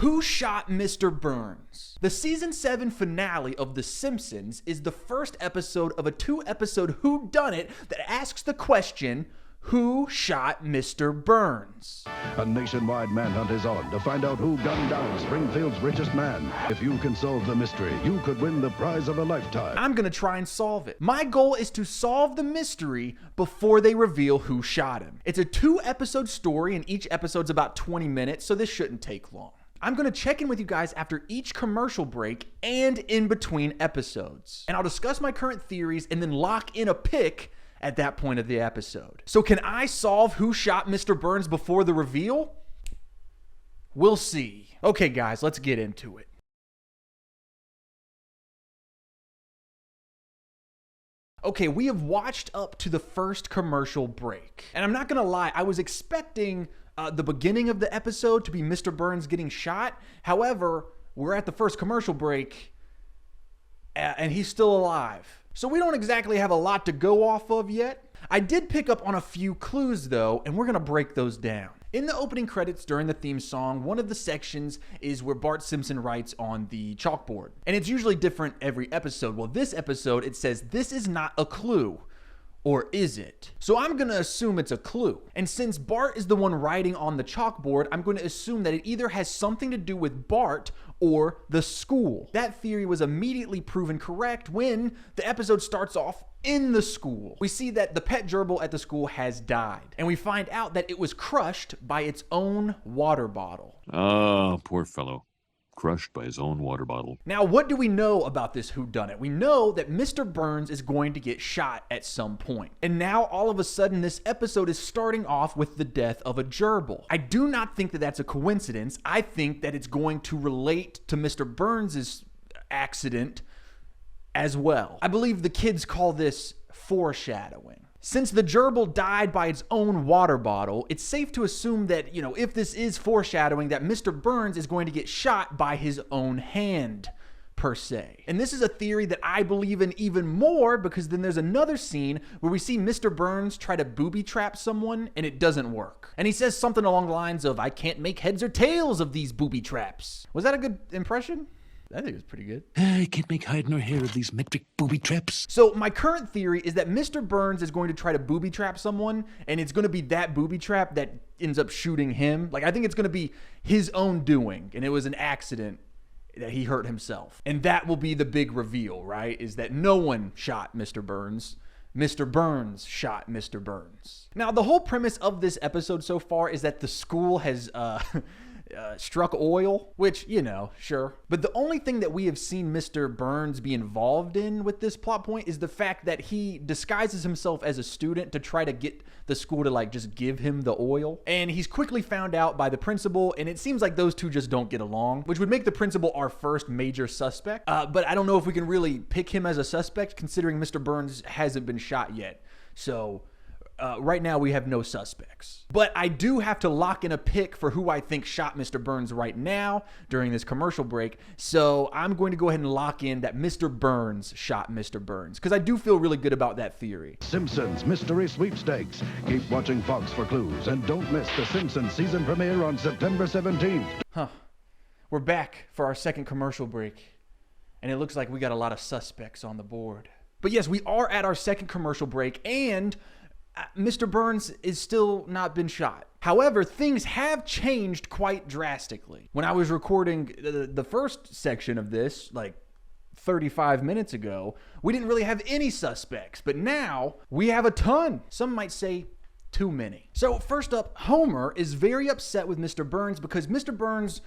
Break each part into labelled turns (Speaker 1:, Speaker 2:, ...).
Speaker 1: Who shot Mr. Burns? The season 7 finale of The Simpsons is the first episode of a 2-episode whodunit that asks the question, who shot Mr. Burns?
Speaker 2: A nationwide manhunt is on to find out who gunned down Springfield's richest man. If you can solve the mystery, you could win the prize of a lifetime.
Speaker 1: I'm gonna try and solve it. My goal is to solve the mystery before they reveal who shot him. It's a 2-episode story and each episode's about 20 minutes, so this shouldn't take long. I'm gonna check in with you guys after each commercial break and in between episodes. And I'll discuss my current theories and then lock in a pick at that point of the episode. So can I solve who shot Mr. Burns before the reveal? We'll see. Okay guys, let's get into it. Okay, we have watched up to the first commercial break. And I'm not gonna lie, I was expecting the beginning of the episode to be Mr. Burns getting shot. However, we're at the first commercial break and he's still alive. So we don't exactly have a lot to go off of yet. I did pick up on a few clues though, and we're gonna break those down. In the opening credits during the theme song, one of the sections is where Bart Simpson writes on the chalkboard. And it's usually different every episode. Well, this episode, it says, "This is not a clue." Or is it? So I'm gonna assume it's a clue. And since Bart is the one writing on the chalkboard, I'm gonna assume that it either has something to do with Bart or the school. That theory was immediately proven correct when the episode starts off in the school. We see that the pet gerbil at the school has died. And we find out that it was crushed by its own water bottle.
Speaker 3: Oh, poor fellow. Crushed by his own water bottle.
Speaker 1: Now, what do we know about this whodunit? We know that Mr. Burns is going to get shot at some point. And now, all of a sudden, this episode is starting off with the death of a gerbil. I do not think that that's a coincidence. I think that it's going to relate to Mr. Burns' accident as well. I believe the kids call this foreshadowing. Since the gerbil died by its own water bottle, it's safe to assume that, if this is foreshadowing, that Mr. Burns is going to get shot by his own hand, per se. And this is a theory that I believe in even more because then there's another scene where we see Mr. Burns try to booby trap someone and it doesn't work. And he says something along the lines of, "I can't make heads or tails of these booby traps." Was that a good impression? I think it was pretty good.
Speaker 3: I can't make hide nor hair of these metric booby traps.
Speaker 1: So my current theory is that Mr. Burns is going to try to booby trap someone, and it's going to be that booby trap that ends up shooting him. Like, I think it's going to be his own doing, and it was an accident that he hurt himself. And that will be the big reveal, right? Is that no one shot Mr. Burns. Mr. Burns shot Mr. Burns. Now, the whole premise of this episode so far is that the school has struck oil, which, sure. But the only thing that we have seen Mr. Burns be involved in with this plot point is the fact that he disguises himself as a student to try to get the school to just give him the oil. And he's quickly found out by the principal, and it seems like those two just don't get along, which would make the principal our first major suspect. But I don't know if we can really pick him as a suspect considering Mr. Burns hasn't been shot yet. So right now we have no suspects. But I do have to lock in a pick for who I think shot Mr. Burns right now during this commercial break. So I'm going to go ahead and lock in that Mr. Burns shot Mr. Burns because I do feel really good about that theory.
Speaker 2: Simpsons Mystery Sweepstakes. Keep watching Fox for clues and don't miss the Simpsons season premiere on September 17th.
Speaker 1: We're back for our second commercial break, and it looks like we got a lot of suspects on the board. But yes, we are at our second commercial break, and Mr. Burns is still not been shot. However, things have changed quite drastically. When I was recording the first section of this, 35 minutes ago, we didn't really have any suspects, but now we have a ton. Some might say too many. So first up, Homer is very upset with Mr. Burns because Mr. Burns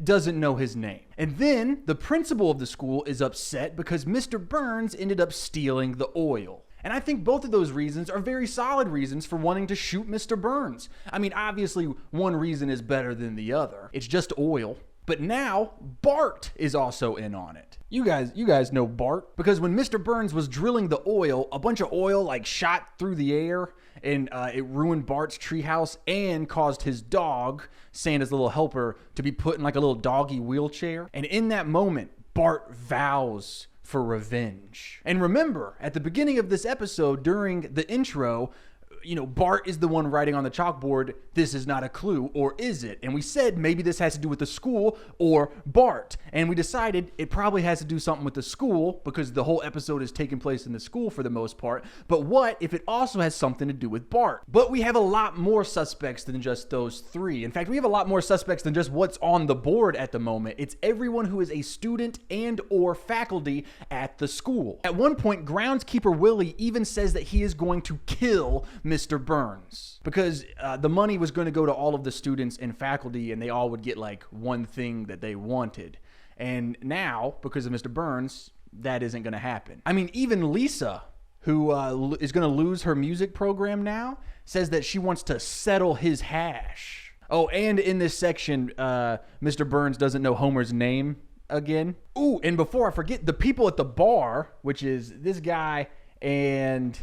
Speaker 1: doesn't know his name. And then the principal of the school is upset because Mr. Burns ended up stealing the oil. And I think both of those reasons are very solid reasons for wanting to shoot Mr. Burns. I mean, obviously, one reason is better than the other. It's just oil. But now, Bart is also in on it. You guys know Bart, because when Mr. Burns was drilling the oil, a bunch of oil shot through the air, and it ruined Bart's treehouse and caused his dog, Santa's little helper, to be put in a little doggy wheelchair. And in that moment, Bart vows for revenge. And remember, at the beginning of this episode, during the intro, Bart is the one writing on the chalkboard, this is not a clue, or is it? And we said maybe this has to do with the school or Bart. And we decided it probably has to do something with the school because the whole episode is taking place in the school for the most part. But what if it also has something to do with Bart? But we have a lot more suspects than just those three. In fact, we have a lot more suspects than just what's on the board at the moment. It's everyone who is a student and or faculty at the school. At one point, groundskeeper Willie even says that he is going to kill Mr. Burns because the money was going to go to all of the students and faculty and they all would get like one thing that they wanted. And now, because of Mr. Burns, that isn't going to happen. I mean, even Lisa, who is going to lose her music program now, says that she wants to settle his hash. Oh, and in this section, Mr. Burns doesn't know Homer's name again. Ooh, and before I forget, the people at the bar, which is this guy and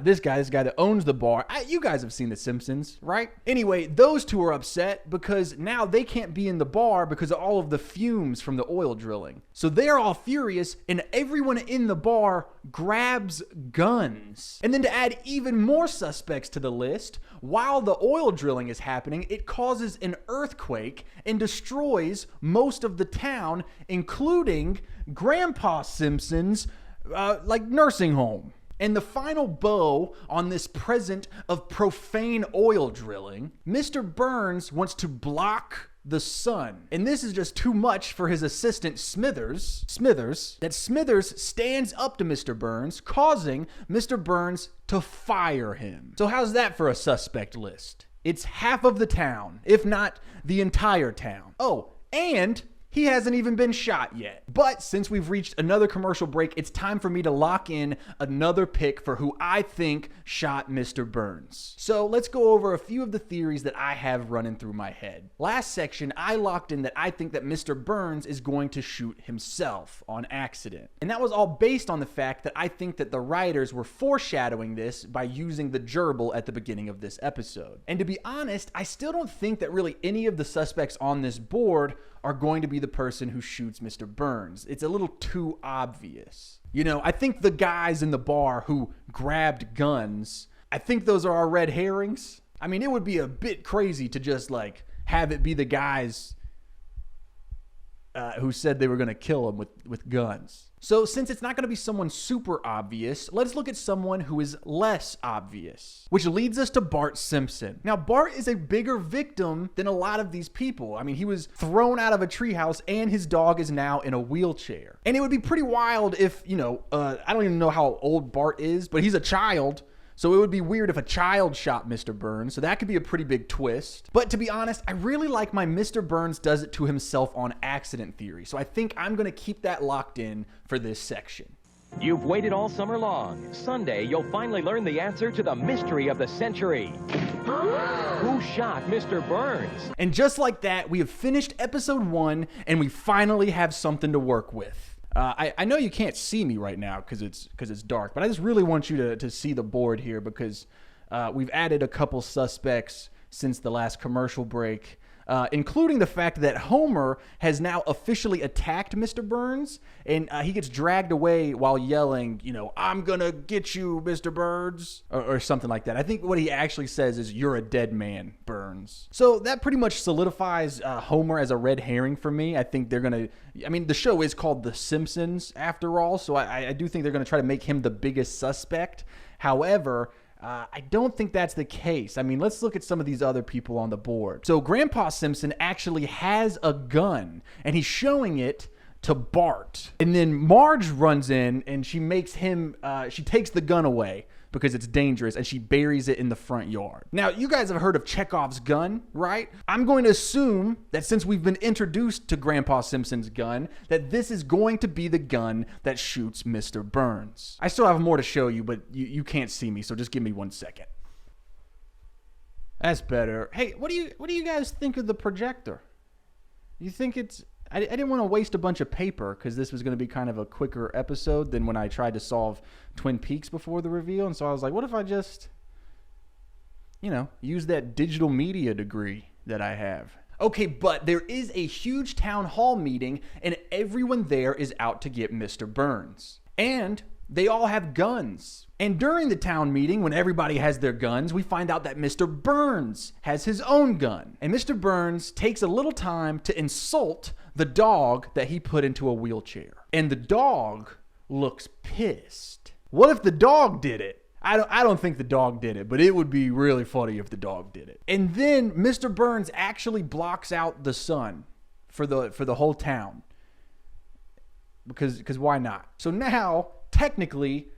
Speaker 1: this guy that owns the bar. You guys have seen The Simpsons, right? Anyway, those two are upset because now they can't be in the bar because of all of the fumes from the oil drilling. So they're all furious and everyone in the bar grabs guns. And then to add even more suspects to the list, while the oil drilling is happening, it causes an earthquake and destroys most of the town, including Grandpa Simpson's nursing home. And the final bow on this present of profane oil drilling, Mr. Burns wants to block the sun. And this is just too much for his assistant Smithers, that Smithers stands up to Mr. Burns, causing Mr. Burns to fire him. So how's that for a suspect list? It's half of the town, if not the entire town. Oh, and he hasn't even been shot yet. But since we've reached another commercial break, it's time for me to lock in another pick for who I think shot Mr. Burns. So let's go over a few of the theories that I have running through my head. Last section, I locked in that I think that Mr. Burns is going to shoot himself on accident. And that was all based on the fact that I think that the writers were foreshadowing this by using the gerbil at the beginning of this episode. And to be honest, I still don't think that really any of the suspects on this board are going to be the person who shoots Mr. Burns. It's a little too obvious. I think the guys in the bar who grabbed guns, I think those are our red herrings. I mean, it would be a bit crazy to just have it be the guys who said they were going to kill him with guns. So since it's not going to be someone super obvious, let's look at someone who is less obvious, which leads us to Bart Simpson. Now, Bart is a bigger victim than a lot of these people. I mean, he was thrown out of a treehouse and his dog is now in a wheelchair. And it would be pretty wild if, I don't even know how old Bart is, but he's a child. So it would be weird if a child shot Mr. Burns, so that could be a pretty big twist. But to be honest, I really like my Mr. Burns does it to himself on accident theory, so I think I'm going to keep that locked in for this section.
Speaker 4: You've waited all summer long. Sunday, you'll finally learn the answer to the mystery of the century. Who shot Mr. Burns?
Speaker 1: And just like that, we have finished episode 1, and we finally have something to work with. I know you can't see me right now because it's dark, but I just really want you to see the board here because we've added a couple suspects since the last commercial break, including the fact that Homer has now officially attacked Mr. Burns, and he gets dragged away while yelling, I'm gonna get you, Mr. Burns, or something like that. I think what he actually says is, you're a dead man, Burns. So that pretty much solidifies Homer as a red herring for me. I think the show is called The Simpsons after all, so I do think they're gonna try to make him the biggest suspect. However, I don't think that's the case. I mean, let's look at some of these other people on the board. So Grandpa Simpson actually has a gun, and he's showing it to Bart. And then Marge runs in, and she makes him, she takes the gun away because it's dangerous, and she buries it in the front yard. Now, you guys have heard of Chekhov's gun, right? I'm going to assume that since we've been introduced to Grandpa Simpson's gun, that this is going to be the gun that shoots Mr. Burns. I still have more to show you, but you can't see me, so just give me 1 second. That's better. Hey, what do you guys think of the projector? You think it's... I didn't want to waste a bunch of paper because this was going to be kind of a quicker episode than when I tried to solve Twin Peaks before the reveal. And so I was like, what if I just, use that digital media degree that I have? Okay, but there is a huge town hall meeting and everyone there is out to get Mr. Burns. And they all have guns. And during the town meeting, when everybody has their guns, we find out that Mr. Burns has his own gun. And Mr. Burns takes a little time to insult the dog that he put into a wheelchair. And the dog looks pissed. What if the dog did it? I don't think the dog did it, but it would be really funny if the dog did it. And then Mr. Burns actually blocks out the sun for the whole town. Because why not? So now, technically,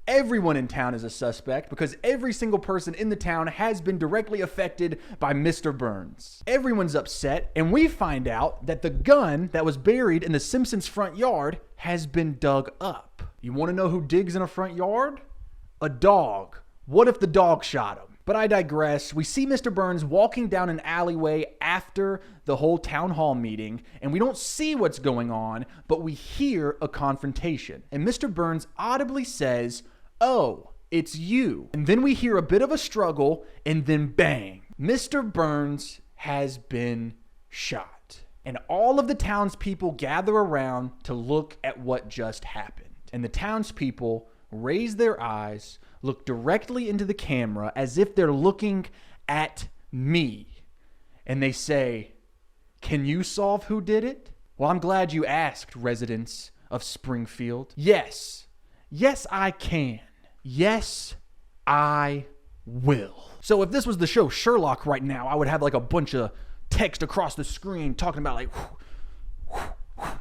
Speaker 1: everyone in town is a suspect because every single person in the town has been directly affected by Mr. Burns. Everyone's upset, and we find out that the gun that was buried in the Simpsons' front yard has been dug up. You want to know who digs in a front yard? A dog. What if the dog shot him? But I digress. We see Mr. Burns walking down an alleyway after the whole town hall meeting, and we don't see what's going on, but we hear a confrontation. And Mr. Burns audibly says, "Oh, it's you." And then we hear a bit of a struggle, and then bang. Mr. Burns has been shot. And all of the townspeople gather around to look at what just happened. And the townspeople raise their eyes, look directly into the camera as if they're looking at me. And they say, "Can you solve who did it?" Well, I'm glad you asked, residents of Springfield. Yes. Yes, I can. Yes, I will. So if this was the show Sherlock right now, I would have like a bunch of text across the screen talking about like,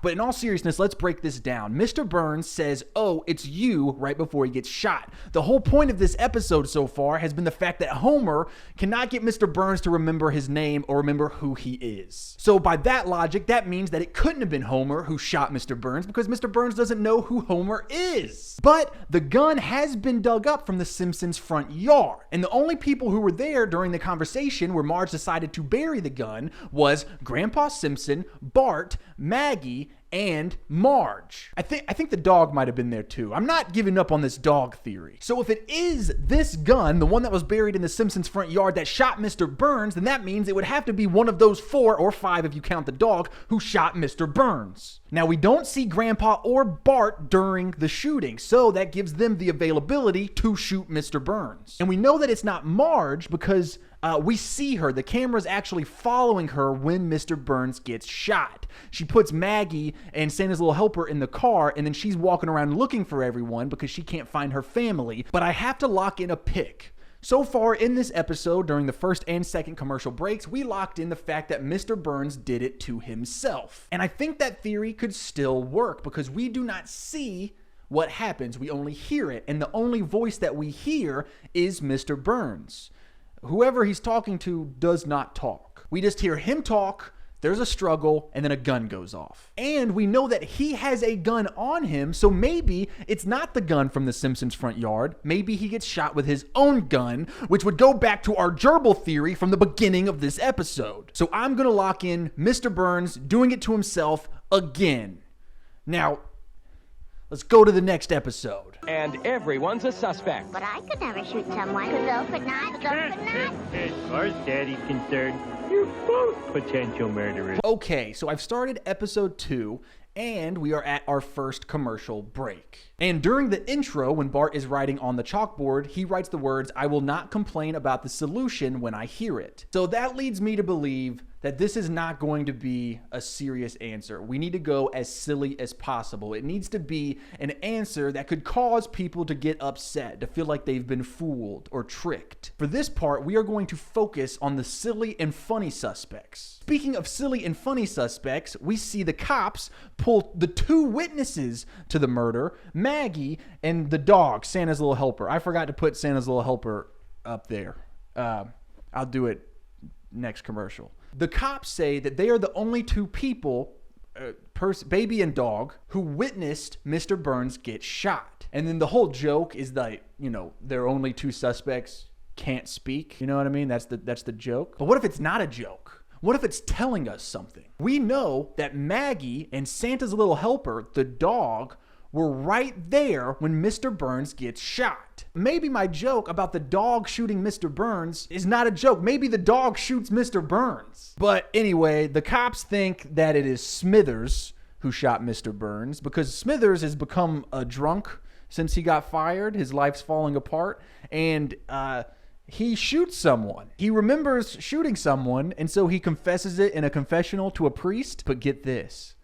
Speaker 1: but in all seriousness, let's break this down. Mr. Burns says, "Oh, it's you," right before he gets shot. The whole point of this episode so far has been the fact that Homer cannot get Mr. Burns to remember his name or remember who he is. So by that logic, that means that it couldn't have been Homer who shot Mr. Burns because Mr. Burns doesn't know who Homer is. But the gun has been dug up from the Simpsons' front yard. And the only people who were there during the conversation where Marge decided to bury the gun was Grandpa Simpson, Bart, Maggie, and Marge. I think the dog might have been there too. I'm not giving up on this dog theory. So if it is this gun, the one that was buried in the Simpsons' front yard that shot Mr. Burns, then that means it would have to be one of those 4 or 5, if you count the dog, who shot Mr. Burns. Now, we don't see Grandpa or Bart during the shooting, so that gives them the availability to shoot Mr. Burns. And we know that it's not Marge because we see her. The camera's actually following her when Mr. Burns gets shot. She puts Maggie and Santa's little helper in the car, and then she's walking around looking for everyone because she can't find her family. But I have to lock in a pick. So far in this episode, during the first and second commercial breaks, we locked in the fact that Mr. Burns did it to himself. And I think that theory could still work because we do not see what happens. We only hear it, and the only voice that we hear is Mr. Burns. Whoever he's talking to does not talk. We just hear him talk, there's a struggle, and then a gun goes off. And we know that he has a gun on him, so maybe it's not the gun from the Simpsons' front yard. Maybe he gets shot with his own gun, which would go back to our gerbil theory from the beginning of this episode. So I'm going to lock in Mr. Burns doing it to himself again. Now, let's go to the next episode.
Speaker 4: And everyone's a suspect.
Speaker 5: But I could never shoot someone. Kazoo could not. Kazoo could not.
Speaker 6: As far as Daddy's concerned, you're both potential murderers.
Speaker 1: Okay, so I've started episode 2, and we are at our first commercial break. And during the intro, when Bart is writing on the chalkboard, he writes the words, "I will not complain about the solution when I hear it." So that leads me to believe that this is not going to be a serious answer. We need to go as silly as possible. It needs to be an answer that could cause people to get upset, to feel like they've been fooled or tricked. For this part, we are going to focus on the silly and funny suspects. Speaking of silly and funny suspects, we see the cops pull the 2 witnesses to the murder, Maggie and the dog, Santa's little helper. I forgot to put Santa's little helper up there. I'll do it next commercial. The cops say that they are the only 2 people, baby and dog, who witnessed Mr. Burns get shot. And then the whole joke is that, they're only 2 suspects can't speak. You know what I mean? That's the joke. But what if it's not a joke? What if it's telling us something? We know that Maggie and Santa's little helper, the dog, were right there when Mr. Burns gets shot. Maybe my joke about the dog shooting Mr. Burns is not a joke. Maybe the dog shoots Mr. Burns. But anyway, the cops think that it is Smithers who shot Mr. Burns because Smithers has become a drunk since he got fired. His life's falling apart, and he shoots someone. He remembers shooting someone, and so he confesses it in a confessional to a priest. But get this,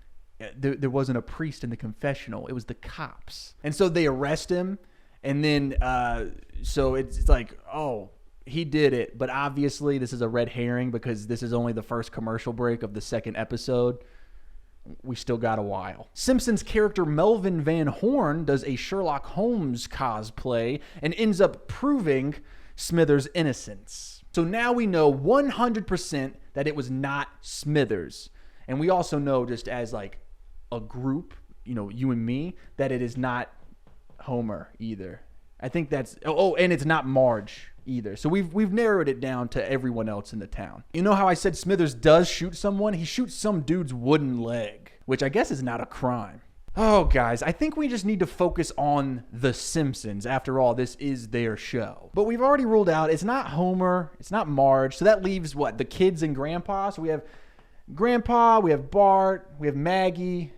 Speaker 1: there wasn't a priest in the confessional. It was the cops. And so they arrest him, and then so it's like, oh, he did it. But obviously this is a red herring because this is only the first commercial break of the second episode. We still got a while. Simpsons character Melvin Van Horn does a Sherlock Holmes cosplay and ends up proving Smithers' innocence. So now we know 100% that it was not Smithers. And we also know, just as like a group, you know, you and me, that it is not Homer either. I think that's, and it's not Marge either. So we've narrowed it down to everyone else in the town. You know how I said Smithers does shoot someone? He shoots some dude's wooden leg, which I guess is not a crime. Oh, guys, I think we just need to focus on The Simpsons. After all, this is their show. But we've already ruled out it's not Homer, it's not Marge. So that leaves what? The kids and Grandpa. So we have Grandpa, we have Bart, we have Maggie,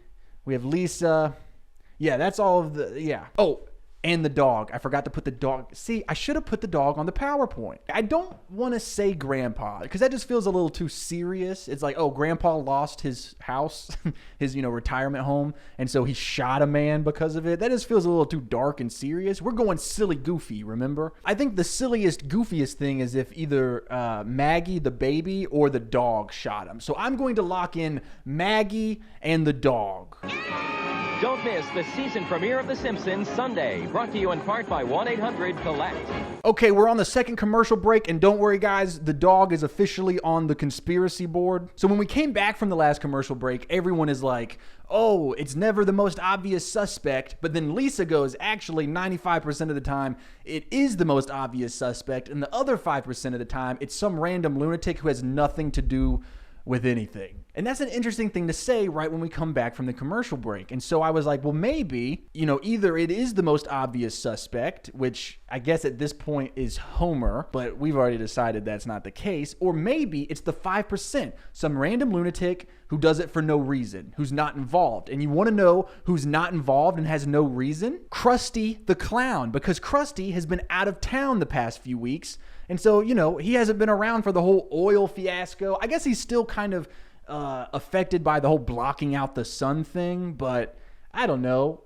Speaker 1: we have Lisa. Yeah, that's all of the, yeah. Oh, and the dog. I forgot to put the dog. See, I should have put the dog on the PowerPoint. I don't want to say Grandpa because that just feels a little too serious. It's like, oh, Grandpa lost his house, his, retirement home, and so he shot a man because of it. That just feels a little too dark and serious. We're going silly goofy, remember? I think the silliest, goofiest thing is if either Maggie, the baby, or the dog shot him. So I'm going to lock in Maggie and the dog.
Speaker 4: Don't miss the season premiere of The Simpsons Sunday, brought to you in part by 1-800-COLLECT.
Speaker 1: Okay, we're on the second commercial break, and don't worry, guys, the dog is officially on the conspiracy board. So when we came back from the last commercial break, everyone is like, oh, it's never the most obvious suspect, but then Lisa goes, actually, 95% of the time, it is the most obvious suspect, and the other 5% of the time, it's some random lunatic who has nothing to do with anything. And that's an interesting thing to say right when we come back from the commercial break. And so I was like, well, maybe, either it is the most obvious suspect, which I guess at this point is Homer, but we've already decided that's not the case, or maybe it's the 5%, some random lunatic who does it for no reason, who's not involved. And you want to know who's not involved and has no reason? Krusty the Clown, because Krusty has been out of town the past few weeks. And so, he hasn't been around for the whole oil fiasco. I guess he's still kind of affected by the whole blocking out the sun thing, but I don't know.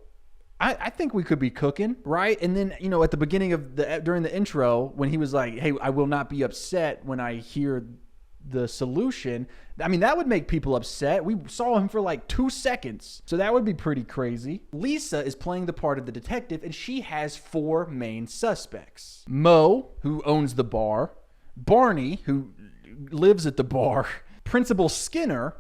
Speaker 1: I think we could be cooking, right? And then, at the beginning of during the intro, when he was like, hey, I will not be upset when I hear the solution. I mean, that would make people upset. We saw him for like 2 seconds. So that would be pretty crazy. Lisa is playing the part of the detective, and she has 4 main suspects. Moe, who owns the bar. Barney, who lives at the bar. Principal Skinner,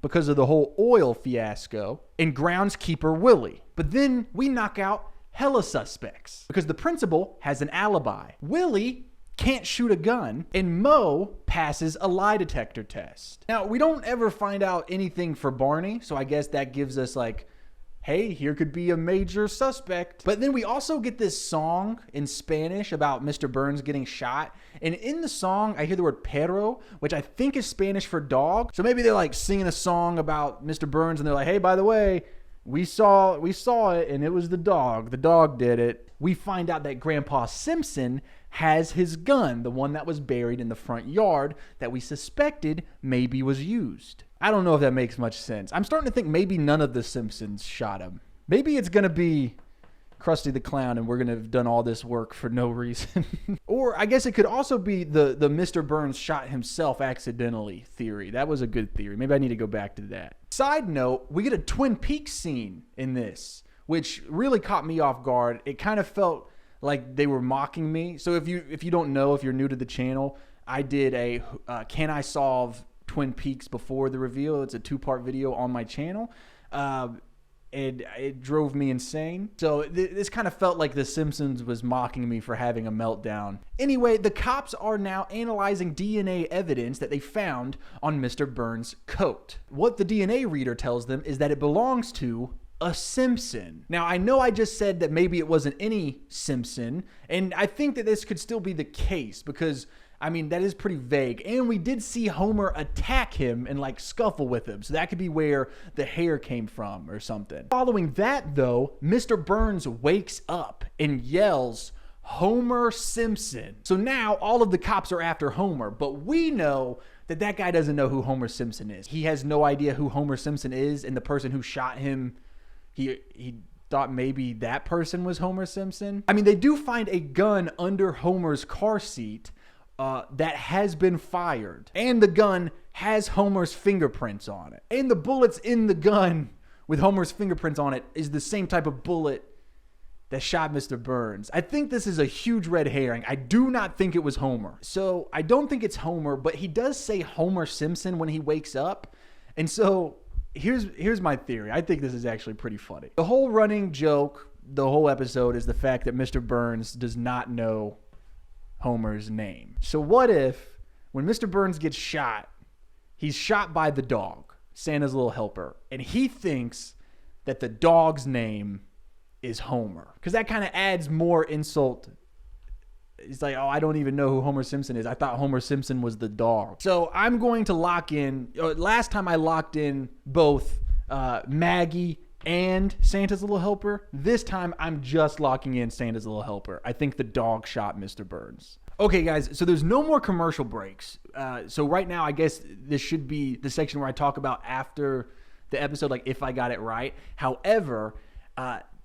Speaker 1: because of the whole oil fiasco. And groundskeeper Willie. But then we knock out hella suspects because the principal has an alibi. Willie can't shoot a gun, and Moe passes a lie detector test. Now, we don't ever find out anything for Barney, so I guess that gives us like, hey, here could be a major suspect. But then we also get this song in Spanish about Mr. Burns getting shot, and in the song, I hear the word perro, which I think is Spanish for dog. So maybe they're like singing a song about Mr. Burns, and they're like, hey, by the way, we saw it, and it was the dog. The dog did it. We find out that Grandpa Simpson has his gun, the one that was buried in the front yard that we suspected maybe was used. I don't know if that makes much sense. I'm starting to think maybe none of the Simpsons shot him. Maybe it's going to be Krusty the Clown and we're going to have done all this work for no reason. Or I guess it could also be the Mr. Burns shot himself accidentally theory. That was a good theory. Maybe I need to go back to that. Side note, we get a Twin Peaks scene in this, which really caught me off guard. It kind of felt like they were mocking me. So if you don't know, if you're new to the channel, I did a Can I Solve Twin Peaks before the reveal. It's a 2-part video on my channel. And it drove me insane. So this kind of felt like The Simpsons was mocking me for having a meltdown. Anyway, the cops are now analyzing DNA evidence that they found on Mr. Burns' coat. What the DNA reader tells them is that it belongs to a Simpson. Now, I know I just said that maybe it wasn't any Simpson, and I think that this could still be the case because I mean, that is pretty vague. And we did see Homer attack him and like scuffle with him. So that could be where the hair came from or something. Following that though, Mr. Burns wakes up and yells, "Homer Simpson." So now all of the cops are after Homer, but we know that that guy doesn't know who Homer Simpson is. He has no idea who Homer Simpson is, and the person who shot him, he thought maybe that person was Homer Simpson. I mean, they do find a gun under Homer's car seat that has been fired, and the gun has Homer's fingerprints on it. And the bullets in the gun with Homer's fingerprints on it is the same type of bullet that shot Mr. Burns. I think this is a huge red herring. I do not think it was Homer. So I don't think it's Homer, but he does say Homer Simpson when he wakes up. And so here's my theory. I think this is actually pretty funny. The whole running joke, the whole episode, is the fact that Mr. Burns does not know Homer's name. So what if when Mr. Burns gets shot, he's shot by the dog, Santa's little helper, and he thinks that the dog's name is Homer? Because that kind of adds more insult. He's like, oh, I don't even know who Homer Simpson is. I thought Homer Simpson was the dog. So I'm going to lock in. Last time I locked in both Maggie and Santa's little helper. This time I'm just locking in Santa's little helper. I think the dog shot Mr. Burns. Okay, guys, so there's no more commercial breaks. So right now, I guess this should be the section where I talk about after the episode, like if I got it right. However,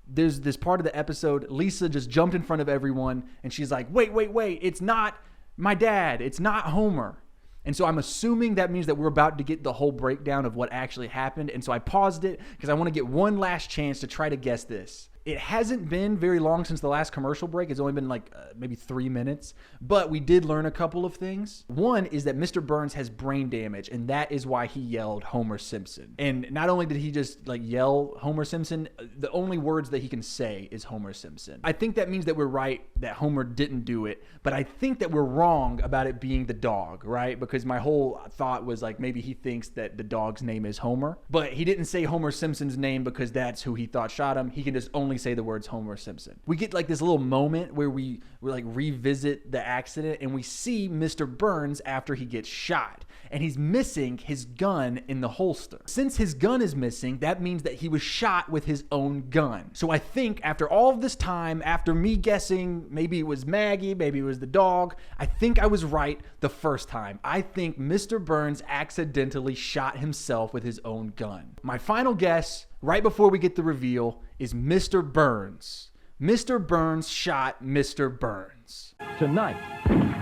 Speaker 1: there's this part of the episode, Lisa just jumped in front of everyone, and she's like, wait, it's not my dad. It's not Homer. And so I'm assuming that means that we're about to get the whole breakdown of what actually happened. And so I paused it because I want to get one last chance to try to guess this. It hasn't been very long since the last commercial break. It's only been like maybe 3 minutes, but we did learn a couple of things. One is that Mr. Burns has brain damage, and that is why he yelled Homer Simpson. And not only did he just like yell Homer Simpson, the only words that he can say is Homer Simpson. I think that means that we're right that Homer didn't do it, but I think that we're wrong about it being the dog, right? Because my whole thought was like maybe he thinks that the dog's name is Homer, but he didn't say Homer Simpson's name because that's who he thought shot him. He can just only say the words Homer Simpson. We get like this little moment where we like revisit the accident, and we see Mr. Burns after he gets shot, and he's missing his gun in the holster. Since his gun is missing, that means that he was shot with his own gun. So I think after all of this time, after me guessing maybe it was Maggie, maybe it was the dog, I think I was right the first time. I think Mr. Burns accidentally shot himself with his own gun. My final guess, right before we get the reveal, is Mr. Burns. Mr. Burns shot Mr. Burns.
Speaker 4: Tonight,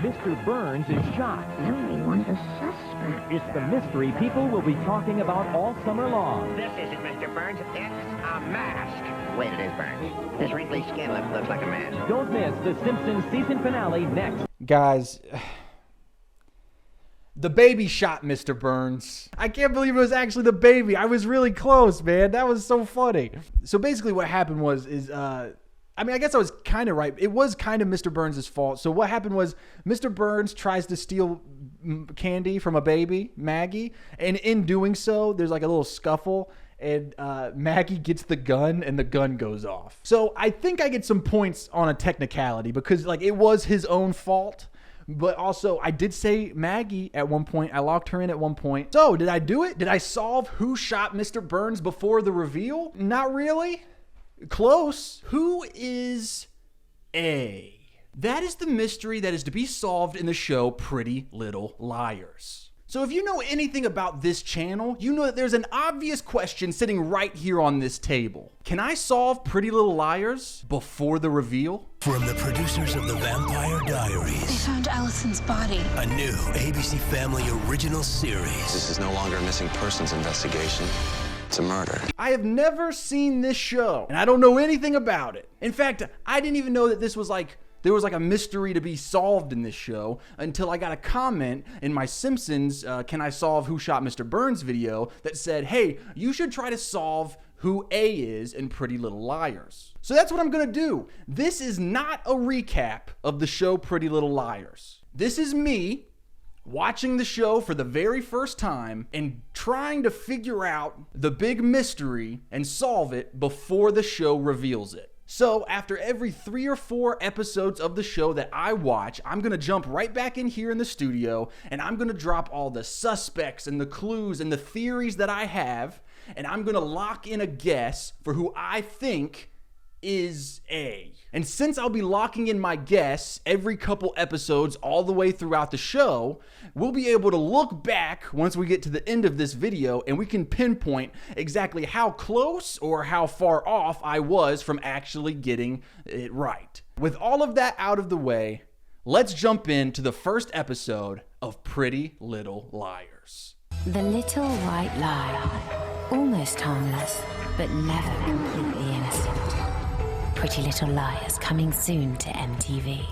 Speaker 4: Mr. Burns is shot.
Speaker 5: Everyone's a suspect.
Speaker 4: It's the mystery people will be talking about all summer long.
Speaker 7: This isn't Mr. Burns. It's a mask. Wait, it is Burns. His wrinkly skin looks like a mask.
Speaker 4: Don't miss the Simpsons season finale next.
Speaker 1: Guys, the baby shot Mr. Burns. I can't believe it was actually the baby. I was really close, man. That was so funny. So basically what happened was, I guess I was kind of right. It was kind of Mr. Burns' fault. So what happened was Mr. Burns tries to steal candy from a baby, Maggie. And in doing so, there's like a little scuffle. And Maggie gets the gun, and the gun goes off. So I think I get some points on a technicality because like it was his own fault. But also, I did say Maggie at one point. I locked her in at one point. So, did I do it? Did I solve who shot Mr. Burns before the reveal? Not really. Close. Who is A? That is the mystery that is to be solved in the show Pretty Little Liars. So if you know anything about this channel, you know that there's an obvious question sitting right here on this table. Can I solve Pretty Little Liars before the reveal?
Speaker 8: From the producers of The Vampire
Speaker 9: They
Speaker 8: Diaries,
Speaker 9: found Allison's body.
Speaker 8: a new ABC Family original series.
Speaker 10: This is no longer a missing persons investigation. It's a murder.
Speaker 1: I have never seen this show, and I don't know anything about it. In fact, I didn't even know that this was like, there was like a mystery to be solved in this show until I got a comment in my Simpsons Can I Solve Who Shot Mr. Burns video that said, hey, you should try to solve who A is in Pretty Little Liars. So that's what I'm gonna do. This is not a recap of the show Pretty Little Liars. This is me watching the show for the very first time and trying to figure out the big mystery and solve it before the show reveals it. So after every 3 or 4 episodes of the show that I watch, I'm going to jump right back in here in the studio and I'm going to drop all the suspects and the clues and the theories that I have, and I'm going to lock in a guess for who I think is A. And since I'll be locking in my guess every couple episodes all the way throughout the show, we'll be able to look back once we get to the end of this video and we can pinpoint exactly how close or how far off I was from actually getting it right. With all of that out of the way, let's jump into the first episode of Pretty Little Liars.
Speaker 9: The Little White Lie. Almost harmless, but never completely innocent. Pretty Little Liars coming soon to MTV.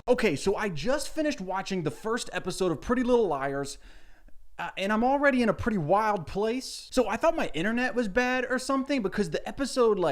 Speaker 1: Okay, so I just finished watching the first episode of Pretty Little Liars, and I'm already in a pretty wild place. So I thought my internet was bad or something because the episode,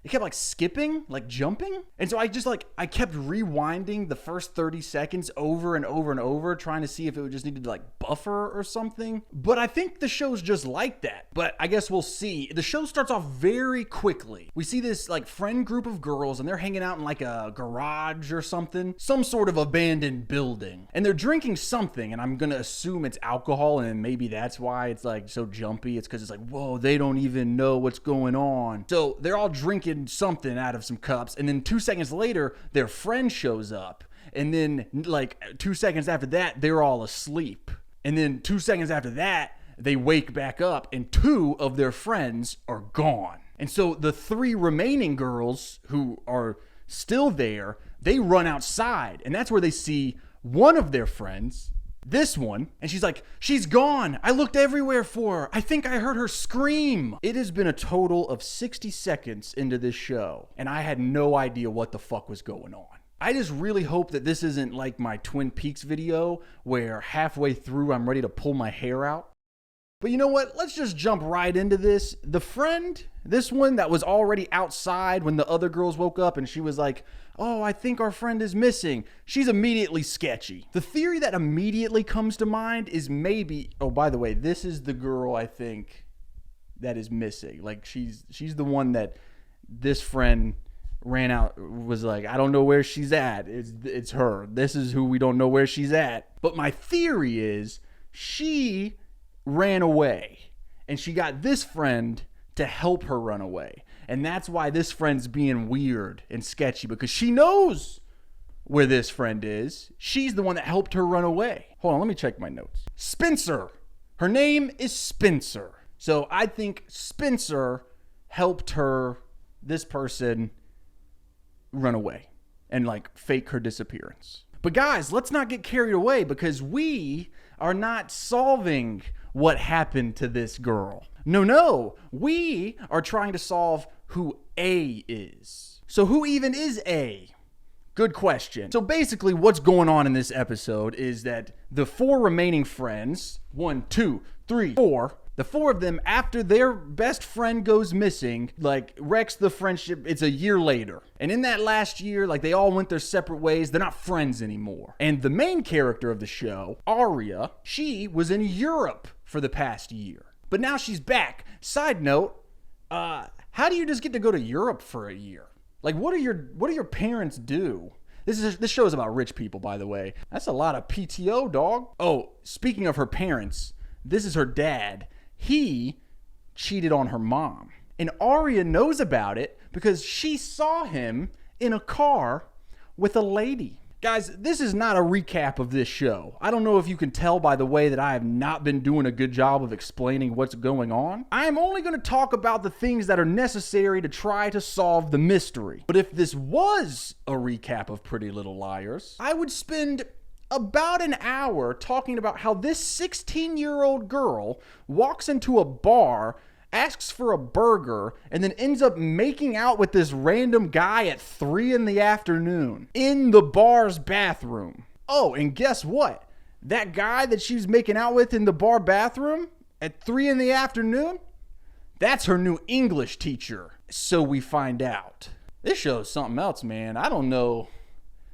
Speaker 1: it kept skipping, jumping. And so I kept rewinding the first 30 seconds over and over and over, trying to see if it just needed to buffer or something. But I think the show's just like that. But I guess we'll see. The show starts off very quickly. We see this friend group of girls and they're hanging out in a garage or something, some sort of abandoned building. And they're drinking something, and I'm gonna assume it's alcohol, and maybe that's why it's so jumpy. It's because it's whoa, they don't even know what's going on. So they're all drinking something out of some cups, and then 2 seconds later their friend shows up, and then 2 seconds after that they're all asleep, and then 2 seconds after that they wake back up and 2 of their friends are gone. And so the 3 remaining girls who are still there, they run outside, and that's where they see one of their friends, this one, and she's like, she's gone. I looked everywhere for her. I think I heard her scream. It has been a total of 60 seconds into this show, and I had no idea what the fuck was going on. I just really hope that this isn't like my Twin Peaks video where halfway through I'm ready to pull my hair out. But you know what? Let's just jump right into this. The friend, this one that was already outside when the other girls woke up and she was like, oh, I think our friend is missing. She's immediately sketchy. The theory that immediately comes to mind is maybe, oh, by the way, this is the girl I think that is missing. She's the one that this friend ran out, was like, I don't know where she's at. It's her. This is who we don't know where she's at. But my theory is she ran away and she got this friend to help her run away. And that's why this friend's being weird and sketchy, because she knows where this friend is. She's the one that helped her run away. Hold on, let me check my notes. Spencer. Her name is Spencer. So I think Spencer helped this person run away and fake her disappearance. But guys, let's not get carried away, because we are not solving what happened to this girl. No, we are trying to solve who A is. So who even is A? Good question. So basically what's going on in this episode is that the 4 remaining friends, 1, 2, 3, 4, the 4 of them, after their best friend goes missing, wrecks the friendship. It's a year later. And in that last year, they all went their separate ways. They're not friends anymore. And the main character of the show, Aria, she was in Europe for the past year. But now she's back. Side note, how do you just get to go to Europe for a year? What do your parents do? This show is about rich people, by the way. That's a lot of PTO, dog. Oh, speaking of her parents, this is her dad. He cheated on her mom. And Aria knows about it because she saw him in a car with a lady. Guys, this is not a recap of this show. I don't know if you can tell by the way that I have not been doing a good job of explaining what's going on. I am only going to talk about the things that are necessary to try to solve the mystery. But if this was a recap of Pretty Little Liars, I would spend about an hour talking about how this 16-year-old girl walks into a bar, asks for a burger, and then ends up making out with this random guy at 3 in the afternoon in the bar's bathroom. Oh, and guess what? That guy that she was making out with in the bar bathroom at 3 in the afternoon, that's her new English teacher. So we find out. This show is something else, man. I don't know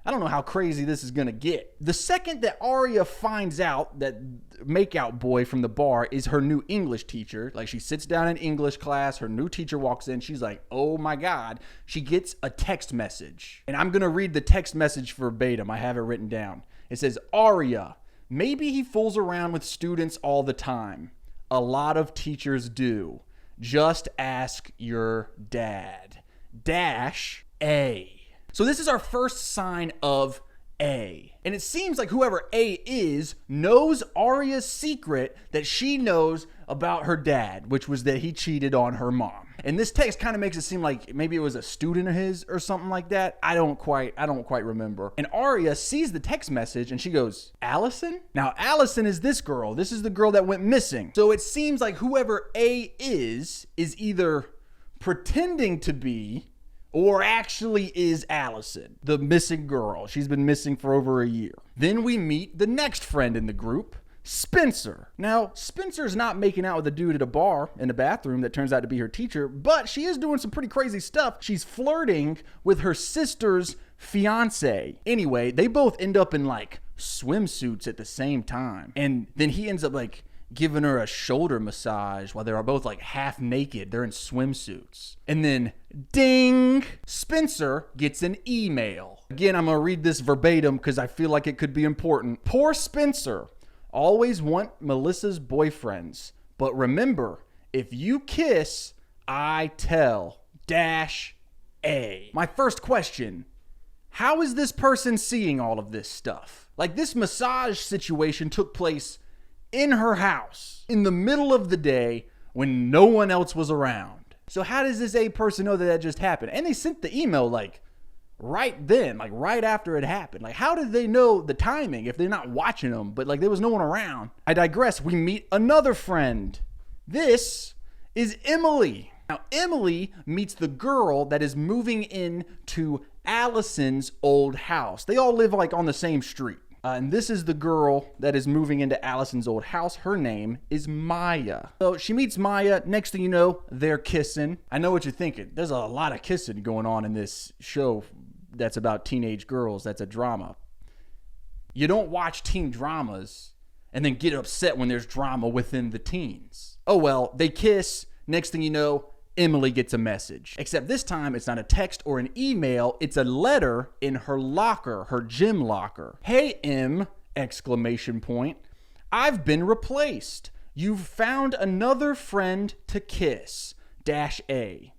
Speaker 1: I don't know how crazy this is gonna get. The second that Aria finds out that makeout boy from the bar is her new English teacher, like she sits down in English class, her new teacher walks in, she's like, oh my God, she gets a text message. And I'm gonna read the text message verbatim. I have it written down. It says, Aria, maybe he fools around with students all the time. A lot of teachers do. Just ask your dad. Dash A. So this is our first sign of A. And it seems like whoever A is knows Aria's secret that she knows about her dad, which was that he cheated on her mom. And this text kind of makes it seem like maybe it was a student of his or something like that. I don't quite remember. And Aria sees the text message and she goes, Allison? Now, Allison is this girl. This is the girl that went missing. So it seems like whoever A is either pretending to be or actually is Allison, the missing girl. She's been missing for over a year. Then we meet the next friend in the group, Spencer. Now, Spencer's not making out with a dude at a bar in the bathroom that turns out to be her teacher, but she is doing some pretty crazy stuff. She's flirting with her sister's fiance. Anyway, they both end up in like swimsuits at the same time. And then he ends up like giving her a shoulder massage while they're both like half naked. They're in swimsuits. And then ding, Spencer gets an email. Again, I'm gonna read this verbatim because I feel like it could be important. Poor Spencer. Always want Melissa's boyfriends. But remember, if you kiss, I tell. Dash A. My first question, how is this person seeing all of this stuff? Like, this massage situation took place in her house in the middle of the day when no one else was around. So how does this A person know that that just happened? And they sent the email like right then, like right after it happened. Like, how did they know the timing if they're not watching them? But like, there was no one around. I digress. We meet another friend. This is Emily. Now, Emily meets the girl that is moving into Allison's old house. They all live like on the same street. And this is the girl that is moving into Allison's old house. Her name is Maya. So she meets Maya. Next thing you know, they're kissing. I know what you're thinking. There's a lot of kissing going on in this show that's about teenage girls. That's a drama. You don't watch teen dramas and then get upset when there's drama within the teens. Oh well, they kiss. Next thing you know, Emily gets a message. Except this time, it's not a text or an email. It's a letter in her locker, her gym locker. Hey, Em, exclamation point. I've been replaced. You've found another friend to kiss. Dash A.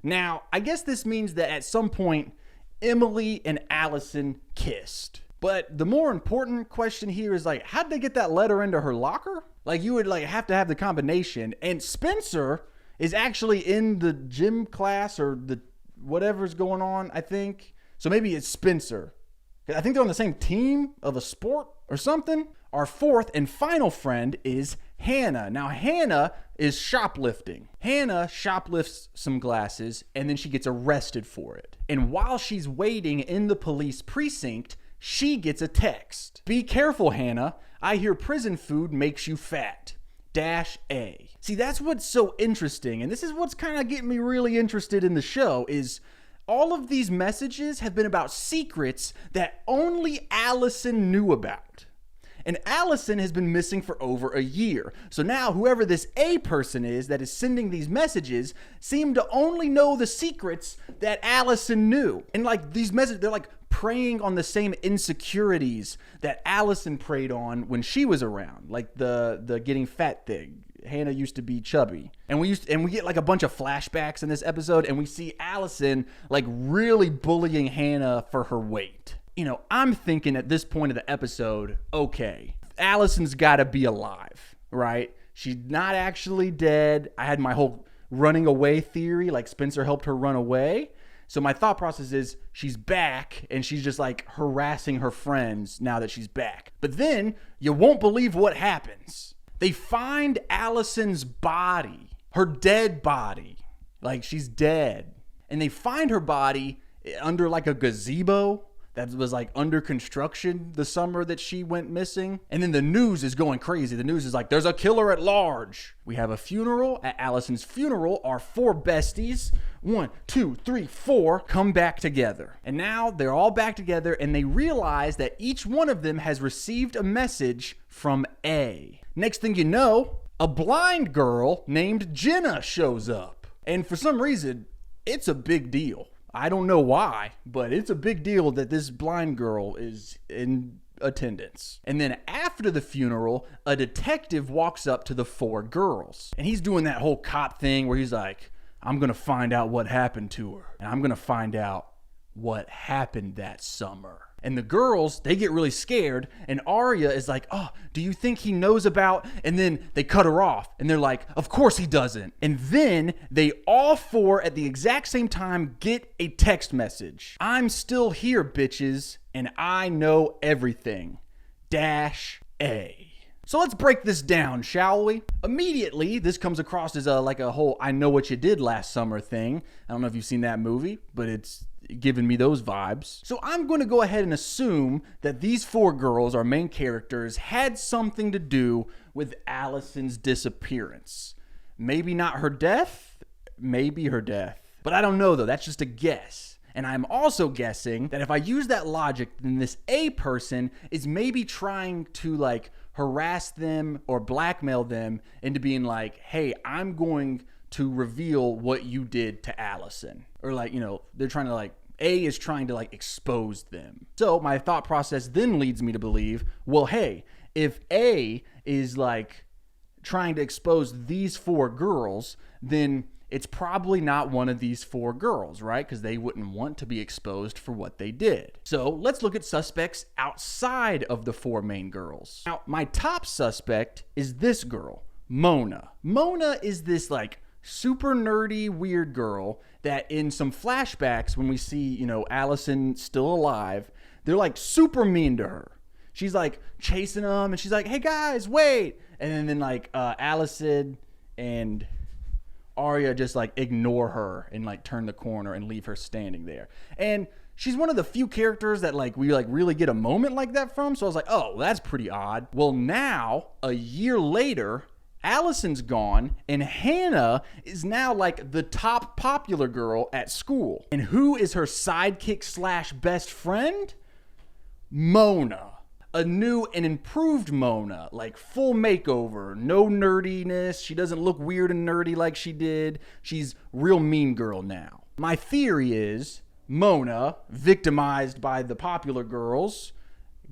Speaker 1: Now, I guess this means that at some point, Emily and Allison kissed. But the more important question here is like, how'd they get that letter into her locker? Like, you would like have to have the combination. And Spencer is actually in the gym class or the whatever's going on, I think. So maybe it's Spencer. I think they're on the same team of a sport or something. Our fourth and final friend is Hannah. Now, Hannah is shoplifting. Hannah shoplifts some glasses and then she gets arrested for it. And while she's waiting in the police precinct, she gets a text. Be careful, Hannah. I hear prison food makes you fat. Dash A. See, that's what's so interesting, and this is what's kind of getting me really interested in the show, is all of these messages have been about secrets that only Allison knew about. And Allison has been missing for over a year. So now whoever this A person is that is sending these messages seem to only know the secrets that Allison knew. And like these messages, they're like preying on the same insecurities that Allison preyed on when she was around. Like the getting fat thing. Hannah used to be chubby. And we get like a bunch of flashbacks in this episode and we see Allison like really bullying Hannah for her weight. You know, I'm thinking at this point of the episode, okay, Allison's got to be alive, right? She's not actually dead. I had my whole running away theory, like Spencer helped her run away. So my thought process is she's back and she's just like harassing her friends now that she's back. But then you won't believe what happens. They find Allison's body, her dead body, like she's dead. And they find her body under like a gazebo. that was like under construction the summer that she went missing. And then the news is going crazy. The news is like, there's a killer at large. We have a funeral. At Allison's funeral, our 4 besties, 1, 2, 3, 4, come back together. And now they're all back together and they realize that each one of them has received a message from A. Next thing you know, a blind girl named Jenna shows up. And for some reason, it's a big deal. I don't know why, but it's a big deal that this blind girl is in attendance. And then after the funeral, a detective walks up to the 4 girls. And he's doing that whole cop thing where he's like, I'm going to find out what happened to her. And I'm going to find out what happened that summer. And the girls, they get really scared. And Arya is like, oh, do you think he knows about? And then they cut her off. And they're like, of course he doesn't. And then they all 4 at the exact same time get a text message. I'm still here, bitches. And I know everything. -A. So let's break this down, shall we? Immediately, this comes across as like a whole I know what you did last summer thing. I don't know if you've seen that movie, but it's giving me those vibes. So I'm going to go ahead and assume that these 4 girls, our main characters, had something to do with Allison's disappearance. Maybe not her death, maybe her death. But I don't know though, that's just a guess. And I'm also guessing that if I use that logic, then this A person is maybe trying to like harass them or blackmail them into being like, hey, I'm going to reveal what you did to Allison. Or like, you know, they're trying to like, A is trying to like expose them. So my thought process then leads me to believe, well, hey, if A is like trying to expose these 4 girls, then it's probably not one of these 4 girls, right? Because they wouldn't want to be exposed for what they did. So let's look at suspects outside of the 4 main girls. Now, my top suspect is this girl, Mona. Mona is this like super nerdy, weird girl that in some flashbacks when we see, you know, Allison still alive, they're like super mean to her. She's like chasing them and she's like, hey guys, wait. And then like Allison and Arya just like ignore her and like turn the corner and leave her standing there. And she's one of the few characters that like we like really get a moment like that from. So I was like, oh, that's pretty odd. Well, now a year later, Allison's gone and Hannah is now like the top popular girl at school. And who is her sidekick / best friend? Mona. A new and improved Mona, like full makeover, no nerdiness. She doesn't look weird and nerdy like she did. She's real mean girl now. My theory is Mona, victimized by the popular girls,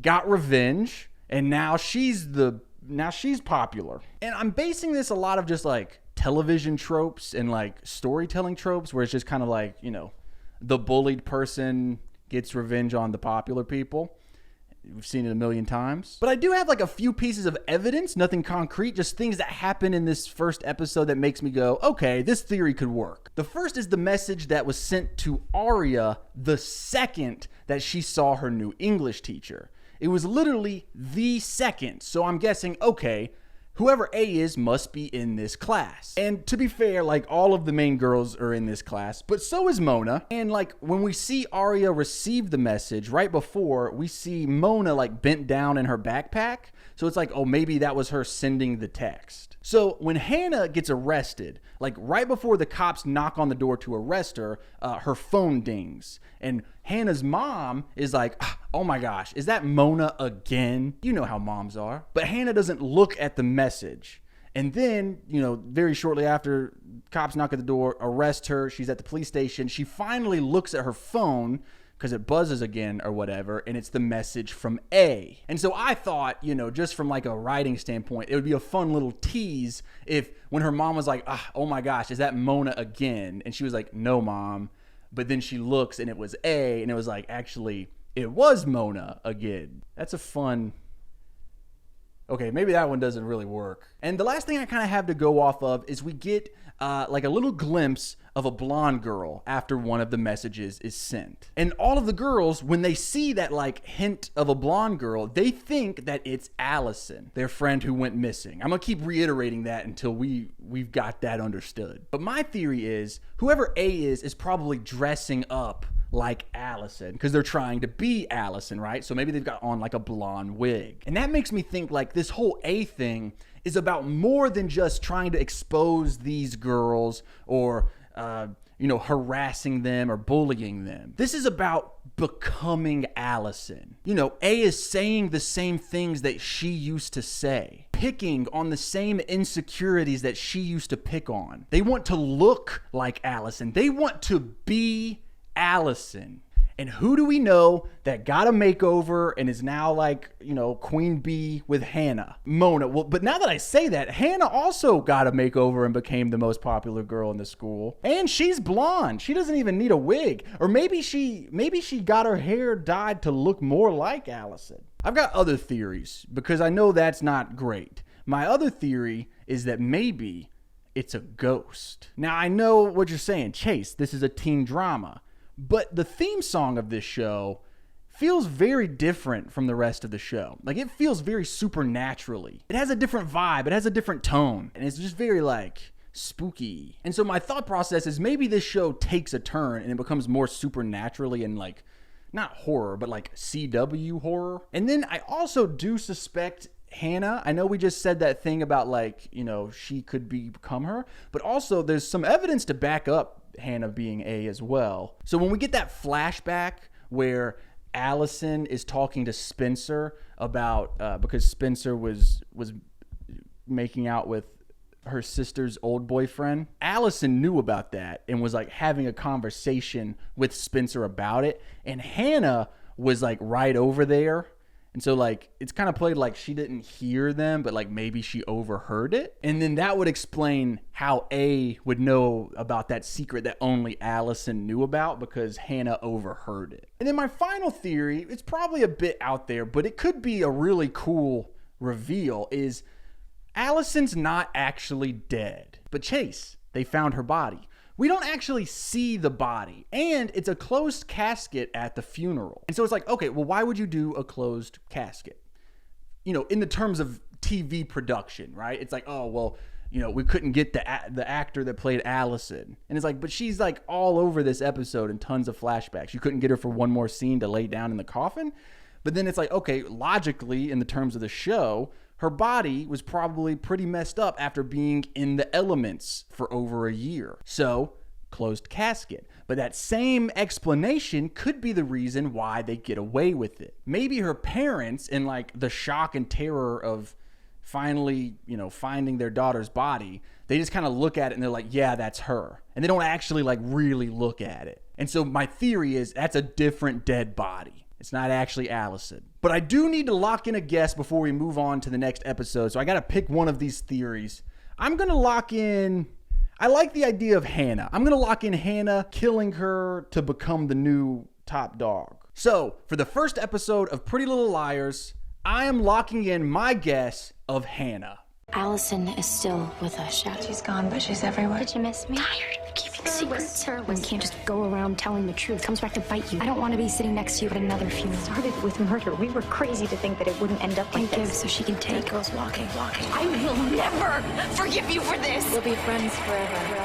Speaker 1: got revenge, and now she's popular. And I'm basing this a lot of just like television tropes and like storytelling tropes where it's just kind of like, you know, the bullied person gets revenge on the popular people. We've seen it a million times. But I do have like a few pieces of evidence, nothing concrete, just things that happen in this first episode that makes me go, okay, this theory could work. The first is the message that was sent to Arya the second that she saw her new English teacher. It was literally the second. So I'm guessing, okay, whoever A is must be in this class. And to be fair, like all of the main girls are in this class, but so is Mona. And like when we see Arya receive the message right before, we see Mona like bent down in her backpack. So it's like, oh, maybe that was her sending the text. So when Hannah gets arrested, like right before the cops knock on the door to arrest her, her phone dings. And Hannah's mom is like, oh my gosh, is that Mona again? You know how moms are. But Hannah doesn't look at the message. And then, you know, very shortly after cops knock at the door, arrest her. She's at the police station. She finally looks at her phone because it buzzes again or whatever, and it's the message from A. And so I thought, you know, just from like a writing standpoint, it would be a fun little tease if when her mom was like, oh my gosh, is that Mona again? And she was like, no, mom. But then she looks and it was A, and it was like, actually, it was Mona again. That's a fun... Okay, maybe that one doesn't really work. And the last thing I kind of have to go off of is we get like a little glimpse of a blonde girl after one of the messages is sent. And all of the girls, when they see that like hint of a blonde girl, they think that it's Allison, their friend who went missing. I'm gonna keep reiterating that until we've got that understood. But my theory is whoever A is probably dressing up like Allison because they're trying to be Allison, right? So maybe they've got on like a blonde wig. And that makes me think like this whole A thing is about more than just trying to expose these girls or, harassing them or bullying them. This is about becoming Allison. A is saying the same things that she used to say, picking on the same insecurities that she used to pick on. They want to look like Allison. They want to be Allison. And who do we know that got a makeover and is now like, Queen Bee with Hannah? Mona. Well, but now that I say that, Hannah also got a makeover and became the most popular girl in the school. And she's blonde. She doesn't even need a wig. Or maybe she got her hair dyed to look more like Allison. I've got other theories because I know that's not great. My other theory is that maybe it's a ghost. Now, I know what you're saying, Chase, this is a teen drama. But the theme song of this show feels very different from the rest of the show. Like, it feels very supernaturally. It has a different vibe. It has a different tone. And it's just very, spooky. And so my thought process is maybe this show takes a turn and it becomes more supernaturally and, not horror, but, CW horror. And then I also do suspect Hannah. I know we just said that thing about, she could become her. But also, there's some evidence to back up Hannah being A as well. So when we get that flashback where Allison is talking to Spencer about because Spencer was making out with her sister's old boyfriend, Allison knew about that and was having a conversation with Spencer about it, and Hannah was right over there. And so it's kind of played like she didn't hear them, but maybe she overheard it. And then that would explain how A would know about that secret that only Allison knew about because Hannah overheard it. And then my final theory, it's probably a bit out there, but it could be a really cool reveal, is Allison's not actually dead. But Chase, they found her body. We don't actually see the body, and it's a closed casket at the funeral. And so it's okay, well, why would you do a closed casket? In the terms of TV production, right? It's we couldn't get the actor that played Allison. And it's but she's all over this episode and tons of flashbacks. You couldn't get her for one more scene to lay down in the coffin. But then it's okay, logically, in the terms of the show, her body was probably pretty messed up after being in the elements for over a year. So, closed casket. But that same explanation could be the reason why they get away with it. Maybe her parents, in the shock and terror of finally, finding their daughter's body, they just kind of look at it and they're yeah, that's her. And they don't actually really look at it. And so my theory is that's a different dead body. It's not actually Allison. But I do need to lock in a guess before we move on to the next episode. So I got to pick one of these theories. I'm going to lock in... I like the idea of Hannah. I'm going to lock in Hannah killing her to become the new top dog. So for the first episode of Pretty Little Liars, I am locking in my guess of Hannah.
Speaker 9: Allison is still with us.
Speaker 5: Yeah, she's gone, but she's everywhere.
Speaker 9: Did you miss me?
Speaker 5: Tired of keeping secrets.
Speaker 9: One can't just go around telling the truth. It comes back to bite you. I don't want to be sitting next to you at another funeral.
Speaker 5: It started with murder. We were crazy to think that it wouldn't end up like
Speaker 9: Give
Speaker 5: this.
Speaker 9: so she can take.
Speaker 5: It goes walking. I will never forgive you for this.
Speaker 9: We'll be friends forever.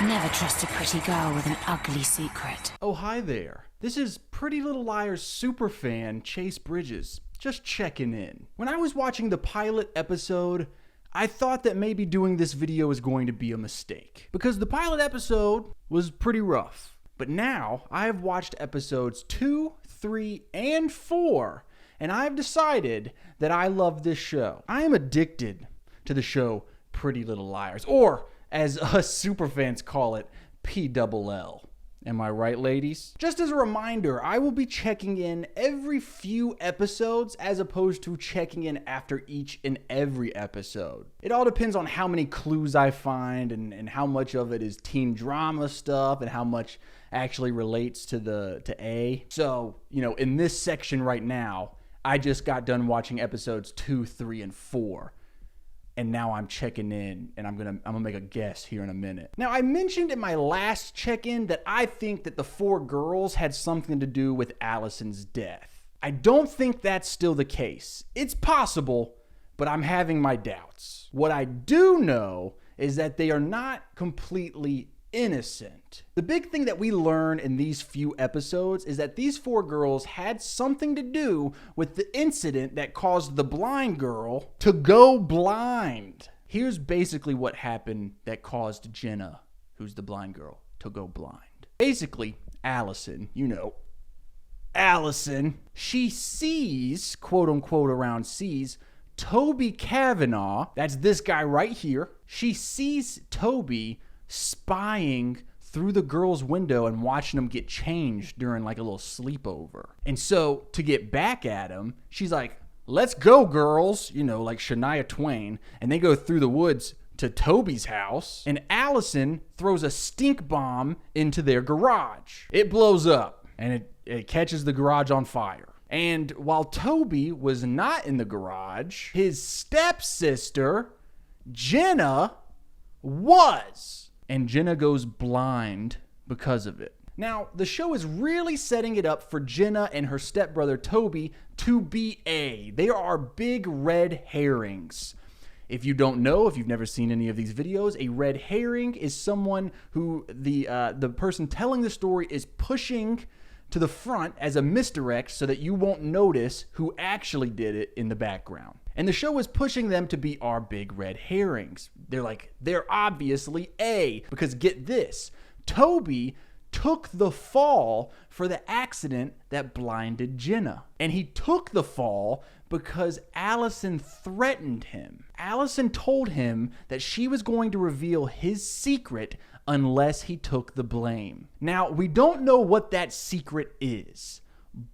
Speaker 9: Never trust a pretty girl with an ugly secret.
Speaker 1: Oh, hi there. This is Pretty Little Liars superfan Chase Bridges. Just checking in. When I was watching the pilot episode, I thought that maybe doing this video was going to be a mistake because the pilot episode was pretty rough. But now I have watched episodes 2, 3, and 4, and I've decided that I love this show. I am addicted to the show Pretty Little Liars, or as us superfans call it, PLL. Am I right, ladies? Just as a reminder, I will be checking in every few episodes as opposed to checking in after each and every episode. It all depends on how many clues I find and how much of it is teen drama stuff and how much actually relates to A. So, in this section right now, I just got done watching episodes 2, 3, and 4. And now I'm checking in, and I'm gonna make a guess here in a minute. Now, I mentioned in my last check-in that I think that the 4 girls had something to do with Allison's death. I don't think that's still the case. It's possible, but I'm having my doubts. What I do know is that they are not completely innocent. The big thing that we learn in these few episodes is that these 4 girls had something to do with the incident that caused the blind girl to go blind. Here's basically what happened that caused Jenna, who's the blind girl, to go blind. Basically, Allison, she sees, quote unquote sees, Toby Kavanaugh, that's this guy right here. She sees Toby spying through the girl's window and watching him get changed during like a little sleepover. And so to get back at him, she's like, let's go, girls, like Shania Twain. And they go through the woods to Toby's house, and Allison throws a stink bomb into their garage. It blows up, and it catches the garage on fire. And while Toby was not in the garage, his stepsister, Jenna, was. And Jenna goes blind because of it. Now, the show is really setting it up for Jenna and her stepbrother Toby to be A. They are big red herrings. If you don't know, if you've never seen any of these videos, a red herring is someone who the person telling the story is pushing to the front as a misdirect so that you won't notice who actually did it in the background. And the show is pushing them to be our big red herrings. They're obviously A, because get this, Toby took the fall for the accident that blinded Jenna. And he took the fall because Allison threatened him. Allison told him that she was going to reveal his secret unless he took the blame. Now, we don't know what that secret is,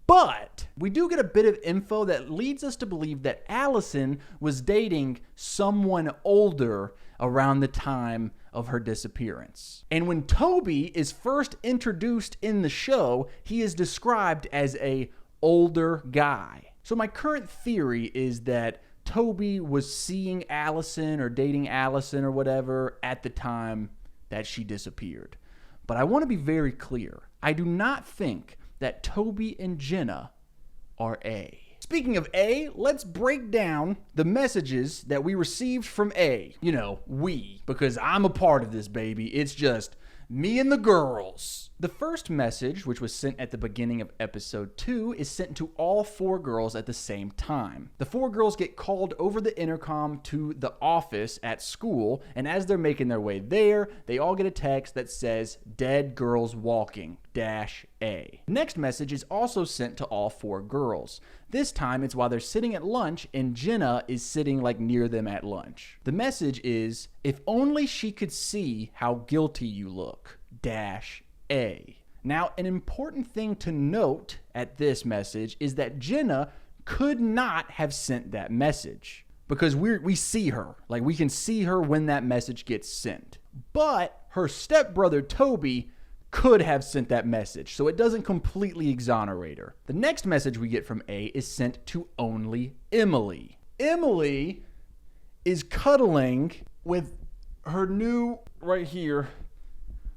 Speaker 1: but we do get a bit of info that leads us to believe that Allison was dating someone older around the time of her disappearance. And when Toby is first introduced in the show, he is described as an older guy. So my current theory is that Toby was seeing Allison or dating Allison or whatever at the time that she disappeared. But I want to be very clear. I do not think that Toby and Jenna are A. Speaking of A, let's break down the messages that we received from A. We, because I'm a part of this, baby. It's just me and the girls. The first message, which was sent at the beginning of episode 2, is sent to all 4 girls at the same time. The 4 girls get called over the intercom to the office at school, and as they're making their way there, they all get a text that says, "Dead girls walking, -A." The next message is also sent to all 4 girls. This time, it's while they're sitting at lunch, and Jenna is sitting near them at lunch. The message is, "If only she could see how guilty you look, -A." Now, an important thing to note at this message is that Jenna could not have sent that message because we see her. We can see her when that message gets sent. But her stepbrother Toby could have sent that message, so it doesn't completely exonerate her. The next message we get from A is sent to only Emily. Emily is cuddling with her new, right here,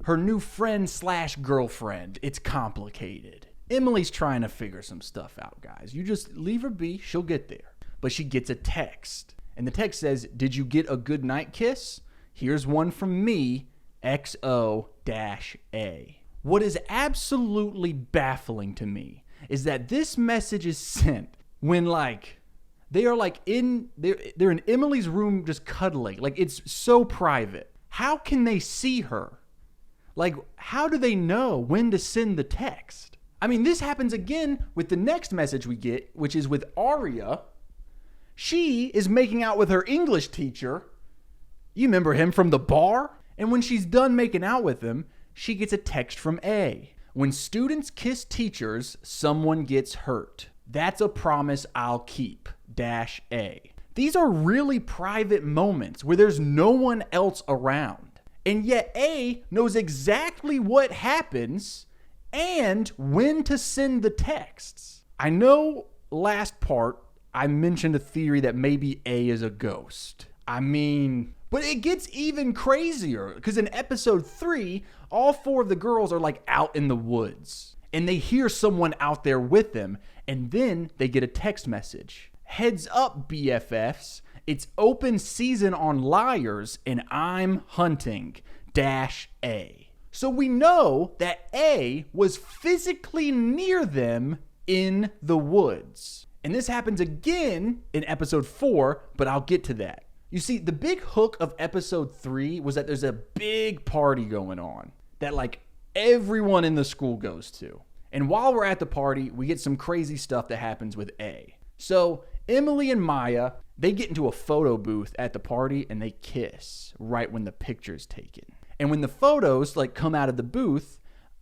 Speaker 1: her new friend/girlfriend. It's complicated. Emily's trying to figure some stuff out, guys. You just leave her be, she'll get there. But she gets a text, and the text says, "Did you get a good night kiss? Here's one from me, XO-A." What is absolutely baffling to me is that this message is sent when they are they're in Emily's room just cuddling. It's so private. How can they see her? How do they know when to send the text? I mean, this happens again with the next message we get, which is with Aria. She is making out with her English teacher. You remember him from the bar? And when she's done making out with him, she gets a text from A. "When students kiss teachers, someone gets hurt. That's a promise I'll keep, -A." These are really private moments where there's no one else around. And yet A knows exactly what happens and when to send the texts. I know last part I mentioned a theory that maybe A is a ghost. But it gets even crazier because in episode 3, all 4 of the girls are out in the woods and they hear someone out there with them, and then they get a text message. "Heads up, BFFs. It's open season on liars and I'm hunting, -A." So we know that A was physically near them in the woods. And this happens again in episode 4, but I'll get to that. You see, the big hook of episode 3 was that there's a big party going on that like everyone in the school goes to. And while we're at the party, we get some crazy stuff that happens with A. So Emily and Maya, they get into a photo booth at the party and they kiss right when the picture's taken. And when the photos like come out of the booth,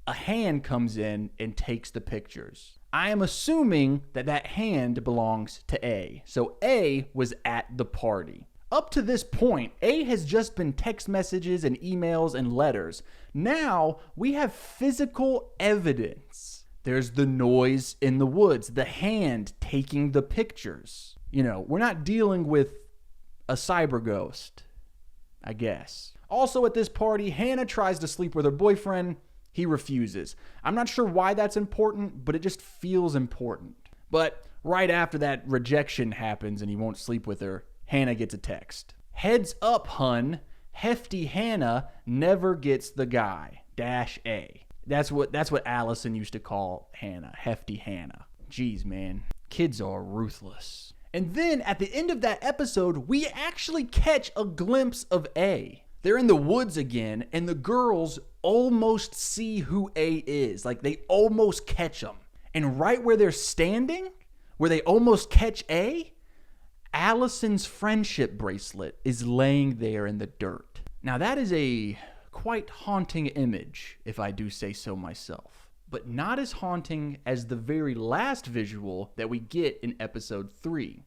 Speaker 1: a hand comes in and takes the pictures. I am assuming that that hand belongs to A. So A was at the party. Up to this point, A has just been text messages and emails and letters. Now we have physical evidence. There's the noise in the woods, the hand taking the pictures. You know, we're not dealing with a cyber ghost, I guess. Also at this party, Hannah tries to sleep with her boyfriend. He refuses. I'm not sure why that's important, but it just feels important. But right after that rejection happens and he won't sleep with her, Hannah gets a text. Heads up, hun. Hefty Hannah never gets the guy. -A. That's what Allison used to call Hannah. Hefty Hannah. Jeez, man. Kids are ruthless. And then at the end of that episode, we actually catch a glimpse of A. They're in the woods again, and the girls almost see who A is. Like, they almost catch him. And right where they're standing, where they almost catch A, Allison's friendship bracelet is laying there in the dirt. Now, that is a quite haunting image, if I do say so myself. But not as haunting as the very last visual that we get in episode 3.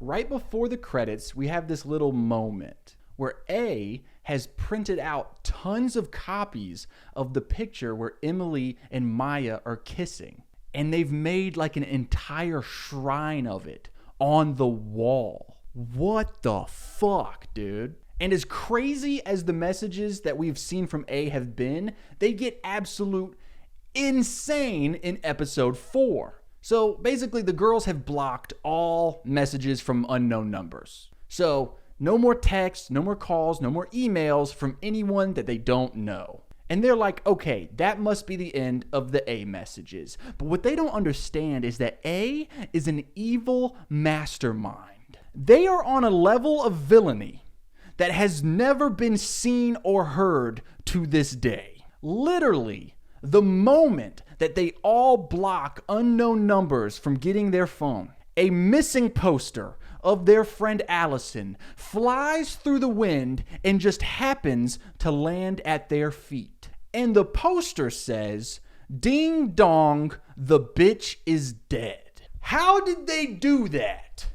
Speaker 1: Right before the credits, we have this little moment where A has printed out tons of copies of the picture where Emily and Maya are kissing. And they've made like an entire shrine of it on the wall. What the fuck, dude? And as crazy as the messages that we've seen from A have been, they get absolute insane in episode 4. So basically the girls have blocked all messages from unknown numbers. So no more texts, no more calls, no more emails from anyone that they don't know. And they're like, okay, that must be the end of the A messages. But what they don't understand is that A is an evil mastermind. They are on a level of villainy that has never been seen or heard to this day. Literally, the moment that they all block unknown numbers from getting their phone, a missing poster of their friend Allison flies through the wind and just happens to land at their feet. And the poster says, "Ding dong, the bitch is dead." How did they do that?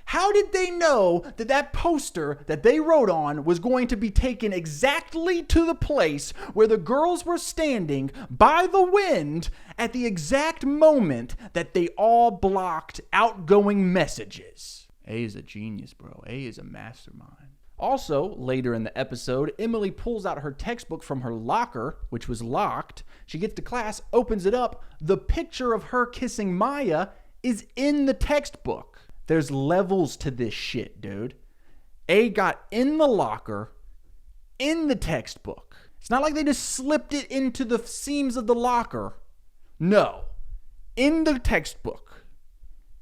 Speaker 1: How did they know that that poster that they wrote on was going to be taken exactly to the place where the girls were standing by the wind at the exact moment that they all blocked outgoing messages? A is a genius, bro. A is a mastermind. Also, later in the episode, Emily pulls out her textbook from her locker, which was locked. She gets to class, opens it up. The picture of her kissing Maya is in the textbook. There's levels to this shit, dude. A got in the locker, in the textbook. It's not like they just slipped it into the seams of the locker. No. In the textbook.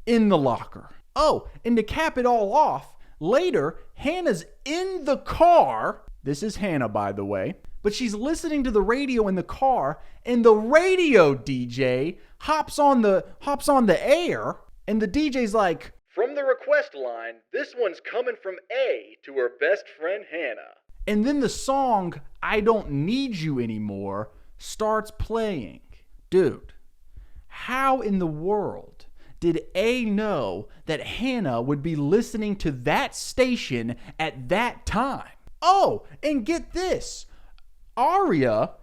Speaker 1: In the locker. Oh, and to cap it all off, later, Hannah's in the car. This is Hannah, by the way. But she's listening to the radio in the car, and the radio DJ hops on the air, and the DJ's like, "From the request line, this one's coming from A to her best friend Hannah." And then the song, "I Don't Need You Anymore," starts playing. Dude, how in the world did A know that Hannah would be listening to that station at that time? Oh, and get this. Aria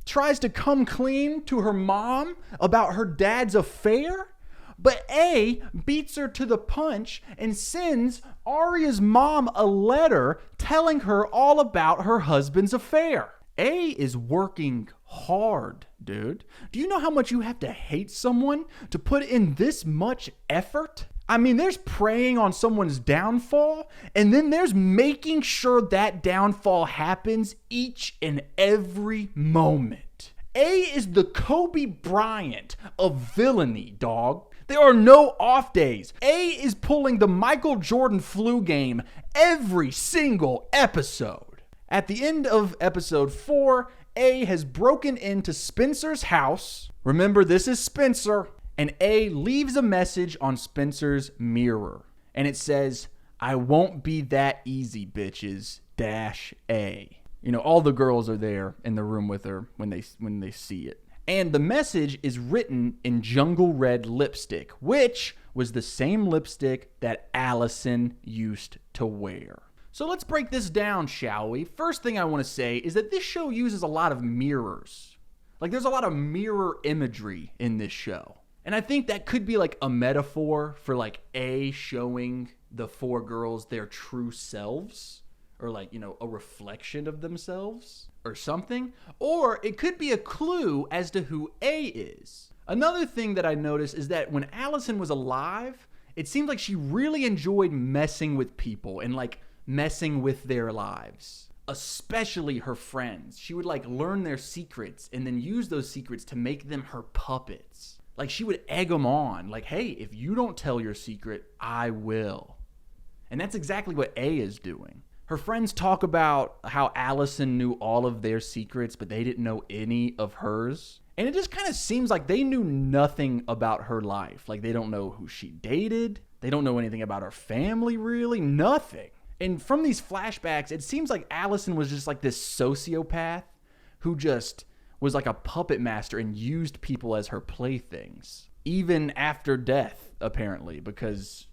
Speaker 1: tries to come clean to her mom about her dad's affair, but A beats her to the punch and sends Aria's mom a letter telling her all about her husband's affair. A is working hard, dude. Do you know how much you have to hate someone to put in this much effort? I mean, there's preying on someone's downfall, and then there's making sure that downfall happens each and every moment. A is the Kobe Bryant of villainy, dog. There are no off days. A is pulling the Michael Jordan flu game every single episode. At the end of episode 4, A has broken into Spencer's house. Remember, this is Spencer. And A leaves a message on Spencer's mirror. And it says, "I won't be that easy, bitches, -A." You know, all the girls are there in the room with her when they see it. And the message is written in jungle red lipstick, which was the same lipstick that Allison used to wear. So let's break this down, shall we? First thing I want to say is that this show uses a lot of mirrors. Like, there's a lot of mirror imagery in this show. And I think that could be like a metaphor for like A showing the 4 girls their true selves, or like, you know, a reflection of themselves or something. Or it could be a clue as to who A is. Another thing that I noticed is that when Allison was alive, it seemed like she really enjoyed messing with people and like messing with their lives, especially her friends. She would like learn their secrets and then use those secrets to make them her puppets. Like, she would egg them on, like, hey, if you don't tell your secret, I will. And that's exactly what A is doing. Her friends talk about how Allison knew all of their secrets, but they didn't know any of hers. And it just kind of seems like they knew nothing about her life. Like, they don't know who she dated. They don't know anything about her family, really. Nothing. And from these flashbacks, it seems like Allison was just like this sociopath who just was like a puppet master and used people as her playthings, even after death, apparently, because,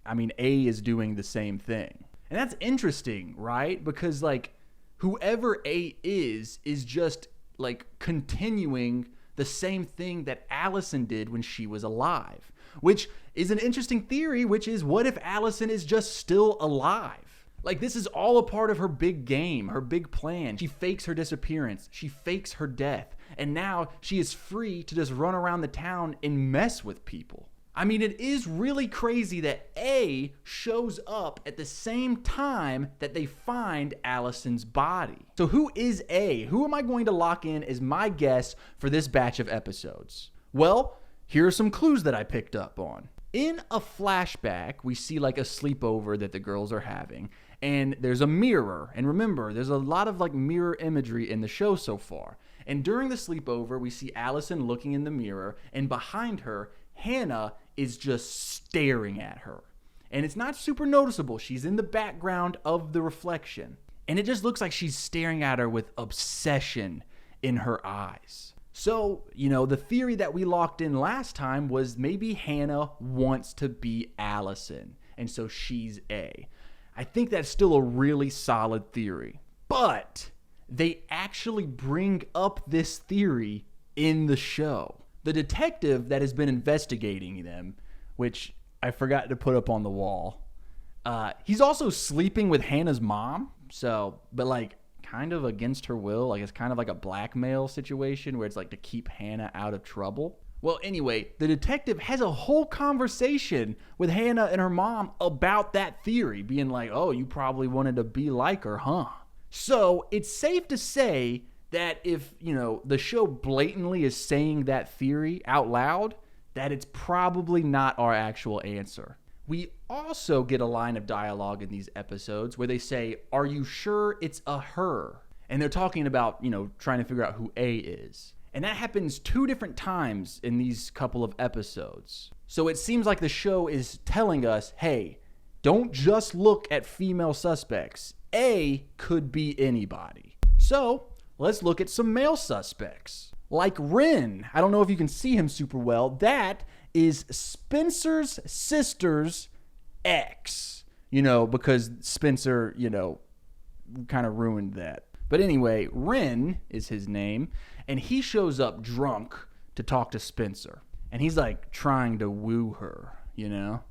Speaker 1: I mean, A is doing the same thing. And that's interesting, right? Because, like, whoever A is just, like, continuing the same thing that Allison did when she was alive, which is an interesting theory, which is, what if Allison is just still alive? Like, this is all a part of her big game, her big plan. She fakes her disappearance. She fakes her death. And now she is free to just run around the town and mess with people. I mean, it is really crazy that A shows up at the same time that they find Allison's body. So who is A? Who am I going to lock in as my guess for this batch of episodes? Well, here are some clues that I picked up on. In a flashback, we see like a sleepover that the girls are having, and there's a mirror. And remember, there's a lot of like mirror imagery in the show so far. And during the sleepover, we see Allison looking in the mirror, and behind her, Hannah is just staring at her. And it's not super noticeable. She's in the background of the reflection. And it just looks like she's staring at her with obsession in her eyes. So, you know, the theory that we locked in last time was maybe Hannah wants to be Allison, and so she's A. I think that's still a really solid theory. But they actually bring up this theory in the show. The detective that has been investigating them, which I forgot to put up on the wall, he's also sleeping with Hannah's mom. So, but like, kind of against her will. Like, it's kind of like a blackmail situation where it's like to keep Hannah out of trouble. Well, anyway, the detective has a whole conversation with Hannah and her mom about that theory, being like, oh, you probably wanted to be like her, huh? So it's safe to say that if, you know, the show blatantly is saying that theory out loud, that it's probably not our actual answer. We also get a line of dialogue in these episodes where they say, are you sure it's a her? And they're talking about, you know, trying to figure out who A is. And that happens 2 different times in these couple of episodes. So it seems like the show is telling us, hey, don't just look at female suspects. A could be anybody. So let's look at some male suspects. Like Ren. I don't know if you can see him super well. That is Spencer's sister's ex. You know, because Spencer, you know, kind of ruined that. But anyway, Ren is his name. And he shows up drunk to talk to Spencer. And he's like trying to woo her, you know?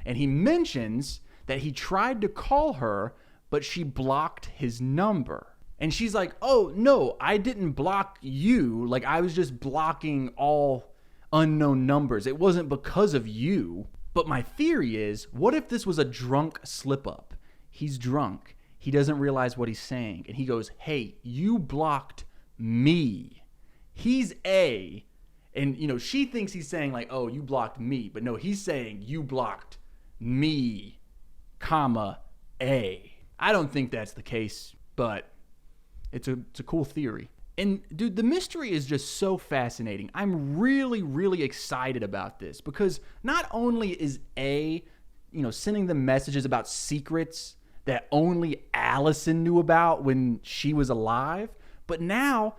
Speaker 1: And he mentions that he tried to call her, but she blocked his number. And she's like, oh, no, I didn't block you. Like, I was just blocking all unknown numbers. It wasn't because of you. But my theory is, what if this was a drunk slip-up? He's drunk. He doesn't realize what he's saying. And he goes, hey, you blocked me. He's A. And, she thinks he's saying like, oh, you blocked me. But no, he's saying you blocked me, comma, A. I don't think that's the case, but it's a cool theory. And dude, the mystery is just so fascinating. I'm really, really excited about this because not only is A, sending them messages about secrets that only Allison knew about when she was alive, but now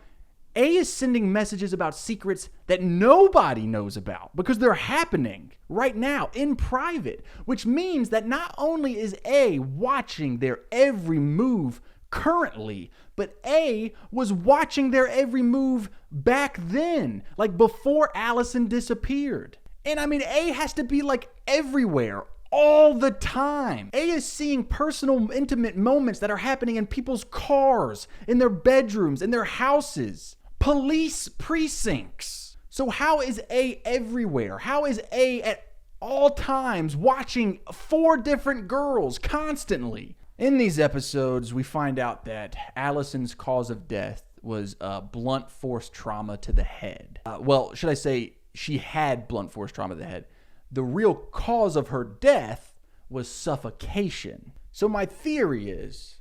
Speaker 1: A is sending messages about secrets that nobody knows about because they're happening right now in private, which means that not only is A watching their every move currently, but A was watching their every move back then, like before Allison disappeared. And I mean, A has to be like everywhere all the time. A is seeing personal, intimate moments that are happening in people's cars, in their bedrooms, in their houses, police precincts. So how is A everywhere? How is A at all times watching 4 different girls constantly? In these episodes, we find out that Allison's cause of death was blunt force trauma to the head. Should I say she had blunt force trauma to the head. The real cause of her death was suffocation. So my theory is,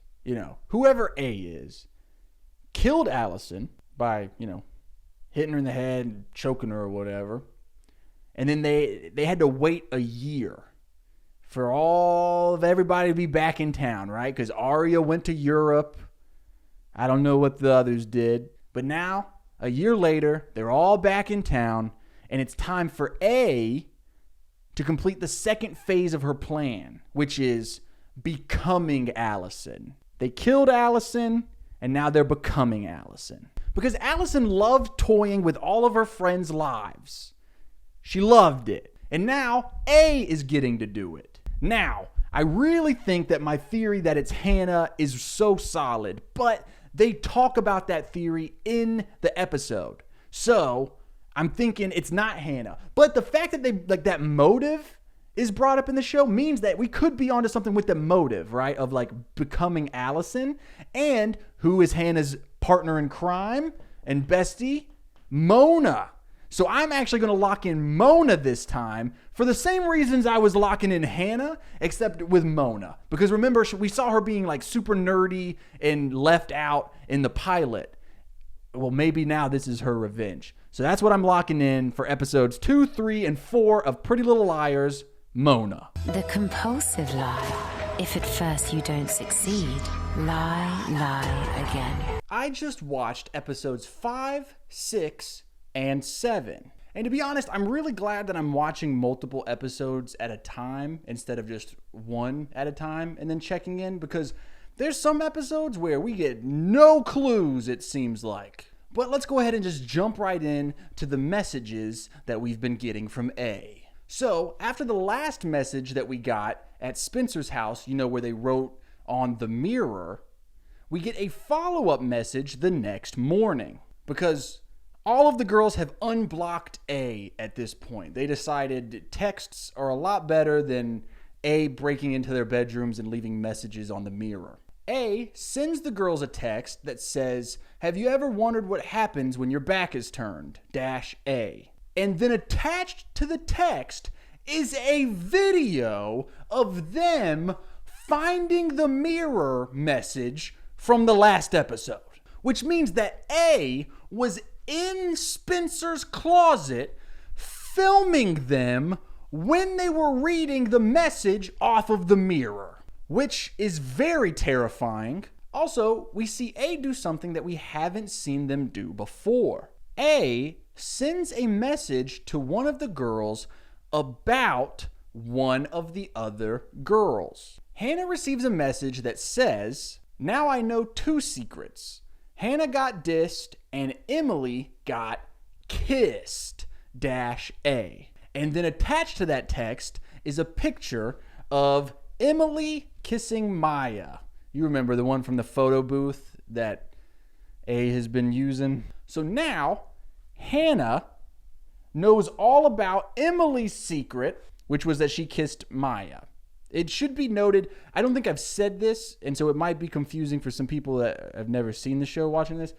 Speaker 1: whoever A is, killed Allison by, hitting her in the head and choking her or whatever. And then they had to wait a year for all of everybody to be back in town, right? Because Arya went to Europe. I don't know what the others did. But now, a year later, they're all back in town, and it's time for A to complete the second phase of her plan, which is becoming Allison. They killed Allison, and now they're becoming Allison. Because Allison loved toying with all of her friends' lives. She loved it. And now A is getting to do it. Now, I really think that my theory that it's Hannah is so solid, but they talk about that theory in the episode. So I'm thinking it's not Hannah. But the fact that that motive is brought up in the show means that we could be onto something with the motive, right? Of becoming Allison. And who is Hannah's partner in crime and bestie? Mona. So I'm actually going to lock in Mona this time for the same reasons I was locking in Hannah, except with Mona. Because remember, we saw her being super nerdy and left out in the pilot. Well, maybe now this is her revenge. So that's what I'm locking in for episodes 2, 3, and 4 of Pretty Little Liars, Mona.
Speaker 9: The compulsive lie. If at first you don't succeed, lie again.
Speaker 1: I just watched episodes 5, 6, and 7. And to be honest, I'm really glad that I'm watching multiple episodes at a time instead of just one at a time and then checking in, because there's some episodes where we get no clues, it seems like. But let's go ahead and just jump right in to the messages that we've been getting from A. So after the last message that we got at Spencer's house, where they wrote on the mirror, we get a follow-up message the next morning, because all of the girls have unblocked A at this point. They decided texts are a lot better than A breaking into their bedrooms and leaving messages on the mirror. A sends the girls a text that says, "Have you ever wondered what happens when your back is turned? -A." And then attached to the text is a video of them finding the mirror message from the last episode, which means that A was in Spencer's closet filming them when they were reading the message off of the mirror, which is very terrifying. Also, we see A do something that we haven't seen them do before. A sends a message to one of the girls about one of the other girls. Hannah receives a message that says, "Now I know 2 secrets. Hannah got dissed and Emily got kissed -A." And then attached to that text is a picture of Emily kissing Maya. You remember the one from the photo booth that A has been using? So now Hannah knows all about Emily's secret which was that she kissed Maya. It should be noted, I don't think I've said this, and so it might be confusing for some people that have never seen the show watching this.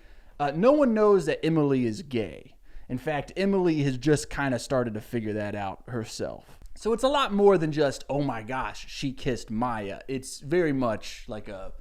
Speaker 1: No one knows that Emily is gay. In fact, Emily has just kind of started to figure that out herself. So it's a lot more than just, oh my gosh, she kissed Maya. It's very much like they're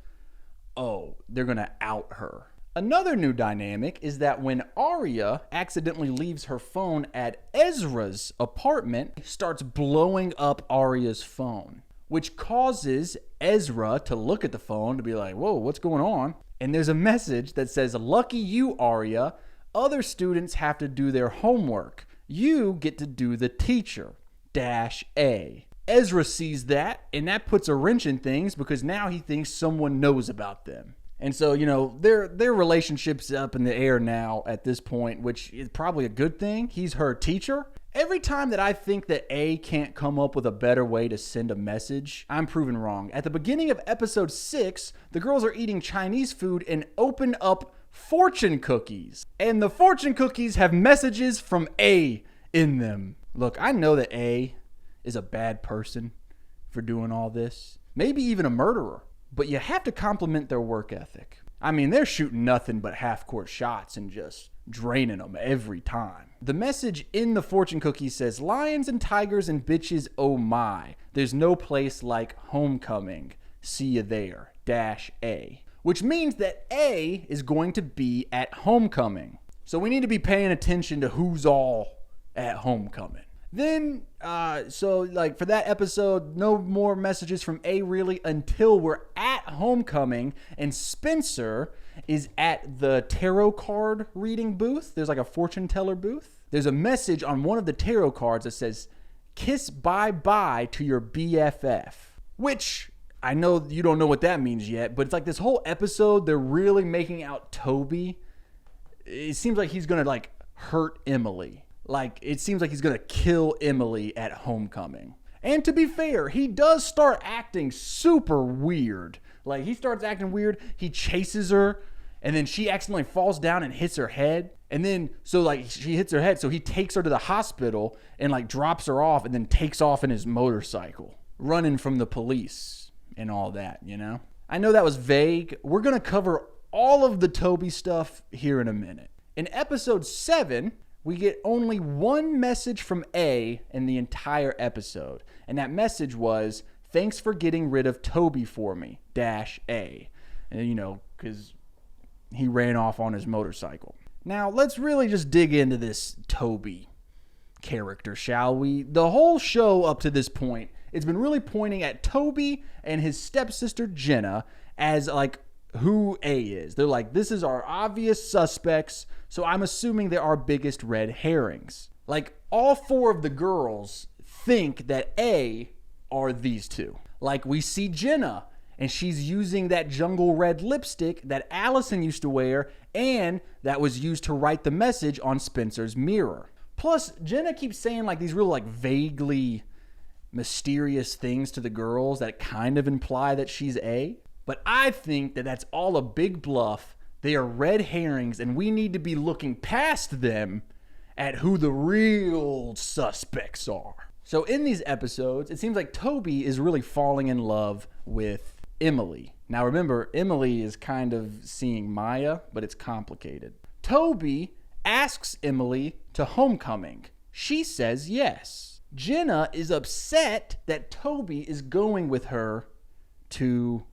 Speaker 1: going to out her. Another new dynamic is that when Arya accidentally leaves her phone at Ezra's apartment, it starts blowing up Arya's phone, which causes Ezra to look at the phone to be like, whoa, what's going on? And there's a message that says, lucky you, Arya. Other students have to do their homework. You get to do the teacher. -A. Ezra sees that, and that puts a wrench in things because now he thinks someone knows about them. And so, their relationship's up in the air now at this point, which is probably a good thing. He's her teacher. Every time that I think that A can't come up with a better way to send a message, I'm proven wrong. At the beginning of episode 6, the girls are eating Chinese food and open up fortune cookies. And the fortune cookies have messages from A in them. Look, I know that A is a bad person for doing all this. Maybe even a murderer. But you have to compliment their work ethic. I mean, they're shooting nothing but half-court shots and just draining them every time. The message in the fortune cookie says, lions and tigers and bitches, oh my. There's no place like homecoming. See you there. -A. Which means that A is going to be at homecoming. So we need to be paying attention to who's all at homecoming. Then, for that episode, no more messages from A really until we're at homecoming and Spencer is at the tarot card reading booth. There's like a fortune teller booth. There's a message on one of the tarot cards that says, kiss bye-bye to your BFF, which I know you don't know what that means yet, but it's like this whole episode, they're really making out Toby. It seems like he's going to hurt Emily. Like, it seems like he's going to kill Emily at homecoming. And to be fair, he does start acting super weird. Like, he starts acting weird. He chases her, and then she accidentally falls down and hits her head. And then, she hits her head, so he takes her to the hospital and, drops her off and then takes off in his motorcycle, running from the police and all that, I know that was vague. We're going to cover all of the Toby stuff here in a minute. In episode 7... we get only one message from A in the entire episode. And that message was, thanks for getting rid of Toby for me, -A. And, because he ran off on his motorcycle. Now, let's really just dig into this Toby character, shall we? The whole show up to this point, it's been really pointing at Toby and his stepsister Jenna as, who A is. They're like, this is our obvious suspects, so I'm assuming they're our biggest red herrings. All 4 of the girls think that A are these two. We see Jenna, and she's using that jungle red lipstick that Allison used to wear, and that was used to write the message on Spencer's mirror. Plus, Jenna keeps saying these real vaguely mysterious things to the girls that kind of imply that she's A. But I think that that's all a big bluff. They are red herrings, and we need to be looking past them at who the real suspects are. So in these episodes, it seems like Toby is really falling in love with Emily. Now remember, Emily is kind of seeing Maya, but it's complicated. Toby asks Emily to homecoming. She says yes. Jenna is upset that Toby is going with her to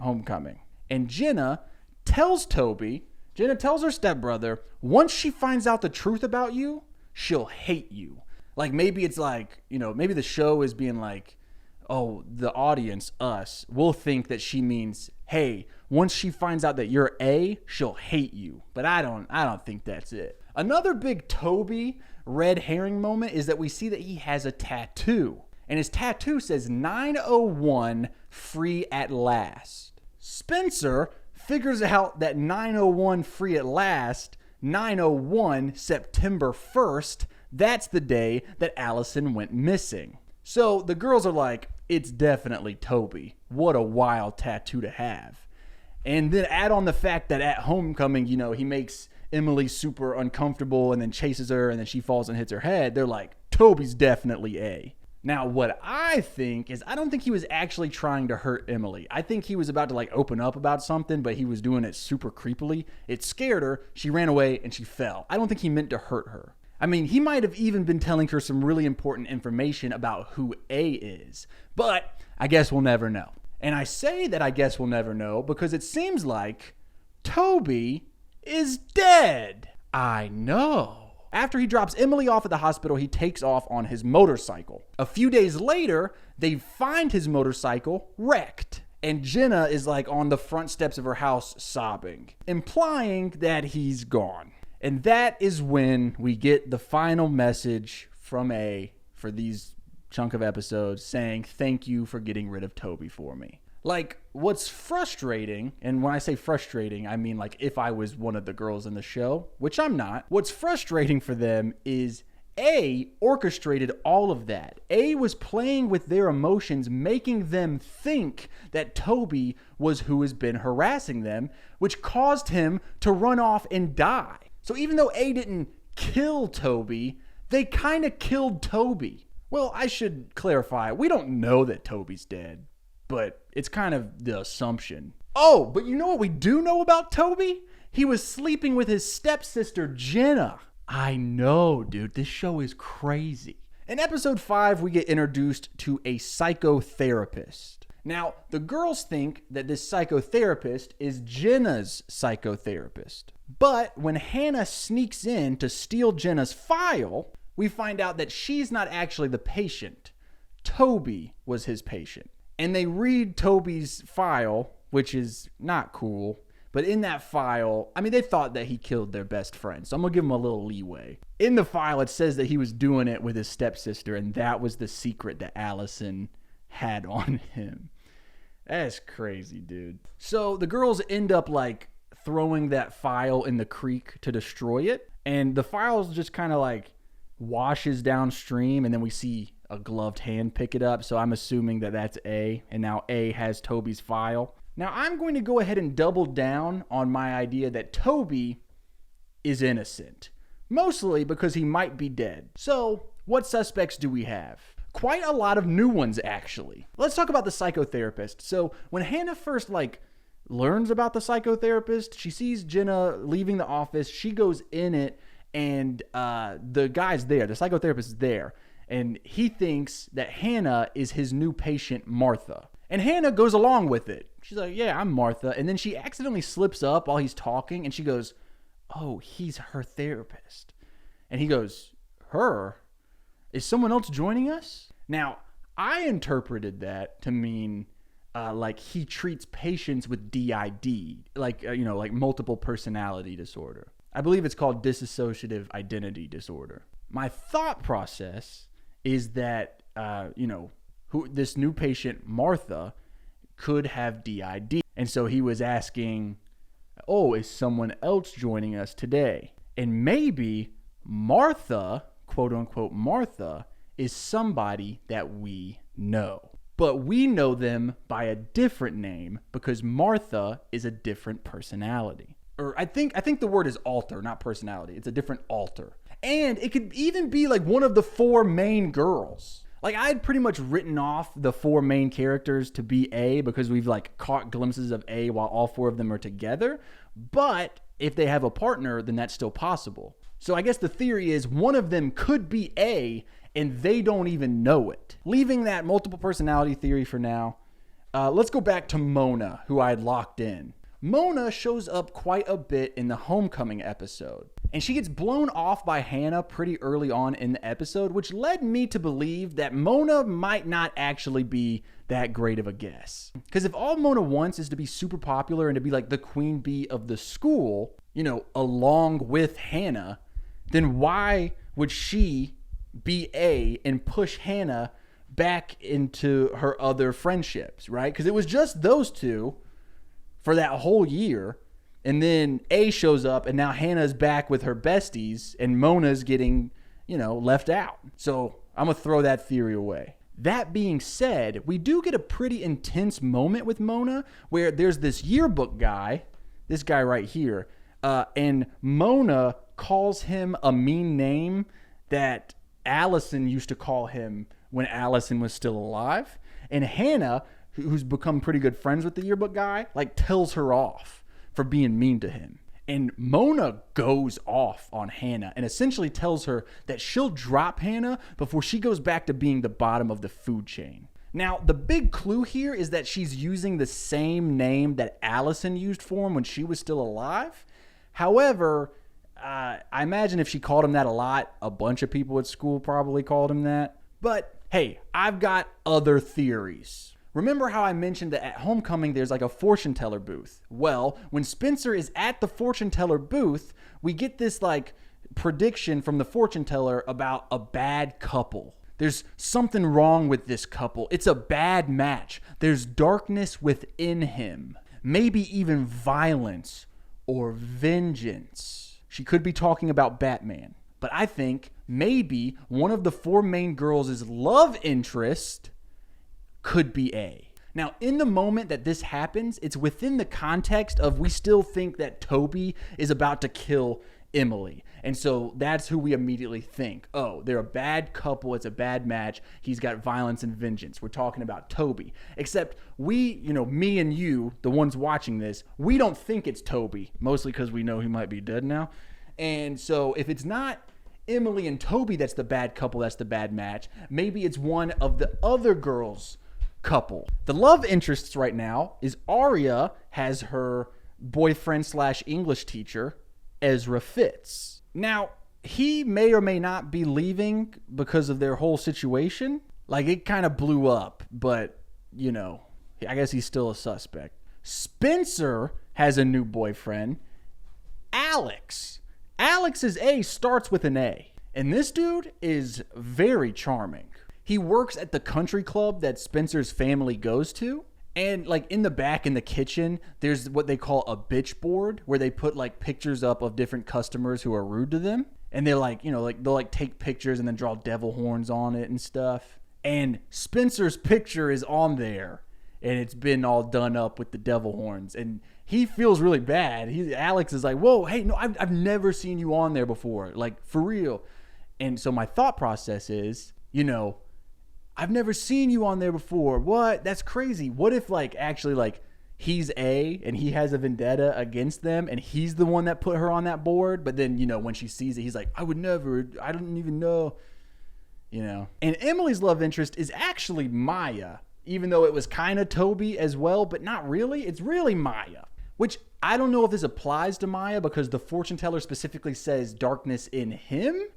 Speaker 1: homecoming. And Jenna tells her stepbrother, once she finds out the truth about you, she'll hate you. Maybe it's maybe the show is being the audience, us, will think that she means, hey, once she finds out that you're A, she'll hate you. But I don't think that's it. Another big Toby red herring moment is that we see that he has a tattoo. And his tattoo says 901 free at last. Spencer figures out that 901 free at last, 901 September 1st, that's the day that Allison went missing. So the girls are like, it's definitely Toby. What a wild tattoo to have. And then add on the fact that at homecoming, he makes Emily super uncomfortable and then chases her and then she falls and hits her head. They're like, Toby's definitely A. Now, what I think is, I don't think he was actually trying to hurt Emily. I think he was about to like open up about something, but he was doing it super creepily. It scared her. She ran away and she fell. I don't think he meant to hurt her. I mean, he might have even been telling her some really important information about who A is, but I guess we'll never know. And I say that I guess we'll never know because it seems like Toby is dead. I know. After he drops Emily off at the hospital, he takes off on his motorcycle. A few days later, they find his motorcycle wrecked. And Jenna is like on the front steps of her house sobbing, implying that he's gone. And that is when we get the final message from A for these chunk of episodes saying, thank you for getting rid of Toby for me. Like, what's frustrating, and when I say frustrating, I mean like if I was one of the girls in the show, which I'm not, what's frustrating for them is A orchestrated all of that. A was playing with their emotions, making them think that Toby was who has been harassing them, which caused him to run off and die. So even though A didn't kill Toby, they kind of killed Toby. Well, I should clarify, we don't know that Toby's dead, but it's kind of the assumption. Oh, but you know what we do know about Toby? He was sleeping with his stepsister, Jenna. I know, dude. This show is crazy. In episode 5, we get introduced to a psychotherapist. Now, the girls think that this psychotherapist is Jenna's psychotherapist. But when Hannah sneaks in to steal Jenna's file, we find out that she's not actually the patient. Toby was his patient. And they read Toby's file, which is not cool. But in that file, I mean, they thought that he killed their best friend. So I'm going to give him a little leeway. In the file, it says that he was doing it with his stepsister. And that was the secret that Allison had on him. That's crazy, dude. So the girls end up like throwing that file in the creek to destroy it. And the file just kind of like washes downstream. And then we see a gloved hand pick it up. So I'm assuming that that's A. And now A has Toby's file. Now I'm going to go ahead and double down on my idea that Toby is innocent. Mostly because he might be dead. So what suspects do we have? Quite a lot of new ones, actually. Let's talk about the psychotherapist. So when Hannah first learns about the psychotherapist, she sees Jenna leaving the office. She goes in it and the guy's there. The psychotherapist is there. And he thinks that Hannah is his new patient, Martha. And Hannah goes along with it. She's like, yeah, I'm Martha. And then she accidentally slips up while he's talking. And she goes, oh, he's her therapist. And he goes, her? Is someone else joining us? Now, I interpreted that to mean like he treats patients with DID, like multiple personality disorder. I believe it's called dissociative identity disorder. My thought process is that, this new patient, Martha, could have DID. And so he was asking, oh, is someone else joining us today? And maybe Martha, quote unquote Martha, is somebody that we know. But we know them by a different name because Martha is a different personality. Or I think the word is alter, not personality. It's a different alter. And it could even be like one of the 4 main girls. Like I had pretty much written off the 4 main characters to be A because we've caught glimpses of A while all 4 of them are together. But if they have a partner, then that's still possible. So I guess the theory is one of them could be A and they don't even know it. Leaving that multiple personality theory for now, let's go back to Mona, who I had locked in. Mona shows up quite a bit in the Homecoming episode. And she gets blown off by Hannah pretty early on in the episode, which led me to believe that Mona might not actually be that great of a guess. Because if all Mona wants is to be super popular and to be like the queen bee of the school, along with Hannah, then why would she be A and push Hannah back into her other friendships, right? Because it was just those 2 for that whole year. And then A shows up and now Hannah's back with her besties and Mona's getting, left out. So I'm going to throw that theory away. That being said, we do get a pretty intense moment with Mona where there's this yearbook guy, this guy right here, and Mona calls him a mean name that Allison used to call him when Allison was still alive. And Hannah, who's become pretty good friends with the yearbook guy, like tells her off for being mean to him. And Mona goes off on Hannah and essentially tells her that she'll drop Hannah before she goes back to being the bottom of the food chain. Now, the big clue here is that she's using the same name that Allison used for him when she was still alive. However, I imagine if she called him that a lot, a bunch of people at school probably called him that. But hey, I've got other theories. Remember how I mentioned that at Homecoming there's like a fortune teller booth? Well, when Spencer is at the fortune teller booth, we get this like prediction from the fortune teller about a bad couple. There's something wrong with this couple. It's a bad match. There's darkness within him. Maybe even violence or vengeance. She could be talking about Batman. But I think maybe one of the four main girls' love interest could be A. Now, in the moment that this happens, it's within the context of we still think that Toby is about to kill Emily. And so that's who we immediately think. Oh, they're a bad couple. It's a bad match. He's got violence and vengeance. We're talking about Toby. Except we, me and you, the ones watching this, we don't think it's Toby, mostly because we know he might be dead now. And so if it's not Emily and Toby that's the bad couple, that's the bad match, maybe it's one of the other girls' couple. The love interests right now is Arya has her boyfriend / English teacher, Ezra Fitz. Now, he may or may not be leaving because of their whole situation. Like, it kind of blew up, but, I guess he's still a suspect. Spencer has a new boyfriend, Alex. Alex's A starts with an A, and this dude is very charming. He works at the country club that Spencer's family goes to. And like in the back in the kitchen, there's what they call a bitch board where they put like pictures up of different customers who are rude to them. And they're like, they'll like take pictures and then draw devil horns on it and stuff. And Spencer's picture is on there and it's been all done up with the devil horns. And he feels really bad. Alex is like, whoa, hey, no, I've never seen you on there before. Like, for real. And so my thought process is, I've never seen you on there before. What? That's crazy. What if actually he's A and he has a vendetta against them and he's the one that put her on that board, but then, when she sees it, he's like, I didn't even know, And Emily's love interest is actually Maya, even though it was kind of Toby as well, but not really. It's really Maya, which I don't know if this applies to Maya because the fortune teller specifically says darkness in him,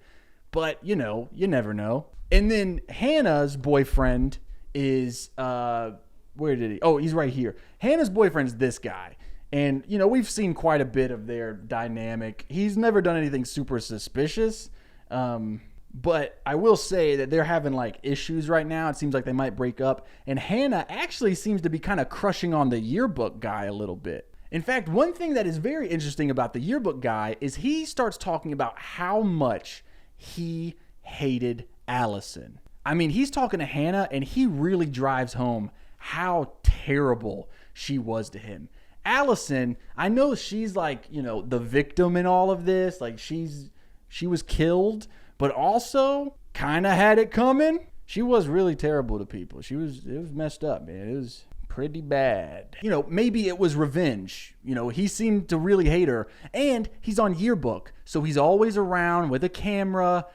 Speaker 1: but you never know. And then Hannah's boyfriend is, where did he? Oh, he's right here. Hannah's boyfriend's this guy. And, we've seen quite a bit of their dynamic. He's never done anything super suspicious. But I will say that they're having issues right now. It seems like they might break up. And Hannah actually seems to be kind of crushing on the yearbook guy a little bit. In fact, one thing that is very interesting about the yearbook guy is he starts talking about how much he hated Allison. I mean, he's talking to Hannah and he really drives home how terrible she was to him. Allison, I know she's the victim in all of this. She was killed, but also kind of had it coming. She was really terrible to people. It was messed up, man. It was pretty bad. Maybe it was revenge. He seemed to really hate her, and he's on yearbook, so he's always around with a camera.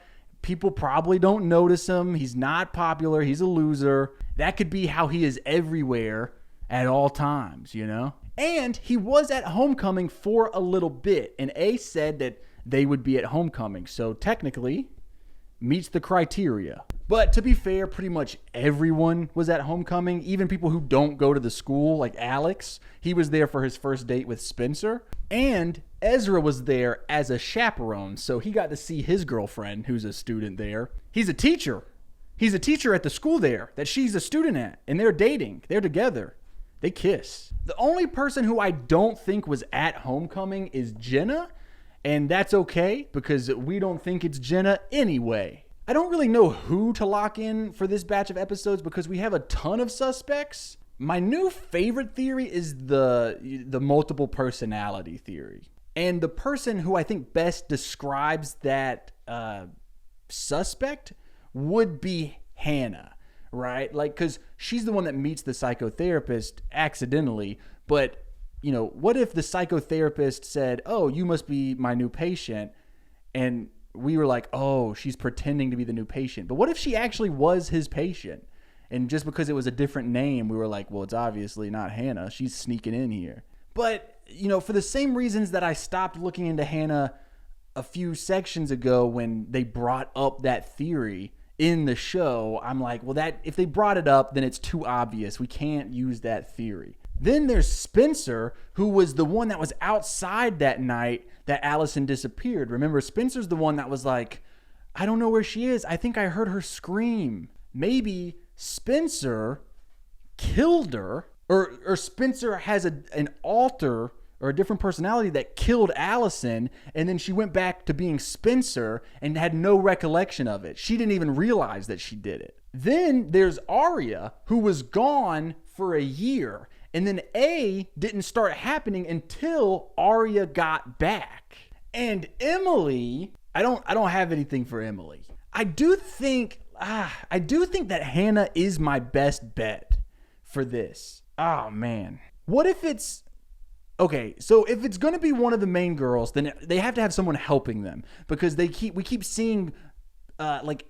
Speaker 1: People probably don't notice him. He's not popular. He's a loser. That could be how he is everywhere at all times, And he was at Homecoming for a little bit, and A said that they would be at Homecoming, so technically meets the criteria. But to be fair, pretty much everyone was at Homecoming, even people who don't go to the school, like Alex. He was there for his first date with Spencer. And Ezra was there as a chaperone, so he got to see his girlfriend, who's a student there. He's a teacher. He's a teacher at the school there that she's a student at, and they're dating. They're together. They kiss. The only person who I don't think was at Homecoming is Jenna, and that's okay because we don't think it's Jenna anyway. I don't really know who to lock in for this batch of episodes because we have a ton of suspects. My new favorite theory is the multiple personality theory. And the person who I think best describes that suspect would be Hannah. right? Like, because she's the one that meets the psychotherapist accidentally. But, what if the psychotherapist said, oh, you must be my new patient? And we were like, oh, she's pretending to be the new patient. But what if she actually was his patient? And just because it was a different name, we were like, well, it's obviously not Hannah. She's sneaking in here. But, for the same reasons that I stopped looking into Hannah a few sections ago when they brought up that theory in the show, I'm like, well, that if they brought it up, then it's too obvious. We can't use that theory. Then there's Spencer, who was the one that was outside that night that Allison disappeared. Remember, Spencer's the one that was like, I don't know where she is. I think I heard her scream. Maybe Spencer killed her, or Spencer has an alter or a different personality that killed Allison, and then she went back to being Spencer and had no recollection of it. She didn't even realize that she did it. Then there's Arya, who was gone for a year, and then A didn't start happening until Arya got back. And Emily, I don't have anything for Emily. I do think that Hannah is my best bet for this. Oh man. What if it's okay, so if it's going to be one of the main girls, then they have to have someone helping them, because we keep seeing like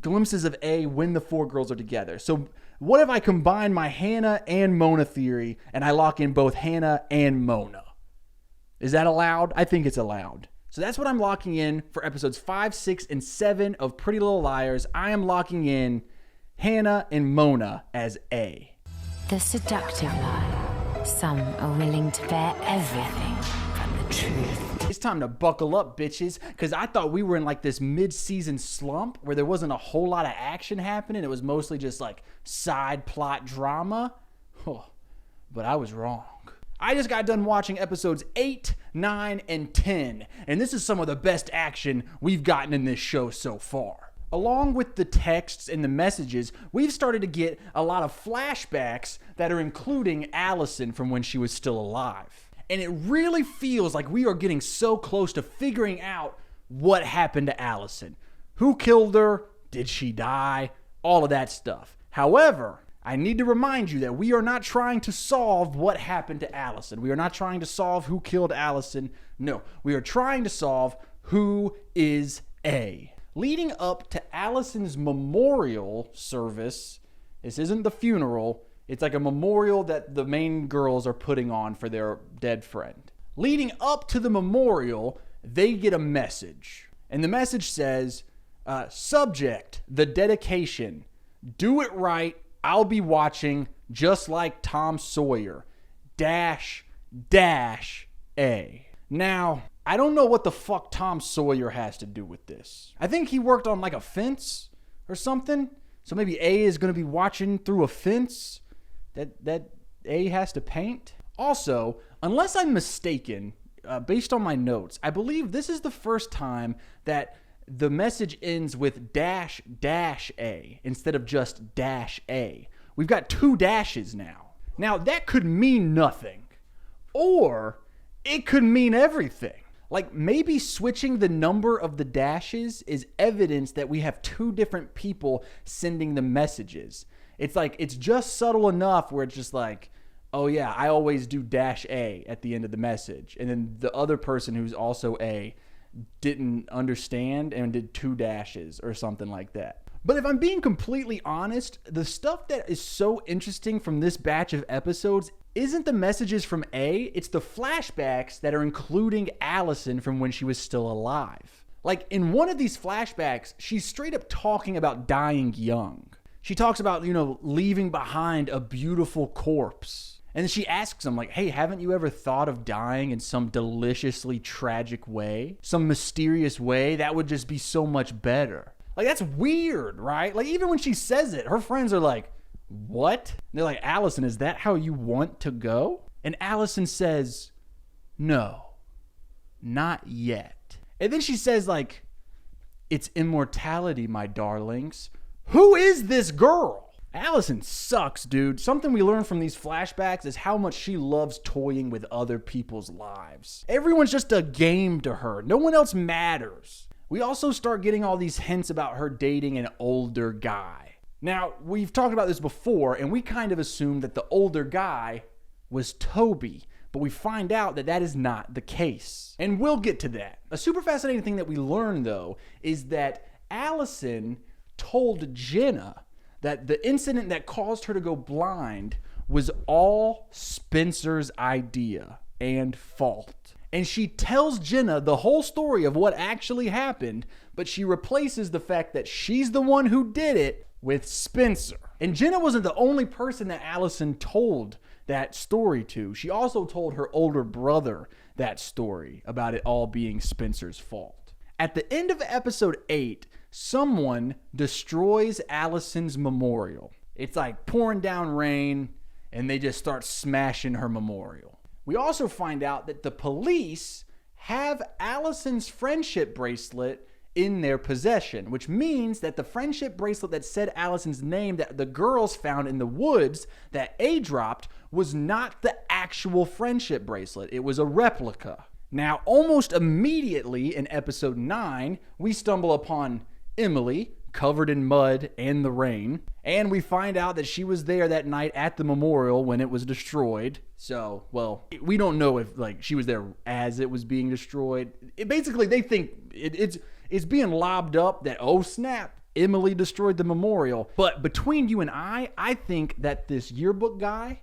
Speaker 1: glimpses of A when the four girls are together. So what if I combine my Hannah and Mona theory and I lock in both Hannah and Mona? Is that allowed? I think it's allowed. So that's what I'm locking in for episodes 5, 6, and 7 of Pretty Little Liars. I am locking in Hannah and Mona as A.
Speaker 9: The seductive lie. Some are willing to bear everything from the truth.
Speaker 1: It's time to buckle up, bitches, because I thought we were in like this mid-season slump where there wasn't a whole lot of action happening. It was mostly just like side plot drama. Oh, but I was wrong. I just got done watching episodes 8, 9, and 10, and this is some of the best action we've gotten in this show so far. Along with the texts and the messages, we've started to get a lot of flashbacks that are including Allison from when she was still alive. And it really feels like we are getting so close to figuring out what happened to Allison. Who killed her? Did she die? All of that stuff. However, I need to remind you that we are not trying to solve what happened to Allison. We are not trying to solve who killed Allison. No, we are trying to solve who is A. Leading up to Allison's memorial service, this isn't the funeral, it's like a memorial that the main girls are putting on for their dead friend. Leading up to the memorial, they get a message. And the message says, subject, the dedication. Do it right, I'll be watching, just like Tom Sawyer. Dash A. Now, I don't know what the fuck Tom Sawyer has to do with this. I think he worked on like a fence or something. So maybe A is going to be watching through a fence that A has to paint. Also, unless I'm mistaken, based on my notes, I believe this is the first time that the message ends with dash A instead of just dash A. We've got 2 dashes now. Now, that could mean nothing. Or it could mean everything. Like maybe switching the number of the dashes is evidence that we have 2 different people sending the messages. It's like, it's just subtle enough where it's just like, oh yeah, I always do dash A at the end of the message. And then the other person who's also A didn't understand and did 2 dashes or something like that. But if I'm being completely honest, the stuff that is so interesting from this batch of episodes isn't the messages from A, it's the flashbacks that are including Allison from when she was still alive. Like in one of these flashbacks, she's straight up talking about dying young. She talks about, leaving behind a beautiful corpse. And then she asks him like, hey, haven't you ever thought of dying in some deliciously tragic way? Some mysterious way? That would just be so much better. Like, that's weird, right? Like, even when she says it, her friends are like, what? And they're like, Allison, is that how you want to go? And Allison says, no, not yet. And then she says, like, it's immortality, my darlings. Who is this girl? Allison sucks, dude. Something we learn from these flashbacks is how much she loves toying with other people's lives. Everyone's just a game to her. No one else matters. We also start getting all these hints about her dating an older guy. Now, we've talked about this before, and we kind of assumed that the older guy was Toby, but we find out that that is not the case. And we'll get to that. A super fascinating thing that we learn, though, is that Allison told Jenna that the incident that caused her to go blind was all Spencer's idea and fault. And she tells Jenna the whole story of what actually happened, but she replaces the fact that she's the one who did it with Spencer. And Jenna wasn't the only person that Allison told that story to. She also told her older brother that story about it all being Spencer's fault. At the end of episode 8, someone destroys Allison's memorial. It's like pouring down rain, and they just start smashing her memorial. We also find out that the police have Allison's friendship bracelet in their possession, which means that the friendship bracelet that said Allison's name that the girls found in the woods that A dropped was not the actual friendship bracelet. It was a replica. Now, almost immediately in episode 9, we stumble upon Emily, covered in mud and the rain, and we find out that she was there that night at the memorial when it was destroyed. So, well, we don't know if she was there as it was being destroyed. Basically, they think it's being lobbed up that, oh snap, Emily destroyed the memorial. But between you and I think that this yearbook guy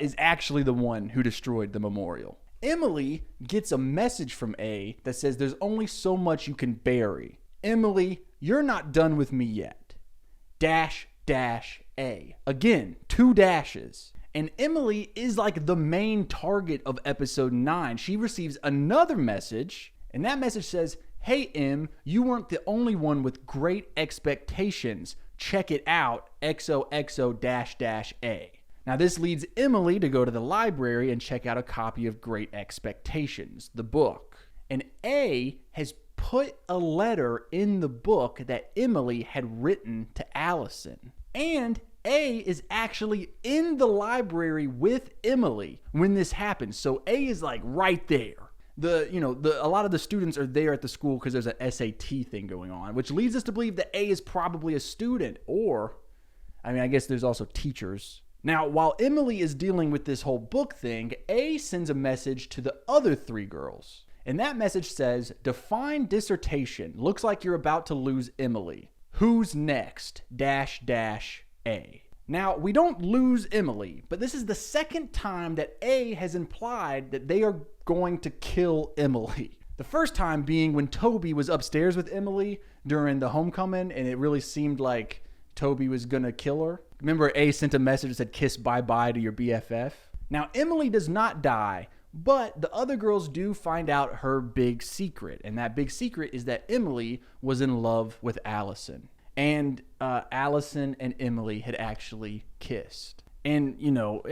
Speaker 1: is actually the one who destroyed the memorial. Emily gets a message from A that says there's only so much you can bury. Emily, you're not done with me yet. -A. Again, 2 dashes. And Emily is like the main target of episode 9. She receives another message, and that message says, hey, Em, you weren't the only one with great expectations. Check it out, XOXO-A. Now, this leads Emily to go to the library and check out a copy of Great Expectations, the book. And A has put a letter in the book that Emily had written to Allison. And A is actually in the library with Emily when this happens. So A is like right there. A lot of the students are there at the school because there's an SAT thing going on, which leads us to believe that A is probably a student, or, I guess there's also teachers. Now, while Emily is dealing with this whole book thing, A sends a message to the other 3 girls. And that message says, define dissertation. Looks like you're about to lose Emily. Who's next? -A. Now, we don't lose Emily, but this is the second time that A has implied that they are going to kill Emily. The first time being when Toby was upstairs with Emily during the homecoming, and it really seemed like Toby was gonna kill her. Remember, A sent a message that said, kiss bye-bye to your BFF? Now, Emily does not die, but the other girls do find out her big secret, and that big secret is that Emily was in love with Allison. And Allison and Emily had actually kissed. And, in all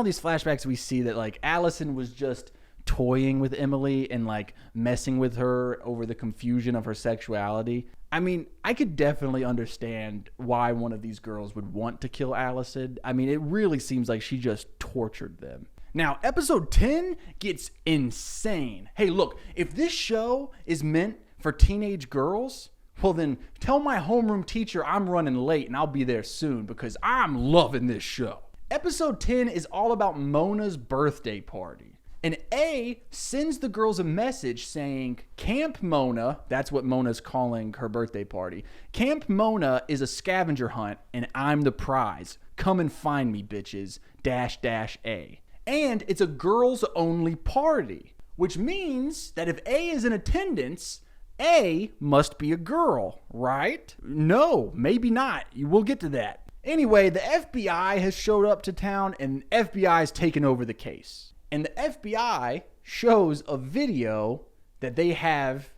Speaker 1: these flashbacks, we see that, Allison was just toying with Emily and, messing with her over the confusion of her sexuality. I could definitely understand why one of these girls would want to kill Allison. It really seems like she just tortured them. Now, episode 10 gets insane. Hey, look, if this show is meant for teenage girls, well then tell my homeroom teacher I'm running late and I'll be there soon because I'm loving this show. Episode 10 is all about Mona's birthday party. And A sends the girls a message saying, Camp Mona, that's what Mona's calling her birthday party. Camp Mona is a scavenger hunt and I'm the prize. Come and find me, bitches, -A. And it's a girls-only party, which means that if A is in attendance, A must be a girl, right? No, maybe not. We'll get to that. Anyway, the FBI has showed up to town, and the FBI has taken over the case. And the FBI shows a video that they have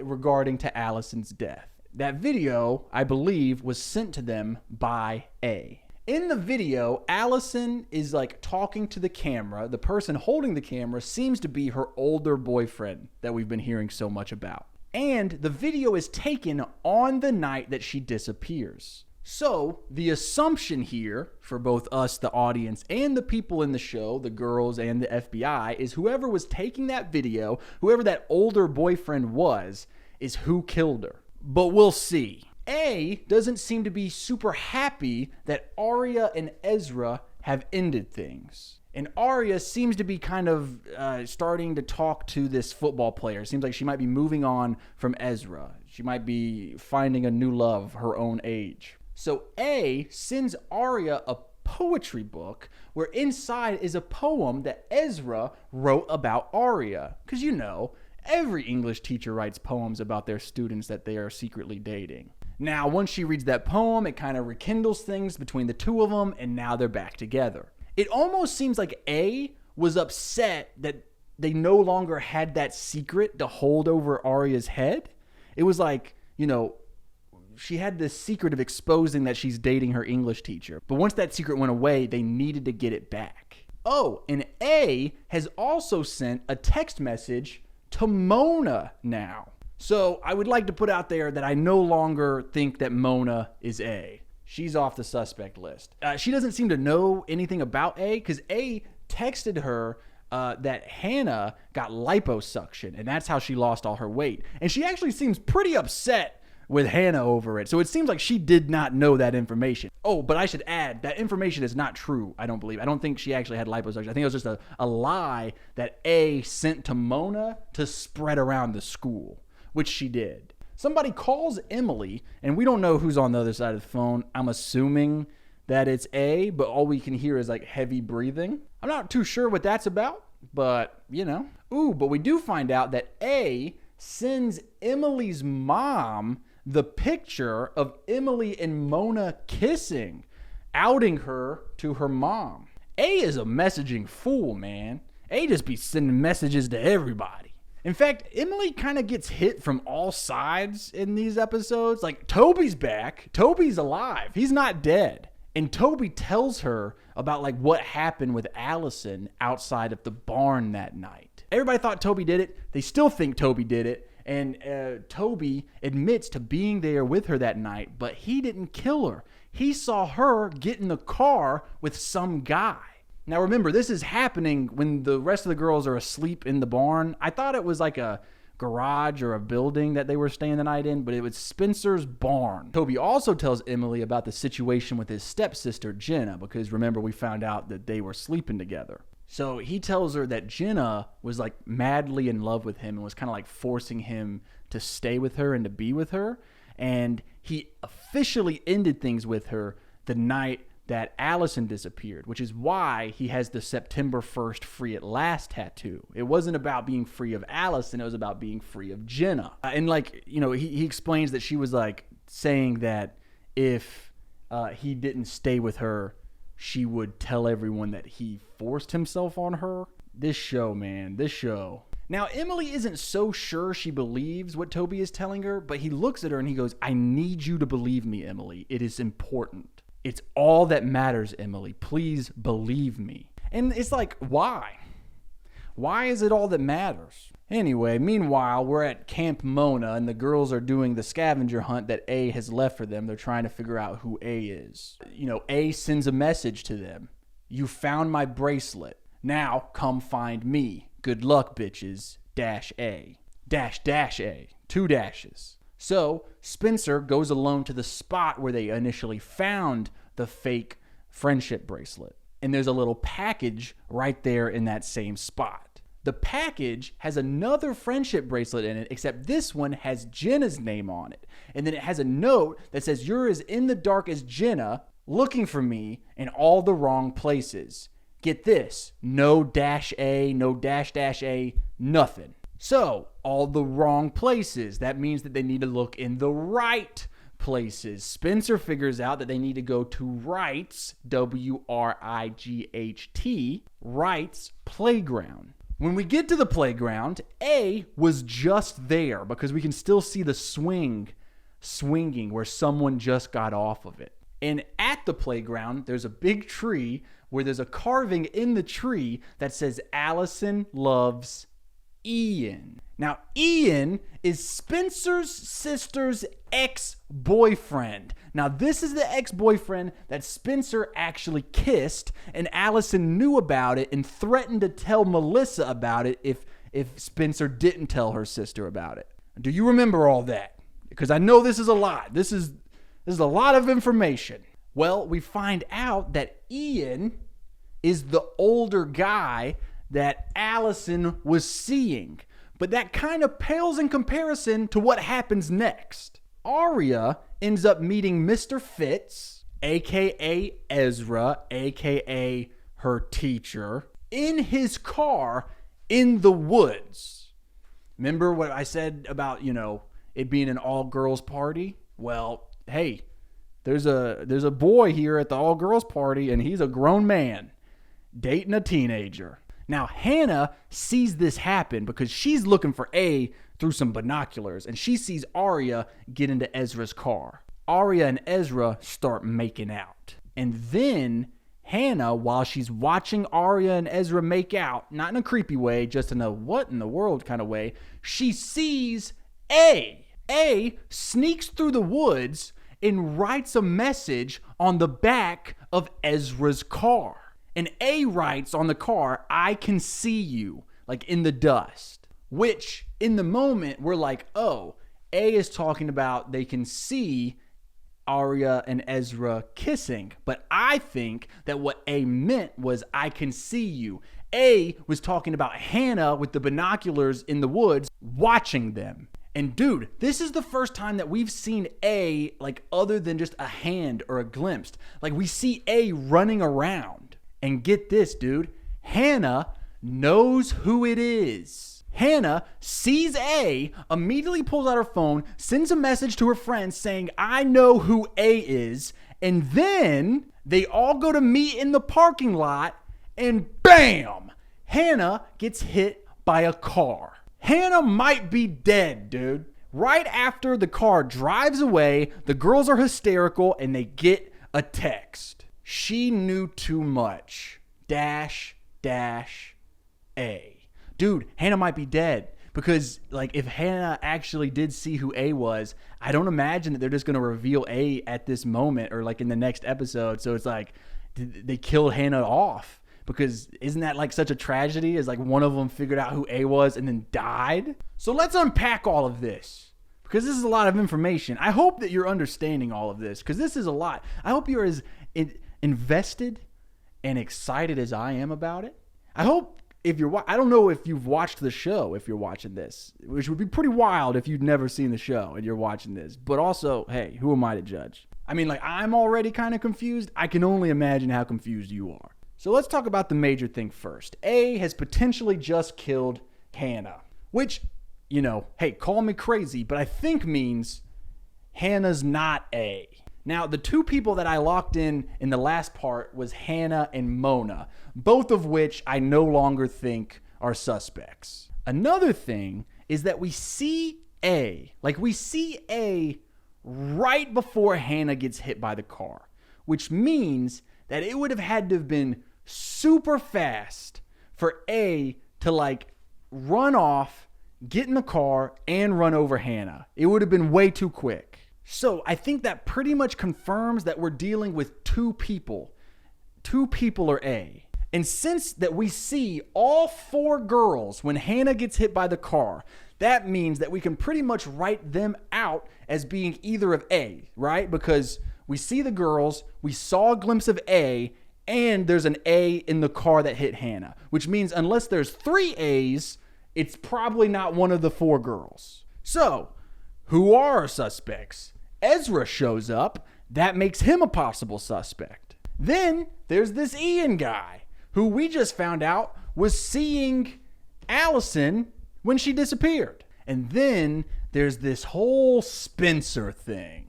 Speaker 1: regarding to Allison's death. That video, I believe, was sent to them by A. In the video, Allison is talking to the camera. The person holding the camera seems to be her older boyfriend that we've been hearing so much about. And the video is taken on the night that she disappears. So the assumption here for both us, the audience, and the people in the show, the girls and the FBI, is whoever was taking that video, whoever that older boyfriend was, is who killed her. But we'll see. A doesn't seem to be super happy that Arya and Ezra have ended things. And Arya seems to be kind of starting to talk to this football player. It seems like she might be moving on from Ezra. She might be finding a new love her own age. So A sends Arya a poetry book where inside is a poem that Ezra wrote about Arya. Because every English teacher writes poems about their students that they are secretly dating. Now, once she reads that poem, it kind of rekindles things between the two of them, and now they're back together. It almost seems like A was upset that they no longer had that secret to hold over Arya's head. It was like, she had this secret of exposing that she's dating her English teacher. But once that secret went away, they needed to get it back. Oh, and A has also sent a text message to Mona now. So I would like to put out there that I no longer think that Mona is A. She's off the suspect list. She doesn't seem to know anything about A because A texted her that Hannah got liposuction, and that's how she lost all her weight. And she actually seems pretty upset with Hannah over it. So it seems like she did not know that information. Oh, but I should add, that information is not true, I don't believe. I don't think she actually had liposuction. I think it was just a lie that A sent to Mona to spread around the school, which she did. Somebody calls Emily, and we don't know who's on the other side of the phone. I'm assuming that it's A, but all we can hear is like heavy breathing. I'm not too sure what that's about, but Ooh, but we do find out that A sends Emily's mom the picture of Emily and Mona kissing, outing her to her mom. A is a messaging fool, man. A just be sending messages to everybody. In fact, Emily kind of gets hit from all sides in these episodes. Like, Toby's back. Toby's alive. He's not dead. And Toby tells her about like what happened with Allison outside of the barn that night. Everybody thought Toby did it. They still think Toby did it. And Toby admits to being there with her that night, but he didn't kill her. He saw her get in the car with some guy. Now remember, this is happening when the rest of the girls are asleep in the barn. I thought it was like a garage or a building that they were staying the night in, but it was Spencer's barn. Toby also tells Emily about the situation with his stepsister, Jenna, because remember, we found out that they were sleeping together. So he tells her that Jenna was like madly in love with him and was kind of like forcing him to stay with her and to be with her. And he officially ended things with her the night that Allison disappeared, which is why he has the September 1st free at last tattoo. It wasn't about being free of Allison, it was about being free of Jenna. And like, he explains that she was like saying that if he didn't stay with her, she would tell everyone that he forced himself on her. This show, man, this show. Now, Emily isn't so sure she believes what Toby is telling her, but he looks at her and he goes, I need you to believe me, Emily. It is important. It's all that matters, Emily. Please believe me. And it's like, why? Why is it all that matters? Anyway, meanwhile, we're at Camp Mona, and the girls are doing the scavenger hunt that A has left for them. They're trying to figure out who A is. A sends a message to them. You found my bracelet. Now come find me. Good luck, bitches. -A. -A. 2 dashes. So Spencer goes alone to the spot where they initially found the fake friendship bracelet. And there's a little package right there in that same spot. The package has another friendship bracelet in it, except this one has Jenna's name on it. And then it has a note that says, you're as in the dark as Jenna, looking for me in all the wrong places. Get this, no -A, no -A, nothing. So, all the wrong places. That means that they need to look in the right places. Spencer figures out that they need to go to Wright's, WRIGHT, Wright's playground. When we get to the playground, A was just there because we can still see the swinging where someone just got off of it. And at the playground, there's a big tree where there's a carving in the tree that says Allison loves Ian. Now, Ian is Spencer's sister's ex-boyfriend. Now, this is the ex-boyfriend that Spencer actually kissed, and Allison knew about it and threatened to tell Melissa about it if Spencer didn't tell her sister about it. Do you remember all that? because I know this is a lot. This is a lot of information. Well, we find out that Ian is the older guy that Allison was seeing. But that kind of pales in comparison to what happens next. Arya ends up meeting Mr. Fitz, aka Ezra, aka her teacher, in his car in the woods. Remember what I said about, it being an all-girls party? Well, hey, there's a boy here at the all-girls party, and he's a grown man dating a teenager. Now, Hannah sees this happen because she's looking for A through some binoculars, and she sees Arya get into Ezra's car. Arya and Ezra start making out. And then Hannah, while she's watching Arya and Ezra make out, not in a creepy way, just in a what in the world kind of way, she sees A. A sneaks through the woods and writes a message on the back of Ezra's car. And A writes on the car, "I can see you," like in the dust. Which, in the moment, we're like, oh, A is talking about they can see Arya and Ezra kissing. But I think that what A meant was, "I can see you." A was talking about Hannah with the binoculars in the woods watching them. And dude, this is the first time that we've seen A, like, other than just a hand or a glimpse. Like, we see A running around. And get this, dude, Hannah knows who it is. Hannah sees A, immediately pulls out her phone, sends a message to her friends saying, "I know who A is." And then they all go to meet in the parking lot, and bam, Hannah gets hit by a car. Hannah might be dead, dude. Right after the car drives away, the girls are hysterical and they get a text. She knew too much. Dash, dash, A. Dude, Hannah might be dead. Because, like, if Hannah actually did see who A was, I don't imagine that they're just going to reveal A at this moment or, like, in the next episode. So it's like, they killed Hannah off. Because isn't that like such a tragedy as like one of them figured out who A was and then died? So let's unpack all of this, because this is a lot of information. I hope that you're understanding all of this, because this is a lot. I hope you're as invested and excited as I am about it. I hope I don't know if you've watched the show, if you're watching this, which would be pretty wild if you'd never seen the show and you're watching this. But also, hey, who am I to judge? I mean, like, I'm already kind of confused. I can only imagine how confused you are. So let's talk about the major thing first. A has potentially just killed Hannah, which, hey, call me crazy, but I think means Hannah's not A. Now, the two people that I locked in the last part was Hannah and Mona, both of which I no longer think are suspects. Another thing is that we see A right before Hannah gets hit by the car, which means that it would have had to have been super fast for A to, like, run off, get in the car, and run over Hannah. It would have been way too quick. So I think that pretty much confirms that we're dealing with two people. Two people are A. And since that we see all four girls when Hannah gets hit by the car, that means that we can pretty much write them out as being either of A, right? Because we see the girls, we saw a glimpse of A, and there's an A in the car that hit Hannah, which means unless there's three A's, it's probably not one of the four girls. So, who are our suspects? Ezra shows up. That makes him a possible suspect. Then there's this Ian guy, who we just found out was seeing Allison when she disappeared. And then there's this whole Spencer thing.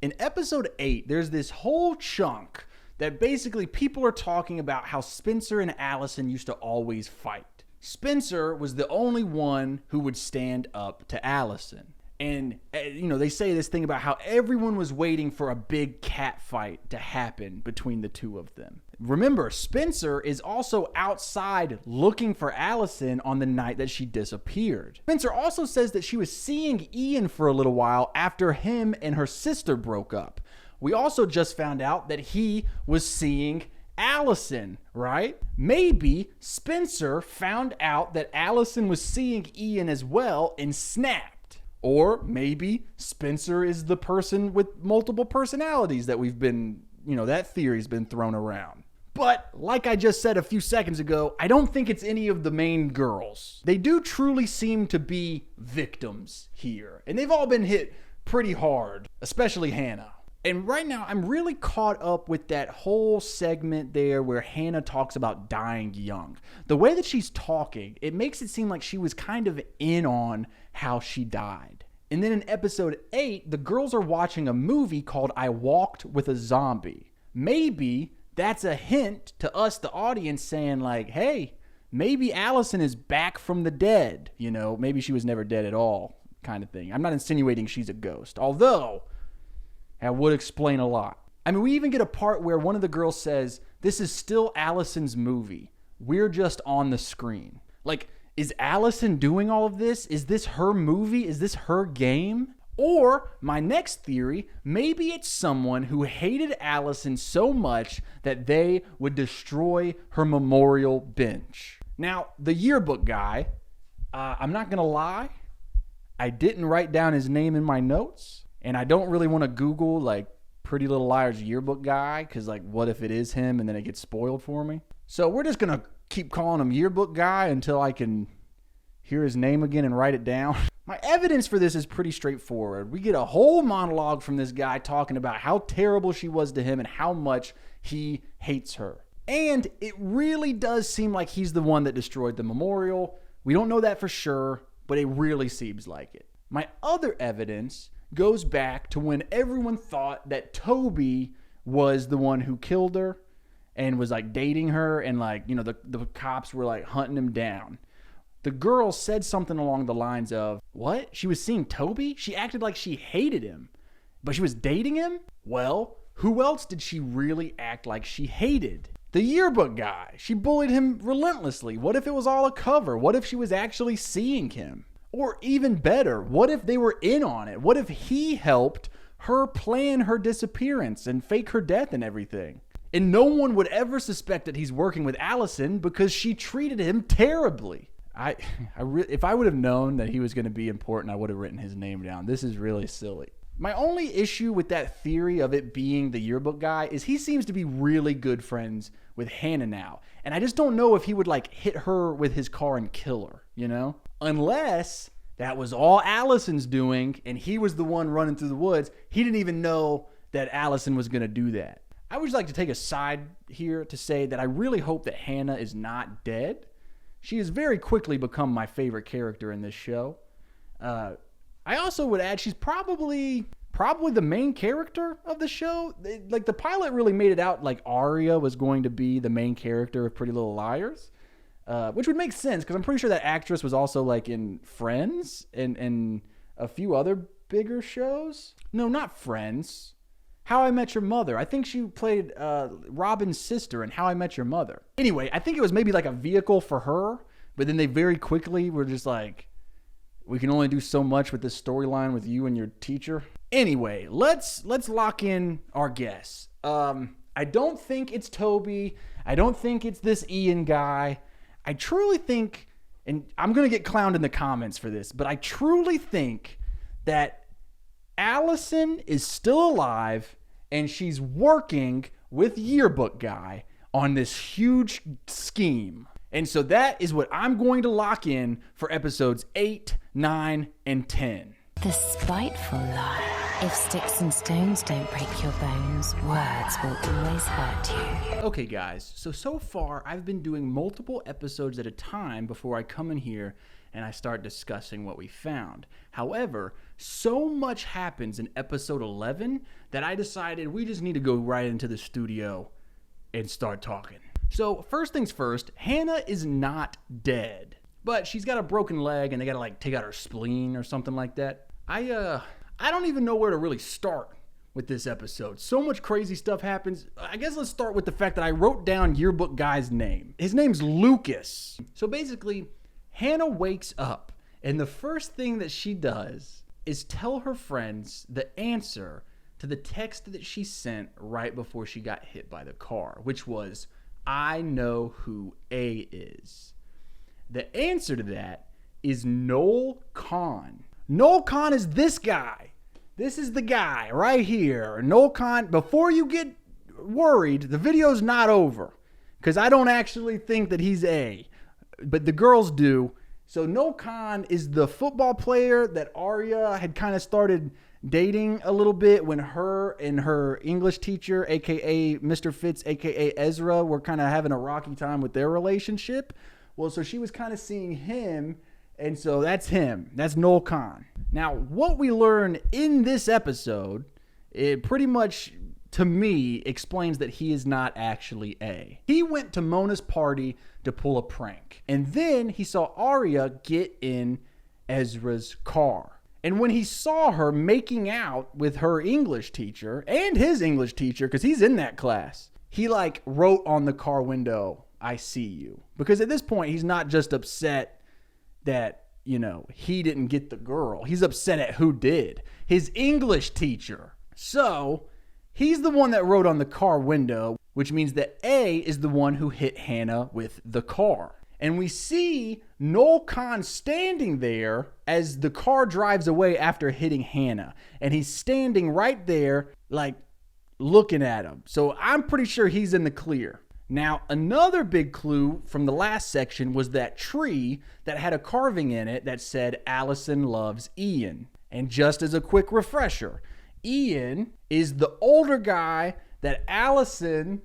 Speaker 1: In episode 8, there's this whole chunk that basically people are talking about how Spencer and Allison used to always fight. Spencer was the only one who would stand up to Allison. And, they say this thing about how everyone was waiting for a big cat fight to happen between the two of them. Remember, Spencer is also outside looking for Allison on the night that she disappeared. Spencer also says that she was seeing Ian for a little while after him and her sister broke up. We also just found out that he was seeing Allison, right? Maybe Spencer found out that Allison was seeing Ian as well and snapped. Or maybe Spencer is the person with multiple personalities that we've been, that theory's been thrown around. But like I just said a few seconds ago, I don't think it's any of the main girls. They do truly seem to be victims here. And they've all been hit pretty hard, especially Hannah. And right now, I'm really caught up with that whole segment there where Hannah talks about dying young. The way that she's talking, it makes it seem like she was kind of in on how she died. And then in episode 8, the girls are watching a movie called I Walked with a Zombie. Maybe that's a hint to us, the audience, saying like, hey, maybe Allison is back from the dead. Maybe she was never dead at all, kind of thing. I'm not insinuating she's a ghost, although that would explain a lot. I mean, we even get a part where one of the girls says, this is still Allison's movie. We're just on the screen. Like, is Allison doing all of this? Is this her movie? Is this her game? Or, my next theory, maybe it's someone who hated Allison so much that they would destroy her memorial bench. Now, the yearbook guy, I'm not going to lie, I didn't write down his name in my notes. And I don't really want to Google, like, Pretty Little Liars yearbook guy, because, like, what if it is him and then it gets spoiled for me? So we're just going to keep calling him yearbook guy until I can hear his name again and write it down. My evidence for this is pretty straightforward. We get a whole monologue from this guy talking about how terrible she was to him and how much he hates her. And it really does seem like he's the one that destroyed the memorial. We don't know that for sure, but it really seems like it. My other evidence goes back to when everyone thought that Toby was the one who killed her and was like dating her, and like, the cops were like hunting him down. The girl said something along the lines of, what? She was seeing Toby? She acted like she hated him, but she was dating him? Well, who else did she really act like she hated? The yearbook guy. She bullied him relentlessly. What if it was all a cover? What if she was actually seeing him? Or even better, what if they were in on it? What if he helped her plan her disappearance and fake her death and everything? And no one would ever suspect that he's working with Allison because she treated him terribly. If I would have known that he was going to be important, I would have written his name down. This is really silly. My only issue with that theory of it being the yearbook guy is he seems to be really good friends with Hannah now. And I just don't know if he would like hit her with his car and kill her, Unless that was all Allison's doing and he was the one running through the woods. He didn't even know that Allison was going to do that. I would just like to take a side here to say that I really hope that Hannah is not dead. She has very quickly become my favorite character in this show. I also would add she's probably the main character of the show. Like, the pilot really made it out like Aria was going to be the main character of Pretty Little Liars. Which would make sense because I'm pretty sure that actress was also like in Friends and a few other bigger shows. No, not Friends. How I Met Your Mother. I think she played Robin's sister in How I Met Your Mother. Anyway, I think it was maybe like a vehicle for her, but then they very quickly were just like, we can only do so much with this storyline with you and your teacher. Anyway, let's lock in our guess. I don't think it's Toby. I don't think it's this Ian guy. I truly think, and I'm going to get clowned in the comments for this, but I truly think that Allison is still alive and she's working with Yearbook Guy on this huge scheme. And so that is what I'm going to lock in for episodes 8, 9, and 10.
Speaker 9: The spiteful lie. If sticks and stones don't break your bones, words will always hurt you.
Speaker 1: Okay, guys, so far I've been doing multiple episodes at a time before I come in here and I start discussing what we found. However, so much happens in episode 11 that I decided we just need to go right into the studio and start talking. So first things first, Hannah is not dead, but she's got a broken leg and they gotta like take out her spleen or something like that. I don't even know where to really start with this episode. So much crazy stuff happens. I guess let's start with the fact that I wrote down Yearbook Guy's name. His name's Lucas. So basically, Hannah wakes up and the first thing that she does is tell her friends the answer to the text that she sent right before she got hit by the car, which was, I know who A is. The answer to that is Noel Kahn. Noel Kahn is this guy. This is the guy right here. Noel Kahn, before you get worried, the video's not over. Because I don't actually think that he's A. But the girls do. So Noel Kahn is the football player that Arya had kind of started dating a little bit when her and her English teacher, a.k.a. Mr. Fitz, a.k.a. Ezra, were kind of having a rocky time with their relationship. Well, so she was kind of seeing him, and so that's him. That's Noel Kahn. Now, what we learn in this episode, it pretty much, to me, explains that he is not actually A. He went to Mona's party to pull a prank, and then he saw Arya get in Ezra's car. And when he saw her making out with her English teacher and his English teacher, because he's in that class, he like wrote on the car window, "I see you." Because at this point, he's not just upset that, you know, he didn't get the girl. He's upset at who did. His English teacher. So he's the one that wrote on the car window, which means that A is the one who hit Hannah with the car. And we see Noel Kahn standing there as the car drives away after hitting Hannah. And he's standing right there, like, looking at him. So I'm pretty sure he's in the clear. Now, another big clue from the last section was that tree that had a carving in it that said, "Allison loves Ian." And just as a quick refresher, Ian is the older guy that Allison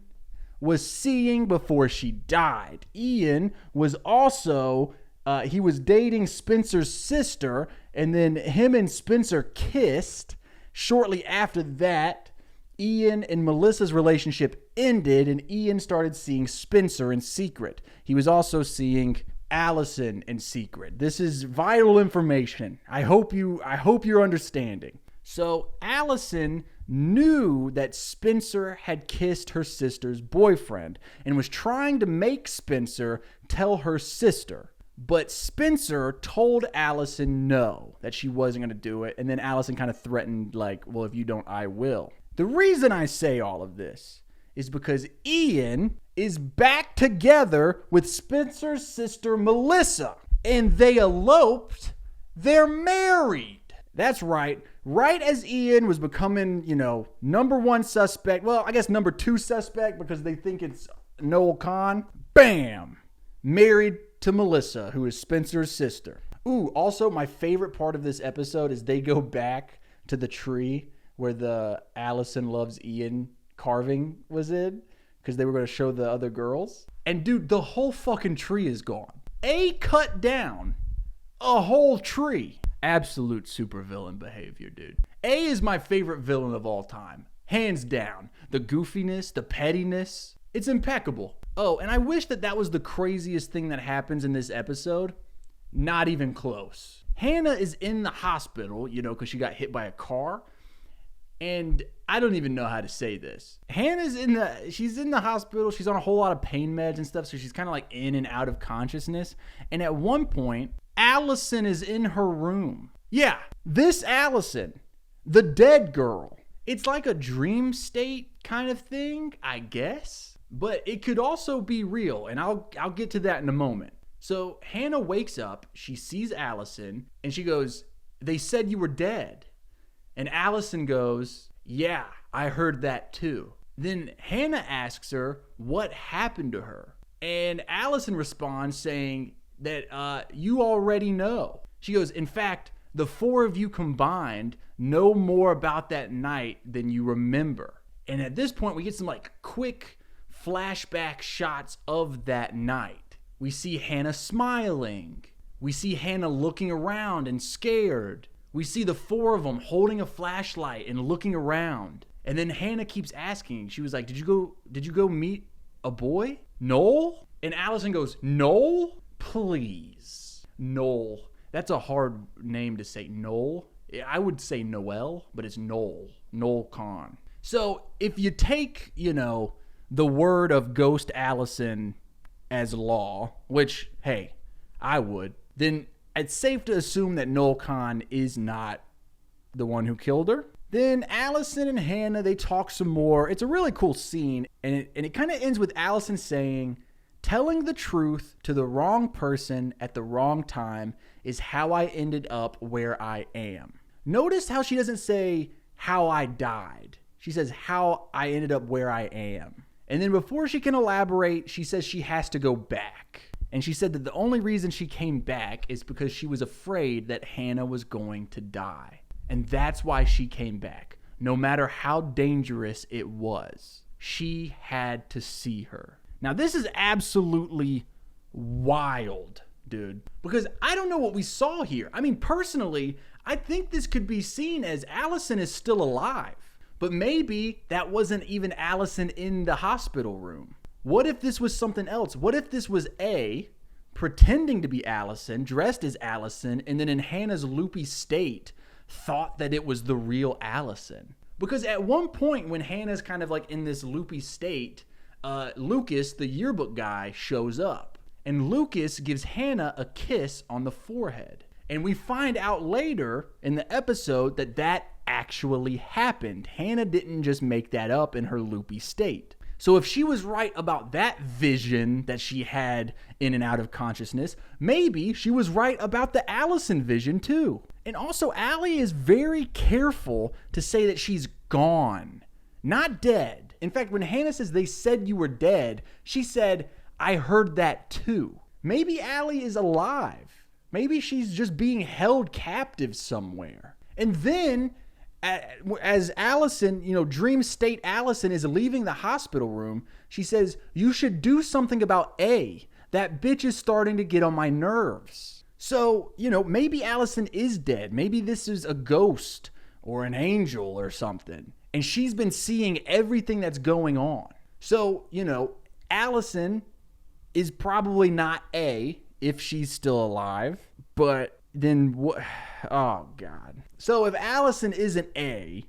Speaker 1: was seeing before she died. Ian was also, he was dating Spencer's sister, and then him and Spencer kissed. Shortly after that, Ian and Melissa's relationship ended, and Ian started seeing Spencer in secret. He was also seeing Allison in secret. This is vital information. I hope you're understanding. So Allison knew that Spencer had kissed her sister's boyfriend and was trying to make Spencer tell her sister. But Spencer told Allison no, that she wasn't going to do it. And then Allison kind of threatened, like, well, if you don't, I will. The reason I say all of this is because Ian is back together with Spencer's sister, Melissa. And they eloped. They're married. That's right. Right as Ian was becoming, you know, number one suspect. Well, I guess number two suspect because they think it's Noel Kahn. Bam! Married to Melissa, who is Spencer's sister. Ooh, also my favorite part of this episode is they go back to the tree where the Allison loves Ian carving was in because they were going to show the other girls. And dude, the whole fucking tree is gone. A cut down a whole tree. Absolute supervillain behavior, dude. A is my favorite villain of all time. Hands down. The goofiness, the pettiness. It's impeccable. Oh, and I wish that was the craziest thing that happens in this episode. Not even close. Hannah is in the hospital, you know, because she got hit by a car. And I don't even know how to say this. She's in the hospital. She's on a whole lot of pain meds and stuff. So she's kind of like in and out of consciousness. And at one point, Allison is in her room. Yeah, this Allison, the dead girl. It's like a dream state kind of thing, I guess. But it could also be real, and I'll get to that in a moment. So Hannah wakes up, she sees Allison, and she goes, "They said you were dead." And Allison goes, "Yeah, I heard that too." Then Hannah asks her what happened to her. And Allison responds saying that you already know. She goes, "In fact, the four of you combined know more about that night than you remember." And at this point, we get some like quick flashback shots of that night. We see Hannah smiling. We see Hannah looking around and scared. We see the four of them holding a flashlight and looking around. And then Hannah keeps asking. She was like, did you go meet a boy? Noel? And Allison goes, "Noel? Please. Noel." That's a hard name to say. Noel. I would say Noel, but it's Noel. Noel Kahn. So if you take, you know, the word of Ghost Allison as law, which, hey, I would, then it's safe to assume that Noel Kahn is not the one who killed her. Then Allison and Hannah, they talk some more. It's a really cool scene, and it kind of ends with Allison saying, telling the truth to the wrong person at the wrong time is how I ended up where I am. Notice how she doesn't say how I died. She says how I ended up where I am. And then before she can elaborate, she says she has to go back. And she said that the only reason she came back is because she was afraid that Hannah was going to die. And that's why she came back. No matter how dangerous it was, she had to see her. Now, this is absolutely wild, dude, because I don't know what we saw here. I mean, personally, I think this could be seen as Allison is still alive, but maybe that wasn't even Allison in the hospital room. What if this was something else? What if this was A, pretending to be Allison, dressed as Allison, and then in Hannah's loopy state, thought that it was the real Allison? Because at one point when Hannah's kind of like in this loopy state, Lucas, the yearbook guy, shows up. And Lucas gives Hannah a kiss on the forehead. And we find out later in the episode that that actually happened. Hannah didn't just make that up in her loopy state. So if she was right about that vision that she had in and out of consciousness, maybe she was right about the Allison vision too. And also, Allie is very careful to say that she's gone, not dead. In fact, when Hannah says they said you were dead, she said, I heard that too. Maybe Allie is alive. Maybe she's just being held captive somewhere. And then, as Allison, dream state Allison is leaving the hospital room, she says, you should do something about A. That bitch is starting to get on my nerves. So, maybe Allison is dead. Maybe this is a ghost or an angel or something. And she's been seeing everything that's going on. So, Allison is probably not A if she's still alive. But then what? Oh, God. So if Allison isn't A,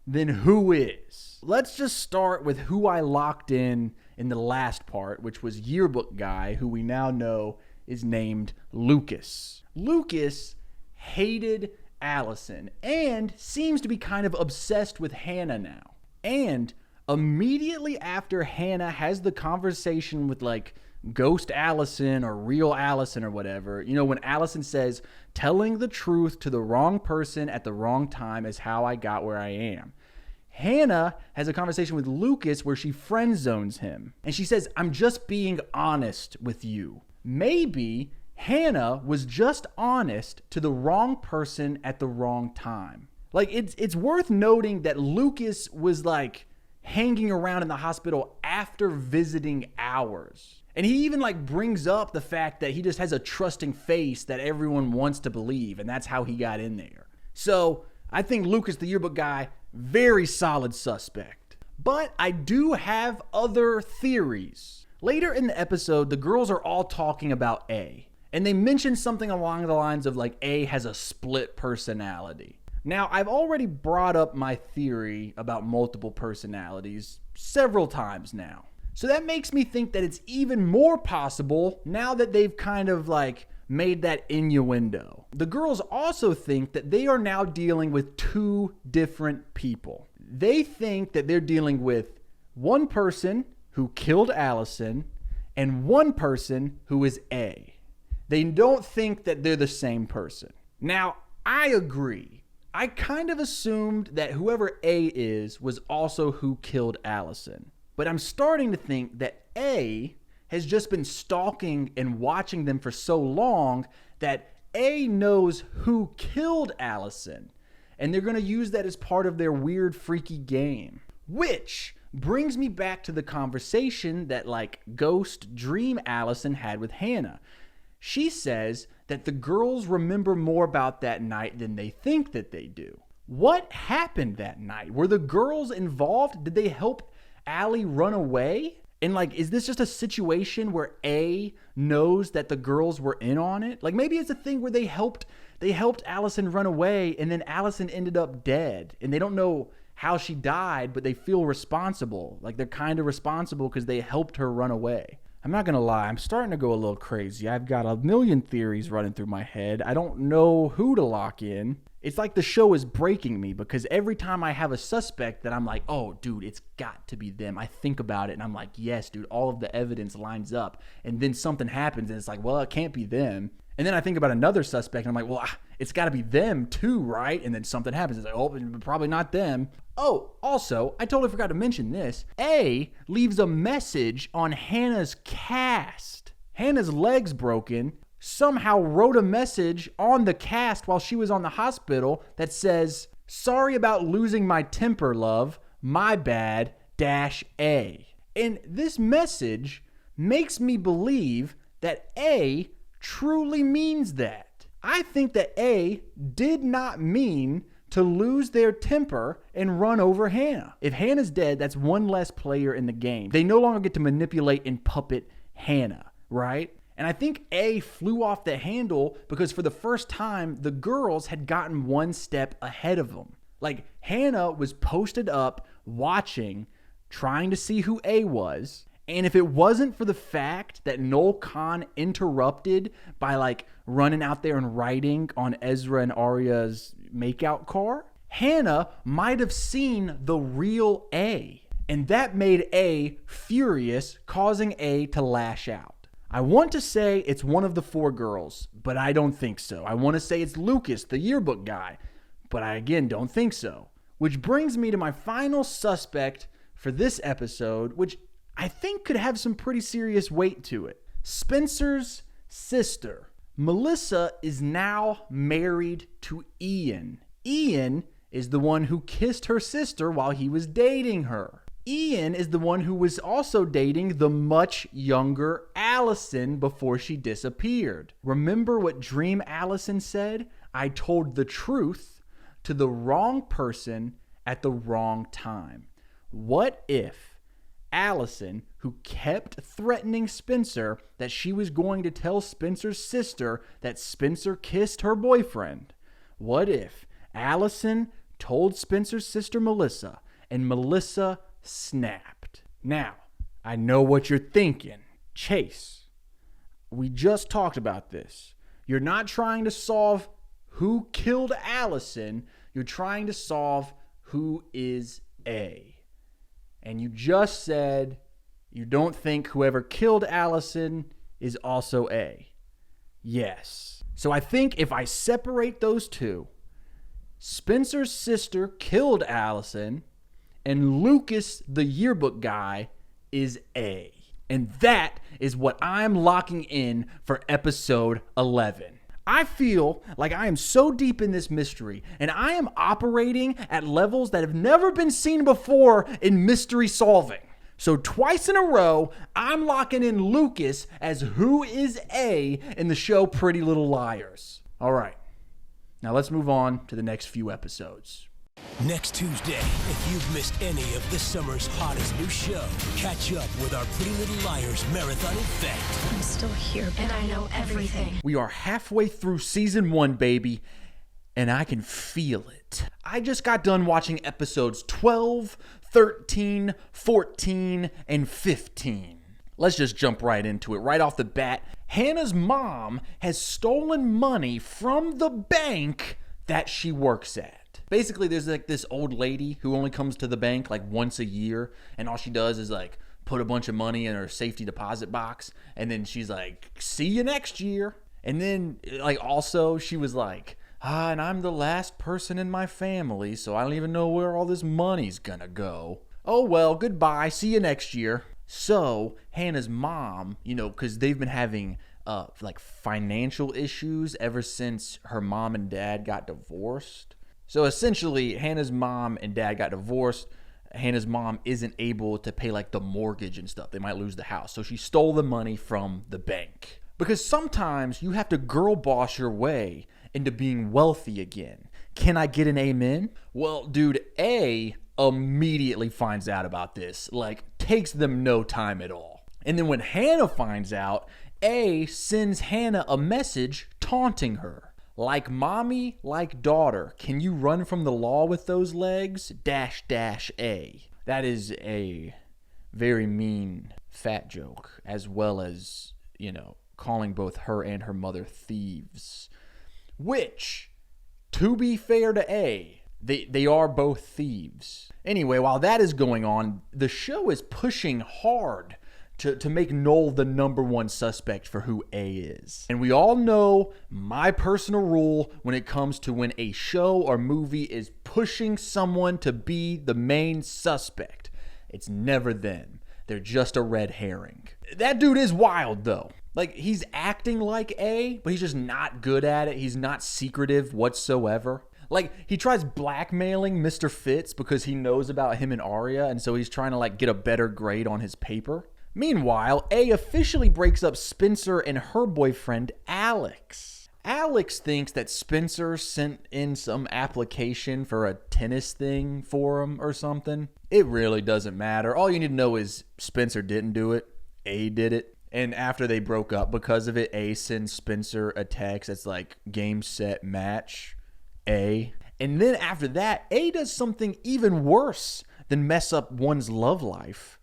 Speaker 1: then who is? Let's just start with who I locked in the last part, which was yearbook guy, who we now know is named Lucas. Lucas hated Allison and seems to be kind of obsessed with Hannah now. And immediately after Hannah has the conversation with ghost Allison or real Allison or whatever, when Allison says, telling the truth to the wrong person at the wrong time is how I got where I am. Hannah has a conversation with Lucas where she friend zones him. And she says, I'm just being honest with you. Maybe Hannah was just honest to the wrong person at the wrong time. It's worth noting that Lucas was hanging around in the hospital after visiting hours. And he even brings up the fact that he just has a trusting face that everyone wants to believe, and that's how he got in there. So I think Lucas, the yearbook guy, very solid suspect. But I do have other theories. Later in the episode, the girls are all talking about A, and they mention something along the lines of A has a split personality. Now, I've already brought up my theory about multiple personalities several times now. So that makes me think that it's even more possible now that they've kind of made that innuendo. The girls also think that they are now dealing with two different people. They think that they're dealing with one person who killed Allison and one person who is A. They don't think that they're the same person. Now, I agree. I kind of assumed that whoever A is was also who killed Allison. But I'm starting to think that A has just been stalking and watching them for so long that A knows who killed Allison. And they're going to use that as part of their weird, freaky game. Which brings me back to the conversation that ghost dream Allison had with Hannah. She says that the girls remember more about that night than they think that they do. What happened that night? Were the girls involved? Did they help Allie run away? And is this just a situation where A knows that the girls were in on it? Maybe it's a thing where they helped Allison run away and then Allison ended up dead and they don't know how she died, but they feel responsible. They're kind of responsible because they helped her run away. I'm not going to lie, I'm starting to go a little crazy. I've got a million theories running through my head. I don't know who to lock in. It's like the show is breaking me because every time I have a suspect that I'm like, oh, dude, it's got to be them. I think about it and I'm like, yes, dude, all of the evidence lines up. And then something happens and it's like, well, it can't be them. And then I think about another suspect and I'm like, well, it's got to be them too, right? And then something happens. It's like, oh, probably not them. Oh, also, I totally forgot to mention this. A leaves a message on Hannah's cast. Hannah's leg's broken. Somehow wrote a message on the cast while she was on the hospital that says, sorry about losing my temper, love. My bad, -A. And this message makes me believe that A truly means that. I think that A did not mean to lose their temper and run over Hannah. If Hannah's dead, that's one less player in the game. They no longer get to manipulate and puppet Hannah, right? And I think A flew off the handle because for the first time, the girls had gotten one step ahead of them. Like, Hannah was posted up, watching, trying to see who A was. And if it wasn't for the fact that Noel Khan interrupted by, like, running out there and writing on Ezra and Arya's makeout car, Hannah might have seen the real A. And that made A furious, causing A to lash out. I want to say it's one of the 4 girls, but I don't think so. I want to say it's Lucas, the yearbook guy, but I again don't think so. Which brings me to my final suspect for this episode, which I think could have some pretty serious weight to it. Spencer's sister. Melissa is now married to Ian. Ian is the one who kissed her sister while he was dating her. Ian is the one who was also dating the much younger Allison before she disappeared. Remember what Dream Allison said? I told the truth to the wrong person at the wrong time. What if Allison, who kept threatening Spencer that she was going to tell Spencer's sister that Spencer kissed her boyfriend, what if Allison told Spencer's sister Melissa and Melissa snapped? Now, I know what you're thinking. Chase, we just talked about this. You're not trying to solve who killed Allison. You're trying to solve who is A. And you just said you don't think whoever killed Allison is also A. Yes. So I think if I separate those two, Spencer's sister killed Allison, and Lucas, the yearbook guy, is A. And that is what I'm locking in for episode 11. I feel like I am so deep in this mystery, and I am operating at levels that have never been seen before in mystery solving. So twice in a row, I'm locking in Lucas as who is A in the show Pretty Little Liars. All right. Now let's move on to the next few episodes.
Speaker 8: Next Tuesday, if you've missed any of this summer's hottest new show, catch up with our Pretty Little Liars marathon event.
Speaker 9: I'm still here, and I know everything.
Speaker 1: We are halfway through season 1, baby, and I can feel it. I just got done watching episodes 12, 13, 14, and 15. Let's just jump right into it. Right off the bat, Hannah's mom has stolen money from the bank that she works at. Basically, there's like this old lady who only comes to the bank like once a year, and all she does is like put a bunch of money in her safety deposit box, and then she's like, see you next year. And then like also she was like, and I'm the last person in my family, so I don't even know where all this money's gonna go. Oh well, goodbye, see you next year. So Hannah's mom, because they've been having like financial issues ever since her mom and dad got divorced. So essentially, Hannah's mom and dad got divorced. Hannah's mom isn't able to pay like the mortgage and stuff. They might lose the house. So she stole the money from the bank. Because sometimes you have to girl boss your way into being wealthy again. Can I get an amen? Well, dude, A immediately finds out about this. Like, takes them no time at all. And then when Hannah finds out, A sends Hannah a message taunting her. Like mommy, like daughter, can you run from the law with those legs? --A. That is a very mean fat joke, as well as, calling both her and her mother thieves. Which to be fair to A, they are both thieves. Anyway, while that is going on, the show is pushing hard to make Noel the number one suspect for who A is. And we all know my personal rule when it comes to when a show or movie is pushing someone to be the main suspect. It's never them. They're just a red herring. That dude is wild, though. Like, he's acting like A, but he's just not good at it. He's not secretive whatsoever. Like, he tries blackmailing Mr. Fitz because he knows about him and Arya, and so he's trying to, like, get a better grade on his paper. Meanwhile, A officially breaks up Spencer and her boyfriend, Alex. Alex thinks that Spencer sent in some application for a tennis thing for him or something. It really doesn't matter. All you need to know is Spencer didn't do it. A did it. And after they broke up because of it, A sends Spencer a text that's like, game, set, match, A. And then after that, A does something even worse than mess up one's love life.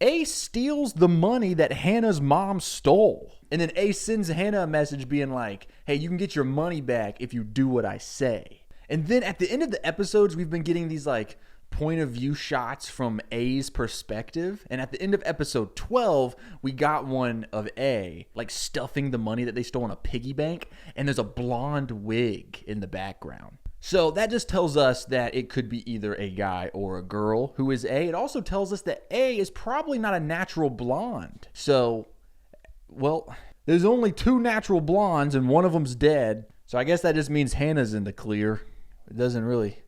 Speaker 1: A steals the money that Hannah's mom stole. And then A sends Hannah a message being like, hey, you can get your money back if you do what I say. And then at the end of the episodes, we've been getting these like point of view shots from A's perspective. And at the end of episode 12, we got one of A like stuffing the money that they stole in a piggy bank. And there's a blonde wig in the background. So that just tells us that it could be either a guy or a girl who is A. It also tells us that A is probably not a natural blonde. So, well, there's only 2 natural blondes and one of them's dead. So I guess that just means Hannah's in the clear. It doesn't really...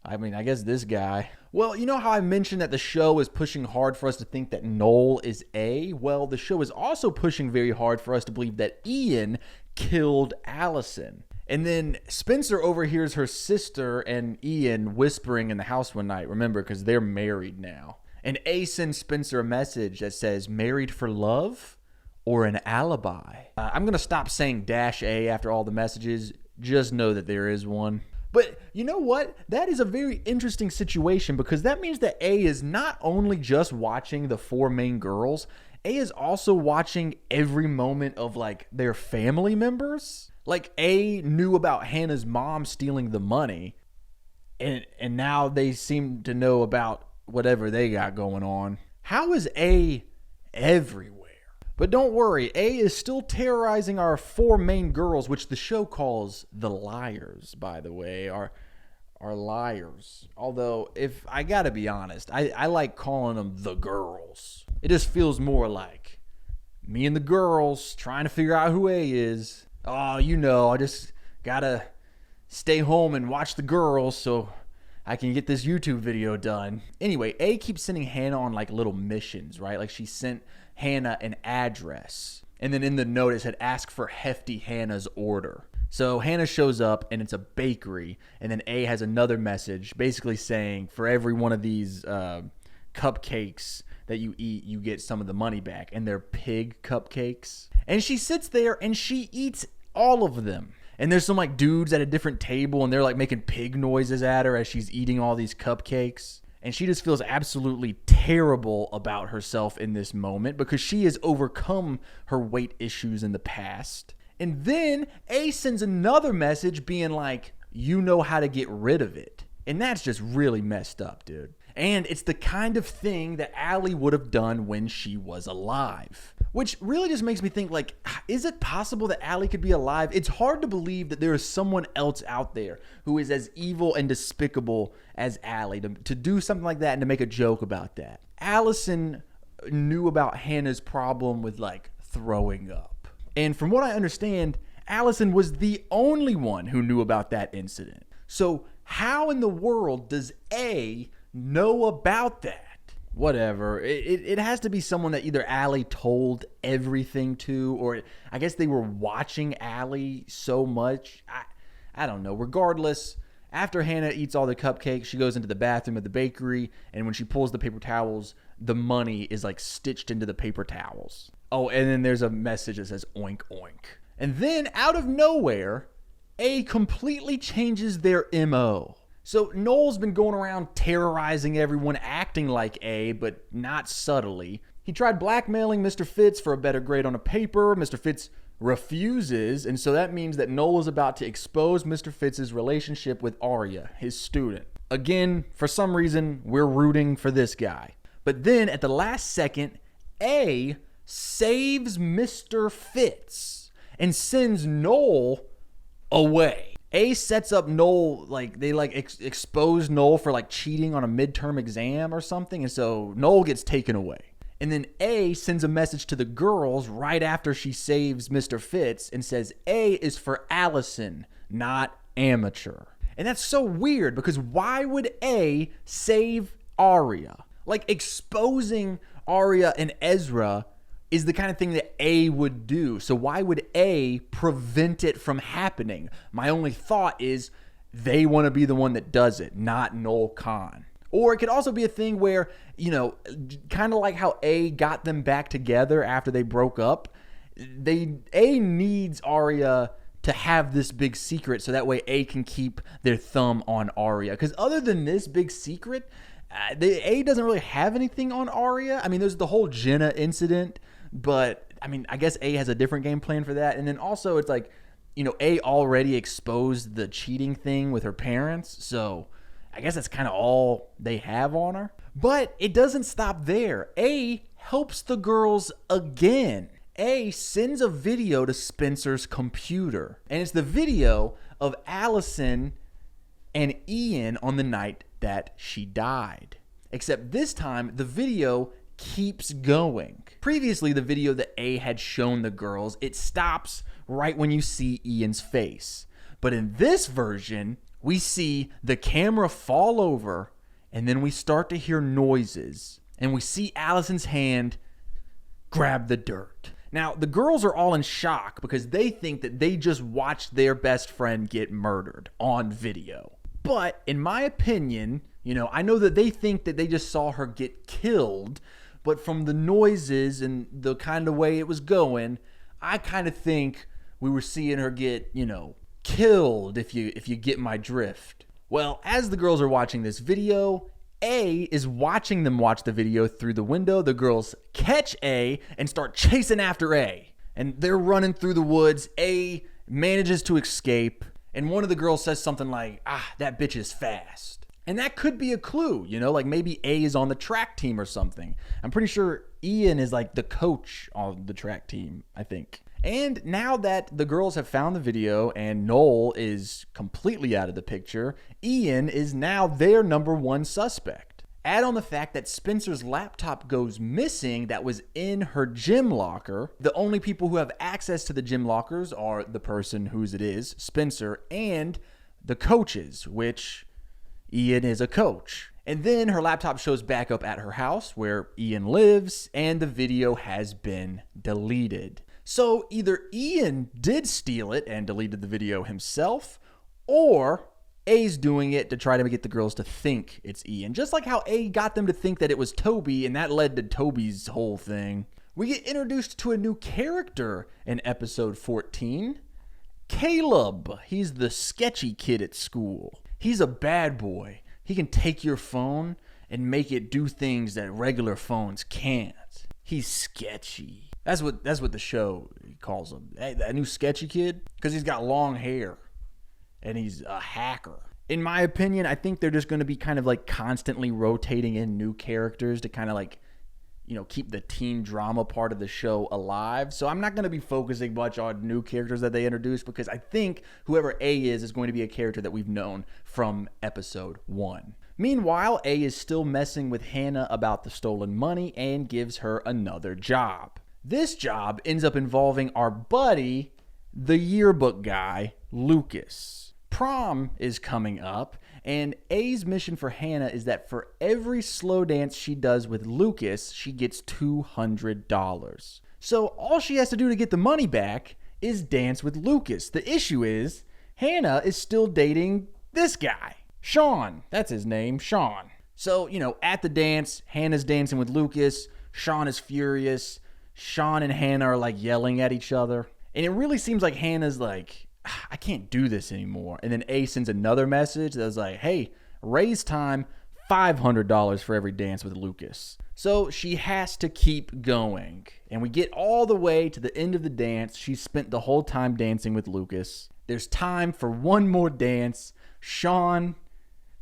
Speaker 1: I guess this guy. Well, you know how I mentioned that the show is pushing hard for us to think that Noel is A? Well, the show is also pushing very hard for us to believe that Ian killed Allison. And then Spencer overhears her sister and Ian whispering in the house one night, remember, because they're married now. And A sends Spencer a message that says, married for love or an alibi? I'm going to stop saying -A after all the messages. Just know that there is one. But you know what? That is a very interesting situation because that means that A is not only just watching the 4 main girls, A is also watching every moment of like their family members. Like, A knew about Hannah's mom stealing the money, and now they seem to know about whatever they got going on. How is A everywhere? But don't worry, A is still terrorizing our 4 main girls, which the show calls the liars, by the way, are liars. Although, if I gotta be honest, I like calling them the girls. It just feels more like me and the girls trying to figure out who A is. Oh, you know, I just gotta stay home and watch the girls so I can get this YouTube video done. Anyway, A keeps sending Hannah on like little missions, right? Like she sent Hannah an address. And then in the note it said, ask for Hefty Hannah's order. So Hannah shows up and it's a bakery. And then A has another message basically saying for every one of these cupcakes that you eat, you get some of the money back. And they're pig cupcakes. And she sits there and she eats all of them. And there's some like dudes at a different table and they're like making pig noises at her as she's eating all these cupcakes. And she just feels absolutely terrible about herself in this moment because she has overcome her weight issues in the past. And then A sends another message being like, you know how to get rid of it. And that's just really messed up, dude. And it's the kind of thing that Allie would have done when she was alive. Which really just makes me think, like, is it possible that Allie could be alive? It's hard to believe that there is someone else out there who is as evil and despicable as Allie to do something like that and to make a joke about that. Allison knew about Hannah's problem with, like, throwing up. And from what I understand, Allison was the only one who knew about that incident. So how in the world does A know about that? Whatever. It has to be someone that either Allie told everything to, or I guess they were watching Allie so much. I don't know. Regardless, after Hannah eats all the cupcakes, she goes into the bathroom at the bakery, and when she pulls the paper towels, the money is like stitched into the paper towels. Oh, and then there's a message that says oink oink. And then out of nowhere, A completely changes their MO. So Noel's been going around terrorizing everyone, acting like A, but not subtly. He tried blackmailing Mr. Fitz for a better grade on a paper. Mr. Fitz refuses, and so that means that Noel is about to expose Mr. Fitz's relationship with Arya, his student. Again, for some reason, we're rooting for this guy. But then at the last second, A saves Mr. Fitz and sends Noel away. A sets up Noel, like they expose Noel for like cheating on a midterm exam or something, and so Noel gets taken away. And then A sends a message to the girls right after she saves Mr. Fitz and says A is for Allison, not amateur. And that's so weird because why would A save Arya? Like exposing Arya and Ezra is the kind of thing that A would do. So why would A prevent it from happening? My only thought is they want to be the one that does it, not Noel Khan. Or it could also be a thing where, you know, kind of like how A got them back together after they broke up. A needs Arya to have this big secret so that way A can keep their thumb on Arya. Because other than this big secret, A doesn't really have anything on Arya. I mean, there's the whole Jenna incident, but I mean, I guess A has a different game plan for that. And then also it's like, you know, A already exposed the cheating thing with her parents, so I guess that's kind of all they have on her. But it doesn't stop there. A helps the girls again. A sends a video to Spencer's computer, and it's the video of Allison and Ian on the night that she died. Except this time, the video keeps going. Previously, the video that A had shown the girls, it stops right when you see Ian's face. But in this version, we see the camera fall over, and then we start to hear noises, and we see Allison's hand grab the dirt. Now, the girls are all in shock because they think that they just watched their best friend get murdered on video. But in my opinion, you know, I know that they think that they just saw her get killed, but from the noises and the kind of way it was going, I kind of think we were seeing her get, you know, killed, if you get my drift. Well, as the girls are watching this video, A is watching them watch the video through the window. The girls catch A and start chasing after A. And they're running through the woods. A manages to escape. And one of the girls says something like, that bitch is fast. And that could be a clue, you know, like maybe A is on the track team or something. I'm pretty sure Ian is like the coach on the track team, I think. And now that the girls have found the video and Noel is completely out of the picture, Ian is now their number one suspect. Add on the fact that Spencer's laptop goes missing that was in her gym locker. The only people who have access to the gym lockers are the person whose it is, Spencer, and the coaches, which Ian is a coach. And then her laptop shows back up at her house where Ian lives, and the video has been deleted. So either Ian did steal it and deleted the video himself, or A's doing it to try to get the girls to think it's Ian. Just like how A got them to think that it was Toby, and that led to Toby's whole thing. We get introduced to a new character in episode 14. Caleb. He's the sketchy kid at school. He's a bad boy. He can take your phone and make it do things that regular phones can't. He's sketchy. That's what the show calls him. Hey, that new sketchy kid, because he's got long hair and he's a hacker. In my opinion, I think they're just going to be kind of like constantly rotating in new characters to kind of like, you know, keep the teen drama part of the show alive. So I'm not going to be focusing much on new characters that they introduce because I think whoever A is going to be a character that we've known from episode 1. Meanwhile, A is still messing with Hannah about the stolen money and gives her another job. This job ends up involving our buddy, the yearbook guy, Lucas. Prom is coming up, and A's mission for Hannah is that for every slow dance she does with Lucas, she gets $200. So all she has to do to get the money back is dance with Lucas. The issue is, Hannah is still dating this guy, Sean. That's his name, Sean. So, you know, at the dance, Hannah's dancing with Lucas. Sean is furious. Sean and Hannah are like yelling at each other. And it really seems like Hannah's like, I can't do this anymore. And then A sends another message that was like, hey, raise time, $500 for every dance with Lucas. So she has to keep going. And we get all the way to the end of the dance. She's spent the whole time dancing with Lucas. There's time for one more dance. Sean,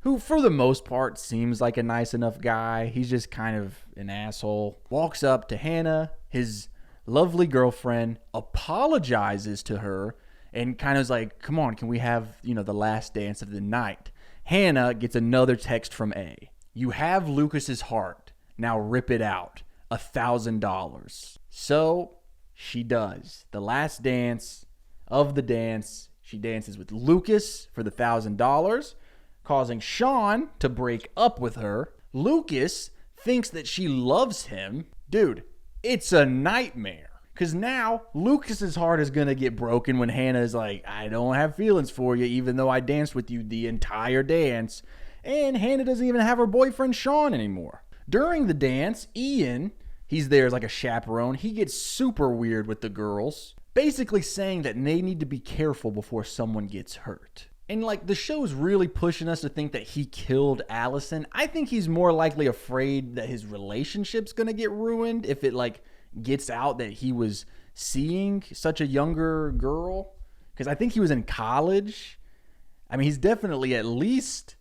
Speaker 1: who for the most part seems like a nice enough guy, he's just kind of an asshole, walks up to Hannah, his lovely girlfriend, apologizes to her, and kind of is like, come on, can we have, the last dance of the night? Hannah gets another text from A. You have Lucas's heart. Now rip it out. $1,000. So she does. The last dance of the dance, she dances with Lucas for the $1,000, causing Sean to break up with her. Lucas thinks that she loves him. Dude, it's a nightmare. Because now Lucas's heart is going to get broken when Hannah is like, I don't have feelings for you, even though I danced with you the entire dance. And Hannah doesn't even have her boyfriend Sean anymore. During the dance, Ian, he's there as like a chaperone. He gets super weird with the girls, basically saying that they need to be careful before someone gets hurt. And the show's really pushing us to think that he killed Allison. I think he's more likely afraid that his relationship's going to get ruined if it gets out that he was seeing such a younger girl. Because I think he was in college. I mean, he's definitely at least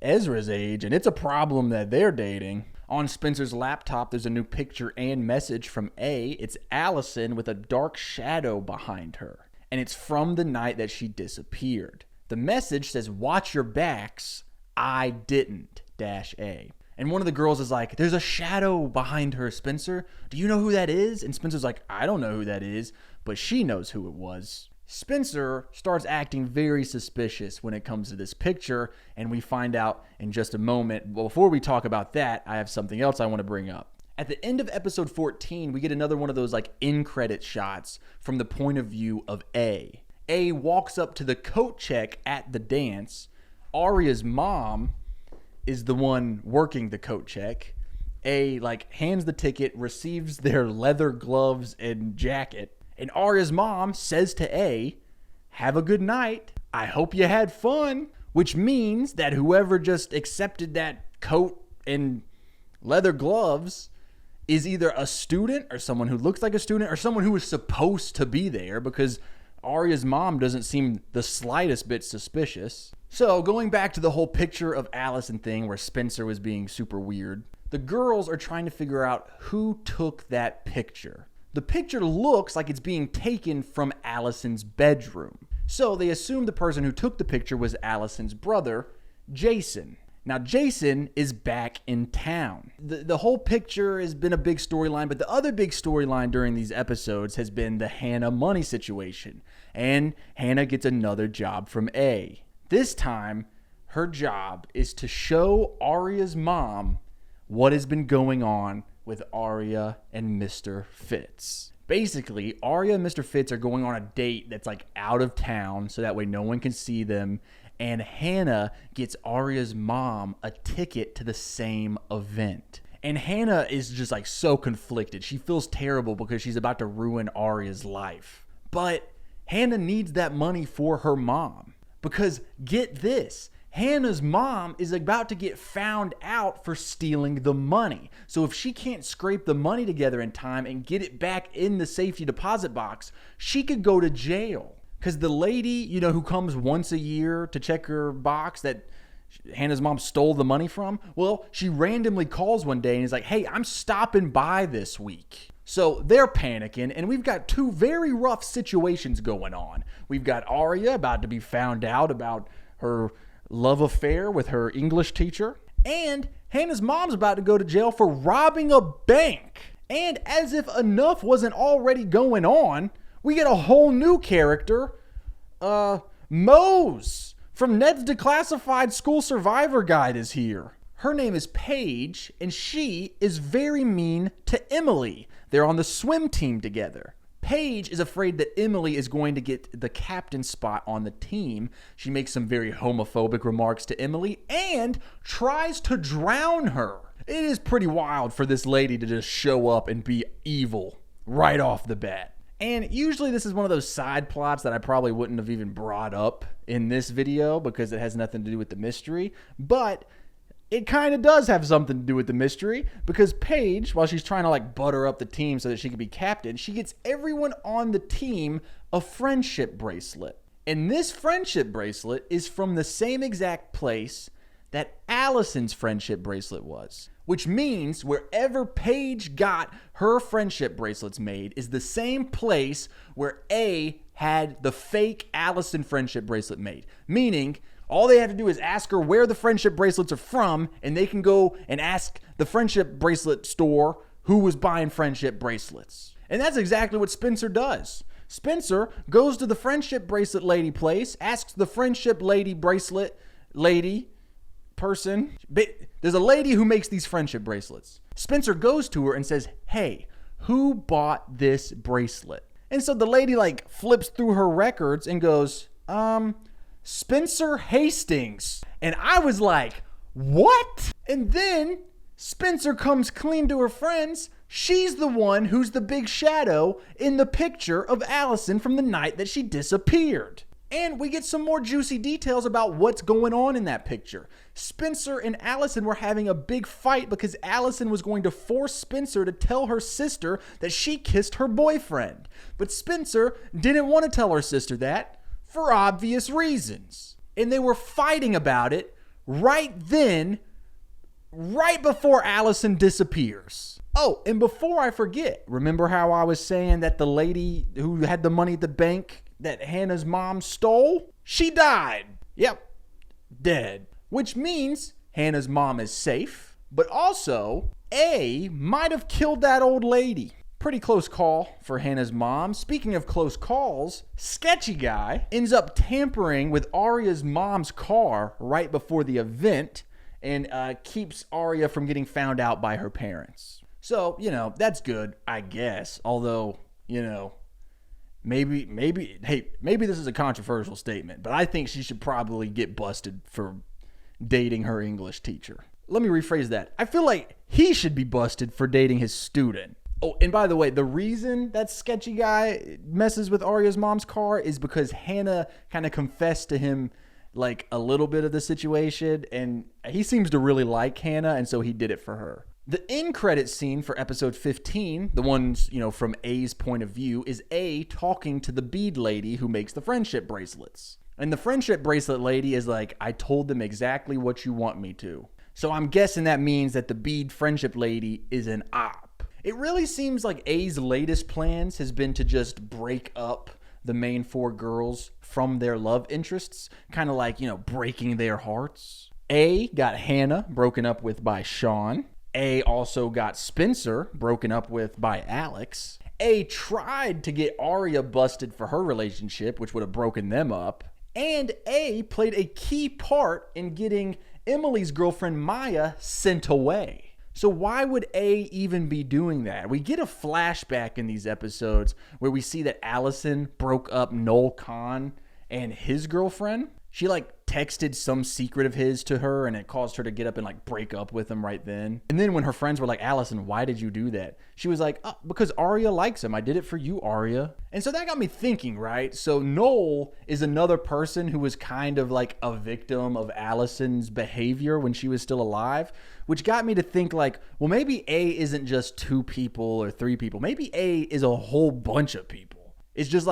Speaker 1: Ezra's age, and it's a problem that they're dating. On Spencer's laptop, there's a new picture and message from A. It's Allison with a dark shadow behind her. And it's from the night that she disappeared. The message says, watch your backs. I didn't, -A. And one of the girls is like, there's a shadow behind her, Spencer. Do you know who that is? And Spencer's like, I don't know who that is, but she knows who it was. Spencer starts acting very suspicious when it comes to this picture, and we find out in just a moment. Well, before we talk about that, I have something else I want to bring up. At the end of episode 14, we get another one of those in-credit shots from the point of view of A. A walks up to the coat check at the dance. Arya's mom is the one working the coat check. A hands the ticket, receives their leather gloves and jacket, and Arya's mom says to A, have a good night. I hope you had fun. Which means that whoever just accepted that coat and leather gloves is either a student or someone who looks like a student or someone who is supposed to be there, because Arya's mom doesn't seem the slightest bit suspicious. So going back to the whole picture of Allison thing where Spencer was being super weird, the girls are trying to figure out who took that picture. The picture looks like it's being taken from Allison's bedroom. So they assume the person who took the picture was Allison's brother, Jason. Now, Jason is back in town. The whole picture has been a big storyline, but the other big storyline during these episodes has been the Hannah money situation. And Hannah gets another job from A. This time, her job is to show Arya's mom what has been going on with Arya and Mr. Fitz. Basically, Arya and Mr. Fitz are going on a date that's out of town, so that way no one can see them. And Hannah gets Arya's mom a ticket to the same event. And Hannah is just so conflicted. She feels terrible because she's about to ruin Arya's life. But Hannah needs that money for her mom. Because get this, Hannah's mom is about to get found out for stealing the money. So if she can't scrape the money together in time and get it back in the safety deposit box, she could go to jail. Because the lady, who comes once a year to check her box that Hannah's mom stole the money from, well, she randomly calls one day and is like, hey, I'm stopping by this week. So they're panicking, and we've got two very rough situations going on. We've got Arya about to be found out about her love affair with her English teacher, and Hannah's mom's about to go to jail for robbing a bank. And as if enough wasn't already going on, we get a whole new character, Mose from Ned's Declassified School Survivor Guide is here. Her name is Paige, and she is very mean to Emily. They're on the swim team together. Paige is afraid that Emily is going to get the captain spot on the team. She makes some very homophobic remarks to Emily and tries to drown her. It is pretty wild for this lady to just show up and be evil right off the bat. And usually this is one of those side plots that I probably wouldn't have even brought up in this video because it has nothing to do with the mystery. But it kind of does have something to do with the mystery, because Paige, while she's trying to like butter up the team so that she can be captain, she gets everyone on the team a friendship bracelet. And this friendship bracelet is from the same exact place that Allison's friendship bracelet was, which means wherever Paige got her friendship bracelets made is the same place where A had the fake Allison friendship bracelet made. Meaning, all they have to do is ask her where the friendship bracelets are from, and they can go and ask the friendship bracelet store who was buying friendship bracelets. And that's exactly what Spencer does. Spencer goes to the friendship bracelet lady place, asks the friendship lady bracelet lady person. There's a lady who makes these friendship bracelets. Spencer goes to her and says, hey, who bought this bracelet? And so the lady like flips through her records and goes, Spencer Hastings. And I was like, what? And then Spencer comes clean to her friends. She's the one who's the big shadow in the picture of Allison from the night that she disappeared. And we get some more juicy details about what's going on in that picture. Spencer and Allison were having a big fight because Allison was going to force Spencer to tell her sister that she kissed her boyfriend. But Spencer didn't want to tell her sister that for obvious reasons. And they were fighting about it right then, right before Allison disappears. Oh, and before I forget, remember how I was saying that the lady who had the money at the bank that Hannah's mom stole? She died. Yep, dead. Which means Hannah's mom is safe, but also A might have killed that old lady. Pretty close call for Hannah's mom. Speaking of close calls, Sketchy Guy ends up tampering with Arya's mom's car right before the event and keeps Arya from getting found out by her parents. So, that's good, I guess. Although, maybe this is a controversial statement, but I think she should probably get busted for dating her English teacher. Let me rephrase that. I feel like he should be busted for dating his student. Oh, and by the way, the reason that Sketchy Guy messes with Arya's mom's car is because Hannah kind of confessed to him like a little bit of the situation, and he seems to really like Hannah, and so he did it for her. The end credit scene for episode 15, the ones, from A's point of view, is A talking to the bead lady who makes the friendship bracelets. And the friendship bracelet lady is like, I told them exactly what you want me to. So I'm guessing that means that the bead friendship lady is an op. It really seems like A's latest plans has been to just break up the main four girls from their love interests, kind of like, breaking their hearts. A got Hannah broken up with by Sean. A also got Spencer broken up with by Alex. A tried to get Arya busted for her relationship, which would have broken them up. And A played a key part in getting Emily's girlfriend Maya sent away. So why would A even be doing that? We get a flashback in these episodes where we see that Allison broke up Noel Khan and his girlfriend. She texted some secret of his to her, and it caused her to get up and break up with him right then. And then when her friends were like, Allison, why did you do that? She was like, because Arya likes him. I did it for you, Arya. And so that got me thinking, right? So Noel is another person who was kind of like a victim of Allison's behavior when she was still alive, which got me to think well, maybe A isn't just 2 people or 3 people. Maybe A is a whole bunch of people. It's just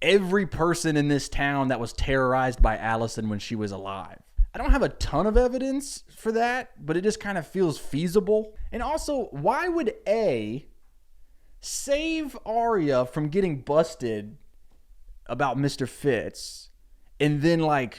Speaker 1: every person in this town that was terrorized by Allison when she was alive. I don't have a ton of evidence for that, but it just kind of feels feasible. And also, why would A save Arya from getting busted about Mr. Fitz and then a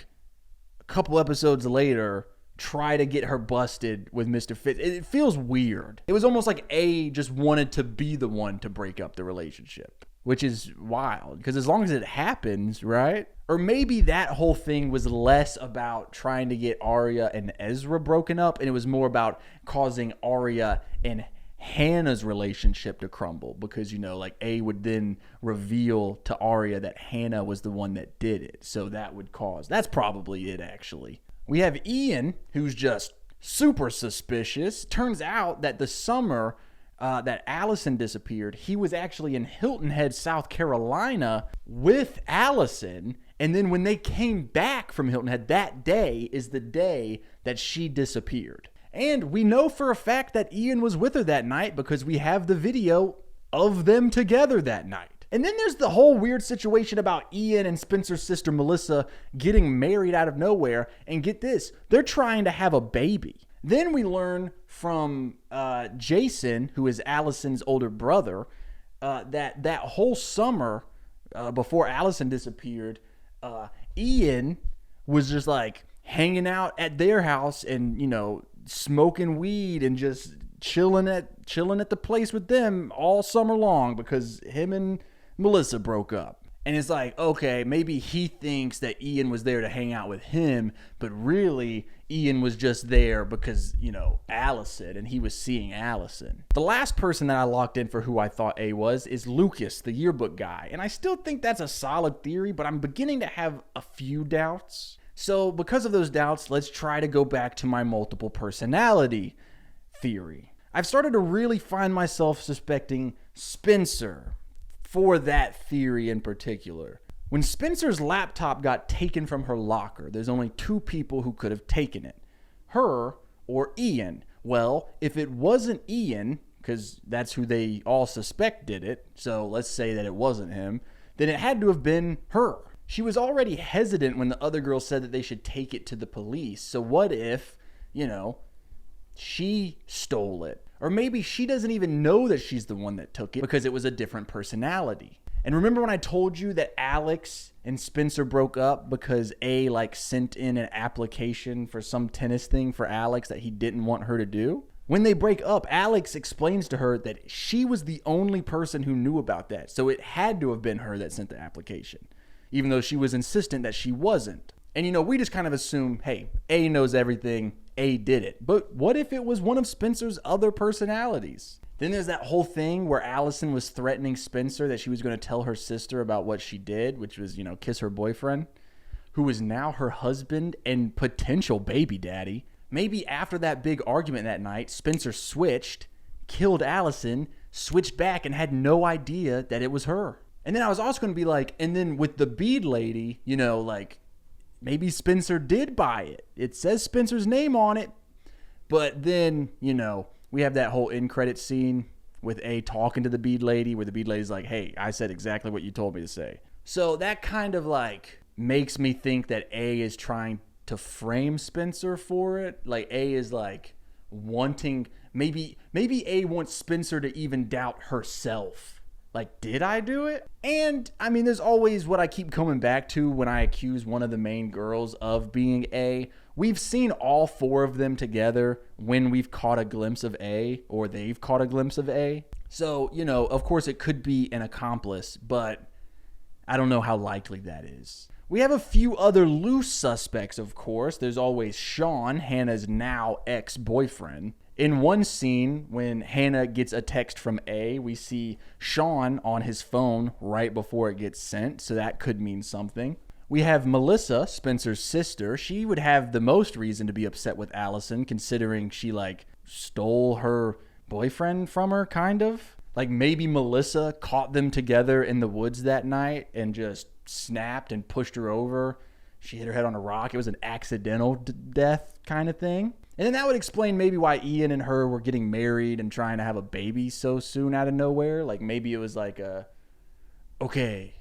Speaker 1: couple episodes later try to get her busted with Mr. Fitz? It feels weird. It was almost like A just wanted to be the one to break up the relationship, which is wild, because as long as it happens, right? Or maybe that whole thing was less about trying to get Arya and Ezra broken up, and it was more about causing Arya and Hannah's relationship to crumble, because, A would then reveal to Arya that Hannah was the one that did it. So that would cause, that's probably it, actually. We have Ian, who's just super suspicious. Turns out that the summer that Allison disappeared, he was actually in Hilton Head, South Carolina with Allison. And then when they came back from Hilton Head, that day is the day that she disappeared. And we know for a fact that Ian was with her that night because we have the video of them together that night. And then there's the whole weird situation about Ian and Spencer's sister Melissa getting married out of nowhere. And get this, they're trying to have a baby. Then we learn from Jason, who is Allison's older brother, that whole summer before Allison disappeared, Ian was just like hanging out at their house and, you know, smoking weed and just chilling at the place with them all summer long because him and Melissa broke up. And it's like, okay, maybe he thinks that Ian was there to hang out with him, but really Ian was just there because, you know, Allison, and he was seeing Allison. The last person that I locked in for who I thought A was is Lucas, the yearbook guy. And I still think that's a solid theory, but I'm beginning to have a few doubts. So because of those doubts, let's try to go back to my multiple personality theory. I've started to really find myself suspecting Spencer for that theory in particular. When Spencer's laptop got taken from her locker, there's only two people who could have taken it. Her or Ian. Well, if it wasn't Ian, because that's who they all suspect did it, so let's say that it wasn't him, then it had to have been her. She was already hesitant when the other girl said that they should take it to the police. So what if, you know, she stole it? Or maybe she doesn't even know that she's the one that took it because it was a different personality. And remember when I told you that Alex and Spencer broke up because A sent in an application for some tennis thing for Alex that he didn't want her to do? When they break up, Alex explains to her that she was the only person who knew about that. So it had to have been her that sent the application, even though she was insistent that she wasn't. And, you know, we just kind of assume, hey, A knows everything, A did it. But what if it was one of Spencer's other personalities? Then there's that whole thing where Allison was threatening Spencer that she was going to tell her sister about what she did, which was, you know, kiss her boyfriend, who is now her husband and potential baby daddy. Maybe after that big argument that night, Spencer switched, killed Allison, switched back, and had no idea that it was her. And then I was also going to be like, and then with the bead lady, you know, like, maybe Spencer did buy it. It says Spencer's name on it. But then, you know, we have that whole end credit scene with A talking to the bead lady where the bead lady's like, hey, I said exactly what you told me to say. So that kind of like makes me think that A is trying to frame Spencer for it. Like A is like wanting, maybe A wants Spencer to even doubt herself. Like, did I do it? And, I mean, there's always what I keep coming back to when I accuse one of the main girls of being A. We've seen all four of them together when we've caught a glimpse of A, or they've caught a glimpse of A. So, you know, of course it could be an accomplice, but I don't know how likely that is. We have a few other loose suspects, of course. There's always Sean, Hannah's now ex-boyfriend. In one scene, when Hannah gets a text from A, we see Sean on his phone right before it gets sent, so that could mean something. We have Melissa, Spencer's sister. She would have the most reason to be upset with Allison, considering she, like, stole her boyfriend from her, kind of. Like, maybe Melissa caught them together in the woods that night and just snapped and pushed her over. She hit her head on a rock. It was an accidental death kind of thing. And then that would explain maybe why Ian and her were getting married and trying to have a baby so soon out of nowhere. Like, maybe it was like okay,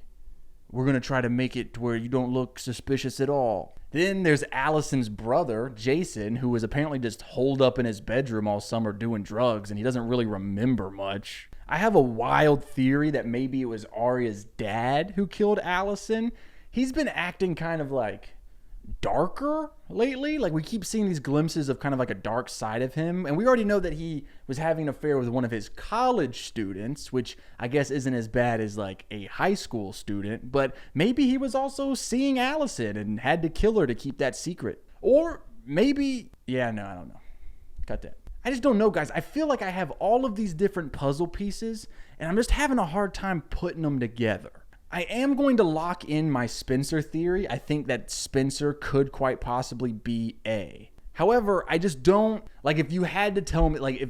Speaker 1: we're going to try to make it to where you don't look suspicious at all. Then there's Allison's brother, Jason, who was apparently just holed up in his bedroom all summer doing drugs, and he doesn't really remember much. I have a wild theory that maybe it was Arya's dad who killed Allison. He's been acting kind of like darker lately. Like, we keep seeing these glimpses of kind of like a dark side of him, and we already know that he was having an affair with one of his college students, which I guess isn't as bad as like a high school student, but maybe he was also seeing Allison and had to kill her to keep that secret. Or maybe, I don't know. Cut that. I just don't know, guys. I feel like I have all of these different puzzle pieces, and I'm just having a hard time putting them together. I am going to lock in my Spencer theory. I think that Spencer could quite possibly be A. However, I just don't, like, if you had to tell me, like,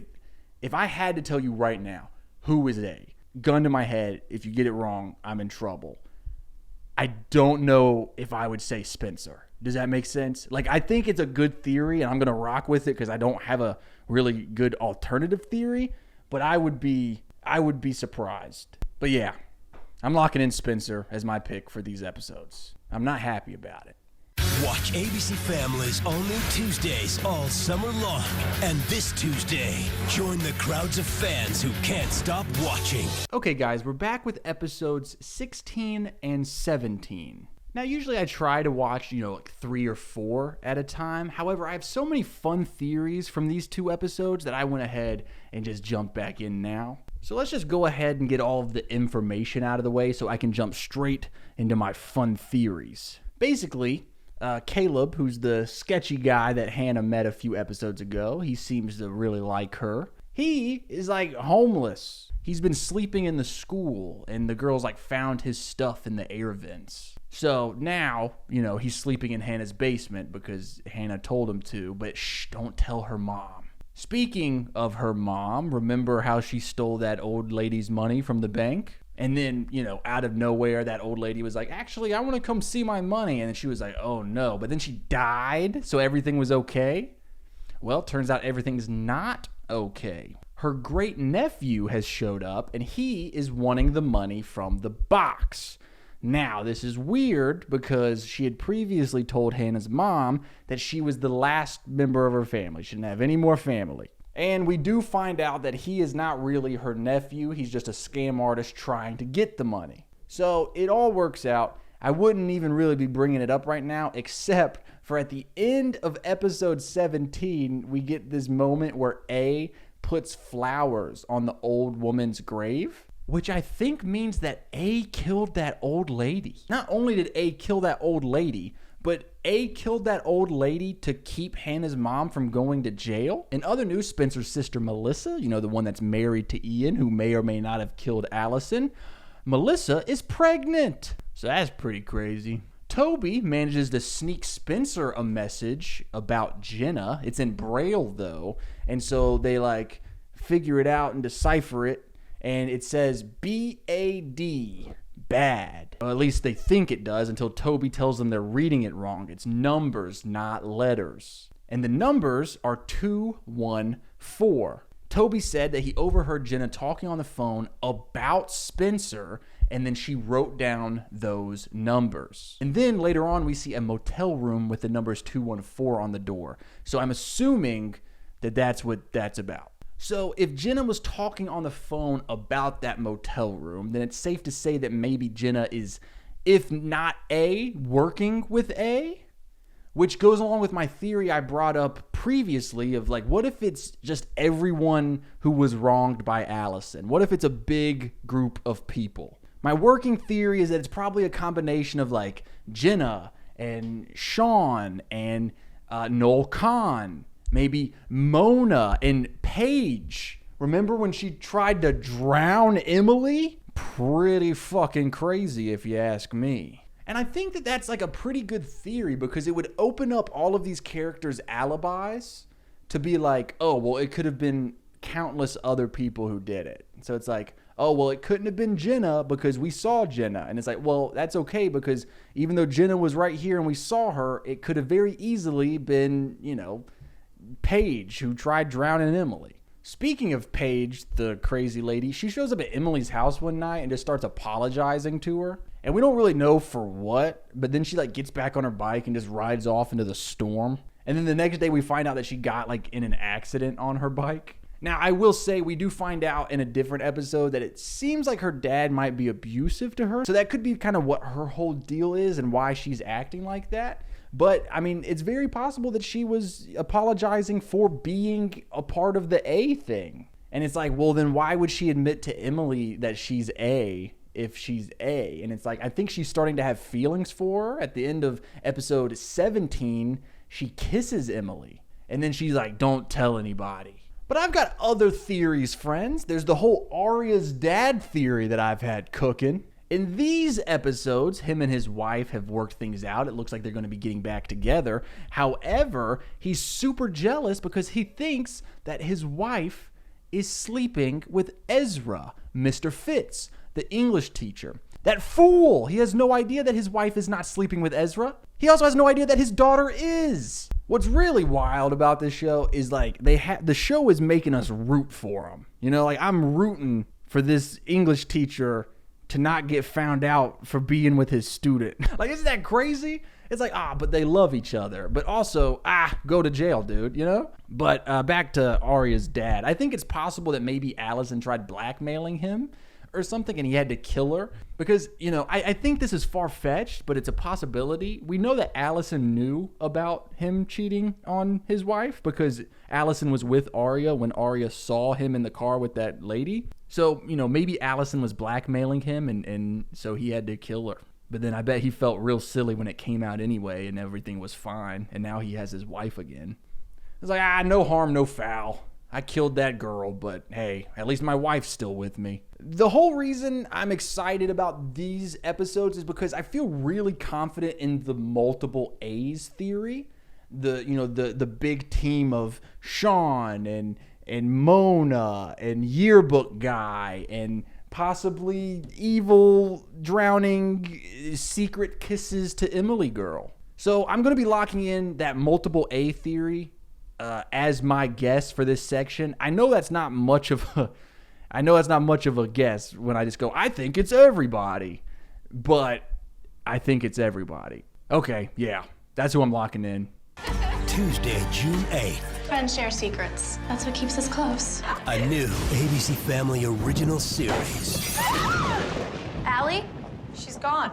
Speaker 1: if I had to tell you right now, who is A? Gun to my head, if you get it wrong, I'm in trouble. I don't know if I would say Spencer. Does that make sense? Like, I think it's a good theory, and I'm going to rock with it because I don't have a really good alternative theory, but I would be surprised. But yeah, I'm locking in Spencer as my pick for these episodes. I'm not happy about it.
Speaker 8: Watch ABC Family's all new Tuesdays all summer long. And this Tuesday, join the crowds of fans who can't stop watching.
Speaker 1: Okay, guys, we're back with episodes 16 and 17. Now, usually I try to watch, like 3 or 4 at a time. However, I have so many fun theories from these 2 episodes that I went ahead and just jumped back in now. So let's just go ahead and get all of the information out of the way so I can jump straight into my fun theories. Basically, Caleb, who's the sketchy guy that Hannah met a few episodes ago, he seems to really like her. He is like homeless. He's been sleeping in the school, and the girls like found his stuff in the air vents. So now, he's sleeping in Hannah's basement because Hannah told him to, but shh, don't tell her mom. Speaking of her mom, remember how she stole that old lady's money from the bank? And then, out of nowhere, that old lady was like, actually, I want to come see my money. And then she was like, oh no. But then she died, so everything was okay. Well, turns out everything's not okay. Her great nephew has showed up, and he is wanting the money from the box. Now, this is weird because she had previously told Hannah's mom that she was the last member of her family. She didn't have any more family. And we do find out that he is not really her nephew. He's just a scam artist trying to get the money. So it all works out. I wouldn't even really be bringing it up right now, except for at the end of episode 17, we get this moment where A puts flowers on the old woman's grave, which I think means that A killed that old lady. Not only did A kill that old lady, but A killed that old lady to keep Hannah's mom from going to jail. In other news, Spencer's sister Melissa, the one that's married to Ian, who may or may not have killed Allison, Melissa is pregnant. So that's pretty crazy. Toby manages to sneak Spencer a message about Jenna. It's in Braille, though. And so they, figure it out and decipher it. And it says B-A-D. Bad. Well, at least they think it does until Toby tells them they're reading it wrong. It's numbers, not letters. And the numbers are 214. Toby said that he overheard Jenna talking on the phone about Spencer, and then she wrote down those numbers. And then later on, we see a motel room with the numbers 214 on the door. So I'm assuming that that's what that's about. So if Jenna was talking on the phone about that motel room, then it's safe to say that maybe Jenna is, if not A, working with A, which goes along with my theory I brought up previously of what if it's just everyone who was wronged by Allison? What if it's a big group of people? My working theory is that it's probably a combination of Jenna and Sean and Noel Kahn. Maybe Mona and Paige. Remember when she tried to drown Emily? Pretty fucking crazy if you ask me. And I think that that's a pretty good theory because it would open up all of these characters' alibis to be oh, well, it could have been countless other people who did it. So it's oh, well, it couldn't have been Jenna because we saw Jenna. And it's well, that's okay because even though Jenna was right here and we saw her, it could have very easily been, Paige, who tried drowning Emily. Speaking of Paige, the crazy lady, she shows up at Emily's house one night and just starts apologizing to her. And we don't really know for what, but then she gets back on her bike and just rides off into the storm. And then the next day we find out that she got in an accident on her bike. Now, I will say we do find out in a different episode that it seems like her dad might be abusive to her. So that could be kind of what her whole deal is and why she's acting like that. But, it's very possible that she was apologizing for being a part of the A thing. And it's well, then why would she admit to Emily that she's A if she's A? And it's I think she's starting to have feelings for her. At the end of episode 17, she kisses Emily. And then she's don't tell anybody. But I've got other theories, friends. There's the whole Arya's dad theory that I've had cooking. In these episodes, him and his wife have worked things out. It looks like they're going to be getting back together. However, he's super jealous because he thinks that his wife is sleeping with Ezra, Mr. Fitz, the English teacher. That fool! He has no idea that his wife is not sleeping with Ezra. He also has no idea that his daughter is. What's really wild about this show is like the show is making us root for him. You know, like I'm rooting for this English teacher to not get found out for being with his student. Like, isn't that crazy? It's like, but they love each other. But also, go to jail, dude, you know? But back to Arya's dad. I think it's possible that maybe Allison tried blackmailing him or something and he had to kill her. Because, you know, I think this is far-fetched, but it's a possibility. We know that Allison knew about him cheating on his wife because Allison was with Arya when Arya saw him in the car with that lady. So, you know, maybe Allison was blackmailing him and so he had to kill her. But then I bet he felt real silly when it came out anyway and everything was fine. And now he has his wife again. It's like, no harm, no foul. I killed that girl, but hey, at least my wife's still with me. The whole reason I'm excited about these episodes is because I feel really confident in the multiple A's theory. The big team of Sean and Mona and Yearbook Guy and possibly evil drowning secret kisses to Emily girl. So I'm going to be locking in that multiple A theory as my guess for this section. I know that's not much of a guess when I just go, I think it's everybody. But I think it's everybody. Okay, yeah, that's who I'm locking in.
Speaker 8: Tuesday, June 8th.
Speaker 11: Friends share secrets. That's what keeps us close.
Speaker 8: A new ABC Family original series.
Speaker 11: Allie? She's gone.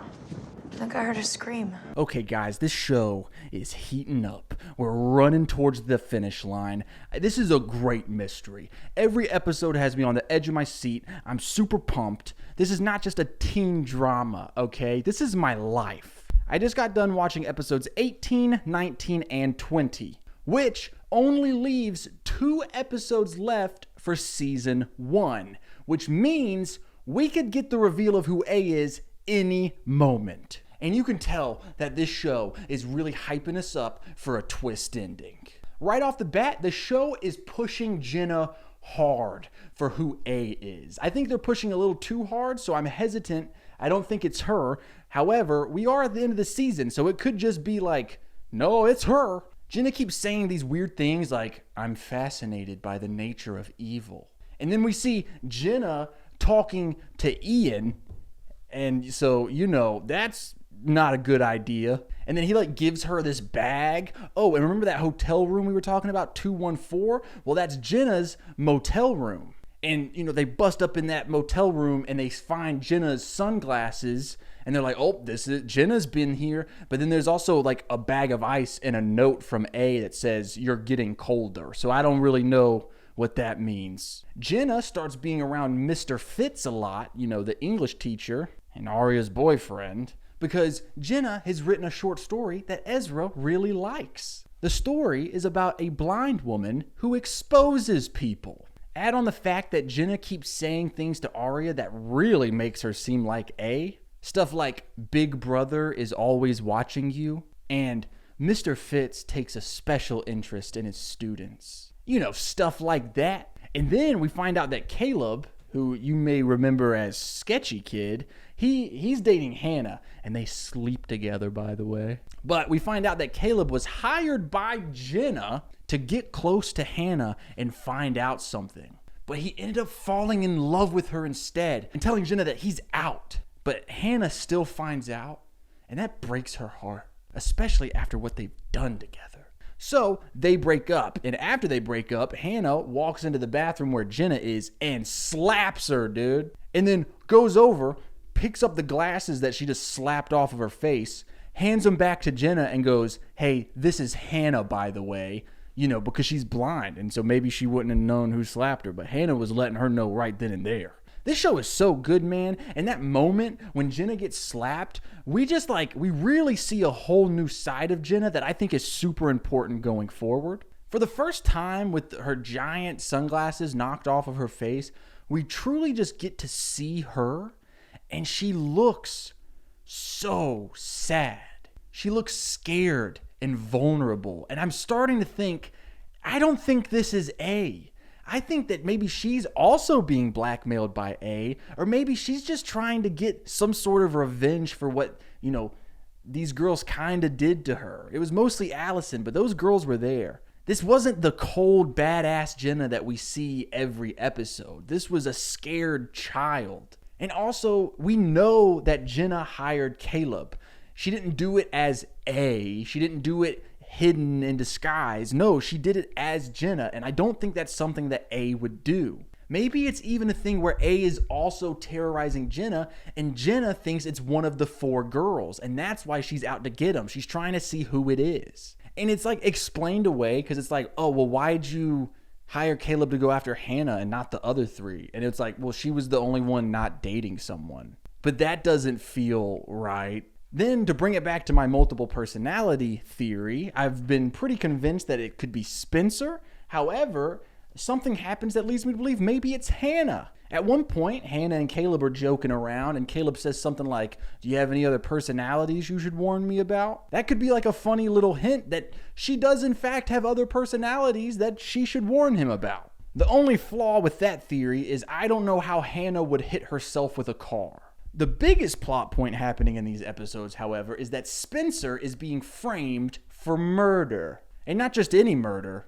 Speaker 11: I think I heard her scream.
Speaker 1: Okay, guys, this show is heating up. We're running towards the finish line. This is a great mystery. Every episode has me on the edge of my seat. I'm super pumped. This is not just a teen drama, okay? This is my life. I just got done watching episodes 18, 19, and 20, which only leaves 2 episodes left for season 1, which means we could get the reveal of who A is any moment. And you can tell that this show is really hyping us up for a twist ending. Right off the bat, the show is pushing Jenna hard for who A is. I think they're pushing a little too hard, so I'm hesitant. I don't think it's her. However, we are at the end of the season, so it could just be like, no, it's her. Jenna keeps saying these weird things like, I'm fascinated by the nature of evil. And then we see Jenna talking to Ian, and so, you know, that's not a good idea. And then he gives her this bag. Oh, and remember that hotel room we were talking about, 214? Well, that's Jenna's motel room. And, you know, they bust up in that motel room and they find Jenna's sunglasses and they're like, oh, Jenna's been here. But then there's also a bag of ice and a note from A that says, you're getting colder. So I don't really know what that means. Jenna starts being around Mr. Fitz a lot, you know, the English teacher and Arya's boyfriend, because Jenna has written a short story that Ezra really likes. The story is about a blind woman who exposes people. Add on the fact that Jenna keeps saying things to Arya that really makes her seem like A. Stuff like, Big Brother is always watching you, and Mr. Fitz takes a special interest in his students. You know, stuff like that. And then we find out that Caleb, who you may remember as Sketchy Kid, he's dating Hannah, and they sleep together, by the way. But we find out that Caleb was hired by Jenna to get close to Hannah and find out something. But he ended up falling in love with her instead and telling Jenna that he's out. But Hannah still finds out, and that breaks her heart, especially after what they've done together. So they break up, and after they break up, Hannah walks into the bathroom where Jenna is and slaps her, dude. And then goes over, picks up the glasses that she just slapped off of her face, hands them back to Jenna and goes, hey, this is Hannah, by the way. You know, because she's blind, and so maybe she wouldn't have known who slapped her, but Hannah was letting her know right then and there. This show is so good, man, and that moment when Jenna gets slapped, we really see a whole new side of Jenna that I think is super important going forward. For the first time with her giant sunglasses knocked off of her face, we truly just get to see her, and she looks so sad. She looks scared and vulnerable. And I'm starting to think, I don't think this is A. I think that maybe she's also being blackmailed by A, or maybe she's just trying to get some sort of revenge for what, these girls kind of did to her. It was mostly Allison, but those girls were there. This wasn't the cold, badass Jenna that we see every episode. This was a scared child. And also, we know that Jenna hired Caleb. She didn't do it as A. She didn't do it hidden in disguise. No, she did it as Jenna, and I don't think that's something that A would do. Maybe it's even a thing where A is also terrorizing Jenna, and Jenna thinks it's one of the 4 girls, and that's why she's out to get him. She's trying to see who it is. And it's like explained away, because it's like, oh, well, why'd you hire Caleb to go after Hannah and not the other 3? And it's like, well, she was the only one not dating someone. But that doesn't feel right. Then, to bring it back to my multiple personality theory, I've been pretty convinced that it could be Spencer. However, something happens that leads me to believe maybe it's Hannah. At one point, Hannah and Caleb are joking around, and Caleb says something like, do you have any other personalities you should warn me about? That could be like a funny little hint that she does in fact have other personalities that she should warn him about. The only flaw with that theory is I don't know how Hannah would hit herself with a car. The biggest plot point happening in these episodes, however, is that Spencer is being framed for murder. And not just any murder,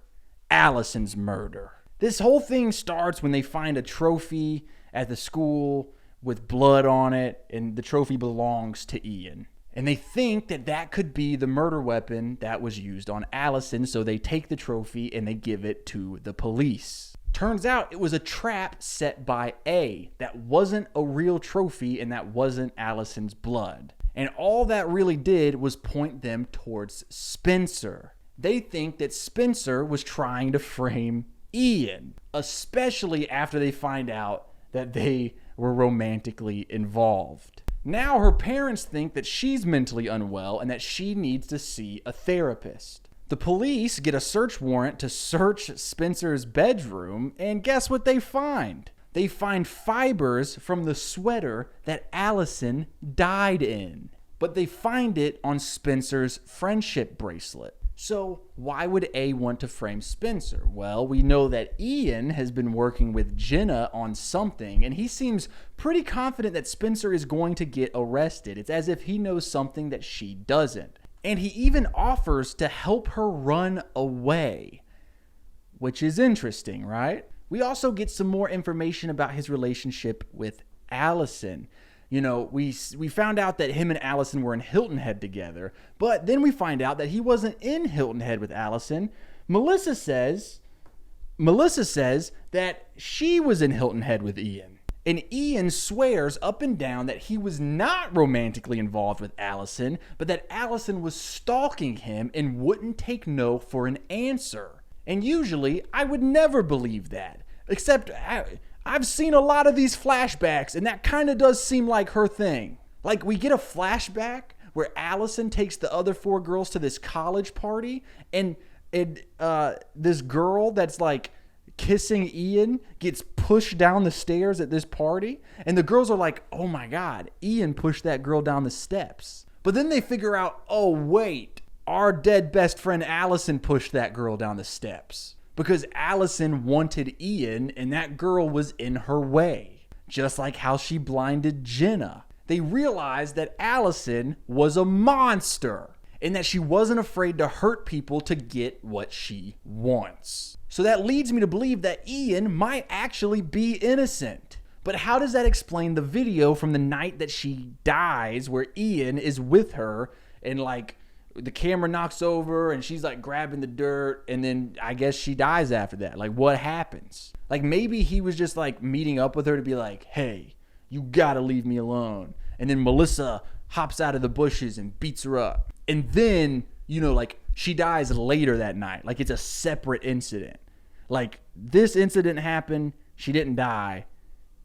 Speaker 1: Allison's murder. This whole thing starts when they find a trophy at the school with blood on it, and the trophy belongs to Ian. And they think that that could be the murder weapon that was used on Allison, so they take the trophy and they give it to the police. Turns out it was a trap set by A. That wasn't a real trophy, and that wasn't Allison's blood. And all that really did was point them towards Spencer. They think that Spencer was trying to frame Ian, especially after they find out that they were romantically involved. Now her parents think that she's mentally unwell and that she needs to see a therapist. The police get a search warrant to search Spencer's bedroom, and guess what they find? They find fibers from the sweater that Allison died in. But they find it on Spencer's friendship bracelet. So why would A want to frame Spencer? Well, we know that Ian has been working with Jenna on something, and he seems pretty confident that Spencer is going to get arrested. It's as if he knows something that she doesn't. And he even offers to help her run away, which is interesting, right? We also get some more information about his relationship with Allison. We found out that him and Allison were in Hilton Head together, but then we find out that he wasn't in Hilton Head with Allison. Melissa says that she was in Hilton Head with Ian. And Ian swears up and down that he was not romantically involved with Allison, but that Allison was stalking him and wouldn't take no for an answer. And usually, I would never believe that. Except, I've seen a lot of these flashbacks, and that kind of does seem like her thing. Like, we get a flashback where Allison takes the other 4 girls to this college party, and this girl that's like kissing Ian gets pushed down the stairs at this party, and the girls are like, oh my god, Ian pushed that girl down the steps. But then they figure out, oh wait, our dead best friend Allison pushed that girl down the steps because Allison wanted Ian and that girl was in her way, just like how she blinded Jenna. They realized that Allison was a monster and that she wasn't afraid to hurt people to get what she wants. So that leads me to believe that Ian might actually be innocent. But how does that explain the video from the night that she dies where Ian is with her and like the camera knocks over and she's like grabbing the dirt and then I guess she dies after that? Like what happens? Like maybe he was just like meeting up with her to be like, hey, you gotta leave me alone. And then Melissa hops out of the bushes and beats her up. And then, like she dies later that night. Like it's a separate incident. Like this incident happened, she didn't die.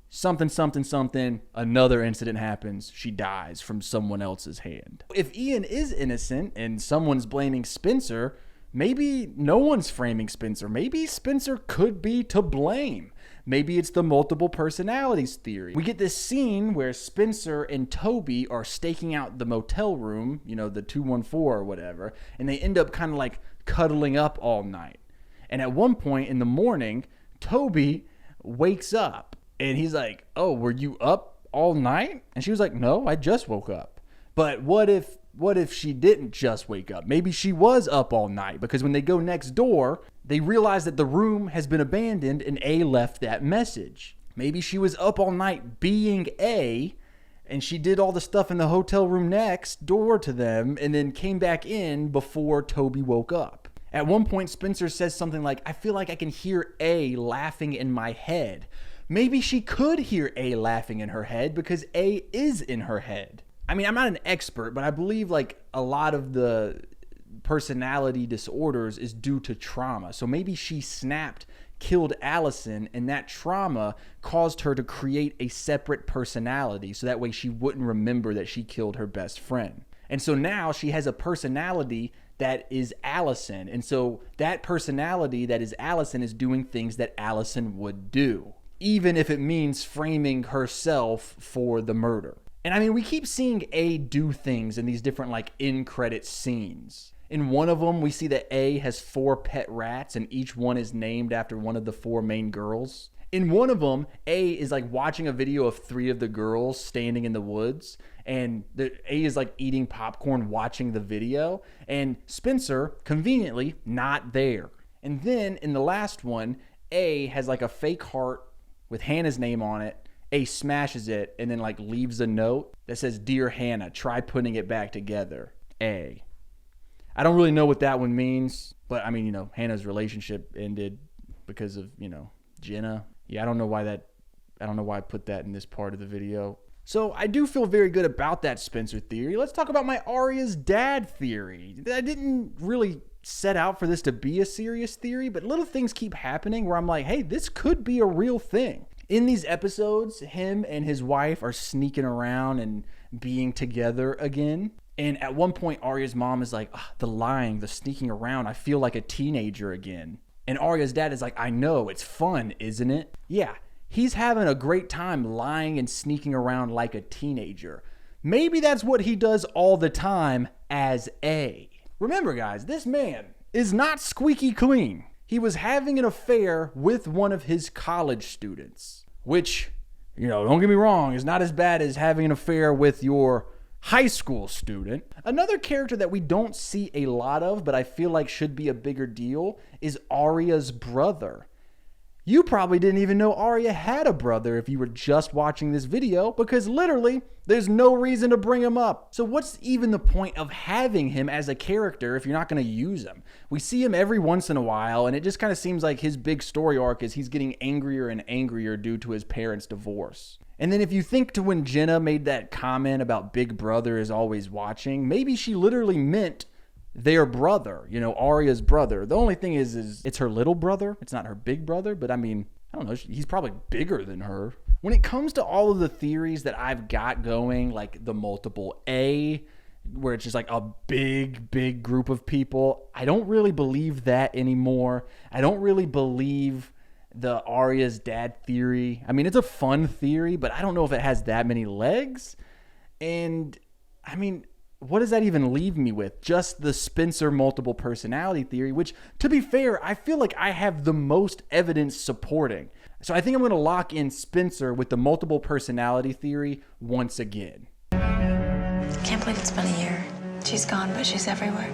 Speaker 1: Something, another incident happens, she dies from someone else's hand. If Ian is innocent and someone's blaming Spencer, maybe no one's framing Spencer. Maybe Spencer could be to blame. Maybe it's the multiple personalities theory. We get this scene where Spencer and Toby are staking out the motel room, the 214 or whatever, and they end up kind of like cuddling up all night. And at one point in the morning, Toby wakes up and he's like, oh, were you up all night? And she was like, no, I just woke up. But what if she didn't just wake up? Maybe she was up all night, because when they go next door, they realize that the room has been abandoned and A left that message. Maybe she was up all night being A, and she did all the stuff in the hotel room next door to them and then came back in before Toby woke up. At one point, Spencer says something like, I feel like I can hear A laughing in my head. Maybe she could hear A laughing in her head because A is in her head. I mean, I'm not an expert, but I believe like a lot of the personality disorders is due to trauma. So maybe she snapped, killed Allison, and that trauma caused her to create a separate personality so that way she wouldn't remember that she killed her best friend. And so now she has a personality that is Allison. And so that personality that is Allison is doing things that Allison would do, even if it means framing herself for the murder. And I mean, we keep seeing A do things in these different like in-credit scenes. In one of them, we see that A has 4 pet rats and each one is named after one of the 4 main girls. In one of them, A is like watching a video of 3 of the girls standing in the woods, and A is like eating popcorn watching the video, and Spencer, conveniently, not there. And then in the last one, A has like a fake heart with Hannah's name on it. A smashes it and then like leaves a note that says, "Dear Hannah, try putting it back together. A." I don't really know what that one means, but I mean, you know, Hannah's relationship ended because of, you know, Jenna. Yeah, I don't know why I put that in this part of the video. So I do feel very good about that Spencer theory. Let's talk about my Arya's dad theory. I didn't really set out for this to be a serious theory, but little things keep happening where I'm like, hey, this could be a real thing. In these episodes, him and his wife are sneaking around and being together again. And at one point, Arya's mom is like, the lying, the sneaking around, I feel like a teenager again. And Arya's dad is like, I know, it's fun, isn't it? Yeah, he's having a great time lying and sneaking around like a teenager. Maybe that's what he does all the time as A. Remember, guys, this man is not squeaky clean. He was having an affair with one of his college students, which, you know, don't get me wrong, is not as bad as having an affair with your high school student. Another character that we don't see a lot of, but I feel like should be a bigger deal, is Arya's brother. You probably didn't even know Arya had a brother if you were just watching this video, because literally there's no reason to bring him up. So what's even the point of having him as a character if you're not going to use him? We see him every once in a while, and it just kind of seems like his big story arc is he's getting angrier and angrier due to his parents' divorce. And then if you think to when Jenna made that comment about Big Brother is always watching, maybe she literally meant their brother, you know, Arya's brother. The only thing is it's her little brother. It's not her big brother, but I mean, I don't know. He's probably bigger than her. When it comes to all of the theories that I've got going, like the multiple A, where it's just like a big group of people, I don't really believe that anymore. I don't really believe the Arya's dad theory. I mean, it's a fun theory, but I don't know if it has that many legs. And I mean, what does that even leave me with? Just the Spencer multiple personality theory, which, to be fair, I feel like I have the most evidence supporting. So I think I'm going to lock in Spencer with the multiple personality theory once again.
Speaker 11: Can't believe it's been a year. She's gone, but she's everywhere.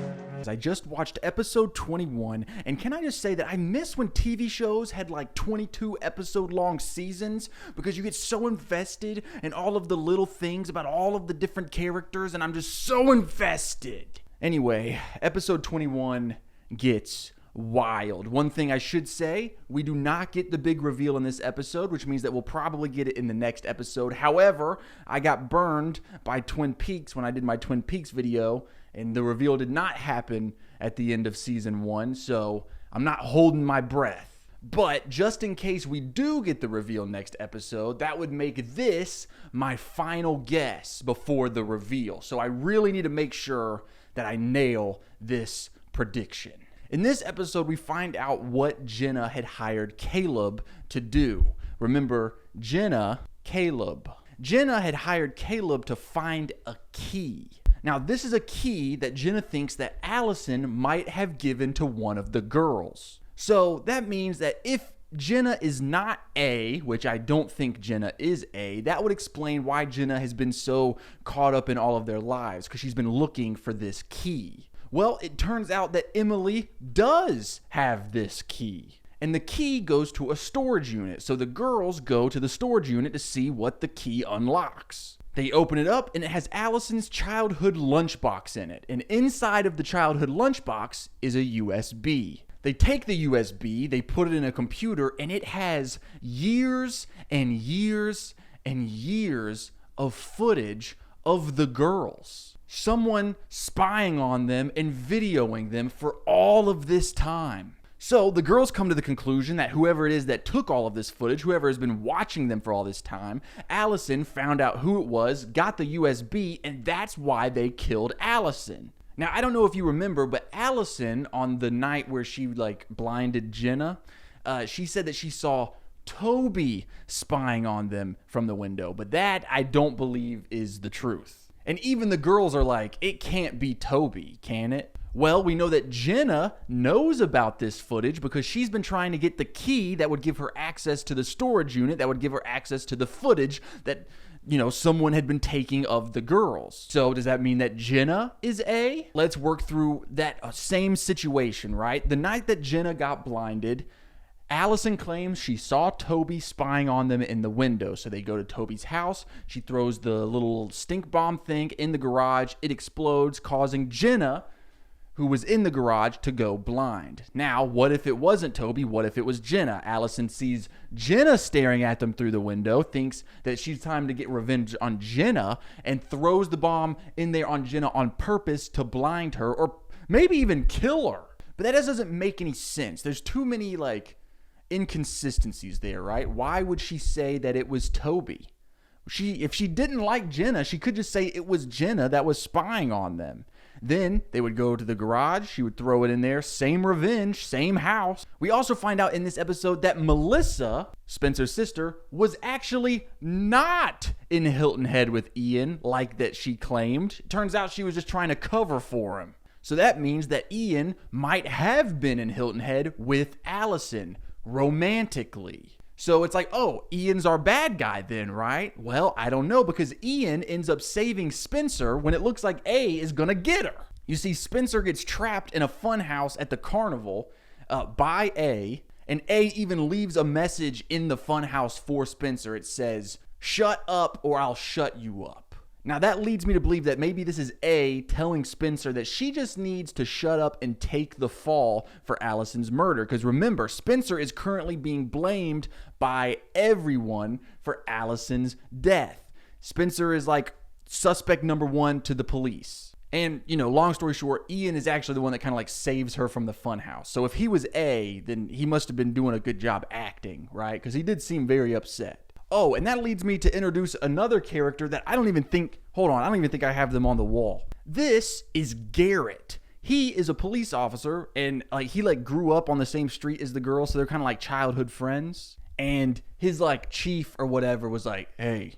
Speaker 1: I just watched episode 21, and can I just say that I miss when TV shows had like 22 episode long seasons, because you get so invested in all of the little things about all of the different characters, and I'm just so invested. Anyway, episode 21 gets wild. One thing I should say, we do not get the big reveal in this episode, which means that we'll probably get it in the next episode. However, I got burned by Twin Peaks when I did my Twin Peaks video, and the reveal did not happen at the end of season 1, so I'm not holding my breath. But just in case we do get the reveal next episode, that would make this my final guess before the reveal. So I really need to make sure that I nail this prediction. In this episode, we find out what Jenna had hired Caleb to do. Remember, Jenna had hired Caleb to find a key. Now, this is a key that Jenna thinks that Allison might have given to one of the girls. So that means that if Jenna is not A, which I don't think Jenna is A, that would explain why Jenna has been so caught up in all of their lives, because she's been looking for this key. Well, it turns out that Emily does have this key. And the key goes to a storage unit. So the girls go to the storage unit to see what the key unlocks. They open it up and it has Allison's childhood lunchbox in it. And inside of the childhood lunchbox is a USB. They take the USB, they put it in a computer, and it has years and years and years of footage of the girls. Someone spying on them and videoing them for all of this time. So the girls come to the conclusion that whoever it is that took all of this footage, whoever has been watching them for all this time, Allison found out who it was, got the USB, and that's why they killed Allison. Now, I don't know if you remember, but Allison, on the night where she blinded Jenna, she said that she saw Toby spying on them from the window. But that, I don't believe, is the truth. And even the girls are like, it can't be Toby, can it? Well, we know that Jenna knows about this footage because she's been trying to get the key that would give her access to the storage unit, that would give her access to the footage that, someone had been taking of the girls. So does that mean that Jenna is A? Let's work through that same situation, right? The night that Jenna got blinded, Allison claims she saw Toby spying on them in the window. So they go to Toby's house. She throws the little stink bomb thing in the garage. It explodes, causing Jenna, who was in the garage, to go blind. Now, what if it wasn't Toby? What if it was Jenna? Allison sees Jenna staring at them through the window, thinks that she's time to get revenge on Jenna, and throws the bomb in there on Jenna on purpose to blind her, or maybe even kill her. But that doesn't make any sense. There's too many, inconsistencies there, right? Why would she say that it was Toby? If she didn't like Jenna, she could just say it was Jenna that was spying on them. Then they would go to the garage. She would throw it in there. Same revenge, same house. We also find out in this episode that Melissa, Spencer's sister, was actually not in Hilton Head with Ian like that she claimed. It turns out she was just trying to cover for him. So that means that Ian might have been in Hilton Head with Allison romantically. So it's like, oh, Ian's our bad guy then, right? Well, I don't know, because Ian ends up saving Spencer when it looks like A is gonna get her. You see, Spencer gets trapped in a fun house at the carnival by A, and A even leaves a message in the fun house for Spencer. It says, "Shut up or I'll shut you up." Now that leads me to believe that maybe this is A telling Spencer that she just needs to shut up and take the fall for Allison's murder. Because remember, Spencer is currently being blamed by everyone for Allison's death. Spencer is suspect number one to the police. And, long story short, Ian is actually the one that kind of saves her from the funhouse. So if he was A, then he must have been doing a good job acting, right? Because he did seem very upset. Oh, and that leads me to introduce another character that I don't even think I have them on the wall. This is Garrett. He is a police officer, and he grew up on the same street as the girl, so they're kind of childhood friends. And his chief or whatever was like, hey,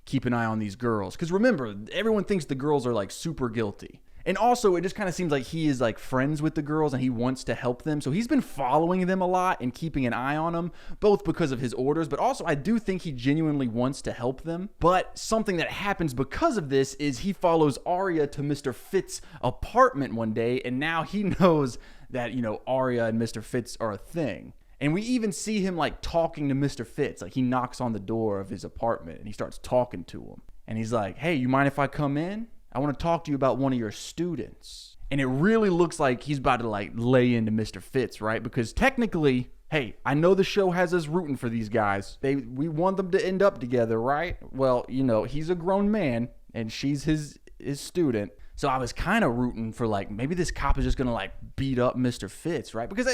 Speaker 1: keep an eye on these girls. Because remember, everyone thinks the girls are super guilty. And also, it just kind of seems like he is friends with the girls and he wants to help them. So he's been following them a lot and keeping an eye on them, both because of his orders, but also I do think he genuinely wants to help them. But something that happens because of this is he follows Arya to Mr. Fitz's apartment one day, and now he knows that, Arya and Mr. Fitz are a thing. And we even see him talking to Mr. Fitz. He knocks on the door of his apartment and he starts talking to him. And he's like, hey, you mind if I come in? I want to talk to you about one of your students. And it really looks like he's about to lay into Mr. Fitz, right? Because technically, hey, I know the show has us rooting for these guys. We want them to end up together, right? Well, he's a grown man and she's his student. So I was kind of rooting for maybe this cop is just going to beat up Mr. Fitz, right? Because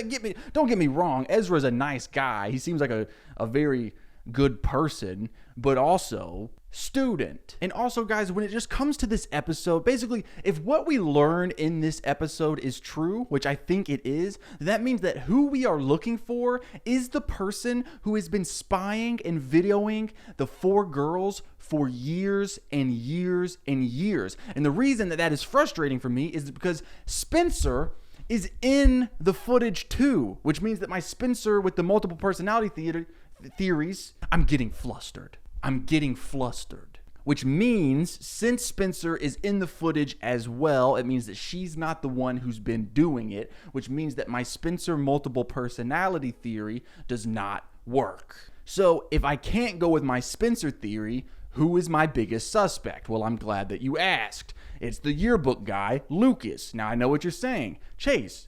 Speaker 1: don't get me wrong, Ezra's a nice guy. He seems like a very good person, but also student. And also, guys, when it just comes to this episode, basically, if what we learn in this episode is true, which I think it is, that means that who we are looking for is the person who has been spying and videoing the four girls for years and years and years. And the reason that is frustrating for me is because Spencer is in the footage too, which means that my Spencer with the multiple personality theories, I'm getting flustered. Which means since Spencer is in the footage as well, it means that she's not the one who's been doing it, which means that my Spencer multiple personality theory does not work. So if I can't go with my Spencer theory, who is my biggest suspect? Well, I'm glad that you asked. It's the yearbook guy, Lucas. Now, I know what you're saying. Chase,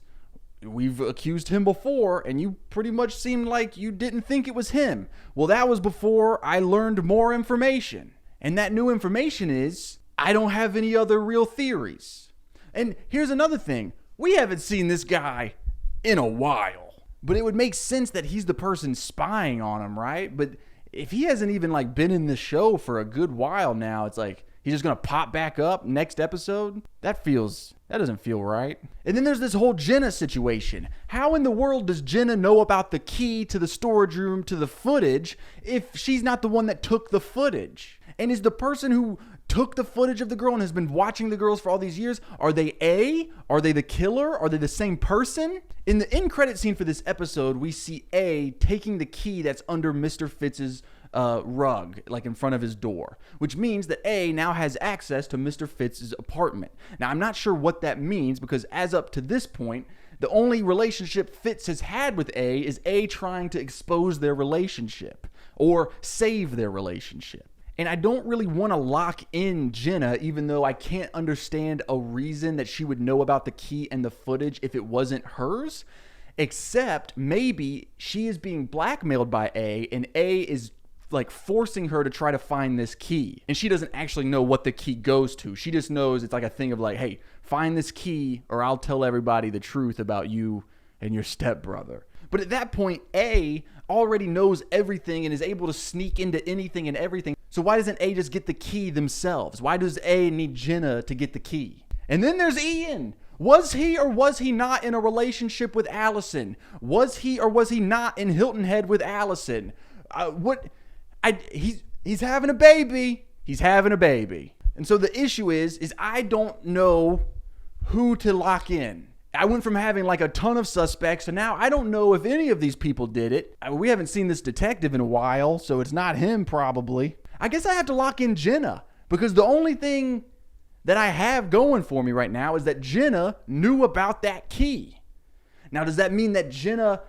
Speaker 1: we've accused him before, and you pretty much seemed like you didn't think it was him. Well, that was before I learned more information. And that new information is, I don't have any other real theories. And here's another thing. We haven't seen this guy in a while. But it would make sense that he's the person spying on him, right? But if he hasn't even like been in the show for a good while now, it's like he's just gonna pop back up next episode. That doesn't feel right. And then there's this whole Jenna situation. How in the world does Jenna know about the key to the storage room to the footage if she's not the one that took the footage? And is the person who took the footage of the girl and has been watching the girls for all these years, are they A? Are they the killer? Are they the same person? In the end credit scene for this episode, we see A taking the key that's under Mr. Fitz's rug, like in front of his door, which means that A now has access to Mr. Fitz's apartment. Now, I'm not sure what that means because as up to this point, the only relationship Fitz has had with A is A trying to expose their relationship or save their relationship. And I don't really want to lock in Jenna, even though I can't understand a reason that she would know about the key and the footage if it wasn't hers, except maybe she is being blackmailed by A, and A is like forcing her to try to find this key. And she doesn't actually know what the key goes to. She just knows it's like a thing of like, hey, find this key or I'll tell everybody the truth about you and your stepbrother. But at that point, A already knows everything and is able to sneak into anything and everything. So why doesn't A just get the key themselves? Why does A need Jenna to get the key? And then there's Ian. Was he or was he not in a relationship with Allison? Was he or was he not in Hilton Head with Allison? He's having a baby. He's having a baby. And so the issue is I don't know who to lock in. I went from having like a ton of suspects to now I don't know if any of these people did it. We haven't seen this detective in a while, so it's not him probably. I guess I have to lock in Jenna because the only thing that I have going for me right now is that Jenna knew about that key. Now, does that mean that Jenna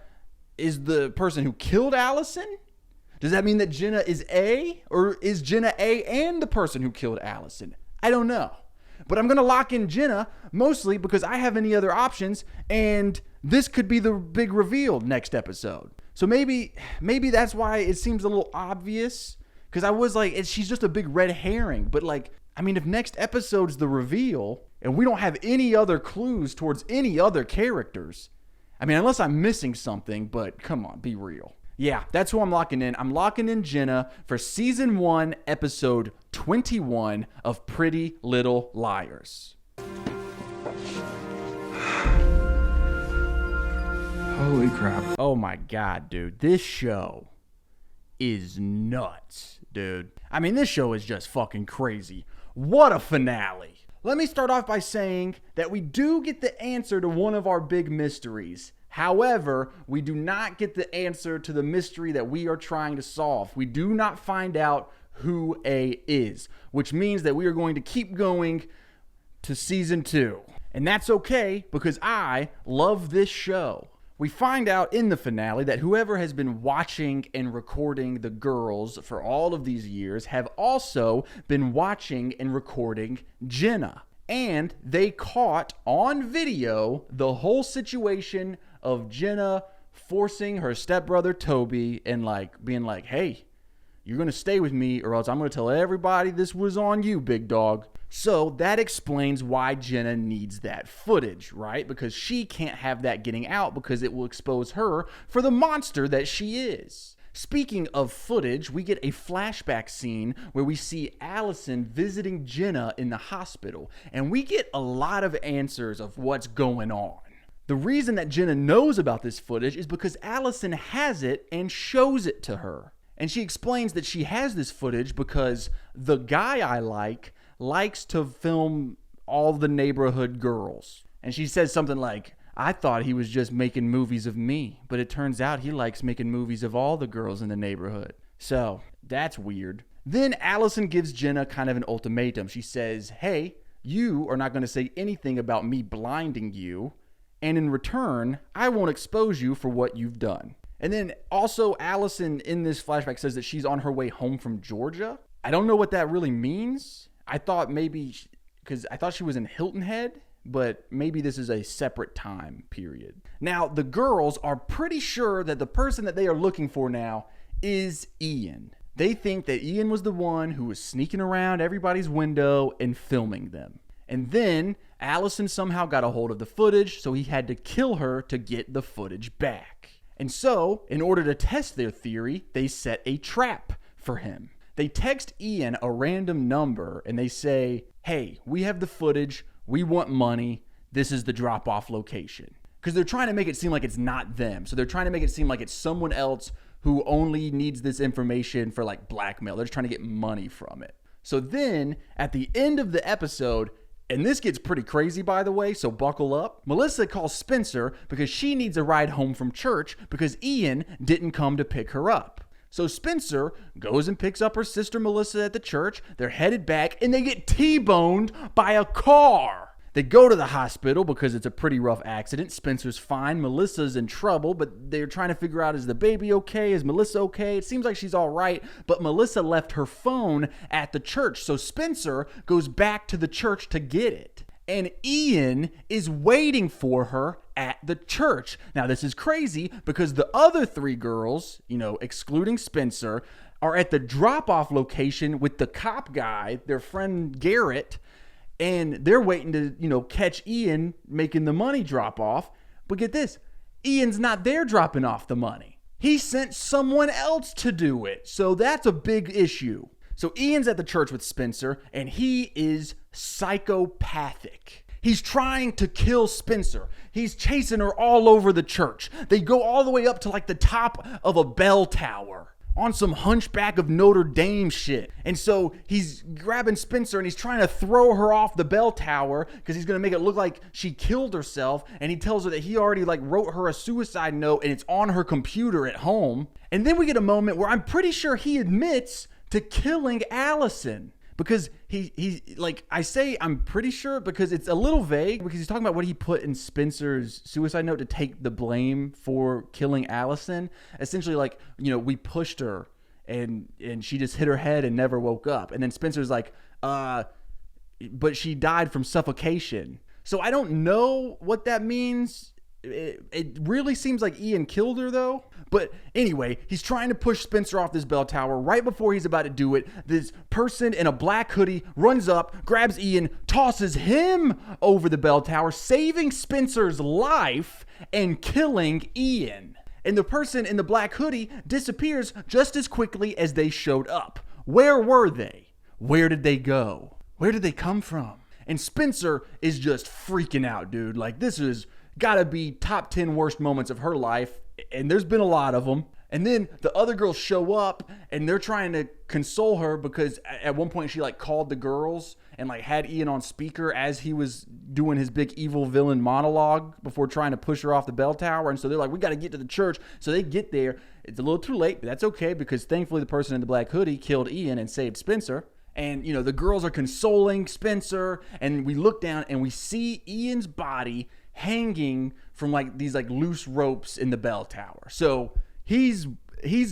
Speaker 1: is the person who killed Allison? Does that mean that Jenna is A, or is Jenna A and the person who killed Allison? I don't know. But I'm going to lock in Jenna mostly because I have any other options and this could be the big reveal next episode. So maybe that's why it seems a little obvious because I was like, she's just a big red herring. But like, I mean, if next episode's the reveal and we don't have any other clues towards any other characters, I mean, unless I'm missing something, but come on, be real. Yeah, that's who I'm locking in. I'm locking in Jenna for season 1, episode 21 of Pretty Little Liars.
Speaker 12: Holy crap.
Speaker 1: Oh my God, dude. This show is nuts, dude. I mean, this show is just fucking crazy. What a finale. Let me start off by saying that we do get the answer to one of our big mysteries. However, we do not get the answer to the mystery that we are trying to solve. We do not find out who A is, which means that we are going to keep going to season 2. And that's okay because I love this show. We find out in the finale that whoever has been watching and recording the girls for all of these years have also been watching and recording Jenna. And they caught on video the whole situation of Jenna forcing her stepbrother Toby and like being like, hey, you're going to stay with me or else I'm going to tell everybody this was on you, big dog. So that explains why Jenna needs that footage, right? Because she can't have that getting out because it will expose her for the monster that she is. Speaking of footage, we get a flashback scene where we see Allison visiting Jenna in the hospital, and we get a lot of answers of what's going on. The reason that Jenna knows about this footage is because Allison has it and shows it to her. And she explains that she has this footage because the guy I likes to film all the neighborhood girls. And she says something like, I thought he was just making movies of me, but it turns out he likes making movies of all the girls in the neighborhood. So, that's weird. Then Allison gives Jenna kind of an ultimatum. She says, hey, you are not going to say anything about me blinding you, and in return, I won't expose you for what you've done. And then also Allison in this flashback says that she's on her way home from Georgia. I don't know what that really means. I thought maybe, because I thought she was in Hilton Head, but maybe this is a separate time period. Now, the girls are pretty sure that the person that they are looking for now is Ian. They think that Ian was the one who was sneaking around everybody's window and filming them. And then Allison somehow got a hold of the footage, so he had to kill her to get the footage back. And so, in order to test their theory, they set a trap for him. They text Ian a random number and they say, hey, we have the footage, we want money, this is the drop-off location. Because they're trying to make it seem like it's not them. So they're trying to make it seem like it's someone else who only needs this information for like blackmail. They're just trying to get money from it. So then, at the end of the episode, and this gets pretty crazy, by the way, so buckle up. Melissa calls Spencer because she needs a ride home from church because Ian didn't come to pick her up. So Spencer goes and picks up her sister Melissa at the church. They're headed back and they get T-boned by a car. They go to the hospital because it's a pretty rough accident. Spencer's fine. Melissa's in trouble, but they're trying to figure out, is the baby okay? Is Melissa okay? It seems like she's all right, but Melissa left her phone at the church. So Spencer goes back to the church to get it. And Ian is waiting for her at the church. Now, this is crazy because the other three girls, excluding Spencer, are at the drop-off location with the cop guy, their friend Garrett, and they're waiting to, catch Ian making the money drop off. But get this, Ian's not there dropping off the money. He sent someone else to do it. So that's a big issue. So Ian's at the church with Spencer, and he is psychopathic. He's trying to kill Spencer. He's chasing her all over the church. They go all the way up to like the top of a bell tower on some Hunchback of Notre Dame shit. And so he's grabbing Spencer and he's trying to throw her off the bell tower because he's going to make it look like she killed herself. And he tells her that he already wrote her a suicide note and it's on her computer at home. And then we get a moment where I'm pretty sure he admits to killing Allison. Because I'm pretty sure because it's a little vague because he's talking about what he put in Spencer's suicide note to take the blame for killing Allison. Essentially we pushed her and she just hit her head and never woke up. And then Spencer's like, but she died from suffocation. So I don't know what that means. It really seems like Ian killed her though. But anyway, he's trying to push Spencer off this bell tower. Right before he's about to do it, this person in a black hoodie runs up, grabs Ian, tosses him over the bell tower, saving Spencer's life and killing Ian. And the person in the black hoodie disappears just as quickly as they showed up. Where were they? Where did they go? Where did they come from? And Spencer is just freaking out, dude. This is gotta be top 10 worst moments of her life. And there's been a lot of them. And then the other girls show up and they're trying to console her because at one point she called the girls and had Ian on speaker as he was doing his big evil villain monologue before trying to push her off the bell tower. And so they're like, we got to get to the church. So they get there. It's a little too late, but that's okay because thankfully the person in the black hoodie killed Ian and saved Spencer. And, the girls are consoling Spencer and we look down and we see Ian's body hanging from these loose ropes in the bell tower. So he's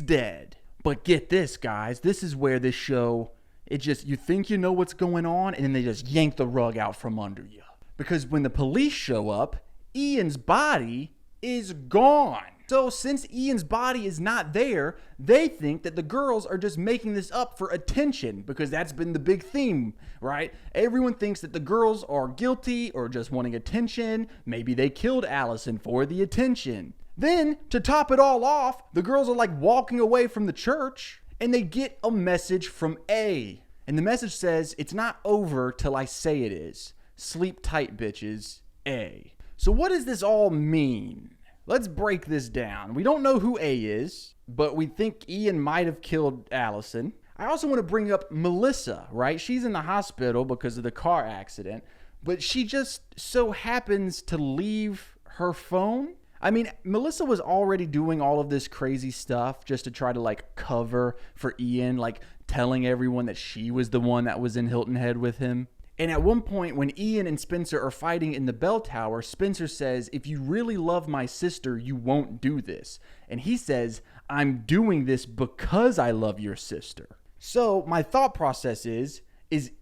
Speaker 1: dead. But get this, guys, this is where this show, you think you know what's going on and then they just yank the rug out from under you. Because when the police show up, Ian's body is gone. So since Ian's body is not there, they think that the girls are just making this up for attention because that's been the big theme, right? Everyone thinks that the girls are guilty or just wanting attention. Maybe they killed Allison for the attention. Then, to top it all off, the girls are walking away from the church and they get a message from A. And the message says, it's not over till I say it is. Sleep tight, bitches. A. So what does this all mean? Let's break this down. We don't know who A is, but we think Ian might have killed Allison. I also want to bring up Melissa, right? She's in the hospital because of the car accident, but she just so happens to leave her phone. I mean, Melissa was already doing all of this crazy stuff just to try to like cover for Ian, like telling everyone that she was the one that was in Hilton Head with him. And at one point when Ian and Spencer are fighting in the bell tower, Spencer says, if you really love my sister, you won't do this. And he says, I'm doing this because I love your sister. So my thought process is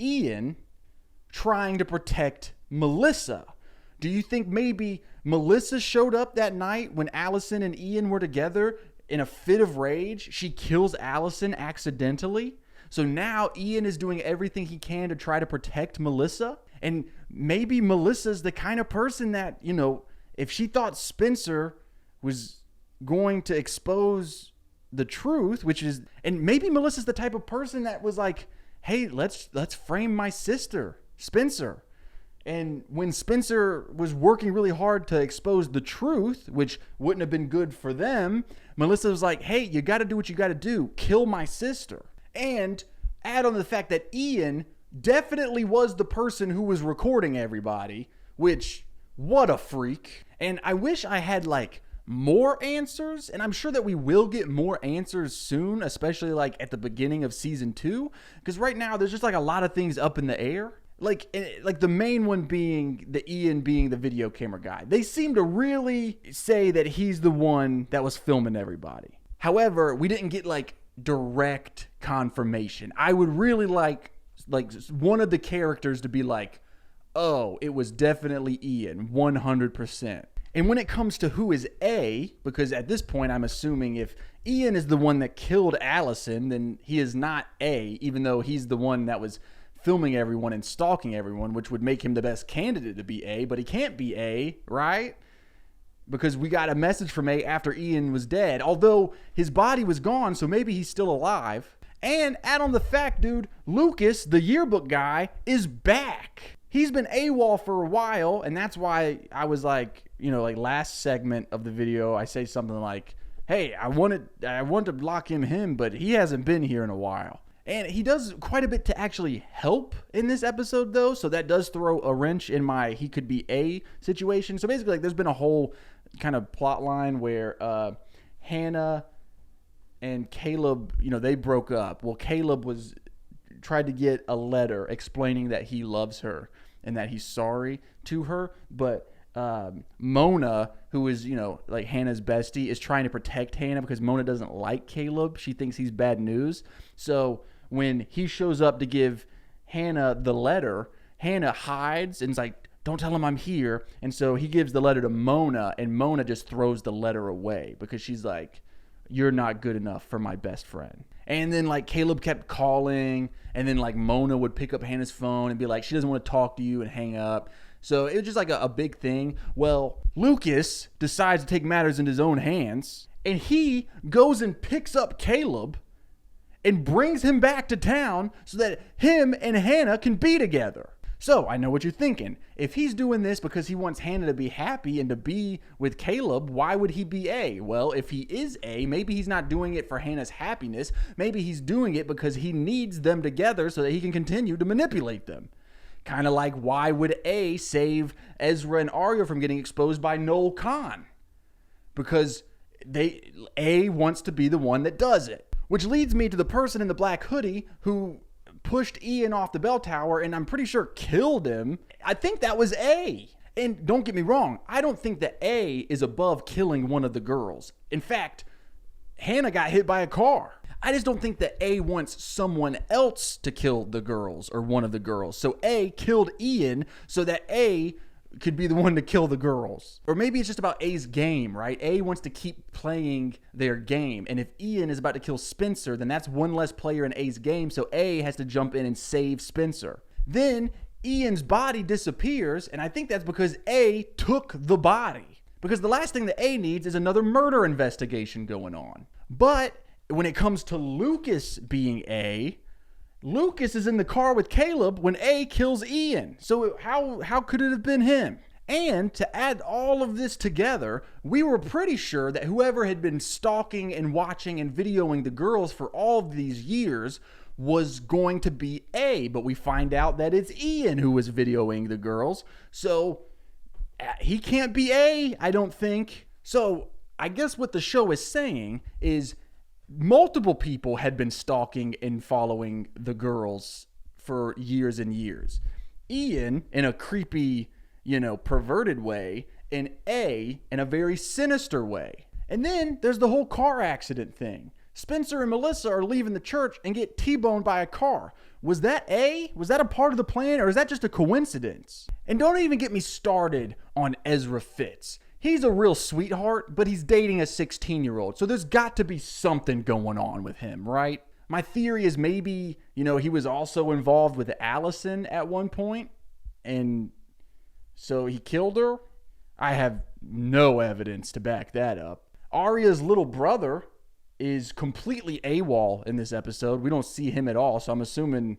Speaker 1: Ian trying to protect Melissa? Do you think maybe Melissa showed up that night when Allison and Ian were together in a fit of rage? She kills Allison accidentally. So now Ian is doing everything he can to try to protect Melissa. And maybe Melissa's the kind of person that, you know, if she thought Spencer was going to expose the truth, which is, and maybe Melissa's the type of person that was like, hey, let's frame my sister, Spencer. And when Spencer was working really hard to expose the truth, which wouldn't have been good for them, Melissa was like, hey, you got to do what you got to do. Kill my sister. And add on the fact that Ian definitely was the person who was recording everybody, which, what a freak. And I wish I had like more answers, and I'm sure that we will get more answers soon, especially like at the beginning of season 2, because right now there's just like a lot of things up in the air. Like the main one being the Ian being the video camera guy. They seem to really say that he's the one that was filming everybody. However, we didn't get like direct confirmation. I would really like one of the characters to be like, oh, it was definitely Ian, 100%. And when it comes to who is A, because at this point I'm assuming if Ian is the one that killed Allison, then he is not A, even though he's the one that was filming everyone and stalking everyone, which would make him the best candidate to be A, but he can't be A, right? Because we got a message from A after Ian was dead, although his body was gone, so maybe he's still alive. And add on the fact, dude, Lucas, the yearbook guy, is back. He's been AWOL for a while, and that's why I was like, you know, like last segment of the video, I say something like, hey, I want to block him, but he hasn't been here in a while. And he does quite a bit to actually help in this episode, though, so that does throw a wrench in my he could be A situation. So basically, like, there's been a whole kind of plot line where Hannah and Caleb, you know, they broke up. Well, Caleb tried to get a letter explaining that he loves her and that he's sorry to her, but Mona, who is, you know, like Hannah's bestie, is trying to protect Hannah because Mona doesn't like Caleb. She thinks he's bad news. So when he shows up to give Hannah the letter, Hannah hides and is like, don't tell him I'm here. And so he gives the letter to Mona, and Mona just throws the letter away because she's like, you're not good enough for my best friend. And then like Caleb kept calling, and then like Mona would pick up Hannah's phone and be like, she doesn't want to talk to you, and hang up. So it was just like a big thing. Well, Lucas decides to take matters into his own hands, and he goes and picks up Caleb and brings him back to town so that him and Hannah can be together. So I know what you're thinking. If he's doing this because he wants Hannah to be happy and to be with Caleb, why would he be A? Well, if he is A, maybe he's not doing it for Hannah's happiness. Maybe he's doing it because he needs them together so that he can continue to manipulate them. Kind of like, why would A save Ezra and Arya from getting exposed by Noel Khan? Because A wants to be the one that does it. Which leads me to the person in the black hoodie who pushed Ian off the bell tower and I'm pretty sure killed him. I think that was A. And don't get me wrong, I don't think that A is above killing one of the girls. In fact, Hannah got hit by a car. I just don't think that A wants someone else to kill the girls or one of the girls. So A killed Ian so that A could be the one to kill the girls. Or maybe it's just about A's game, right? A wants to keep playing their game. And if Ian is about to kill Spencer, then that's one less player in A's game. So A has to jump in and save Spencer. Then Ian's body disappears. And I think that's because A took the body. Because the last thing that A needs is another murder investigation going on. But when it comes to Lucas being A, Lucas is in the car with Caleb when A kills Ian. So how could it have been him? And to add all of this together, we were pretty sure that whoever had been stalking and watching and videoing the girls for all of these years was going to be A. But we find out that it's Ian who was videoing the girls. So he can't be A, I don't think. So I guess what the show is saying is multiple people had been stalking and following the girls for years and years. Ian in a creepy, perverted way, and A in a very sinister way. And then there's the whole car accident thing. Spencer and Melissa are leaving the church and get T-boned by a car. Was that A? Was that a part of the plan, or is that just a coincidence? And don't even get me started on Ezra Fitz. He's a real sweetheart, but he's dating a 16-year-old, so there's got to be something going on with him, right? My theory is maybe, he was also involved with Allison at one point, and so he killed her. I have no evidence to back that up. Arya's little brother is completely AWOL in this episode. We don't see him at all, so I'm assuming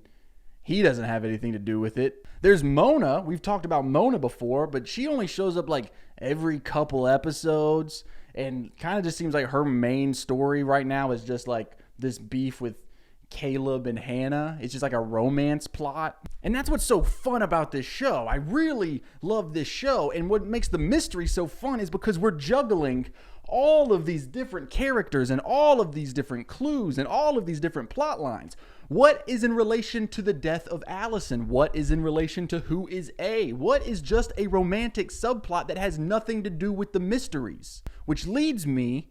Speaker 1: he doesn't have anything to do with it. There's Mona. We've talked about Mona before, but she only shows up like every couple episodes, and kind of just seems like her main story right now is just like this beef with Caleb and Hannah. It's just like a romance plot. And that's what's so fun about this show. I really love this show, and what makes the mystery so fun is because we're juggling all of these different characters and all of these different clues and all of these different plot lines. What is in relation to the death of Allison? What is in relation to who is A? What is just a romantic subplot that has nothing to do with the mysteries? Which leads me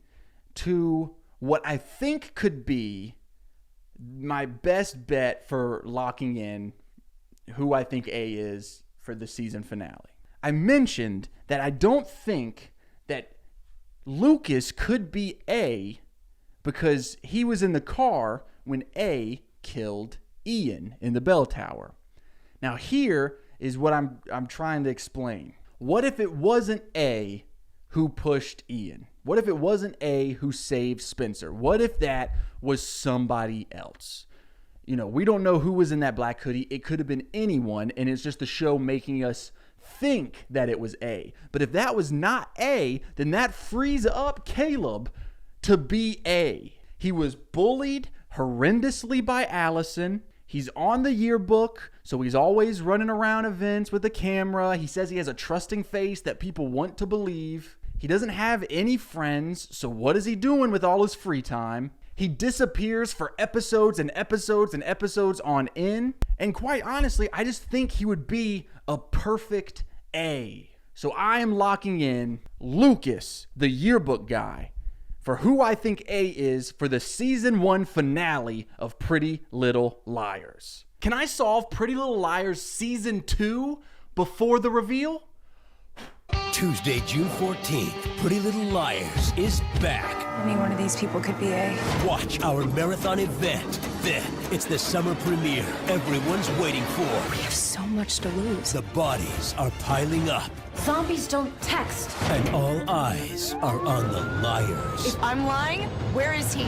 Speaker 1: to what I think could be my best bet for locking in who I think A is for the season finale. I mentioned that I don't think that Lucas could be A because he was in the car when A killed Ian in the bell tower. Now here is what I'm trying to explain. What if it wasn't A who pushed Ian? What if it wasn't A who saved Spencer? What if that was somebody else? We don't know who was in that black hoodie. It could have been anyone, and it's just the show making us think that it was A. But if that was not A, then that frees up Caleb to be A. He was bullied horrendously by Allison. He's on the yearbook, so he's always running around events with a camera. He says he has a trusting face that people want to believe. He doesn't have any friends, so what is he doing with all his free time? He disappears for episodes and episodes and episodes on end. And quite honestly, I just think he would be a perfect A. So I am locking in Lucas, the yearbook guy, for who I think A is for the season 1 finale of Pretty Little Liars. Can I solve Pretty Little Liars season 2 before the reveal?
Speaker 8: Tuesday, June 14th, Pretty Little Liars is back.
Speaker 11: Any one of these people could be A.
Speaker 8: Watch our marathon event. Then, it's the summer premiere everyone's waiting for.
Speaker 11: We have so much to lose.
Speaker 8: The bodies are piling up.
Speaker 9: Zombies don't text.
Speaker 8: And all eyes are on the liars.
Speaker 11: If I'm lying, where is he?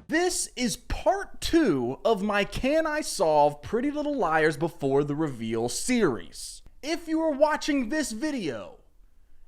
Speaker 1: This is part 2 of my Can I Solve Pretty Little Liars Before the Reveal series. If you are watching this video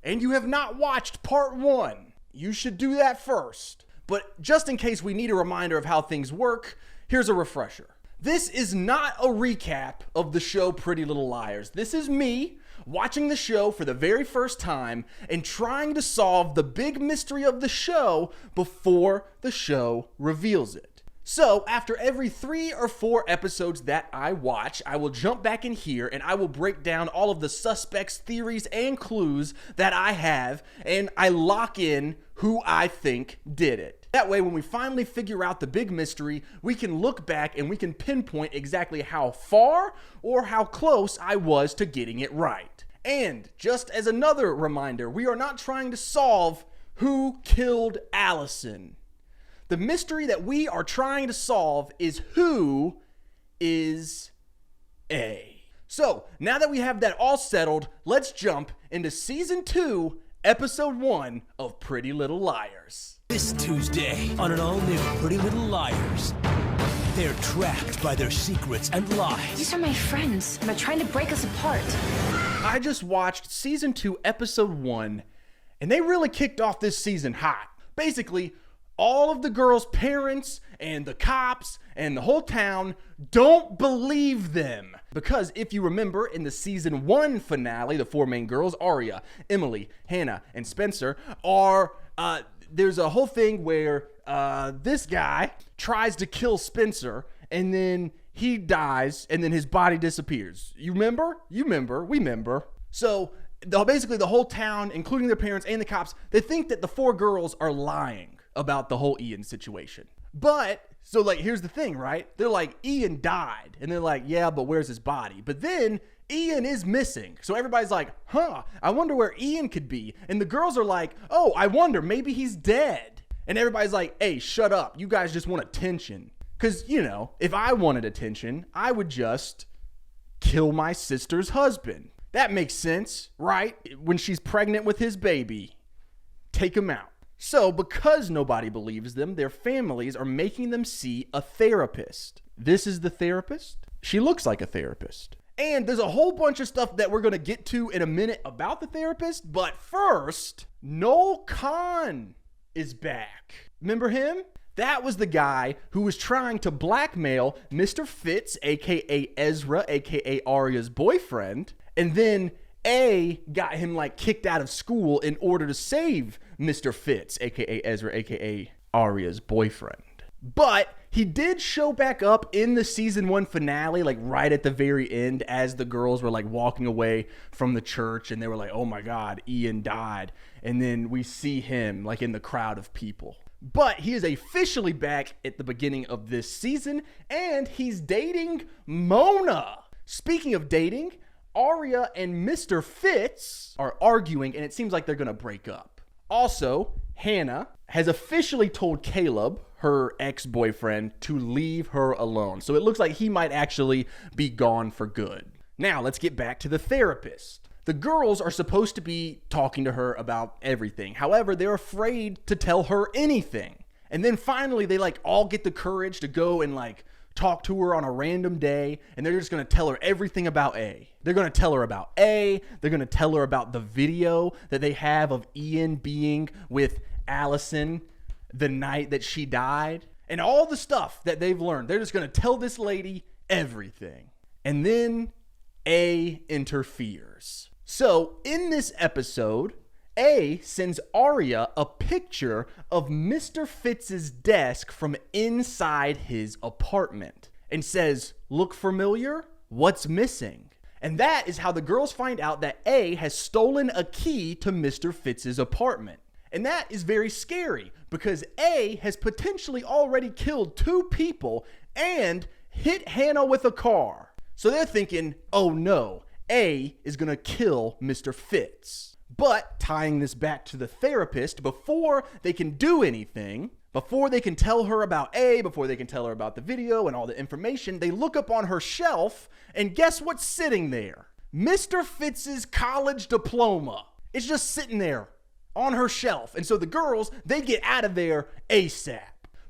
Speaker 1: and you have not watched part 1, you should do that first. But just in case we need a reminder of how things work, here's a refresher. This is not a recap of the show Pretty Little Liars. This is me watching the show for the very first time and trying to solve the big mystery of the show before the show reveals it. So after every 3 or 4 episodes that I watch, I will jump back in here and I will break down all of the suspects, theories, and clues that I have, and I lock in who I think did it. That way, when we finally figure out the big mystery, we can look back and we can pinpoint exactly how far or how close I was to getting it right. And just as another reminder, we are not trying to solve who killed Allison. The mystery that we are trying to solve is who is A. So, now that we have that all settled, let's jump into Season 2, Episode 1 of Pretty Little Liars.
Speaker 8: This Tuesday, on an all-new Pretty Little Liars, they're trapped by their secrets and lies.
Speaker 9: These are my friends, and they're trying to break us apart.
Speaker 1: I just watched Season 2, Episode 1, and they really kicked off this season hot. Basically, all of the girls' parents and the cops and the whole town don't believe them. Because if you remember in the season 1 finale, the 4 main girls, Aria, Emily, Hannah, and Spencer, are, there's a whole thing where this guy tries to kill Spencer and then he dies and then his body disappears. You remember? We remember. So basically the whole town, including their parents and the cops, they think that the 4 girls are lying about the whole Ian situation. But, so like, here's the thing, right? They're like, Ian died. And they're like, yeah, but where's his body? But then Ian is missing. So everybody's like, I wonder where Ian could be. And the girls are like, oh, I wonder, maybe he's dead. And everybody's like, hey, shut up. You guys just want attention. Because, if I wanted attention, I would just kill my sister's husband. That makes sense, right? When she's pregnant with his baby, take him out. So, because nobody believes them, their families are making them see a therapist. This is the therapist. She looks like a therapist. And there's a whole bunch of stuff that we're going to get to in a minute about the therapist. But first, Noel Kahn is back. Remember him? That was the guy who was trying to blackmail Mr. Fitz, a.k.a. Ezra, a.k.a. Arya's boyfriend. And then A got him kicked out of school in order to save Mr. Fitz, aka Ezra, aka Arya's boyfriend. But he did show back up in the season 1 finale, right at the very end, as the girls were walking away from the church and they were like, oh my God, Ian died. And then we see him in the crowd of people. But he is officially back at the beginning of this season and he's dating Mona. Speaking of dating, Arya and Mr. Fitz are arguing and it seems like they're going to break up. Also, Hannah has officially told Caleb, her ex-boyfriend, to leave her alone. So it looks like he might actually be gone for good. Now, let's get back to the therapist. The girls are supposed to be talking to her about everything. However, they're afraid to tell her anything. And then finally, they all get the courage to go and talk to her on a random day, and they're just going to tell her everything about A. They're going to tell her about A. They're going to tell her about the video that they have of Ian being with Allison the night that she died, and all the stuff that they've learned. They're just going to tell this lady everything. And then A interferes. So in this episode, A sends Arya a picture of Mr. Fitz's desk from inside his apartment and says, look familiar? What's missing? And that is how the girls find out that A has stolen a key to Mr. Fitz's apartment. And that is very scary because A has potentially already killed 2 people and hit Hannah with a car. So they're thinking, oh no, A is going to kill Mr. Fitz. But tying this back to the therapist, before they can do anything, before they can tell her about A, before they can tell her about the video and all the information, they look up on her shelf and guess what's sitting there? Mr. Fitz's college diploma. It's just sitting there on her shelf. And so the girls, they get out of there ASAP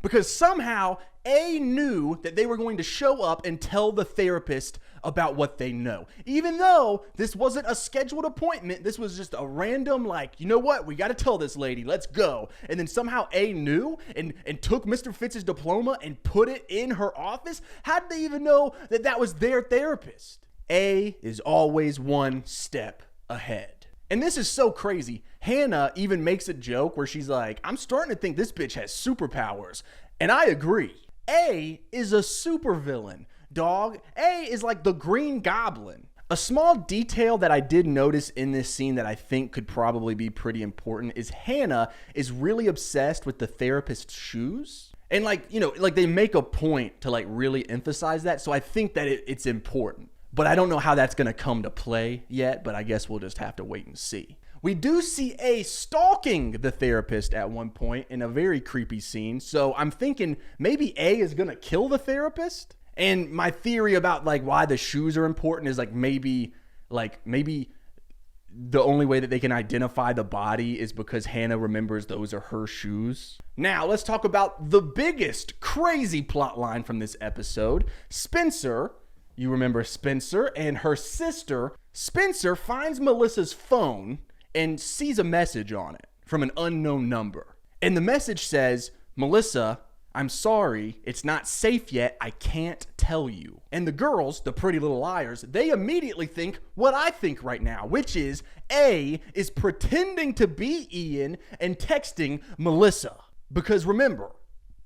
Speaker 1: because somehow A knew that they were going to show up and tell the therapist about what they know. Even though this wasn't a scheduled appointment, this was just a random you know what? We got to tell this lady. Let's go. And then somehow A knew and took Mr. Fitz's diploma and put it in her office. How did they even know that that was their therapist? A is always one step ahead. And this is so crazy. Hannah even makes a joke where she's like, I'm starting to think this bitch has superpowers. And I agree. A is a supervillain. Dog, A is like the Green Goblin. A small detail that I did notice in this scene that I think could probably be pretty important is Hannah is really obsessed with the therapist's shoes. And they make a point to really emphasize that. So I think that it's important. But I don't know how that's going to come to play yet, but I guess we'll just have to wait and see. We do see A stalking the therapist at one point in a very creepy scene. So I'm thinking maybe A is going to kill the therapist. And my theory about why the shoes are important is maybe the only way that they can identify the body is because Hannah remembers those are her shoes. Now let's talk about the biggest crazy plot line from this episode. Spencer, you remember Spencer and her sister. Spencer finds Melissa's phone and sees a message on it from an unknown number. And the message says, Melissa, I'm sorry, it's not safe yet, I can't tell you. And the girls, the Pretty Little Liars, they immediately think what I think right now, which is A is pretending to be Ian and texting Melissa. Because remember,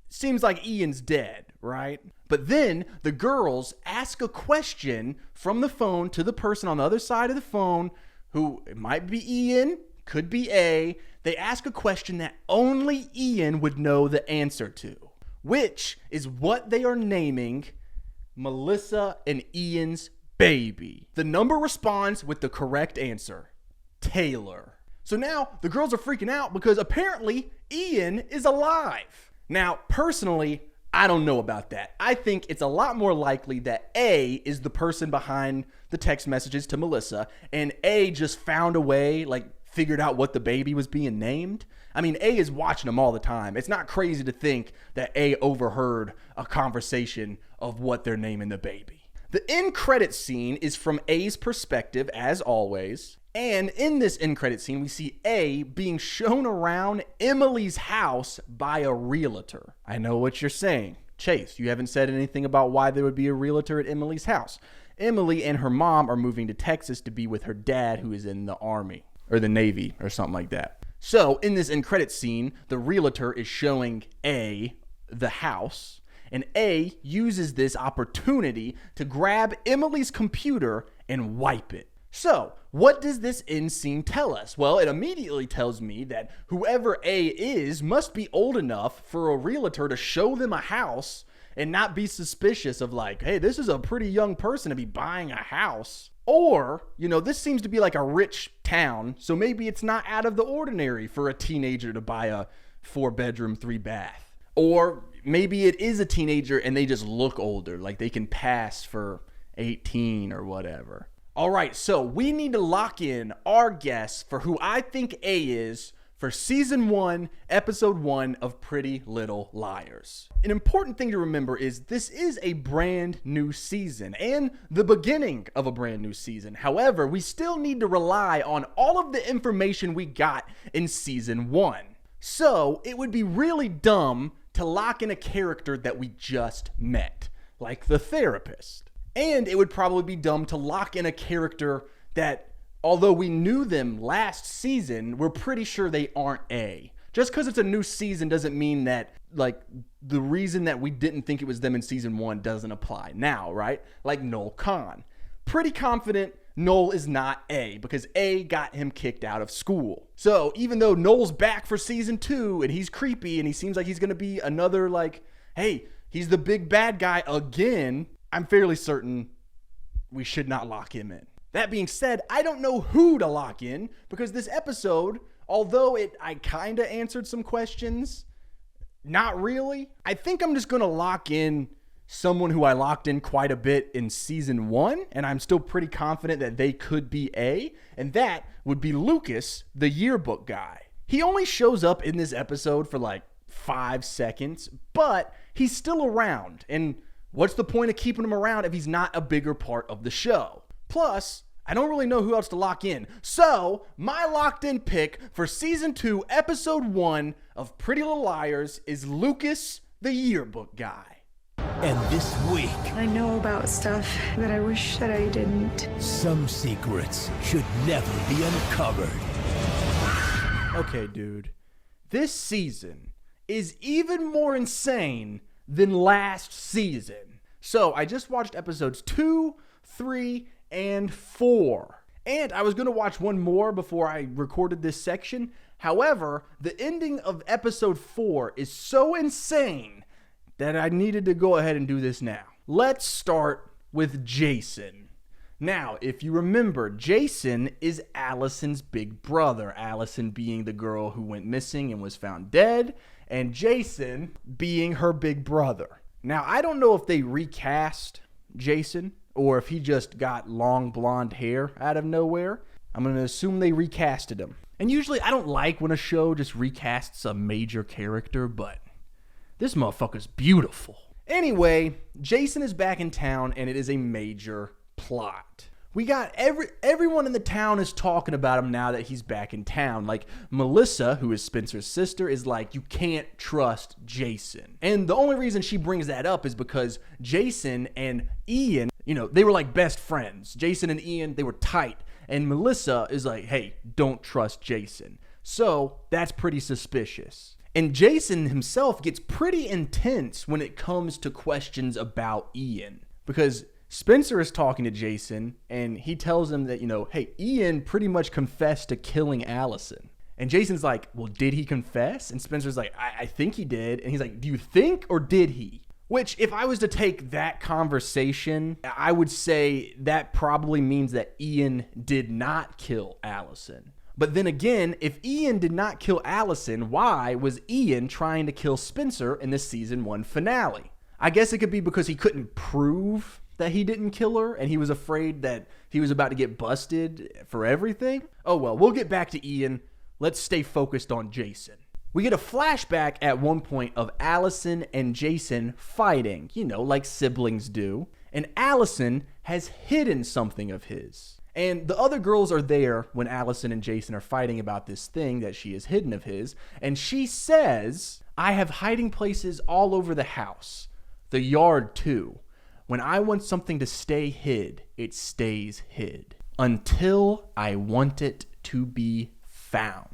Speaker 1: seems like Ian's dead, right? But then the girls ask a question from the phone to the person on the other side of the phone, who it might be Ian, could be A. They ask a question that only Ian would know the answer to, which is what they are naming Melissa and Ian's baby. The number responds with the correct answer, Taylor. So now the girls are freaking out because apparently Ian is alive. Now, personally, I don't know about that. I think it's a lot more likely that A is the person behind the text messages to Melissa, and A just found a way, like figured out what the baby was being named. I mean, A is watching them all the time. It's not crazy to think that A overheard a conversation of what they're naming the baby. The end credit scene is from A's perspective, as always. And in this end credit scene, we see A being shown around Emily's house by a realtor. I know what you're saying. Chase, you haven't said anything about why there would be a realtor at Emily's house. Emily and her mom are moving to Texas to be with her dad, who is in the Army or the Navy or something like that. So in this end credit scene, the realtor is showing A the house, and A uses this opportunity to grab Emily's computer and wipe it. So, what does this end scene tell us? Well, it immediately tells me that whoever A is must be old enough for a realtor to show them a house and not be suspicious of like, hey, this is a pretty young person to be buying a house. Or, this seems to be like a rich town, so maybe it's not out of the ordinary for a teenager to buy a 4-bedroom, 3-bath. Or maybe it is a teenager and they just look older, like they can pass for 18 or whatever. All right, so we need to lock in our guess for who I think A is for Season 1, Episode 1 of Pretty Little Liars. An important thing to remember is this is a brand new season and the beginning of a brand new season. However, we still need to rely on all of the information we got in Season 1. So it would be really dumb to lock in a character that we just met, like the therapist. And it would probably be dumb to lock in a character that, although we knew them last season, we're pretty sure they aren't A. Just because it's a new season doesn't mean that, like, the reason that we didn't think it was them in Season 1 doesn't apply now, right? Like Noel Kahn. Pretty confident Noel is not A because A got him kicked out of school. So even though Noel's back for Season 2 and he's creepy and he seems like he's going to be another, like, hey, he's the big bad guy again, I'm fairly certain we should not lock him in. That being said, I don't know who to lock in because this episode, although I kind of answered some questions, not really. I think I'm just going to lock in someone who I locked in quite a bit in Season 1, and I'm still pretty confident that they could be A, and that would be Lucas, the yearbook guy. He only shows up in this episode for like 5 seconds, but he's still around, and what's the point of keeping him around if he's not a bigger part of the show? Plus, I don't really know who else to lock in. So, my locked in pick for Season 2, Episode 1 of Pretty Little Liars is Lucas, the yearbook guy.
Speaker 8: And this week,
Speaker 11: I know about stuff that I wish that I didn't.
Speaker 8: Some secrets should never be uncovered.
Speaker 1: Okay, dude. This season is even more insane than last season. So I just watched episodes 2, 3, and 4. And I was going to watch one more before I recorded this section. However, the ending of episode 4 is so insane that I needed to go ahead and do this now. Let's start with Jason. Now, if you remember, Jason is Allison's big brother. Allison being the girl who went missing and was found dead, and Jason being her big brother. Now, I don't know if they recast Jason or if he just got long blonde hair out of nowhere. I'm going to assume they recasted him. And usually I don't like when a show just recasts a major character, but this motherfucker's beautiful. Anyway, Jason is back in town and it is a major plot. We got everyone in the town is talking about him now that he's back in town. Like Melissa, who is Spencer's sister, is like, you can't trust Jason. And the only reason she brings that up is because Jason and Ian, they were like best friends. Jason and Ian, they were tight. And Melissa is like, hey, don't trust Jason. So that's pretty suspicious. And Jason himself gets pretty intense when it comes to questions about Ian. Because Spencer is talking to Jason, and he tells him that, hey, Ian pretty much confessed to killing Allison. And Jason's like, well, did he confess? And Spencer's like, I think he did. And he's like, do you think or did he? Which, if I was to take that conversation, I would say that probably means that Ian did not kill Allison. But then again, if Ian did not kill Allison, why was Ian trying to kill Spencer in the season 1 finale? I guess it could be because he couldn't prove that he didn't kill her, and he was afraid that he was about to get busted for everything. Oh well, we'll get back to Ian. Let's stay focused on Jason. We get a flashback at one point of Allison and Jason fighting, like siblings do. And Allison has hidden something of his. And the other girls are there when Allison and Jason are fighting about this thing that she has hidden of his. And she says, I have hiding places all over the house, the yard too. When I want something to stay hid, it stays hid until I want it to be found.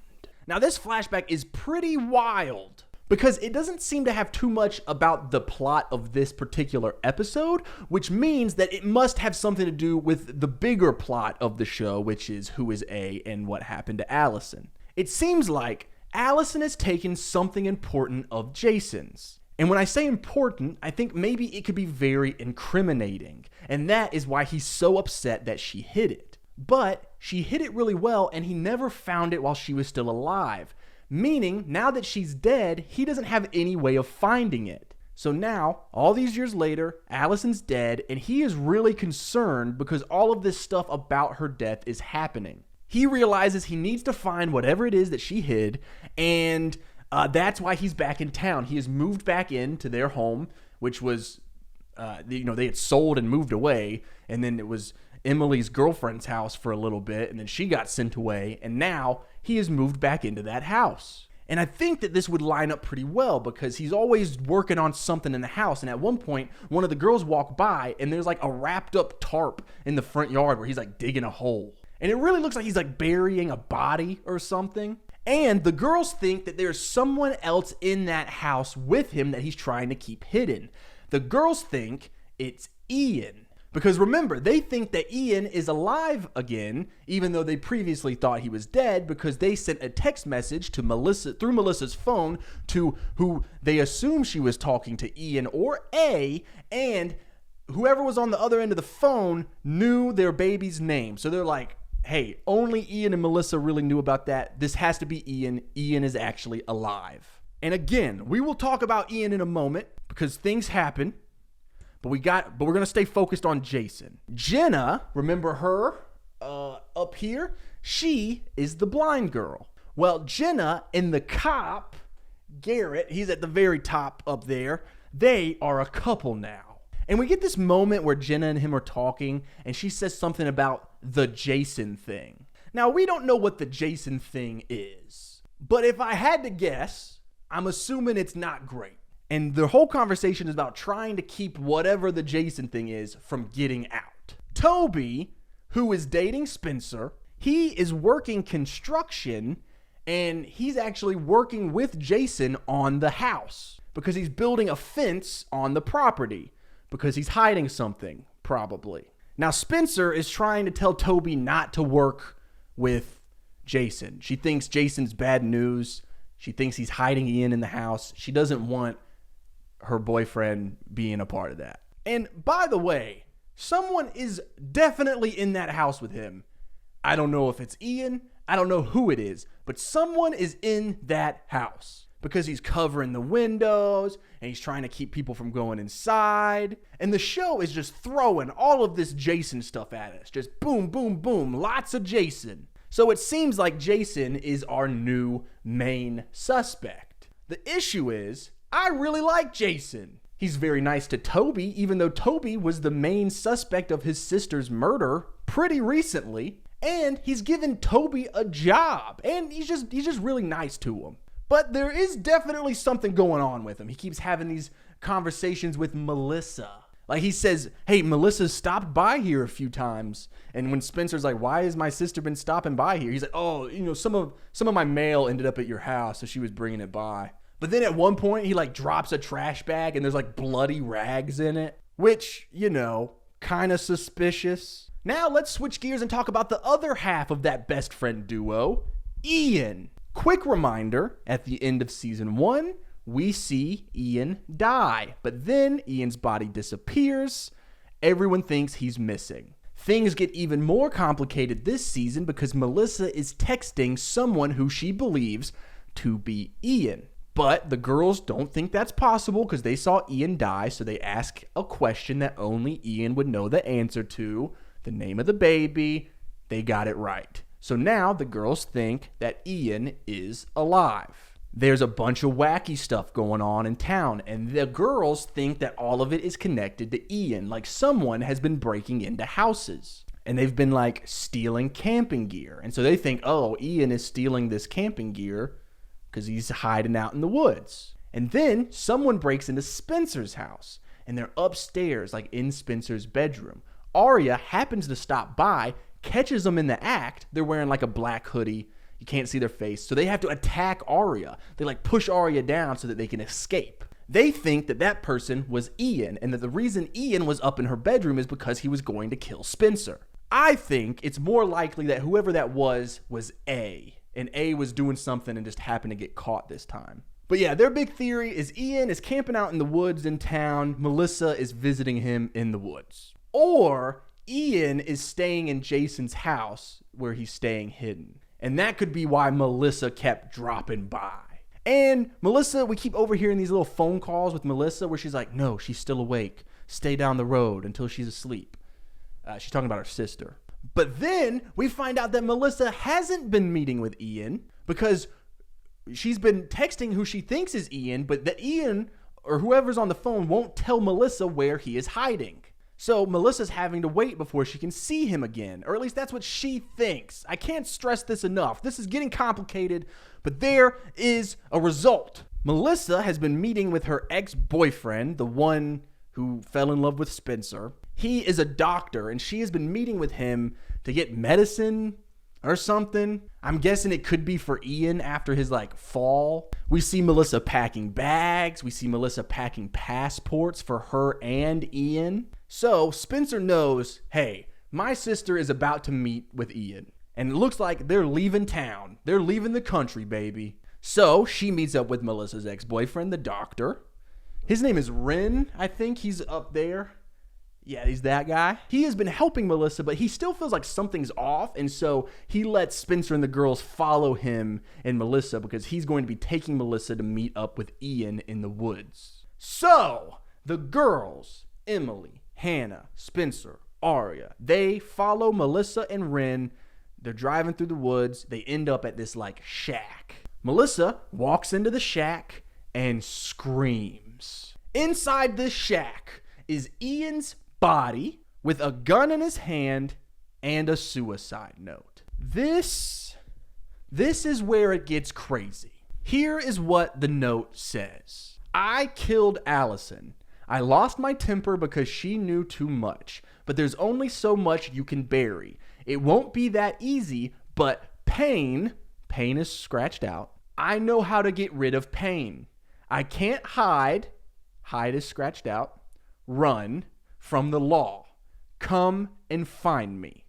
Speaker 1: Now, this flashback is pretty wild because it doesn't seem to have too much about the plot of this particular episode, which means that it must have something to do with the bigger plot of the show, which is who is A and what happened to Allison. It seems like Allison has taken something important of Jason's. And when I say important, I think maybe it could be very incriminating. And that is why he's so upset that she hid it. But she hid it really well, and he never found it while she was still alive. Meaning, now that she's dead, he doesn't have any way of finding it. So now, all these years later, Allison's dead, and he is really concerned because all of this stuff about her death is happening. He realizes he needs to find whatever it is that she hid, and that's why he's back in town. He has moved back into their home, which was, they had sold and moved away, and then it was Emily's girlfriend's house for a little bit, and then she got sent away, and now he has moved back into that house. And I think that this would line up pretty well because he's always working on something in the house, and at one point, one of the girls walk by, and there's like a wrapped up tarp in the front yard where he's like digging a hole. And it really looks like he's like burying a body or something. And the girls think that there's someone else in that house with him that he's trying to keep hidden. The girls think it's Ian. Because remember, they think that Ian is alive again, even though they previously thought he was dead, because they sent a text message to Melissa through Melissa's phone to who they assume she was talking to, Ian or A, and whoever was on the other end of the phone knew their baby's name. So they're like, hey, only Ian and Melissa really knew about that. This has to be Ian. Ian is actually alive. And again, we will talk about Ian in a moment because things happen. But we're going to stay focused on Jason. Jenna, remember her up here? She is the blind girl. Well, Jenna and the cop, Garrett, he's at the very top up there. They are a couple now. And we get this moment where Jenna and him are talking, and she says something about the Jason thing. Now, we don't know what the Jason thing is. But if I had to guess, I'm assuming it's not great. And the whole conversation is about trying to keep whatever the Jason thing is from getting out. Toby, who is dating Spencer, he is working construction, and he's actually working with Jason on the house because he's building a fence on the property because he's hiding something, probably. Now, Spencer is trying to tell Toby not to work with Jason. She thinks Jason's bad news. She thinks he's hiding Ian in the house. She doesn't want her boyfriend being a part of that. And by the way, someone is definitely in that house with him. I don't know if it's Ian. I don't know who it is, but someone is in that house because he's covering the windows and he's trying to keep people from going inside. And the show is just throwing all of this Jason stuff at us. Just boom, boom, boom. Lots of Jason. So it seems like Jason is our new main suspect. The issue is, I really like Jason. He's very nice to Toby, even though Toby was the main suspect of his sister's murder pretty recently. And he's given Toby a job, and he's just really nice to him. But there is definitely something going on with him. He keeps having these conversations with Melissa. Like he says, hey, Melissa stopped by here a few times. And when Spencer's like, why has my sister been stopping by here? He's like, oh, some of my mail ended up at your house, so she was bringing it by. But then at one point, he like drops a trash bag and there's like bloody rags in it, which, kind of suspicious. Now let's switch gears and talk about the other half of that best friend duo, Ian. Quick reminder, at the end of season 1, we see Ian die, but then Ian's body disappears. Everyone thinks he's missing. Things get even more complicated this season because Melissa is texting someone who she believes to be Ian. But the girls don't think that's possible because they saw Ian die, so they ask a question that only Ian would know the answer to, the name of the baby. They got it right. So now the girls think that Ian is alive. There's a bunch of wacky stuff going on in town, and the girls think that all of it is connected to Ian, like someone has been breaking into houses. And they've been like stealing camping gear. And so they think, oh, Ian is stealing this camping gear because he's hiding out in the woods. And then someone breaks into Spencer's house, and they're upstairs, like in Spencer's bedroom. Arya happens to stop by, catches them in the act. They're wearing like a black hoodie. You can't see their face. So they have to attack Arya. They like push Arya down so that they can escape. They think that that person was Ian, and that the reason Ian was up in her bedroom is because he was going to kill Spencer. I think it's more likely that whoever that was A. And A was doing something and just happened to get caught this time. But yeah, their big theory is Ian is camping out in the woods in town. Melissa is visiting him in the woods. Or Ian is staying in Jason's house where he's staying hidden. And that could be why Melissa kept dropping by. And Melissa, we keep overhearing these little phone calls with Melissa where she's like, no, she's still awake. Stay down the road until she's asleep. She's talking about her sister. But then we find out that Melissa hasn't been meeting with Ian because she's been texting who she thinks is Ian, but that Ian or whoever's on the phone won't tell Melissa where he is hiding. So Melissa's having to wait before she can see him again, or at least that's what she thinks. I can't stress this enough. This is getting complicated, but there is a result. Melissa has been meeting with her ex-boyfriend, the one who fell in love with Spencer. He is a doctor, and she has been meeting with him to get medicine or something. I'm guessing it could be for Ian after his fall. We see Melissa packing bags. We see Melissa packing passports for her and Ian. So Spencer knows, hey, my sister is about to meet with Ian. And it looks like they're leaving town. They're leaving the country, baby. So she meets up with Melissa's ex-boyfriend, the doctor. His name is Ren. I think he's up there. Yeah, he's that guy. He has been helping Melissa, but he still feels like something's off. And so he lets Spencer and the girls follow him and Melissa because he's going to be taking Melissa to meet up with Ian in the woods. So the girls, Emily, Hannah, Spencer, Arya, they follow Melissa and Ren. They're driving through the woods. They end up at this shack. Melissa walks into the shack and screams. Inside this shack is Ian's body with a gun in his hand and a suicide note. This is where it gets crazy. Here is what the note says. I killed Allison. I lost my temper because she knew too much, but there's only so much you can bury. It won't be that easy, but pain is scratched out. I know how to get rid of pain. I can't hide is scratched out, run from the law. Come and find me.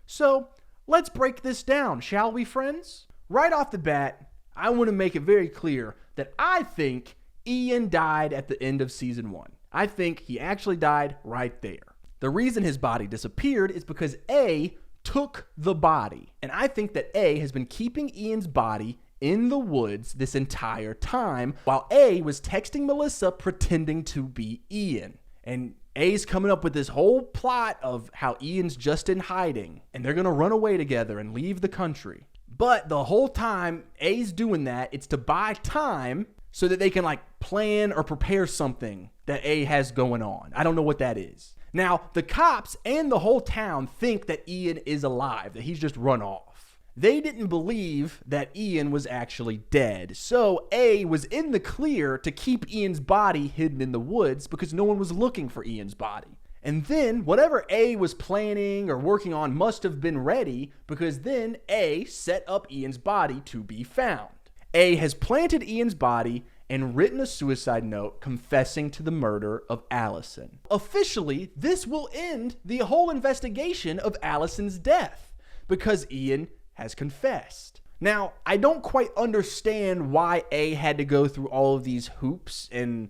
Speaker 1: So let's break this down, shall we, friends? Right off the bat, I want to make it very clear that I think Ian died at the end of season 1. I think he actually died right there. The reason his body disappeared is because A took the body. And I think that A has been keeping Ian's body in the woods this entire time while A was texting Melissa pretending to be Ian. And A's coming up with this whole plot of how Ian's just in hiding and they're going to run away together and leave the country. But the whole time A's doing that, it's to buy time so that they can like plan or prepare something that A has going on. I don't know what that is. Now, the cops and the whole town think that Ian is alive, that he's just run off. They didn't believe that Ian was actually dead. So A was in the clear to keep Ian's body hidden in the woods because no one was looking for Ian's body. And then whatever A was planning or working on must have been ready because then A set up Ian's body to be found. A has planted Ian's body and written a suicide note confessing to the murder of Allison. Officially, this will end the whole investigation of Allison's death because Ian has confessed. Now, I don't quite understand why A had to go through all of these hoops and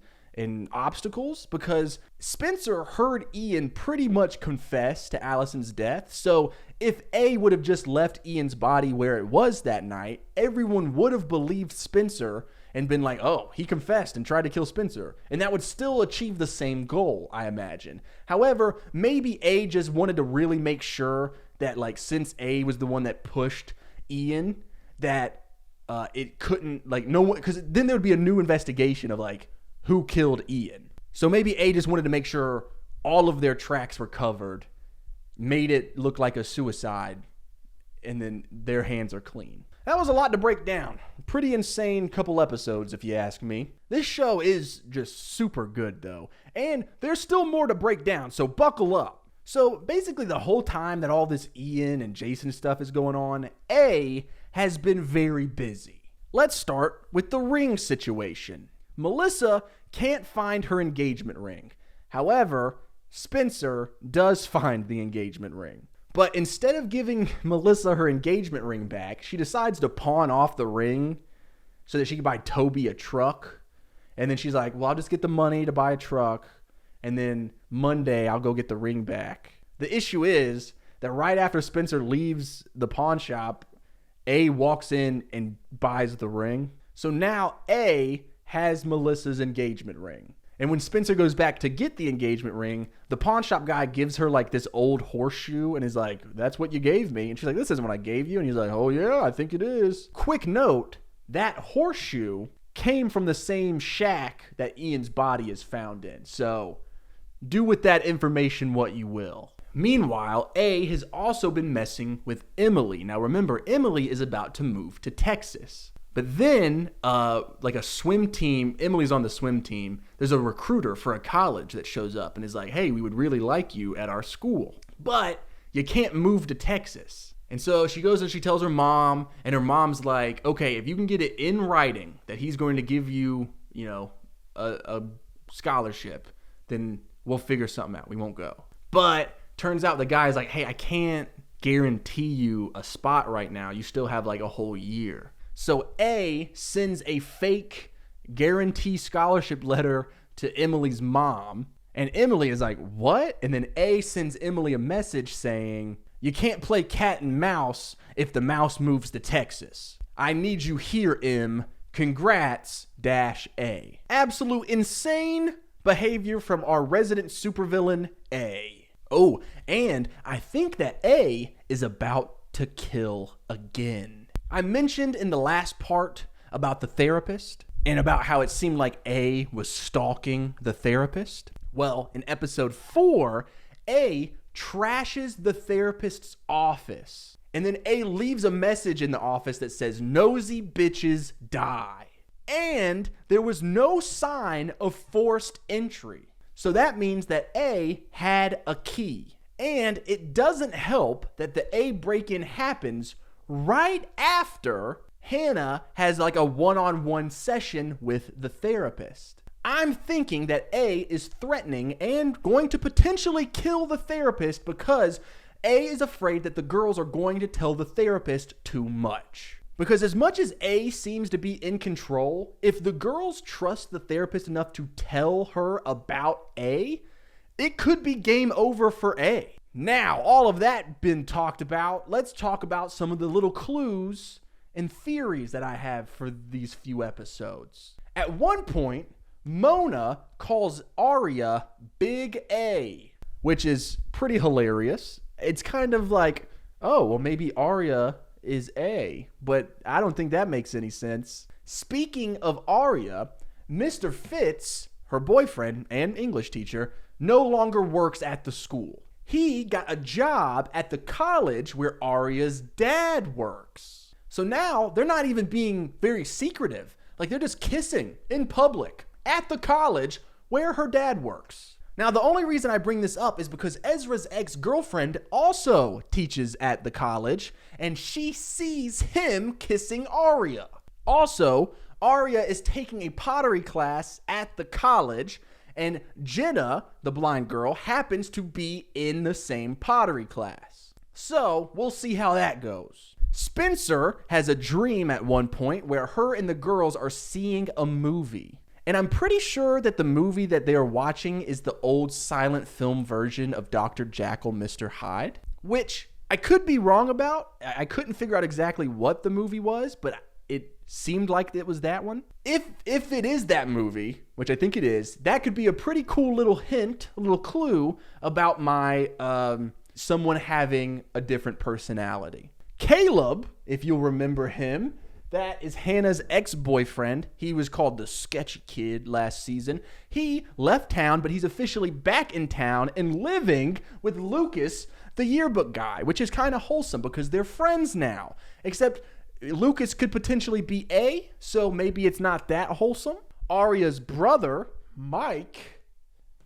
Speaker 1: obstacles because Spencer heard Ian pretty much confess to Allison's death. So if A would have just left Ian's body where it was that night, everyone would have believed Spencer and been like, oh, he confessed and tried to kill Spencer. And that would still achieve the same goal, I imagine. However, maybe A just wanted to really make sure that, like, since A was the one that pushed Ian, that it couldn't, like, no one, because then there would be a new investigation of, like, who killed Ian. So maybe A just wanted to make sure all of their tracks were covered, made it look like a suicide, and then their hands are clean. That was a lot to break down. Pretty insane couple episodes, if you ask me. This show is just super good, though. And there's still more to break down, so buckle up. So basically the whole time that all this Ian and Jason stuff is going on, A has been very busy. Let's start with the ring situation. Melissa can't find her engagement ring. However, Spencer does find the engagement ring. But instead of giving Melissa her engagement ring back, she decides to pawn off the ring so that she can buy Toby a truck. And then she's like, well, I'll just get the money to buy a truck. And then Monday, I'll go get the ring back. The issue is that right after Spencer leaves the pawn shop, A walks in and buys the ring. So now A has Melissa's engagement ring. And when Spencer goes back to get the engagement ring, the pawn shop guy gives her like this old horseshoe and is like, that's what you gave me. And she's like, this isn't what I gave you. And he's like, oh yeah, I think it is. Quick note, that horseshoe came from the same shack that Ian's body is found in. So do with that information what you will. Meanwhile, A has also been messing with Emily. Now remember, Emily is about to move to Texas. But then, like a swim team, Emily's on the swim team. There's a recruiter for a college that shows up and is like, hey, we would really like you at our school. But you can't move to Texas. And so she goes and she tells her mom, and her mom's like, okay, if you can get it in writing that he's going to give you, you know, a scholarship, then we'll figure something out. We won't go. But turns out the guy's like, hey, I can't guarantee you a spot right now. You still have like a whole year. So A sends a fake guarantee scholarship letter to Emily's mom. And Emily is like, what? And then A sends Emily a message saying, you can't play cat and mouse if the mouse moves to Texas. I need you here, Em. Congrats, -A. Absolute insane behavior from our resident supervillain, A. Oh, and I think that A is about to kill again. I mentioned in the last part about the therapist and about how it seemed like A was stalking the therapist. Well, in episode 4, A trashes the therapist's office. And then A leaves a message in the office that says, nosy bitches die. And there was no sign of forced entry. So that means that A had a key. And it doesn't help that the A break-in happens right after Hannah has like a one-on-one session with the therapist. I'm thinking that A is threatening and going to potentially kill the therapist because A is afraid that the girls are going to tell the therapist too much. Because as much as A seems to be in control, if the girls trust the therapist enough to tell her about A, it could be game over for A. Now, all of that been talked about, let's talk about some of the little clues and theories that I have for these few episodes. At one point, Mona calls Arya Big A, which is pretty hilarious. It's kind of like, oh, well, maybe Arya is A, but I don't think that makes any sense Speaking of Arya, Mr. Fitz, her boyfriend and English teacher, no longer works at the school. He got a job at the college where Arya's dad works. So now they're not even being very secretive. Like, they're just kissing in public at the college where her dad works. Now, the only reason I bring this up is because Ezra's ex-girlfriend also teaches at the college, and she sees him kissing Arya. Also, Arya is taking a pottery class at the college, and Jenna, the blind girl, happens to be in the same pottery class. So, we'll see how that goes. Spencer has a dream at one point where her and the girls are seeing a movie. And I'm pretty sure that the movie that they are watching is the old silent film version of Dr. Jekyll, Mr. Hyde, which I could be wrong about. I couldn't figure out exactly what the movie was, but it seemed like it was that one. If it is that movie, which I think it is, that could be a pretty cool little hint, a little clue about my someone having a different personality. Caleb, if you'll remember him, that is Hannah's ex-boyfriend. He was called the Sketchy Kid last season. He left town, but he's officially back in town and living with Lucas, the yearbook guy, which is kind of wholesome because they're friends now. Except Lucas could potentially be A, so maybe it's not that wholesome. Arya's brother, Mike,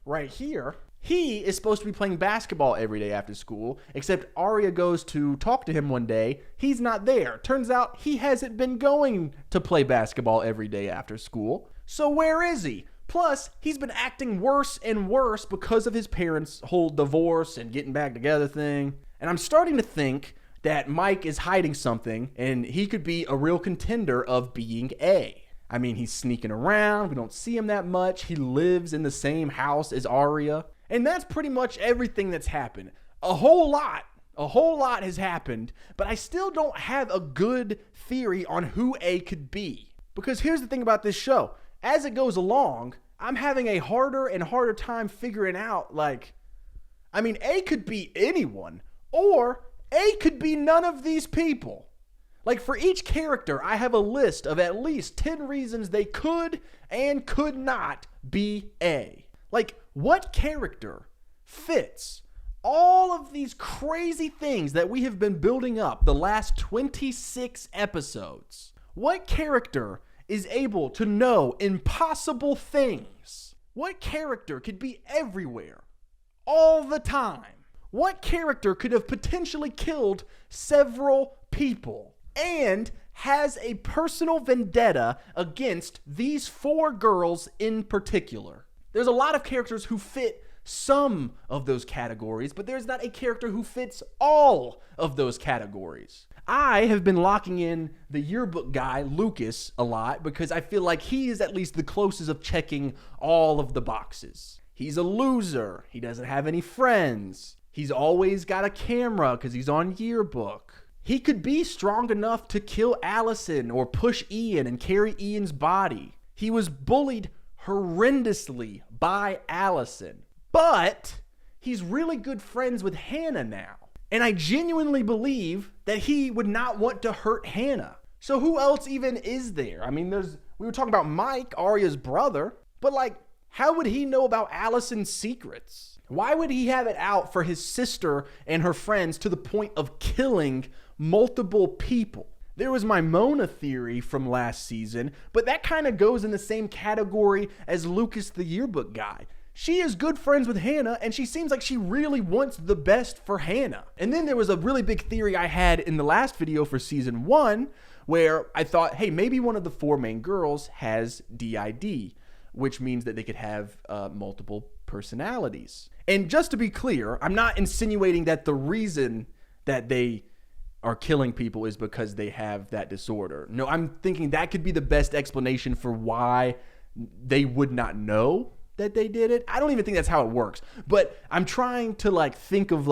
Speaker 1: right here, he is supposed to be playing basketball every day after school, except Arya goes to talk to him one day. He's not there. Turns out he hasn't been going to play basketball every day after school. So where is he? Plus, he's been acting worse and worse because of his parents' whole divorce and getting back together thing. And I'm starting to think that Mike is hiding something, and he could be a real contender of being A. I mean, he's sneaking around. We don't see him that much. He lives in the same house as Arya. And that's pretty much everything that's happened. A whole lot has happened, but I still don't have a good theory on who A could be. Because here's the thing about this show. As it goes along, I'm having a harder and harder time figuring out, A could be anyone, or A could be none of these people. Like, for each character, I have a list of at least 10 reasons they could and could not be A. Like, what character fits all of these crazy things that we have been building up the last 26 episodes? What character is able to know impossible things? What character could be everywhere all the time? What character could have potentially killed several people and has a personal vendetta against these 4 girls in particular? There's a lot of characters who fit some of those categories, but there's not a character who fits all of those categories. I have been locking in the yearbook guy, Lucas, a lot because I feel like he is at least the closest of checking all of the boxes. He's a loser. He doesn't have any friends. He's always got a camera because he's on yearbook. He could be strong enough to kill Allison or push Ian and carry Ian's body. He was bullied horrendously by Allison, but he's really good friends with Hannah now. And I genuinely believe that he would not want to hurt Hannah. So who else even is there? I mean, we were talking about Mike, Arya's brother, but how would he know about Allison's secrets? Why would he have it out for his sister and her friends to the point of killing multiple people? There was my Mona theory from last season, but that kind of goes in the same category as Lucas the yearbook guy. She is good friends with Hannah, and she seems like she really wants the best for Hannah. And then there was a really big theory I had in the last video for season 1, where I thought, hey, maybe one of the 4 main girls has DID, which means that they could have multiple personalities. And just to be clear, I'm not insinuating that the reason that they are killing people is because they have that disorder. No, I'm thinking that could be the best explanation for why they would not know that they did it. I don't even think that's how it works. But I'm trying to think of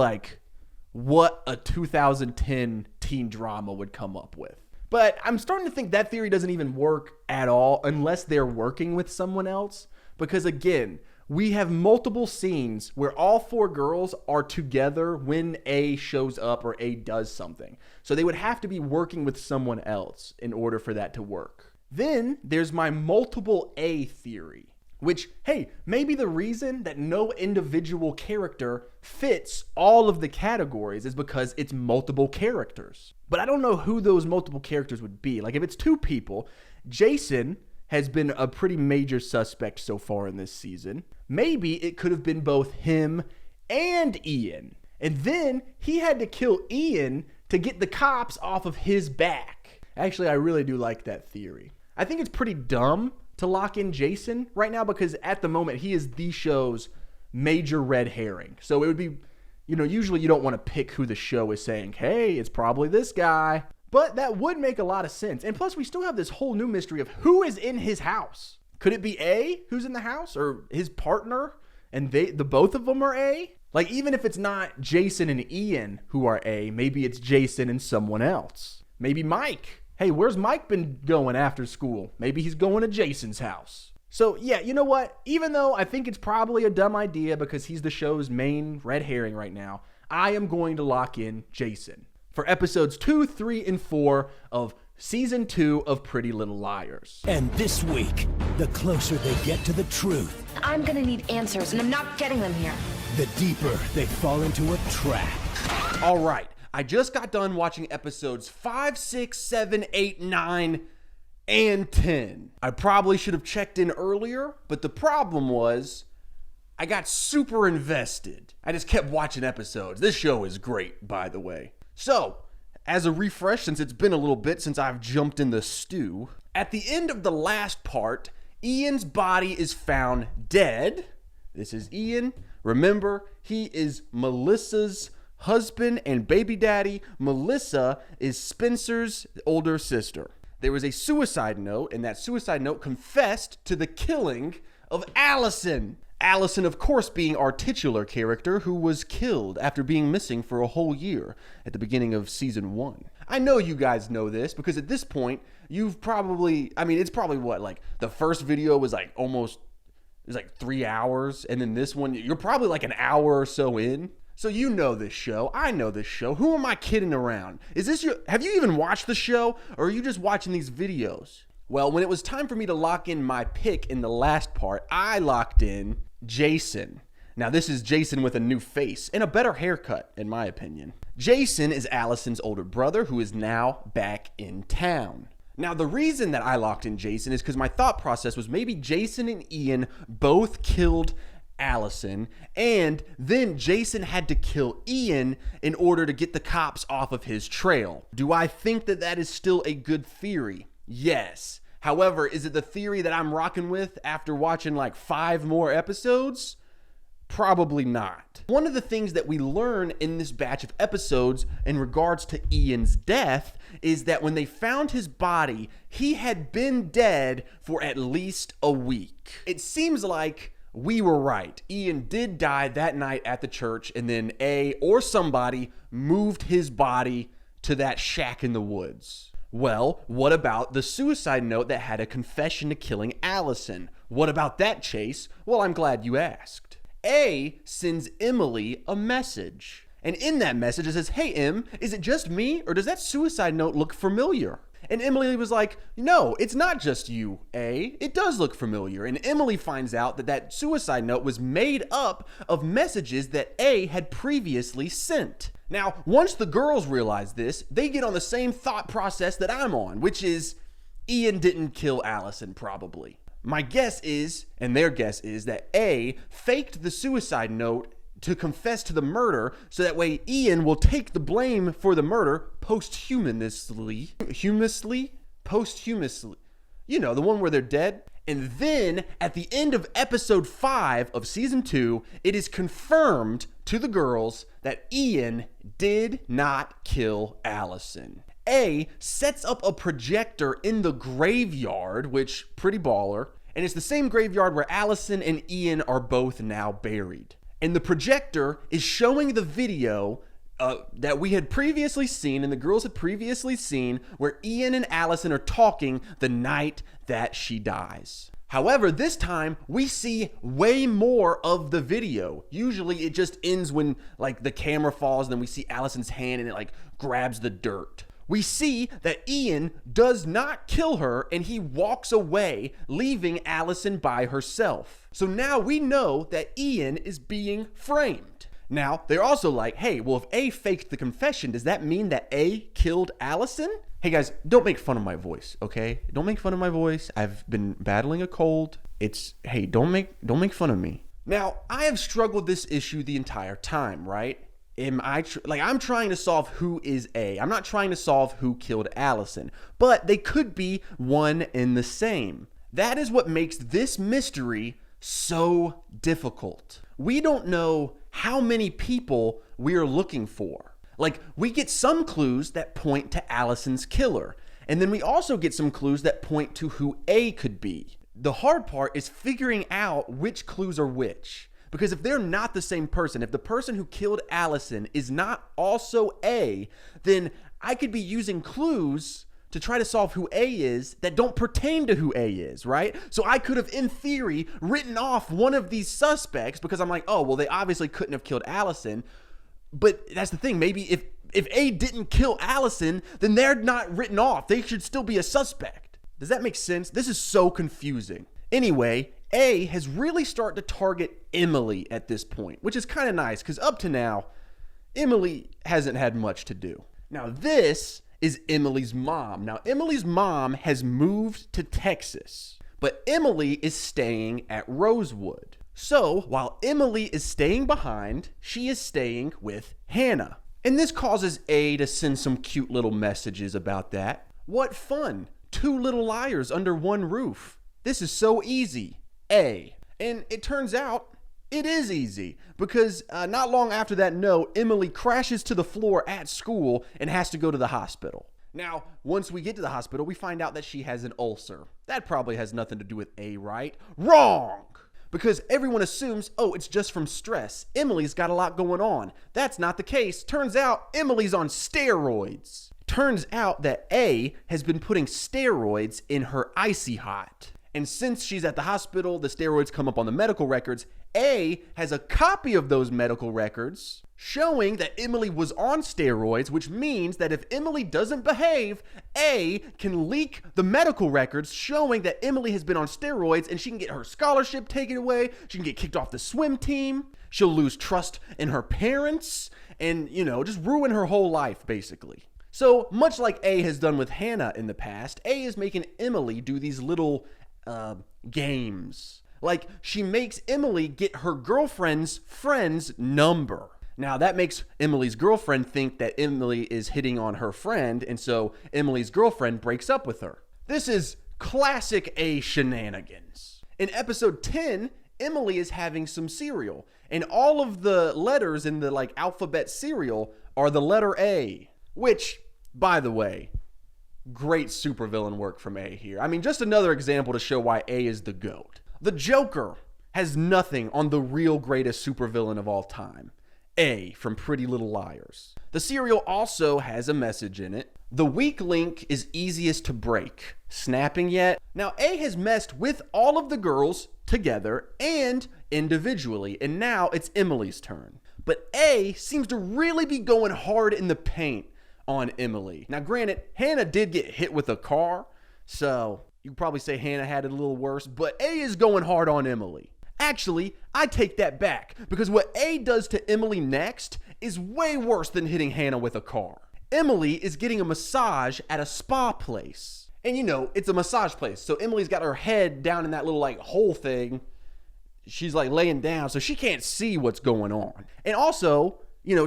Speaker 1: what a 2010 teen drama would come up with. But I'm starting to think that theory doesn't even work at all unless they're working with someone else. Because again, we have multiple scenes where all 4 girls are together when A shows up or A does something. So they would have to be working with someone else in order for that to work. Then there's my multiple A theory, which, hey, maybe the reason that no individual character fits all of the categories is because it's multiple characters. But I don't know who those multiple characters would be. Like, if it's two people, Jason has been a pretty major suspect so far in this season. Maybe it could have been both him and Ian. And then he had to kill Ian to get the cops off of his back. Actually, I really do like that theory. I think it's pretty dumb to lock in Jason right now because at the moment he is the show's major red herring. So it would be, usually you don't want to pick who the show is saying, hey, it's probably this guy. But that would make a lot of sense. And plus we still have this whole new mystery of who is in his house. Could it be A who's in the house or his partner and the both of them are A? Like, even if it's not Jason and Ian who are A, maybe it's Jason and someone else. Maybe Mike. Hey, where's Mike been going after school? Maybe he's going to Jason's house. So yeah, you know what? Even though I think it's probably a dumb idea because he's the show's main red herring right now, I am going to lock in Jason for episodes 2, 3, and 4 of season 2 of Pretty Little Liars.
Speaker 8: And this week, the closer they get to the truth,
Speaker 9: I'm gonna need answers, and I'm not getting them here.
Speaker 8: the deeper they fall into a trap.
Speaker 1: All right, I just got done watching episodes 5, 6, 7, 8, 9, and 10. I probably should have checked in earlier, but the problem was I got super invested. I just kept watching episodes. This show is great, by the way. So, as a refresh, since it's been a little bit since I've jumped in the stew, at the end of the last part, Ian's body is found dead. This is Ian. Remember, he is Melissa's husband and baby daddy. Melissa is Spencer's older sister. There was a suicide note, and that suicide note confessed to the killing of Allison. Allison, of course, being our titular character who was killed after being missing for a whole year at the beginning of season 1. I know you guys know this because at this point, you've probably, it's probably what, like the first video was like almost, it was like 3 hours. And then this one, you're probably like an hour or so in. So you know this show. I know this show. Who am I kidding around? Have you even watched the show or are you just watching these videos? Well, when it was time for me to lock in my pick in the last part, I locked in Jason. Now this is Jason with a new face and a better haircut, in my opinion. Jason is Allison's older brother who is now back in town. Now the reason that I locked in Jason is because my thought process was maybe Jason and Ian both killed Allison, and then Jason had to kill Ian in order to get the cops off of his trail. Do I think that that is still a good theory? Yes. However, is it the theory that I'm rocking with after watching like 5 more episodes? Probably not. One of the things that we learn in this batch of episodes in regards to Ian's death is that when they found his body, he had been dead for at least a week. It seems like we were right. Ian did die that night at the church, and then somebody moved his body to that shack in the woods. Well, what about the suicide note that had a confession to killing Allison? What about that, Chase? Well, I'm glad you asked. A sends Emily a message. And in that message it says, "Hey, Em, is it just me or does that suicide note look familiar?" And Emily was like, "No, it's not just you, A. It does look familiar." And Emily finds out that that suicide note was made up of messages that A had previously sent. Now, once the girls realize this, they get on the same thought process that I'm on, which is Ian didn't kill Allison, probably. My guess is, and their guess is, that A faked the suicide note to confess to the murder so that way Ian will take the blame for the murder posthumously. You know, the one where they're dead. And then at the end of episode 5 of season 2, it is confirmed to the girls that Ian did not kill Allison. A sets up a projector in the graveyard, which pretty baller, and it's the same graveyard where Allison and Ian are both now buried. And the projector is showing the video that we had previously seen and the girls had previously seen where Ian and Allison are talking the night that she dies. However, this time we see way more of the video. Usually it just ends when like the camera falls and then we see Allison's hand and it like grabs the dirt. We see that Ian does not kill her and he walks away, leaving Allison by herself. So now we know that Ian is being framed. Now, they're also like, hey, well, if A faked the confession, does that mean that A killed Allison? Hey guys, don't make fun of my voice, okay? Don't make fun of my voice. I've been battling a cold. Hey, don't make fun of me. Now, I have struggled this issue the entire time, right? I'm trying to solve who is A. I'm not trying to solve who killed Allison, but they could be one and the same. That is what makes this mystery so difficult. We don't know how many people we're looking for. Like, we get some clues that point to Allison's killer, and then we also get some clues that point to who A could be. The hard part is figuring out which clues are which. Because if they're not the same person, if the person who killed Allison is not also A, then I could be using clues to try to solve who A is that don't pertain to who A is, right? So I could have, in theory, written off one of these suspects because I'm like, oh, well, they obviously couldn't have killed Allison. But that's the thing. Maybe if A didn't kill Allison, then they're not written off. They should still be a suspect. Does that make sense? This is so confusing. Anyway, A has really started to target Emily at this point, which is kind of nice because up to now, Emily hasn't had much to do. Now, this is Emily's mom. Now, Emily's mom has moved to Texas, but Emily is staying at Rosewood. So, while Emily is staying behind, she is staying with Hannah. And this causes A to send some cute little messages about that. What fun! 2 little liars under one roof. This is so easy, A. And it turns out it is easy because not long after that note, Emily crashes to the floor at school and has to go to the hospital. Now, once we get to the hospital, we find out that she has an ulcer. That probably has nothing to do with A, right? Wrong! Because everyone assumes, oh, it's just from stress. Emily's got a lot going on. That's not the case. Turns out Emily's on steroids. Turns out that A has been putting steroids in her Icy Hot. And since she's at the hospital, the steroids come up on the medical records. A has a copy of those medical records showing that Emily was on steroids, which means that if Emily doesn't behave, A can leak the medical records showing that Emily has been on steroids and she can get her scholarship taken away. She can get kicked off the swim team. She'll lose trust in her parents and, just ruin her whole life, basically. So much like A has done with Hannah in the past, A is making Emily do these little games. Like, she makes Emily get her girlfriend's friend's number. Now, that makes Emily's girlfriend think that Emily is hitting on her friend, and so Emily's girlfriend breaks up with her. This is classic A shenanigans. In episode 10, Emily is having some cereal, and all of the letters in the alphabet cereal are the letter A, which, by the way, great supervillain work from A here. I mean, just another example to show why A is the GOAT. The Joker has nothing on the real greatest supervillain of all time, A from Pretty Little Liars. The cereal also has a message in it. The weak link is easiest to break. Snapping yet? Now, A has messed with all of the girls together and individually, and now it's Emily's turn. But A seems to really be going hard in the paint on Emily. Now, granted, Hannah did get hit with a car, so you could probably say Hannah had it a little worse, but A is going hard on Emily. Actually, I take that back, because what A does to Emily next is way worse than hitting Hannah with a car. Emily is getting a massage at a spa place. And it's a massage place, so Emily's got her head down in that little hole thing. She's laying down, so she can't see what's going on. And also,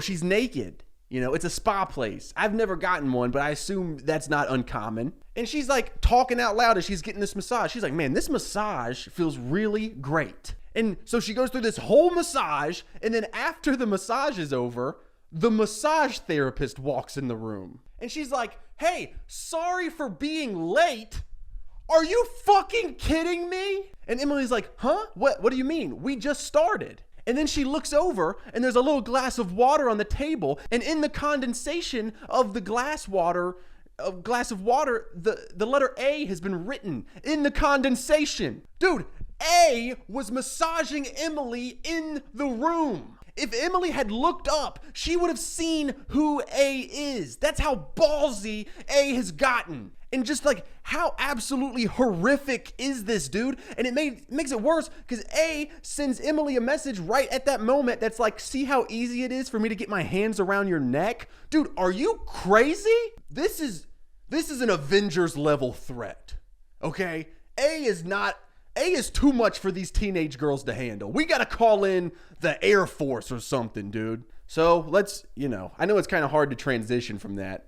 Speaker 1: she's naked. It's a spa place. I've never gotten one, but I assume that's not uncommon. And she's talking out loud as she's getting this massage. She's like, man, this massage feels really great. And so she goes through this whole massage, and then after the massage is over, the massage therapist walks in the room. And she's like, hey, sorry for being late. Are you fucking kidding me? And Emily's like, huh? What do you mean? We just started. And then she looks over and there's a little glass of water on the table. And in the condensation of the glass of water, the letter A has been written in the condensation. Dude, A was massaging Emily in the room.
Speaker 13: If Emily had looked up, she would have seen who A is. That's how ballsy A has gotten. And just like, how absolutely horrific is this, dude? And it makes it worse because A sends Emily a message right at that moment that's like, see how easy it is for me to get my hands around your neck? Dude, are you crazy? This is an Avengers level threat, okay? A is too much for these teenage girls to handle. We gotta call in the Air Force or something, dude. So let's, I know it's kind of hard to transition from that,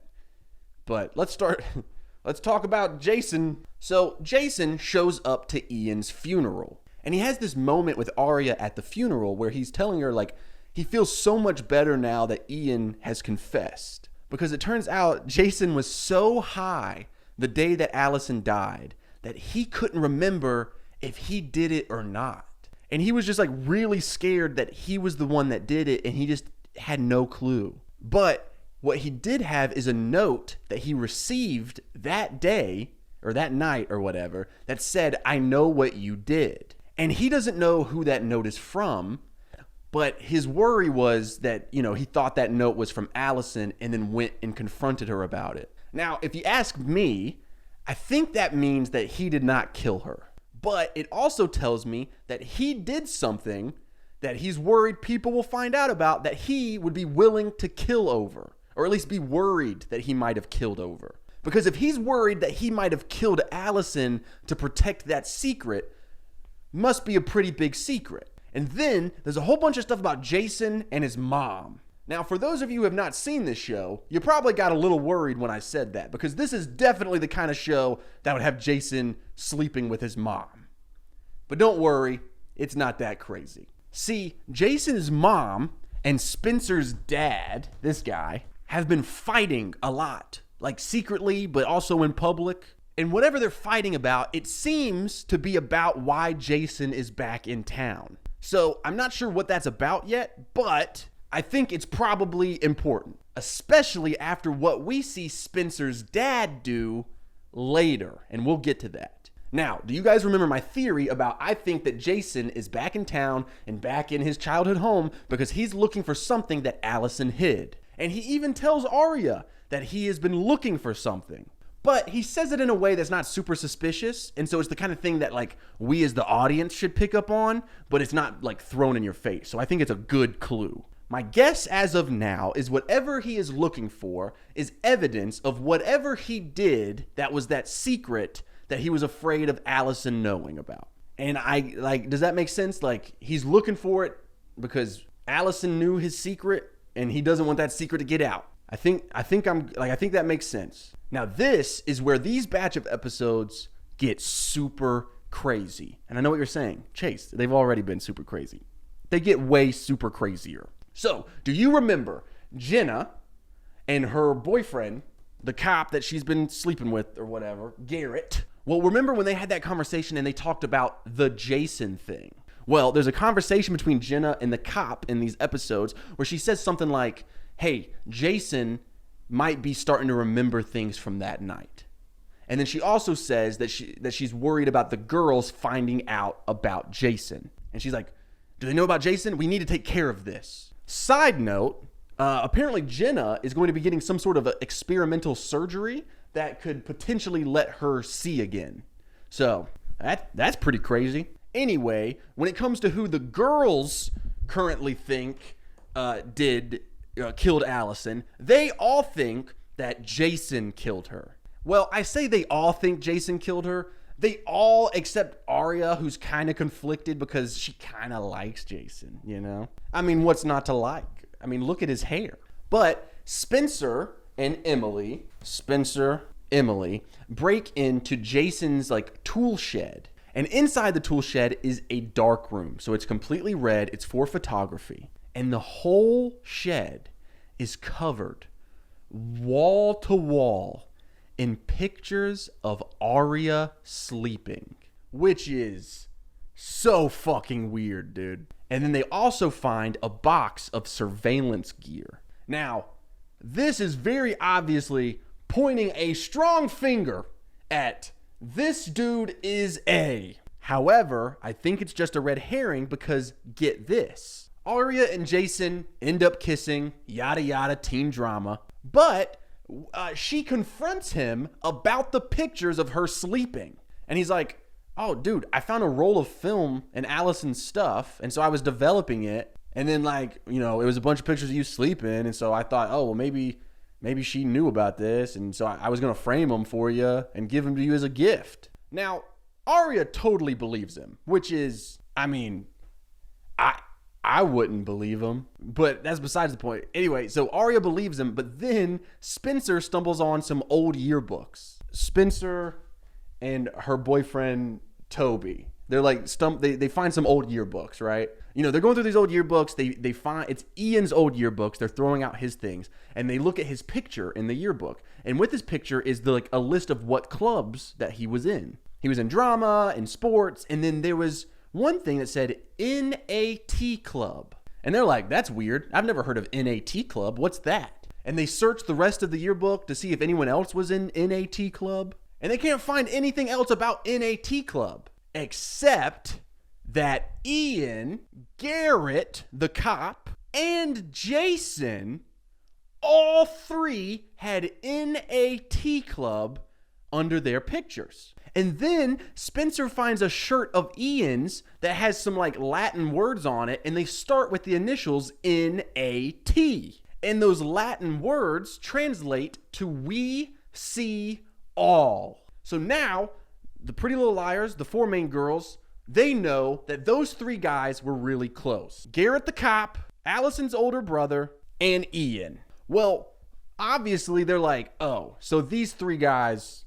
Speaker 13: but let's talk about Jason. So Jason shows up to Ian's funeral, and he has this moment with Arya at the funeral where he's telling her like he feels so much better now that Ian has confessed, because it turns out Jason was so high the day that Allison died that he couldn't remember if he did it or not. And he was just like really scared that he was the one that did it, and he just had no clue. But what he did have is a note that he received that day or that night or whatever that said, I know what you did. And he doesn't know who that note is from, but his worry was that, he thought that note was from Allison and then went and confronted her about it. Now, if you ask me, I think that means that he did not kill her. But it also tells me that he did something that he's worried people will find out about that he would be willing to kill over, or at least be worried that he might have killed over. Because if he's worried that he might have killed Allison to protect that secret, must be a pretty big secret. And then there's a whole bunch of stuff about Jason and his mom. Now, for those of you who have not seen this show, you probably got a little worried when I said that, because this is definitely the kind of show that would have Jason sleeping with his mom. But don't worry, it's not that crazy. See, Jason's mom and Spencer's dad, this guy, have been fighting a lot, like secretly, but also in public. And whatever they're fighting about, it seems to be about why Jason is back in town. So I'm not sure what that's about yet, but I think it's probably important, especially after what we see Spencer's dad do later, and we'll get to that. Now, do you guys remember my theory about I think that Jason is back in town and back in his childhood home because he's looking for something that Allison hid? And he even tells Arya that he has been looking for something. But he says it in a way that's not super suspicious, and so it's the kind of thing that like we as the audience should pick up on, but it's not like thrown in your face. So I think it's a good clue. My guess as of now is whatever he is looking for is evidence of whatever he did that was that secret that he was afraid of Allison knowing about. And does that make sense? Like, he's looking for it because Allison knew his secret and he doesn't want that secret to get out. I think that makes sense. Now, this is where these batch of episodes get super crazy. And I know what you're saying. Chase, they've already been super crazy. They get way super crazier. So, do you remember Jenna and her boyfriend, the cop that she's been sleeping with or whatever, Garrett? Well, remember when they had that conversation and they talked about the Jason thing? Well, there's a conversation between Jenna and the cop in these episodes where she says something like, hey, Jason might be starting to remember things from that night. And then she also says that she's worried about the girls finding out about Jason. And she's like, do they know about Jason? We need to take care of this. Side note, apparently Jenna is going to be getting some sort of experimental surgery that could potentially let her see again. So that's pretty crazy. Anyway, when it comes to who the girls currently think killed Allison, they all think that Jason killed her. Well, I say they all think Jason killed her. They all, except Arya, who's kind of conflicted because she kind of likes Jason, I mean, what's not to like? I mean, look at his hair. But Spencer and Emily break into Jason's tool shed. And inside the tool shed is a dark room. So it's completely red. It's for photography. And the whole shed is covered wall to wall in pictures of Arya sleeping, which is so fucking weird, dude. And then they also find a box of surveillance gear. Now, this is very obviously pointing a strong finger at this dude is A. However, I think it's just a red herring because get this. Aria and Jason end up kissing, yada yada, teen drama. But she confronts him about the pictures of her sleeping. And he's like, oh, dude, I found a roll of film and Allison's stuff. And so I was developing it. And then, like, you know, it was a bunch of pictures of you sleeping. And so I thought, oh, well, maybe she knew about this. And so I was going to frame them for you and give them to you as a gift. Now, Aria totally believes him, which is, I mean, I wouldn't believe him, but that's besides the point. Anyway, so Aria believes him, but then Spencer stumbles on some old yearbooks. Spencer and her boyfriend, Toby. They're like, they find some old yearbooks, right? You know, they're going through these old yearbooks. They find, it's Ian's old yearbooks. They're throwing out his things, and they look at his picture in the yearbook. And with his picture is like a list of what clubs that he was in. He was in drama and sports, and then there was one thing that said NAT Club. And they're like, that's weird. I've never heard of NAT Club. What's that? And they searched the rest of the yearbook to see if anyone else was in NAT Club. And they can't find anything else about NAT Club, except that Ian, Garrett, the cop, and Jason, all three had NAT Club under their pictures. And then Spencer finds a shirt of Ian's that has some like Latin words on it, and they start with the initials NAT. And those Latin words translate to we see all. So now the Pretty Little Liars, the four main girls, they know that those three guys were really close. Garrett the cop, Allison's older brother, and Ian. Well, obviously they're like, oh, so these three guys,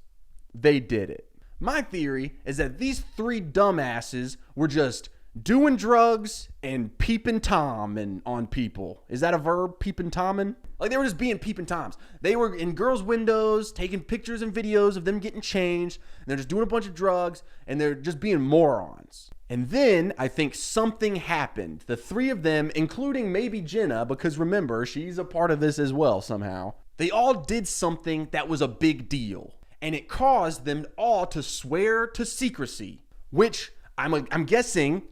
Speaker 13: they did it. My theory is that these three dumbasses were just doing drugs and peeping Tom and on people. Is that a verb? Peeping Tomin'? Like, they were just being peeping Toms. They were in girls' windows, taking pictures and videos of them getting changed. And they're just doing a bunch of drugs, and they're just being morons. And then I think something happened. The three of them, including maybe Jenna, because remember, she's a part of this as well somehow. They all did something that was a big deal. And it caused them all to swear to secrecy, which I'm guessing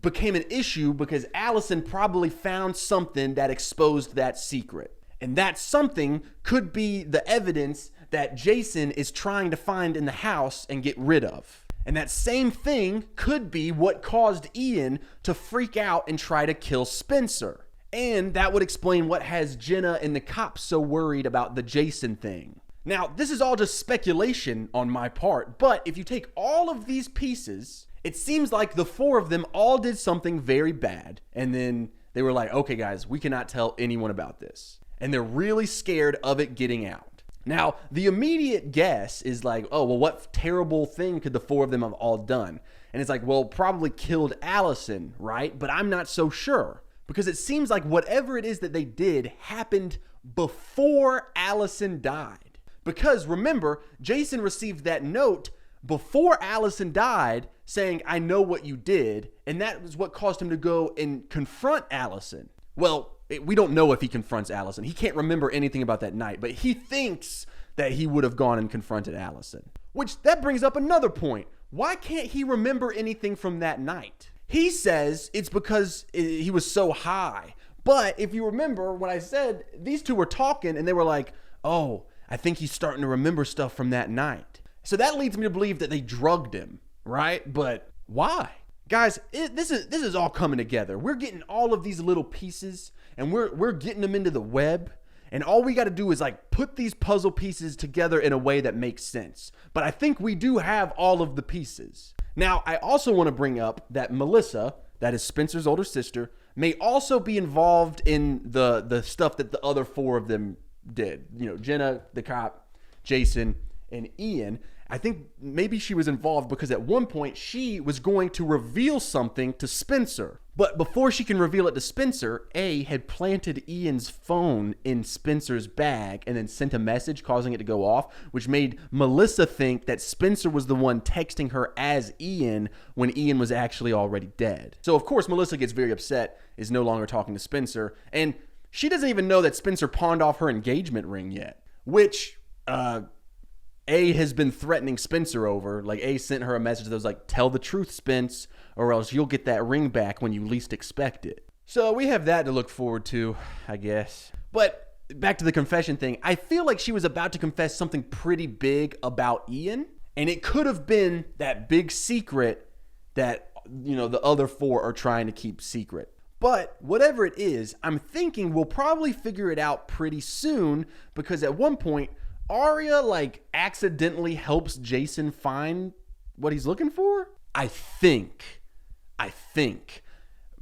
Speaker 13: became an issue because Allison probably found something that exposed that secret. And that something could be the evidence that Jason is trying to find in the house and get rid of. And that same thing could be what caused Ian to freak out and try to kill Spencer. And that would explain what has Jenna and the cops so worried about the Jason thing. Now, this is all just speculation on my part, but if you take all of these pieces, it seems like the four of them all did something very bad, and then they were like, okay, guys, we cannot tell anyone about this. And they're really scared of it getting out. Now, the immediate guess is like, oh, well, what terrible thing could the four of them have all done? And it's like, well, probably killed Allison, right? But I'm not so sure, because it seems like whatever it is that they did happened before Allison died. Because remember, Jason received that note before Allison died saying, I know what you did. And that was what caused him to go and confront Allison. Well, we don't know if he confronts Allison. He can't remember anything about that night, but he thinks that he would have gone and confronted Allison. Which, that brings up another point. Why can't he remember anything from that night? He says it's because he was so high. But if you remember when I said these two were talking and they were like, oh, I think he's starting to remember stuff from that night. So that leads me to believe that they drugged him, right? But why? Guys, this is all coming together. We're getting all of these little pieces and we're getting them into the web. And all we got to do is like put these puzzle pieces together in a way that makes sense. But I think we do have all of the pieces. Now, I also want to bring up that Melissa, that is Spencer's older sister, may also be involved in the stuff that the other four of them did. You know, Jenna, the cop, Jason, and Ian. I think maybe she was involved because at one point she was going to reveal something to Spencer. But before she can reveal it to Spencer, A had planted Ian's phone in Spencer's bag and then sent a message causing it to go off, which made Melissa think that Spencer was the one texting her as Ian when Ian was actually already dead. So of course Melissa gets very upset, is no longer talking to Spencer, and she doesn't even know that Spencer pawned off her engagement ring yet, which A has been threatening Spencer over. Like, A sent her a message that was like, tell the truth, Spence, or else you'll get that ring back when you least expect it. So we have that to look forward to, I guess. But back to the confession thing. I feel like she was about to confess something pretty big about Ian. And it could have been that big secret that, the other four are trying to keep secret. But whatever it is, I'm thinking we'll probably figure it out pretty soon, because at one point, Arya accidentally helps Jason find what he's looking for. I think.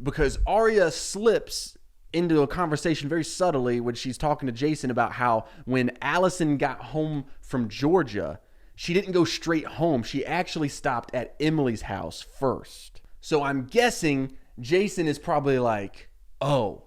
Speaker 13: Because Arya slips into a conversation very subtly when she's talking to Jason about how when Allison got home from Georgia, she didn't go straight home. She actually stopped at Emily's house first. So I'm guessing Jason is probably like, oh,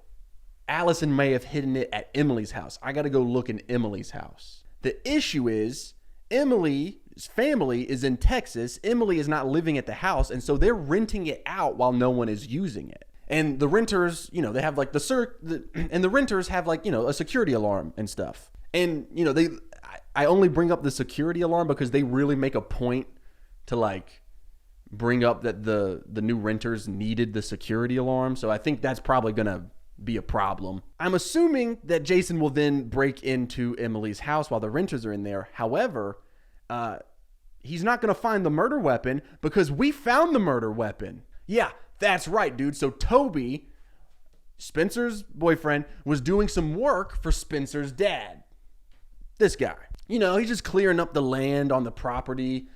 Speaker 13: Allison may have hidden it at Emily's house. I got to go look in Emily's house. The issue is Emily's family is in Texas. Emily is not living at the house, and so they're renting it out while no one is using it. And the renters, they have the renters have a security alarm and stuff. And I only bring up the security alarm because they really make a point to bring up that the new renters needed the security alarm. So I think that's probably gonna be a problem. I'm assuming that Jason will then break into Emily's house while the renters are in there. However, he's not gonna find the murder weapon because we found the murder weapon. Yeah, that's right, dude. So Toby, Spencer's boyfriend, was doing some work for Spencer's dad. This guy. He's just clearing up the land on the property,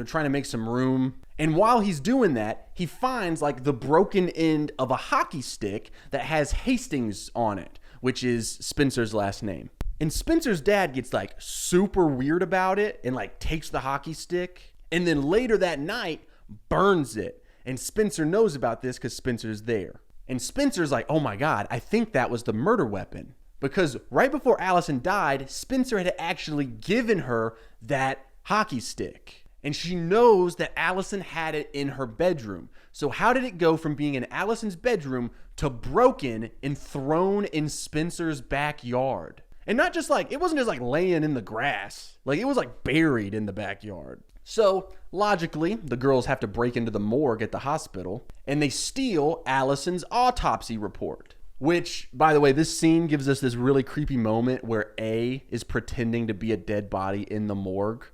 Speaker 13: trying to make some room. And while he's doing that, he finds the broken end of a hockey stick that has Hastings on it, which is Spencer's last name. And Spencer's dad gets super weird about it and takes the hockey stick. And then later that night, burns it. And Spencer knows about this because Spencer's there. And Spencer's like, oh my God, I think that was the murder weapon. Because right before Allison died, Spencer had actually given her that hockey stick. And she knows that Allison had it in her bedroom. So how did it go from being in Allison's bedroom to broken and thrown in Spencer's backyard? And not just it wasn't just laying in the grass. It was buried in the backyard. So logically, the girls have to break into the morgue at the hospital and they steal Allison's autopsy report. Which, by the way, this scene gives us this really creepy moment where A is pretending to be a dead body in the morgue.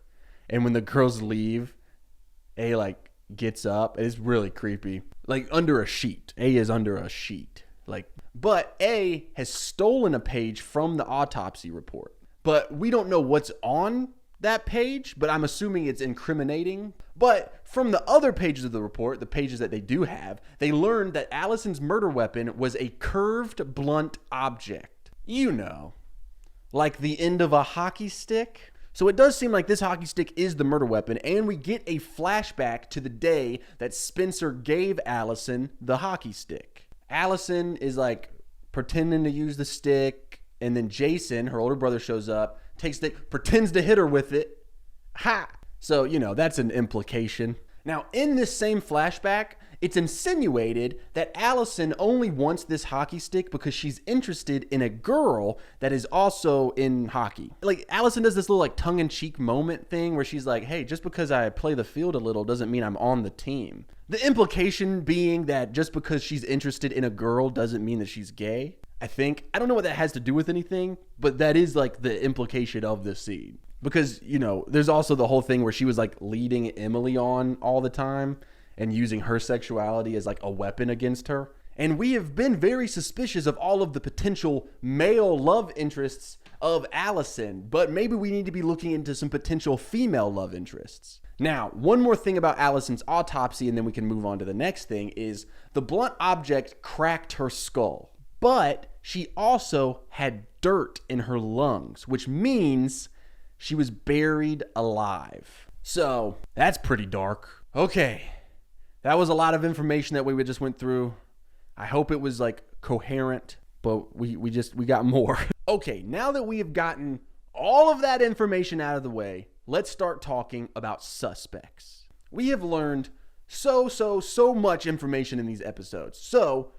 Speaker 13: And when the girls leave, A gets up. It's really creepy. Under a sheet. A is under a sheet. But A has stolen a page from the autopsy report. But we don't know what's on that page, but I'm assuming it's incriminating. But from the other pages of the report, the pages that they do have, they learned that Allison's murder weapon was a curved, blunt object. Like the end of a hockey stick. So it does seem like this hockey stick is the murder weapon, and we get a flashback to the day that Spencer gave Allison the hockey stick. Allison is pretending to use the stick, and then Jason, her older brother, shows up, takes the pretends to hit her with it. Ha! So, that's an implication. Now, in this same flashback, it's insinuated that Allison only wants this hockey stick because she's interested in a girl that is also in hockey. Allison does this little tongue-in-cheek moment thing where she's like, hey, just because I play the field a little doesn't mean I'm on the team. The implication being that just because she's interested in a girl doesn't mean that she's gay. I think. I don't know what that has to do with anything, but that is the implication of this scene. Because, there's also the whole thing where she was leading Emily on all the time and using her sexuality as a weapon against her. And we have been very suspicious of all of the potential male love interests of Allison, but maybe we need to be looking into some potential female love interests. Now, one more thing about Allison's autopsy, and then we can move on to the next thing, is the blunt object cracked her skull. But she also had dirt in her lungs, which means she was buried alive. So that's pretty dark. Okay, that was a lot of information that we just went through. I hope it was coherent, but we got more. Okay, now that we have gotten all of that information out of the way, let's start talking about suspects. We have learned so much information in these episodes. So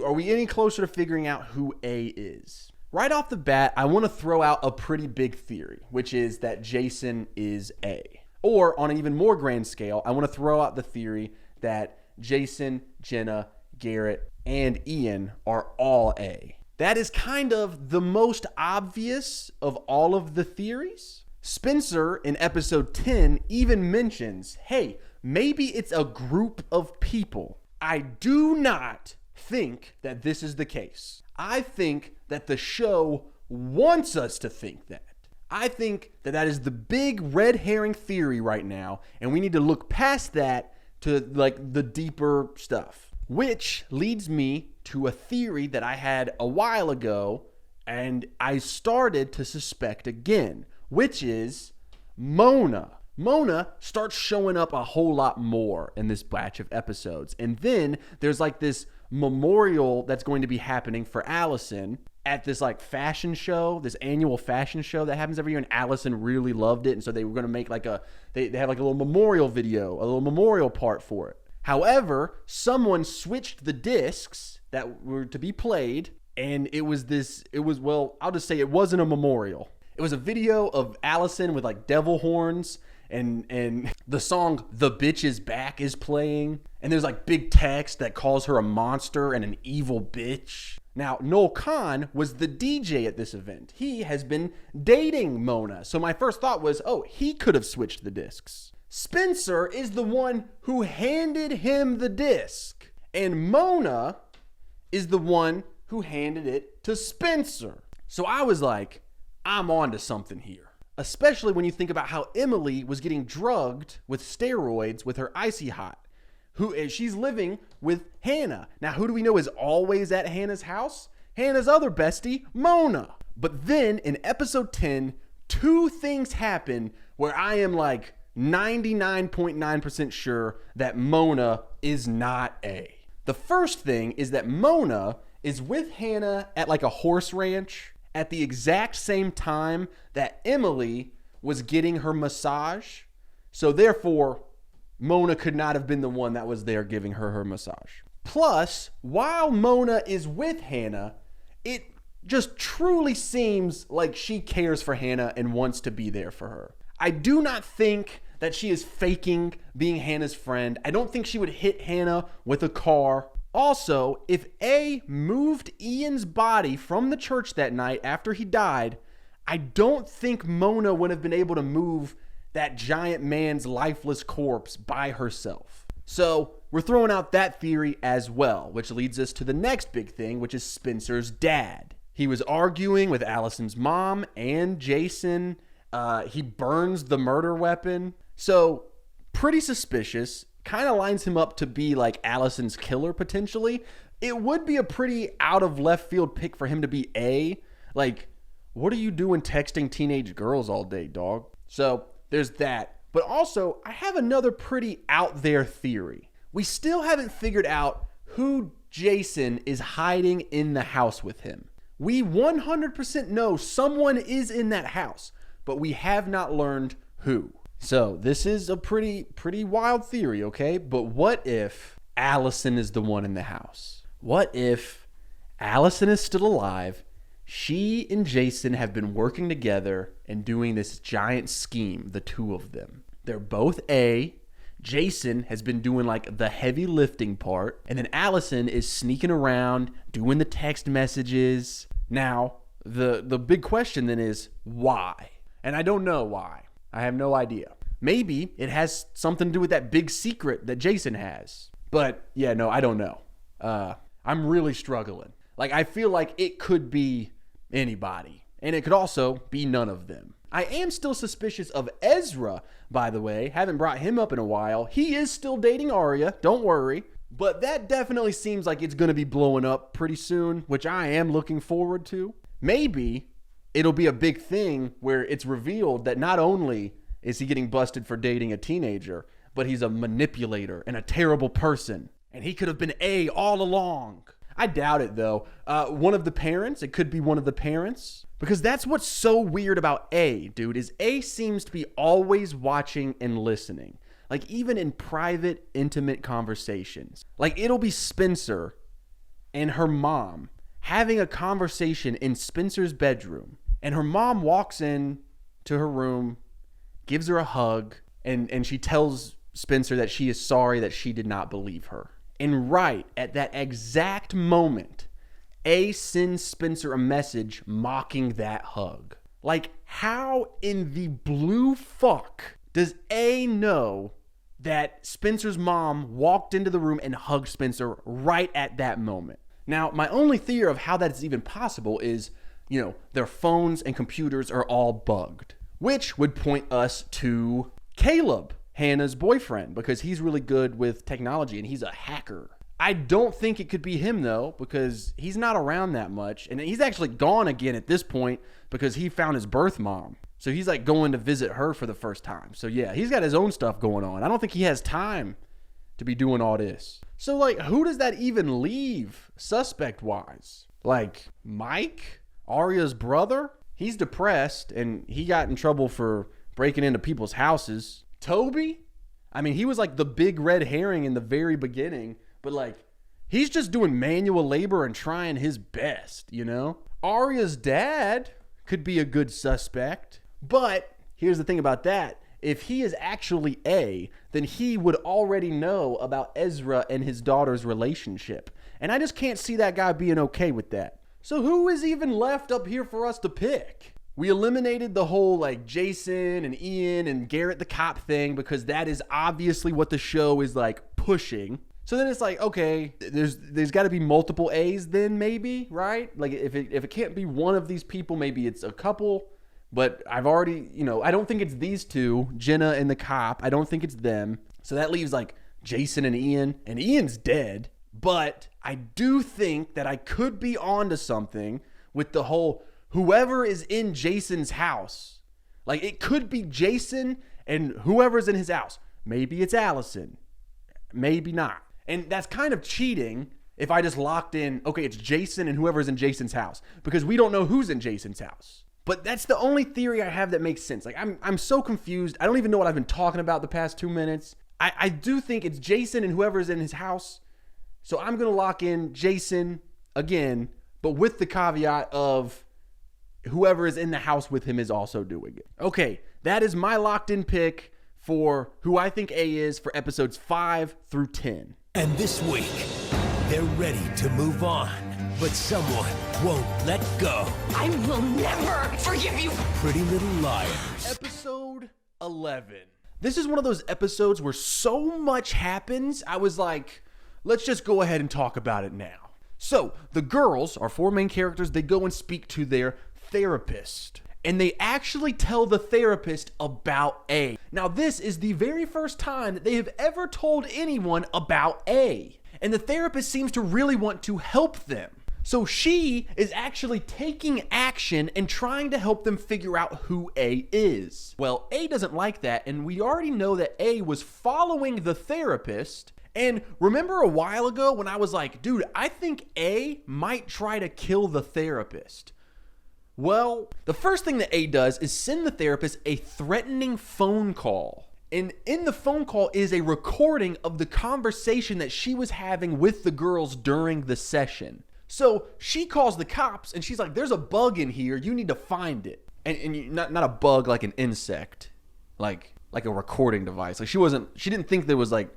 Speaker 13: are we any closer to figuring out who A is? Right off the bat, I want to throw out a pretty big theory, which is that Jason is A. Or on an even more grand scale, I want to throw out the theory that Jason, Jenna, Garrett, and Ian are all A. That is kind of the most obvious of all of the theories. Spencer in episode 10 even mentions, hey, maybe it's a group of people. I do not think that this is the case. I think that the show wants us to think that. I think that that is the big red herring theory right now, and we need to look past that to like the deeper stuff. Which leads me to a theory that I had a while ago, and I started to suspect again, which is Mona. Mona starts showing up a whole lot more in this batch of episodes. And then there's like this memorial that's going to be happening for Allison at this like fashion show, this annual fashion show that happens every year. And Allison really loved it. And so they were going to make like they have like a little memorial video, a little memorial part for it. However, someone switched the discs that were to be played. And well, I'll just say it wasn't a memorial. It was a video of Allison with like devil horns. And the song "The Bitch Is Back" is playing, and there's like big text that calls her a monster and an evil bitch. Now, Noel Kahn was the DJ at this event. He has been dating Mona. So my first thought was, oh, he could have switched the discs. Spencer is the one who handed him the disc, and Mona is the one who handed it to Spencer. So I was like, I'm on to something here. Especially when you think about how Emily was getting drugged with steroids with her Icy Hot. She's living with Hannah. Now, who do we know is always at Hannah's house? Hannah's other bestie, Mona. But then in episode 10, two things happen where I am like 99.9% sure that Mona is not A. The first thing is that Mona is with Hannah at like a horse ranch at the exact same time that Emily was getting her massage. So therefore, Mona could not have been the one that was there giving her massage. Plus, while Mona is with Hannah, it just truly seems like she cares for Hannah and wants to be there for her. I do not think that she is faking being Hannah's friend. I don't think she would hit Hannah with a car. Also, if A moved Ian's body from the church that night after he died, I don't think Mona would have been able to move that giant man's lifeless corpse by herself. So we're throwing out that theory as well, which leads us to the next big thing, which is Spencer's dad. He was arguing with Allison's mom and Jason. He burns the murder weapon. So pretty suspicious. Kind of lines him up to be like Allison's killer potentially. It would be a pretty out of left field pick for him to be A. Like, what are you doing texting teenage girls all day, dog? So there's that. But also, I have another pretty out there theory. We still haven't figured out who Jason is hiding in the house with him. We 100% know someone is in that house, but we have not learned who. So this is a pretty wild theory, okay? But what if Allison is the one in the house? What if Allison is still alive? She and Jason have been working together and doing this giant scheme, the two of them. They're both A. Jason has been doing like the heavy lifting part, and then Allison is sneaking around, doing the text messages. Now, the big question then is why? And I don't know why. I have no idea. Maybe it has something to do with that big secret that Jason has. But yeah, no, I don't know. I'm really struggling. Like, I feel like it could be anybody, and it could also be none of them. I am still suspicious of Ezra, by the way. Haven't brought him up in a while. He is still dating Arya, don't worry. But that definitely seems like it's going to be blowing up pretty soon, which I am looking forward to. Maybe it'll be a big thing where it's revealed that not only is he getting busted for dating a teenager, but he's a manipulator and a terrible person. And he could have been A all along. I doubt it, though. One of the parents, it could be one of the parents. Because that's what's so weird about A, dude, is A seems to be always watching and listening. Like, even in private, intimate conversations. Like, it'll be Spencer and her mom having a conversation in Spencer's bedroom. And her mom walks in to her room, gives her a hug, and she tells Spencer that she is sorry that she did not believe her. And right at that exact moment, A sends Spencer a message mocking that hug. Like, how in the blue fuck does A know that Spencer's mom walked into the room and hugged Spencer right at that moment? Now, my only theory of how that's even possible is, their phones and computers are all bugged, which would point us to Caleb, Hannah's boyfriend, because he's really good with technology and he's a hacker. I don't think it could be him, though, because he's not around that much. And he's actually gone again at this point because he found his birth mom. So he's like going to visit her for the first time. So yeah, he's got his own stuff going on. I don't think he has time to be doing all this. So like, who does that even leave suspect-wise? Like Mike, Arya's brother? He's depressed and he got in trouble for breaking into people's houses. Toby? I mean, he was like the big red herring in the very beginning. But like, he's just doing manual labor and trying his best, Arya's dad could be a good suspect. But here's the thing about that. If he is actually A, then he would already know about Ezra and his daughter's relationship. And I just can't see that guy being okay with that. So who is even left up here for us to pick? We eliminated the whole like Jason and Ian and Garrett the cop thing because that is obviously what the show is like pushing. So then it's like, okay, there's got to be multiple A's then maybe, right? Like if it can't be one of these people, maybe it's a couple. But I've already, I don't think it's these two, Jenna and the cop. I don't think it's them. So that leaves like Jason and Ian's dead. But I do think that I could be onto something with the whole whoever is in Jason's house. Like it could be Jason and whoever's in his house. Maybe it's Allison. Maybe not. And that's kind of cheating if I just locked in, okay, it's Jason and whoever's in Jason's house, because we don't know who's in Jason's house. But that's the only theory I have that makes sense. Like I'm so confused. I don't even know what I've been talking about the past 2 minutes. I do think it's Jason and whoever's in his house. So I'm going to lock in Jason again, but with the caveat of whoever is in the house with him is also doing it. Okay, that is my locked in pick for who I think A is for episodes 5 through 10.
Speaker 8: And this week, they're ready to move on, but someone won't let go.
Speaker 9: I will never forgive you.
Speaker 8: Pretty Little Liars.
Speaker 13: Episode 11. This is one of those episodes where so much happens, I was like, let's just go ahead and talk about it now. So, the girls, our 4 main characters, they go and speak to their therapist. And they actually tell the therapist about A. Now, this is the very first time that they have ever told anyone about A. And the therapist seems to really want to help them. So she is actually taking action and trying to help them figure out who A is. Well, A doesn't like that, and we already know that A was following the therapist. And remember a while ago when I was like, dude, I think A might try to kill the therapist. Well, the first thing that A does is send the therapist a threatening phone call. And in the phone call is a recording of the conversation that she was having with the girls during the session. So she calls the cops and she's like, there's a bug in here. You need to find it. And not a bug like an insect, like a recording device. Like she didn't think there was like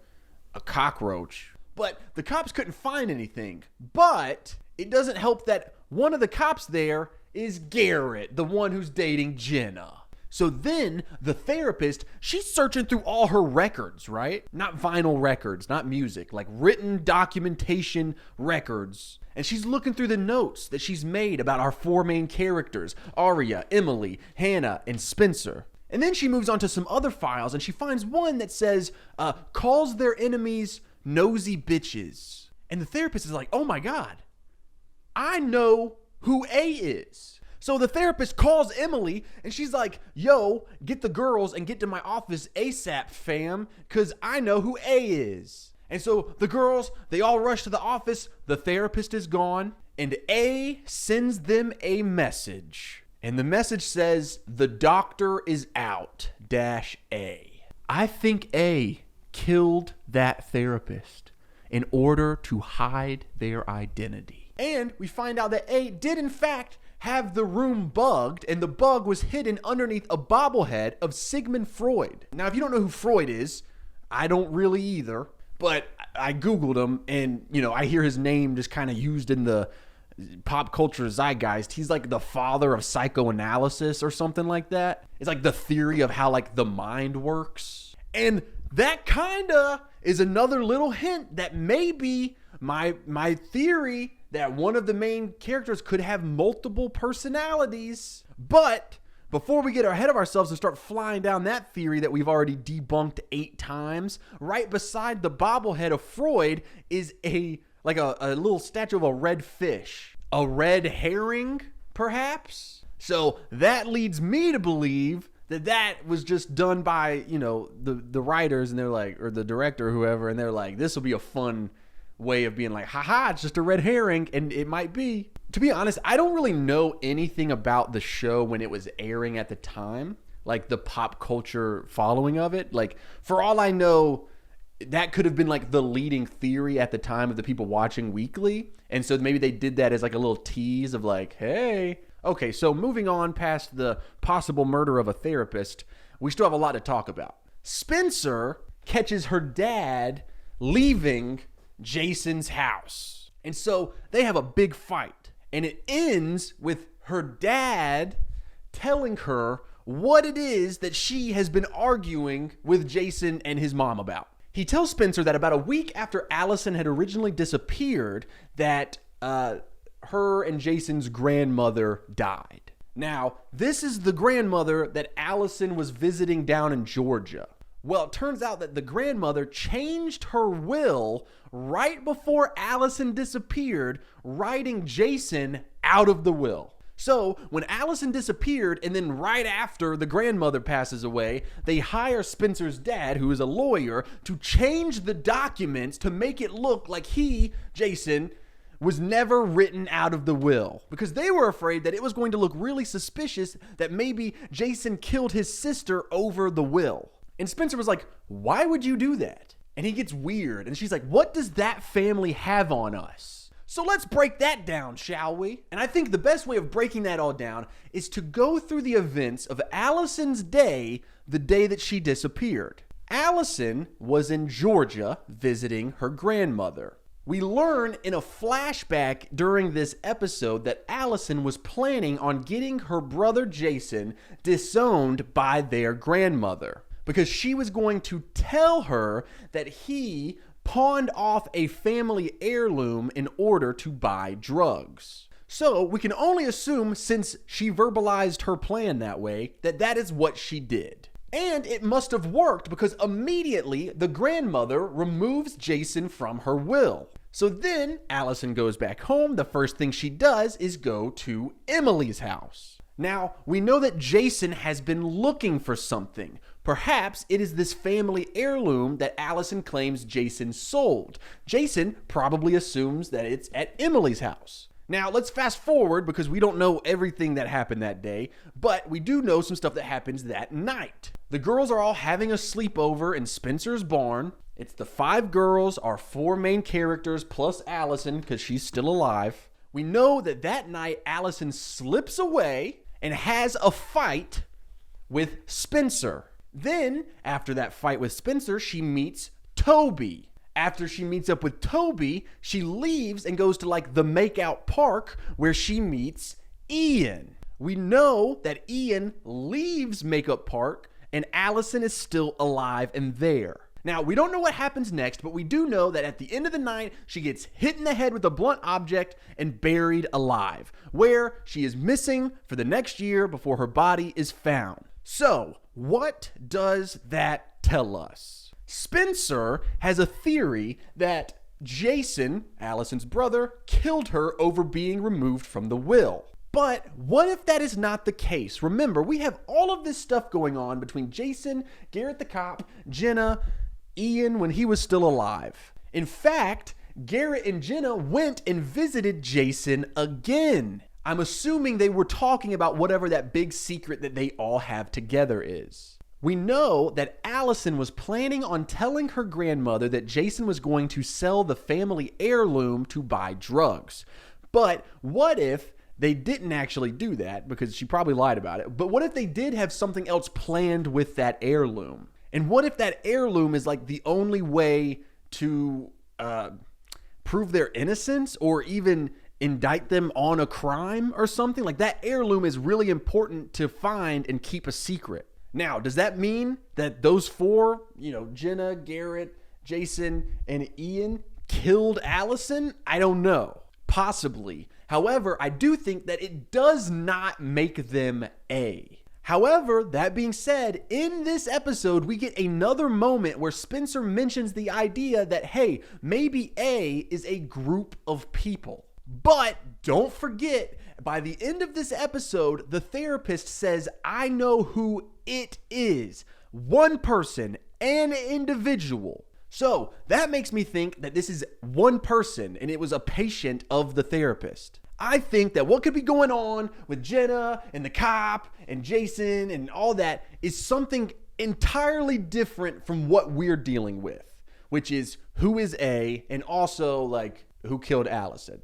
Speaker 13: a cockroach. But the cops couldn't find anything. But it doesn't help that one of the cops there is Garrett, the one who's dating Jenna. So then the therapist, she's searching through all her records, right? Not vinyl records, not music, like written documentation records. And she's looking through the notes that she's made about our 4 main characters, Arya, Emily, Hannah, and Spencer. And then she moves on to some other files and she finds one that says, calls their enemies nosy bitches. And the therapist is like, oh my God, I know who A is. So the therapist calls Emily and she's like, yo, get the girls and get to my office ASAP, fam, because I know who A is. And so the girls, they all rush to the office. The therapist is gone and A sends them a message. And the message says, the doctor is out, -A. I think A killed that therapist in order to hide their identity. And we find out that A did in fact have the room bugged, and the bug was hidden underneath a bobblehead of Sigmund Freud. Now, if you don't know who Freud is, I don't really either, But I Googled him, and, I hear his name just kind of used in the pop culture zeitgeist. He's like the father of psychoanalysis or something like that. It's like the theory of how like the mind works. And that kind of is another little hint that maybe my theory that one of the main characters could have multiple personalities. But before we get ahead of ourselves and start flying down that theory that we've already debunked 8 times, right beside the bobblehead of Freud is a little statue of a red fish. A red herring, perhaps? So that leads me to believe that was just done by, the writers, and they're like, or the director or whoever, and they're like, this will be a fun way of being like, haha, it's just a red herring, and it might be. To be honest, I don't really know anything about the show when it was airing at the time, like the pop culture following of it. Like, for all I know, that could have been like the leading theory at the time of the people watching weekly. And so maybe they did that as like a little tease of like, hey. Okay, so moving on past the possible murder of a therapist, we still have a lot to talk about. Spencer catches her dad leaving Jason's house. And so they have a big fight. And it ends with her dad telling her what it is that she has been arguing with Jason and his mom about. He tells Spencer that about a week after Allison had originally disappeared, that her and Jason's grandmother died. Now, this is the grandmother that Allison was visiting down in Georgia. Well, it turns out that the grandmother changed her will right before Allison disappeared, writing Jason out of the will. So when Allison disappeared, and then right after the grandmother passes away, they hire Spencer's dad, who is a lawyer, to change the documents to make it look like he, Jason, was never written out of the will, because they were afraid that it was going to look really suspicious that maybe Jason killed his sister over the will. And Spencer was like, why would you do that? And he gets weird. And she's like, what does that family have on us? So let's break that down, shall we? And I think the best way of breaking that all down is to go through the events of Allison's day, the day that she disappeared. Allison was in Georgia visiting her grandmother. We learn in a flashback during this episode that Allison was planning on getting her brother Jason disowned by their grandmother, because she was going to tell her that he pawned off a family heirloom in order to buy drugs. So we can only assume, since she verbalized her plan that way, that that is what she did. And it must have worked, because immediately the grandmother removes Jason from her will. So then Allison goes back home. The first thing she does is go to Emily's house. Now, we know that Jason has been looking for something. Perhaps it is this family heirloom that Allison claims Jason sold. Jason probably assumes that it's at Emily's house. Now, let's fast forward, because we don't know everything that happened that day, but we do know some stuff that happens that night. The girls are all having a sleepover in Spencer's barn. It's the 5 girls, our 4 main characters, plus Allison, because she's still alive. We know that that night Allison slips away and has a fight with Spencer. Then, after that fight with Spencer, she meets Toby. After she meets up with Toby, she leaves and goes to like the makeout park where she meets Ian. We know that Ian leaves Makeup Park and Allison is still alive and there. Now, we don't know what happens next, but we do know that at the end of the night, she gets hit in the head with a blunt object and buried alive, where she is missing for the next year before her body is found. So, what does that tell us? Spencer has a theory that Jason, Allison's brother, killed her over being removed from the will. But what if that is not the case? Remember, we have all of this stuff going on between Jason, Garrett the cop, Jenna, Ian when he was still alive. In fact, Garrett and Jenna went and visited Jason again. I'm assuming they were talking about whatever that big secret that they all have together is. We know that Allison was planning on telling her grandmother that Jason was going to sell the family heirloom to buy drugs. But what if they didn't actually do that? Because she probably lied about it. But what if they did have something else planned with that heirloom? And what if that heirloom is like the only way to prove their innocence or even indict them on a crime or something. Like, that heirloom is really important to find and keep a secret. Now, does that mean that those four, Jenna, Garrett, Jason, and Ian killed Allison? I don't know. Possibly. However, I do think that it does not make them A. However, that being said, in this episode, we get another moment where Spencer mentions the idea that, hey, maybe A is a group of people. But don't forget, by the end of this episode, the therapist says, I know who it is. One person, an individual. So that makes me think that this is one person and it was a patient of the therapist. I think that what could be going on with Jenna and the cop and Jason and all that is something entirely different from what we're dealing with, which is who is A and also like who killed Allison.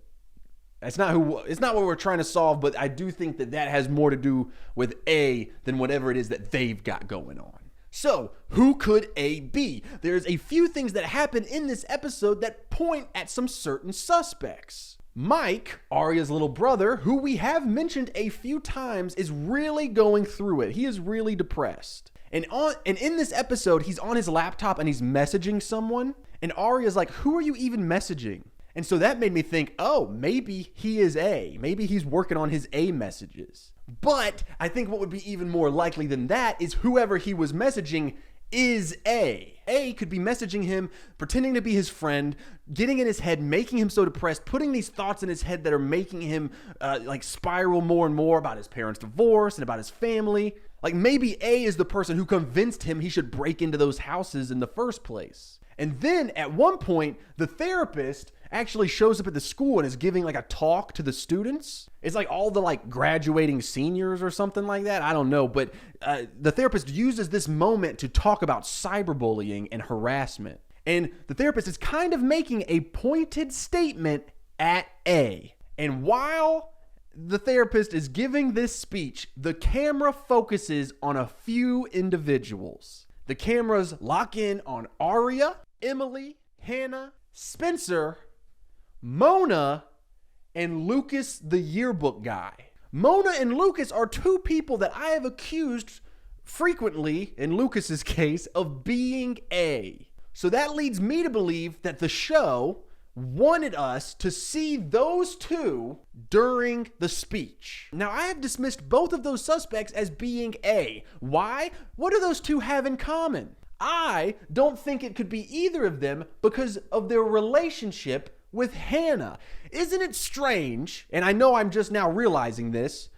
Speaker 13: It's not what we're trying to solve, but I do think that that has more to do with A than whatever it is that they've got going on. So, who could A be? There's a few things that happen in this episode that point at some certain suspects. Mike, Arya's little brother, who we have mentioned a few times, is really going through it. He is really depressed. And in this episode, he's on his laptop and he's messaging someone. And Arya's like, who are you even messaging? And so that made me think, oh, maybe he is A. Maybe he's working on his A messages. But I think what would be even more likely than that is whoever he was messaging is A. A could be messaging him, pretending to be his friend, getting in his head, making him so depressed, putting these thoughts in his head that are making him spiral more and more about his parents' divorce and about his family. Like, maybe A is the person who convinced him he should break into those houses in the first place. And then at one point, the therapist actually shows up at the school and is giving like a talk to the students. It's like all the like graduating seniors or something like that. I don't know. But the therapist uses this moment to talk about cyberbullying and harassment. And the therapist is kind of making a pointed statement at A. And while the therapist is giving this speech, the camera focuses on a few individuals. The cameras lock in on Arya, Emily, Hannah, Spencer, Mona, and Lucas, the yearbook guy. Mona and Lucas are two people that I have accused frequently, in Lucas's case, of being A. So that leads me to believe that the show wanted us to see those two during the speech. Now, I have dismissed both of those suspects as being A. Why? What do those two have in common? I don't think it could be either of them because of their relationship with Hannah. Isn't it strange? And I know I'm just now realizing this.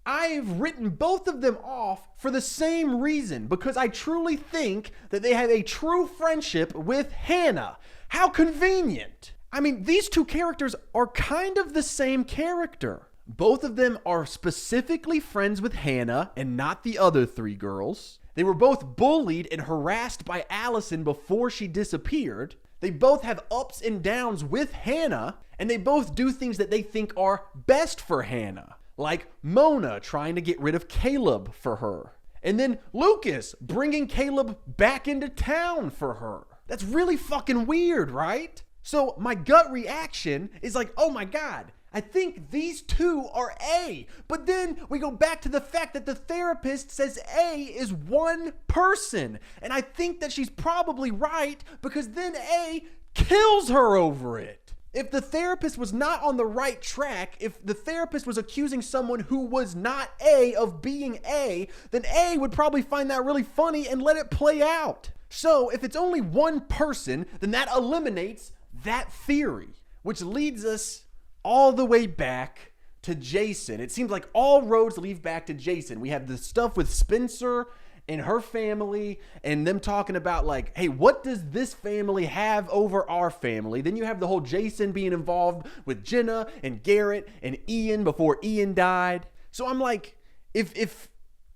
Speaker 13: I've written both of them off for the same reason, because I truly think that they have a true friendship with Hannah. How convenient. I mean, these two characters are kind of the same character. Both of them are specifically friends with Hannah and not the other three girls. They were both bullied and harassed by Allison before she disappeared. They both have ups and downs with Hannah, and they both do things that they think are best for Hannah. Like Mona trying to get rid of Caleb for her. And then Lucas bringing Caleb back into town for her. That's really fucking weird, right? So my gut reaction is like, oh my God, I think these two are A. But then we go back to the fact that the therapist says A is one person. And I think that she's probably right, because then A kills her over it. If the therapist was not on the right track, if the therapist was accusing someone who was not A of being A, then A would probably find that really funny and let it play out. So if it's only one person, then that eliminates that theory, which leads us all the way back to Jason. It seems like all roads lead back to Jason. We have the stuff with Spencer and her family and them talking about like, hey, what does this family have over our family? Then you have the whole Jason being involved with Jenna and Garrett and Ian before Ian died. So I'm like, if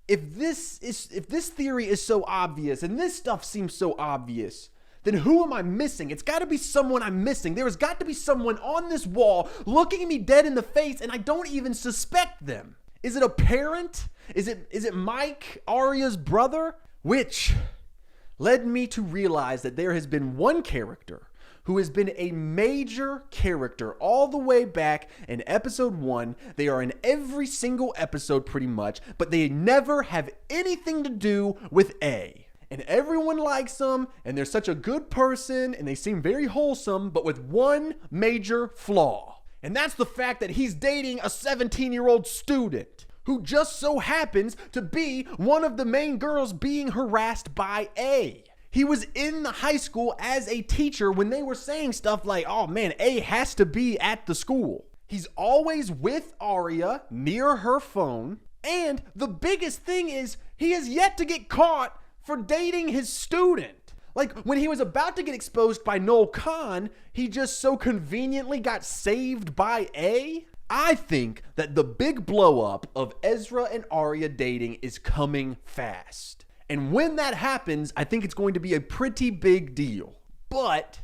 Speaker 13: this theory is so obvious and this stuff seems so obvious, then who am I missing? It's got to be someone I'm missing. There has got to be someone on this wall looking at me dead in the face and I don't even suspect them. Is it a parent? Is it Mike, Arya's brother? Which led me to realize that there has been one character who has been a major character all the way back in episode 1. They are in every single episode pretty much, but they never have anything to do with A. And everyone likes them, and they're such a good person, and they seem very wholesome, but with one major flaw. And that's the fact that he's dating a 17-year-old student who just so happens to be one of the main girls being harassed by A. He was in the high school as a teacher when they were saying stuff like, oh man, A has to be at the school. He's always with Arya near her phone. And the biggest thing is he has yet to get caught for dating his student. Like when he was about to get exposed by Noel Khan, he just so conveniently got saved by A. I think that the big blow up of Ezra and Arya dating is coming fast. And when that happens, I think it's going to be a pretty big deal. But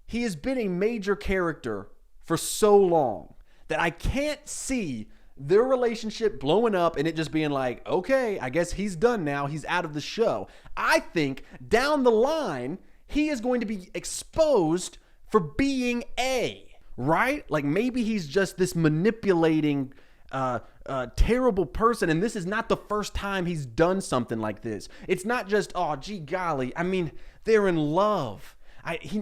Speaker 13: he has been a major character for so long that I can't see their relationship blowing up and it just being like, okay, I guess he's done now. He's out of the show. I think down the line, he is going to be exposed for being A, right? Like maybe he's just this manipulating terrible person, and this is not the first time he's done something like this. It's not just, oh, gee golly. I mean, they're in love.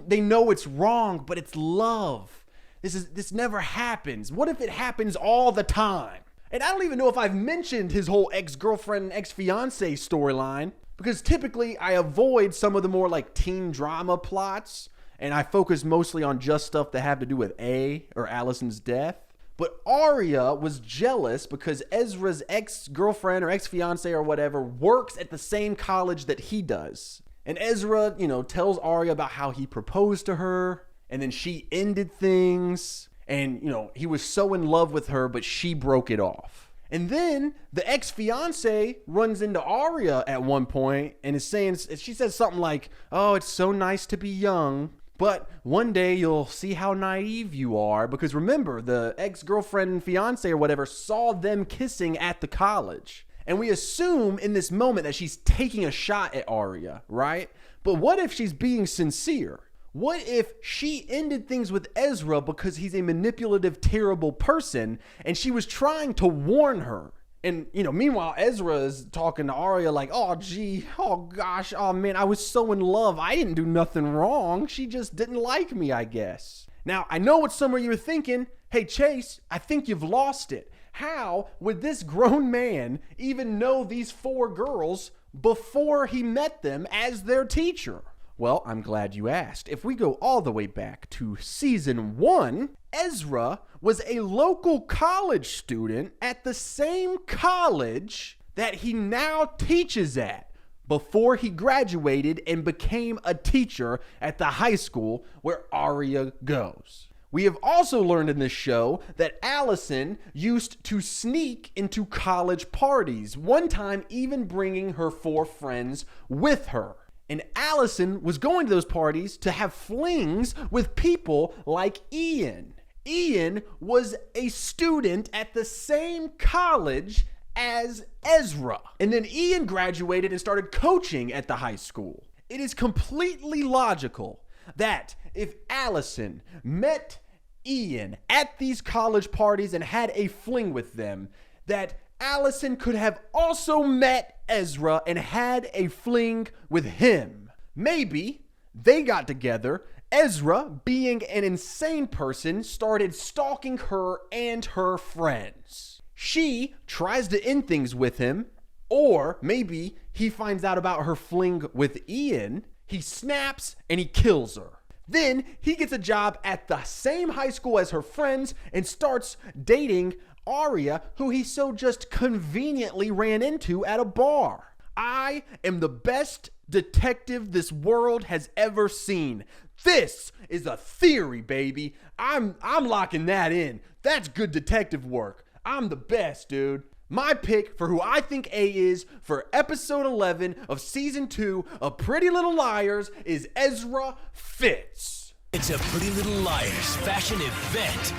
Speaker 13: They know it's wrong, but it's love. This never happens. What if it happens all the time? And I don't even know if I've mentioned his whole ex-girlfriend and ex-fiance storyline, because typically I avoid some of the more like teen drama plots, and I focus mostly on just stuff that have to do with A or Allison's death. But Arya was jealous because Ezra's ex-girlfriend or ex-fiance or whatever works at the same college that he does. And Ezra, tells Arya about how he proposed to her, and then she ended things, and, he was so in love with her, but she broke it off. And then the ex-fiance runs into Arya at one point and is saying, she says something like, oh, it's so nice to be young, but one day you'll see how naive you are. Because remember, the ex-girlfriend and fiance or whatever saw them kissing at the college. And we assume in this moment that she's taking a shot at Arya, right? But what if she's being sincere? What if she ended things with Ezra because he's a manipulative, terrible person, and she was trying to warn her? And, meanwhile, Ezra is talking to Arya like, oh, gee, oh, gosh, oh, man, I was so in love. I didn't do nothing wrong. She just didn't like me, I guess. Now, I know what some of you are thinking. Hey, Chase, I think you've lost it. How would this grown man even know these 4 girls before he met them as their teacher? Well, I'm glad you asked. If we go all the way back to season 1, Ezra was a local college student at the same college that he now teaches at before he graduated and became a teacher at the high school where Arya goes. We have also learned in this show that Allison used to sneak into college parties, one time even bringing her 4 friends with her. And Allison was going to those parties to have flings with people like Ian. Ian was a student at the same college as Ezra. And then Ian graduated and started coaching at the high school. It is completely logical that if Allison met Ian at these college parties and had a fling with them, that Allison could have also met Ezra and had a fling with him. Maybe they got together. Ezra, being an insane person, started stalking her and her friends. She tries to end things with him, or maybe he finds out about her fling with Ian, he snaps and he kills her. Then he gets a job at the same high school as her friends and starts dating Arya, who he so just conveniently ran into at a bar. I am the best detective this world has ever seen. This is a theory, baby. I'm locking that in. That's good detective work. I'm the best, dude. My pick for who I think A is for episode 11 of season 2 of Pretty Little Liars is Ezra Fitz.
Speaker 8: It's a Pretty Little Liars fashion event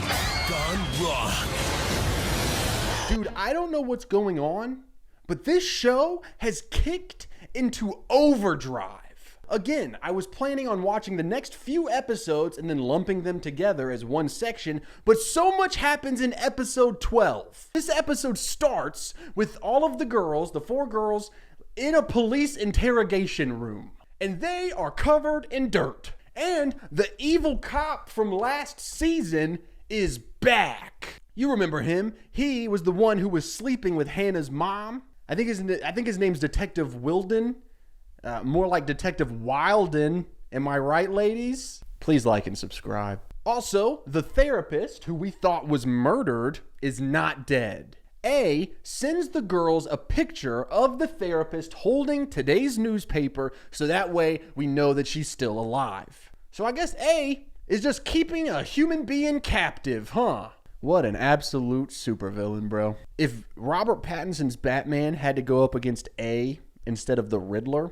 Speaker 8: gone wrong.
Speaker 13: Dude, I don't know what's going on, but this show has kicked into overdrive. Again, I was planning on watching the next few episodes and then lumping them together as one section, but so much happens in episode 12. This episode starts with all of the girls, the 4 girls, in a police interrogation room, and they are covered in dirt. And the evil cop from last season is back. You remember him. He was the one who was sleeping with Hannah's mom. I think his name's Detective Wilden. More like Detective Wilden. Am I right, ladies? Please like and subscribe. Also, the therapist who we thought was murdered is not dead. A sends the girls a picture of the therapist holding today's newspaper so that way we know that she's still alive. So I guess A is just keeping a human being captive, huh? What an absolute supervillain, bro. If Robert Pattinson's Batman had to go up against A instead of the Riddler,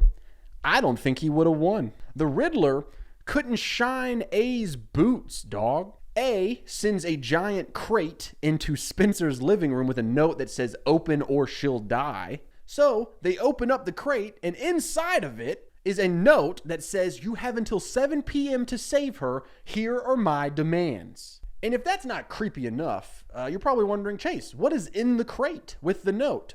Speaker 13: I don't think he would have won. The Riddler couldn't shine A's boots, dog. A sends a giant crate into Spencer's living room with a note that says, "Open or she'll die." So they open up the crate, and inside of it is a note that says, "You have until 7 p.m. to save her. Here are my demands." And if that's not creepy enough, you're probably wondering, Chase, what is in the crate with the note?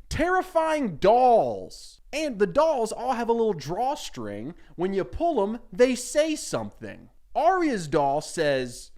Speaker 13: Terrifying dolls. And the dolls all have a little drawstring. When you pull them, they say something. Arya's doll says,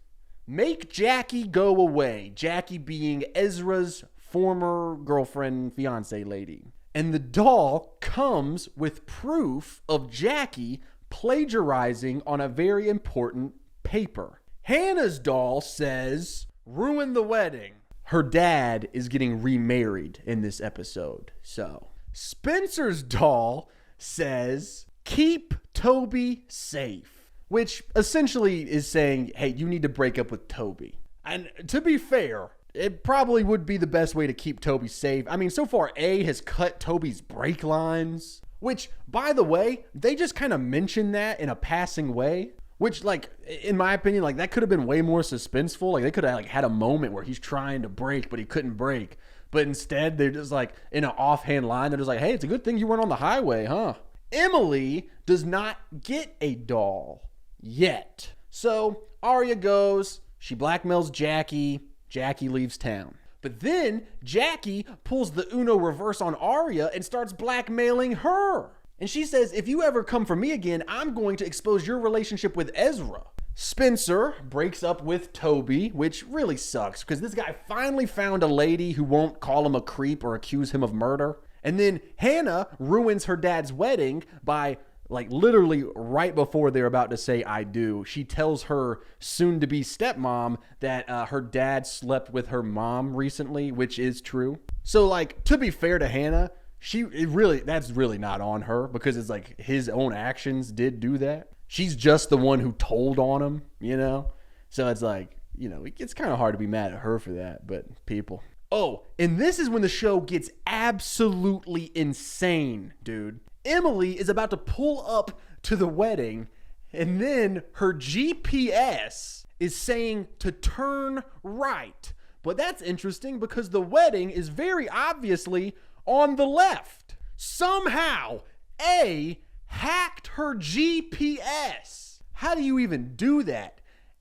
Speaker 13: "Make Jackie go away." Jackie being Ezra's former girlfriend, fiance lady. And the doll comes with proof of Jackie plagiarizing on a very important paper. Hannah's doll says, "Ruin the wedding." Her dad is getting remarried in this episode. So Spencer's doll says, "Keep Toby safe." Which essentially is saying, hey, you need to break up with Toby. And to be fair, it probably would be the best way to keep Toby safe. I mean, so far, A has cut Toby's brake lines, which, by the way, they just kind of mentioned that in a passing way, which, like, in my opinion, like, that could have been way more suspenseful. Like, they could have, like, had a moment where he's trying to brake, but he couldn't brake. But instead, they're just, like, in an offhand line, they're just like, hey, it's a good thing you weren't on the highway, huh? Emily does not get a doll yet. So Arya goes, she blackmails Jackie, Jackie leaves town. But then Jackie pulls the Uno reverse on Arya and starts blackmailing her. And she says, if you ever come for me again, I'm going to expose your relationship with Ezra. Spencer breaks up with Toby, which really sucks because this guy finally found a lady who won't call him a creep or accuse him of murder. And then Hannah ruins her dad's wedding by, like, literally right before they're about to say "I do," she tells her soon-to-be stepmom that her dad slept with her mom recently, which is true. So, like, to be fair to Hannah, that's really not on her because it's like his own actions did do that. She's just the one who told on him, you know? So it's like, you know, it's kind of hard to be mad at her for that, but people. Oh, and this is when the show gets absolutely insane, dude. Emily is about to pull up to the wedding, and then her GPS is saying to turn right. But that's interesting because the wedding is very obviously on the left. Somehow, A hacked her GPS. How do you even do that?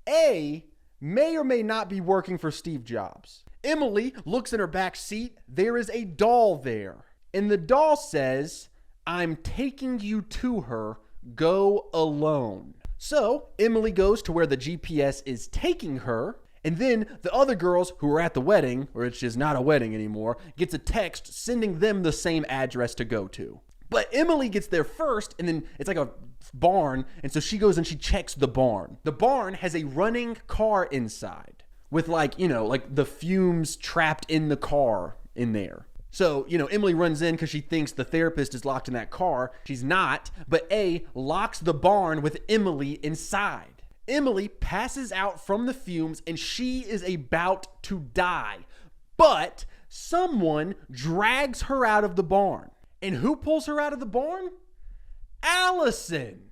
Speaker 13: A may or may not be working for Steve Jobs. Emily looks in her back seat. There is a doll there. And the doll says, "I'm taking you to her. Go alone." So Emily goes to where the GPS is taking her. And then the other girls who are at the wedding, which is not a wedding anymore, gets a text sending them the same address to go to. But Emily gets there first, and then it's like a barn. And so she goes and she checks the barn. The barn has a running car inside with, like, you know, like the fumes trapped in the car in there. So, you know, Emily runs in because she thinks the therapist is locked in that car. She's not, but A locks the barn with Emily inside. Emily passes out from the fumes and she is about to die. But someone drags her out of the barn. And who pulls her out of the barn? Allison,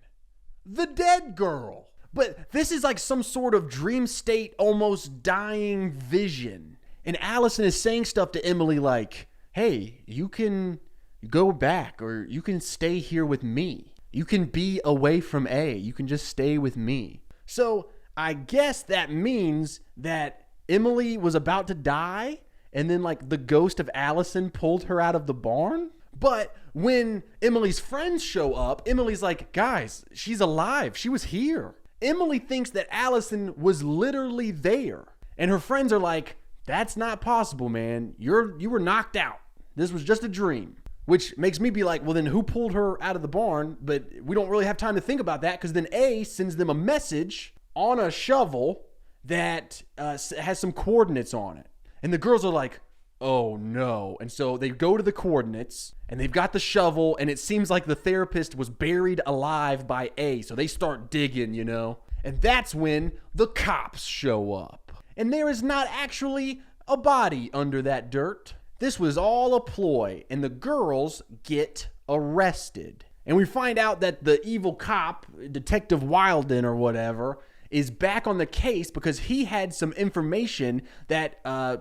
Speaker 13: the dead girl. But this is like some sort of dream state, almost dying vision. And Allison is saying stuff to Emily like, hey, you can go back or you can stay here with me. You can be away from A. You can just stay with me. So I guess that means that Emily was about to die, and then like the ghost of Allison pulled her out of the barn. But when Emily's friends show up, Emily's like, guys, she's alive. She was here. Emily thinks that Allison was literally there. And her friends are like, that's not possible, man. You were knocked out. This was just a dream. Which makes me be like, well, then who pulled her out of the barn? But we don't really have time to think about that, because then A sends them a message on a shovel that has some coordinates on it. And the girls are like, oh no. And so they go to the coordinates and they've got the shovel, and it seems like the therapist was buried alive by A. So they start digging, you know. And that's when the cops show up. And there is not actually a body under that dirt. This was all a ploy, and the girls get arrested. And we find out that the evil cop, Detective Wilden or whatever, is back on the case because he had some information that, I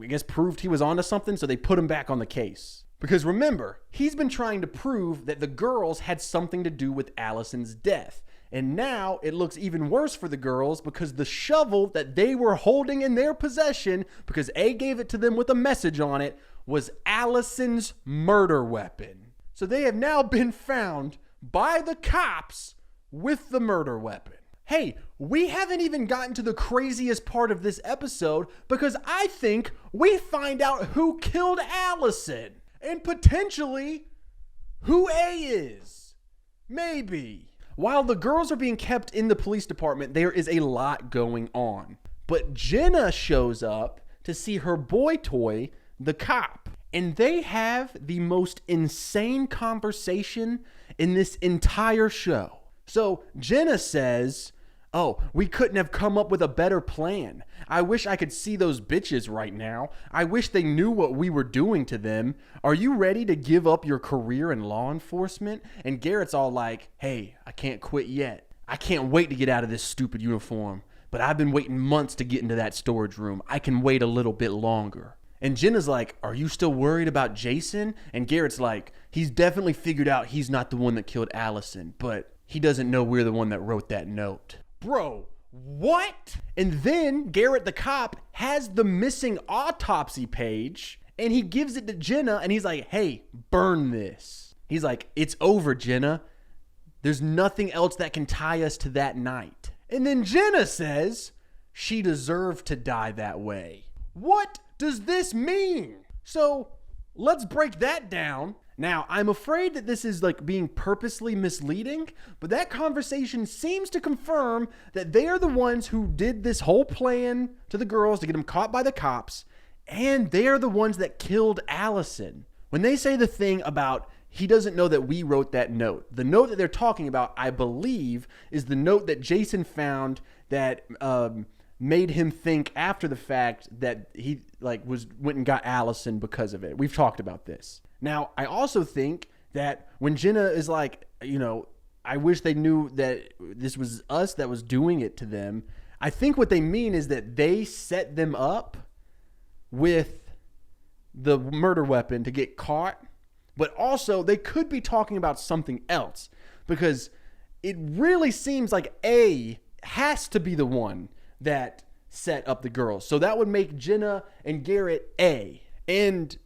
Speaker 13: guess proved he was onto something, so they put him back on the case. Because remember, he's been trying to prove that the girls had something to do with Allison's death. And now it looks even worse for the girls because the shovel that they were holding in their possession, because A gave it to them with a message on it, was Allison's murder weapon. So they have now been found by the cops with the murder weapon. Hey, we haven't even gotten to the craziest part of this episode, because I think we find out who killed Allison and potentially who A is. Maybe. While the girls are being kept in the police department, there is a lot going on. But Jenna shows up to see her boy toy, the cop. And they have the most insane conversation in this entire show. So Jenna says, oh, we couldn't have come up with a better plan. I wish I could see those bitches right now. I wish they knew what we were doing to them. Are you ready to give up your career in law enforcement? And Garrett's all like, hey, I can't quit yet. I can't wait to get out of this stupid uniform. But I've been waiting months to get into that storage room. I can wait a little bit longer. And Jenna's like, are you still worried about Jason? And Garrett's like, he's definitely figured out he's not the one that killed Allison, but he doesn't know we're the one that wrote that note. Bro, what? And then Garrett the cop has the missing autopsy page, and he gives it to Jenna, and he's like, hey, burn this. He's like, it's over, Jenna. There's nothing else that can tie us to that night. And then Jenna says she deserved to die that way. What does this mean? So let's break that down. Now, I'm afraid that this is like being purposely misleading, but that conversation seems to confirm that they are the ones who did this whole plan to the girls to get them caught by the cops, and they are the ones that killed Allison. When they say the thing about he doesn't know that we wrote that note, the note that they're talking about, I believe, is the note that Jason found that made him think after the fact that he went and got Allison because of it. We've talked about this. Now, I also think that when Jenna is like, I wish they knew that this was us that was doing it to them, I think what they mean is that they set them up with the murder weapon to get caught, but also they could be talking about something else, because it really seems like A has to be the one that set up the girls. So that would make Jenna and Garrett A. And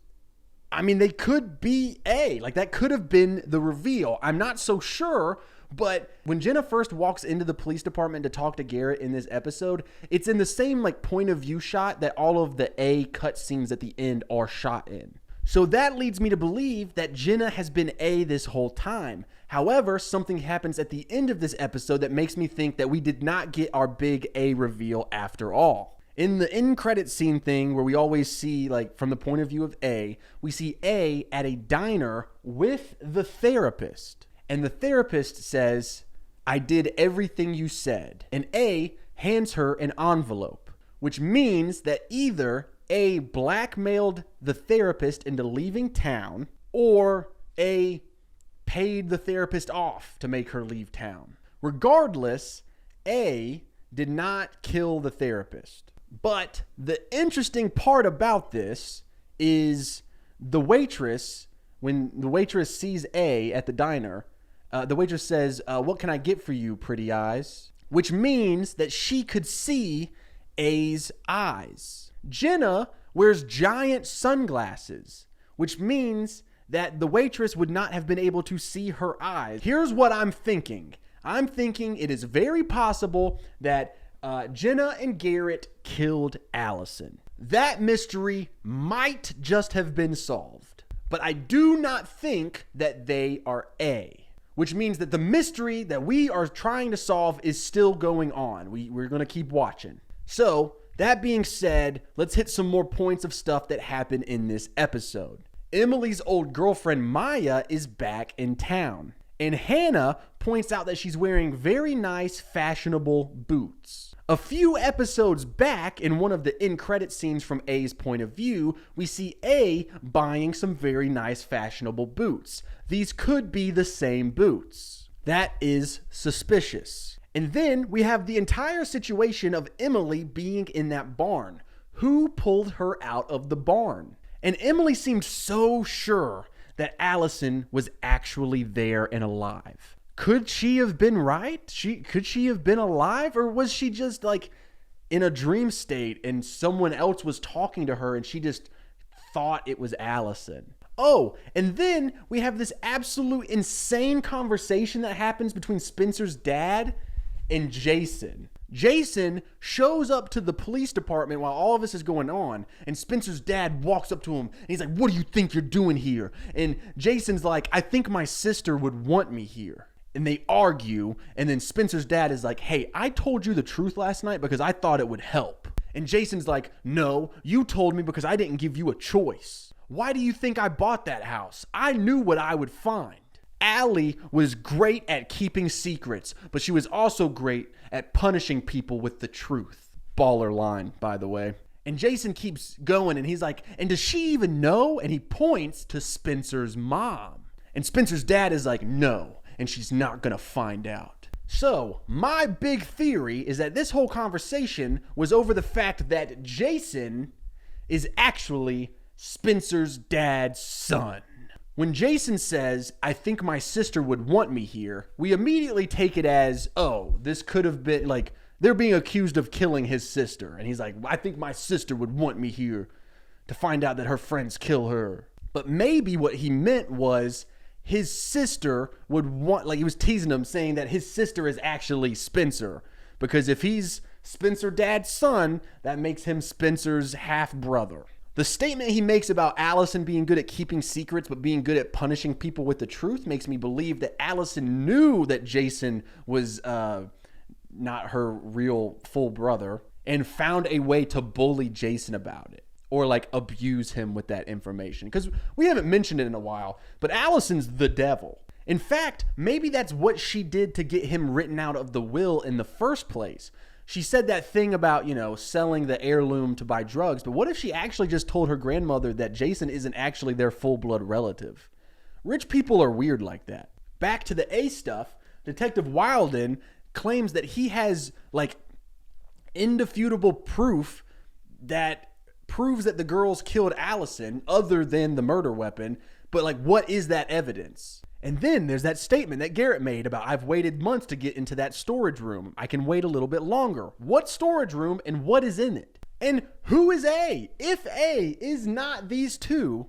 Speaker 13: I mean, they could be A. Like, that could have been the reveal. I'm not so sure, but when Jenna first walks into the police department to talk to Garrett in this episode, it's in the same point of view shot that all of the A cutscenes at the end are shot in. So that leads me to believe that Jenna has been A this whole time. However, something happens at the end of this episode that makes me think that we did not get our big A reveal after all. In the end credit scene thing where we always see, from the point of view of A, we see A at a diner with the therapist. And the therapist says, I did everything you said. And A hands her an envelope, which means that either A blackmailed the therapist into leaving town, or A paid the therapist off to make her leave town. Regardless, A did not kill the therapist. But the interesting part about this is the waitress, when the waitress sees A at the diner, the waitress says, what can I get for you, pretty eyes? Which means that she could see A's eyes. Jenna wears giant sunglasses, which means that the waitress would not have been able to see her eyes. Here's what I'm thinking. I'm thinking it is very possible that Jenna and Garrett killed Allison. That mystery might just have been solved, but I do not think that they are A, which means that the mystery that we are trying to solve is still going on. We're going to keep watching. So, that being said, let's hit some more points of stuff that happened in this episode. Emily's old girlfriend Maya is back in town, and Hannah points out that she's wearing very nice, fashionable boots. A few episodes back, in one of the end credit scenes from A's point of view, we see A buying some very nice, fashionable boots. These could be the same boots. That is suspicious. And then we have the entire situation of Emily being in that barn. Who pulled her out of the barn? And Emily seemed so sure that Allison was actually there and alive. Could she have been right? Could she have been alive? Or was she just like in a dream state and someone else was talking to her and she just thought it was Allison? Oh, and then we have this absolute insane conversation that happens between Spencer's dad and Jason. Jason shows up to the police department while all of this is going on, and Spencer's dad walks up to him and he's like, "What do you think you're doing here?" And Jason's like, "I think my sister would want me here." And they argue, and then Spencer's dad is like, "Hey, I told you the truth last night because I thought it would help." And Jason's like, "No, you told me because I didn't give you a choice. Why do you think I bought that house? I knew what I would find." Allie was great at keeping secrets, but she was also great at punishing people with the truth. Baller line, by the way. And Jason keeps going, and he's like, "And does she even know?" And he points to Spencer's mom. And Spencer's dad is like, "No, and she's not gonna find out." So, my big theory is that this whole conversation was over the fact that Jason is actually Spencer's dad's son. When Jason says, "I think my sister would want me here," we immediately take it as, oh, this could have been like, they're being accused of killing his sister. And he's like, "I think my sister would want me here to find out that her friends kill her." But maybe what he meant was his sister would want, like he was teasing him, saying that his sister is actually Spencer. Because if he's Spencer dad's son, that makes him Spencer's half-brother. The statement he makes about Allison being good at keeping secrets but being good at punishing people with the truth makes me believe that Allison knew that Jason was not her real full brother and found a way to bully Jason about it or like abuse him with that information. Because we haven't mentioned it in a while, but Allison's the devil. In fact, maybe that's what she did to get him written out of the will in the first place. She said that thing about, selling the heirloom to buy drugs, but what if she actually just told her grandmother that Jason isn't actually their full-blood relative? Rich people are weird like that. Back to the A stuff, Detective Wilden claims that he has, indefutable proof that proves that the girls killed Allison other than the murder weapon, but, what is that evidence? And then there's that statement that Garrett made about, "I've waited months to get into that storage room. I can wait a little bit longer." What storage room and what is in it? And who is A? If A is not these two,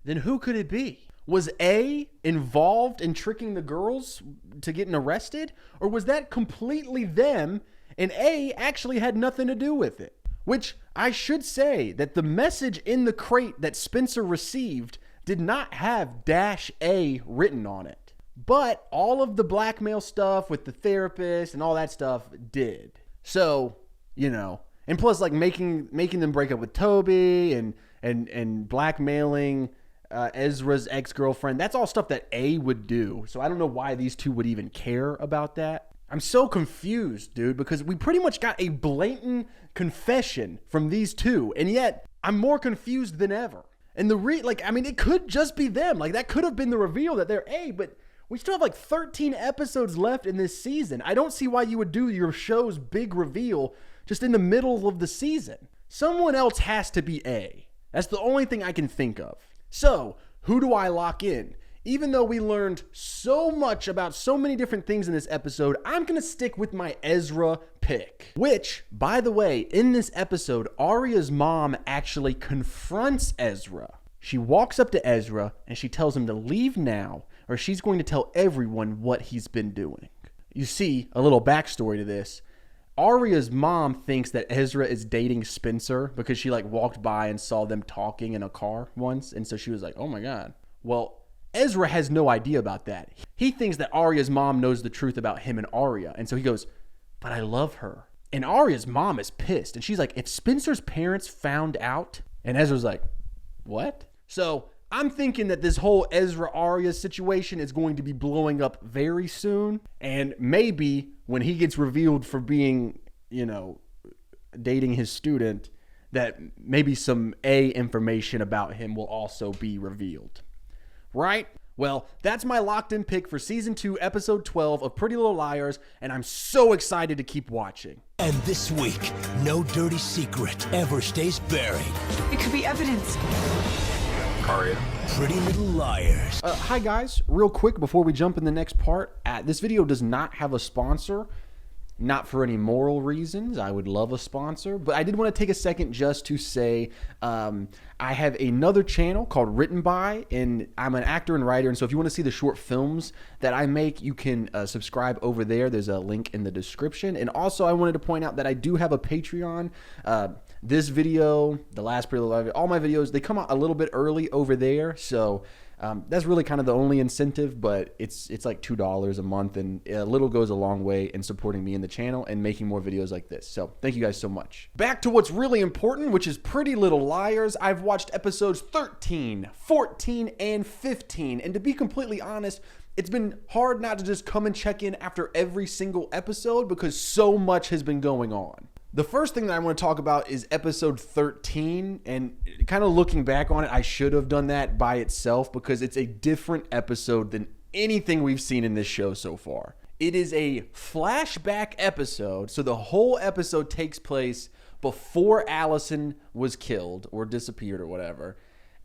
Speaker 13: then who could it be? Was A involved in tricking the girls to getting arrested? Or was that completely them and A actually had nothing to do with it? Which I should say that the message in the crate that Spencer received did not have -A written on it. But all of the blackmail stuff with the therapist and all that stuff did. So, and plus making them break up with Toby and blackmailing Ezra's ex-girlfriend, that's all stuff that A would do. So I don't know why these two would even care about that. I'm so confused, dude, because we pretty much got a blatant confession from these two, and yet I'm more confused than ever. And it could just be them. That could have been the reveal that they're A, but we still have 13 episodes left in this season. I don't see why you would do your show's big reveal just in the middle of the season. Someone else has to be A. That's the only thing I can think of. So, who do I lock in? Even though we learned so much about so many different things in this episode, I'm going to stick with my Ezra pick. Which, by the way, in this episode, Arya's mom actually confronts Ezra. She walks up to Ezra and she tells him to leave now, or she's going to tell everyone what he's been doing. You see, a little backstory to this. Arya's mom thinks that Ezra is dating Spencer because she walked by and saw them talking in a car once. And so she was like, oh my God. Well, Ezra has no idea about that. He thinks that Arya's mom knows the truth about him and Arya. And so he goes, but I love her. And Arya's mom is pissed. And she's like, if Spencer's parents found out? And Ezra's like, what? So I'm thinking that this whole Ezra-Arya situation is going to be blowing up very soon. And maybe when he gets revealed for being, dating his student, that maybe some information about him will also be revealed. Right? Well, that's my locked-in pick for Season 2, Episode 12 of Pretty Little Liars, and I'm so excited to keep watching.
Speaker 8: And this week, no dirty secret ever stays buried.
Speaker 11: It could be evidence.
Speaker 12: Arya.
Speaker 8: Pretty Little Liars.
Speaker 13: Hi guys, real quick before we jump in the next part, this video does not have a sponsor. Not for any moral reasons. I would love a sponsor. But I did want to take a second just to say I have another channel called Written By, and I'm an actor and writer. And so if you want to see the short films that I make, you can subscribe over there. There's a link in the description. And also I wanted to point out that I do have a Patreon. This video, the last Pretty Little Liars, all my videos, they come out a little bit early over there. So that's really kind of the only incentive, but it's like $2 a month, and a little goes a long way in supporting me in the channel and making more videos like this. So thank you guys so much. Back to what's really important, which is Pretty Little Liars. I've watched episodes 13, 14, and 15, and to be completely honest, it's been hard not to just come and check in after every single episode because so much has been going on. The first thing that I want to talk about is episode 13, and kind of looking back on it, I should have done that by itself because it's a different episode than anything we've seen in this show so far. It is a flashback episode, so the whole episode takes place before Allison was killed or disappeared or whatever,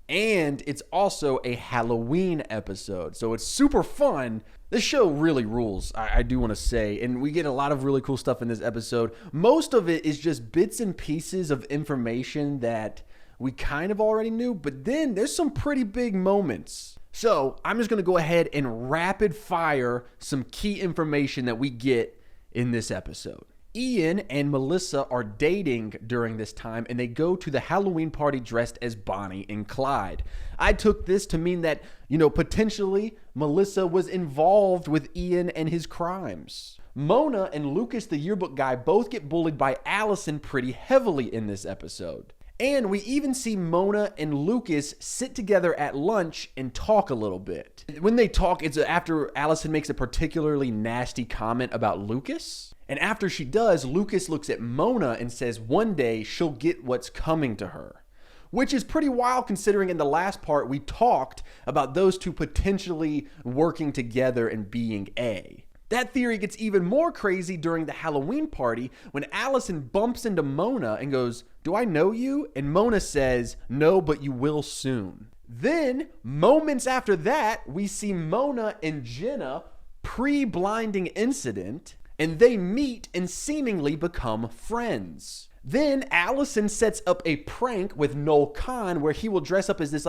Speaker 13: and it's also a Halloween episode, so it's super fun. This show really rules, I do want to say, and we get a lot of really cool stuff in this episode. Most of it is just bits and pieces of information that we kind of already knew, but then there's some pretty big moments. So I'm just going to go ahead and rapid fire some key information that we get in this episode. Ian and Melissa are dating during this time, and they go to the Halloween party dressed as Bonnie and Clyde. I took this to mean that, potentially Melissa was involved with Ian and his crimes. Mona and Lucas, the yearbook guy, both get bullied by Allison pretty heavily in this episode. And we even see Mona and Lucas sit together at lunch and talk a little bit. When they talk, it's after Allison makes a particularly nasty comment about Lucas. And after she does, Lucas looks at Mona and says one day she'll get what's coming to her. Which is pretty wild considering in the last part we talked about those two potentially working together and being A. That theory gets even more crazy during the Halloween party when Allison bumps into Mona and goes, "Do I know you?" And Mona says, "No, but you will soon." Then, moments after that, we see Mona and Jenna pre-blinding incident, and they meet and seemingly become friends. Then Allison sets up a prank with Noel Khan where he will dress up as this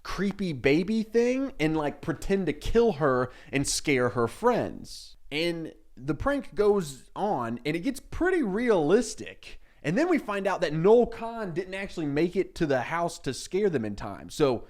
Speaker 13: creepy baby thing and pretend to kill her and scare her friends. And the prank goes on and it gets pretty realistic. And then we find out that Noel Khan didn't actually make it to the house to scare them in time. So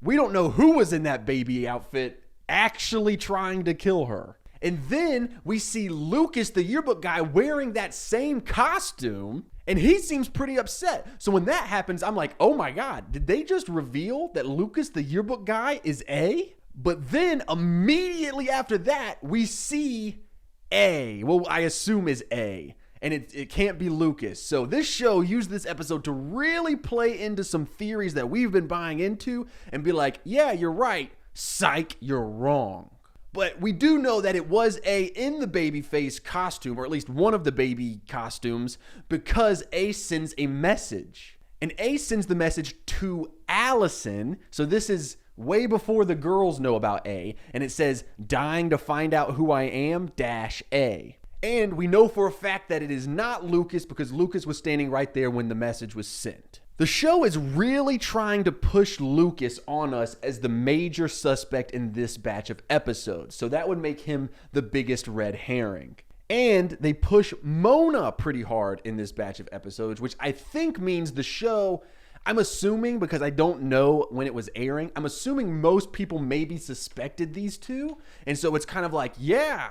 Speaker 13: we don't know who was in that baby outfit actually trying to kill her. And then we see Lucas, the yearbook guy, wearing that same costume, and he seems pretty upset. So when that happens, I'm like, oh my God, did they just reveal that Lucas, the yearbook guy, is A? But then immediately after that, we see A. Well, I assume is A. And it can't be Lucas. So this show used this episode to really play into some theories that we've been buying into and be like, yeah, you're right. Psych, you're wrong. But we do know that it was A in the babyface costume, or at least one of the baby costumes, because A sends a message. And A sends the message to Allison. So this is way before the girls know about A, and it says, dying to find out who I am, -A. And we know for a fact that it is not Lucas because Lucas was standing right there when the message was sent. The show is really trying to push Lucas on us as the major suspect in this batch of episodes, so that would make him the biggest red herring. And they push Mona pretty hard in this batch of episodes, which I think means the show, I'm assuming, because I don't know when it was airing, I'm assuming most people maybe suspected these two. And so it's kind of like, yeah,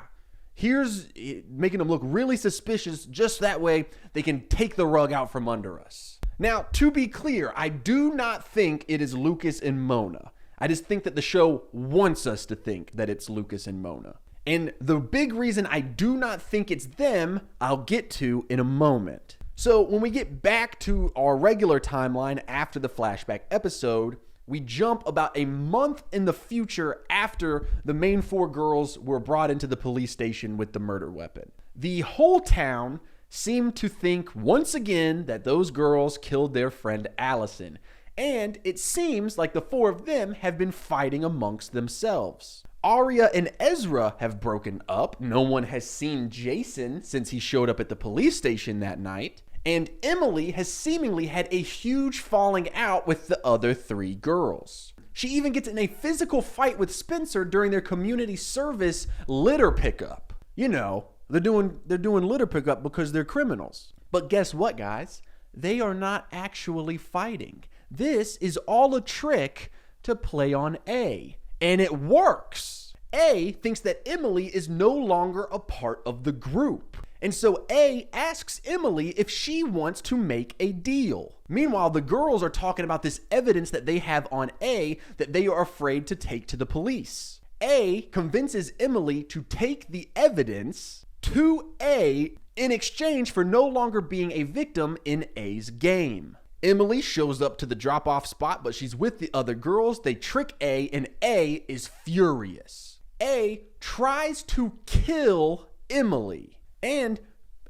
Speaker 13: here's making them look really suspicious. Just that way they can take the rug out from under us. Now, to be clear, I do not think it is Lucas and Mona. I just think that the show wants us to think that it's Lucas and Mona. And the big reason I do not think it's them, I'll get to in a moment. So when we get back to our regular timeline after the flashback episode, we jump about a month in the future after the main 4 girls were brought into the police station with the murder weapon. The whole town seemed to think once again that those girls killed their friend Allison. And it seems like the 4 of them have been fighting amongst themselves. Arya and Ezra have broken up. No one has seen Jason since he showed up at the police station that night. And Emily has seemingly had a huge falling out with the other 3 girls. She even gets in a physical fight with Spencer during their community service litter pickup. You know, they're doing litter pickup because they're criminals. But guess what, guys? They are not actually fighting. This is all a trick to play on A. And it works. A thinks that Emily is no longer a part of the group. And so A asks Emily if she wants to make a deal. Meanwhile, the girls are talking about this evidence that they have on A that they are afraid to take to the police. A convinces Emily to take the evidence to A in exchange for no longer being a victim in A's game. Emily shows up to the drop-off spot, but she's with the other girls. They trick A, and A is furious. A tries to kill Emily, and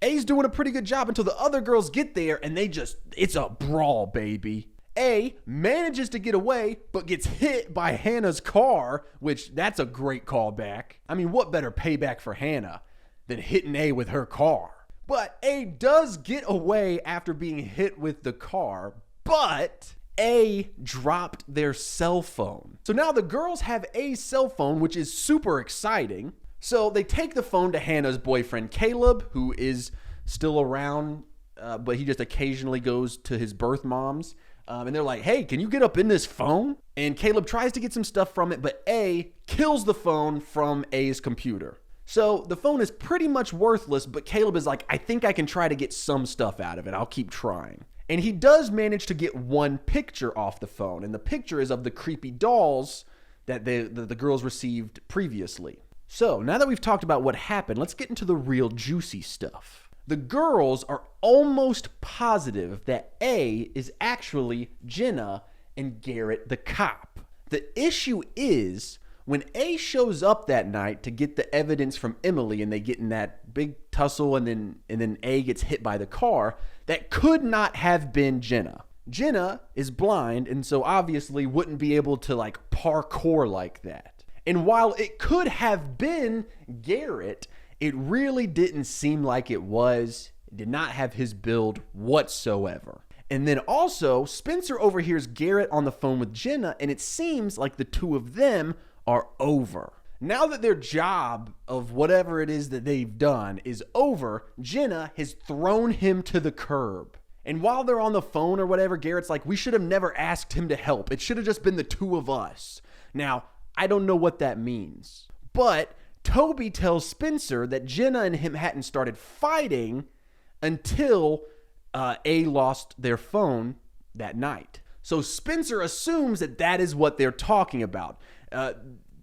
Speaker 13: A's doing a pretty good job until the other girls get there, and it's a brawl, baby. A manages to get away, but gets hit by Hannah's car, which that's a great callback. I mean, what better payback for Hannah than hitting A with her car? But A does get away after being hit with the car, but A dropped their cell phone. So now the girls have A's cell phone, which is super exciting. So they take the phone to Hannah's boyfriend, Caleb, who is still around, but he just occasionally goes to his birth mom's. And they're like, hey, can you get up in this phone? And Caleb tries to get some stuff from it, but A kills the phone from A's computer. So the phone is pretty much worthless, but Caleb is like, I think I can try to get some stuff out of it. I'll keep trying. And he does manage to get one picture off the phone. And the picture is of the creepy dolls that the girls received previously. So now that we've talked about what happened, let's get into the real juicy stuff. The girls are almost positive that A is actually Jenna and Garrett the cop. The issue is, when A shows up that night to get the evidence from Emily and they get in that big tussle and then A gets hit by the car, that could not have been Jenna. Jenna is blind and so obviously wouldn't be able to like parkour like that. And while it could have been Garrett, it really didn't seem like it was. It did not have his build whatsoever. And then also, Spencer overhears Garrett on the phone with Jenna, and it seems like the two of them are over. Now that their job of whatever it is that they've done is over, Jenna has thrown him to the curb. And while they're on the phone or whatever, Garrett's like, we should have never asked him to help. It should have just been the two of us. Now, I don't know what that means. But Toby tells Spencer that Jenna and him hadn't started fighting until A lost their phone that night. So Spencer assumes that that is what they're talking about.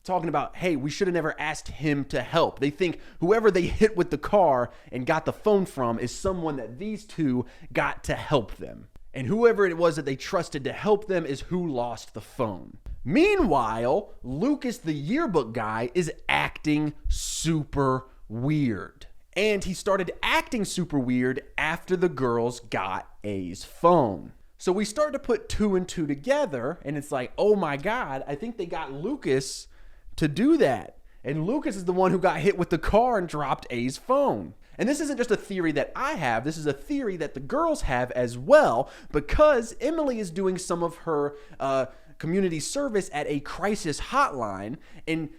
Speaker 13: Talking about, hey, we should have never asked him to help. They think whoever they hit with the car and got the phone from is someone that these two got to help them. And whoever it was that they trusted to help them is who lost the phone. Meanwhile, Lucas, the yearbook guy, is acting super weird. And he started acting super weird after the girls got A's phone. So we start to put 2 and 2 together, and it's like, oh my God, I think they got Lucas to do that. And Lucas is the one who got hit with the car and dropped A's phone. And this isn't just a theory that I have. This is a theory that the girls have as well, because Emily is doing some of her community service at a crisis hotline. And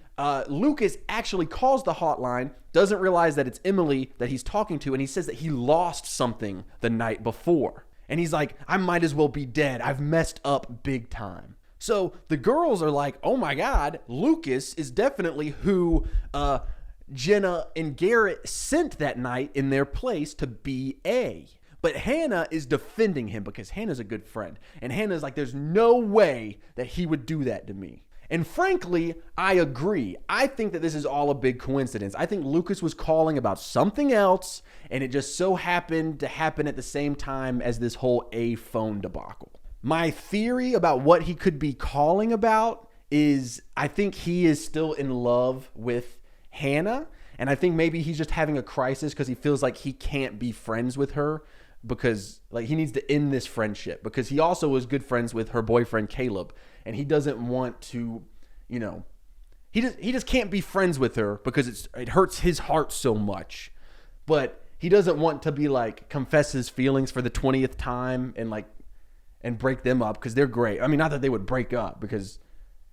Speaker 13: Lucas actually calls the hotline, doesn't realize that it's Emily that he's talking to. And he says that he lost something the night before. And he's like, I might as well be dead. I've messed up big time. So the girls are like, oh my God, Lucas is definitely who Jenna and Garrett sent that night in their place to be A. But Hannah is defending him because Hannah's a good friend. And Hannah's like, there's no way that he would do that to me. And frankly, I agree. I think that this is all a big coincidence. I think Lucas was calling about something else, and it just so happened to happen at the same time as this whole A phone debacle. My theory about what he could be calling about is I think he is still in love with Hannah, and I think maybe he's just having a crisis because he feels like he can't be friends with her because like he needs to end this friendship, because he also was good friends with her boyfriend Caleb, and he doesn't want to, you know, he just can't be friends with her because it hurts his heart so much. But he doesn't want to be like confess his feelings for the 20th time and break them up because they're great. I mean, not that they would break up because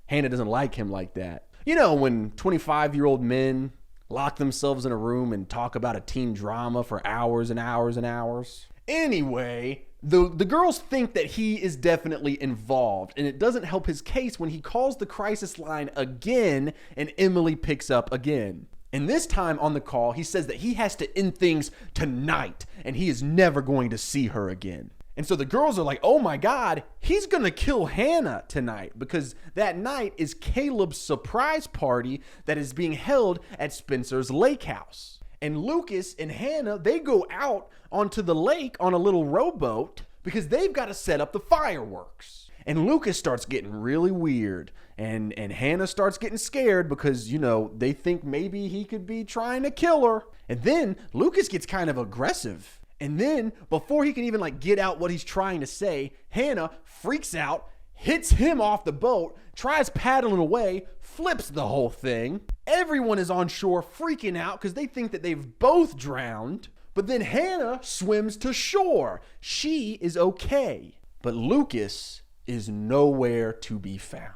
Speaker 13: Hannah doesn't like him like that. You know, when 25-year-old men lock themselves in a room and talk about a teen drama for hours and hours and hours. Anyway, the girls think that he is definitely involved, and it doesn't help his case when he calls the crisis line again and Emily picks up again. And this time on the call, he says that he has to end things tonight and he is never going to see her again. And so the girls are like, oh my God, he's going to kill Hannah tonight, because that night is Caleb's surprise party that is being held at Spencer's lake house. And Lucas and Hannah, they go out onto the lake on a little rowboat because they've got to set up the fireworks. And Lucas starts getting really weird, and Hannah starts getting scared because, you know, they think maybe he could be trying to kill her. And then Lucas gets kind of aggressive. And then before he can even get out what he's trying to say, Hannah freaks out, hits him off the boat, tries paddling away, flips the whole thing. Everyone is on shore freaking out because they think that they've both drowned. But then Hannah swims to shore. She is okay. But Lucas is nowhere to be found.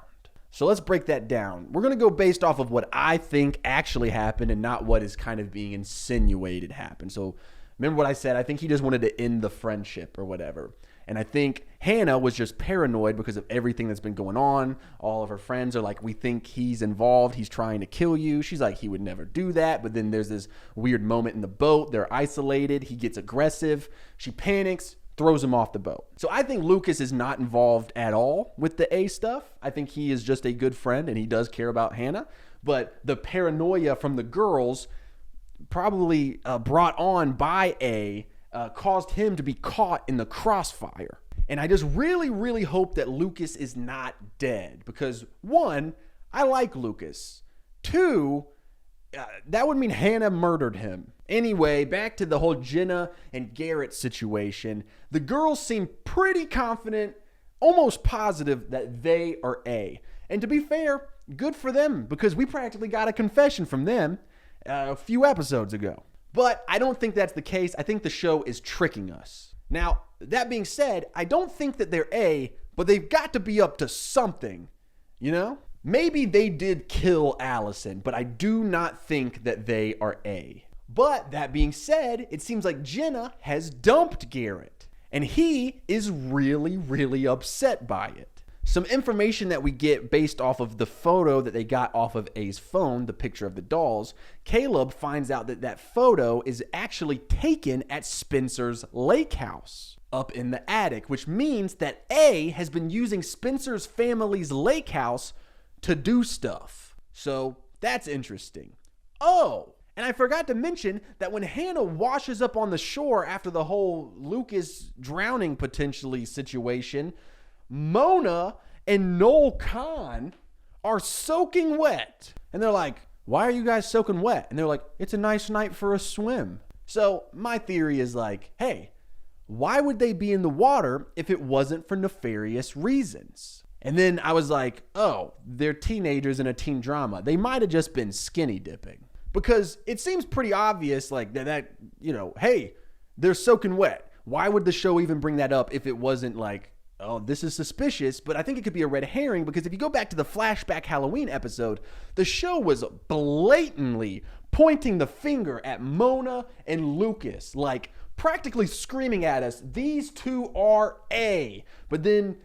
Speaker 13: So let's break that down. We're going to go based off of what I think actually happened and not what is kind of being insinuated happened. So remember what I said? I think he just wanted to end the friendship or whatever. And I think Hannah was just paranoid because of everything that's been going on. All of her friends are like, we think he's involved. He's trying to kill you. She's like, he would never do that. But then there's this weird moment in the boat. They're isolated. He gets aggressive. She panics, throws him off the boat. So I think Lucas is not involved at all with the A stuff. I think he is just a good friend and he does care about Hannah. But the paranoia from the girls, probably brought on by A, caused him to be caught in the crossfire. And I just really, really hope that Lucas is not dead, because 1, I like Lucas. 2, that would mean Hannah murdered him. Anyway, back to the whole Jenna and Garrett situation. The girls seem pretty confident, almost positive that they are A. And to be fair, good for them, because we practically got a confession from them a few episodes ago. But I don't think that's the case. I think the show is tricking us. Now, that being said, I don't think that they're A, but they've got to be up to something, you know? Maybe they did kill Allison, but I do not think that they are A. But that being said, it seems like Jenna has dumped Garrett, and he is really, really upset by it. Some information that we get based off of the photo that they got off of A's phone, the picture of the dolls, Caleb finds out that that photo is actually taken at Spencer's lake house up in the attic, which means that A has been using Spencer's family's lake house to do stuff. So that's interesting. Oh, and I forgot to mention that when Hannah washes up on the shore after the whole Lucas drowning potentially situation, Mona and Noel Kahn are soaking wet. And they're like, why are you guys soaking wet? And they're like, it's a nice night for a swim. So my theory is like, hey, why would they be in the water if it wasn't for nefarious reasons? And then I was like, oh, they're teenagers in a teen drama. They might have just been skinny dipping. Because it seems pretty obvious, like that, you know, hey, they're soaking wet. Why would the show even bring that up if it wasn't like, oh, this is suspicious? But I think it could be a red herring, because if you go back to the flashback Halloween episode, the show was blatantly pointing the finger at Mona and Lucas, like practically screaming at us, these two are A. But then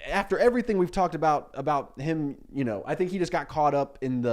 Speaker 13: after everything we've talked about him, you know, I think he just got caught up in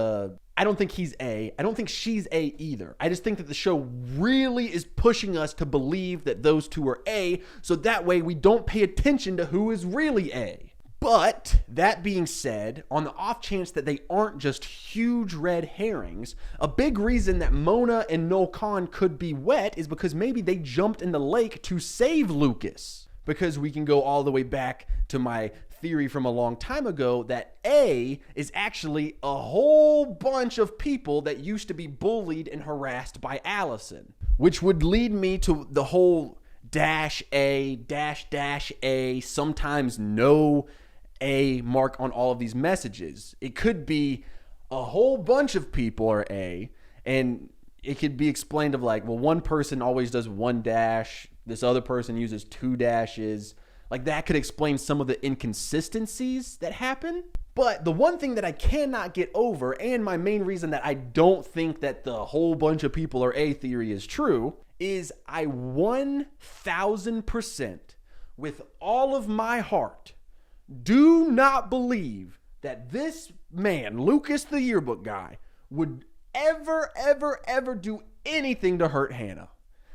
Speaker 13: I don't think he's A. I don't think she's A either. I just think that the show really is pushing us to believe that those two are A, so that way we don't pay attention to who is really A. But that being said, on the off chance that they aren't just huge red herrings, a big reason that Mona and Noel Khan could be wet is because maybe they jumped in the lake to save Lucas. Because we can go all the way back to my theory from a long time ago that A is actually a whole bunch of people that used to be bullied and harassed by Allison, which would lead me to the whole dash A, dash A, sometimes no A mark on all of these messages. It could be a whole bunch of people are A, and it could be explained of like, well, one person always does one dash, this other person uses two dashes. Like that could explain some of the inconsistencies that happen. But the one thing that I cannot get over, and my main reason that I don't think that the whole bunch of people are A theory is true, is I 1000% with all of my heart do not believe that this man, Lucas the yearbook guy, would ever do anything to hurt Hannah.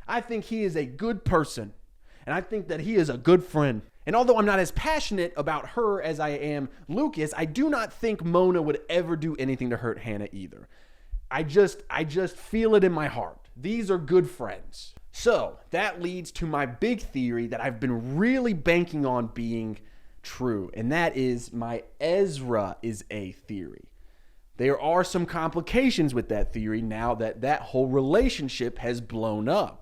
Speaker 13: I think he is a good person, and I think that he is a good friend. And although I'm not as passionate about her as I am Lucas, I do not think Mona would ever do anything to hurt Hannah either. I just feel it in my heart. These are good friends. So that leads to my big theory that I've been really banking on being true, and that is my Ezra is A theory. There are some complications with that theory now that that whole relationship has blown up.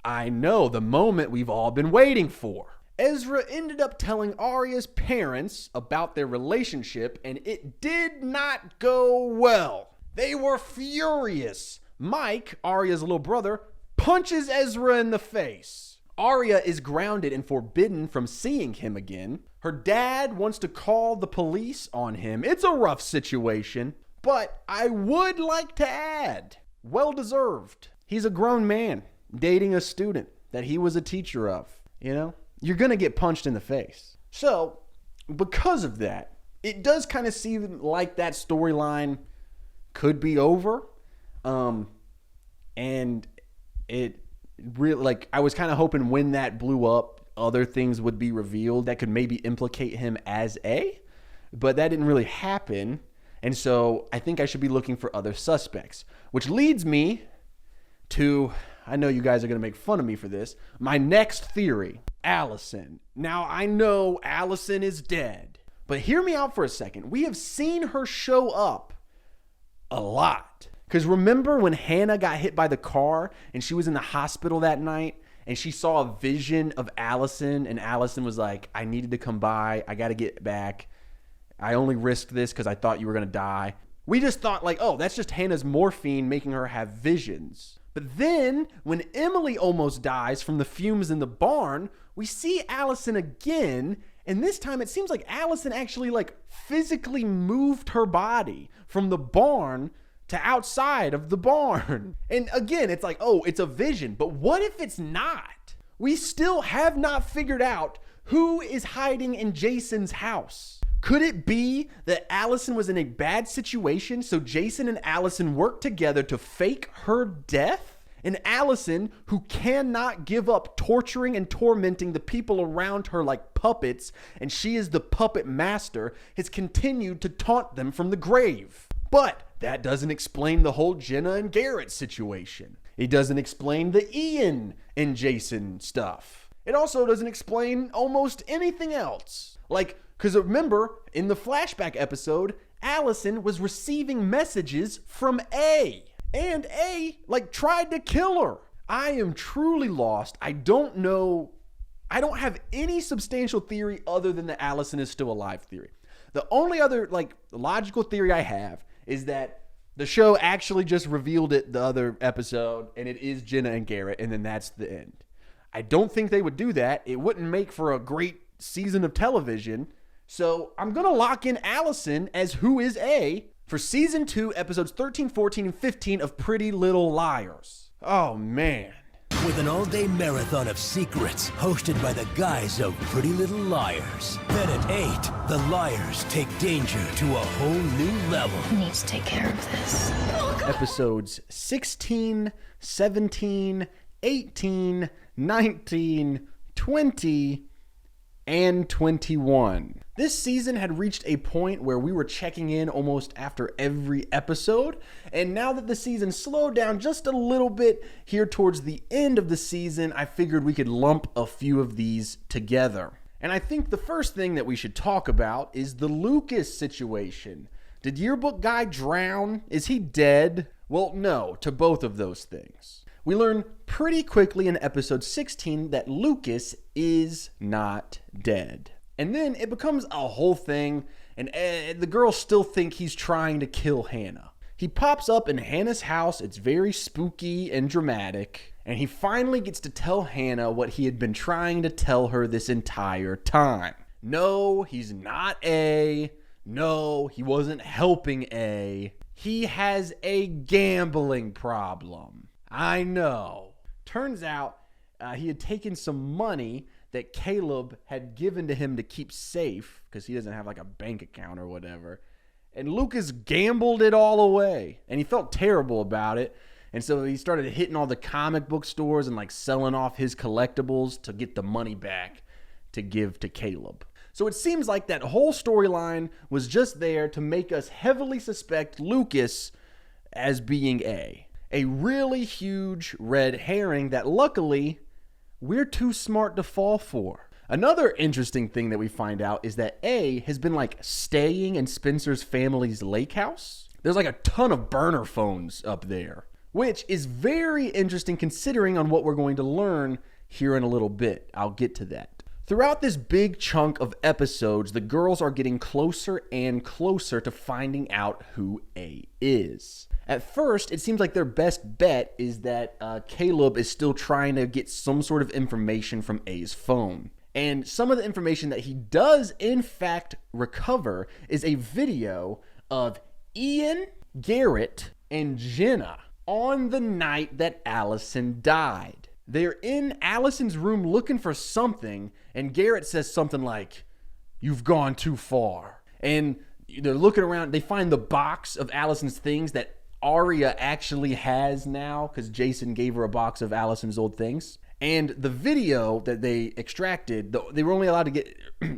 Speaker 13: I know, the moment we've all been waiting for. Ezra ended up telling Arya's parents about their relationship, and it did not go well. They were furious. Mike, Arya's little brother, punches Ezra in the face. Arya is grounded and forbidden from seeing him again. Her dad wants to call the police on him. It's a rough situation, but I would like to add, well deserved. He's a grown man dating a student that he was a teacher of, you know? You're going to get punched in the face. So, because of that, it does kind of seem like that storyline could be over. And it really, like, I was kind of hoping when that blew up, other things would be revealed that could maybe implicate him as A, but that didn't really happen. And so I think I should be looking for other suspects, which leads me to, I know you guys are going to make fun of me for this, my next theory, Allison. Now, I know Allison is dead, but hear me out for a second. We have seen her show up a lot. Because remember when Hannah got hit by the car and she was in the hospital that night and she saw a vision of Allison, and Allison was like, I needed to come by. I got to get back. I only risked this because I thought you were going to die. We just thought like, oh, that's just Hannah's morphine making her have visions. But then when Emily almost dies from the fumes in the barn, we see Allison again. And this time it seems like Allison actually like physically moved her body from the barn to outside of the barn. And again, it's like, oh, it's a vision. But what if it's not? We still have not figured out who is hiding in Jason's house. Could it be that Allison was in a bad situation, so Jason and Allison worked together to fake her death? And Allison, who cannot give up torturing and tormenting the people around her like puppets, and she is the puppet master, has continued to taunt them from the grave. But that doesn't explain the whole Jenna and Garrett situation. It doesn't explain the Ian and Jason stuff. It also doesn't explain almost anything else. Like, because remember, in the flashback episode, Allison was receiving messages from A. And A, like, tried to kill her. I am truly lost. I don't know I don't have any substantial theory other than the Allison is still alive theory. The only other logical theory I have is that the show actually just revealed it the other episode and it is Jenna and Garrett, and then that's the end. I don't think they would do that. It wouldn't make for a great season of television. So I'm going to lock in Allison as who is A for season 2, episodes 13, 14, and 15 of Pretty Little Liars. Oh, man.
Speaker 8: With an all-day marathon of secrets hosted by the guys of Pretty Little Liars. Then at 8, the liars take danger to a whole new level.
Speaker 9: I need to take care of this.
Speaker 13: Episodes 16, 17, 18, 19, 20, and 21. This season had reached a point where we were checking in almost after every episode, and now that the season slowed down just a little bit here towards the end of the season, I figured we could lump a few of these together. And I think the first thing that we should talk about is the Lucas situation. Did Yearbook Guy drown? Is he dead? Well, no, to both of those things. We learn pretty quickly in episode 16 that Lucas is not dead. And then it becomes a whole thing, and the girls still think he's trying to kill Hannah. He pops up in Hannah's house. It's very spooky and dramatic, and he finally gets to tell Hannah what he had been trying to tell her this entire time. No, he's not A. No, he wasn't helping A. He has a gambling problem. I know. Turns out he had taken some money that Caleb had given to him to keep safe because he doesn't have like a bank account or whatever. And Lucas gambled it all away, and he felt terrible about it. And so he started hitting all the comic book stores and like selling off his collectibles to get the money back to give to Caleb. So it seems like that whole storyline was just there to make us heavily suspect Lucas as being A really huge red herring that luckily we're too smart to fall for. Another interesting thing that we find out is that A has been like staying in Spencer's family's lake house. There's like a ton of burner phones up there, which is very interesting considering on what we're going to learn here in a little bit. I'll get to that. Throughout this big chunk of episodes, the girls are getting closer and closer to finding out who A is. At first, it seems like their best bet is that Caleb is still trying to get some sort of information from A's phone. And some of the information that he does, in fact, recover is a video of Ian, Garrett, and Jenna on the night that Allison died. They're in Allison's room looking for something, and Garrett says something like, "You've gone too far." And they're looking around. They find the box of Allison's things that Aria actually has now because Jason gave her a box of Allison's old things. And the video that they extracted, they were only allowed to get,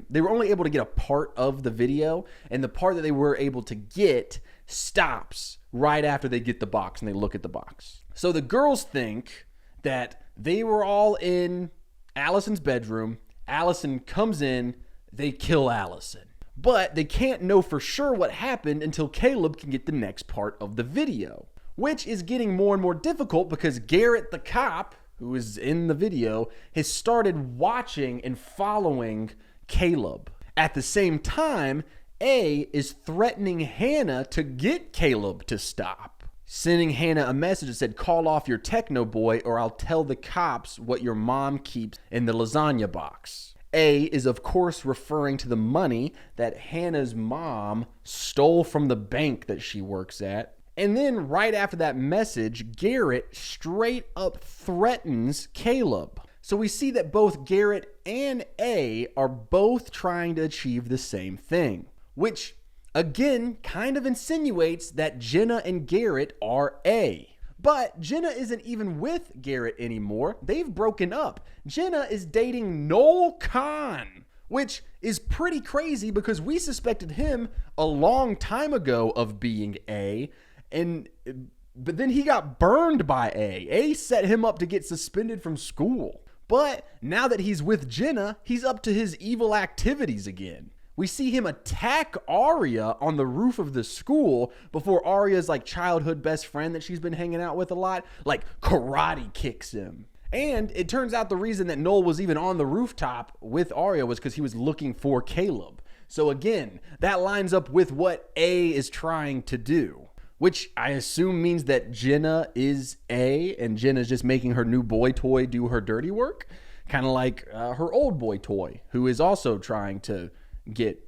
Speaker 13: they were only able to get a part of the video, and the part that they were able to get stops right after they get the box and they look at the box. So the girls think that they were all in Allison's bedroom. Allison comes in, they kill Allison. But they can't know for sure what happened until Caleb can get the next part of the video, which is getting more and more difficult because Garrett the cop, who is in the video, has started watching and following Caleb. At the same time, A is threatening Hannah to get Caleb to stop, sending Hannah a message that said, "Call off your techno boy or I'll tell the cops what your mom keeps in the lasagna box." A is, of course, referring to the money that Hannah's mom stole from the bank that she works at. And then right after that message, Garrett straight up threatens Caleb. So we see that both Garrett and A are both trying to achieve the same thing, which again kind of insinuates that Jenna and Garrett are A. But Jenna isn't even with Garrett anymore. They've broken up. Jenna is dating Noel Kahn, which is pretty crazy because we suspected him a long time ago of being A, but then he got burned by A. A set him up to get suspended from school. But now that he's with Jenna, he's up to his evil activities again. We see him attack Aria on the roof of the school before Aria's like childhood best friend that she's been hanging out with a lot, like karate kicks him. And it turns out the reason that Noel was even on the rooftop with Arya was because he was looking for Caleb. So again, that lines up with what A is trying to do, which I assume means that Jenna is A, and Jenna's just making her new boy toy do her dirty work. Kind of like her old boy toy, who is also trying to get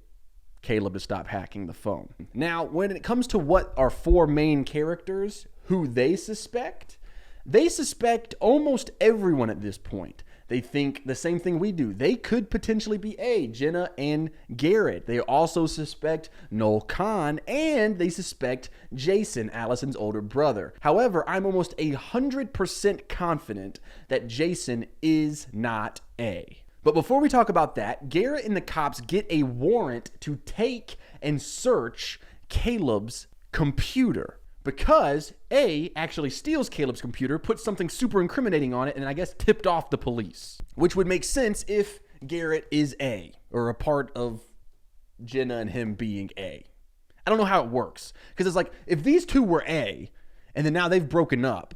Speaker 13: Caleb to stop hacking the phone. Now, when it comes to what our four main characters, who they suspect almost everyone at this point. They think the same thing we do. They could potentially be A, Jenna and Garrett. They also suspect Noel Khan, and they suspect Jason, Allison's older brother. However, I'm almost 100% confident that Jason is not A. But before we talk about that, Garrett and the cops get a warrant to take and search Caleb's computer. Because A actually steals Caleb's computer, puts something super incriminating on it, and I guess tipped off the police. Which would make sense if Garrett is A, or a part of Jenna and him being A. I don't know how it works. Because it's like, if these two were A, and then now they've broken up,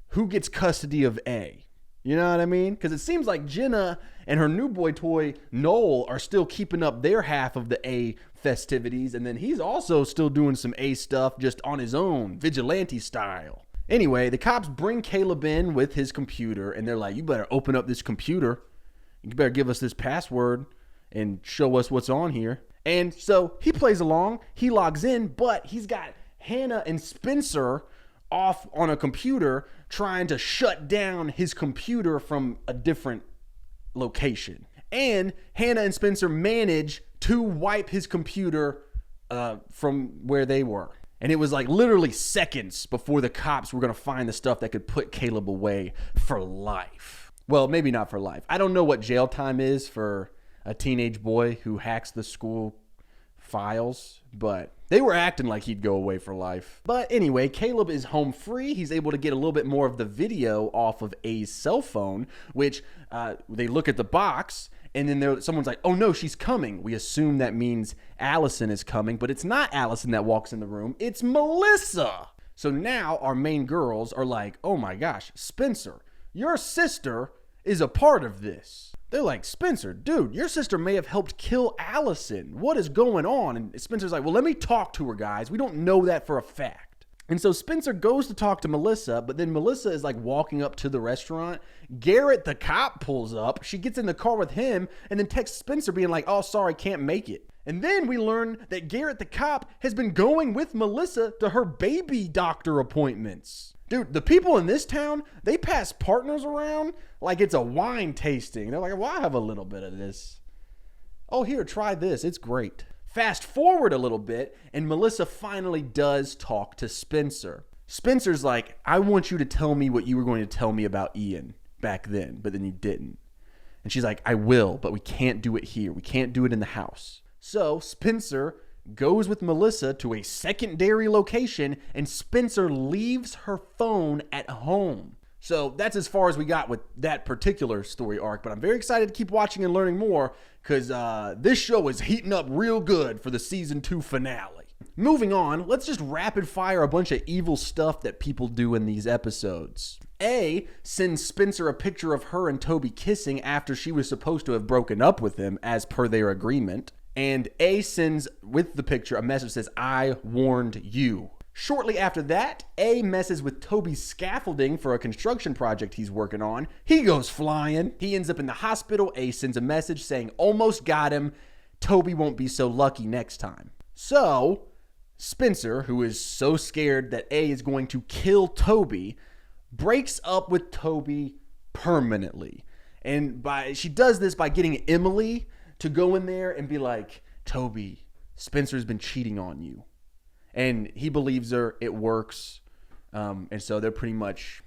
Speaker 13: who gets custody of A? You know what I mean? Because it seems like Jenna and her new boy toy, Noel, are still keeping up their half of the A festivities, and then he's also still doing some A stuff just on his own, vigilante style. Anyway, the cops bring Caleb in with his computer, and they're like, you better open up this computer. You better give us this password and show us what's on here. And so he plays along, he logs in, but he's got Hannah and Spencer off on a computer trying to shut down his computer from a different location. And Hannah and Spencer manage to wipe his computer from where they were. And it was like literally seconds before the cops were going to find the stuff that could put Caleb away for life. Well, maybe not for life. I don't know what jail time is for a teenage boy who hacks the school files, but they were acting like he'd go away for life. But anyway, Caleb is home free. He's able to get a little bit more of the video off of A's cell phone, which they look at the box, and then someone's like, oh no, she's coming. We assume that means Allison is coming, but it's not Allison that walks in the room. It's Melissa. So now our main girls are like, oh my gosh, Spencer, your sister is a part of this. They're like, Spencer, dude, your sister may have helped kill Allison. What is going on? And Spencer's like, well, let me talk to her, guys. We don't know that for a fact. And so Spencer goes to talk to Melissa, but then Melissa is like walking up to the restaurant. Garrett, the cop, pulls up. She gets in the car with him and then texts Spencer being like, oh, sorry, can't make it. And then we learn that Garrett, the cop, has been going with Melissa to her baby doctor appointments. Dude, the people in this town, they pass partners around like it's a wine tasting. They're like, well, I have a little bit of this. Oh, here, try this. It's great. Fast forward a little bit, and Melissa finally does talk to Spencer. Spencer's like, I want you to tell me what you were going to tell me about Ian back then, but then you didn't. And she's like, I will, but we can't do it here. We can't do it in the house. So Spencer goes with Melissa to a secondary location, and Spencer leaves her phone at home. So that's as far as we got with that particular story arc, but I'm very excited to keep watching and learning more because this show is heating up real good for the season 2 finale. Moving on, let's just rapid fire a bunch of evil stuff that people do in these episodes. A sends Spencer a picture of her and Toby kissing after she was supposed to have broken up with him as per their agreement. And A sends with the picture a message that says, I warned you. Shortly after that, A messes with Toby's scaffolding for a construction project he's working on. He goes flying. He ends up in the hospital. A sends a message saying, almost got him. Toby won't be so lucky next time. So Spencer, who is so scared that A is going to kill Toby, breaks up with Toby permanently. And she does this by getting Emily to go in there and be like, Toby, Spencer's been cheating on you. And he believes her, it works. And so they're pretty much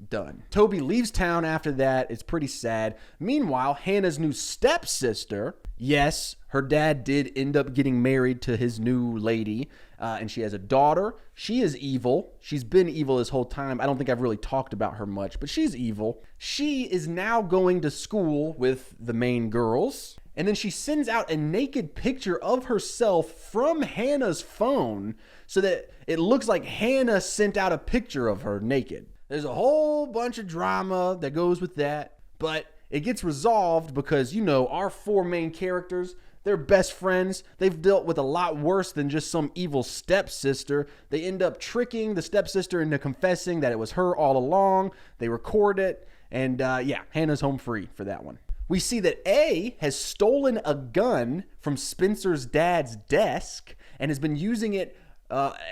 Speaker 13: done. Toby leaves town after that. It's pretty sad. Meanwhile, Hannah's new stepsister, yes, her dad did end up getting married to his new lady. And she has a daughter. She is evil. She's been evil this whole time. I don't think I've really talked about her much, but she's evil. She is now going to school with the main girls. And then she sends out a naked picture of herself from Hannah's phone so that it looks like Hannah sent out a picture of her naked. There's a whole bunch of drama that goes with that, but it gets resolved because, our 4 main characters, they're best friends. They've dealt with a lot worse than just some evil stepsister. They end up tricking the stepsister into confessing that it was her all along. They record it, and Hannah's home free for that one. We see that A has stolen a gun from Spencer's dad's desk and has been using it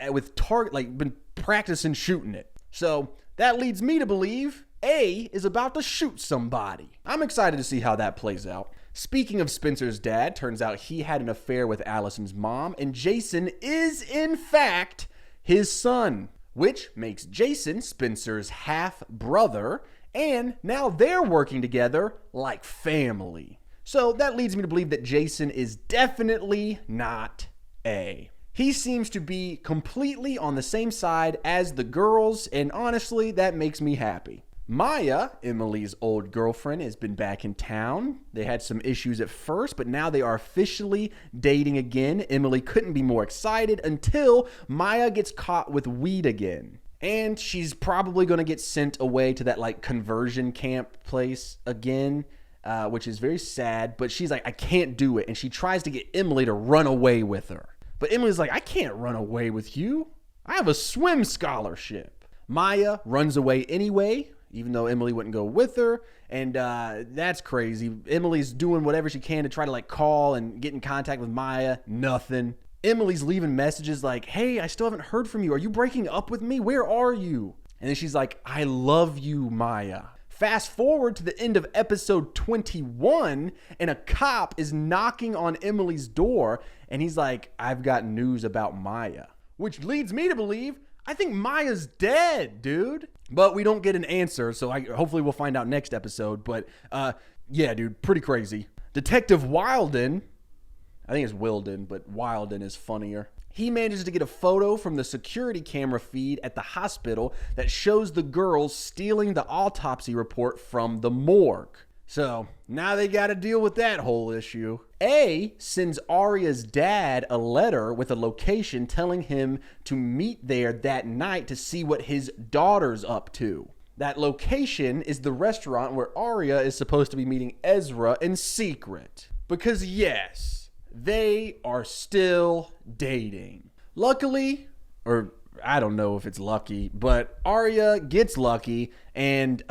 Speaker 13: with target, been practicing shooting it. So that leads me to believe A is about to shoot somebody. I'm excited to see how that plays out. Speaking of Spencer's dad, turns out he had an affair with Allison's mom, and Jason is, in fact, his son, which makes Jason Spencer's half-brother, and now they're working together like family. So that leads me to believe that Jason is definitely not A. He seems to be completely on the same side as the girls, and honestly, that makes me happy. Maya, Emily's old girlfriend, has been back in town. They had some issues at first, but now they are officially dating again. Emily couldn't be more excited until Maya gets caught with weed again. And she's probably going to get sent away to that conversion camp place again, which is very sad. But she's like, I can't do it. And she tries to get Emily to run away with her. But Emily's like, I can't run away with you. I have a swim scholarship. Maya runs away anyway, even though Emily wouldn't go with her. And that's crazy. Emily's doing whatever she can to try to call and get in contact with Maya. Nothing. Emily's leaving messages like, hey, I still haven't heard from you. Are you breaking up with me? Where are you? And then she's like, I love you, Maya. Fast forward to the end of episode 21, and a cop is knocking on Emily's door, and he's like, I've got news about Maya. Which leads me to believe, I think Maya's dead, dude. But we don't get an answer, so hopefully we'll find out next episode. But yeah, dude, pretty crazy. Detective Wilden, I think it's Wilden, but Wilden is funnier. He manages to get a photo from the security camera feed at the hospital that shows the girls stealing the autopsy report from the morgue. So now they got to deal with that whole issue. A sends Arya's dad a letter with a location telling him to meet there that night to see what his daughter's up to. That location is the restaurant where Arya is supposed to be meeting Ezra in secret. Because yes, they are still dating. Luckily, or I don't know if it's lucky, but Arya gets lucky and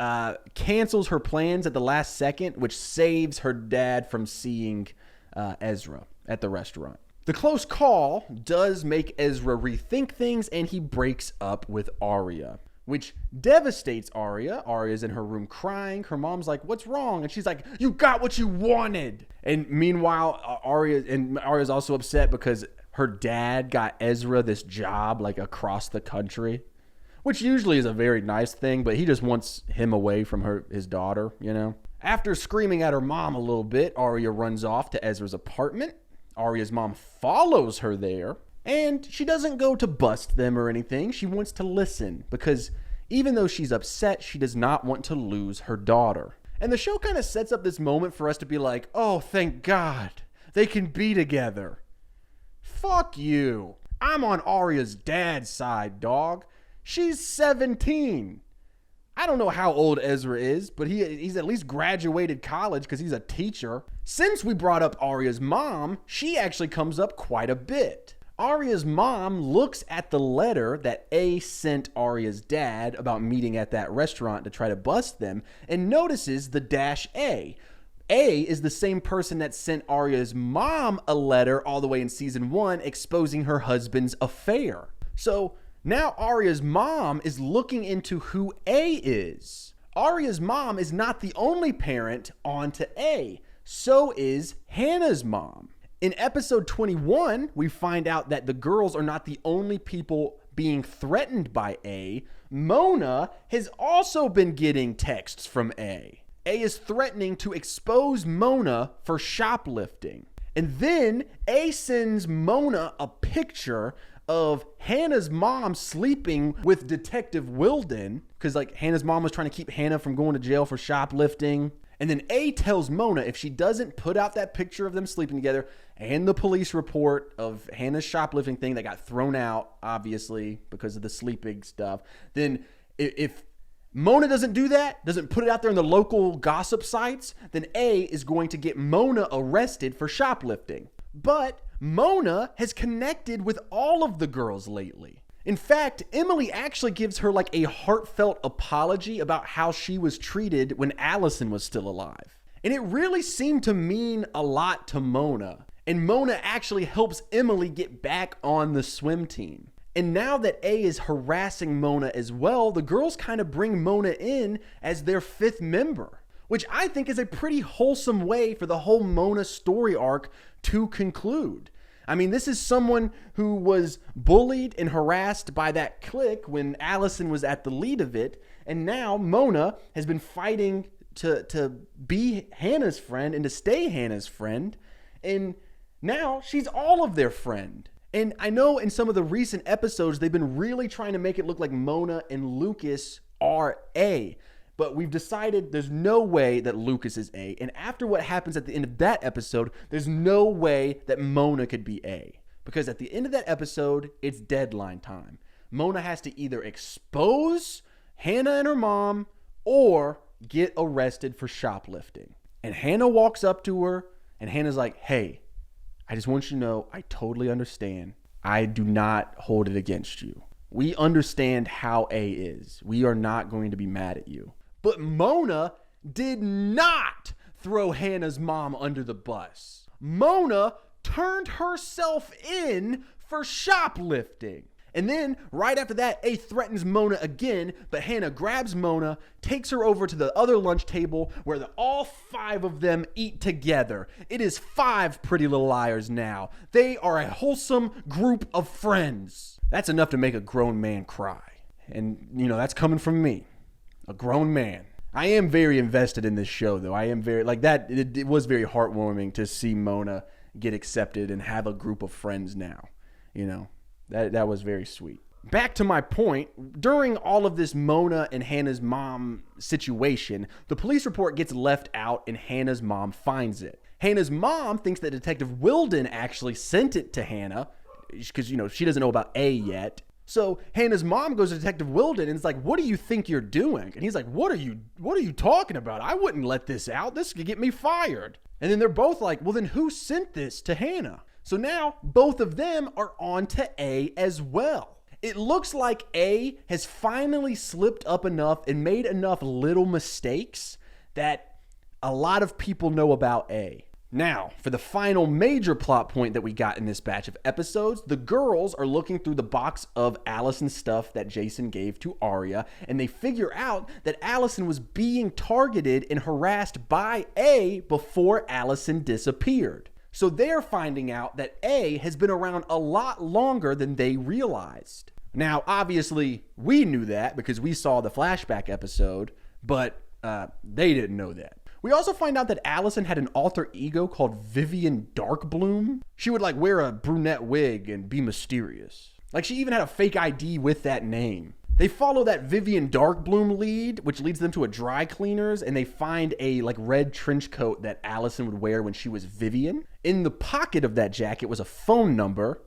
Speaker 13: cancels her plans at the last second, which saves her dad from seeing Ezra at the restaurant. The close call does make Ezra rethink things, and he breaks up with Arya, which devastates Arya. Arya's in her room crying. Her mom's like, what's wrong? And she's like, you got what you wanted. And meanwhile, Arya's also upset because her dad got Ezra this job across the country, which usually is a very nice thing, but he just wants him away from his daughter, After screaming at her mom a little bit, Arya runs off to Ezra's apartment. Arya's mom follows her there, and she doesn't go to bust them or anything. She wants to listen because even though she's upset, she does not want to lose her daughter. And the show kind of sets up this moment for us to be like, oh, thank God, they can be together. Fuck you. I'm on Arya's dad's side, dog. She's 17. I don't know how old Ezra is, but he's at least graduated college because he's a teacher. Since we brought up Arya's mom, she actually comes up quite a bit. Arya's mom looks at the letter that A sent Arya's dad about meeting at that restaurant to try to bust them and notices the -A. A is the same person that sent Arya's mom a letter all the way in season 1 exposing her husband's affair. So now Arya's mom is looking into who A is. Arya's mom is not the only parent on to A. So is Hannah's mom. In episode 21, we find out that the girls are not the only people being threatened by A. Mona has also been getting texts from A. A is threatening to expose Mona for shoplifting. And then A sends Mona a picture of Hannah's mom sleeping with Detective Wilden because Hannah's mom was trying to keep Hannah from going to jail for shoplifting. And then A tells Mona if she doesn't put out that picture of them sleeping together and the police report of Hannah's shoplifting thing that got thrown out, obviously, because of the sleeping stuff, then if Mona doesn't do that, doesn't put it out there in the local gossip sites, then A is going to get Mona arrested for shoplifting. But Mona has connected with all of the girls lately. In fact, Emily actually gives her like a heartfelt apology about how she was treated when Allison was still alive. And it really seemed to mean a lot to Mona. And Mona actually helps Emily get back on the swim team. And now that A is harassing Mona as well, the girls kind of bring Mona in as their 5th member, which I think is a pretty wholesome way for the whole Mona story arc to conclude. I mean, this is someone who was bullied and harassed by that clique when Allison was at the lead of it. And now Mona has been fighting to be Hannah's friend and to stay Hannah's friend. And now she's all of their friend. And I know in some of the recent episodes, they've been really trying to make it look like Mona and Lucas are A. But we've decided there's no way that Lucas is A. And after what happens at the end of that episode, there's no way that Mona could be A. Because at the end of that episode, it's deadline time. Mona has to either expose Hannah and her mom or get arrested for shoplifting. And Hannah walks up to her and Hannah's like, hey, I just want you to know, I totally understand. I do not hold it against you. We understand how A is. We are not going to be mad at you. But Mona did not throw Hannah's mom under the bus. Mona turned herself in for shoplifting. And then right after that, A threatens Mona again, but Hannah grabs Mona, takes her over to the other lunch table where all 5 of them eat together. It is 5 Pretty Little Liars now. They are a wholesome group of friends. That's enough to make a grown man cry. And, you know, that's coming from me, a grown man. I am very invested in this show, though. I am very, like that, it was very heartwarming to see Mona get accepted and have a group of friends now, you know. That was very sweet. Back to my point, during all of this Mona and Hannah's mom situation, the police report gets left out and Hannah's mom finds it. Hannah's mom thinks that Detective Wilden actually sent it to Hannah because, you know, she doesn't know about A yet. So Hannah's mom goes to Detective Wilden and is like, what do you think you're doing? And he's like, what are you talking about? I wouldn't let this out. This could get me fired. And then they're both like, well, then who sent this to Hannah? So now both of them are on to A as well. It looks like A has finally slipped up enough and made enough little mistakes that a lot of people know about A. Now, for the final major plot point that we got in this batch of episodes, the girls are looking through the box of Allison's stuff that Jason gave to Arya, and they figure out that Allison was being targeted and harassed by A before Allison disappeared. So they're finding out that A has been around a lot longer than they realized. Now, obviously, we knew that because we saw the flashback episode, but they didn't know that. We also find out that Allison had an alter ego called Vivian Darkbloom. She would like wear a brunette wig and be mysterious. Like she even had a fake ID with that name. They follow that Vivian Darkbloom lead, which leads them to a dry cleaners, and they find a like red trench coat that Allison would wear when she was Vivian. In the pocket of that jacket was a phone number,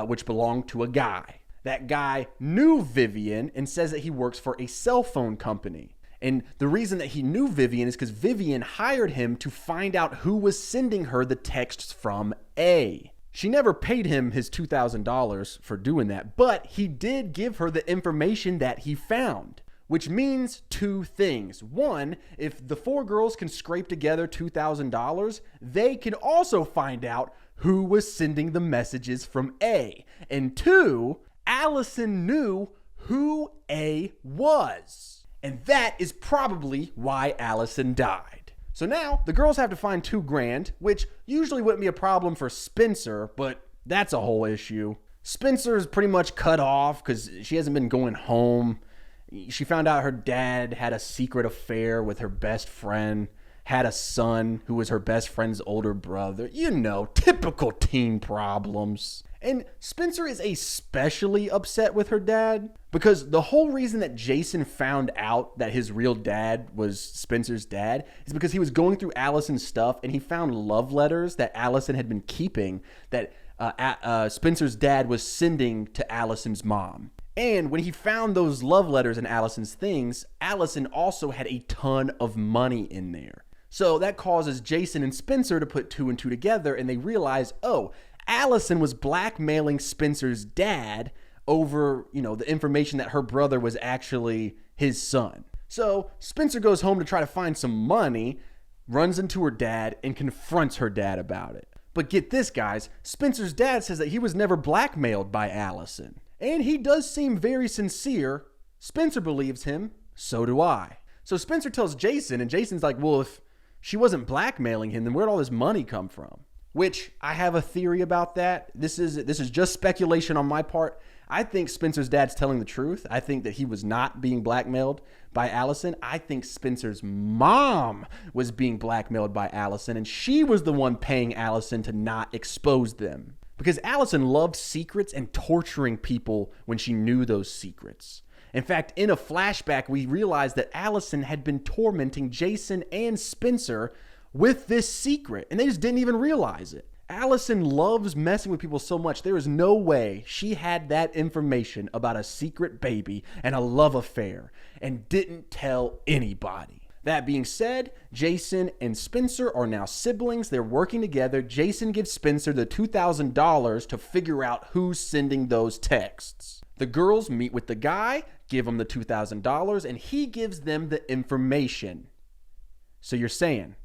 Speaker 13: which belonged to a guy. That guy knew Vivian and says that he works for a cell phone company. And the reason that he knew Vivian is because Vivian hired him to find out who was sending her the texts from A. She never paid him his $2,000 for doing that, but he did give her the information that he found, which means 2 things. 1, if the 4 girls can scrape together $2,000, they can also find out who was sending the messages from A. And 2, Allison knew who A was. And that is probably why Allison died. So now the girls have to find $2,000, which usually wouldn't be a problem for Spencer, but that's a whole issue. Spencer is pretty much cut off because she hasn't been going home. She found out her dad had a secret affair with her best friend, had a son who was her best friend's older brother. You know, typical teen problems. And Spencer is especially upset with her dad because the whole reason that Jason found out that his real dad was Spencer's dad is because he was going through Allison's stuff and he found love letters that Allison had been keeping that Spencer's dad was sending to Allison's mom. And when he found those love letters in Allison's things, Allison also had a ton of money in there. So that causes Jason and Spencer to put 2 and 2 together, and they realize, oh, Allison was blackmailing Spencer's dad over, the information that her brother was actually his son. So Spencer goes home to try to find some money, runs into her dad, and confronts her dad about it. But get this, guys, Spencer's dad says that he was never blackmailed by Allison. And he does seem very sincere. Spencer believes him, so do I. So Spencer tells Jason, and Jason's like, well, if she wasn't blackmailing him, then where'd all this money come from? Which I have a theory about that. This is just speculation on my part. I think Spencer's dad's telling the truth. I think that he was not being blackmailed by Allison. I think Spencer's mom was being blackmailed by Allison, and she was the one paying Allison to not expose them. Because Allison loved secrets and torturing people when she knew those secrets. In fact, in a flashback, we realized that Allison had been tormenting Jason and Spencer with this secret, and they just didn't even realize it. Allison loves messing with people so much, there is no way she had that information about a secret baby and a love affair and didn't tell anybody. That being said, Jason and Spencer are now siblings. They're working together. Jason gives Spencer the $2,000 to figure out who's sending those texts. The girls meet with the guy, give him the $2,000, and he gives them the information. So you're saying,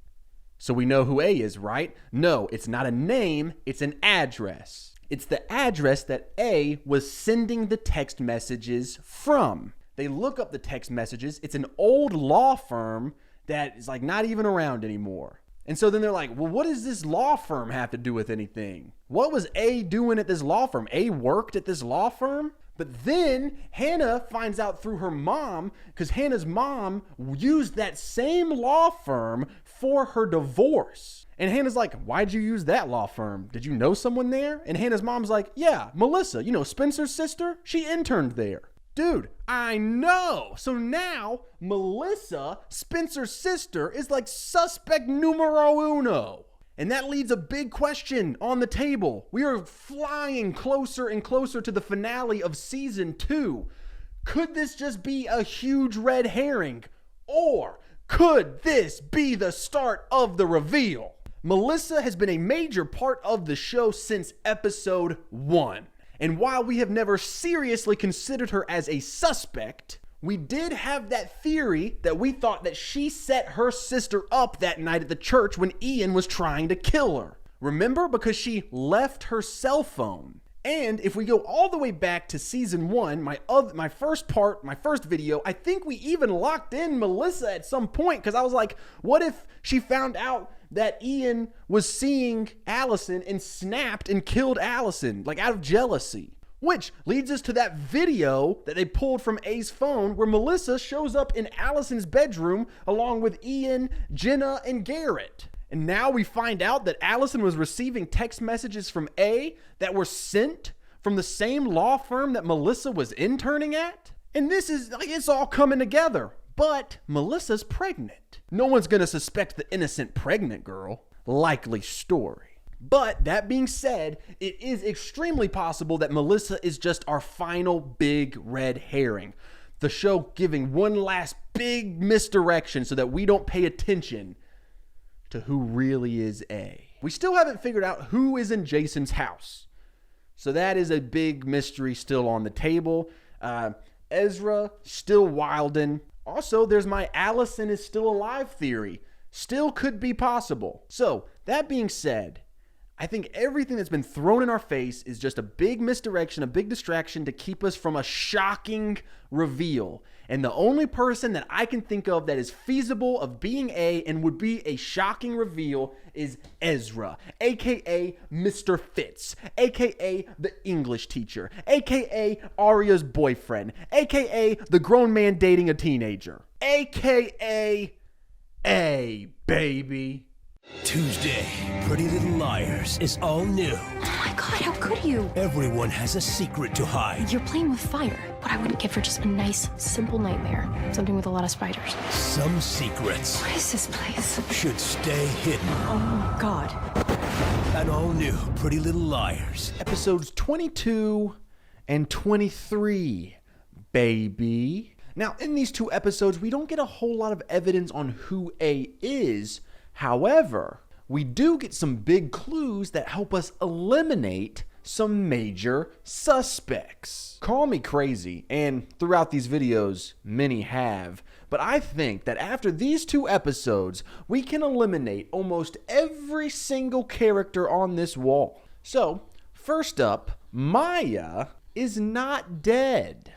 Speaker 13: so we know who A is, right? No, it's not a name, it's an address. It's the address that A was sending the text messages from. They look up the text messages. It's an old law firm that is like not even around anymore. And so then they're like, well, what does this law firm have to do with anything? What was A doing at this law firm? A worked at this law firm? But then Hannah finds out through her mom, because Hannah's mom used that same law firm for her divorce. And Hannah's like, why'd you use that law firm? Did you know someone there? And Hannah's mom's like, yeah, Melissa, Spencer's sister, she interned there. Dude, I know. So now Melissa, Spencer's sister, is like suspect numero uno. And that leaves a big question on the table. We are flying closer and closer to the finale of season 2. Could this just be a huge red herring? Or could this be the start of the reveal? Melissa has been a major part of the show since episode 1. And while we have never seriously considered her as a suspect, we did have that theory that we thought that she set her sister up that night at the church when Ian was trying to kill her. Remember? Because she left her cell phone. And if we go all the way back to season 1, my first video, I think we even locked in Melissa at some point, because I was like, what if she found out that Ian was seeing Allison and snapped and killed Allison, like out of jealousy? Which leads us to that video that they pulled from A's phone where Melissa shows up in Allison's bedroom along with Ian, Jenna, and Garrett. And now we find out that Allison was receiving text messages from A that were sent from the same law firm that Melissa was interning at. And this is like, it's all coming together. But Melissa's pregnant. No one's gonna suspect the innocent pregnant girl. Likely story. But that being said, it is extremely possible that Melissa is just our final big red herring. The show giving one last big misdirection so that we don't pay attention to who really is A. We still haven't figured out who is in Jason's house. So that is a big mystery still on the table. Ezra still wildin'. Also, there's my Allison is still alive theory. Still could be possible. So that being said, I think everything that's been thrown in our face is just a big misdirection, a big distraction to keep us from a shocking reveal. And the only person that I can think of that is feasible of being A and would be a shocking reveal is Ezra, aka Mr. Fitz, aka the English teacher, aka Arya's boyfriend, aka the grown man dating a teenager, aka A, baby.
Speaker 8: Tuesday, Pretty Little Liars is all new.
Speaker 11: Oh my God, how could you?
Speaker 8: Everyone has a secret to hide.
Speaker 11: You're playing with fire. What I wouldn't give for just a nice, simple nightmare. Something with a lot of spiders.
Speaker 8: Some secrets
Speaker 11: What is this place?
Speaker 8: should stay hidden.
Speaker 11: Oh my God.
Speaker 8: An all new Pretty Little Liars.
Speaker 13: Episodes 22 and 23.
Speaker 1: baby. Now, in these 2 episodes, we don't get a whole lot of evidence on who A is. However, we do get some big clues that help us eliminate some major suspects. Call me crazy, and throughout these videos, many have, but I think that after these 2 episodes, we can eliminate almost every single character on this wall. So, first up, Maya is not dead.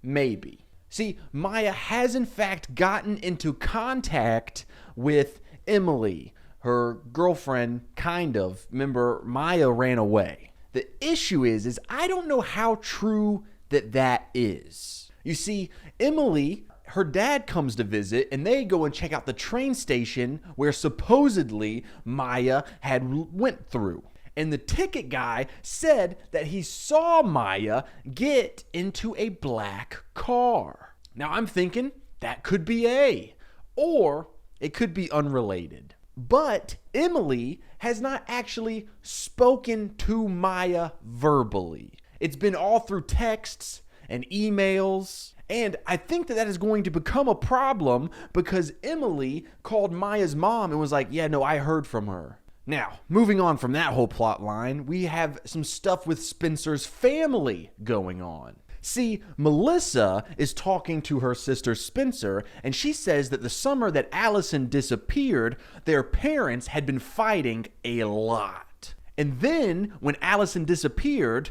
Speaker 1: Maybe. See, Maya has in fact gotten into contact with Emily, her girlfriend, kind of. Remember, Maya ran away. The issue is I don't know how true that is. You see, Emily, her dad comes to visit, and they go and check out the train station where supposedly Maya had went through. And the ticket guy said that he saw Maya get into a black car. Now I'm thinking that could be A, or it could be unrelated. But Emily has not actually spoken to Maya verbally. It's been all through texts and emails. And I think that is going to become a problem because Emily called Maya's mom and was like, yeah, no, I heard from her. Now, moving on from that whole plot line, we have some stuff with Spencer's family going on. See, Melissa is talking to her sister Spencer, and she says that the summer that Allison disappeared, their parents had been fighting a lot. And then, when Allison disappeared,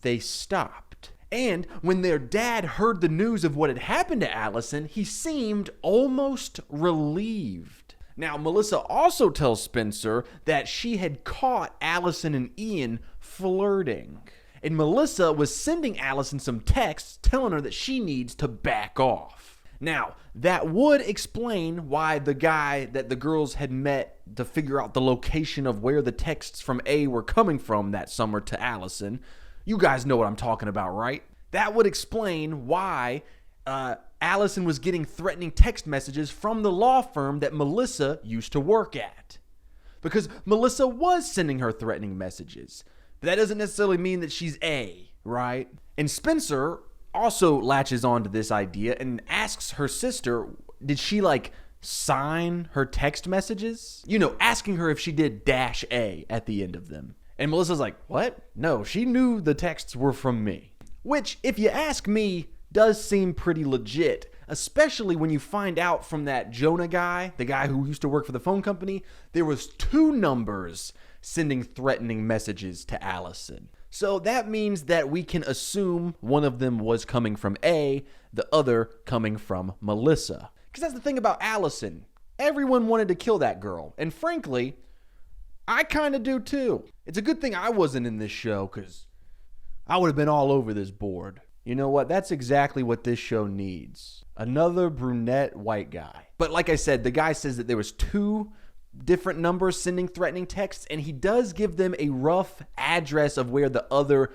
Speaker 1: they stopped. And when their dad heard the news of what had happened to Allison, he seemed almost relieved. Now, Melissa also tells Spencer that she had caught Allison and Ian flirting. And Melissa was sending Allison some texts telling her that she needs to back off. Now, that would explain why the guy that the girls had met to figure out the location of where the texts from A were coming from that summer to Allison. You guys know what I'm talking about, right? That would explain why Allison was getting threatening text messages from the law firm that Melissa used to work at. Because Melissa was sending her threatening messages. But that doesn't necessarily mean that she's A, right? And Spencer also latches on to this idea and asks her sister, did she sign her text messages? You know, asking her if she did -A at the end of them. And Melissa's like, what? No, she knew the texts were from me. Which, if you ask me, does seem pretty legit, especially when you find out from that Jonah guy, the guy who used to work for the phone company, there was 2 numbers sending threatening messages to Allison. So that means that we can assume one of them was coming from A, the other coming from Melissa. Because that's the thing about Allison. Everyone wanted to kill that girl. And frankly, I kind of do too. It's a good thing I wasn't in this show because I would have been all over this board. You know what? That's exactly what this show needs. Another brunette white guy. But like I said, the guy says that there was 2 different numbers sending threatening texts, and he does give them a rough address of where the other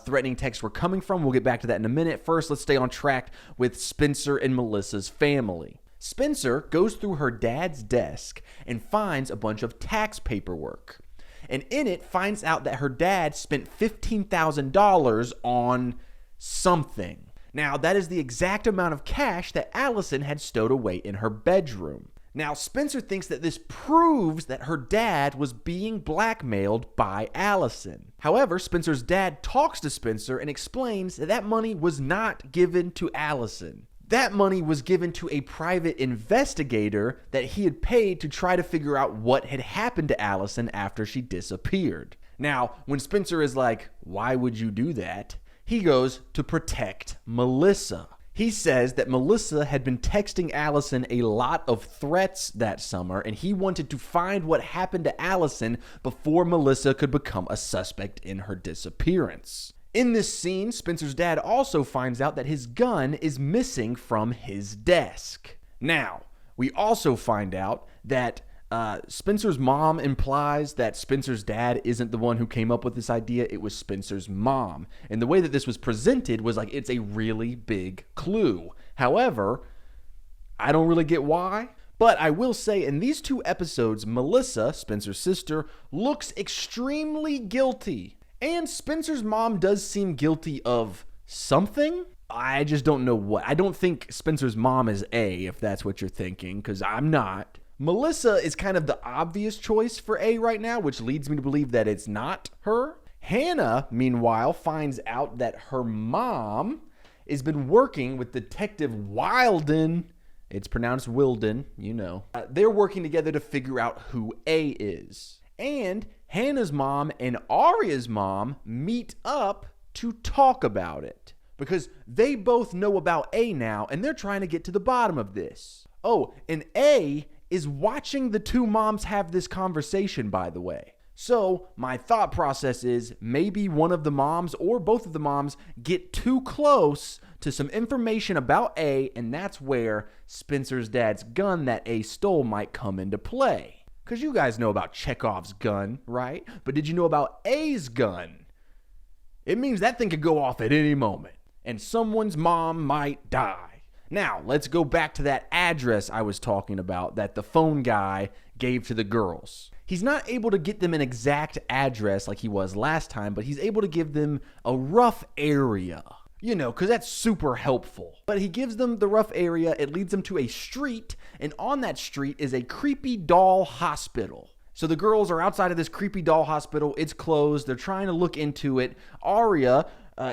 Speaker 1: threatening texts were coming from. We'll get back to that in a minute. First, let's stay on track with Spencer and Melissa's family. Spencer goes through her dad's desk and finds a bunch of tax paperwork. And in it, finds out that her dad spent $15,000 on something. Now, that is the exact amount of cash that Allison had stowed away in her bedroom. Now, Spencer thinks that this proves that her dad was being blackmailed by Allison. However, Spencer's dad talks to Spencer and explains that that money was not given to Allison. That money was given to a private investigator that he had paid to try to figure out what had happened to Allison after she disappeared. Now, when Spencer is like, why would you do that? He goes to protect Melissa. He says that Melissa had been texting Allison a lot of threats that summer, and he wanted to find what happened to Allison before Melissa could become a suspect in her disappearance. In this scene, Spencer's dad also finds out that his gun is missing from his desk. Now, we also find out that Spencer's mom implies that Spencer's dad isn't the one who came up with this idea. It was Spencer's mom. And the way that this was presented was like it's a really big clue. However, I don't really get why. But I will say in these 2 episodes, Melissa, Spencer's sister, looks extremely guilty. And Spencer's mom does seem guilty of something.
Speaker 13: I just don't know what. I don't think Spencer's mom is A, if that's what you're thinking, because I'm not. Melissa is kind of the obvious choice for A right now, which leads me to believe that it's not her. Hannah, meanwhile, finds out that her mom has been working with Detective Wilden. It's pronounced Wilden, you know. They're working together to figure out who A is. And Hannah's mom and Aria's mom meet up to talk about it, because they both know about A now, and they're trying to get to the bottom of this. Oh, and A is watching the two moms have this conversation, by the way. So my thought process is maybe one of the moms or both of the moms get too close to some information about A, and that's where Spencer's dad's gun that A stole might come into play. Because you guys know about Chekhov's gun, right? But did you know about A's gun? It means that thing could go off at any moment, and someone's mom might die. Now, let's go back to that address I was talking about that the phone guy gave to the girls. He's not able to get them an exact address like he was last time, but he's able to give them a rough area. You know, because that's super helpful. But he gives them the rough area, it leads them to a street, and on that street is a creepy doll hospital. So the girls are outside of this creepy doll hospital. It's closed. They're trying to look into it. Aria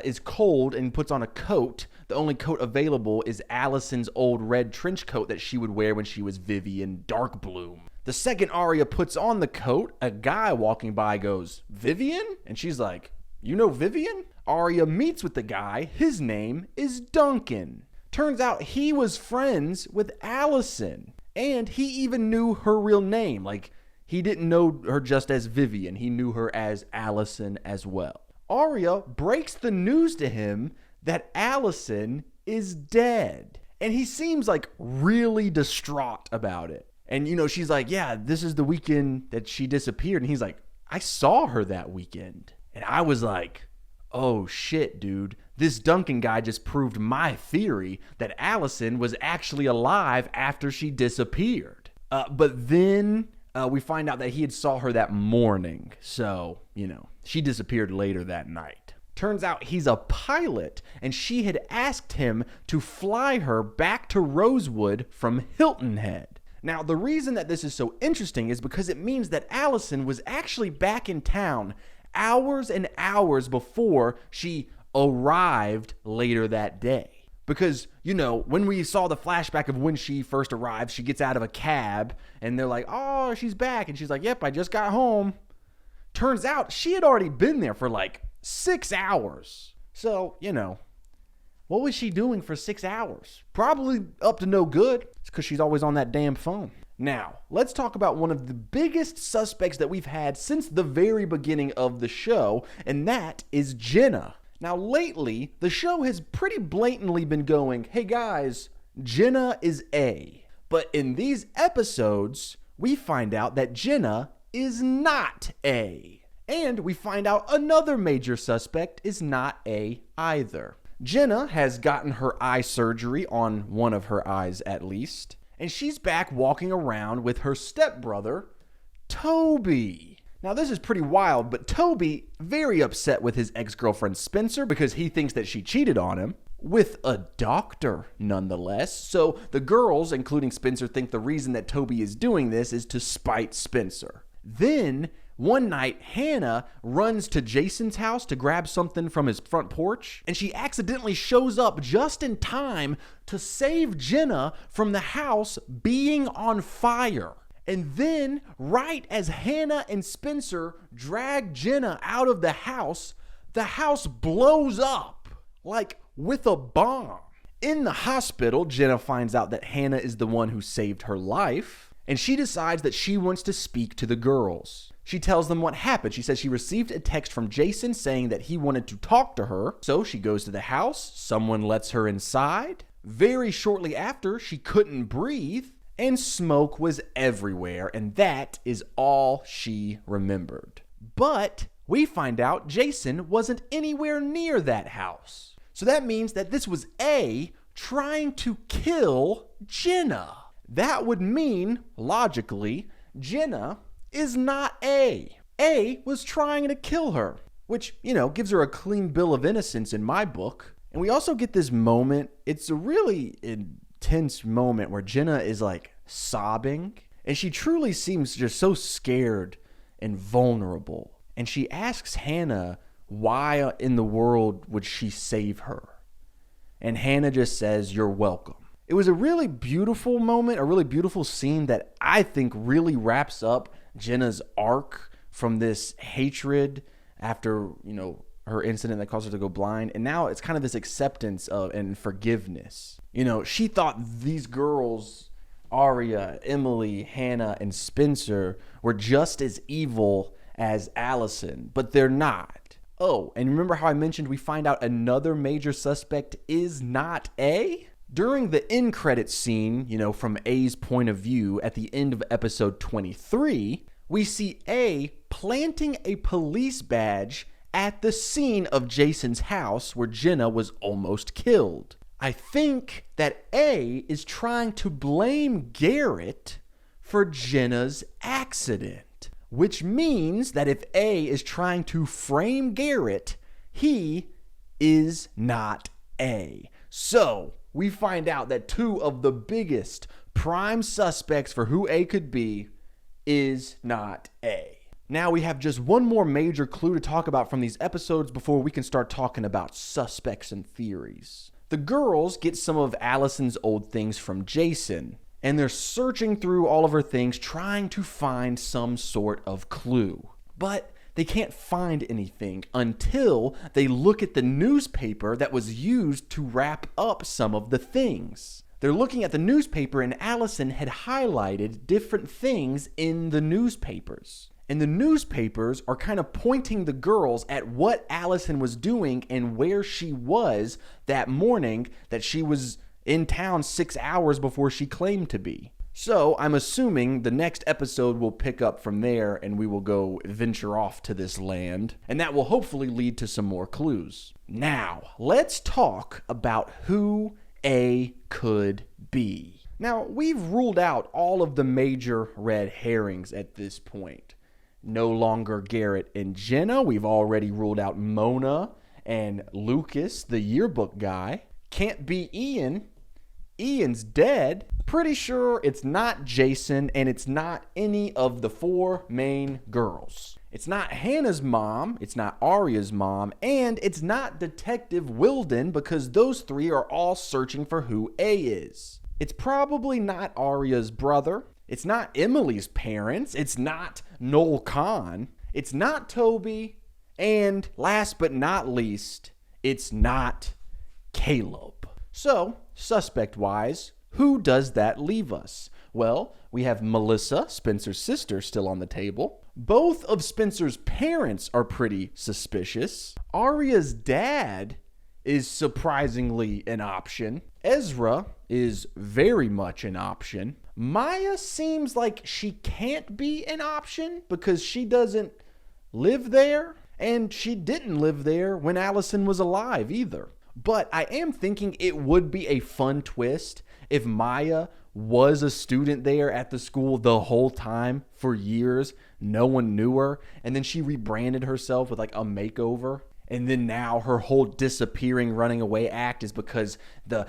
Speaker 13: is cold and puts on a coat. The only coat available is Allison's old red trench coat that she would wear when she was Vivian Darkbloom. The second Aria puts on the coat, a guy walking by goes, "Vivian?" And she's like, "You know Vivian?" Aria meets with the guy. His name is Duncan. Turns out he was friends with Allison. And he even knew her real name. Like, he didn't know her just as Vivian. He knew her as Allison as well. Aria breaks the news to him that Allison is dead. And he seems like really distraught about it. And, you know, she's like, "Yeah, this is the weekend that she disappeared." And he's like, "I saw her that weekend." And I was like, oh shit, dude. This Duncan guy just proved my theory that Allison was actually alive after she disappeared. But then we find out that he had saw her that morning. So, you know, she disappeared later that night. Turns out he's a pilot, and she had asked him to fly her back to Rosewood from Hilton Head. Now, the reason that this is so interesting is because it means that Allison was actually back in town hours and hours before she arrived later that day. Because, you know, when we saw the flashback of when she first arrived, she gets out of a cab, and they're like, "Oh, she's back." And she's like, "Yep, I just got home." Turns out she had already been there for like 6 hours. So, you know, what was she doing for 6 hours? Probably up to no good. It's because she's always on that damn phone. Now, let's talk about one of the biggest suspects that we've had since the very beginning of the show, and that is Jenna. Now, lately, the show has pretty blatantly been going, "Hey guys, Jenna is A." But in these episodes, we find out that Jenna is not A. And we find out another major suspect is not A either. Jenna has gotten her eye surgery on one of her eyes at least, and she's back walking around with her stepbrother, Toby. Now this is pretty wild, but Toby very upset with his ex-girlfriend Spencer because he thinks that she cheated on him with a doctor nonetheless. So the girls, including Spencer, think the reason that Toby is doing this is to spite Spencer. Then one night, Hannah runs to Jason's house to grab something from his front porch, and she accidentally shows up just in time to save Jenna from the house being on fire. And then, right as Hannah and Spencer drag Jenna out of the house blows up, like with a bomb. In the hospital, Jenna finds out that Hannah is the one who saved her life, and she decides that she wants to speak to the girls. She tells them what happened. She says she received a text from Jason saying that he wanted to talk to her. So she goes to the house. Someone lets her inside. Very shortly after, she couldn't breathe, and smoke was everywhere, and that is all she remembered. But we find out Jason wasn't anywhere near that house. So that means that this was A trying to kill Jenna. That would mean, logically, Jenna is not A. A was trying to kill her, which, you know, gives her a clean bill of innocence in my book. And we also get this moment. It's a really intense moment where Jenna is like sobbing, and she truly seems just so scared and vulnerable. And she asks Hannah, why in the world would she save her? And Hannah just says, you're welcome. It was a really beautiful moment, a really beautiful scene that I think really wraps up Jenna's arc from this hatred after, her incident that caused her to go blind. And now it's kind of this acceptance of and forgiveness. She thought these girls, Aria, Emily, Hannah, and Spencer, were just as evil as Allison, but they're not. Oh, and remember how I mentioned we find out another major suspect is not A? During the end credits scene, from A's point of view at the end of episode 23, we see A planting a police badge at the scene of Jason's house where Jenna was almost killed. I think that A is trying to blame Garrett for Jenna's accident, which means that if A is trying to frame Garrett, he is not A. So we find out that two of the biggest prime suspects for who A could be is not A. Now we have just one more major clue to talk about from these episodes before we can start talking about suspects and theories. The girls get some of Allison's old things from Jason, and they're searching through all of her things trying to find some sort of clue. But they can't find anything until they look at the newspaper that was used to wrap up some of the things. They're looking at the newspaper, and Allison had highlighted different things in the newspapers. And the newspapers are kind of pointing the girls at what Allison was doing and where she was that morning that she was in town 6 hours before she claimed to be. So I'm assuming the next episode will pick up from there and we will go venture off to this land. And that will hopefully lead to some more clues. Now, let's talk about who A could be. Now, we've ruled out all of the major red herrings at this point. No longer Garrett and Jenna. We've already ruled out Mona and Lucas, the yearbook guy. Can't be Ian. Ian's dead. Pretty sure it's not Jason, and it's not any of the four main girls. It's not Hannah's mom, it's not Aria's mom, and it's not Detective Wilden, because those three are all searching for who A is. It's probably not Aria's brother. It's not Emily's parents. It's not Noel Kahn. It's not Toby. And last but not least, it's not Caleb. So, suspect-wise, who does that leave us? Well, we have Melissa, Spencer's sister, still on the table. Both of Spencer's parents are pretty suspicious. Aria's dad is surprisingly an option. Ezra is very much an option. Maya seems like she can't be an option because she doesn't live there, and she didn't live there when Allison was alive either. But I am thinking it would be a fun twist if Maya was a student there at the school the whole time for years. No one knew her, and then she rebranded herself with like a makeover. And then now her whole disappearing, running away act is because the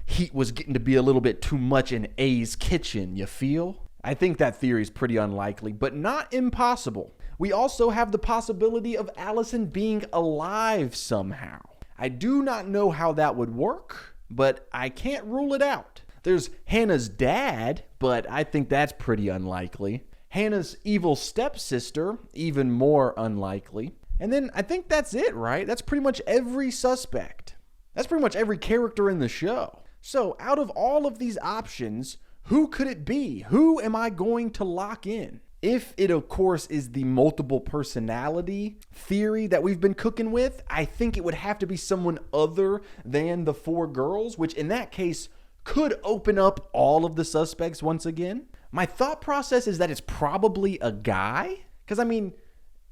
Speaker 13: heat was getting to be a little bit too much in A's kitchen, you feel? I think that theory is pretty unlikely, but not impossible. We also have the possibility of Allison being alive somehow. I do not know how that would work, but I can't rule it out. There's Hannah's dad, but I think that's pretty unlikely. Hannah's evil stepsister, even more unlikely. And then I think that's it, right? That's pretty much every suspect. That's pretty much every character in the show. So out of all of these options, who could it be? Who am I going to lock in? If it, of course, is the multiple personality theory that we've been cooking with, I think it would have to be someone other than the four girls, which in that case could open up all of the suspects once again. My thought process is that it's probably a guy. Because, I mean,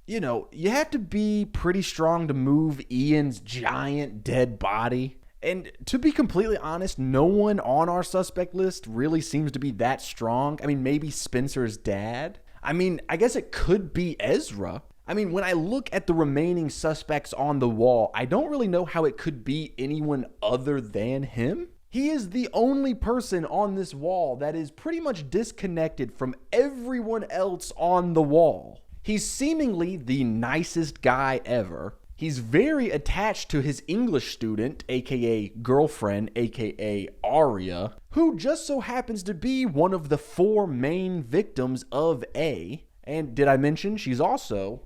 Speaker 13: you know, you have to be pretty strong to move Ian's giant dead body. And to be completely honest, no one on our suspect list really seems to be that strong. I mean, maybe Spencer's dad. I mean, I guess it could be Ezra.
Speaker 1: I mean, when I look at the remaining suspects on the wall, I don't really know how it could be anyone other than him. He is the only person on this wall that is pretty much disconnected from everyone else on the wall. He's seemingly the nicest guy ever. He's very attached to his English student, aka girlfriend, aka Aria, who just so happens to be one of the 4 main victims of A. And did I mention she's also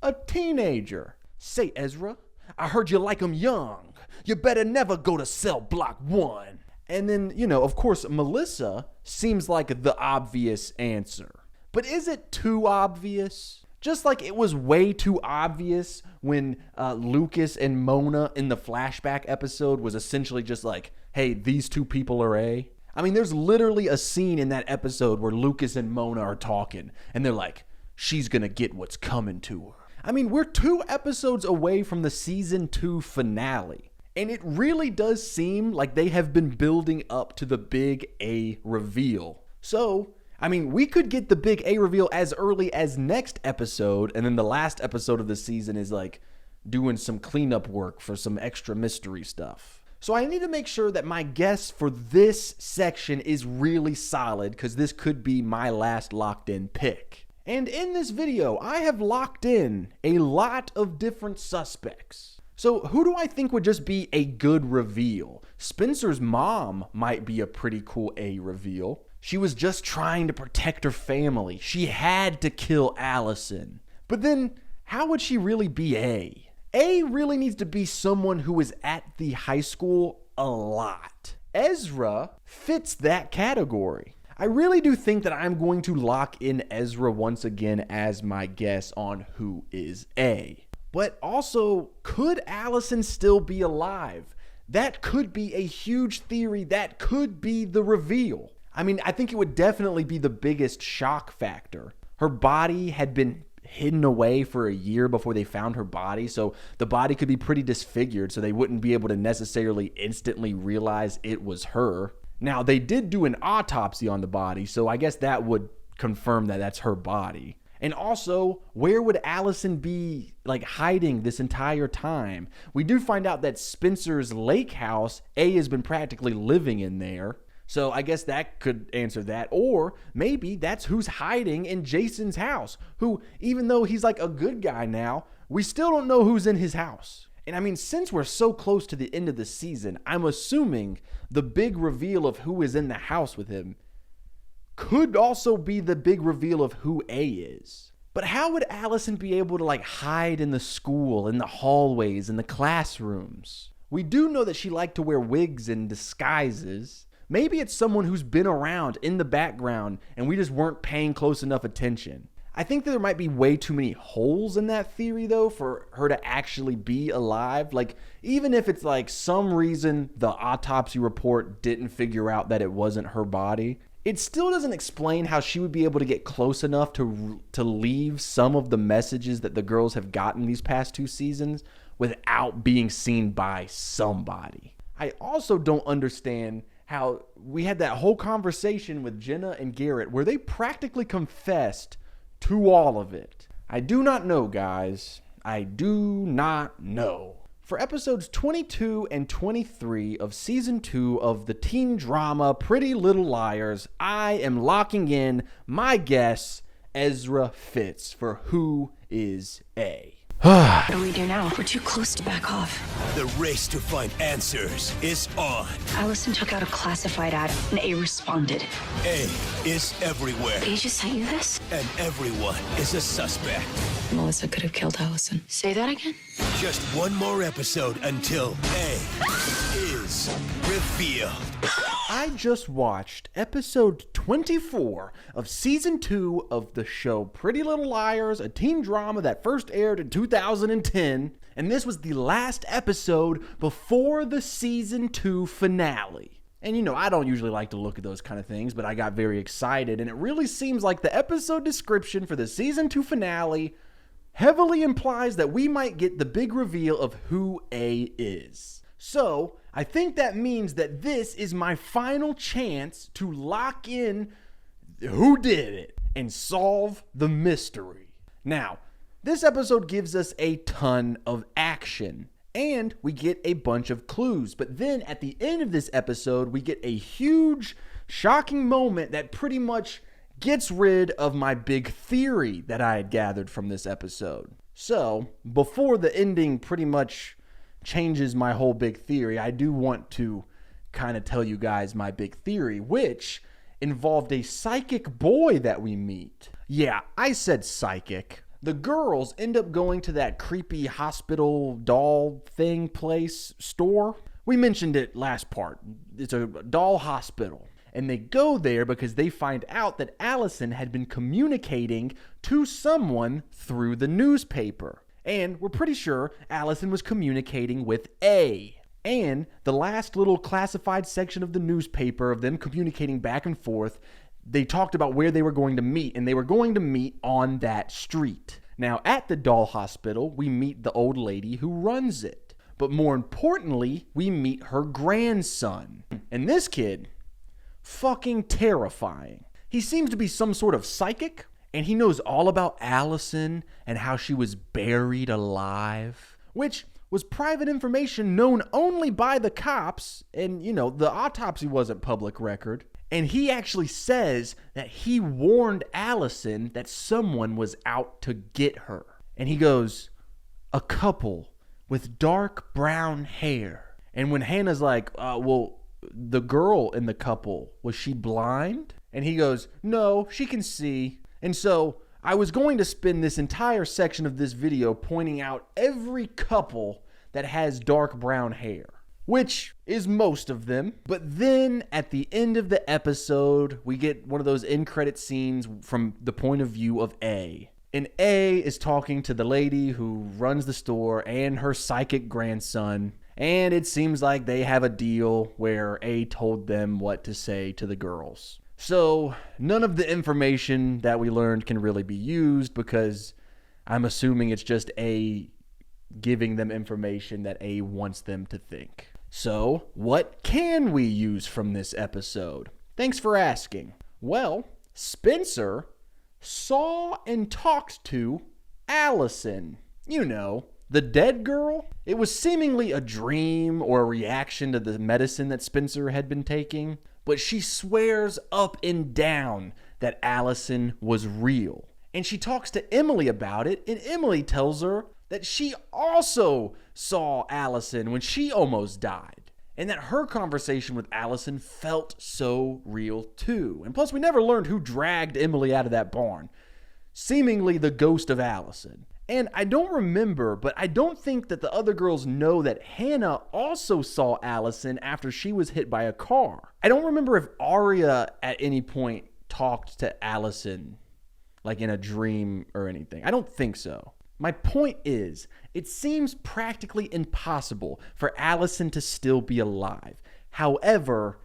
Speaker 1: a teenager? Say, Ezra, I heard you like 'em young. You better never go to cell block 1. And then, of course, Melissa seems like the obvious answer. But is it too obvious? Just like it was way too obvious when Lucas and Mona in the flashback episode was essentially just like, hey, these 2 people are A. I mean, there's literally a scene in that episode where Lucas and Mona are talking, and they're like, she's gonna get what's coming to her. I mean, we're 2 episodes away from the season 2 finale, and it really does seem like they have been building up to the big A reveal. So, I mean, we could get the big A reveal as early as next episode, and then the last episode of the season is like doing some cleanup work for some extra mystery stuff. So I need to make sure that my guess for this section is really solid, because this could be my last locked in pick. And in this video, I have locked in a lot of different suspects. So who do I think would just be a good reveal? Spencer's mom might be a pretty cool A reveal. She was just trying to protect her family. She had to kill Allison. But then, how would she really be A? A really needs to be someone who is at the high school a lot. Ezra fits that category. I really do think that I'm going to lock in Ezra once again as my guess on who is A. But also, could Allison still be alive? That could be a huge theory. That could be the reveal. I mean, I think it would definitely be the biggest shock factor. Her body had been hidden away for a year before they found her body, so the body could be pretty disfigured, so they wouldn't be able to necessarily instantly realize it was her. Now, they did do an autopsy on the body, so I guess that would confirm that that's her body. And also, where would Allison be hiding this entire time? We do find out that Spencer's lake house, A has been practically living in there. So I guess that could answer that. Or maybe that's who's hiding in Jason's house, who, even though he's like a good guy now, we still don't know who's in his house. And I mean, since we're so close to the end of the season, I'm assuming the big reveal of who is in the house with him could also be the big reveal of who A is. But how would Allison be able to hide in the school, in the hallways, in the classrooms? We do know that she liked to wear wigs and disguises. Maybe it's someone who's been around in the background and we just weren't paying close enough attention. I think that there might be way too many holes in that theory though for her to actually be alive. Even if it's some reason the autopsy report didn't figure out that it wasn't her body, it still doesn't explain how she would be able to get close enough to leave some of the messages that the girls have gotten these past 2 seasons without being seen by somebody. I also don't understand how we had that whole conversation with Jenna and Garrett where they practically confessed to all of it. I do not know, guys. I do not know. For episodes 22 and 23 of season 2 of the teen drama Pretty Little Liars, I am locking in my guess, Ezra Fitz, for who is A.
Speaker 9: What do we do now? We're too close to back off.
Speaker 8: The race to find answers is on.
Speaker 9: Allison took out a classified ad and A responded.
Speaker 8: A is everywhere.
Speaker 9: Did he just tell you this?
Speaker 8: And everyone is a suspect.
Speaker 9: Melissa could have killed Allison. Say that again?
Speaker 8: Just one more episode until A is revealed.
Speaker 1: I just watched episode 24 of season 2 of the show Pretty Little Liars, a teen drama that first aired in 2010, and this was the last episode before the season 2 finale. And I don't usually like to look at those kind of things, but I got very excited, and it really seems like the episode description for the season 2 finale heavily implies that we might get the big reveal of who A is. So, I think that means that this is my final chance to lock in who did it and solve the mystery. Now, This episode gives us a ton of action, and we get a bunch of clues. But then at the end of this episode, we get a huge, shocking moment that pretty much gets rid of my big theory that I had gathered from this episode. So, before the ending pretty much changes my whole big theory, I do want to kind of tell you guys my big theory, which involved a psychic boy that we meet. Yeah, I said psychic. The girls end up going to that creepy hospital doll thing place store. We mentioned it last part. It's a doll hospital. And they go there because they find out that Allison had been communicating to someone through the newspaper. And we're pretty sure Allison was communicating with A. And the last little classified section of the newspaper of them communicating back and forth, they talked about where they were going to meet, and they were going to meet on that street. Now, at the doll hospital, we meet the old lady who runs it. But more importantly, we meet her grandson. And this kid, fucking terrifying. He seems to be some sort of psychic, and he knows all about Allison and how she was buried alive, which was private information known only by the cops, and, the autopsy wasn't public record. And he actually says that he warned Allison that someone was out to get her. And he goes, a couple with dark brown hair. And when Hannah's like, well, the girl in the couple, was she blind? And he goes, no, she can see. And so I was going to spend this entire section of this video pointing out every couple that has dark brown hair, which is most of them. But then at the end of the episode, we get one of those end credit scenes from the point of view of A. And A is talking to the lady who runs the store and her psychic grandson. And it seems like they have a deal where A told them what to say to the girls. So none of the information that we learned can really be used because I'm assuming it's just A giving them information that A wants them to think. So what can we use from this episode? Thanks for asking. Well, Spencer saw and talked to Allison. The dead girl. It was seemingly a dream or a reaction to the medicine that Spencer had been taking, but she swears up and down that Allison was real. And she talks to Emily about it, and Emily tells her that she also saw Allison when she almost died, and that her conversation with Allison felt so real too. And plus, we never learned who dragged Emily out of that barn. Seemingly the ghost of Allison. And I don't remember, but I don't think that the other girls know that Hannah also saw Allison after she was hit by a car. I don't remember if Aria at any point talked to Allison, like in a dream or anything. I don't think so. My point is, it seems practically impossible for Allison to still be alive. However,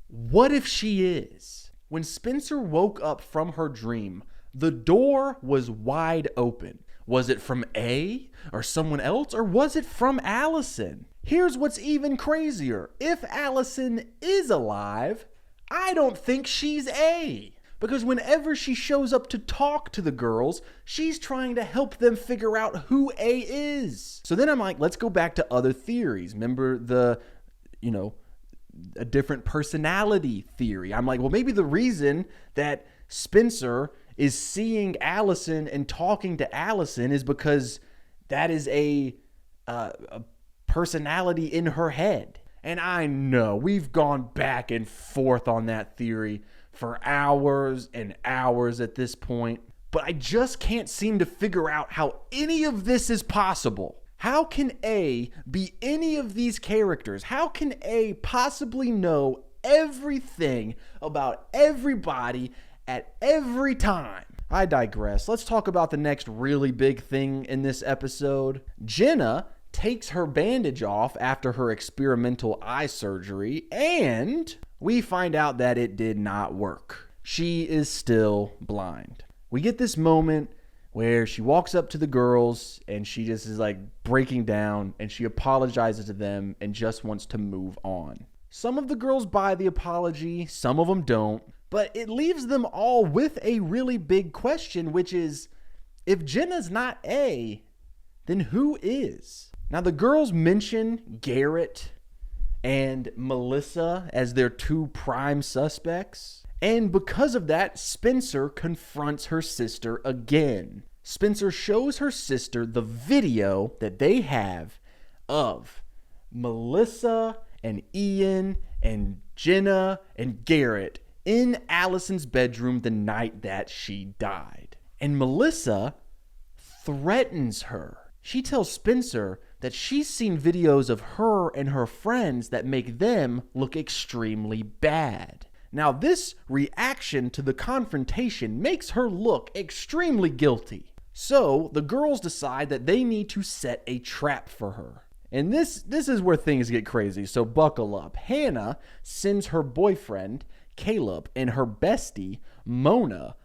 Speaker 1: what if she is? When Spencer woke up from her dream, the door was wide open. Was it from A or someone else, or was it from Allison? Here's what's even crazier. If Allison is alive, I don't think she's A. Because whenever she shows up to talk to the girls, she's trying to help them figure out who A is. So then I'm like, let's go back to other theories. Remember the, a different personality theory. I'm like, well, maybe the reason that Spencer is seeing Allison and talking to Allison is because that is a personality in her head. And I know we've gone back and forth on that theory for hours and hours at this point, but I just can't seem to figure out how any of this is possible. How can A be any of these characters? How can A possibly know everything about everybody at every time? I digress. Let's talk about the next really big thing in this episode. Jenna takes her bandage off after her experimental eye surgery, and we find out that it did not work. She is still blind. We get this moment where she walks up to the girls and she just is like breaking down, and she apologizes to them and just wants to move on. Some of the girls buy the apology, some of them don't, but it leaves them all with a really big question, which is
Speaker 13: If Jenna's not A, then who is? Now, the girls mention Garrett and Melissa as their two prime suspects. And because of that, Spencer confronts her sister again. Spencer shows her sister the video that they have of Melissa and Ian and Jenna and Garrett in Allison's bedroom the night that she died. And Melissa threatens her. She tells Spencer that she's seen videos of her and her friends that make them look extremely bad. Now, this reaction to the confrontation makes her look extremely guilty. So, the girls decide that they need to set a trap for her. And this is where things get crazy, so buckle up. Hannah sends her boyfriend, Caleb, and her bestie, Mona,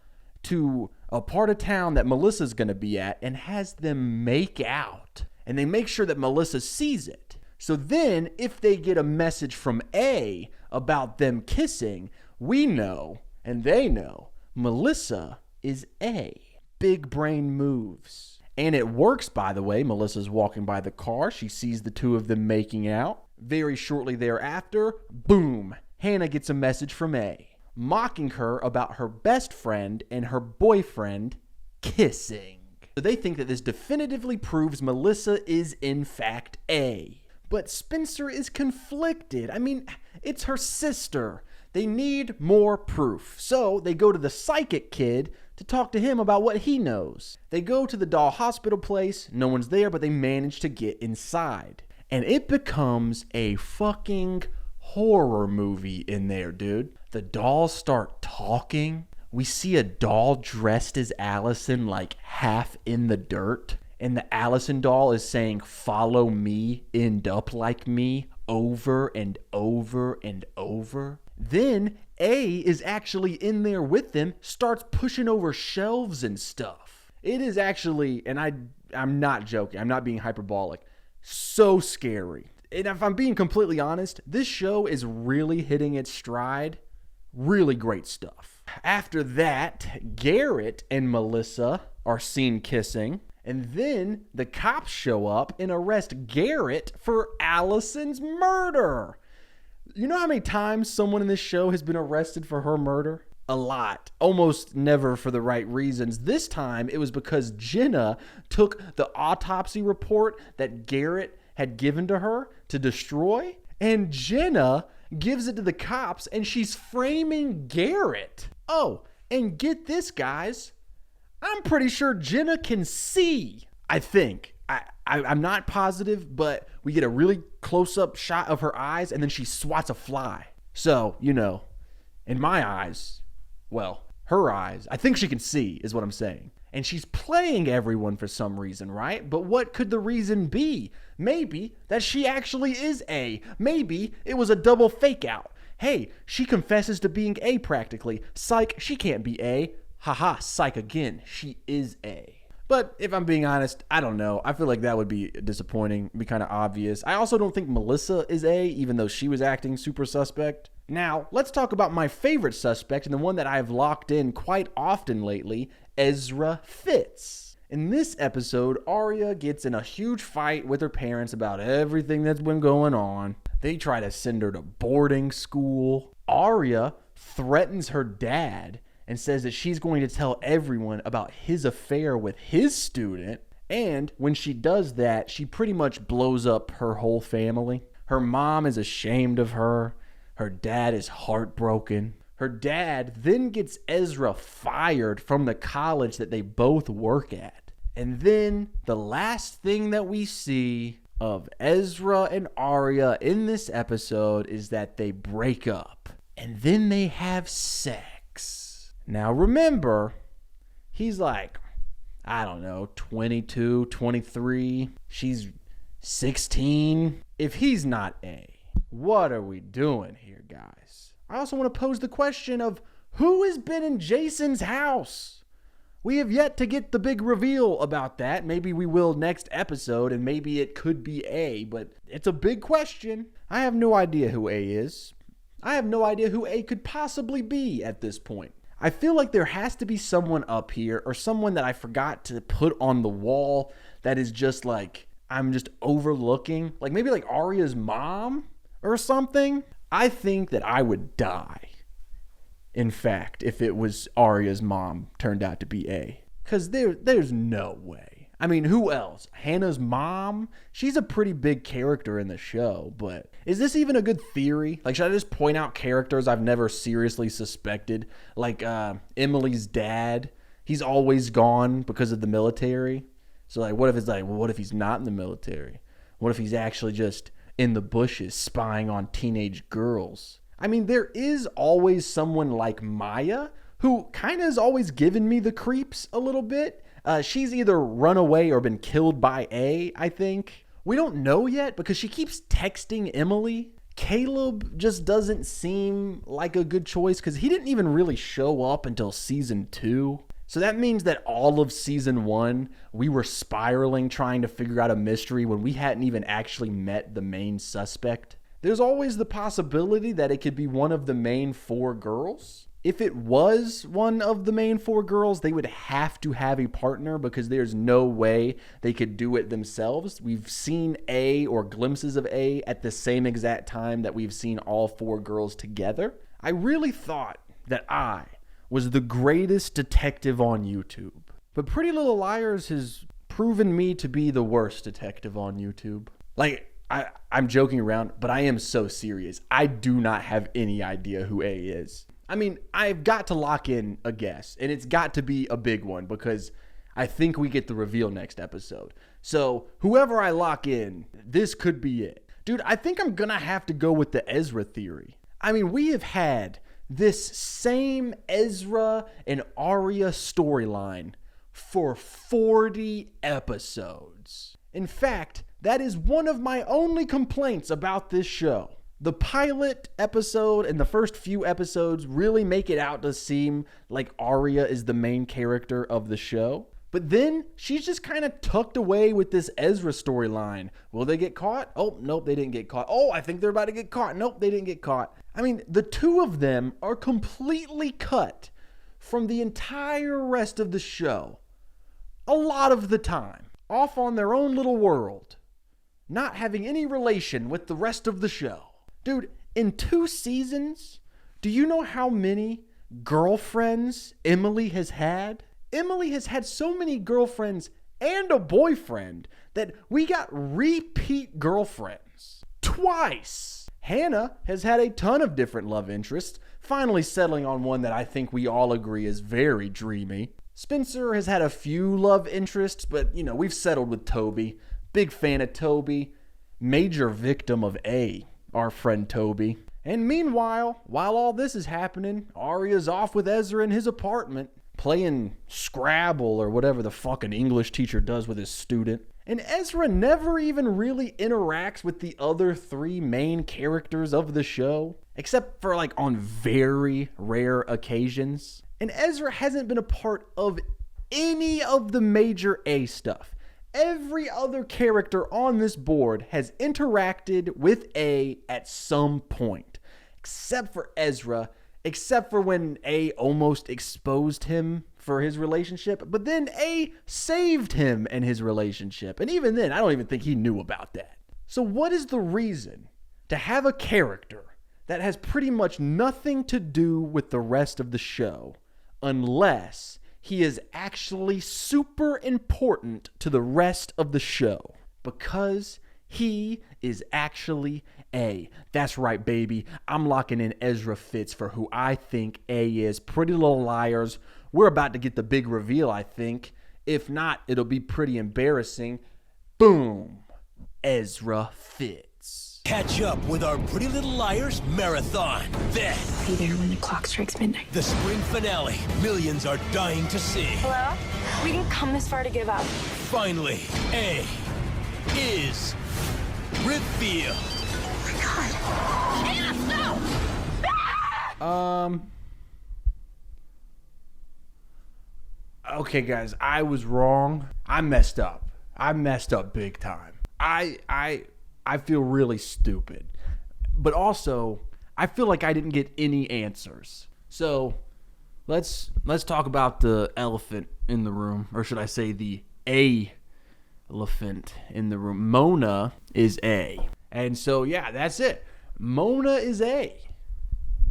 Speaker 13: to a part of town that Melissa's going to be at and has them make out. And they make sure that Melissa sees it. So then, if they get a message from A about them kissing, we know, and they know, Melissa is A. Big brain moves. And it works, by the way. Melissa's walking by the car. She sees the two of them making out. Very shortly thereafter, boom, Hannah gets a message from A, mocking her about her best friend and her boyfriend kissing. So they think that this definitively proves Melissa is in fact A. But Spencer is conflicted. I mean, it's her sister. They need more proof. So they go to the psychic kid to talk to him about what he knows. They go to the doll hospital place. No one's there, but they manage to get inside. And it becomes a fucking horror movie in there, dude. The dolls start talking. We see a doll dressed as Allison, like half in the dirt. And the Allison doll is saying, "Follow me, end up like me," over and over and over. Then A is actually in there with them, starts pushing over shelves and stuff. It is actually, and I'm not joking, I'm not being hyperbolic, so scary. And if I'm being completely honest, this show is really hitting its stride. Really great stuff. After that, Garrett and Melissa are seen kissing. And then the cops show up and arrest Garrett for Allison's murder. You know how many times someone in this show has been arrested for her murder? A lot. Almost never for the right reasons. This time it was because Jenna took the autopsy report that Garrett had given to her to destroy, and Jenna gives it to the cops and she's framing Garrett. Oh, and get this, guys. I'm pretty sure Jenna can see, I think. I'm not positive, but we get a really close-up shot of her eyes, and then she swats a fly. So, you know, in my eyes, well, her eyes, I think she can see, is what I'm saying. And she's playing everyone for some reason, right? But what could the reason be? Maybe that she actually is A. Maybe it was a double fake-out. Hey, she confesses to being A practically. Psych, she can't be A. Haha, psych again. She is A. But if I'm being honest, I don't know. I feel like that would be disappointing, be kind of obvious. I also don't think Melissa is A, even though she was acting super suspect. Now, let's talk about my favorite suspect and the one that I've locked in quite often lately, Ezra Fitz. In this episode, Arya gets in a huge fight with her parents about everything that's been going on. They try to send her to boarding school. Arya threatens her dad and says that she's going to tell everyone about his affair with his student. And when she does that, she pretty much blows up her whole family. Her mom is ashamed of her. Her dad is heartbroken. Her dad then gets Ezra fired from the college that they both work at. And then the last thing that we see of Ezra and Arya in this episode is that they break up. And then they have sex. Now remember, he's like, I don't know, 22, 23. She's 16. If he's not A, what are we doing here, guys? I also want to pose the question of who has been in Jason's house? We have yet to get the big reveal about that. Maybe we will next episode, and maybe it could be A, but it's a big question. I have no idea who A is. I have no idea who A could possibly be at this point. I feel like there has to be someone up here or someone that I forgot to put on the wall that is just like, I'm just overlooking. Like maybe like Arya's mom or something. I think that I would die, in fact, if it was Arya's mom turned out to be A. Because there's no way. I mean, who else? Hannah's mom? She's a pretty big character in the show, but is this even a good theory? Like, should I just point out characters I've never seriously suspected? Like Emily's dad. He's always gone because of the military. So, like, what if it's like, well, what if he's not in the military? What if he's actually just in the bushes spying on teenage girls? I mean, there is always someone like Maya who kind of has always given me the creeps a little bit. She's either run away or been killed by A, I think. We don't know yet because she keeps texting Emily. Caleb just doesn't seem like a good choice because he didn't even really show up until season 2. So that means that all of season 1, we were spiraling trying to figure out a mystery when we hadn't even actually met the main suspect. There's always the possibility that it could be one of the main 4 girls. If it was one of the main 4 girls, they would have to have a partner because there's no way they could do it themselves. We've seen A or glimpses of A at the same exact time that we've seen all 4 girls together. I really thought that I was the greatest detective on YouTube. But Pretty Little Liars has proven me to be the worst detective on YouTube. Like, I'm joking around, but I am so serious. I do not have any idea who A is. I mean, I've got to lock in a guess, and it's got to be a big one because I think we get the reveal next episode. So whoever I lock in, this could be it. Dude, I think I'm going to have to go with the Ezra theory. I mean, we have had this same Ezra and Arya storyline for 40 episodes. In fact, that is one of my only complaints about this show. The pilot episode and the first few episodes really make it out to seem like Arya is the main character of the show. But then she's just kind of tucked away with this Ezra storyline. Will they get caught? Oh, nope, they didn't get caught. Oh, I think they're about to get caught. Nope, they didn't get caught. I mean, the two of them are completely cut from the entire rest of the show. A lot of the time. Off on their own little world. Not having any relation with the rest of the show. Dude, in 2 seasons, do you know how many girlfriends Emily has had? Emily has had so many girlfriends and a boyfriend that we got repeat girlfriends. Twice. Hannah has had a ton of different love interests, finally settling on one that I think we all agree is very dreamy. Spencer has had a few love interests, but, you know, we've settled with Toby. Big fan of Toby. Major victim of A. Our friend Toby. And meanwhile, while all this is happening, Arya's off with Ezra in his apartment, playing Scrabble or whatever the fuck an English teacher does with his student. And Ezra never even really interacts with the other 3 main characters of the show, except for like on very rare occasions. And Ezra hasn't been a part of any of the major A stuff. Every other character on this board has interacted with A at some point, except for Ezra, except for when A almost exposed him for his relationship, but then A saved him and his relationship. And even then, I don't even think he knew about that. So what is the reason to have a character that has pretty much nothing to do with the rest of the show, unless he is actually super important to the rest of the show? Because he is actually A. That's right, baby. I'm locking in Ezra Fitz for who I think A is. Pretty Little Liars. We're about to get the big reveal, I think. If not, it'll be pretty embarrassing. Boom. Ezra Fitz.
Speaker 8: Catch up with our Pretty Little Liars marathon. Then,
Speaker 11: Be there when the clock strikes midnight.
Speaker 8: the spring finale millions are dying to see.
Speaker 11: Hello? We didn't come this far to give up.
Speaker 8: Finally, A is revealed.
Speaker 11: Oh my God. Anna, no!
Speaker 13: Okay, guys, I was wrong. I messed up. I messed up big time. I feel really stupid. But also, I feel like I didn't get any answers. So,
Speaker 1: let's talk about the elephant in the room, or should I say the elephant in the room. Mona is A. And so, yeah, that's it. Mona is A.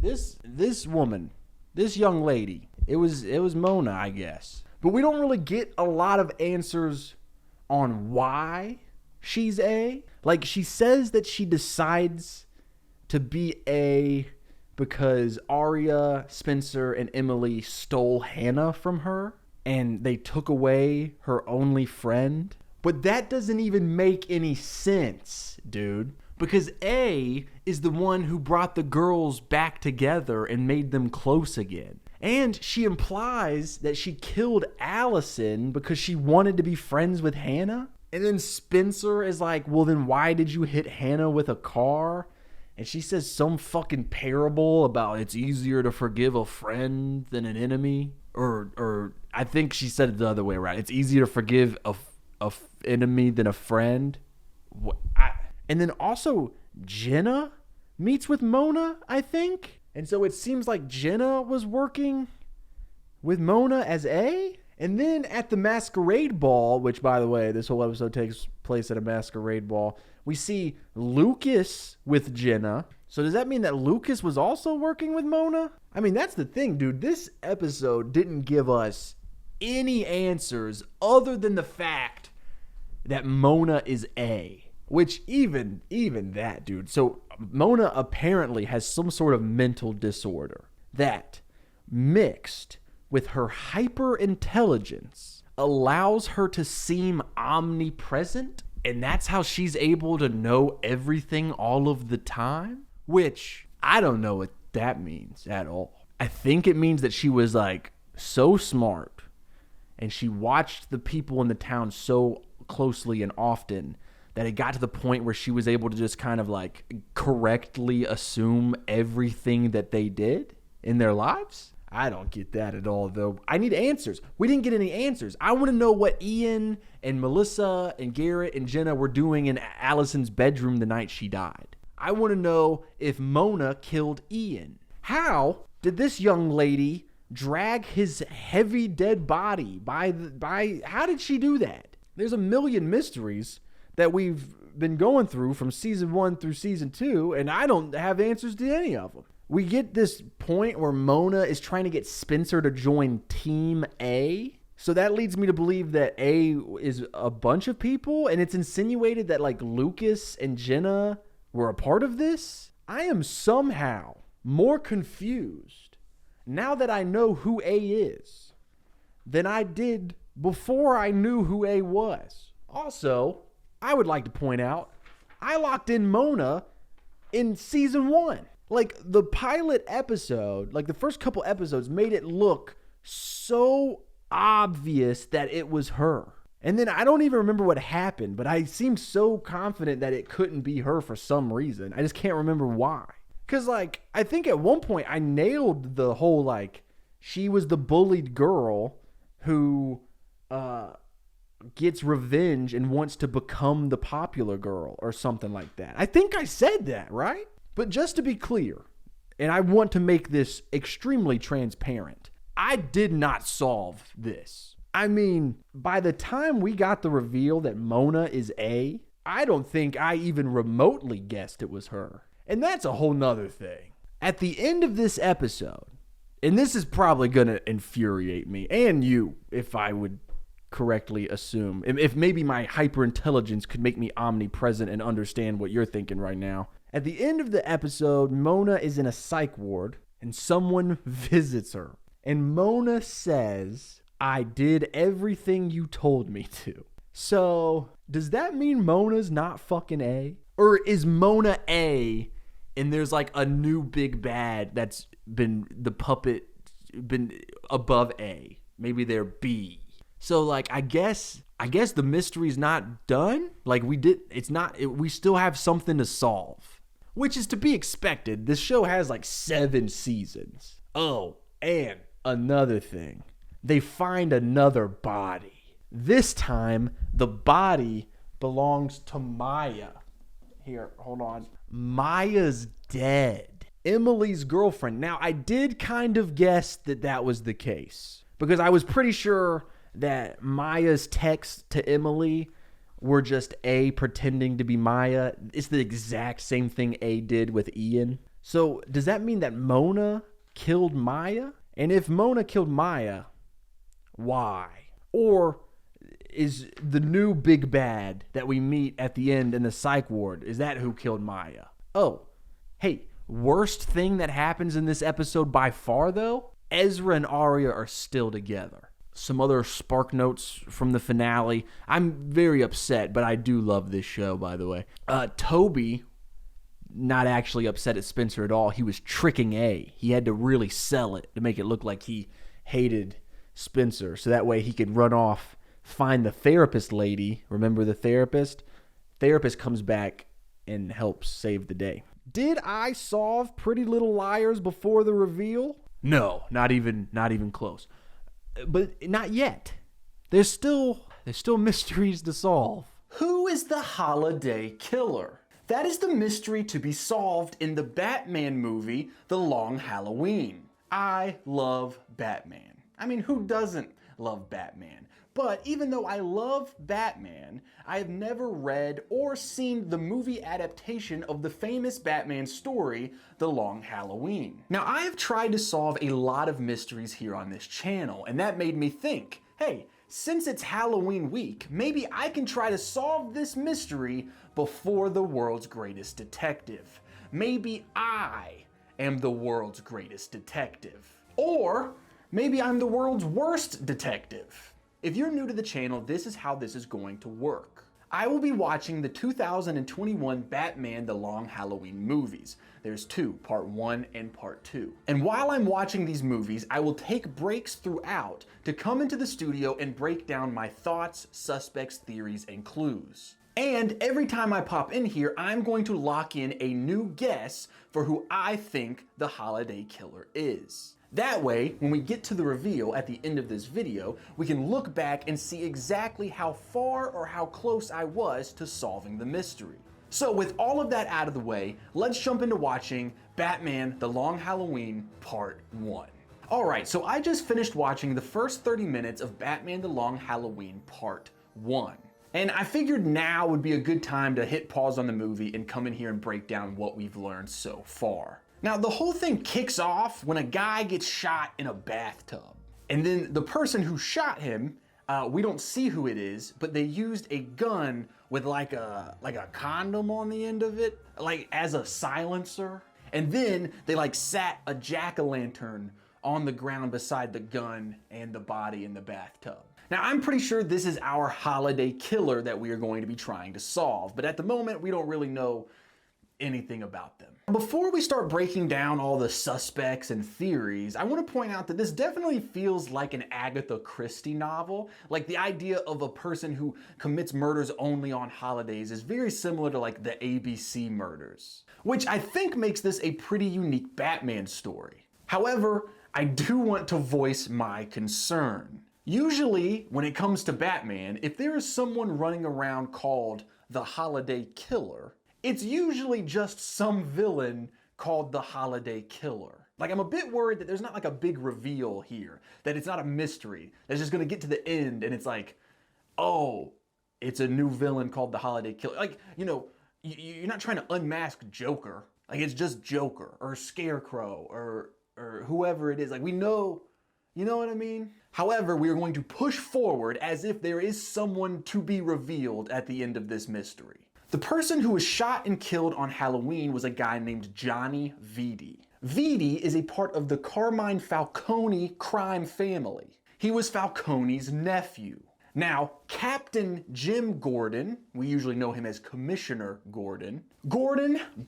Speaker 1: This woman, this young lady, it was Mona, I guess. But we don't really get a lot of answers on why she's A. Like, she says that she decides to be A because Arya, Spencer, and Emily stole Hannah from her, and they took away her only friend. But that doesn't even make any sense, dude. Because A is the one who brought the girls back together and made them close again. And she implies that she killed Allison because she wanted to be friends with Hannah. And then Spencer is like, well, then why did you hit Hannah with a car? And she says some fucking parable about it's easier to forgive a friend than an enemy. Or I think she said it the other way around. It's easier to forgive a enemy than a friend. And then also Jenna meets with Mona, I think. And so it seems like Jenna was working with Mona as A. And then at the masquerade ball, which, by the way, this whole episode takes place at a masquerade ball, we see Lucas with Jenna. So does that mean that Lucas was also working with Mona? I mean, that's the thing, dude. This episode didn't give us any answers other than the fact that Mona is A. Which even that, dude. So Mona apparently has some sort of mental disorder that, mixed with her hyper intelligence, allows her to seem omnipresent, and that's how she's able to know everything all of the time. Which I don't know what that means at all. I think it means that she was like so smart, and she watched the people in the town so closely and often that it got to the point where she was able to just kind of like correctly assume everything that they did in their lives. I don't get that at all, though. I need answers. We didn't get any answers. I want to know what Ian and Melissa and Garrett and Jenna were doing in Allison's bedroom the night she died. I want to know if Mona killed Ian. How did this young lady drag his heavy dead body by how did she do that? There's a million mysteries that we've been going through from season 1 through season 2, and I don't have answers to any of them. We get this point where Mona is trying to get Spencer to join Team A. So that leads me to believe that A is a bunch of people, and it's insinuated that like Lucas and Jenna were a part of this. I am somehow more confused now that I know who A is than I did before I knew who A was. Also, I would like to point out, I locked in Mona in season 1. Like, the pilot episode, like the first couple episodes made it look so obvious that it was her. And then I don't even remember what happened, but I seemed so confident that it couldn't be her for some reason. I just can't remember why. Because, like, I think at one point I nailed the whole, like, she was the bullied girl who gets revenge and wants to become the popular girl or something like that. I think I said that, right? But just to be clear, and I want to make this extremely transparent, I did not solve this. I mean, by the time we got the reveal that Mona is A, I don't think I even remotely guessed it was her. And that's a whole nother thing. At the end of this episode, and this is probably going to infuriate me and you, if I would correctly assume, if maybe my hyperintelligence could make me omnipresent and understand what you're thinking right now. At the end of the episode, Mona is in a psych ward and someone visits her. And Mona says, "I did everything you told me to." So, does that mean Mona's not fucking A? Or is Mona A and there's like a new big bad that's been above A? Maybe they're B. So like, I guess the mystery's not done. Like we still have something to solve, which is to be expected. This show has like 7 seasons. Oh, and another thing, they find another body. This time, the body belongs to Maya. Here, hold on. Maya's dead.
Speaker 13: Emily's girlfriend. Now, I did kind of guess that that was the case because I was pretty sure that Maya's texts to Emily were just A pretending to be Maya. It's the exact same thing A did with Ian. So does that mean that Mona killed Maya? And if Mona killed Maya, why? Or is the new big bad that we meet at the end in the psych ward, is that who killed Maya? Oh, hey, worst thing that happens in this episode by far though, Ezra and Arya are still together. Some other spark notes from the finale. I'm very upset, but I do love this show, by the way. Toby, not actually upset at Spencer at all. He was tricking A. He had to really sell it to make it look like he hated Spencer, so that way he could run off, find the therapist lady. Remember the therapist? Therapist comes back and helps save the day. Did I solve Pretty Little Liars before the reveal? No, not even close. But not yet. There's still mysteries to solve. Who is the holiday killer? That is the mystery to be solved in the Batman movie, The Long Halloween. I love Batman. I mean, who doesn't love Batman? But even though I love Batman, I have never read or seen the movie adaptation of the famous Batman story, The Long Halloween. Now, I have tried to solve a lot of mysteries here on this channel, and that made me think, hey, since it's Halloween week, maybe I can try to solve this mystery before the world's greatest detective. Maybe I am the world's greatest detective. Or maybe I'm the world's worst detective. If you're new to the channel, this is how this is going to work. I will be watching the 2021 Batman The Long Halloween movies. There's two, part 1 and part 2. And while I'm watching these movies, I will take breaks throughout to come into the studio and break down my thoughts, suspects, theories, and clues. And every time I pop in here, I'm going to lock in a new guess for who I think the holiday killer is. That way, when we get to the reveal at the end of this video, we can look back and see exactly how far or how close I was to solving the mystery. So with all of that out of the way, let's jump into watching Batman The Long Halloween Part 1. Alright, so I just finished watching the first 30 minutes of Batman The Long Halloween Part 1. And I figured now would be a good time to hit pause on the movie and come in here and break down what we've learned so far. Now, the whole thing kicks off when a guy gets shot in a bathtub. And then the person who shot him, we don't see who it is, but they used a gun with like a condom on the end of it, like as a silencer. And then they like sat a jack-o'-lantern on the ground beside the gun and the body in the bathtub. Now, I'm pretty sure this is our holiday killer that we are going to be trying to solve, but at the moment, we don't really know anything about them. Before we start breaking down all the suspects and theories, I want to point out that this definitely feels like an Agatha Christie novel. Like the idea of a person who commits murders only on holidays is very similar to like the ABC murders, which I think makes this a pretty unique Batman story. However, I do want to voice my concern. Usually, when it comes to Batman, if there is someone running around called the Holiday Killer, it's usually just some villain called the Holiday Killer. Like, I'm a bit worried that there's not like a big reveal here, that it's not a mystery, that's just gonna get to the end and it's like, oh, it's a new villain called the Holiday Killer. Like, you know, you're not trying to unmask Joker. Like, it's just Joker or Scarecrow or whoever it is. Like, we know, you know what I mean? However, we are going to push forward as if there is someone to be revealed at the end of this mystery. The person who was shot and killed on Halloween was a guy named Johnny Vitti. Vitti is a part of the Carmine Falcone crime family. He was Falcone's nephew. Now, Captain Jim Gordon, we usually know him as Commissioner Gordon,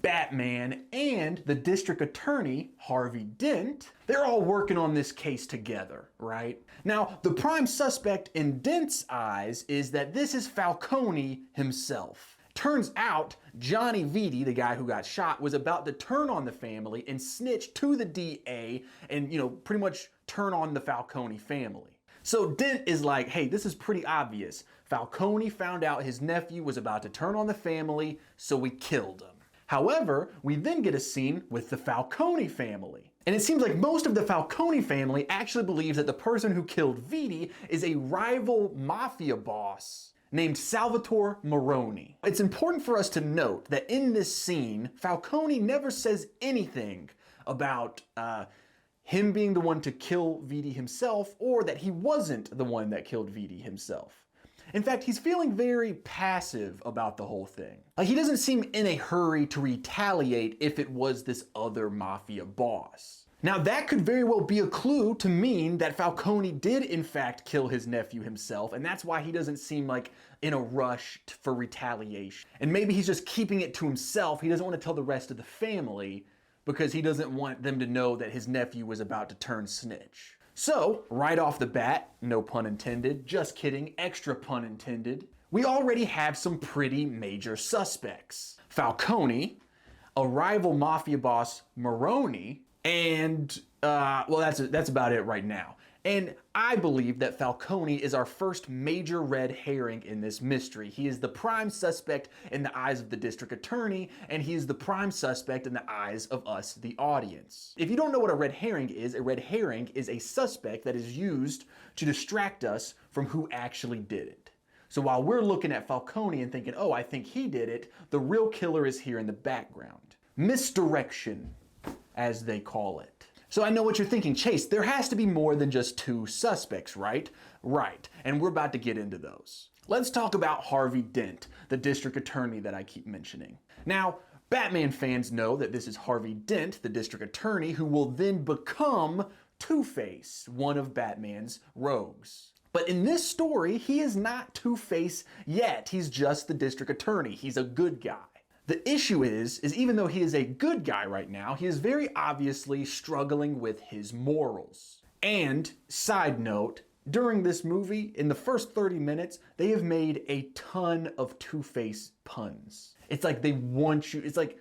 Speaker 13: Batman, and the district attorney, Harvey Dent, they're all working on this case together, right? Now, the prime suspect in Dent's eyes is that this is Falcone himself. Turns out, Johnny Vitti, the guy who got shot, was about to turn on the family and snitch to the DA and, you know, pretty much turn on the Falcone family. So Dent is like, hey, this is pretty obvious. Falcone found out his nephew was about to turn on the family, so we killed him.
Speaker 1: However, we then get a scene with the Falcone family. And it seems like most of the Falcone family actually believes that the person who killed Vidi is a rival mafia boss named Salvatore Moroni. It's important for us to note that in this scene, Falcone never says anything about him being the one to kill Vidi himself, or that he wasn't the one that killed Vidi himself. In fact, he's feeling very passive about the whole thing. Like, he doesn't seem in a hurry to retaliate if it was this other mafia boss. Now, that could very well be a clue to mean that Falcone did in fact kill his nephew himself, and that's why he doesn't seem like in a rush for retaliation. And maybe he's just keeping it to himself. He doesn't want to tell the rest of the family because he doesn't want them to know that his nephew was about to turn snitch. So, right off the bat, no pun intended, just kidding, extra pun intended, we already have some pretty major suspects. Falcone, a rival mafia boss, Moroni, and, well, that's about it right now. And I believe that Falcone is our first major red herring in this mystery. He is the prime suspect in the eyes of the district attorney, and he is the prime suspect in the eyes of us, the audience. If you don't know what a red herring is a suspect that is used to distract us from who actually did it. So while we're looking at Falcone and thinking, oh, I think he did it, the real killer is here in the background. Misdirection, as they call it. So I know what you're thinking, Chase, there has to be more than just two suspects, right? Right, and we're about to get into those. Let's talk about Harvey Dent, the district attorney that I keep mentioning. Now, Batman fans know that this is Harvey Dent, the district attorney, who will then become Two-Face, one of Batman's rogues. But in this story, he is not Two-Face yet. He's just the district attorney. He's a good guy. The issue is even though he is a good guy right now, he is very obviously struggling with his morals. And, side note, during this movie, in the first 30 minutes, they have made a ton of Two-Face puns. It's like they want you, it's like,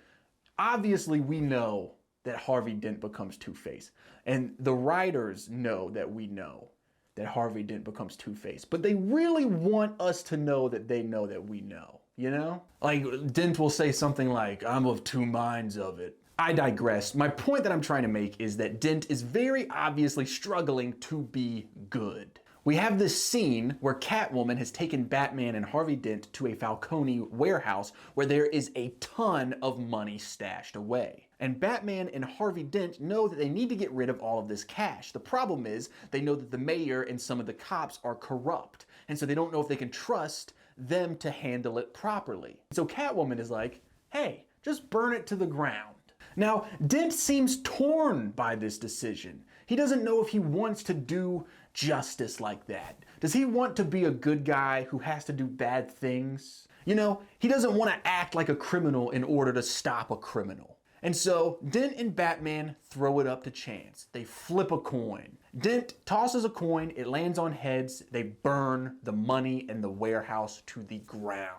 Speaker 1: obviously we know that Harvey Dent becomes Two-Face. And the writers know that we know that Harvey Dent becomes Two-Face. But they really want us to know that they know that we know. You know? Like, Dent will say something like, I'm of two minds of it. I digress. My point that I'm trying to make is that Dent is very obviously struggling to be good. We have this scene where Catwoman has taken Batman and Harvey Dent to a Falcone warehouse where there is a ton of money stashed away. And Batman and Harvey Dent know that they need to get rid of all of this cash. The problem is they know that the mayor and some of the cops are corrupt. And so they don't know if they can trust them to handle it properly. So Catwoman is like, hey, just burn it to the ground. Now, Dent seems torn by this decision. He doesn't know if he wants to do justice like that. Does he want to be a good guy who has to do bad things? You know, he doesn't want to act like a criminal in order to stop a criminal. And so Dent and Batman throw it up to chance. They flip a coin. Dent tosses a coin, it lands on heads, they burn the money and the warehouse to the ground.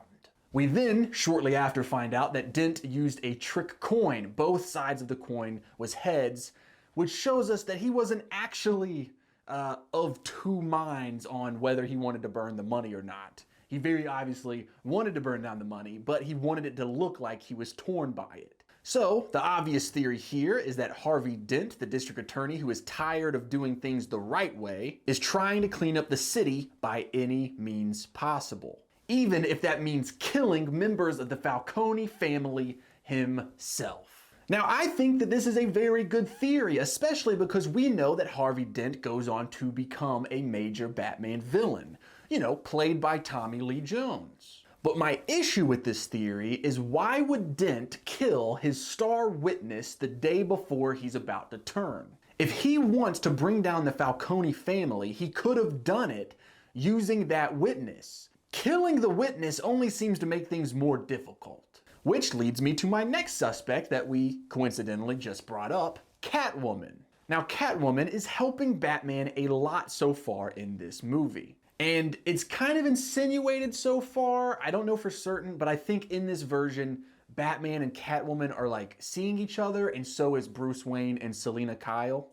Speaker 1: We then, shortly after, find out that Dent used a trick coin. Both sides of the coin was heads, which shows us that he wasn't actually of two minds on whether he wanted to burn the money or not. He very obviously wanted to burn down the money, but he wanted it to look like he was torn by it. So, the obvious theory here is that Harvey Dent, the district attorney who is tired of doing things the right way, is trying to clean up the city by any means possible. Even if that means killing members of the Falcone family himself. Now, I think that this is a very good theory, especially because we know that Harvey Dent goes on to become a major Batman villain, you know, played by Tommy Lee Jones. But my issue with this theory is, why would Dent kill his star witness the day before he's about to turn? If he wants to bring down the Falcone family, he could have done it using that witness. Killing the witness only seems to make things more difficult. Which leads me to my next suspect that we coincidentally just brought up, Catwoman. Now, Catwoman is helping Batman a lot so far in this movie. And it's kind of insinuated so far, I don't know for certain, but I think in this version, Batman and Catwoman are like seeing each other, and so is Bruce Wayne and Selina Kyle.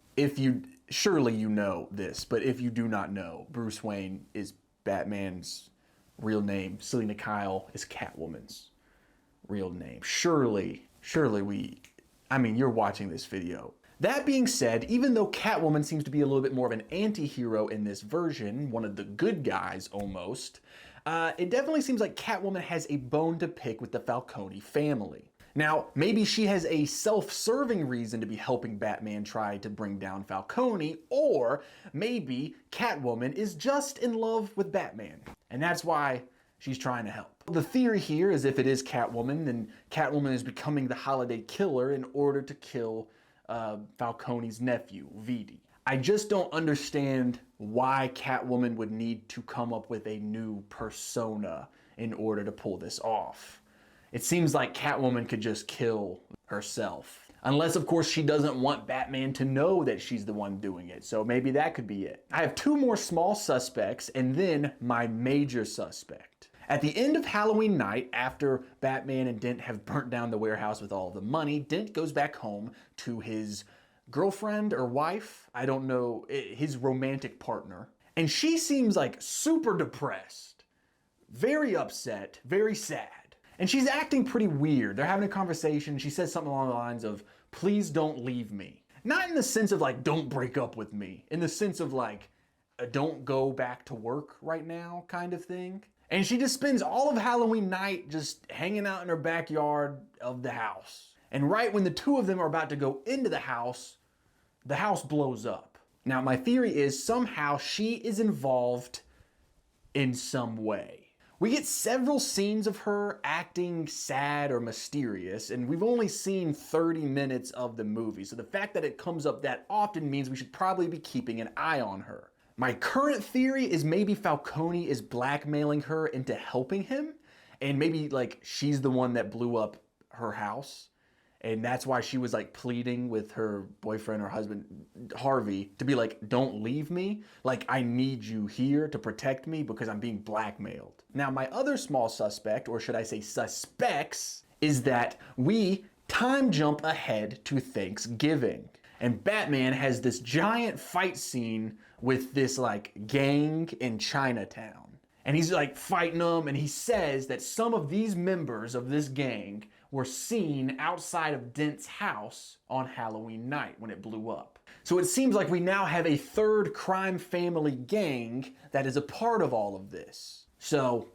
Speaker 1: Surely you know this, but if you do not know, Bruce Wayne is Batman's real name. Selina Kyle is Catwoman's real name. Surely Surely you're watching this video. That being said, even though Catwoman seems to be a little bit more of an anti-hero in this version, one of the good guys almost, it definitely seems like Catwoman has a bone to pick with the Falcone family. Now, maybe she has a self-serving reason to be helping Batman try to bring down Falcone, or maybe Catwoman is just in love with Batman, and that's why she's trying to help. The theory here is if it is Catwoman, then Catwoman is becoming the holiday killer in order to kill Falcone's nephew, Vidi. I just don't understand why Catwoman would need to come up with a new persona in order to pull this off. It seems like Catwoman could just kill herself. Unless, of course, she doesn't want Batman to know that she's the one doing it. So maybe that could be it. I have two more small suspects and then my major suspect. At the end of Halloween night, after Batman and Dent have burnt down the warehouse with all of the money, Dent goes back home to his girlfriend or wife, I don't know, his romantic partner. And she seems like super depressed, very upset, very sad. And she's acting pretty weird. They're having a conversation. She says something along the lines of, "Please don't leave me." Not in the sense of like, don't break up with me. In the sense of like, don't go back to work right now kind of thing. And she just spends all of Halloween night just hanging out in her backyard of the house. And right when the two of them are about to go into the house blows up. Now, my theory is somehow she is involved in some way. We get several scenes of her acting sad or mysterious, and we've only seen 30 minutes of the movie. So the fact that it comes up that often means we should probably be keeping an eye on her. My current theory is maybe Falcone is blackmailing her into helping him, and maybe like she's the one that blew up her house, and that's why she was like pleading with her boyfriend or husband, Harvey, to be like, don't leave me. Like, I need you here to protect me because I'm being blackmailed. Now, my other small suspect, or should I say suspects, is that we time jump ahead to Thanksgiving. And Batman has this giant fight scene with this like gang in Chinatown. And he's like fighting them, and he says that some of these members of this gang were seen outside of Dent's house on Halloween night when it blew up. So it seems like we now have a third crime family gang that is a part of all of this. So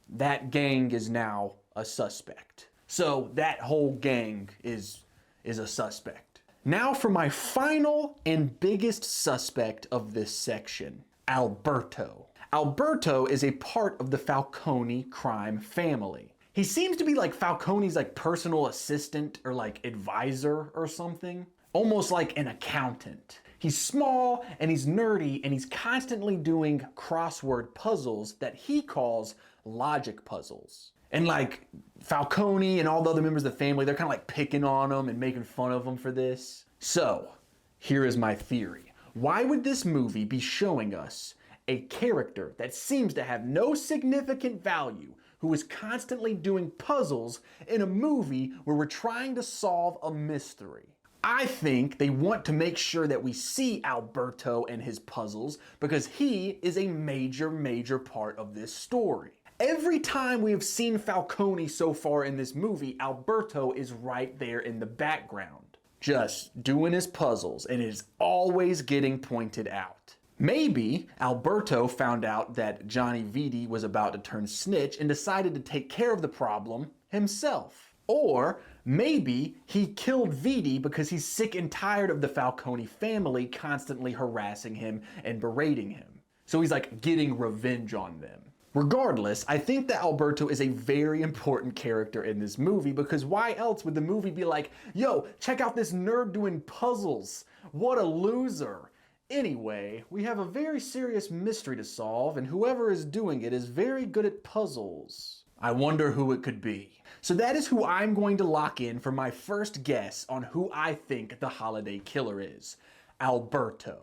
Speaker 1: that gang is now a suspect. So that whole gang is a suspect. Now for my final and biggest suspect of this section, Alberto. Alberto is a part of the Falcone crime family. He seems to be like Falcone's like personal assistant or like advisor or something. Almost like an accountant. He's small and he's nerdy and he's constantly doing crossword puzzles that he calls logic puzzles. And like Falcone and all the other members of the family, they're kind of like picking on him and making fun of him for this. So here is my theory. Why would this movie be showing us a character that seems to have no significant value, who is constantly doing puzzles in a movie where we're trying to solve a mystery? I think they want to make sure that we see Alberto and his puzzles because he is a major part of this story. Every time we have seen Falcone so far in this movie, Alberto is right there in the background, just doing his puzzles, and it is always getting pointed out. Maybe Alberto found out that Johnny Vidi was about to turn snitch and decided to take care of the problem himself. Or maybe he killed Vidi because he's sick and tired of the Falcone family constantly harassing him and berating him. So he's like getting revenge on them. Regardless, I think that Alberto is a very important character in this movie because why else would the movie be like, yo, check out this nerd doing puzzles. What a loser. Anyway, we have a very serious mystery to solve, and whoever is doing it is very good at puzzles. I wonder who it could be. So that is who I'm going to lock in for my first guess on who I think the holiday killer is. Alberto,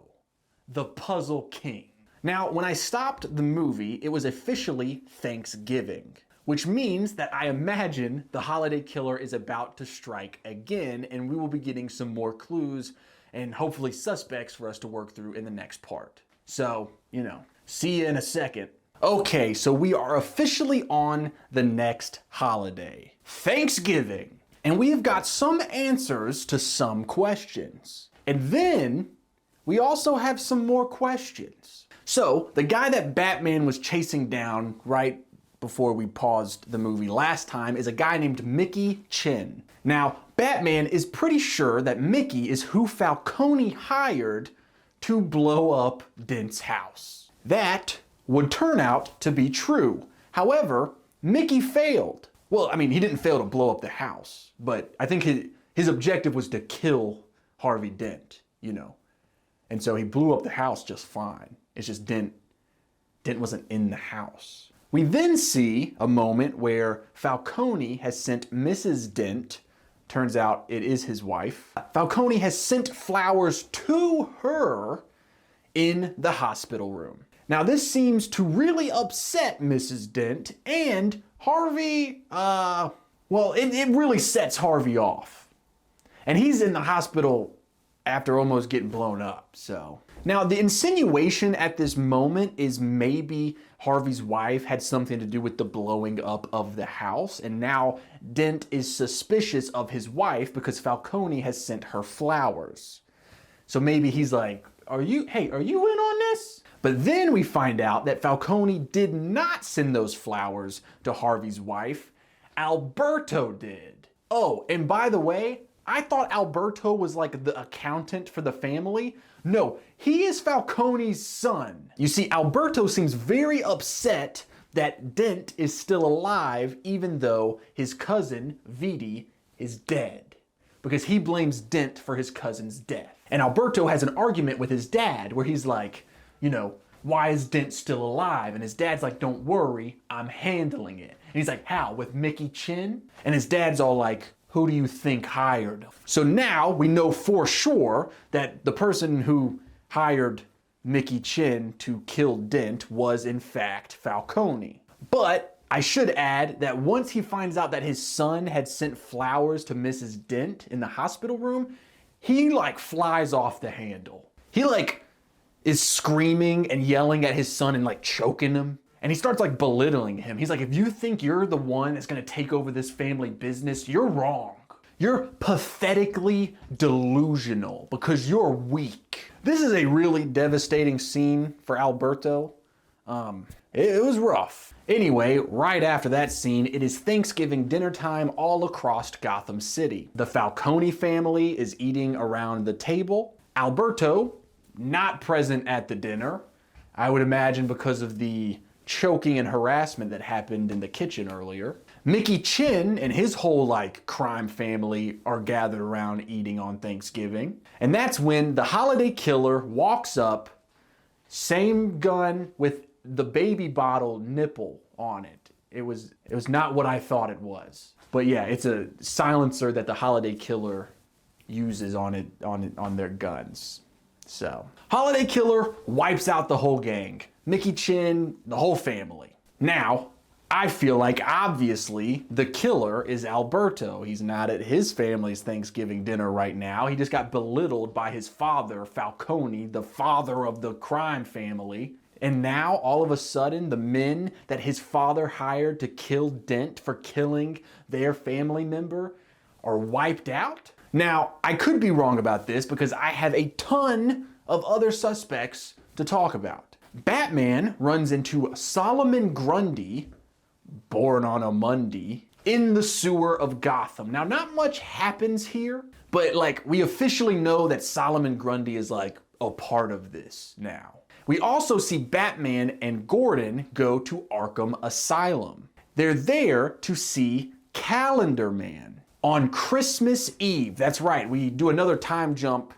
Speaker 1: the Puzzle King. Now, when I stopped the movie, it was officially Thanksgiving, which means that I imagine the holiday killer is about to strike again, and we will be getting some more clues and hopefully suspects for us to work through in the next part. So, see you in a second. Okay, so we are officially on the next holiday, Thanksgiving. And we have got some answers to some questions. And then we also have some more questions. So the guy that Batman was chasing down right before we paused the movie last time is a guy named Mickey Chin. Now, Batman is pretty sure that Mickey is who Falcone hired to blow up Dent's house. That would turn out to be true. However, Mickey failed. Well, I mean, he didn't fail to blow up the house, but I think his objective was to kill Harvey Dent, you know. And so he blew up the house just fine. It's just Dent wasn't in the house. We then see a moment where Falcone has sent Mrs. Dent, turns out it is his wife. Falcone has sent flowers to her in the hospital room. Now this seems to really upset Mrs. Dent, and Harvey, well, it really sets Harvey off. And he's in the hospital after almost getting blown up, so. Now the insinuation at this moment is maybe Harvey's wife had something to do with the blowing up of the house, and now Dent is suspicious of his wife because Falcone has sent her flowers. So maybe he's like, are you in on this? But then we find out that Falcone did not send those flowers to Harvey's wife. Alberto did. Oh, and by the way, I thought Alberto was like the accountant for the family. No, he is Falcone's son. You see, Alberto seems very upset that Dent is still alive even though his cousin, Vidi, is dead. Because he blames Dent for his cousin's death. And Alberto has an argument with his dad where he's like, you know, why is Dent still alive? And his dad's like, don't worry, I'm handling it. And he's like, how, with Mickey Chin? And his dad's all like, who do you think hired him? So now we know for sure that the person who hired Mickey Chin to kill Dent was in fact Falcone. But I should add that once he finds out that his son had sent flowers to Mrs. Dent in the hospital room, he like flies off the handle. He like is screaming and yelling at his son and like choking him. And he starts like belittling him. He's like, if you think you're the one that's gonna take over this family business, you're wrong. You're pathetically delusional because you're weak. This is a really devastating scene for Alberto. It was rough. Anyway, right after that scene, it is Thanksgiving dinner time all across Gotham City. The Falcone family is eating around the table. Alberto, not present at the dinner. I would imagine because of the choking and harassment that happened in the kitchen earlier. Mickey Chin and his whole like crime family are gathered around eating on Thanksgiving. And that's when the holiday killer walks up, same gun with the baby bottle nipple on it. It was not what I thought it was. But yeah, it's a silencer that the holiday killer uses on their guns. So, holiday killer wipes out the whole gang. Mickey Chin, the whole family. Now, I feel like obviously the killer is Alberto. He's not at his family's Thanksgiving dinner right now. He just got belittled by his father, Falcone, the father of the crime family. And now, all of a sudden, the men that his father hired to kill Dent for killing their family member are wiped out? Now, I could be wrong about this because I have a ton of other suspects to talk about. Batman runs into Solomon Grundy, born on a Monday, in the sewer of Gotham. Now, not much happens here, but like we officially know that Solomon Grundy is like a part of this now. We also see Batman and Gordon go to Arkham Asylum. They're there to see Calendar Man on Christmas Eve. That's right, we do another time jump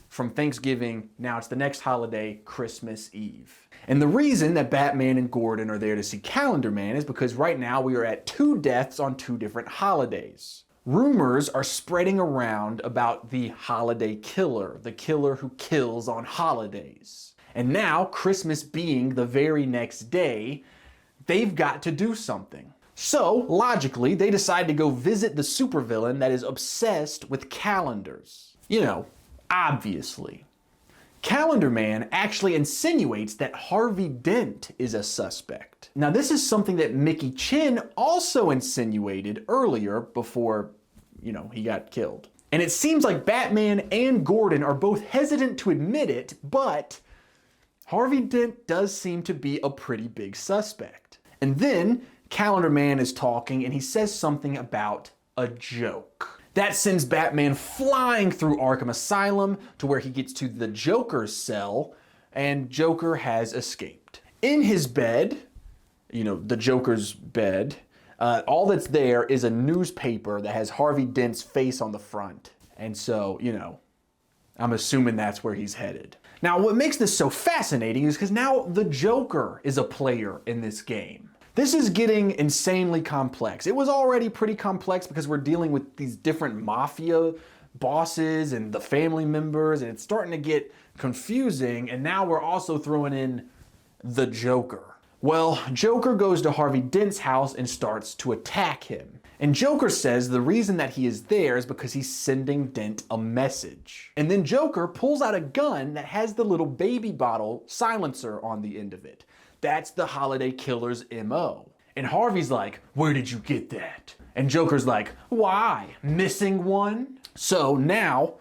Speaker 1: from Thanksgiving. Now it's the next holiday, Christmas Eve. And the reason that Batman and Gordon are there to see Calendar Man is because right now we are at 2 deaths on 2 different holidays. Rumors are spreading around about the holiday killer, the killer who kills on holidays. And now, Christmas being the very next day, they've got to do something. So, logically, they decide to go visit the supervillain that is obsessed with calendars. You know, obviously. Calendar Man actually insinuates that Harvey Dent is a suspect. Now, this is something that Mickey Chin also insinuated earlier before he got killed. And it seems like Batman and Gordon are both hesitant to admit it, but Harvey Dent does seem to be a pretty big suspect. And then Calendar Man is talking and he says something about a joke. That sends Batman flying through Arkham Asylum to where he gets to the Joker's cell, and Joker has escaped. In his bed, the Joker's bed, all that's there is a newspaper that has Harvey Dent's face on the front. And so, I'm assuming that's where he's headed. Now, what makes this so fascinating is because now the Joker is a player in this game. This is getting insanely complex. It was already pretty complex because we're dealing with these different mafia bosses and the family members, and it's starting to get confusing, and now we're also throwing in the Joker. Well, Joker goes to Harvey Dent's house and starts to attack him. And Joker says the reason that he is there is because he's sending Dent a message. And then Joker pulls out a gun that has the little baby bottle silencer on the end of it. That's the Holiday Killer's MO. And Harvey's like, where did you get that? And Joker's like, why? Missing one? So now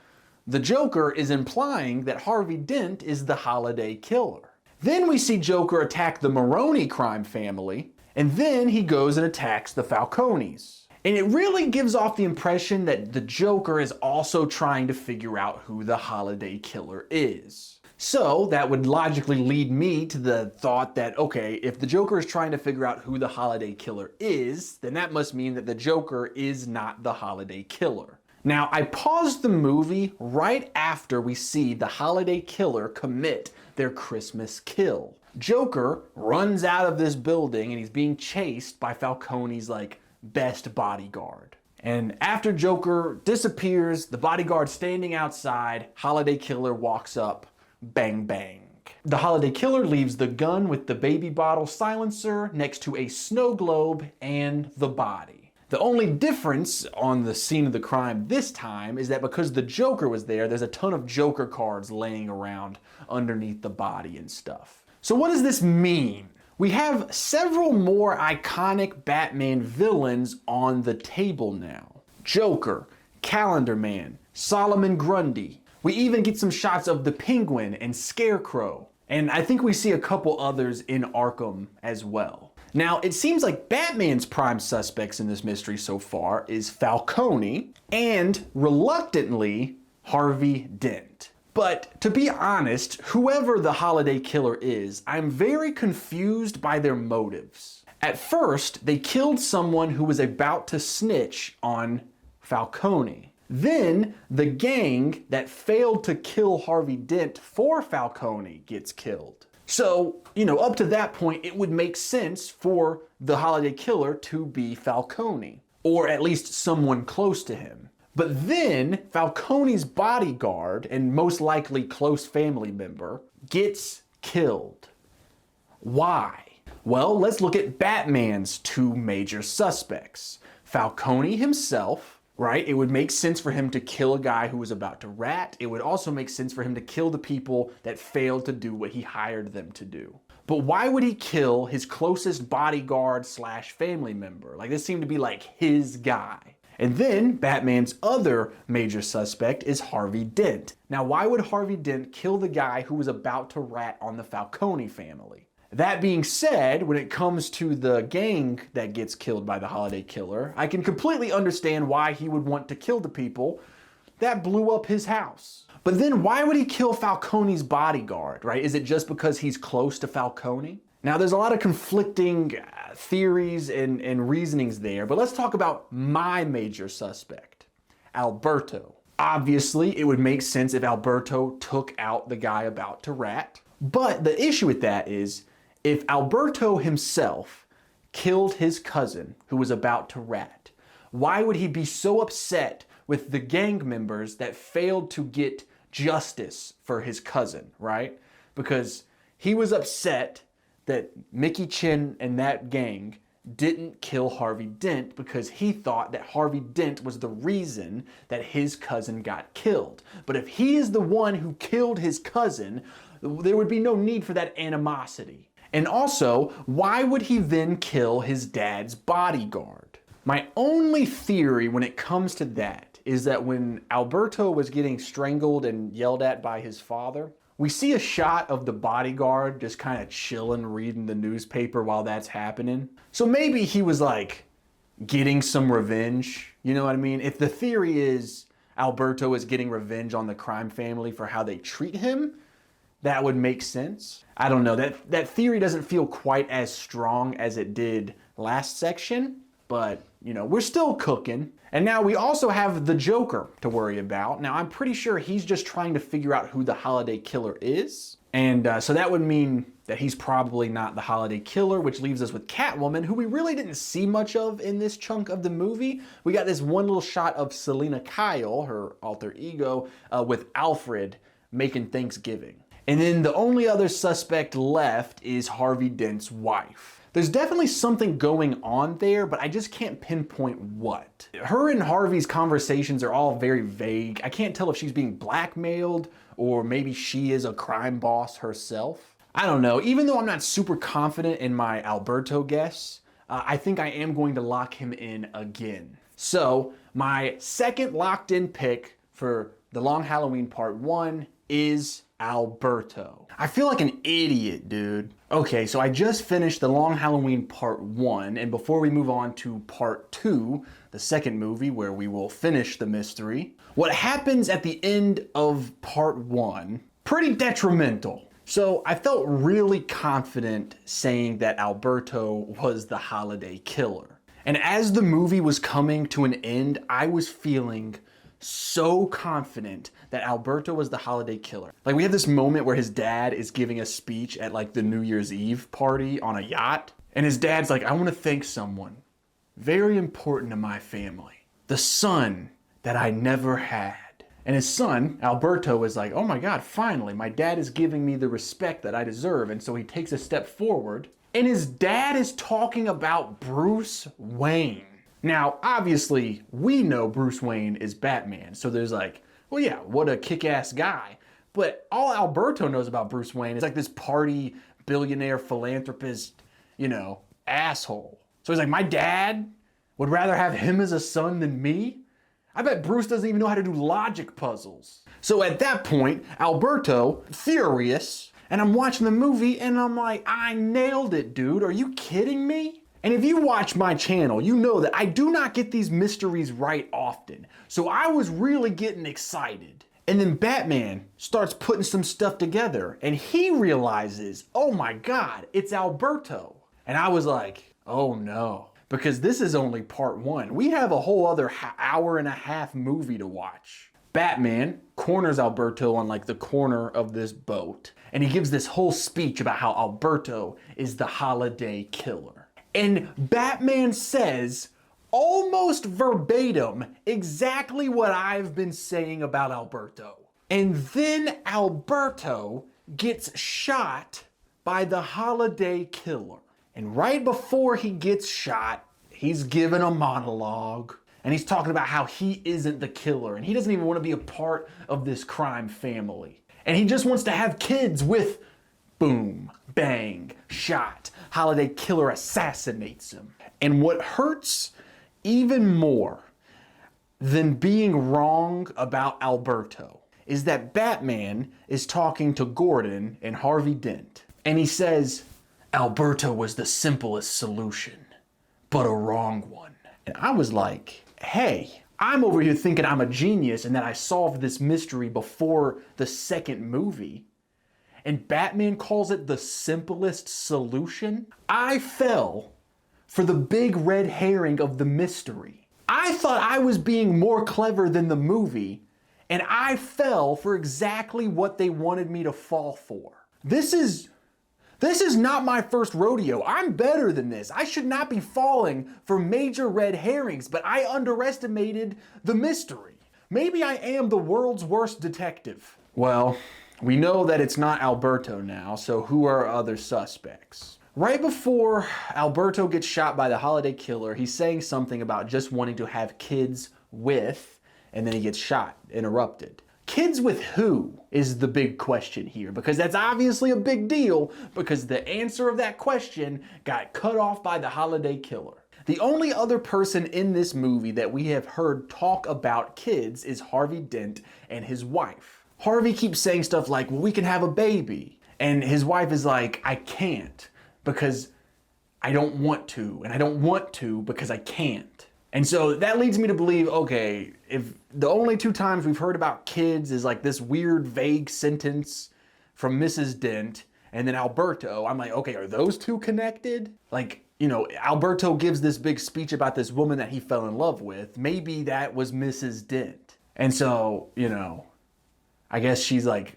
Speaker 1: the Joker is implying that Harvey Dent is the Holiday Killer. Then we see Joker attack the Maroni crime family, and then he goes and attacks the Falcones. And it really gives off the impression that the Joker is also trying to figure out who the Holiday Killer is. So that would logically lead me to the thought that, okay, if the Joker is trying to figure out who the Holiday Killer is, then that must mean that the Joker is not the Holiday Killer. Now, I paused the movie right after we see the Holiday Killer commit their Christmas kill. Joker runs out of this building and he's being chased by Falcone's best bodyguard. And after Joker disappears, the bodyguard standing outside, Holiday Killer walks up, bang bang. The Holiday Killer leaves the gun with the baby bottle silencer next to a snow globe and the body. The only difference on the scene of the crime this time is that because the Joker was there, there's a ton of Joker cards laying around underneath the body and stuff. So what does this mean? We have several more iconic Batman villains on the table now. Joker, Calendar Man, Solomon Grundy. We even get some shots of the Penguin and Scarecrow. And I think we see a couple others in Arkham as well. Now, it seems like Batman's prime suspects in this mystery so far is Falcone and, reluctantly, Harvey Dent. But to be honest, whoever the Holiday Killer is, I'm very confused by their motives. At first, they killed someone who was about to snitch on Falcone. Then, the gang that failed to kill Harvey Dent for Falcone gets killed. So, up to that point, it would make sense for the Holiday Killer to be Falcone, or at least someone close to him. But then Falcone's bodyguard, and most likely close family member, gets killed. Why? Well, let's look at Batman's two major suspects. Falcone himself, right? It would make sense for him to kill a guy who was about to rat. It would also make sense for him to kill the people that failed to do what he hired them to do. But why would he kill his closest bodyguard / family member? This seemed to be his guy. And then Batman's other major suspect is Harvey Dent. Now, why would Harvey Dent kill the guy who was about to rat on the Falcone family? That being said, when it comes to the gang that gets killed by the Holiday Killer, I can completely understand why he would want to kill the people that blew up his house. But then why would he kill Falcone's bodyguard, right? Is it just because he's close to Falcone? Now, there's a lot of conflicting theories and reasonings there, but let's talk about my major suspect, Alberto. Obviously, it would make sense if Alberto took out the guy about to rat. But the issue with that is, if Alberto himself killed his cousin who was about to rat, why would he be so upset with the gang members that failed to get justice for his cousin, right? Because he was upset that Mickey Chin and that gang didn't kill Harvey Dent because he thought that Harvey Dent was the reason that his cousin got killed. But if he is the one who killed his cousin, there would be no need for that animosity. And also, why would he then kill his dad's bodyguard? My only theory when it comes to that is that when Alberto was getting strangled and yelled at by his father, we see a shot of the bodyguard just kind of chilling, reading the newspaper while that's happening. So maybe he was like getting some revenge, you know what I mean? If the theory is Alberto is getting revenge on the crime family for how they treat him, that would make sense. I don't know, that theory doesn't feel quite as strong as it did last section, but you know, we're still cooking. And now we also have the Joker to worry about. Now I'm pretty sure he's just trying to figure out who the holiday killer is. And so that would mean that he's probably not the holiday killer, which leaves us with Catwoman, who we really didn't see much of in this chunk of the movie. We got this one little shot of Selena Kyle, her alter ego, with Alfred making Thanksgiving. And then the only other suspect left is Harvey Dent's wife. There's definitely something going on there, but I just can't pinpoint what. Her and Harvey's conversations are all very vague. I can't tell if she's being blackmailed or maybe she is a crime boss herself. I don't know. Even though I'm not super confident in my Alberto guess, I think I am going to lock him in again. So my second locked in pick for The Long Halloween Part 1 is Alberto. I feel like an idiot, dude. Okay, so I just finished The Long Halloween Part 1, and before we move on to Part 2, the second movie where we will finish the mystery, what happens at the end of Part 1, pretty detrimental. So I felt really confident saying that Alberto was the holiday killer. And as the movie was coming to an end, I was feeling so confident that Alberto was the holiday killer. Like, we have this moment where his dad is giving a speech at like the New Year's Eve party on a yacht. And his dad's like, I want to thank someone very important to my family. The son that I never had. And his son, Alberto, is like, oh my God, finally, my dad is giving me the respect that I deserve. And so he takes a step forward and his dad is talking about Bruce Wayne. Now, obviously, we know Bruce Wayne is Batman, so there's like, well, yeah, what a kick-ass guy. But all Alberto knows about Bruce Wayne is like this party billionaire philanthropist, you know, asshole. So he's like, my dad would rather have him as a son than me? I bet Bruce doesn't even know how to do logic puzzles. So at that point, Alberto, furious, and I'm watching the movie and I'm like, I nailed it, dude. Are you kidding me? And if you watch my channel, you know that I do not get these mysteries right often. So I was really getting excited. And then Batman starts putting some stuff together and he realizes, oh my God, it's Alberto. And I was like, oh no, because this is only part 1. We have a whole other hour and a half movie to watch. Batman corners Alberto on like the corner of this boat. And he gives this whole speech about how Alberto is the holiday killer. And Batman says, almost verbatim, exactly what I've been saying about Alberto. And then Alberto gets shot by the holiday killer. And right before he gets shot, he's given a monologue. And he's talking about how he isn't the killer. And he doesn't even want to be a part of this crime family. And he just wants to have kids with boom, bang, shot. Holiday killer assassinates him. And what hurts even more than being wrong about Alberto is that Batman is talking to Gordon and Harvey Dent. And he says, Alberto was the simplest solution, but a wrong one. And I was like, hey, I'm over here thinking I'm a genius and that I solved this mystery before the second movie. And Batman calls it the simplest solution. I fell for the big red herring of the mystery. I thought I was being more clever than the movie, and I fell for exactly what they wanted me to fall for. This is not my first rodeo. I'm better than this. I should not be falling for major red herrings, but I underestimated the mystery. Maybe I am the world's worst detective. Well, we know that it's not Alberto now, so who are our other suspects? Right before Alberto gets shot by the holiday killer, he's saying something about just wanting to have kids with, and then he gets shot, interrupted. Kids with who is the big question here, because that's obviously a big deal, because the answer of that question got cut off by the holiday killer. The only other person in this movie that we have heard talk about kids is Harvey Dent and his wife. Harvey keeps saying stuff like, well, we can have a baby. And his wife is like, I can't because I don't want to. And I don't want to because I can't. And so that leads me to believe, okay, if the only 2 times we've heard about kids is like this weird vague sentence from Mrs. Dent and then Alberto, I'm like, okay, are those 2 connected? Like, you know, Alberto gives this big speech about this woman that he fell in love with. Maybe that was Mrs. Dent. And so, you know, I guess she's like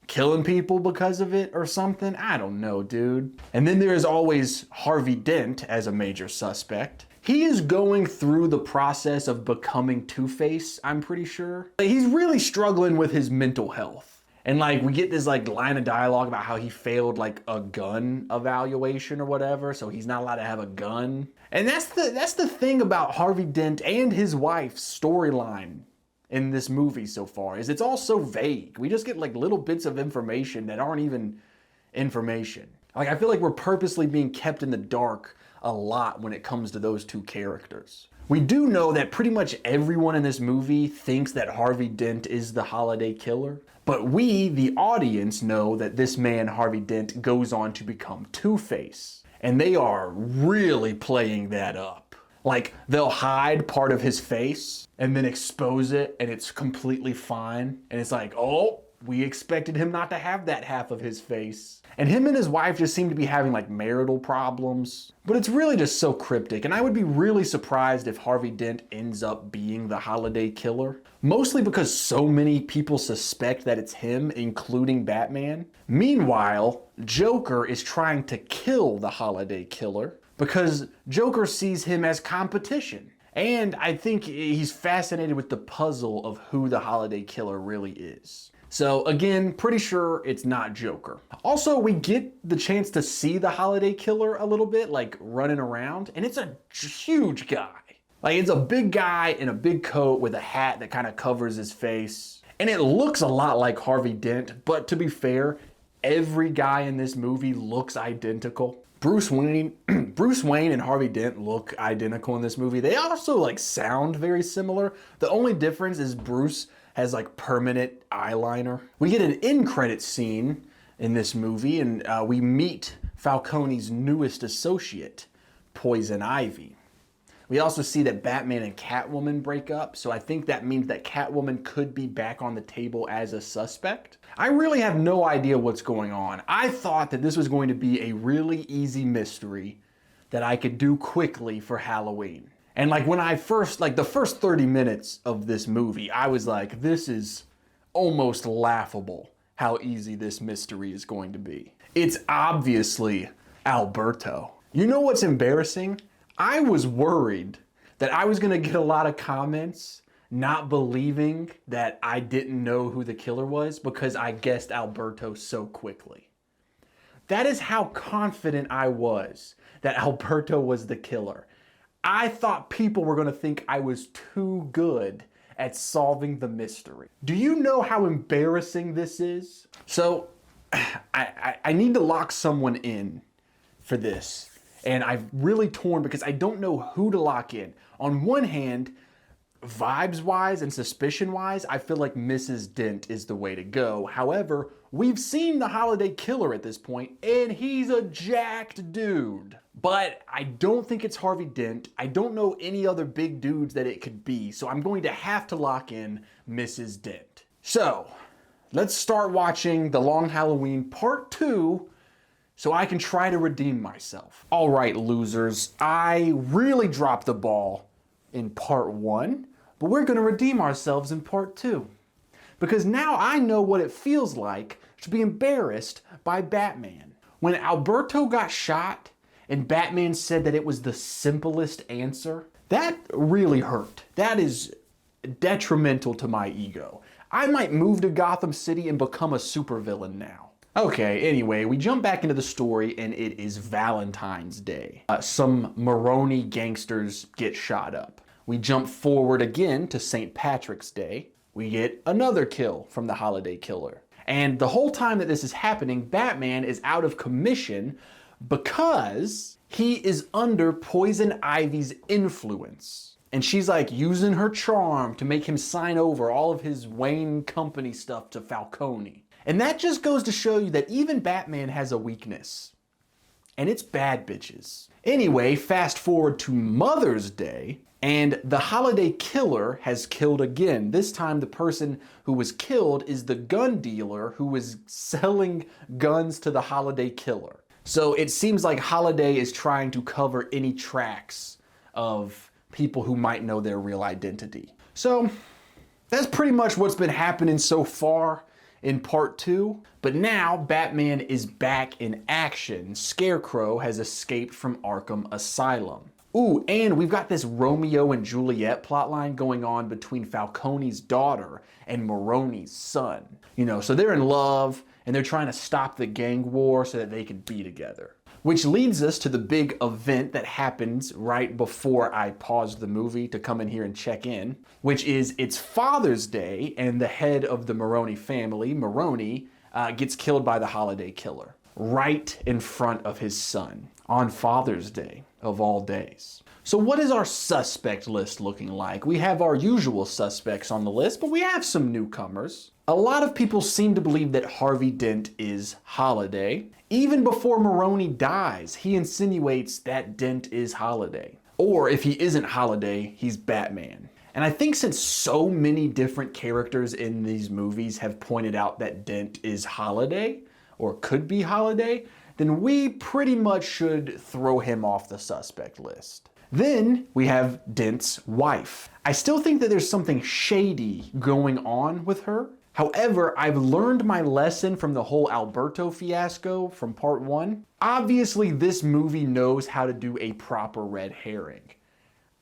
Speaker 1: killing people because of it or something. I don't know, dude. And then there is always Harvey Dent as a major suspect. He is going through the process of becoming Two-Face, I'm pretty sure. He's really struggling with his mental health. And like we get this like line of dialogue about how he failed like a gun evaluation or whatever, so he's not allowed to have a gun. And that's the thing about Harvey Dent and his wife's storyline in this movie so far, is it's all so vague. We just get like little bits of information that aren't even information. Like I feel like we're purposely being kept in the dark a lot when it comes to those 2 characters. We do know that pretty much everyone in this movie thinks that Harvey Dent is the holiday killer, but we, the audience, know that this man, Harvey Dent, goes on to become Two-Face. And they are really playing that up. Like, they'll hide part of his face and then expose it and it's completely fine. And it's like, oh, we expected him not to have that half of his face. And him and his wife just seem to be having like marital problems. But it's really just so cryptic, and I would be really surprised if Harvey Dent ends up being the holiday killer. Mostly because so many people suspect that it's him, including Batman. Meanwhile, Joker is trying to kill the holiday killer because Joker sees him as competition. And I think he's fascinated with the puzzle of who the holiday killer really is. So again, pretty sure it's not Joker. Also, we get the chance to see the holiday killer a little bit, like running around, and it's a huge guy. Like it's a big guy in a big coat with a hat that kind of covers his face. And it looks a lot like Harvey Dent, but to be fair, every guy in this movie looks identical. Bruce Wayne and Harvey Dent look identical in this movie. They also like sound very similar. The only difference is Bruce has like permanent eyeliner. We get an end credit scene in this movie and we meet Falcone's newest associate, Poison Ivy. We also see that Batman and Catwoman break up, so I think that means that Catwoman could be back on the table as a suspect. I really have no idea what's going on. I thought that this was going to be a really easy mystery that I could do quickly for Halloween. And like when I first, like the first 30 minutes of this movie, I was like, this is almost laughable how easy this mystery is going to be. It's obviously Alberto. You know what's embarrassing? I was worried that I was gonna get a lot of comments not believing that I didn't know who the killer was because I guessed Alberto so quickly. That is how confident I was that Alberto was the killer. I thought people were gonna think I was too good at solving the mystery. Do you know how embarrassing this is? So I need to lock someone in for this. And I've really torn because I don't know who to lock in. On one hand, vibes-wise and suspicion-wise, I feel like Mrs. Dent is the way to go. However, we've seen the holiday killer at this point, and he's a jacked dude. But I don't think it's Harvey Dent. I don't know any other big dudes that it could be, so I'm going to have to lock in Mrs. Dent. So, let's start watching The Long Halloween Part 2 so I can try to redeem myself. All right, losers, I really dropped the ball in Part 1, but we're gonna redeem ourselves in Part 2. Because now I know what it feels like to be embarrassed by Batman. When Alberto got shot and Batman said that it was the simplest answer, that really hurt. That is detrimental to my ego. I might move to Gotham City and become a supervillain now. Okay, anyway, we jump back into the story and it is Valentine's Day. Some Maroni gangsters get shot up. We jump forward again to St. Patrick's Day. We get another kill from the holiday killer. And the whole time that this is happening, Batman is out of commission because He is under Poison Ivy's influence. And she's like using her charm to make him sign over all of his Wayne Company stuff to Falcone. And that just goes to show you that even Batman has a weakness. And it's bad bitches. Anyway, fast forward to Mother's Day, and the holiday killer has killed again. This time the person who was killed is the gun dealer who was selling guns to the holiday killer. So it seems like Holiday is trying to cover any tracks of people who might know their real identity. So that's pretty much what's been happening so far in part 2. But now Batman is back in action. Scarecrow has escaped from Arkham Asylum. Ooh, and we've got this Romeo and Juliet plotline going on between Falcone's daughter and Maroni's son. You know, so they're in love and they're trying to stop the gang war so that they can be together. Which leads us to the big event that happens right before I paused the movie to come in here and check in, which is it's Father's Day and the head of the Maroni family, Maroni, gets killed by the holiday killer right in front of his son on Father's Day of all days. So what is our suspect list looking like? We have our usual suspects on the list, but we have some newcomers. A lot of people seem to believe that Harvey Dent is Holiday. Even before Maroni dies, he insinuates that Dent is Holiday. Or if he isn't Holiday, he's Batman. And I think since so many different characters in these movies have pointed out that Dent is Holiday, or could be Holiday, then we pretty much should throw him off the suspect list. Then we have Dent's wife. I still think that there's something shady going on with her. However, I've learned my lesson from the whole Alberto fiasco from part 1. Obviously, this movie knows how to do a proper red herring.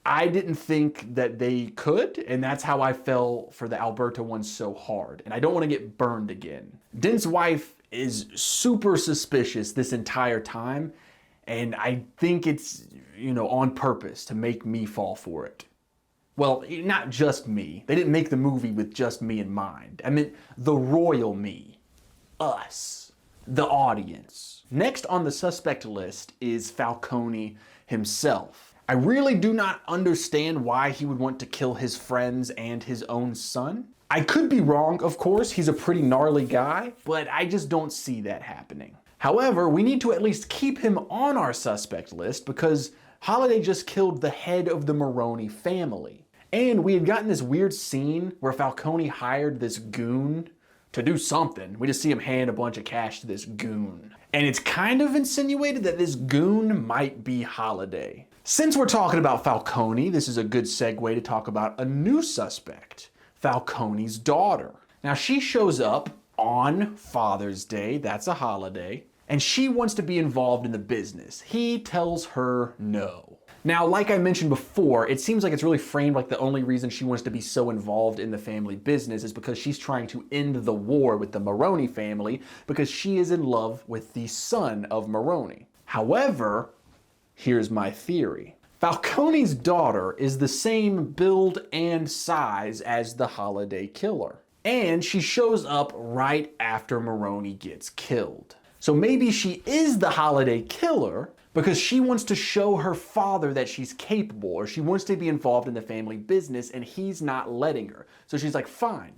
Speaker 1: I didn't think that they could, and that's how I fell for the Alberto one so hard. And I don't want to get burned again. Dent's wife is super suspicious this entire time, and I think it's, you know, on purpose to make me fall for it. Well, not just me. They didn't make the movie with just me in mind. I meant the royal me. Us. The audience. Next on the suspect list is Falcone himself. I really do not understand why he would want to kill his friends and his own son. I could be wrong, of course. He's a pretty gnarly guy, but I just don't see that happening. However, we need to at least keep him on our suspect list because Holiday just killed the head of the Maroni family. And we had gotten this weird scene where Falcone hired this goon to do something. We just see him hand a bunch of cash to this goon. And it's kind of insinuated that this goon might be Holiday. Since we're talking about Falcone, this is a good segue to talk about a new suspect, Falcone's daughter. Now she shows up on Father's Day, that's a holiday, and she wants to be involved in the business. He tells her no. Now, like I mentioned before, it seems like it's really framed like the only reason she wants to be so involved in the family business is because she's trying to end the war with the Maroni family because she is in love with the son of Maroni. However, here's my theory. Falcone's daughter is the same build and size as the holiday killer. And she shows up right after Maroni gets killed. So maybe she is the holiday killer because she wants to show her father that she's capable, or she wants to be involved in the family business and he's not letting her. So she's like, fine,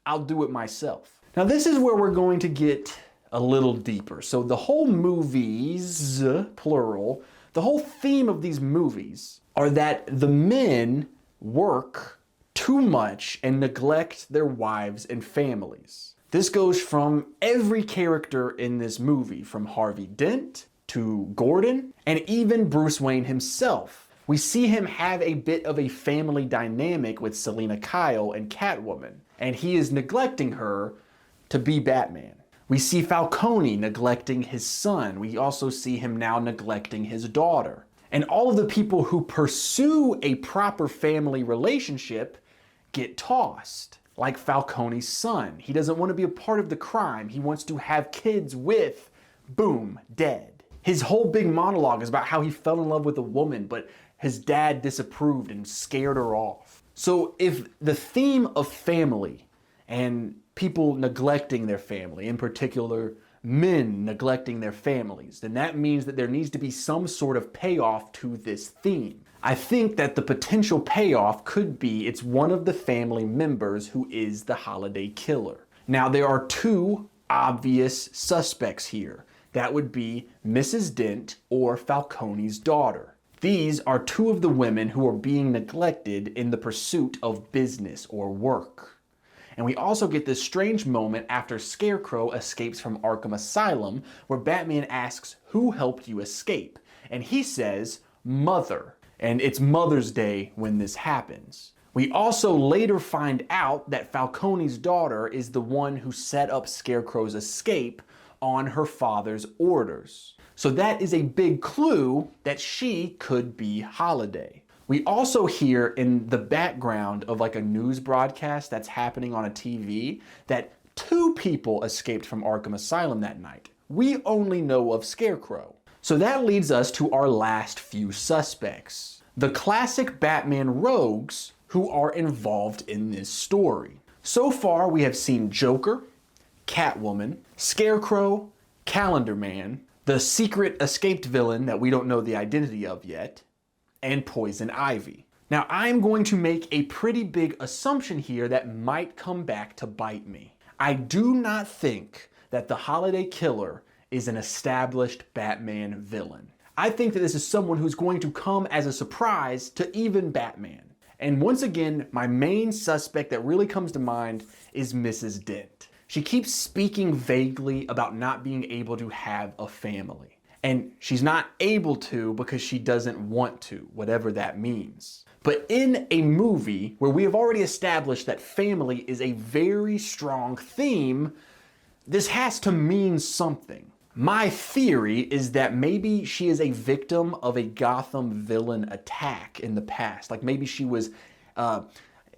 Speaker 1: I'll do it myself. Now this is where we're going to get a little deeper. So the whole movies, plural, the whole theme of these movies are that the men work too much and neglect their wives and families. This goes from every character in this movie, from Harvey Dent to Gordon, and even Bruce Wayne himself. We see him have a bit of a family dynamic with Selina Kyle and Catwoman, and he is neglecting her to be Batman. We see Falcone neglecting his son. We also see him now neglecting his daughter. And all of the people who pursue a proper family relationship get tossed. Like Falcone's son. He doesn't want to be a part of the crime. He wants to have kids with, boom, dead. His whole big monologue is about how he fell in love with a woman, but his dad disapproved and scared her off. So if the theme of family and people neglecting their family, in particular men neglecting their families, then that means that there needs to be some sort of payoff to this theme. I think that the potential payoff could be it's one of the family members who is the holiday killer. Now, there are two obvious suspects here. That would be Mrs. Dent or Falcone's daughter. These are two of the women who are being neglected in the pursuit of business or work. And we also get this strange moment after Scarecrow escapes from Arkham Asylum, where Batman asks, "Who helped you escape?" And he says, "Mother." And it's Mother's Day when this happens. We also later find out that Falcone's daughter is the one who set up Scarecrow's escape on her father's orders. So that is a big clue that she could be Holiday. We also hear in the background of like a news broadcast that's happening on a TV that 2 people escaped from Arkham Asylum that night. We only know of Scarecrow. So that leads us to our last few suspects. The classic Batman rogues who are involved in this story. So far we have seen Joker, Catwoman, Scarecrow, Calendar Man, the secret escaped villain that we don't know the identity of yet, and Poison Ivy. Now I'm going to make a pretty big assumption here that might come back to bite me. I do not think that the Holiday Killer is an established Batman villain. I think that this is someone who's going to come as a surprise to even Batman. And once again, my main suspect that really comes to mind is Mrs. Dent. She keeps speaking vaguely about not being able to have a family. And she's not able to because she doesn't want to, whatever that means. But in a movie where we have already established that family is a very strong theme, this has to mean something. My theory is that maybe she is a victim of a Gotham villain attack in the past. Like maybe she was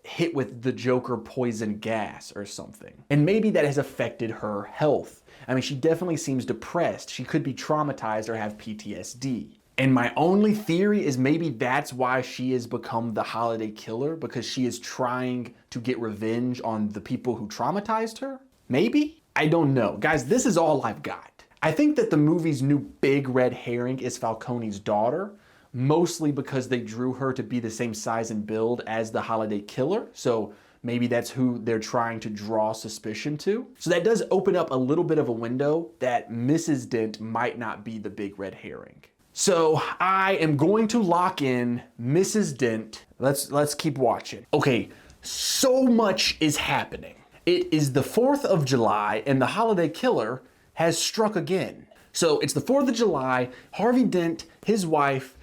Speaker 1: hit with the Joker poison gas or something. And maybe that has affected her health. I mean, she definitely seems depressed. She could be traumatized or have PTSD. And my only theory is maybe that's why she has become the Holiday Killer, because she is trying to get revenge on the people who traumatized her? Maybe? I don't know. Guys, this is all I've got. I think that the movie's new big red herring is Falcone's daughter, mostly because they drew her to be the same size and build as the Holiday Killer. So maybe that's who they're trying to draw suspicion to. So that does open up a little bit of a window that Mrs. Dent might not be the big red herring. So I am going to lock in Mrs. Dent. Let's keep watching. Okay, so much is happening. It is the 4th of July and the Holiday Killer has struck again. So it's the 4th of July, Harvey Dent, his wife,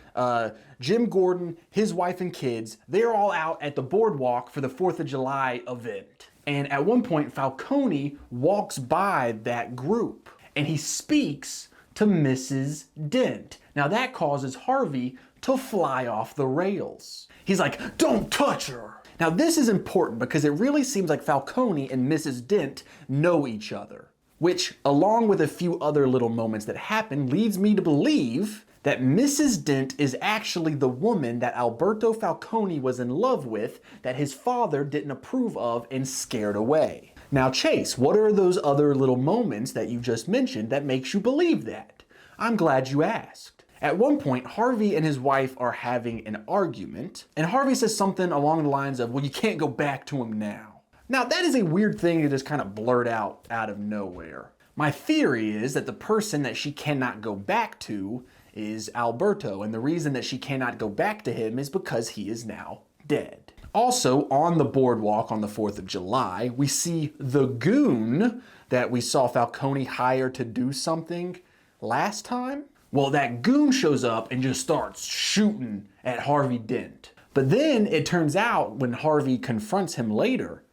Speaker 1: Jim Gordon, his wife and kids, they're all out at the boardwalk for the 4th of July event. And at one point, Falcone walks by that group and he speaks to Mrs. Dent. Now that causes Harvey to fly off the rails. He's like, "Don't touch her." Now this is important because it really seems like Falcone and Mrs. Dent know each other, which along with a few other little moments that happen leads me to believe that Mrs. Dent is actually the woman that Alberto Falcone was in love with that his father didn't approve of and scared away. Now Chase, what are those other little moments that you just mentioned that makes you believe that? I'm glad you asked. At one point, Harvey and his wife are having an argument, and Harvey says something along the lines of, "Well, you can't go back to him now." Now that is a weird thing to just kind of blurt out of nowhere. My theory is that the person that she cannot go back to is Alberto, and the reason that she cannot go back to him is because he is now dead. Also, on the boardwalk on the 4th of July, we see the goon that we saw Falcone hire to do something last time. Well, that goon shows up and just starts shooting at Harvey Dent. But then it turns out when Harvey confronts him later,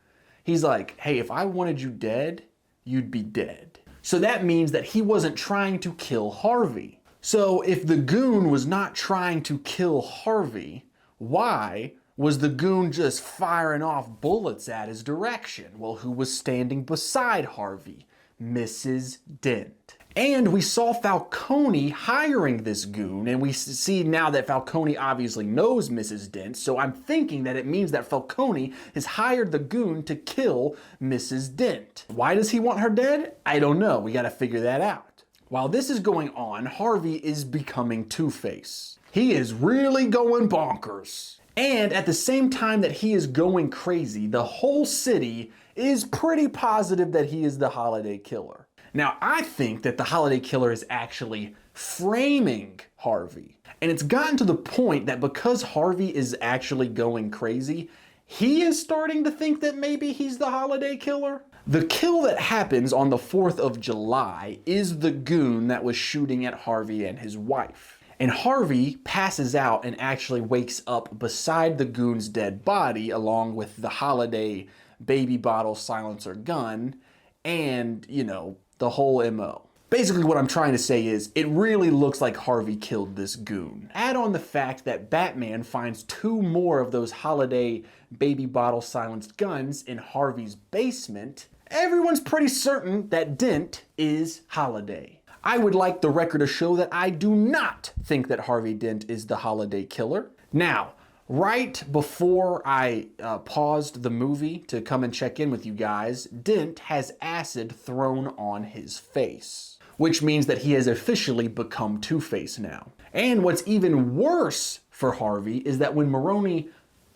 Speaker 1: he's like, "Hey, if I wanted you dead, you'd be dead." So that means that he wasn't trying to kill Harvey. So if the goon was not trying to kill Harvey, why was the goon just firing off bullets at his direction? Well, who was standing beside Harvey? Mrs. Dent. And we saw Falcone hiring this goon, and we see now that Falcone obviously knows Mrs. Dent, so I'm thinking that it means that Falcone has hired the goon to kill Mrs. Dent. Why does he want her dead? I don't know. We gotta figure that out. While this is going on, Harvey is becoming Two-Face. He is really going bonkers. And at the same time that he is going crazy, the whole city is pretty positive that he is the holiday killer. Now, I think that the holiday killer is actually framing Harvey. And it's gotten to the point that because Harvey is actually going crazy, he is starting to think that maybe he's the holiday killer. The kill that happens on the 4th of July is the goon that was shooting at Harvey and his wife. And Harvey passes out and actually wakes up beside the goon's dead body along with the holiday baby bottle silencer gun and, you know, the whole MO. Basically what I'm trying to say is it really looks like Harvey killed this goon. Add on the fact that Batman finds 2 more of those holiday baby bottle silenced guns in Harvey's basement. Everyone's pretty certain that Dent is Holiday. I would like the record to show that I do not think that Harvey Dent is the holiday killer. Now, right before I paused the movie to come and check in with you guys, Dent has acid thrown on his face, which means that he has officially become Two-Face now. And what's even worse for Harvey is that when Maroni,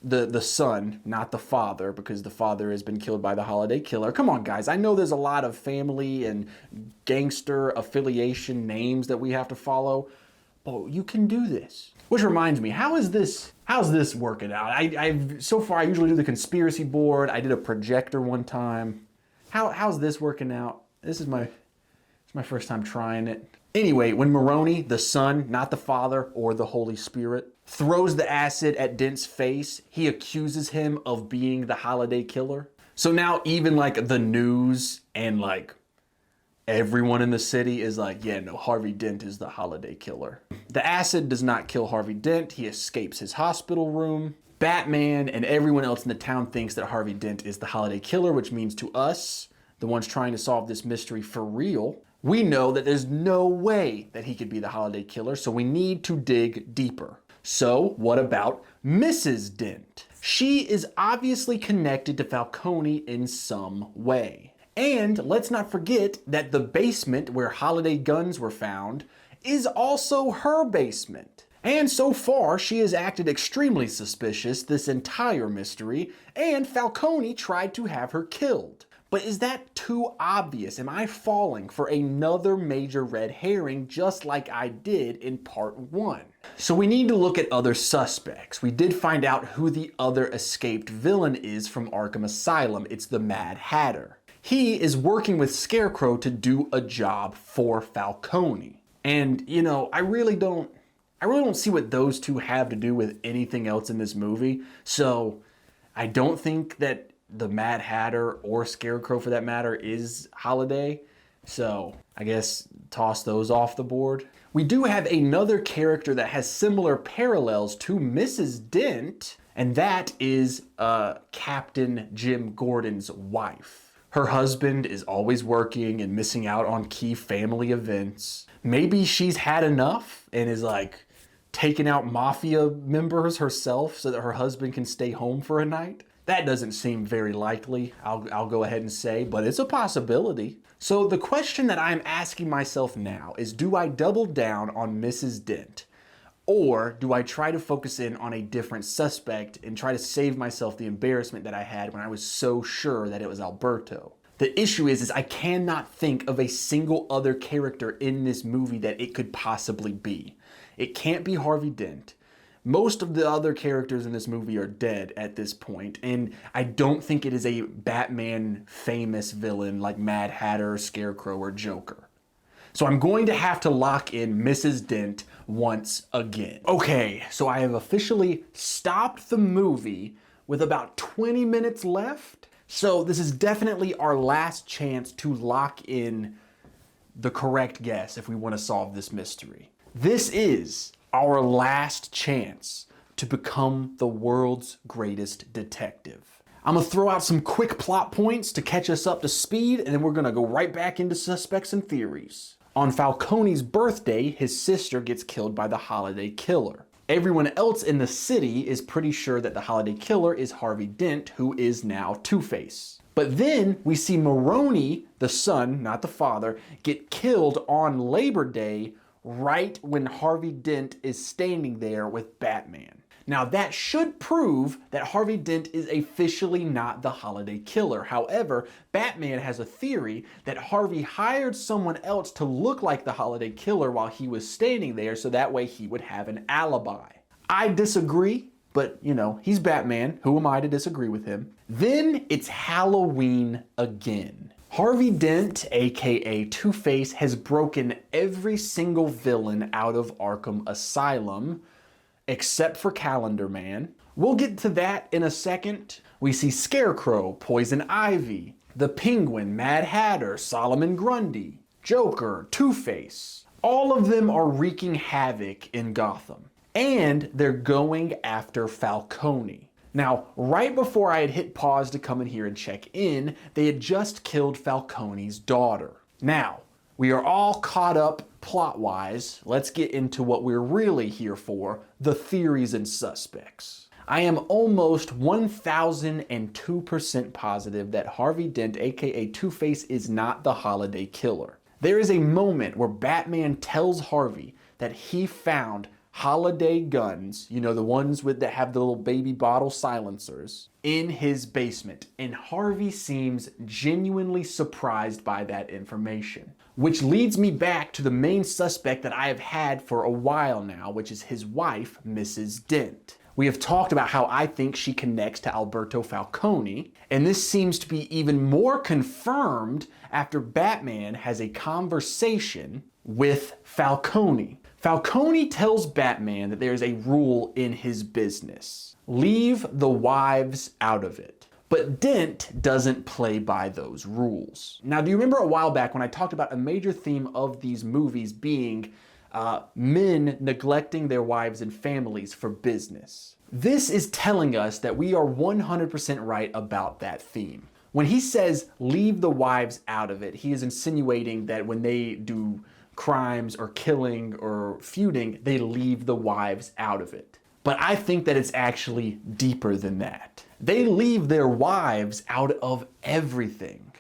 Speaker 1: the son, not the father, because the father has been killed by the holiday killer. Come on, guys. I know there's a lot of family and gangster affiliation names that we have to follow, but you can do this. Which reminds me, how's this working out? I've so far I usually do the conspiracy board. I did a projector one time. How's this working out? This is my first time trying it. Anyway, when Maroni, the son, not the father or the Holy Spirit, throws the acid at Dent's face, he accuses him of being the holiday killer. So now even like the news and like everyone in the city is like, yeah, no, Harvey Dent is the holiday killer. The acid does not kill Harvey Dent. He escapes his hospital room. Batman and everyone else in the town thinks that Harvey Dent is the holiday killer, which means to us, the ones trying to solve this mystery for real, we know that there's no way that he could be the holiday killer, so we need to dig deeper. So what about Mrs. Dent? She is obviously connected to Falcone in some way. And let's not forget that the basement where holiday guns were found is also her basement. And so far, she has acted extremely suspicious this entire mystery, and Falcone tried to have her killed. But is that too obvious? Am I falling for another major red herring just like I did in part 1? So we need to look at other suspects. We did find out who the other escaped villain is from Arkham Asylum. It's the Mad Hatter. He is working with Scarecrow to do a job for Falcone. And, you know, I really don't see what those two have to do with anything else in this movie. So I don't think that the Mad Hatter or Scarecrow for that matter is Holiday. So I guess toss those off the board. We do have another character that has similar parallels to Mrs. Dent, and that is Captain Jim Gordon's wife. Her husband is always working and missing out on key family events. Maybe she's had enough and is like taking out mafia members herself so that her husband can stay home for a night. That doesn't seem very likely, I'll go ahead and say, but it's a possibility. So the question that I'm asking myself now is, do I double down on Mrs. Dent? Or do I try to focus in on a different suspect and try to save myself the embarrassment that I had when I was so sure that it was Alberto? The issue is I cannot think of a single other character in this movie that it could possibly be. It can't be Harvey Dent. Most of the other characters in this movie are dead at this point, and I don't think it is a Batman famous villain like Mad Hatter, Scarecrow, or Joker. So I'm going to have to lock in Mrs. Dent once again. Okay, so I have officially stopped the movie with about 20 minutes left. So this is definitely our last chance to lock in the correct guess if we want to solve this mystery. This is our last chance to become the world's greatest detective. I'm gonna throw out some quick plot points to catch us up to speed, and then we're gonna go right back into suspects and theories. On Falcone's birthday, his sister gets killed by the Holiday Killer. Everyone else in the city is pretty sure that the Holiday Killer is Harvey Dent, who is now Two-Face. But then we see Maroni, the son, not the father, get killed on Labor Day right when Harvey Dent is standing there with Batman. Now that should prove that Harvey Dent is officially not the Holiday Killer. However, Batman has a theory that Harvey hired someone else to look like the Holiday Killer while he was standing there so that way he would have an alibi. I disagree, but you know, he's Batman. Who am I to disagree with him? Then it's Halloween again. Harvey Dent, aka Two-Face, has broken every single villain out of Arkham Asylum, except for Calendar Man. We'll get to that in a second. We see Scarecrow, Poison Ivy, the Penguin, Mad Hatter, Solomon Grundy, Joker, Two-Face. All of them are wreaking havoc in Gotham. And they're going after Falcone. Now, right before I had hit pause to come in here and check in, they had just killed Falcone's daughter. Now, we are all caught up plot-wise. Let's get into what we're really here for, the theories and suspects. I am almost 1002% positive that Harvey Dent, aka Two-Face, is not the Holiday Killer. There is a moment where Batman tells Harvey that he found holiday guns, you know, the ones that have the little baby bottle silencers, in his basement. And Harvey seems genuinely surprised by that information. Which leads me back to the main suspect that I have had for a while now, which is his wife, Mrs. Dent. We have talked about how I think she connects to Alberto Falcone, and this seems to be even more confirmed after Batman has a conversation with Falcone. Falcone tells Batman that there's a rule in his business. Leave the wives out of it. But Dent doesn't play by those rules. Now, do you remember a while back when I talked about a major theme of these movies being men neglecting their wives and families for business? This is telling us that we are 100% right about that theme. When he says leave the wives out of it, he is insinuating that when they do crimes or killing or feuding, they leave the wives out of it. But I think that it's actually deeper than that. They leave their wives out of everything.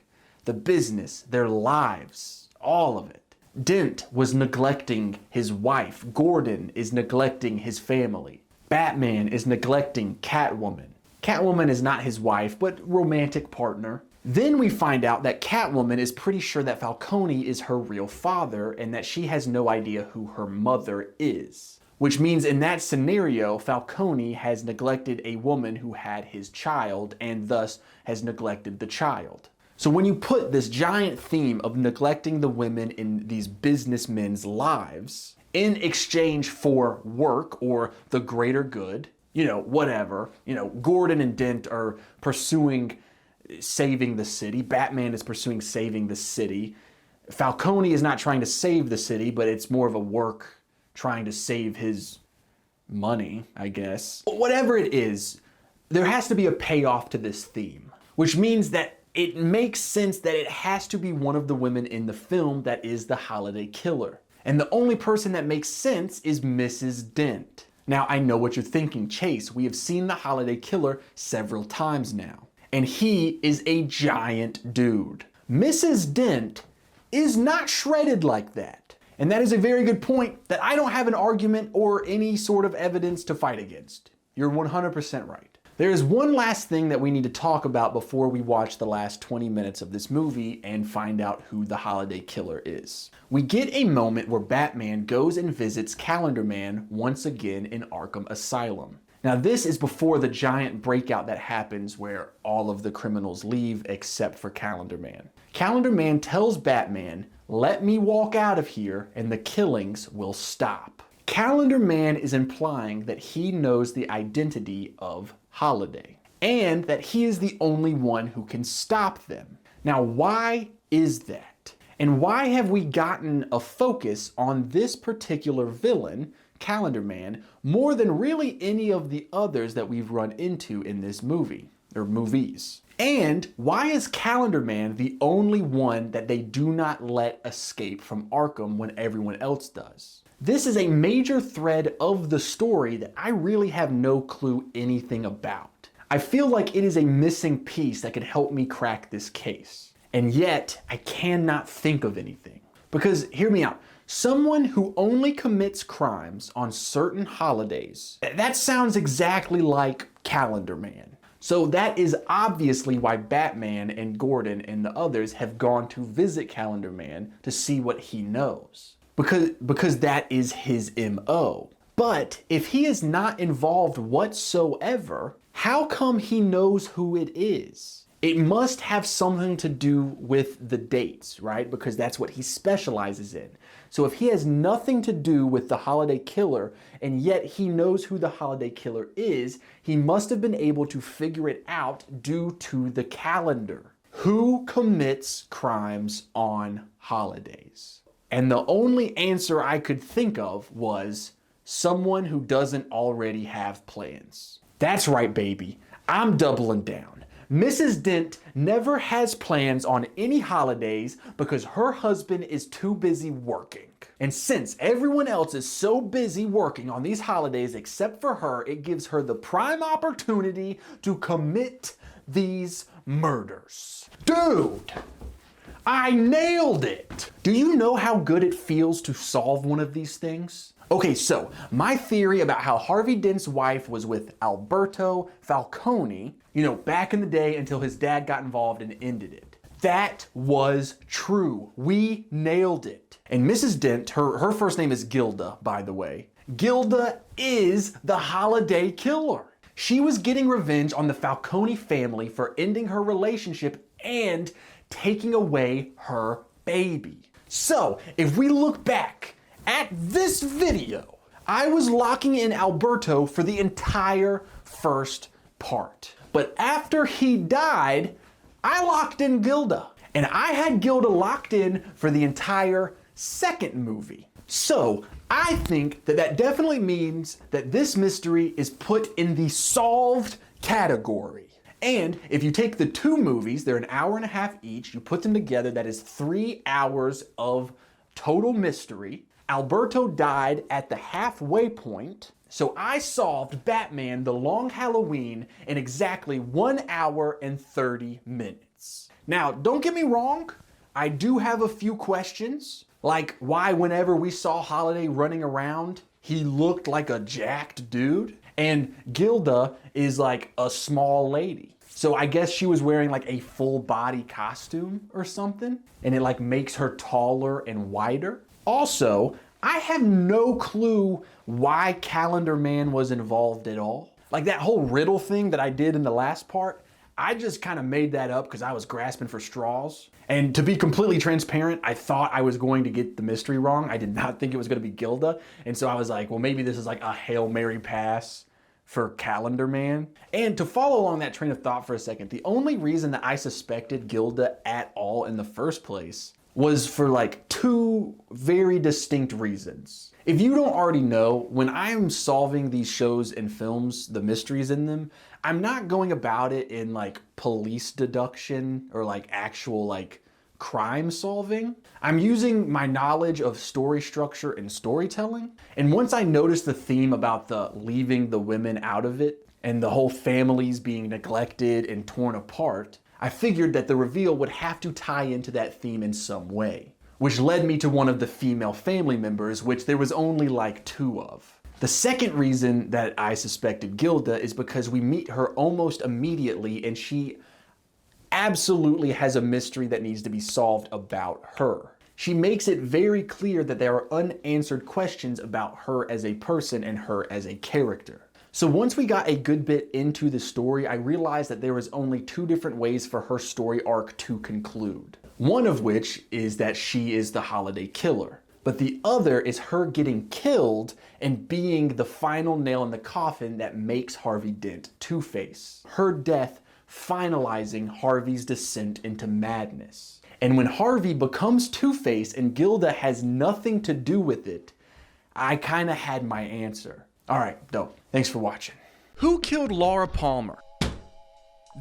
Speaker 1: The business, their lives, all of it. Dent was neglecting his wife. Gordon is neglecting his family. Batman is neglecting Catwoman. Catwoman is not his wife, but romantic partner. Then we find out that Catwoman is pretty sure that Falcone is her real father and that she has no idea who her mother is. Which means in that scenario, Falcone has neglected a woman who had his child and thus has neglected the child. So when you put this giant theme of neglecting the women in these businessmen's lives in exchange for work or the greater good, you know, whatever, you know, Gordon and Dent are pursuing saving the city. Batman is pursuing saving the city. Falcone is not trying to save the city, but it's more of a work trying to save his money, I guess. But whatever it is, there has to be a payoff to this theme, which means that it makes sense that it has to be one of the women in the film that is the Holiday Killer. And the only person that makes sense is Mrs. Dent. Now, I know what you're thinking, Chase. We have seen the Holiday Killer several times now. And he is a giant dude. Mrs. Dent is not shredded like that. And that is a very good point that I don't have an argument or any sort of evidence to fight against. You're 100% right. There is one last thing that we need to talk about before we watch the last 20 minutes of this movie and find out who the Holiday Killer is. We get a moment where Batman goes and visits Calendar Man once again in Arkham Asylum. Now this is before the giant breakout that happens where all of the criminals leave except for Calendar Man. Calendar Man tells Batman, "Let me walk out of here and the killings will stop." Calendar Man is implying that he knows the identity of Holiday and that he is the only one who can stop them. Now why is that? And why have we gotten a focus on this particular villain, Calendar Man, more than really any of the others that we've run into in this movie? or movies? And why is Calendar Man the only one that they do not let escape from Arkham when everyone else does? This is a major thread of the story that I really have no clue anything about. I feel like it is a missing piece that could help me crack this case. And yet, I cannot think of anything. Because, hear me out, someone who only commits crimes on certain holidays, that sounds exactly like Calendar Man. So that is obviously why Batman and Gordon and the others have gone to visit Calendar Man to see what he knows. Because that is his MO. But if he is not involved whatsoever, how come he knows who it is? It must have something to do with the dates, right? Because that's what he specializes in. So if he has nothing to do with the holiday killer, and yet he knows who the holiday killer is, he must have been able to figure it out due to the calendar. Who commits crimes on holidays? And the only answer I could think of was someone who doesn't already have plans. That's right, baby. I'm doubling down. Mrs. Dent never has plans on any holidays because her husband is too busy working. And since everyone else is so busy working on these holidays except for her, it gives her the prime opportunity to commit these murders. Dude! I nailed it! Do you know how good it feels to solve one of these things? Okay, so my theory about how Harvey Dent's wife was with Alberto Falcone, back in the day until his dad got involved and ended it. That was true. We nailed it. And Mrs. Dent, her first name is Gilda, by the way. Gilda is the holiday killer. She was getting revenge on the Falcone family for ending her relationship and taking away her baby. So, if we look back at this video, I was locking in Alberto for the entire first part. But after he died, I locked in Gilda. And I had Gilda locked in for the entire second movie. So, I think that definitely means that this mystery is put in the solved category. And if you take the two movies, they're an hour and a half each, you put them together, that is 3 hours of total mystery. Alberto died at the halfway point, so I solved Batman: The Long Halloween in exactly 1 hour and 30 minutes. Now, don't get me wrong, I do have a few questions, like why whenever we saw Holiday running around, he looked like a jacked dude, and Gilda is like a small lady. So I guess she was wearing like a full body costume or something, and it like makes her taller and wider. Also, I have no clue why Calendar Man was involved at all. Like that whole riddle thing that I did in the last part, I just kind of made that up because I was grasping for straws. And to be completely transparent, I thought I was going to get the mystery wrong. I did not think it was going to be Gilda. And so I was like, well, maybe this is like a Hail Mary pass for Calendar Man. And to follow along that train of thought for a second, the only reason that I suspected Gilda at all in the first place was for like two very distinct reasons. If you don't already know, when I'm solving these shows and films, the mysteries in them, I'm not going about it in like police deduction or like actual like crime solving. I'm using my knowledge of story structure and storytelling. And once I noticed the theme about the leaving the women out of it and the whole families being neglected and torn apart, I figured that the reveal would have to tie into that theme in some way, which led me to one of the female family members, which there was only like 2 of. The second reason that I suspected Gilda is because we meet her almost immediately and she absolutely has a mystery that needs to be solved about her. She makes it very clear that there are unanswered questions about her as a person and her as a character. So once we got a good bit into the story, I realized that there was only 2 different ways for her story arc to conclude. One of which is that she is the holiday killer, but the other is her getting killed and being the final nail in the coffin that makes Harvey Dent Two-Face. Her death finalizing Harvey's descent into madness. And when Harvey becomes Two-Face and Gilda has nothing to do with it, I kind of had my answer. All right, dope. Thanks for watching. Who killed Laura Palmer?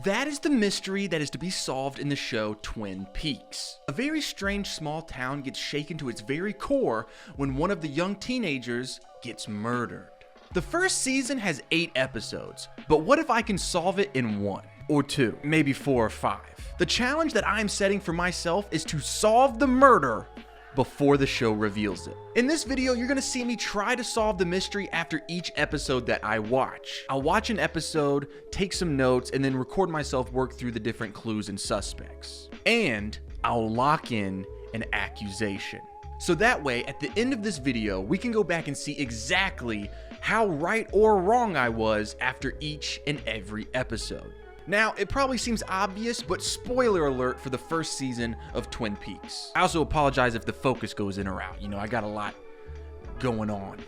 Speaker 1: That is the mystery that is to be solved in the show Twin Peaks. A very strange small town gets shaken to its very core when one of the young teenagers gets murdered. The first season has 8 episodes, but what if I can solve it in 1 or 2, maybe 4 or 5? The challenge that I'm setting for myself is to solve the murder before the show reveals it. In this video, you're gonna see me try to solve the mystery after each episode that I watch. I'll watch an episode, take some notes, and then record myself work through the different clues and suspects. And I'll lock in an accusation. So that way, at the end of this video, we can go back and see exactly how right or wrong I was after each and every episode. Now, it probably seems obvious, but spoiler alert for the first season of Twin Peaks. I also apologize if the focus goes in or out. You know, I got a lot going on.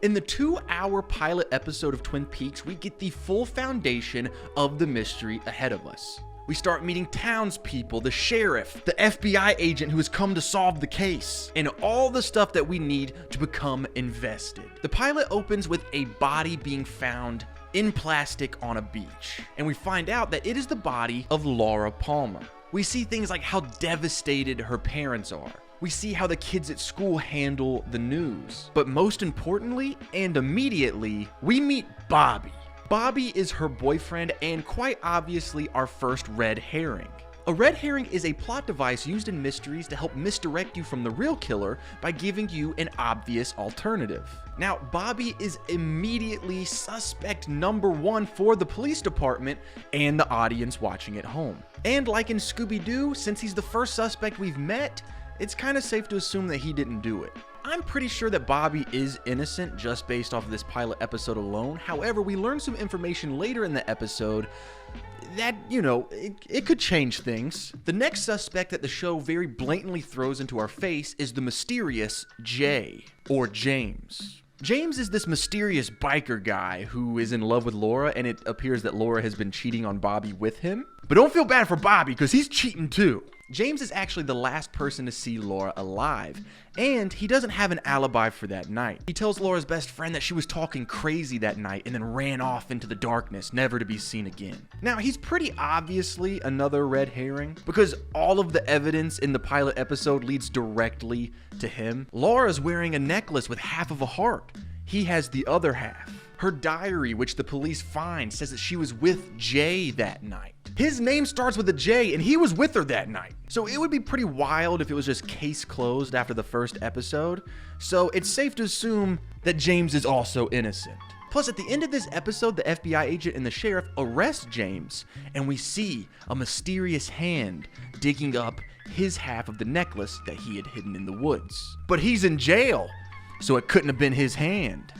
Speaker 1: In the 2-hour pilot episode of Twin Peaks, we get the full foundation of the mystery ahead of us. We start meeting townspeople, the sheriff, the FBI agent who has come to solve the case, and all the stuff that we need to become invested. The pilot opens with a body being found in plastic on a beach, and we find out that it is the body of Laura Palmer. We see things like how devastated her parents are. We see how the kids at school handle the news. But most importantly, and immediately, we meet Bobby. Bobby is her boyfriend and quite obviously our first red herring. A red herring is a plot device used in mysteries to help misdirect you from the real killer by giving you an obvious alternative. Now, Bobby is immediately suspect number 1 for the police department and the audience watching at home. And like in Scooby-Doo, since he's the first suspect we've met, it's kind of safe to assume that he didn't do it. I'm pretty sure that Bobby is innocent just based off of this pilot episode alone. However, we learn some information later in the episode that, you know, it could change things. The next suspect that the show very blatantly throws into our face is the mysterious Jay, or James. James is this mysterious biker guy who is in love with Laura, and it appears that Laura has been cheating on Bobby with him. But don't feel bad for Bobby, because he's cheating too. James is actually the last person to see Laura alive, and he doesn't have an alibi for that night. He tells Laura's best friend that she was talking crazy that night and then ran off into the darkness, never to be seen again. Now, he's pretty obviously another red herring, because all of the evidence in the pilot episode leads directly to him. Laura's wearing a necklace with half of a heart. He has the other half. Her diary, which the police find, says that she was with Jay that night. His name starts with a J, and he was with her that night. So it would be pretty wild if it was just case closed after the first episode. So it's safe to assume that James is also innocent. Plus, at the end of this episode, the FBI agent and the sheriff arrest James, and we see a mysterious hand digging up his half of the necklace that he had hidden in the woods. But he's in jail, so it couldn't have been his hand.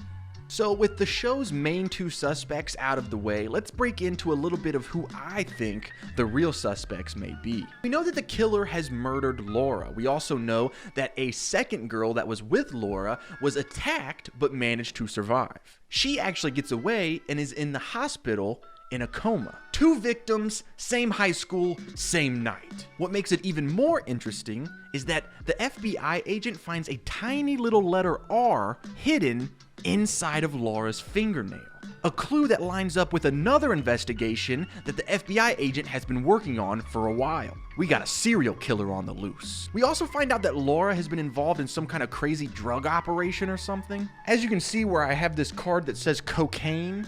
Speaker 1: So with the show's main 2 suspects out of the way, let's break into a little bit of who I think the real suspects may be. We know that the killer has murdered Laura. We also know that a second girl that was with Laura was attacked but managed to survive. She actually gets away and is in the hospital in a coma. 2 victims, same high school, same night. What makes it even more interesting is that the FBI agent finds a tiny little letter R hidden inside of Laura's fingernail. A clue that lines up with another investigation that the FBI agent has been working on for a while. We got a serial killer on the loose. We also find out that Laura has been involved in some kind of crazy drug operation or something. As you can see where I have this card that says cocaine,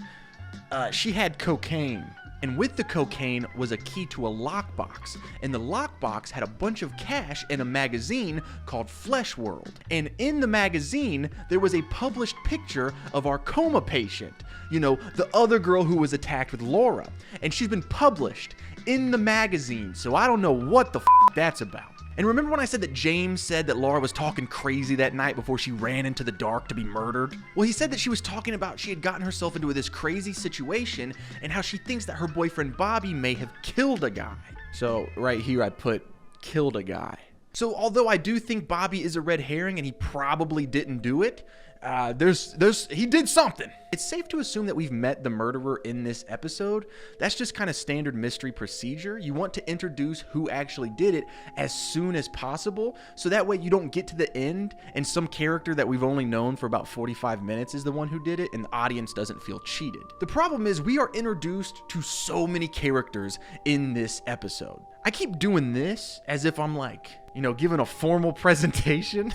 Speaker 1: she had cocaine. And with the cocaine was a key to a lockbox, and the lockbox had a bunch of cash in a magazine called Flesh World. And in the magazine, there was a published picture of our coma patient, you know, the other girl who was attacked with Laura. And she's been published in the magazine, so I don't know what the that's about. And remember when I said that James said that Laura was talking crazy that night before she ran into the dark to be murdered? Well, he said that she was talking about she had gotten herself into this crazy situation and how she thinks that her boyfriend Bobby may have killed a guy. So right here I put killed a guy. So although I do think Bobby is a red herring and he probably didn't do it, he did something. It's safe to assume that we've met the murderer in this episode. That's just kind of standard mystery procedure. You want to introduce who actually did it as soon as possible, so that way you don't get to the end and some character that we've only known for about 45 minutes is the one who did it, and the audience doesn't feel cheated. The problem is we are introduced to so many characters in this episode. I keep doing this as if I'm like, giving a formal presentation.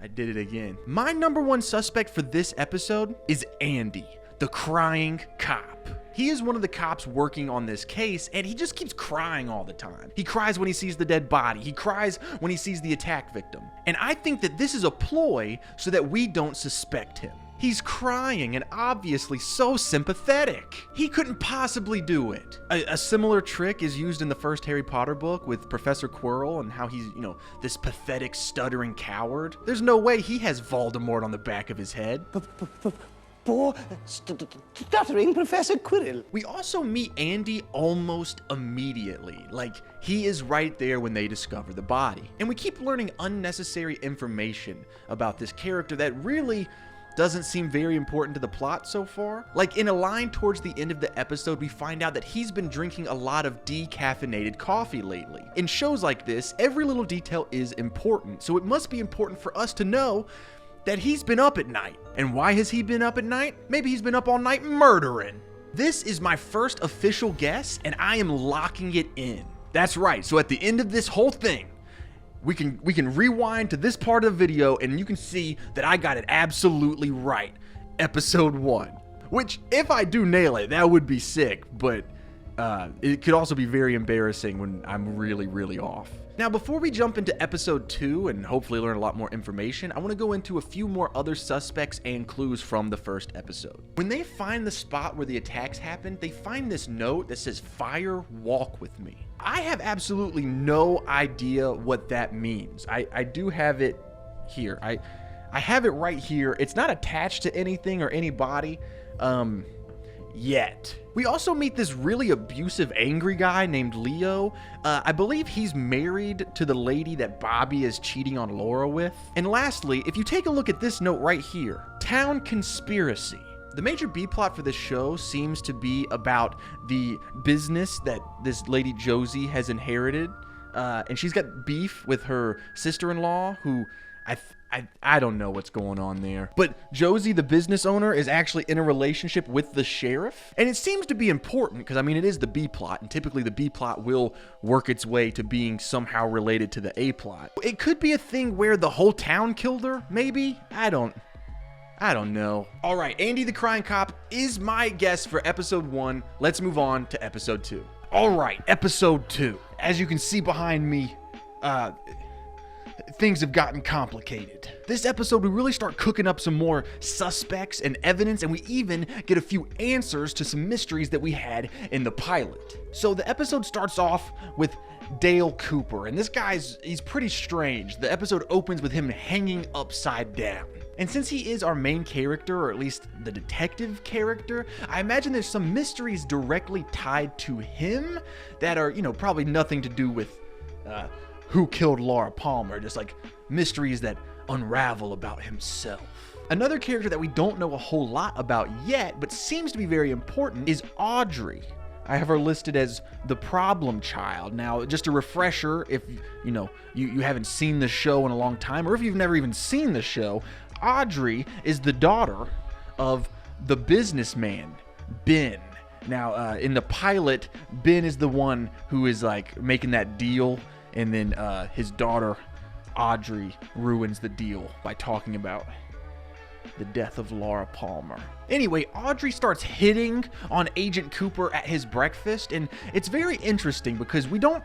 Speaker 1: I did it again. My number one suspect for this episode is Andy, the crying cop. He is one of the cops working on this case, and he just keeps crying all the time. He cries when he sees the dead body. He cries when he sees the attack victim. And I think that this is a ploy so that we don't suspect him. He's crying and obviously so sympathetic. He couldn't possibly do it. A similar trick is used in the first Harry Potter book with Professor Quirrell and how he's, this pathetic, stuttering coward. There's no way he has Voldemort on the back of his head.
Speaker 14: Poor stuttering Professor Quirrell.
Speaker 1: We also meet Andy almost immediately. Like, he is right there when they discover the body. And we keep learning unnecessary information about this character that really doesn't seem very important to the plot so far. Like, in a line towards the end of the episode, we find out that he's been drinking a lot of decaffeinated coffee lately. In shows like this, every little detail is important, so it must be important for us to know that he's been up at night. And why has he been up at night? Maybe he's been up all night murdering. This is my first official guess, and I am locking it in. That's right, so at the end of this whole thing, we can rewind to this part of the video and you can see that I got it absolutely right. Episode 1. Which, if I do nail it, that would be sick, but it could also be very embarrassing when I'm really, really off. Now, before we jump into episode 2 and hopefully learn a lot more information, I want to go into a few more other suspects and clues from the first episode. When they find the spot where the attacks happened, they find this note that says, "Fire, walk with me." I have absolutely no idea what that means. I do have it here. I have it right here. It's not attached to anything or anybody yet. We also meet this really abusive, angry guy named Leo. I believe he's married to the lady that Bobby is cheating on Laura with. And lastly, if you take a look at this note right here, Town Conspiracy. The major B-plot for this show seems to be about the business that this lady Josie has inherited. And she's got beef with her sister-in-law, who I don't know what's going on there. But Josie, the business owner, is actually in a relationship with the sheriff. And it seems to be important because, it is the B-plot. And typically the B-plot will work its way to being somehow related to the A-plot. It could be a thing where the whole town killed her, maybe? I don't know. All right, Andy the Crying Cop is my guess for episode 1. Let's move on to episode 2. All right, episode 2. As you can see behind me, things have gotten complicated. This episode, we really start cooking up some more suspects and evidence, and we even get a few answers to some mysteries that we had in the pilot. So the episode starts off with Dale Cooper, and this he's pretty strange. The episode opens with him hanging upside down. And since he is our main character, or at least the detective character, I imagine there's some mysteries directly tied to him that are, probably nothing to do with who killed Laura Palmer, just like mysteries that unravel about himself. Another character that we don't know a whole lot about yet, but seems to be very important, is Audrey. I have her listed as the problem child. Now, just a refresher, if you haven't seen the show in a long time, or if you've never even seen the show, Audrey is the daughter of the businessman, Ben. Now, in the pilot, Ben is the one who is like making that deal, and then his daughter, Audrey, ruins the deal by talking about the death of Laura Palmer. Anyway, Audrey starts hitting on Agent Cooper at his breakfast, and it's very interesting because we don't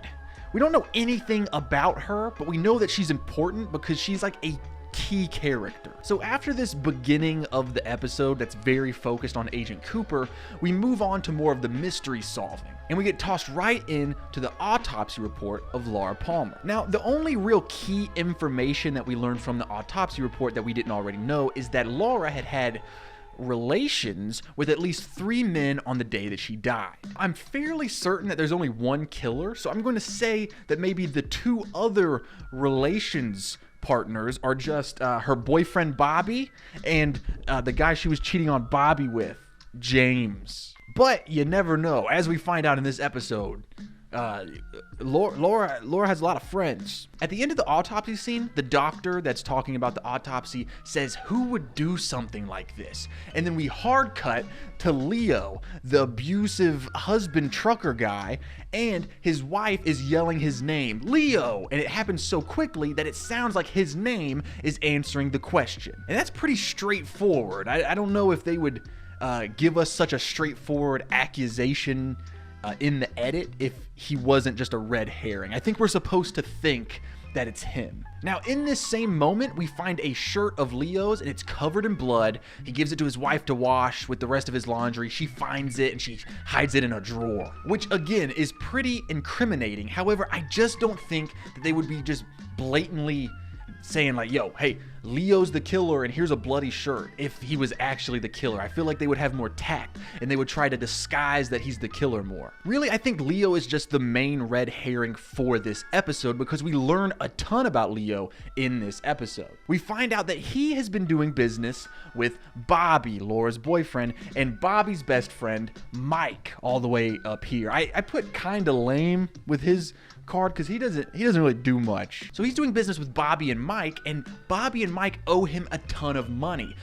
Speaker 1: know anything about her, but we know that she's important because she's like a key character. So after this beginning of the episode that's very focused on Agent Cooper, we move on to more of the mystery solving, and we get tossed right into the autopsy report of Laura Palmer. Now, the only real key information that we learned from the autopsy report that we didn't already know is that Laura had relations with at least 3 men on the day that she died. I'm fairly certain that there's only one killer, so I'm going to say that maybe the 2 other relations partners are just her boyfriend Bobby and the guy she was cheating on Bobby with, James. But you never know. As we find out in this episode, Laura has a lot of friends. At the end of the autopsy scene, the doctor that's talking about the autopsy says, who would do something like this? And then we hard cut to Leo, the abusive husband trucker guy, and his wife is yelling his name, Leo, and it happens so quickly that it sounds like his name is answering the question. And that's pretty straightforward. I don't know if they would give us such a straightforward accusation in the edit if he wasn't just a red herring. I think we're supposed to think that it's him. Now, in this same moment, we find a shirt of Leo's and it's covered in blood. He gives it to his wife to wash with the rest of his laundry. She finds it and she hides it in a drawer, which again is pretty incriminating. However, I just don't think that they would be just blatantly saying like, yo, hey, Leo's the killer and here's a bloody shirt if he was actually the killer. I feel like they would have more tact and they would try to disguise that he's the killer more. Really, I think Leo is just the main red herring for this episode because we learn a ton about Leo in this episode. We find out that he has been doing business with Bobby, Laura's boyfriend, and Bobby's best friend, Mike, all the way up here. I put kinda lame with his card because he doesn't really do much. So he's doing business with Bobby and Mike, and Bobby and Mike owe him a ton of money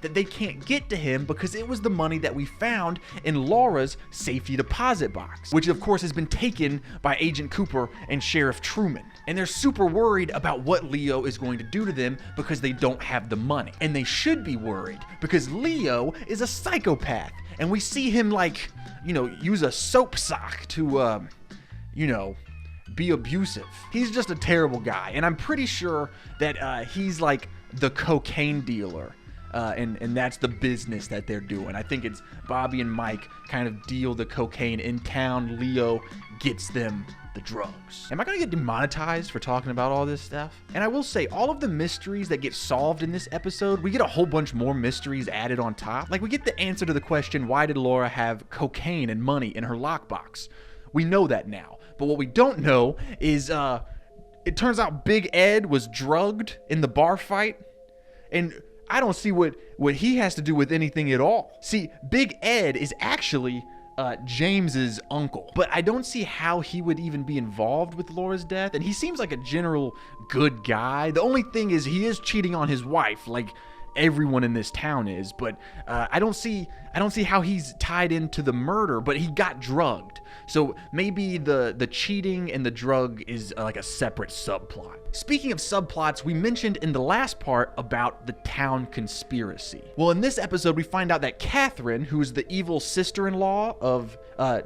Speaker 1: that they can't get to him because it was the money that we found in Laura's safety deposit box, which of course has been taken by Agent Cooper and Sheriff Truman. And they're super worried about what Leo is going to do to them because they don't have the money. And they should be worried because Leo is a psychopath, and we see him like, use a soap sock to be abusive. He's just a terrible guy, and I'm pretty sure that he's like the cocaine dealer, and that's the business that they're doing. I think it's Bobby and Mike kind of deal the cocaine in town. Leo gets them the drugs. Am I gonna get demonetized for talking about all this stuff? And I will say, all of the mysteries that get solved in this episode, we get a whole bunch more mysteries added on top. Like we get the answer to the question, why did Laura have cocaine and money in her lockbox? We know that now. But what we don't know is, it turns out Big Ed was drugged in the bar fight. And I don't see what he has to do with anything at all. See, Big Ed is actually James's uncle. But I don't see how he would even be involved with Laura's death. And he seems like a general good guy. The only thing is he is cheating on his wife, like everyone in this town is. But I don't see how he's tied into the murder, but he got drugged. So maybe the cheating and the drug is like a separate subplot. Speaking of subplots, we mentioned in the last part about the town conspiracy. Well, in this episode, we find out that Catherine, who's the evil sister-in-law of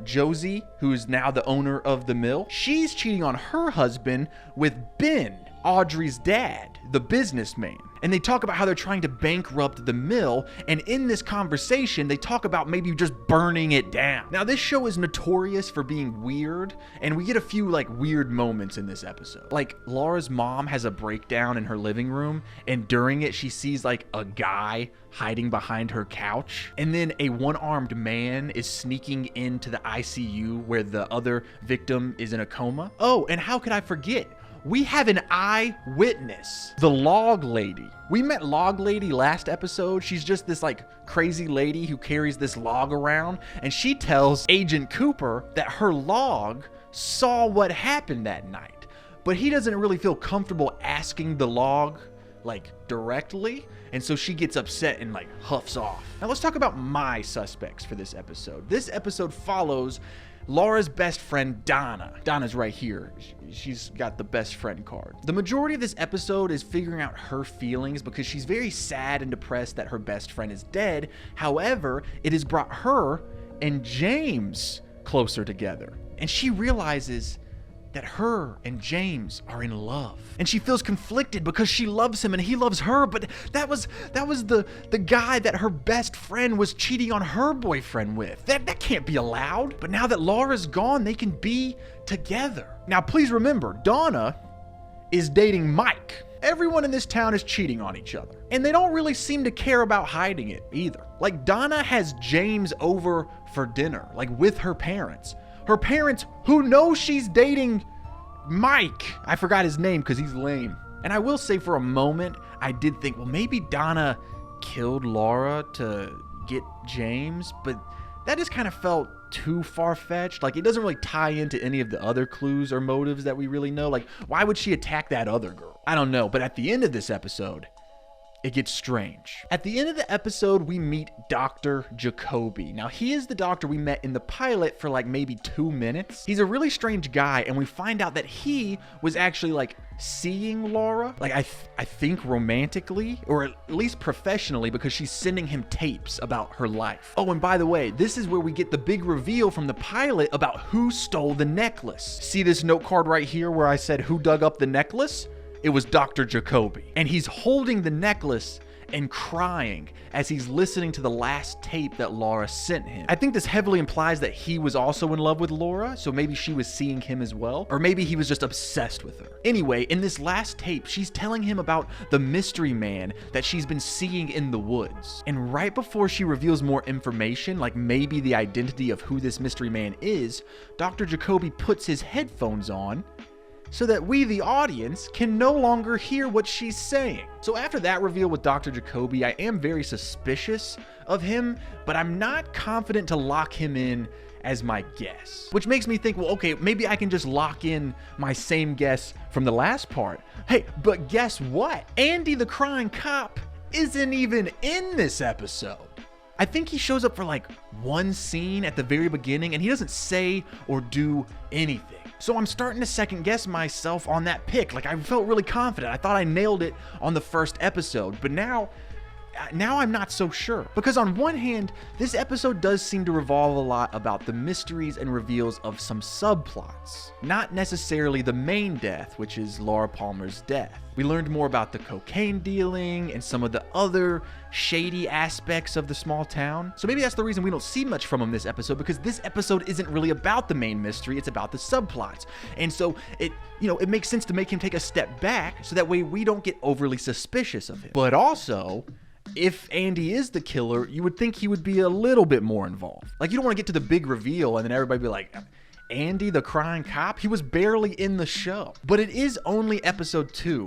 Speaker 1: Josie, who's now the owner of the mill, she's cheating on her husband with Ben, Audrey's dad, the businessman. And they talk about how they're trying to bankrupt the mill, and in this conversation, they talk about maybe just burning it down. Now, this show is notorious for being weird, and we get a few like weird moments in this episode. Like, Laura's mom has a breakdown in her living room, and during it, she sees like a guy hiding behind her couch, and then a one-armed man is sneaking into the ICU where the other victim is in a coma. Oh, and how could I forget? We have an eyewitness, the log lady. We met log lady last episode. She's just this like crazy lady who carries this log around, and she tells Agent Cooper that her log saw what happened that night, but he doesn't really feel comfortable asking the log like directly, and so she gets upset and like huffs off. Now let's talk about my suspects for this episode. This episode follows Laura's best friend, Donna. Donna's right here. She's got the best friend card. The majority of this episode is figuring out her feelings because she's very sad and depressed that her best friend is dead. However, it has brought her and James closer together. And she realizes that her and James are in love. And she feels conflicted because she loves him and he loves her, but that was the guy that her best friend was cheating on her boyfriend with. That can't be allowed. But now that Laura's gone, they can be together. Now, please remember, Donna is dating Mike. Everyone in this town is cheating on each other, and they don't really seem to care about hiding it either. Like, Donna has James over for dinner, like with her parents. Her parents, who know she's dating Mike. I forgot his name because he's lame. And I will say for a moment, I did think, well, maybe Donna killed Laura to get James, but that just kind of felt too far-fetched. Like, it doesn't really tie into any of the other clues or motives that we really know. Like, why would she attack that other girl? I don't know, but at the end of this episode, it gets strange. At the end of the episode, we meet Dr. Jacoby. Now, he is the doctor we met in the pilot for like maybe 2 minutes. He's a really strange guy, and we find out that he was actually like seeing Laura, like I think romantically, or at least professionally, because she's sending him tapes about her life. Oh, and by the way, this is where we get the big reveal from the pilot about who stole the necklace. See this note card right here where I said who dug up the necklace? It was Dr. Jacoby. And he's holding the necklace and crying as he's listening to the last tape that Laura sent him. I think this heavily implies that he was also in love with Laura, so maybe she was seeing him as well, or maybe he was just obsessed with her. Anyway, in this last tape, she's telling him about the mystery man that she's been seeing in the woods. And right before she reveals more information, like maybe the identity of who this mystery man is, Dr. Jacoby puts his headphones on so that we, the audience, can no longer hear what she's saying. So after that reveal with Dr. Jacoby, I am very suspicious of him, but I'm not confident to lock him in as my guess. Which makes me think, well, okay, maybe I can just lock in my same guess from the last part. Hey, but guess what? Andy the crying cop isn't even in this episode. I think he shows up for like one scene at the very beginning, and he doesn't say or do anything. So I'm starting to second guess myself on that pick. Like, I felt really confident. I thought I nailed it on the first episode, but now I'm not so sure. Because on one hand, this episode does seem to revolve a lot about the mysteries and reveals of some subplots. Not necessarily the main death, which is Laura Palmer's death. We learned more about the cocaine dealing and some of the other shady aspects of the small town. So maybe that's the reason we don't see much from him this episode, because this episode isn't really about the main mystery, it's about the subplots. And so it makes sense to make him take a step back so that way we don't get overly suspicious of him. But also, if Andy is the killer, you would think he would be a little bit more involved. Like, you don't want to get to the big reveal and then everybody be like, Andy the crying cop? He was barely in the show. But it is only episode 2.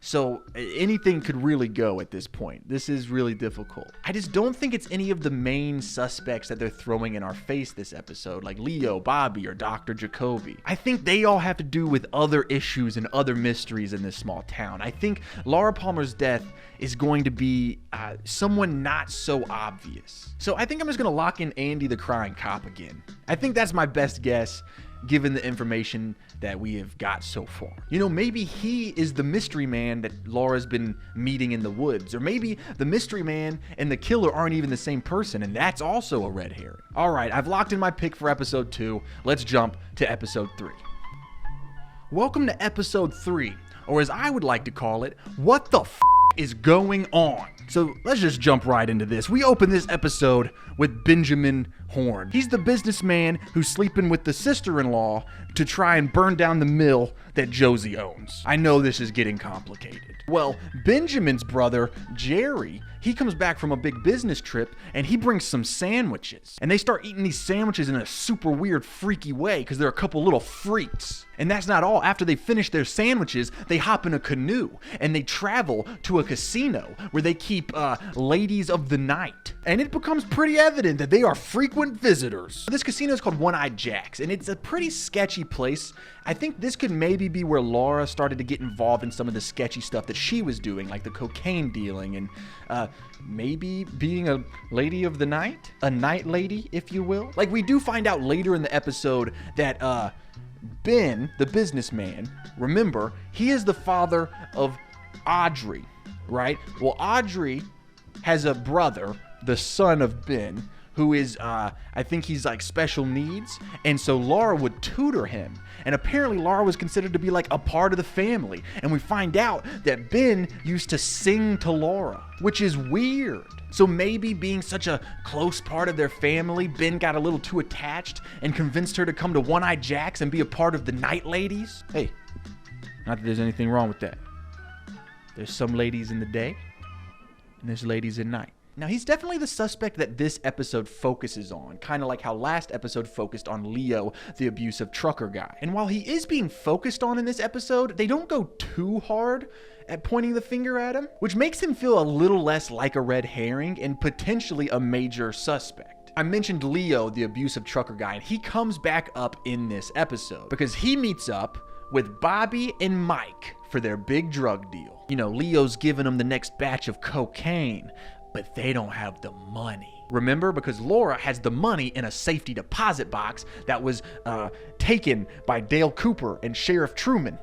Speaker 1: So anything could really go at this point. This is really difficult. I just don't think it's any of the main suspects that they're throwing in our face this episode, like Leo, Bobby, or Dr. Jacoby. I think they all have to do with other issues and other mysteries in this small town. I think Laura Palmer's death is going to be someone not so obvious. So I think I'm just going to lock in Andy the crying cop again. I think that's my best guess, given the information that we have got so far. Maybe he is the mystery man that Laura's been meeting in the woods, or maybe the mystery man and the killer aren't even the same person, and that's also a red herring. All right, I've locked in my pick for episode 2. Let's jump to episode 3. Welcome to episode 3, or as I would like to call it, what the f is going on? So let's just jump right into this. We open this episode with Benjamin Horn. He's the businessman who's sleeping with the sister-in-law to try and burn down the mill that Josie owns. I know this is getting complicated. Well, Benjamin's brother, Jerry, he comes back from a big business trip and he brings some sandwiches. And they start eating these sandwiches in a super weird, freaky way because they're a couple little freaks. And that's not all. After they finish their sandwiches, they hop in a canoe and they travel to a casino where they keep ladies of the night. And it becomes pretty evident that they are frequent visitors. This casino is called One-Eyed Jack's, and it's a pretty sketchy place. I think this could maybe be where Laura started to get involved in some of the sketchy stuff that she was doing, like the cocaine dealing and maybe being a lady of the night? A night lady, if you will? Like, we do find out later in the episode that Ben, the businessman, remember, he is the father of Audrey, right? Well, Audrey has a brother, the son of Ben, who is, I think he's like special needs. And so Laura would tutor him. And apparently Laura was considered to be like a part of the family. And we find out that Ben used to sing to Laura, which is weird. So maybe being such a close part of their family, Ben got a little too attached and convinced her to come to One-Eyed Jack's and be a part of the night ladies. Hey, not that there's anything wrong with that. There's some ladies in the day and there's ladies at night. Now, he's definitely the suspect that this episode focuses on, kind of like how last episode focused on Leo, the abusive trucker guy. And while he is being focused on in this episode, they don't go too hard at pointing the finger at him, which makes him feel a little less like a red herring and potentially a major suspect. I mentioned Leo, the abusive trucker guy, and he comes back up in this episode because he meets up with Bobby and Mike for their big drug deal. You know, Leo's giving them the next batch of cocaine, but they don't have the money. Remember, because Laura has the money in a safety deposit box that was taken by Dale Cooper and Sheriff Truman.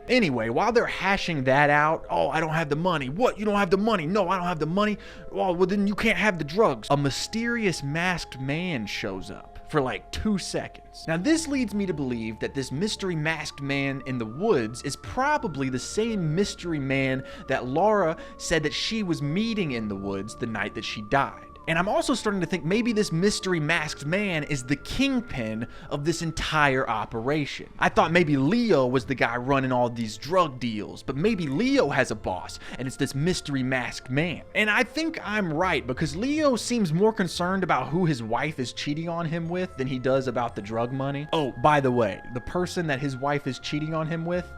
Speaker 1: Anyway, while they're hashing that out, oh, I don't have the money. What? You don't have the money? No, I don't have the money. Oh, well, then you can't have the drugs. A mysterious masked man shows up for like 2 seconds. Now, this leads me to believe that this mystery masked man in the woods is probably the same mystery man that Laura said that she was meeting in the woods the night that she died. And I'm also starting to think maybe this mystery masked man is the kingpin of this entire operation. I thought maybe Leo was the guy running all these drug deals, but maybe Leo has a boss and it's this mystery masked man. And I think I'm right because Leo seems more concerned about who his wife is cheating on him with than he does about the drug money. Oh, by the way, the person that his wife is cheating on him with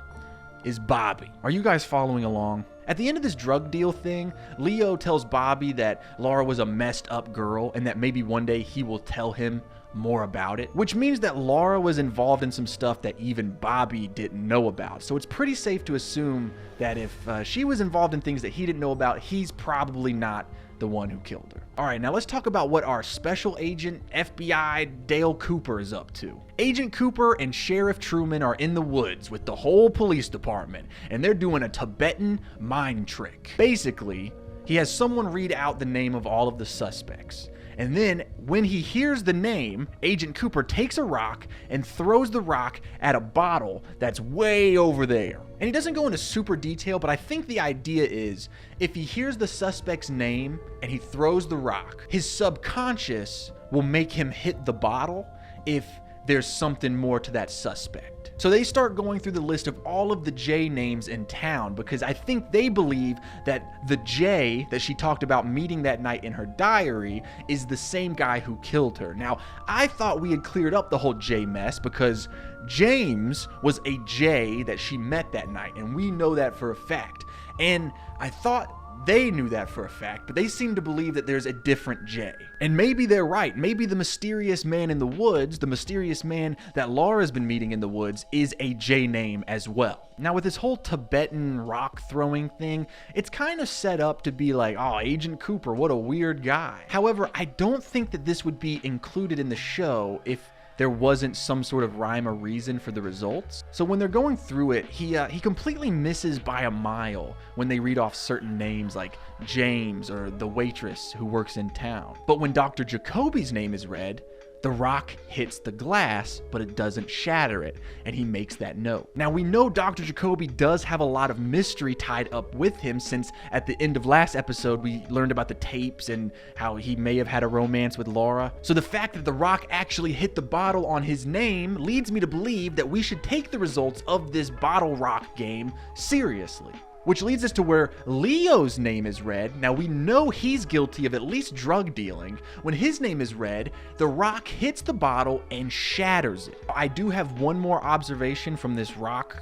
Speaker 1: is Bobby. Are you guys following along? At the end of this drug deal thing, Leo tells Bobby that Laura was a messed up girl and that maybe one day he will tell him more about it, which means that Laura was involved in some stuff that even Bobby didn't know about. So it's pretty safe to assume that if she was involved in things that he didn't know about, he's probably not the one who killed her. All right, now let's talk about what our special agent FBI Dale Cooper is up to. Agent Cooper and Sheriff Truman are in the woods with the whole police department, and they're doing a Tibetan mind trick. Basically, he has someone read out the name of all of the suspects. And then when he hears the name, Agent Cooper takes a rock and throws the rock at a bottle that's way over there. And he doesn't go into super detail, but I think the idea is if he hears the suspect's name and he throws the rock, his subconscious will make him hit the bottle if there's something more to that suspect. So they start going through the list of all of the J names in town because I think they believe that the J that she talked about meeting that night in her diary is the same guy who killed her. Now, I thought we had cleared up the whole J mess because James was a J that she met that night, and we know that for a fact. And I thought they knew that for a fact, but they seem to believe that there's a different J. And maybe they're right. Maybe the mysterious man in the woods, the mysterious man that Laura's been meeting in the woods, is a J name as well. Now, with this whole Tibetan rock throwing thing, it's kind of set up to be like, oh, Agent Cooper, what a weird guy. However, I don't think that this would be included in the show if there wasn't some sort of rhyme or reason for the results. So when they're going through it, he completely misses by a mile when they read off certain names like James or the waitress who works in town. But when Dr. Jacoby's name is read, the rock hits the glass, but it doesn't shatter it, and he makes that note. Now, we know Dr. Jacoby does have a lot of mystery tied up with him since at the end of last episode, we learned about the tapes and how he may have had a romance with Laura. So the fact that the rock actually hit the bottle on his name leads me to believe that we should take the results of this bottle rock game seriously. Which leads us to where Leo's name is read. Now we know he's guilty of at least drug dealing. When his name is read, the rock hits the bottle and shatters it. I do have one more observation from this rock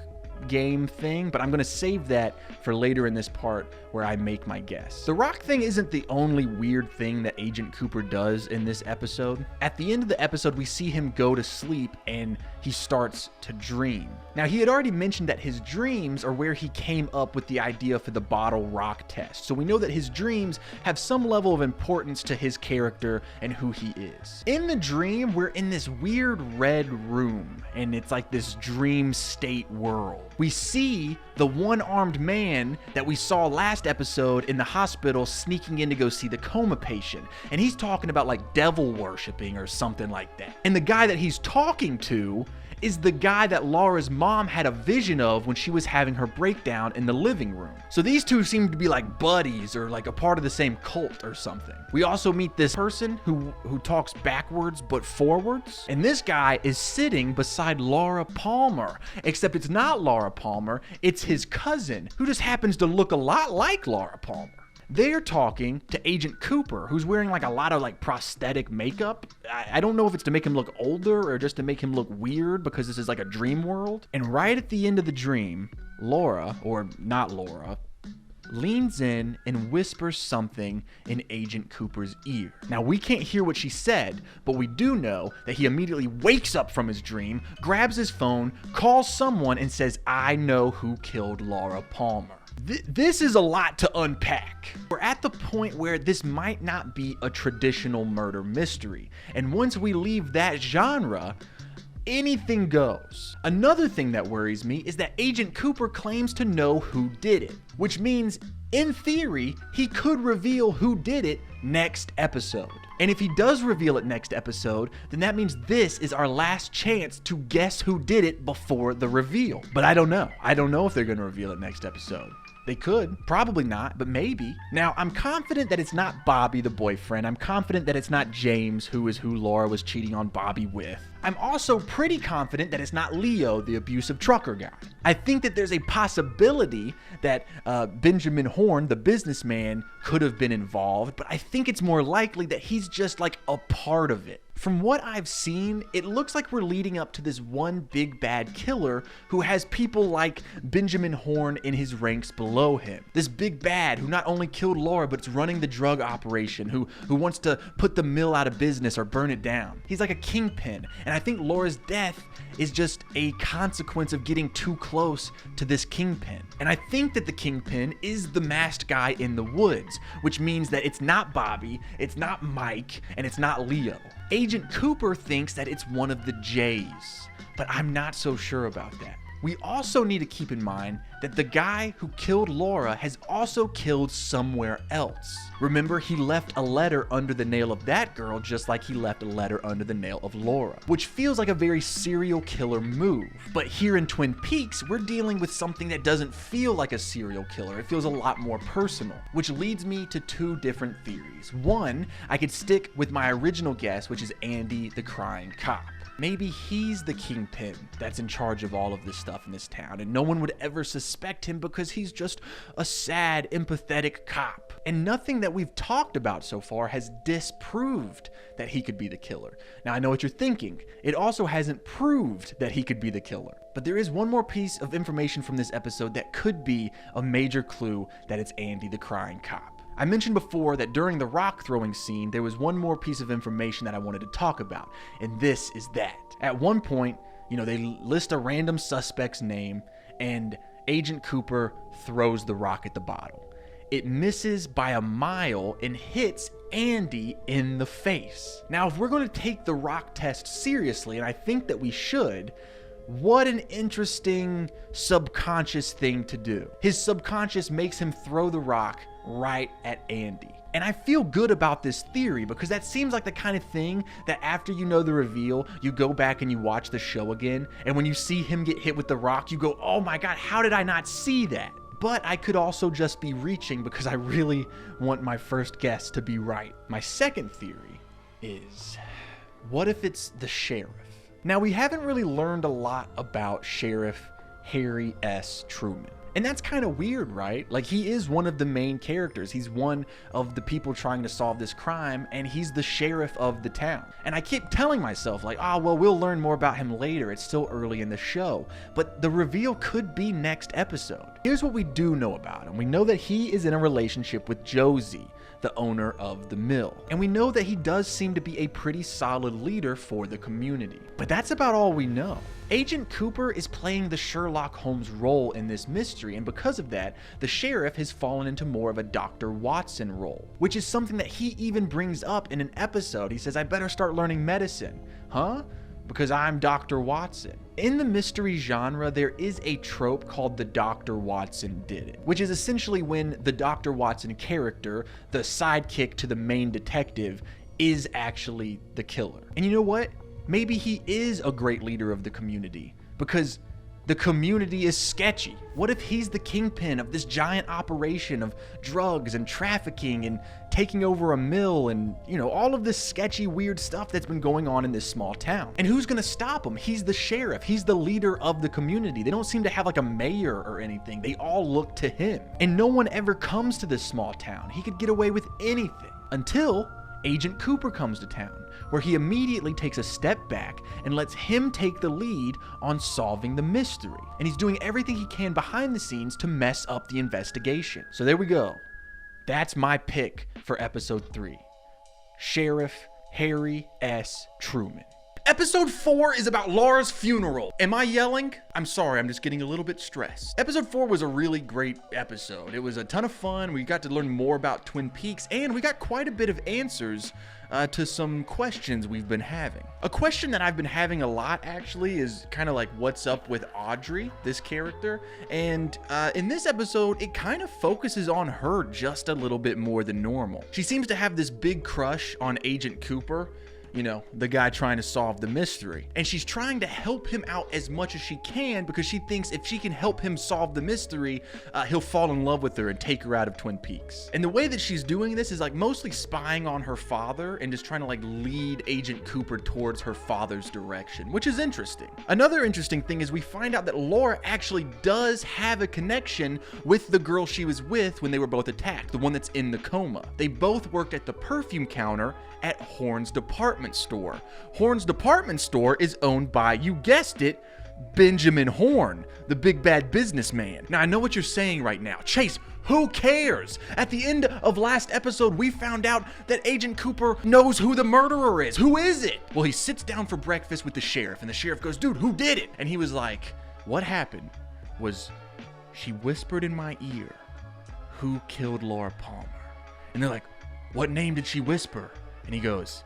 Speaker 1: game thing, but I'm going to save that for later in this part where I make my guess. The rock thing isn't the only weird thing that Agent Cooper does in this episode. At the end of the episode, we see him go to sleep and he starts to dream. Now, he had already mentioned that his dreams are where he came up with the idea for the bottle rock test. So we know that his dreams have some level of importance to his character and who he is. In the dream, we're in this weird red room, and it's like this dream state world. We see the one-armed man that we saw last episode in the hospital sneaking in to go see the coma patient. And he's talking about like devil worshiping or something like that. And the guy that he's talking to is the guy that Laura's mom had a vision of when she was having her breakdown in the living room. So these two seem to be like buddies or like a part of the same cult or something. We also meet this person who talks backwards but forwards. And this guy is sitting beside Laura Palmer, except it's not Laura Palmer, it's his cousin who just happens to look a lot like Laura Palmer. They're talking to Agent Cooper, who's wearing like a lot of like prosthetic makeup. I don't know if it's to make him look older or just to make him look weird because this is like a dream world. And right at the end of the dream, Laura, or not Laura, leans in and whispers something in Agent Cooper's ear. Now, we can't hear what she said, but we do know that he immediately wakes up from his dream, grabs his phone, calls someone, and says, "I know who killed Laura Palmer." This is a lot to unpack. We're at the point where this might not be a traditional murder mystery, and once we leave that genre, anything goes. Another thing that worries me is that Agent Cooper claims to know who did it, which means, in theory, he could reveal who did it next episode. And if he does reveal it next episode, then that means this is our last chance to guess who did it before the reveal. But I don't know. I don't know if they're going to reveal it next episode. They could, probably not, but maybe. Now, I'm confident that it's not Bobby, the boyfriend. I'm confident that it's not James, who is who Laura was cheating on Bobby with. I'm also pretty confident that it's not Leo, the abusive trucker guy. I think that there's a possibility that Benjamin Horn, the businessman, could have been involved, but I think it's more likely that he's just like a part of it. From what I've seen, it looks like we're leading up to this one big bad killer who has people like Benjamin Horn in his ranks below him. This big bad who not only killed Laura, but is running the drug operation, who wants to put the mill out of business or burn it down. He's like a kingpin, and I think Laura's death is just a consequence of getting too close to this kingpin. And I think that the kingpin is the masked guy in the woods, which means that it's not Bobby, it's not Mike, and it's not Leo. Agent Cooper thinks that it's one of the Jays, but I'm not so sure about that. We also need to keep in mind that the guy who killed Laura has also killed somewhere else. Remember, he left a letter under the nail of that girl just like he left a letter under the nail of Laura, which feels like a very serial killer move. But here in Twin Peaks, we're dealing with something that doesn't feel like a serial killer. It feels a lot more personal, which leads me to two different theories. One, I could stick with my original guess, which is Andy, the crying cop. Maybe he's the kingpin that's in charge of all of this stuff in this town, and no one would ever suspect him because he's just a sad, empathetic cop. And nothing that we've talked about so far has disproved that he could be the killer. Now, I know what you're thinking. It also hasn't proved that he could be the killer. But there is one more piece of information from this episode that could be a major clue that it's Andy, the crying cop. I mentioned before that during the rock throwing scene, there was one more piece of information that I wanted to talk about, and this is that. At one point, they list a random suspect's name, and Agent Cooper throws the rock at the bottle. It misses by a mile and hits Andy in the face. Now, if we're going to take the rock test seriously, and I think that we should, what an interesting subconscious thing to do. His subconscious makes him throw the rock right at Andy. And I feel good about this theory because that seems like the kind of thing that after you know the reveal, you go back and you watch the show again, and when you see him get hit with the rock, you go, oh my God, how did I not see that? But I could also just be reaching because I really want my first guess to be right. My second theory is, what if it's the sheriff? Now, we haven't really learned a lot about Sheriff Harry S. Truman. And that's kind of weird, right? Like, he is one of the main characters. He's one of the people trying to solve this crime, and he's the sheriff of the town. And I keep telling myself, like, well, we'll learn more about him later. It's still early in the show. But the reveal could be next episode. Here's what we do know about him. We know that he is in a relationship with Josie, the owner of the mill. And we know that he does seem to be a pretty solid leader for the community. But that's about all we know. Agent Cooper is playing the Sherlock Holmes role in this mystery, and because of that, the sheriff has fallen into more of a Dr. Watson role, which is something that he even brings up in an episode. He says, I better start learning medicine. Huh? Because I'm Dr. Watson. In the mystery genre, there is a trope called the Dr. Watson did it, which is essentially when the Dr. Watson character, the sidekick to the main detective, is actually the killer. And you know what? Maybe he is a great leader of the community because the community is sketchy. What if he's the kingpin of this giant operation of drugs and trafficking and taking over a mill and, you know, all of this sketchy, weird stuff that's been going on in this small town. And who's gonna stop him? He's the sheriff. He's the leader of the community. They don't seem to have like a mayor or anything. They all look to him. And no one ever comes to this small town. He could get away with anything until Agent Cooper comes to town, where he immediately takes a step back and lets him take the lead on solving the mystery. And he's doing everything he can behind the scenes to mess up the investigation. So there we go. That's my pick for episode 3. Sheriff Harry S. Truman. Episode 4 is about Laura's funeral. Am I yelling? I'm sorry, I'm just getting a little bit stressed. Episode 4 was a really great episode. It was a ton of fun. We got to learn more about Twin Peaks, and we got quite a bit of answers to some questions we've been having. A question that I've been having a lot, actually, is kind of like what's up with Audrey, this character. And in this episode, it kind of focuses on her just a little bit more than normal. She seems to have this big crush on Agent Cooper, you know, the guy trying to solve the mystery. And she's trying to help him out as much as she can because she thinks if she can help him solve the mystery, he'll fall in love with her and take her out of Twin Peaks. And the way that she's doing this is like mostly spying on her father and just trying to like lead Agent Cooper towards her father's direction, which is interesting. Another interesting thing is we find out that Laura actually does have a connection with the girl she was with when they were both attacked, the one that's in the coma. They both worked at the perfume counter at Horn's department store. Horn's department store is owned by, you guessed it, Benjamin Horn, the big bad businessman. Now I know what you're saying right now. Chase, who cares? At the end of last episode, we found out that Agent Cooper knows who the murderer is. Who is it? Well, he sits down for breakfast with the sheriff, and the sheriff goes, dude, who did it? And he was like, what happened was she whispered in my ear, who killed Laura Palmer? And they're like, what name did she whisper? And he goes,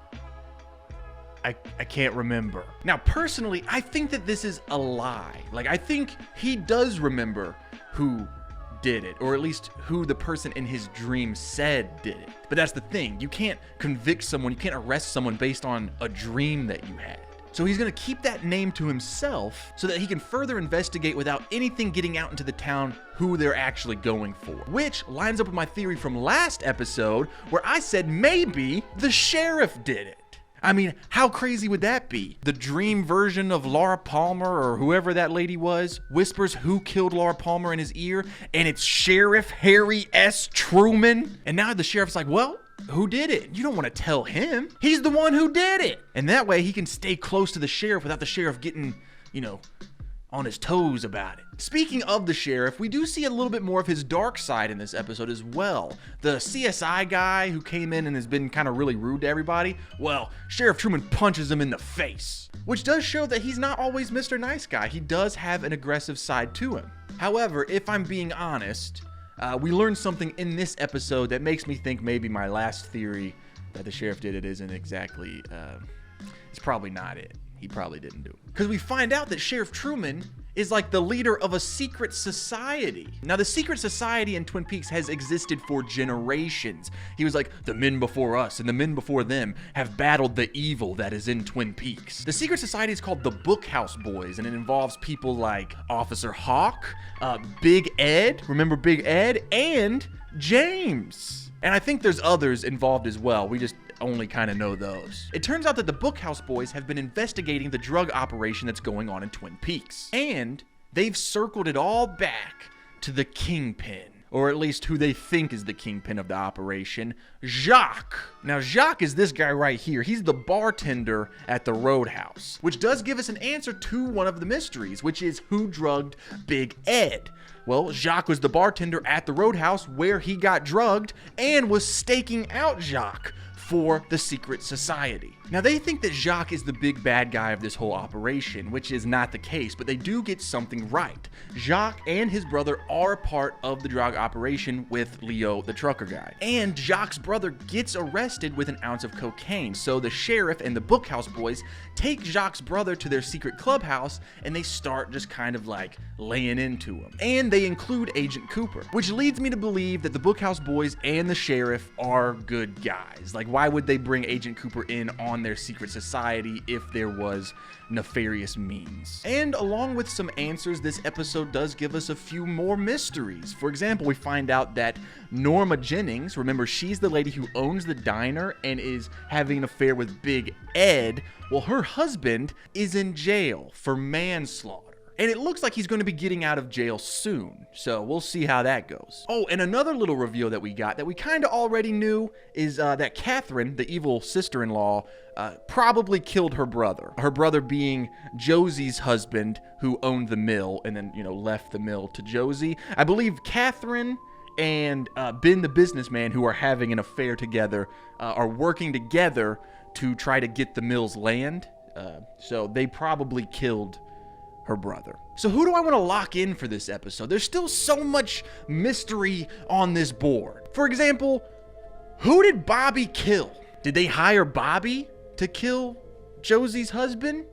Speaker 1: I can't remember. Now, personally, I think that this is a lie. Like, I think he does remember who did it, or at least who the person in his dream said did it. But that's the thing. You can't convict someone, you can't arrest someone based on a dream that you had. So he's gonna keep that name to himself so that he can further investigate without anything getting out into the town who they're actually going for. Which lines up with my theory from last episode where I said maybe the sheriff did it. I mean, how crazy would that be? The dream version of Laura Palmer or whoever that lady was whispers who killed Laura Palmer in his ear, and it's Sheriff Harry S. Truman. And now the sheriff's like, well, who did it? You don't want to tell him. He's the one who did it. And that way he can stay close to the sheriff without the sheriff getting, you know, on his toes about it. Speaking of the sheriff, we do see a little bit more of his dark side in this episode as well. The CSI guy who came in and has been kind of really rude to everybody, well, Sheriff Truman punches him in the face, which does show that he's not always Mr. Nice Guy. He does have an aggressive side to him. However, if I'm being honest, we learned something in this episode that makes me think maybe my last theory that the sheriff did it isn't exactly, it's probably not it. He probably didn't do it. Because we find out that Sheriff Truman is like the leader of a secret society. Now, the secret society in Twin Peaks has existed for generations. He was like, the men before us and the men before them have battled the evil that is in Twin Peaks. The secret society is called the Bookhouse Boys, and it involves people like Officer Hawk, Big Ed, remember Big Ed, and James. And I think there's others involved as well. We just only kind of know those. It turns out that the Bookhouse Boys have been investigating the drug operation that's going on in Twin Peaks. And they've circled it all back to the Kingpin, or at least who they think is the Kingpin of the operation, Jacques. Now, Jacques is this guy right here. He's the bartender at the Roadhouse, which does give us an answer to one of the mysteries, which is who drugged Big Ed. Well, Jacques was the bartender at the Roadhouse where he got drugged and was staking out Jacques for the secret society. Now, they think that Jacques is the big bad guy of this whole operation, which is not the case, but they do get something right. Jacques and his brother are a part of the drug operation with Leo, the trucker guy. And Jacques' brother gets arrested with an ounce of cocaine, so the sheriff and the Bookhouse Boys take Jacques' brother to their secret clubhouse, and they start just kind of like laying into him. And they include Agent Cooper, which leads me to believe that the Bookhouse Boys and the sheriff are good guys. Like, why would they bring Agent Cooper in on on their secret society if there was nefarious means. And along with some answers, this episode does give us a few more mysteries. For example, we find out that Norma Jennings, remember, she's the lady who owns the diner and is having an affair with Big Ed. Well, her husband is in jail for manslaughter. And it looks like he's going to be getting out of jail soon, so we'll see how that goes. Oh, and another little reveal that we got that we kind of already knew is that Catherine, the evil sister-in-law, probably killed her brother. Her brother being Josie's husband, who owned the mill and then, left the mill to Josie. I believe Catherine and Ben the businessman, who are having an affair together, are working together to try to get the mill's land. So they probably killed her brother. So who do I want to lock in for this episode? There's still so much mystery on this board. For example, who did Bobby kill? Did they hire Bobby to kill Josie's husband?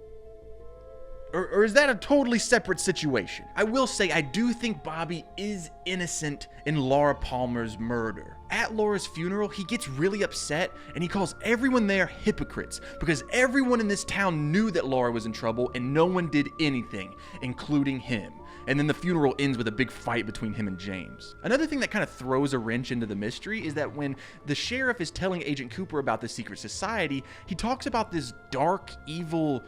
Speaker 1: Or is that a totally separate situation? I will say I do think Bobby is innocent in Laura Palmer's murder. At Laura's funeral, he gets really upset and he calls everyone there hypocrites because everyone in this town knew that Laura was in trouble and no one did anything, including him. And then the funeral ends with a big fight between him and James. Another thing that kind of throws a wrench into the mystery is that when the sheriff is telling Agent Cooper about the secret society, he talks about this dark, evil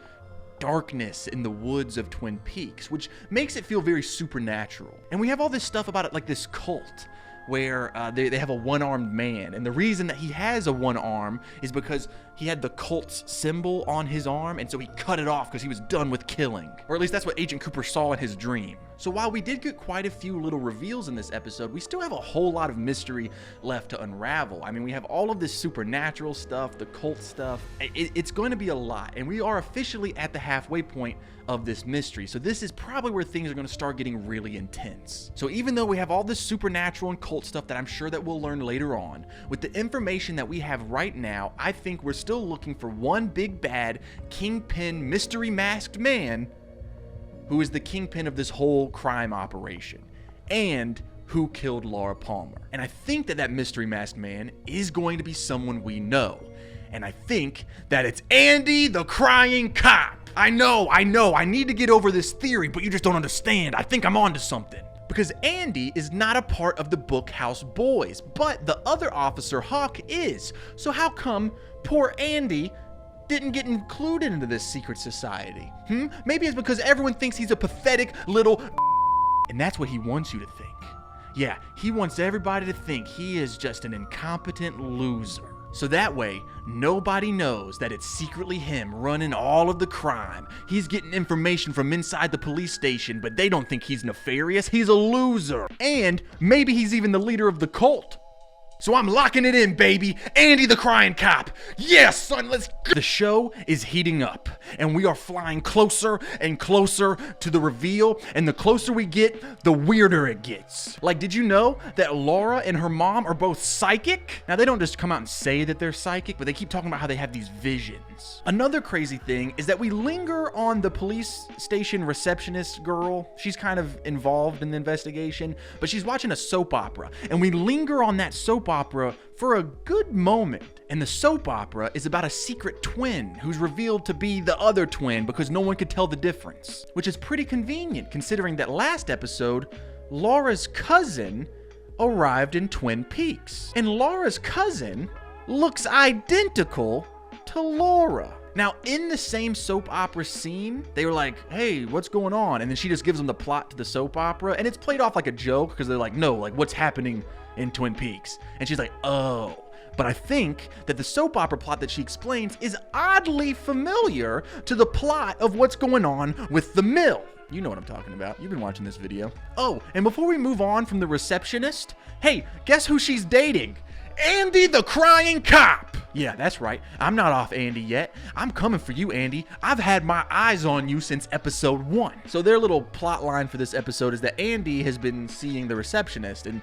Speaker 1: darkness in the woods of Twin Peaks, which makes it feel very supernatural. And we have all this stuff about it, like this cult where they have a one-armed man, and the reason that he has a one arm is because he had the cult's symbol on his arm, and so he cut it off because he was done with killing. Or at least that's what Agent Cooper saw in his dream. So while we did get quite a few little reveals in this episode, we still have a whole lot of mystery left to unravel. I mean, we have all of this supernatural stuff, the cult stuff. It's going to be a lot, and we are officially at the halfway point of this mystery. So this is probably where things are going to start getting really intense. So even though we have all this supernatural and cult stuff that I'm sure that we'll learn later on, with the information that we have right now, I think we're still looking for one big bad Kingpin mystery masked man who is the Kingpin of this whole crime operation and who killed Laura Palmer. And I think that that mystery masked man is going to be someone we know. And I think that it's Andy the Crying Cop. I know, I need to get over this theory, but you just don't understand. I think I'm onto something. Because Andy is not a part of the Bookhouse Boys, but the other officer, Hawk, is. So how come poor Andy didn't get included into this secret society? Maybe it's because everyone thinks he's a pathetic little and that's what he wants you to think. Yeah, he wants everybody to think he is just an incompetent loser. So that way, nobody knows that it's secretly him running all of the crime. He's getting information from inside the police station, but they don't think he's nefarious. He's a loser. And maybe he's even the leader of the cult. So I'm locking it in, baby. Andy the Crying Cop. Yes, son, let's go. The show is heating up, and we are flying closer and closer to the reveal, and the closer we get, the weirder it gets. Like, did you know that Laura and her mom are both psychic? Now, they don't just come out and say that they're psychic, but they keep talking about how they have these visions. Another crazy thing is that we linger on the police station receptionist girl. She's kind of involved in the investigation, but she's watching a soap opera, and we linger on that soap opera for a good moment. And the soap opera is about a secret twin who's revealed to be the other twin because no one could tell the difference, which is pretty convenient considering that last episode, Laura's cousin arrived in Twin Peaks. And Laura's cousin looks identical to Laura. Now, in the same soap opera scene, they were like, hey, what's going on? And then she just gives them the plot to the soap opera, and it's played off like a joke because they're like, no, like, what's happening in Twin Peaks? And she's like, oh. But I think that the soap opera plot that she explains is oddly familiar to the plot of what's going on with the mill. You know what I'm talking about. You've been watching this video. Oh, and before we move on from the receptionist, hey, guess who she's dating? Andy the Crying Cop. Yeah, that's right. I'm not off Andy yet. I'm coming for you, Andy. I've had my eyes on you since episode 1. So their little plot line for this episode is that Andy has been seeing the receptionist, and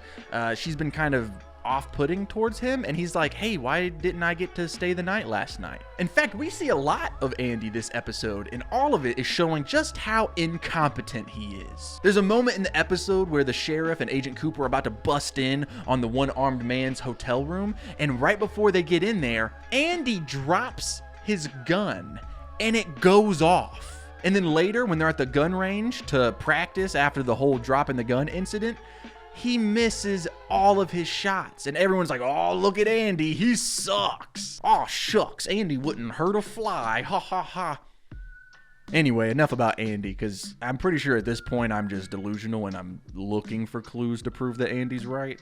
Speaker 1: she's been kind of off-putting towards him, and he's like, hey, why didn't I get to stay the night last night? In fact, we see a lot of Andy this episode, and all of it is showing just how incompetent he is. There's a moment in the episode where the sheriff and Agent Cooper are about to bust in on the one-armed man's hotel room, and right before they get in there, Andy drops his gun and it goes off. And then later, when they're at the gun range to practice after the whole dropping the gun incident, he misses all of his shots. And everyone's like, oh, look at Andy, he sucks. Oh, shucks, Andy wouldn't hurt a fly, ha ha ha. Anyway, enough about Andy, because I'm pretty sure at this point I'm just delusional and I'm looking for clues to prove that Andy's right.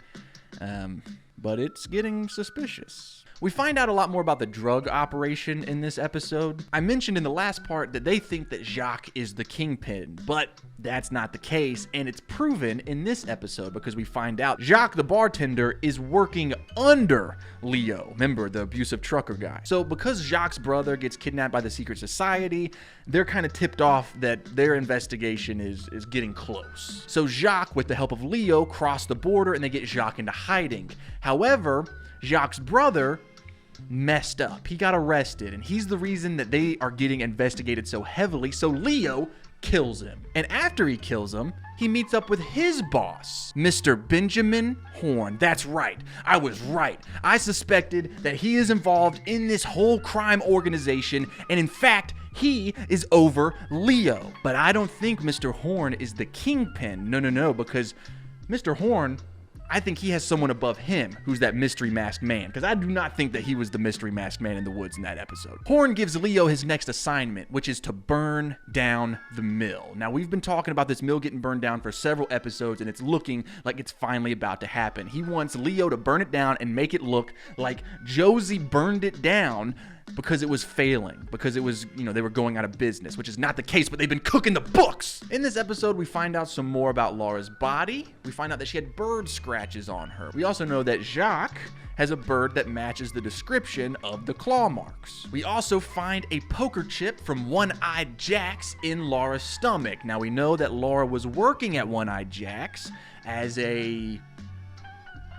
Speaker 1: But it's getting suspicious. We find out a lot more about the drug operation in this episode. I mentioned in the last part that they think that Jacques is the Kingpin, but that's not the case, and it's proven in this episode because we find out Jacques, the bartender, is working under Leo. Remember, the abusive trucker guy. So because Jacques' brother gets kidnapped by the secret society, they're kind of tipped off that their investigation is getting close. So Jacques, with the help of Leo, cross the border and they get Jacques into hiding. However, Jacques' brother messed up. He got arrested, and he's the reason that they are getting investigated so heavily, so Leo kills him. And after he kills him, he meets up with his boss, Mr. Benjamin Horn. That's right. I was right. I suspected that he is involved in this whole crime organization, and in fact, he is over Leo. But I don't think Mr. Horn is the Kingpin. No, because Mr. Horn, I think he has someone above him who's that mystery masked man, because I do not think that he was the mystery masked man in the woods in that episode. Horn gives Leo his next assignment, which is to burn down the mill. Now, we've been talking about this mill getting burned down for several episodes, and it's looking like it's finally about to happen. He wants Leo to burn it down and make it look like Josie burned it down because it was failing, because it was, they were going out of business, which is not the case, but they've been cooking the books. In this episode, we find out some more about Laura's body. We find out that she had bird scratches on her. We also know that Jacques has a bird that matches the description of the claw marks. We also find a poker chip from One-Eyed Jack's in Laura's stomach. Now, we know that Laura was working at One-Eyed Jack's as a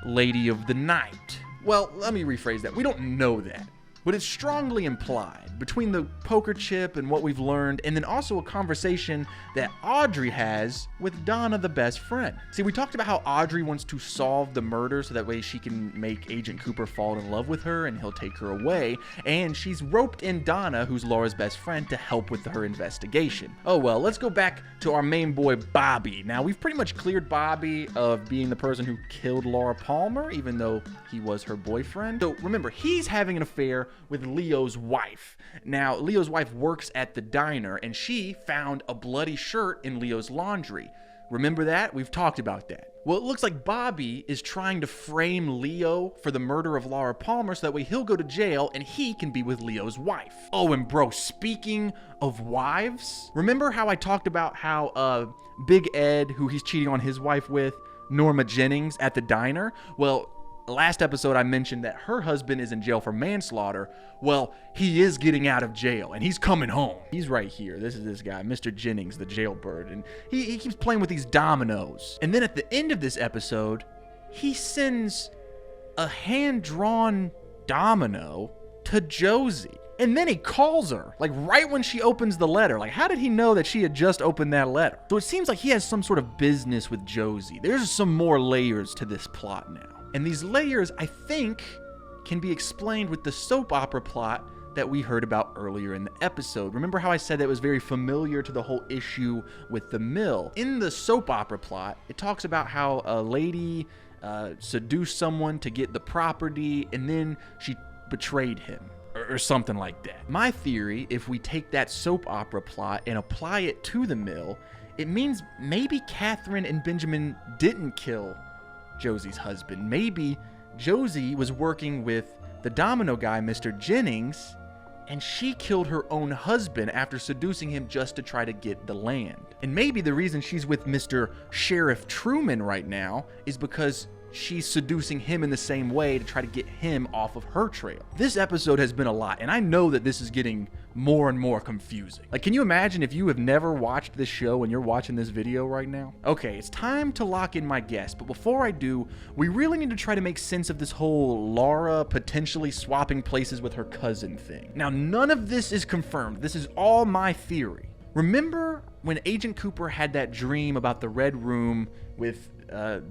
Speaker 1: lady of the night. Well, let me rephrase that. We don't know that, but it's strongly implied between the poker chip and what we've learned, and then also a conversation that Audrey has with Donna, the best friend. See, we talked about how Audrey wants to solve the murder so that way she can make Agent Cooper fall in love with her and he'll take her away, and she's roped in Donna, who's Laura's best friend, to help with her investigation. Oh well, let's go back to our main boy, Bobby. Now, we've pretty much cleared Bobby of being the person who killed Laura Palmer, even though he was her boyfriend. So remember, he's having an affair with Leo's wife. Now, Leo's wife works at the diner, and she found a bloody shirt in Leo's laundry. Remember that? We've talked about that. Well, it looks like Bobby is trying to frame Leo for the murder of Laura Palmer so that way he'll go to jail and he can be with Leo's wife. Oh, and bro, speaking of wives, remember how I talked about how Big Ed, who he's cheating on his wife with, Norma Jennings, at the diner? Well, last episode I mentioned that her husband is in jail for manslaughter. Well, he is getting out of jail and he's coming home. He's right here. This is this guy, Mr. Jennings, the jailbird, and he keeps playing with these dominoes. And then at the end of this episode, he sends a hand-drawn domino to Josie. And then he calls her, like right when she opens the letter. Like, how did he know that she had just opened that letter? So it seems like he has some sort of business with Josie. There's some more layers to this plot now. And these layers, I think, can be explained with the soap opera plot that we heard about earlier in the episode. Remember how I said that it was very familiar to the whole issue with the mill? In the soap opera plot, it talks about how a lady seduced someone to get the property, and then she betrayed him, or something like that. My theory, if we take that soap opera plot and apply it to the mill, it means maybe Catherine and Benjamin didn't kill Josie's husband. Maybe Josie was working with the domino guy, Mr. Jennings, and she killed her own husband after seducing him just to try to get the land. And maybe the reason she's with Mr. Sheriff Truman right now is because she's seducing him in the same way to try to get him off of her trail. This episode has been a lot, and I know that this is getting more and more confusing. Like, can you imagine if you have never watched this show and you're watching this video right now? Okay, it's time to lock in my guess, but before I do, we really need to try to make sense of this whole Laura potentially swapping places with her cousin thing. Now, none of this is confirmed. This is all my theory. Remember when Agent Cooper had that dream about the Red Room with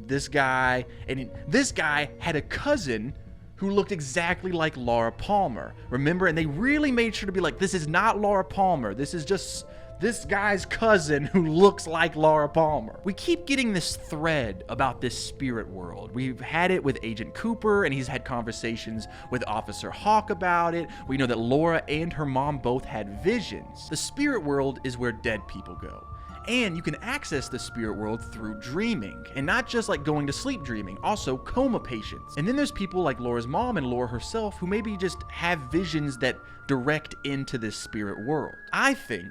Speaker 1: this guy, and this guy had a cousin who looked exactly like Laura Palmer. Remember? And they really made sure to be like, this is not Laura Palmer. This is just this guy's cousin who looks like Laura Palmer. We keep getting this thread about this spirit world. We've had it with Agent Cooper, and he's had conversations with Officer Hawk about it. We know that Laura and her mom both had visions. The spirit world is where dead people go. And you can access the spirit world through dreaming, and not just like going to sleep dreaming, also coma patients. And then there's people like Laura's mom and Laura herself who maybe just have visions that direct into this spirit world. I think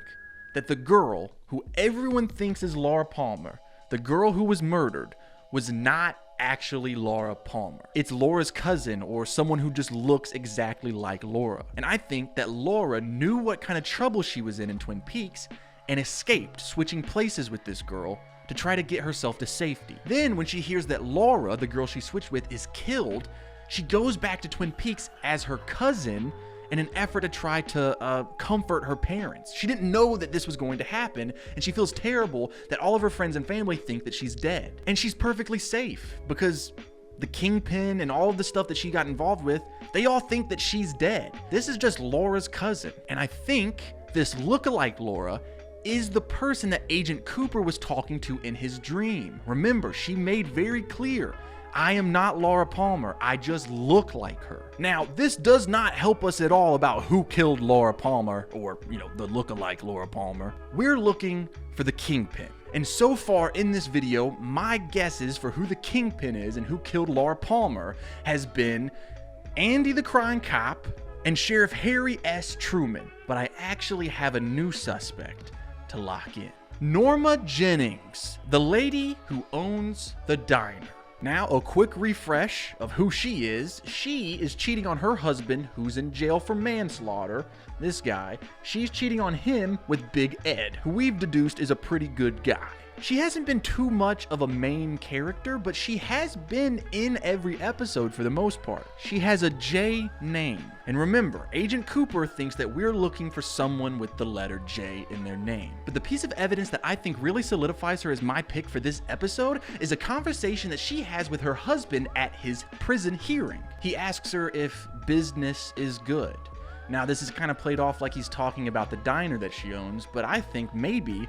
Speaker 1: that the girl who everyone thinks is Laura Palmer, the girl who was murdered, was not actually Laura Palmer. It's Laura's cousin or someone who just looks exactly like Laura. And I think that Laura knew what kind of trouble she was in Twin Peaks and escaped, switching places with this girl to try to get herself to safety. Then when she hears that Laura, the girl she switched with, is killed, she goes back to Twin Peaks as her cousin in an effort to try to comfort her parents. She didn't know that this was going to happen, and she feels terrible that all of her friends and family think that she's dead. And she's perfectly safe because the Kingpin and all of the stuff that she got involved with, they all think that she's dead. This is just Laura's cousin. And I think this lookalike Laura is the person that Agent Cooper was talking to in his dream. Remember, she made very clear, I am not Laura Palmer, I just look like her. Now, this does not help us at all about who killed Laura Palmer, or, the lookalike Laura Palmer. We're looking for the Kingpin. And so far in this video, my guesses for who the Kingpin is and who killed Laura Palmer has been Andy the Crying Cop and Sheriff Harry S. Truman. But I actually have a new suspect to lock in. Norma Jennings, the lady who owns the diner. Now, a quick refresh of who she is. She is cheating on her husband, who's in jail for manslaughter. This guy. She's cheating on him with Big Ed, who we've deduced is a pretty good guy. She hasn't been too much of a main character, but she has been in every episode for the most part. She has a J name. And remember, Agent Cooper thinks that we're looking for someone with the letter J in their name. But the piece of evidence that I think really solidifies her as my pick for this episode is a conversation that she has with her husband at his prison hearing. He asks her if business is good. Now, this is kind of played off like he's talking about the diner that she owns, but I think maybe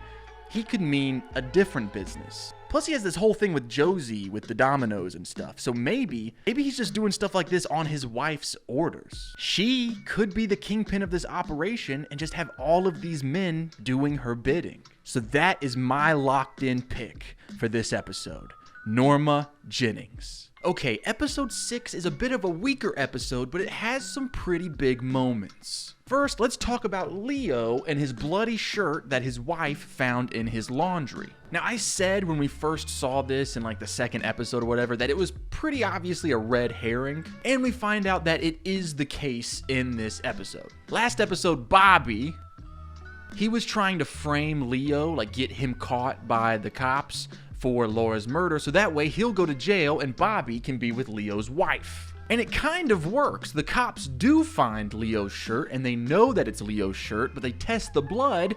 Speaker 1: he could mean a different business. Plus, he has this whole thing with Josie with the dominoes and stuff. So maybe he's just doing stuff like this on his wife's orders. She could be the kingpin of this operation and just have all of these men doing her bidding. So that is my locked in pick for this episode, Norma Jennings. Okay, episode 6 is a bit of a weaker episode, but it has some pretty big moments. First, let's talk about Leo and his bloody shirt that his wife found in his laundry. Now, I said when we first saw this in like the second episode or whatever that it was pretty obviously a red herring, and we find out that it is the case in this episode. Last episode, Bobby, he was trying to frame Leo, like get him caught by the cops for Laura's murder, so that way he'll go to jail and Bobby can be with Leo's wife. And it kind of works. The cops do find Leo's shirt and they know that it's Leo's shirt, but they test the blood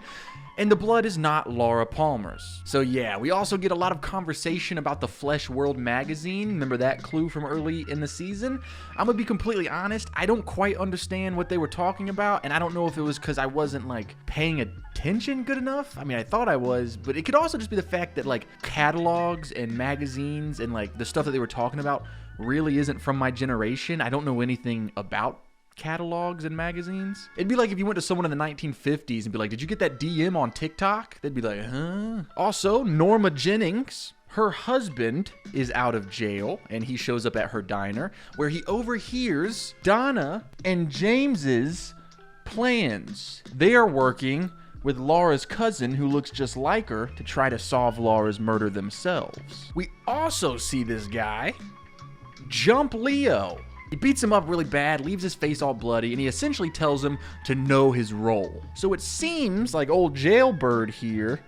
Speaker 1: and the blood is not Laura Palmer's. So yeah, we also get a lot of conversation about the Flesh World magazine. Remember that clue from early in the season? I'm gonna be completely honest, I don't quite understand what they were talking about, and I don't know if it was because I wasn't like paying attention good enough. I mean, I thought I was, but it could also just be the fact that like catalogs and magazines and like the stuff that they were talking about really isn't from my generation. I don't know anything about catalogs and magazines. It'd be like if you went to someone in the 1950s and be like, did you get that DM on TikTok? They'd be like, huh? Also, Norma Jennings, her husband is out of jail and he shows up at her diner where he overhears Donna and James's plans. They are working with Laura's cousin who looks just like her to try to solve Laura's murder themselves. We also see this guy jump Leo. He beats him up really bad, leaves his face all bloody, and he essentially tells him to know his role. So it seems like old Jailbird here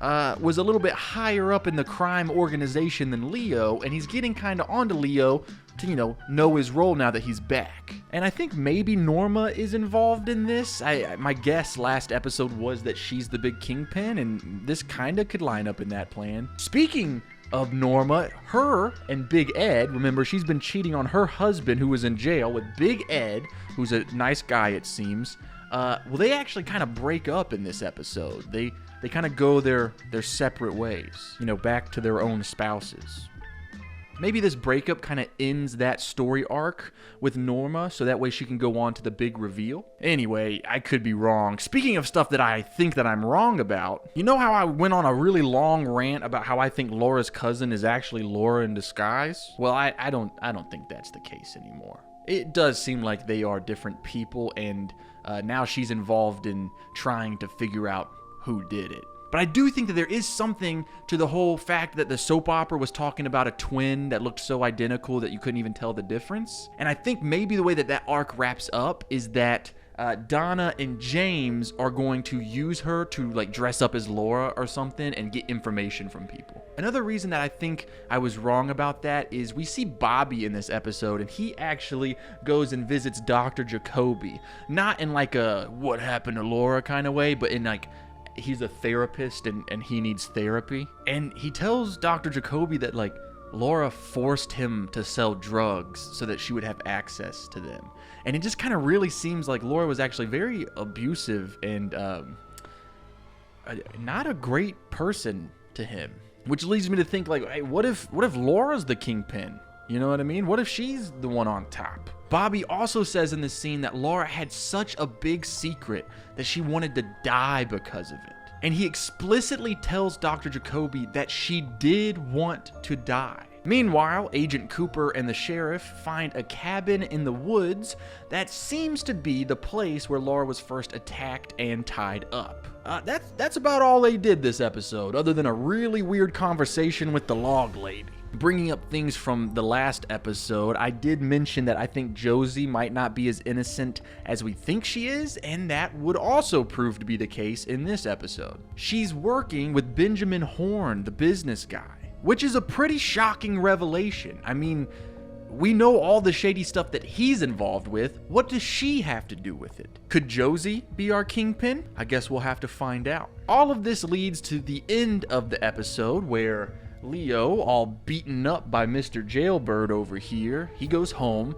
Speaker 1: was a little bit higher up in the crime organization than Leo, and he's getting kind of onto Leo to, know his role now that he's back. And I think maybe Norma is involved in this. My guess last episode was that she's the big kingpin, and this kind of could line up in that plan. Speaking of Norma. Her and Big Ed, remember, she's been cheating on her husband who was in jail with Big Ed, who's a nice guy, it seems. Well, they actually kind of break up in this episode. They kind of go their separate ways, back to their own spouses. Maybe this breakup kind of ends that story arc with Norma, so that way she can go on to the big reveal. Anyway, I could be wrong. Speaking of stuff that I think that I'm wrong about, you know how I went on a really long rant about how I think Laura's cousin is actually Laura in disguise? Well, I don't think that's the case anymore. It does seem like they are different people, and now she's involved in trying to figure out who did it. But I do think that there is something to the whole fact that the soap opera was talking about a twin that looked so identical that you couldn't even tell the difference. And I think maybe the way that arc wraps up is that Donna and James are going to use her to dress up as Laura or something and get information from people. Another reason that I think I was wrong about that is we see Bobby in this episode, and he actually goes and visits Dr. Jacoby. Not in a what happened to Laura kind of way, but in he's a therapist and he needs therapy. And he tells Dr. Jacoby that Laura forced him to sell drugs so that she would have access to them. And it just kind of really seems like Laura was actually very abusive and not a great person to him. Which leads me to think hey, what if Laura's the Kingpin? You know what I mean? What if she's the one on top? Bobby also says in this scene that Laura had such a big secret that she wanted to die because of it. And he explicitly tells Dr. Jacoby that she did want to die. Meanwhile, Agent Cooper and the sheriff find a cabin in the woods that seems to be the place where Laura was first attacked and tied up. That's about all they did this episode, other than a really weird conversation with the log lady. Bringing up things from the last episode, I did mention that I think Josie might not be as innocent as we think she is, and that would also prove to be the case in this episode. She's working with Benjamin Horn, the business guy, which is a pretty shocking revelation. I mean, we know all the shady stuff that he's involved with. What does she have to do with it? Could Josie be our Kingpin? I guess we'll have to find out. All of this leads to the end of the episode where Leo, all beaten up by Mr. Jailbird over here, he goes home,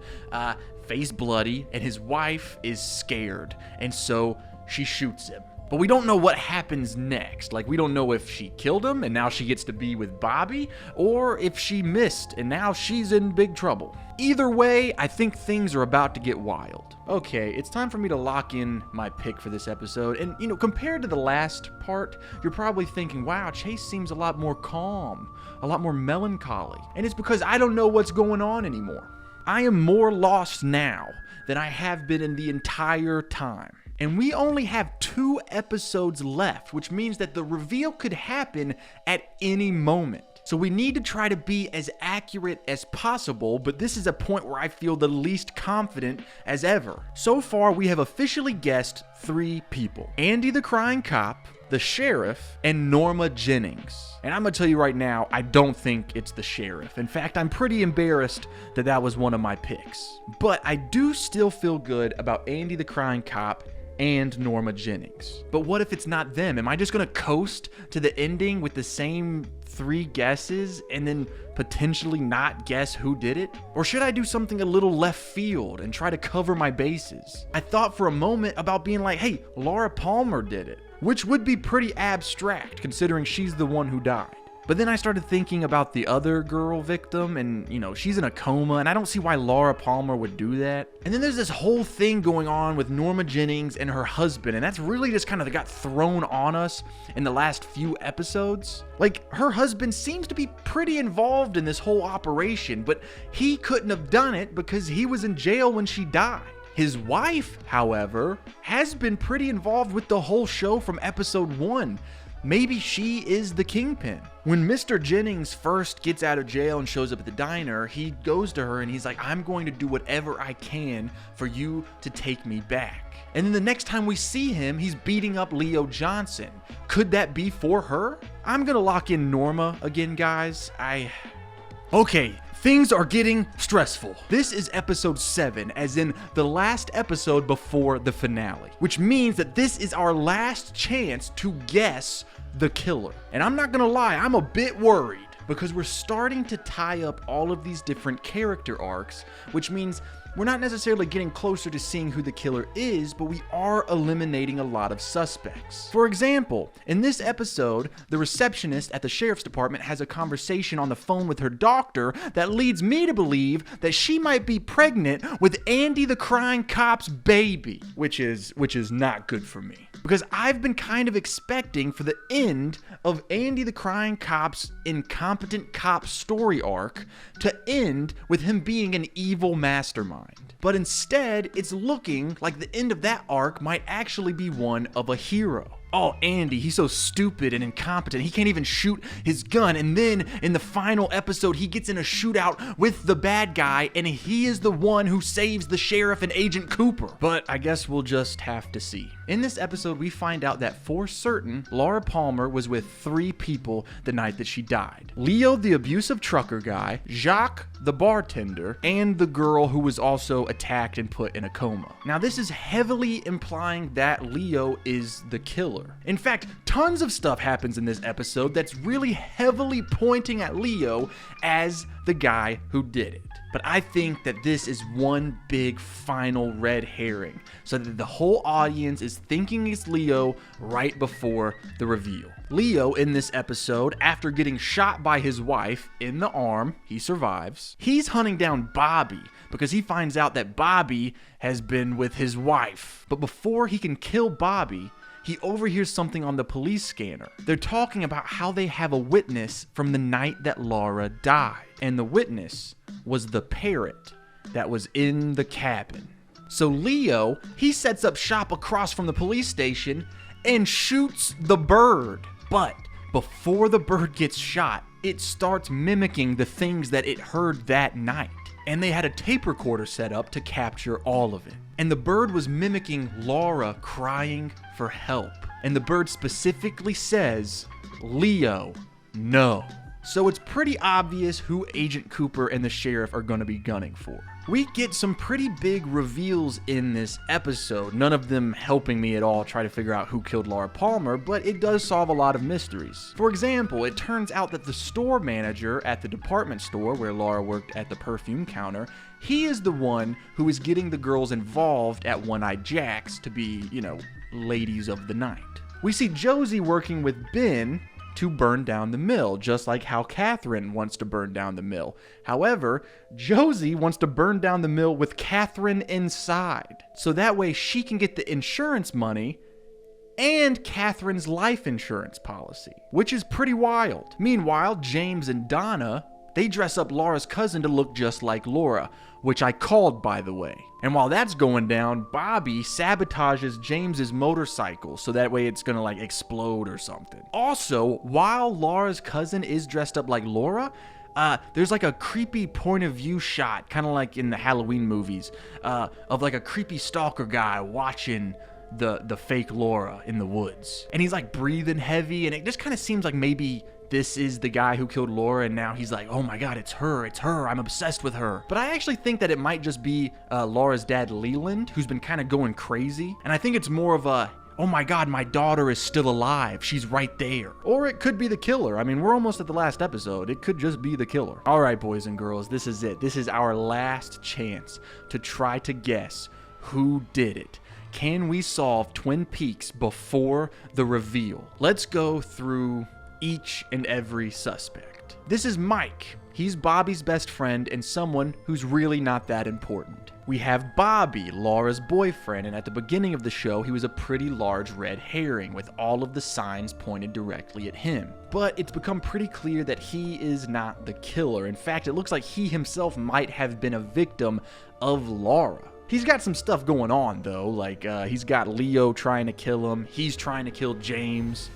Speaker 1: face bloody, and his wife is scared, and so she shoots him. But we don't know what happens next. We don't know if she killed him and now she gets to be with Bobby, or if she missed and now she's in big trouble. Either way, I think things are about to get wild. Okay, it's time for me to lock in my pick for this episode. And, compared to the last part, you're probably thinking, wow, Chase seems a lot more calm, a lot more melancholy. And it's because I don't know what's going on anymore. I am more lost now than I have been in the entire time. And we only have 2 episodes left, which means that the reveal could happen at any moment. So we need to try to be as accurate as possible, but this is a point where I feel the least confident as ever. So far, we have officially guessed 3 people: Andy the crying cop, the sheriff, and Norma Jennings. And I'm gonna tell you right now, I don't think it's the sheriff. In fact, I'm pretty embarrassed that that was one of my picks. But I do still feel good about Andy the crying cop and Norma Jennings. But what if it's not them? Am I just gonna coast to the ending with the same 3 guesses and then potentially not guess who did it? Or should I do something a little left field and try to cover my bases? I thought for a moment about being like, hey, Laura Palmer did it, which would be pretty abstract considering she's the one who died. But then I started thinking about the other girl victim, and she's in a coma, and I don't see why Laura Palmer would do that. And then there's this whole thing going on with Norma Jennings and her husband, and that's really just kind of got thrown on us in the last few episodes. Her husband seems to be pretty involved in this whole operation, but he couldn't have done it because he was in jail when she died. His wife, however, has been pretty involved with the whole show from episode 1. Maybe she is the Kingpin. When Mr. Jennings first gets out of jail and shows up at the diner, he goes to her and he's like, I'm going to do whatever I can for you to take me back. And then the next time we see him, he's beating up Leo Johnson. Could that be for her? I'm gonna lock in Norma again, guys. Okay, things are getting stressful. This is episode 7, as in the last episode before the finale, which means that this is our last chance to guess the killer. And I'm not gonna lie, I'm a bit worried. because we're starting to tie up all of these different character arcs, which means we're not necessarily getting closer to seeing who the killer is, but we are eliminating a lot of suspects. For example, in this episode, the receptionist at the sheriff's department has a conversation on the phone with her doctor that leads me to believe that she might be pregnant with Andy the crying cop's baby, which is not good for me. Because I've been kind of expecting for the end of Andy the crying cop's incompetent cop story arc to end with him being an evil mastermind. But instead, it's looking like the end of that arc might actually be one of a hero. Oh, Andy, he's so stupid and incompetent. He can't even shoot his gun. And then in the final episode, he gets in a shootout with the bad guy, and he is the one who saves the sheriff and Agent Cooper. But I guess we'll just have to see. In this episode, we find out that for certain, Laura Palmer was with 3 people the night that she died. Leo, the abusive trucker guy, Jacques, the bartender, and the girl who was also attacked and put in a coma. Now, this is heavily implying that Leo is the killer. In fact, tons of stuff happens in this episode that's really heavily pointing at Leo as the guy who did it. But I think that this is one big final red herring, so that the whole audience is thinking it's Leo right before the reveal. Leo, in this episode, after getting shot by his wife in the arm, he survives. He's hunting down Bobby because he finds out that Bobby has been with his wife. But before he can kill Bobby, he overhears something on the police scanner. They're talking about how they have a witness from the night that Laura died. And the witness was the parrot that was in the cabin. So Leo, he sets up shop across from the police station and shoots the bird. But before the bird gets shot, it starts mimicking the things that it heard that night. And they had a tape recorder set up to capture all of it. And the bird was mimicking Laura crying for help. And the bird specifically says, "Leo, no." So it's pretty obvious who Agent Cooper and the sheriff are going to be gunning for. We get some pretty big reveals in this episode, none of them helping me at all try to figure out who killed Laura Palmer, but it does solve a lot of mysteries. For example, it turns out that the store manager at the department store where Laura worked at the perfume counter, he is the one who is getting the girls involved at One-Eyed Jack's to be, ladies of the night. We see Josie working with Ben to burn down the mill, just like how Catherine wants to burn down the mill. However, Josie wants to burn down the mill with Catherine inside, so that way she can get the insurance money and Catherine's life insurance policy, which is pretty wild. Meanwhile, James and Donna, they dress up Laura's cousin to look just like Laura, which I called, by the way. And while that's going down, Bobby sabotages James's motorcycle so that way it's gonna explode or something. Also, while Laura's cousin is dressed up like Laura, there's a creepy point of view shot, kind of like in the Halloween movies, of a creepy stalker guy watching the fake Laura in the woods. And he's breathing heavy, and it just kind of seems like maybe this is the guy who killed Laura, and now he's like, oh my god, it's her, I'm obsessed with her. But I actually think that it might just be Laura's dad, Leland, who's been kind of going crazy. And I think it's more of a, oh my god, my daughter is still alive, she's right there. Or it could be the killer. I mean, we're almost at the last episode. It could just be the killer. All right, boys and girls, this is it. This is our last chance to try to guess who did it. Can we solve Twin Peaks before the reveal? Let's go through each and every suspect. This is Mike. He's Bobby's best friend and someone who's really not that important. We have Bobby, Laura's boyfriend, and at the beginning of the show, he was a pretty large red herring with all of the signs pointed directly at him. But it's become pretty clear that he is not the killer. In fact, it looks like he himself might have been a victim of Laura. He's got some stuff going on though, he's got Leo trying to kill him, he's trying to kill James.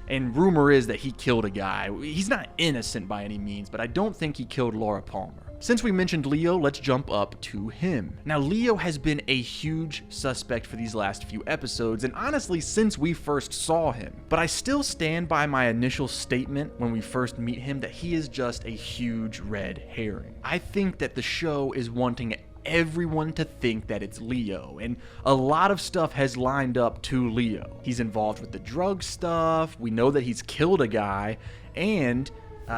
Speaker 1: And rumor is that he killed a guy. He's not innocent by any means, but I don't think he killed Laura Palmer. Since we mentioned Leo, let's jump up to him. Now, Leo has been a huge suspect for these last few episodes, and honestly, since we first saw him. But I still stand by my initial statement when we first meet him that he is just a huge red herring. I think that the show is wanting everyone to think that it's Leo, and a lot of stuff has lined up to Leo. He's involved with the drug stuff, we know that he's killed a guy, and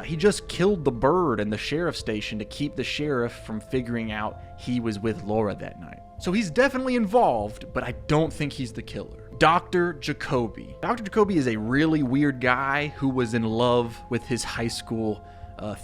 Speaker 1: He just killed the bird in the sheriff's station to keep the sheriff from figuring out he was with Laura that night. So he's definitely involved, but I don't think he's the killer. Dr. Jacoby. Dr. Jacoby is a really weird guy who was in love with his high school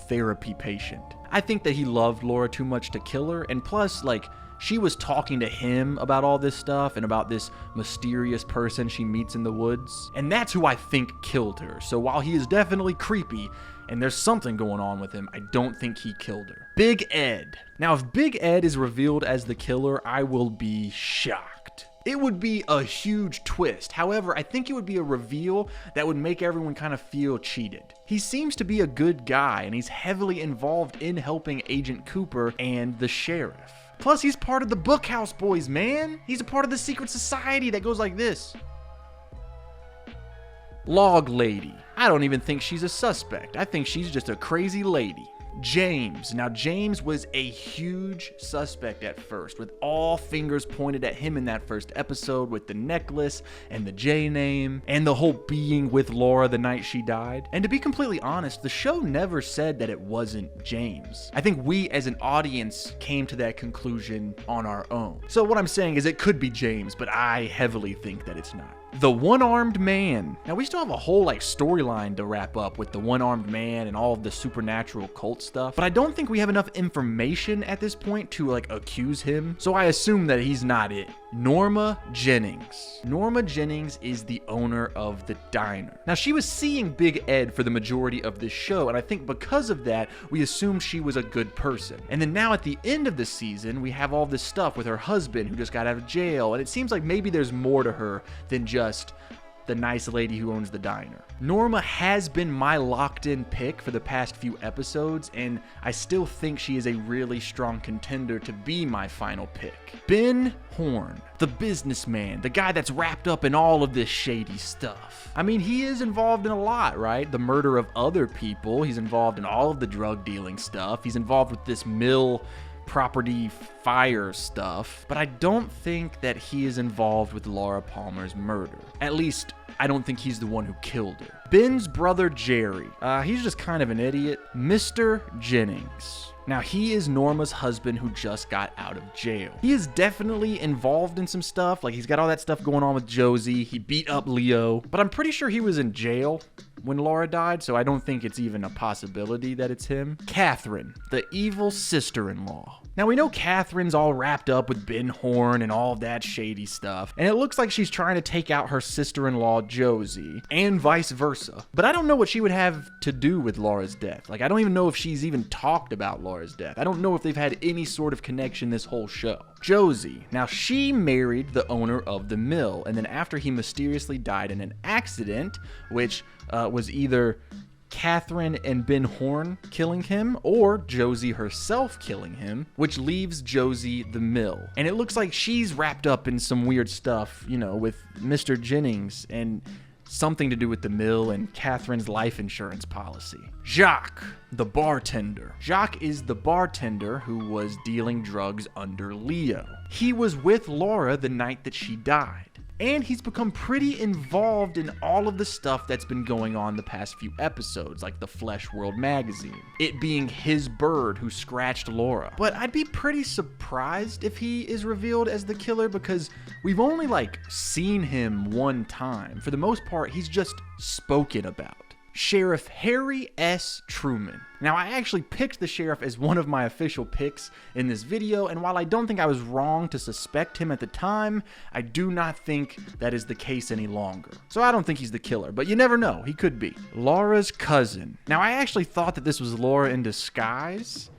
Speaker 1: therapy patient. I think that he loved Laura too much to kill her, and plus, like, she was talking to him about all this stuff and about this mysterious person she meets in the woods, and that's who I think killed her. So while he is definitely creepy, and there's something going on with him, I don't think he killed her. Big Ed. Now, if Big Ed is revealed as the killer, I will be shocked. It would be a huge twist. However, I think it would be a reveal that would make everyone kind of feel cheated. He seems to be a good guy, and he's heavily involved in helping Agent Cooper and the sheriff. Plus, he's part of the Bookhouse Boys, man. He's a part of the secret society that goes like this. Log Lady. I don't even think she's a suspect. I think she's just a crazy lady. James. Now, James was a huge suspect at first, with all fingers pointed at him in that first episode with the necklace and the J name and the whole being with Laura the night she died. And to be completely honest, the show never said that it wasn't James. I think we as an audience came to that conclusion on our own. So what I'm saying is it could be James, but I heavily think that it's not. The One-Armed Man. Now, we still have a whole storyline to wrap up with the One-Armed Man and all of the supernatural cult stuff, but I don't think we have enough information at this point to accuse him, so I assume that he's not it. Norma Jennings. Norma Jennings is the owner of the diner. Now, she was seeing Big Ed for the majority of this show, and I think because of that, we assumed she was a good person. And then now at the end of the season, we have all this stuff with her husband who just got out of jail, and it seems like maybe there's more to her than just the nice lady who owns the diner. Norma has been my locked-in pick for the past few episodes, and I still think she is a really strong contender to be my final pick. Ben Horn, the businessman, the guy that's wrapped up in all of this shady stuff. I mean, he is involved in a lot, right? The murder of other people. He's involved in all of the drug dealing stuff. He's involved with this mill property fire stuff, but I don't think that he is involved with Laura Palmer's murder. At least, I don't think he's the one who killed her. Ben's brother, Jerry. He's just kind of an idiot. Mr. Jennings. Now, he is Norma's husband who just got out of jail. He is definitely involved in some stuff. He's got all that stuff going on with Josie. He beat up Leo, but I'm pretty sure he was in jail when Laura died, so I don't think it's even a possibility that it's him. Catherine, the evil sister-in-law. Now, we know Catherine's all wrapped up with Ben Horn and all of that shady stuff, and it looks like she's trying to take out her sister-in-law, Josie, and vice versa. But I don't know what she would have to do with Laura's death. I don't even know if she's even talked about Laura's death. I don't know if they've had any sort of connection this whole show. Josie. Now, she married the owner of the mill, and then after he mysteriously died in an accident, which was either Catherine and Ben Horn killing him or Josie herself killing him, which leaves Josie the mill. And it looks like she's wrapped up in some weird stuff, with Mr. Jennings and something to do with the mill and Catherine's life insurance policy. Jacques, the bartender. Jacques is the bartender who was dealing drugs under Leo. He was with Laura the night that she died. And he's become pretty involved in all of the stuff that's been going on the past few episodes, like the Flesh World magazine. It being his bird who scratched Laura. But I'd be pretty surprised if he is revealed as the killer because we've only seen him one time. For the most part, he's just spoken about. Sheriff Harry S. Truman. Now, I actually picked the sheriff as one of my official picks in this video, and while I don't think I was wrong to suspect him at the time, I do not think that is the case any longer. So I don't think he's the killer, but you never know, he could be. Laura's cousin. Now, I actually thought that this was Laura in disguise,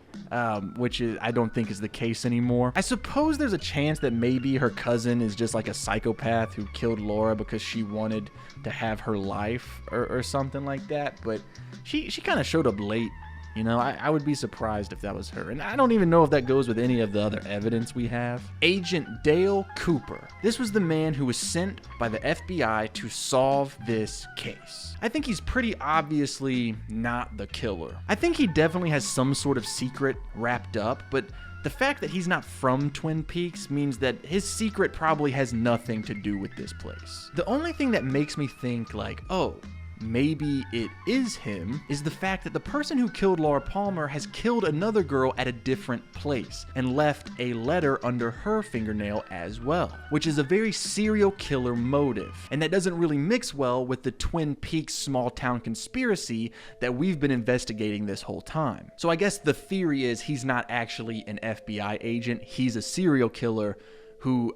Speaker 1: which I don't think is the case anymore. I suppose there's a chance that maybe her cousin is just a psychopath who killed Laura because she wanted to have her life or something like that, but she kind of showed up late. I would be surprised if that was her. And I don't even know if that goes with any of the other evidence we have. Agent Dale Cooper. This was the man who was sent by the FBI to solve this case. I think he's pretty obviously not the killer. I think he definitely has some sort of secret wrapped up, but the fact that he's not from Twin Peaks means that his secret probably has nothing to do with this place. The only thing that makes me think oh, maybe it is him is the fact that the person who killed Laura Palmer has killed another girl at a different place and left a letter under her fingernail as well, which is a very serial killer motive, and that doesn't really mix well with the Twin Peaks small town conspiracy that we've been investigating this whole time. So I guess the theory is he's not actually an FBI agent, he's a serial killer who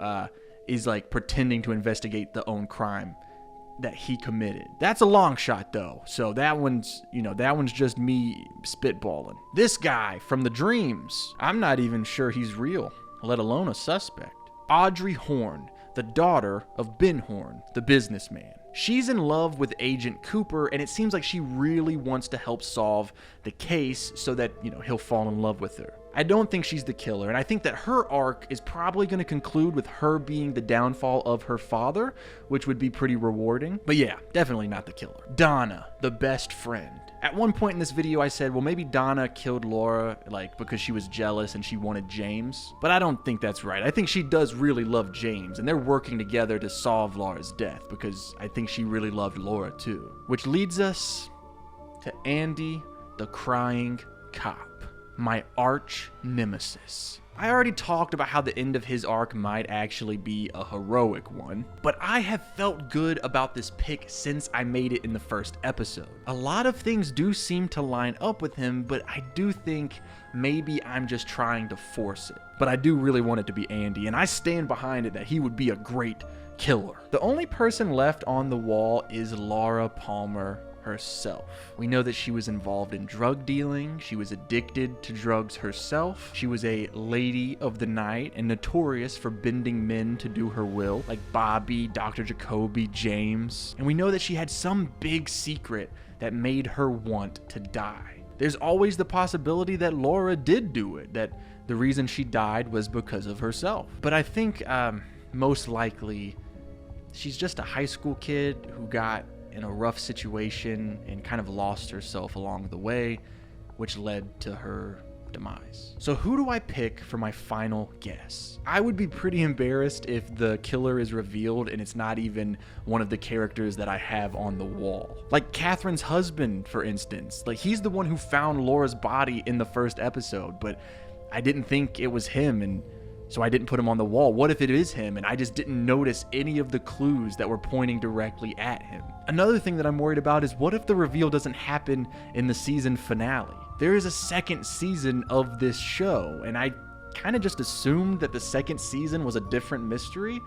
Speaker 1: is like pretending to investigate the own crime that he committed. That's a long shot though, so that one's just me spitballing. This guy from the dreams, I'm not even sure he's real, let alone a suspect. Audrey Horne, the daughter of Ben Horne, the businessman. She's in love with Agent Cooper, and it seems like she really wants to help solve the case so that, he'll fall in love with her. I don't think she's the killer, and I think that her arc is probably going to conclude with her being the downfall of her father, which would be pretty rewarding. But yeah, definitely not the killer. Donna, the best friend. At one point in this video, I said, well, maybe Donna killed Laura, because she was jealous and she wanted James. But I don't think that's right. I think she does really love James, and they're working together to solve Laura's death, because I think she really loved Laura too. Which leads us to Andy, the crying cop. My arch nemesis. I already talked about how the end of his arc might actually be a heroic one, but I have felt good about this pick since I made it in the first episode. A lot of things do seem to line up with him, but I do think maybe I'm just trying to force it. But I do really want it to be Andy, and I stand behind it that he would be a great killer. The only person left on the wall is Laura Palmer herself. We know that she was involved in drug dealing, she was addicted to drugs herself, she was a lady of the night and notorious for bending men to do her will, like Bobby, Dr. Jacoby, James. And we know that she had some big secret that made her want to die. There's always the possibility that Laura did do it, that the reason she died was because of herself. But I think most likely she's just a high school kid who got in a rough situation and kind of lost herself along the way, which led to her demise. So who do I pick for my final guess? I would be pretty embarrassed if the killer is revealed and it's not even one of the characters that I have on the wall. Like Catherine's husband, for instance. Like, he's the one who found Laura's body in the first episode, but I didn't think it was him, and so I didn't put him on the wall. What if it is him and I just didn't notice any of the clues that were pointing directly at him? Another thing that I'm worried about is what if the reveal doesn't happen in the season finale? There is a second season of this show, and I kind of just assumed that the second season was a different mystery,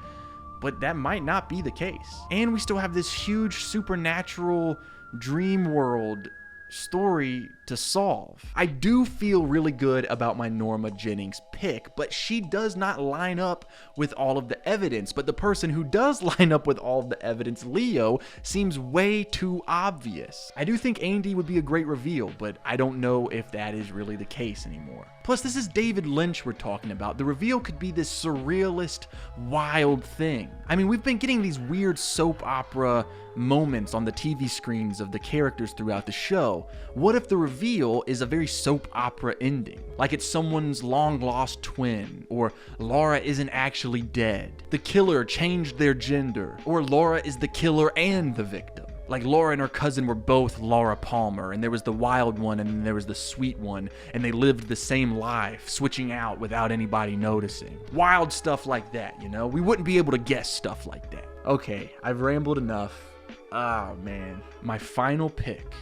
Speaker 1: but that might not be the case. And we still have this huge supernatural dream world story to solve. I do feel really good about my Norma Jennings pick, but she does not line up with all of the evidence. But the person who does line up with all of the evidence, Leo, seems way too obvious. I do think Andy would be a great reveal, but I don't know if that is really the case anymore. Plus, this is David Lynch we're talking about. The reveal could be this surrealist, wild thing. I mean, we've been getting these weird soap opera moments on the TV screens of the characters throughout the show. What if the reveal is a very soap opera ending? Like it's someone's long lost twin, or Laura isn't actually dead. The killer changed their gender, or Laura is the killer and the victim. Like Laura and her cousin were both Laura Palmer, and there was the wild one and then there was the sweet one, and they lived the same life, switching out without anybody noticing. Wild stuff like that, you know? We wouldn't be able to guess stuff like that. Okay, I've rambled enough. Oh man. My final pick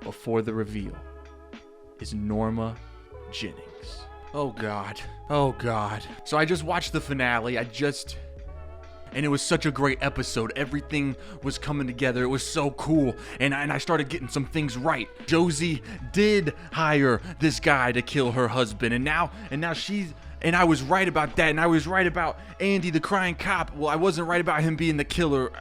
Speaker 1: before the reveal is Norma Jennings. Oh God. Oh God. So I just watched the finale. And it was such a great episode. Everything was coming together. It was so cool. And I started getting some things right. Josie did hire this guy to kill her husband. And now she's... And I was right about that. And I was right about Andy, the crying cop. Well, I wasn't right about him being the killer.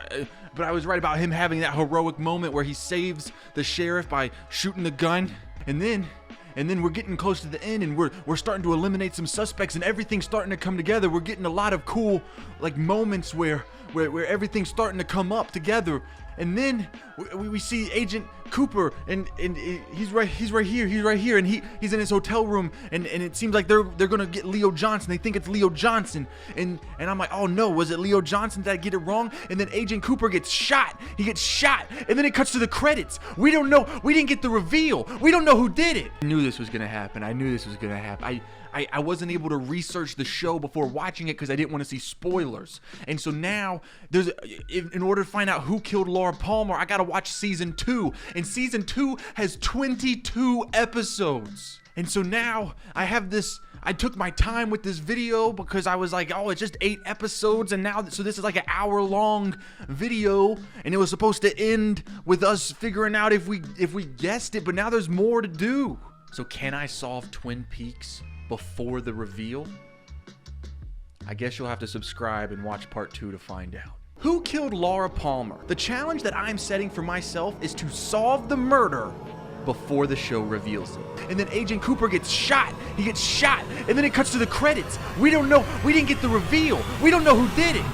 Speaker 1: But I was right about him having that heroic moment where he saves the sheriff by shooting the gun. And then we're getting close to the end, and we're starting to eliminate some suspects, and everything's starting to come together. We're getting a lot of cool moments where everything's starting to come up together. And then we see Agent Cooper, and he's right here, and he's in his hotel room, and it seems like they're gonna get Leo Johnson. They think it's Leo Johnson, and I'm like, oh no, was it Leo Johnson? Did I get it wrong? And then Agent Cooper gets shot. He gets shot, and then it cuts to the credits. We don't know. We didn't get the reveal. We don't know who did it. I knew this was gonna happen. I wasn't able to research the show before watching it because I didn't want to see spoilers. And so now, in order to find out who killed Laura Palmer, I gotta watch season 2. And season 2 has 22 episodes. And so now I took my time with this video because I was like, oh, it's just 8 episodes, and now, so this is like an hour-long video, and it was supposed to end with us figuring out if we guessed it, but now there's more to do. So can I solve Twin Peaks before the reveal? I guess you'll have to subscribe and watch part 2 to find out. Who killed Laura Palmer? The challenge that I'm setting for myself is to solve the murder before the show reveals it. And then Agent Cooper gets shot. He gets shot, and then it cuts to the credits. We don't know. We didn't get the reveal. We don't know who did it.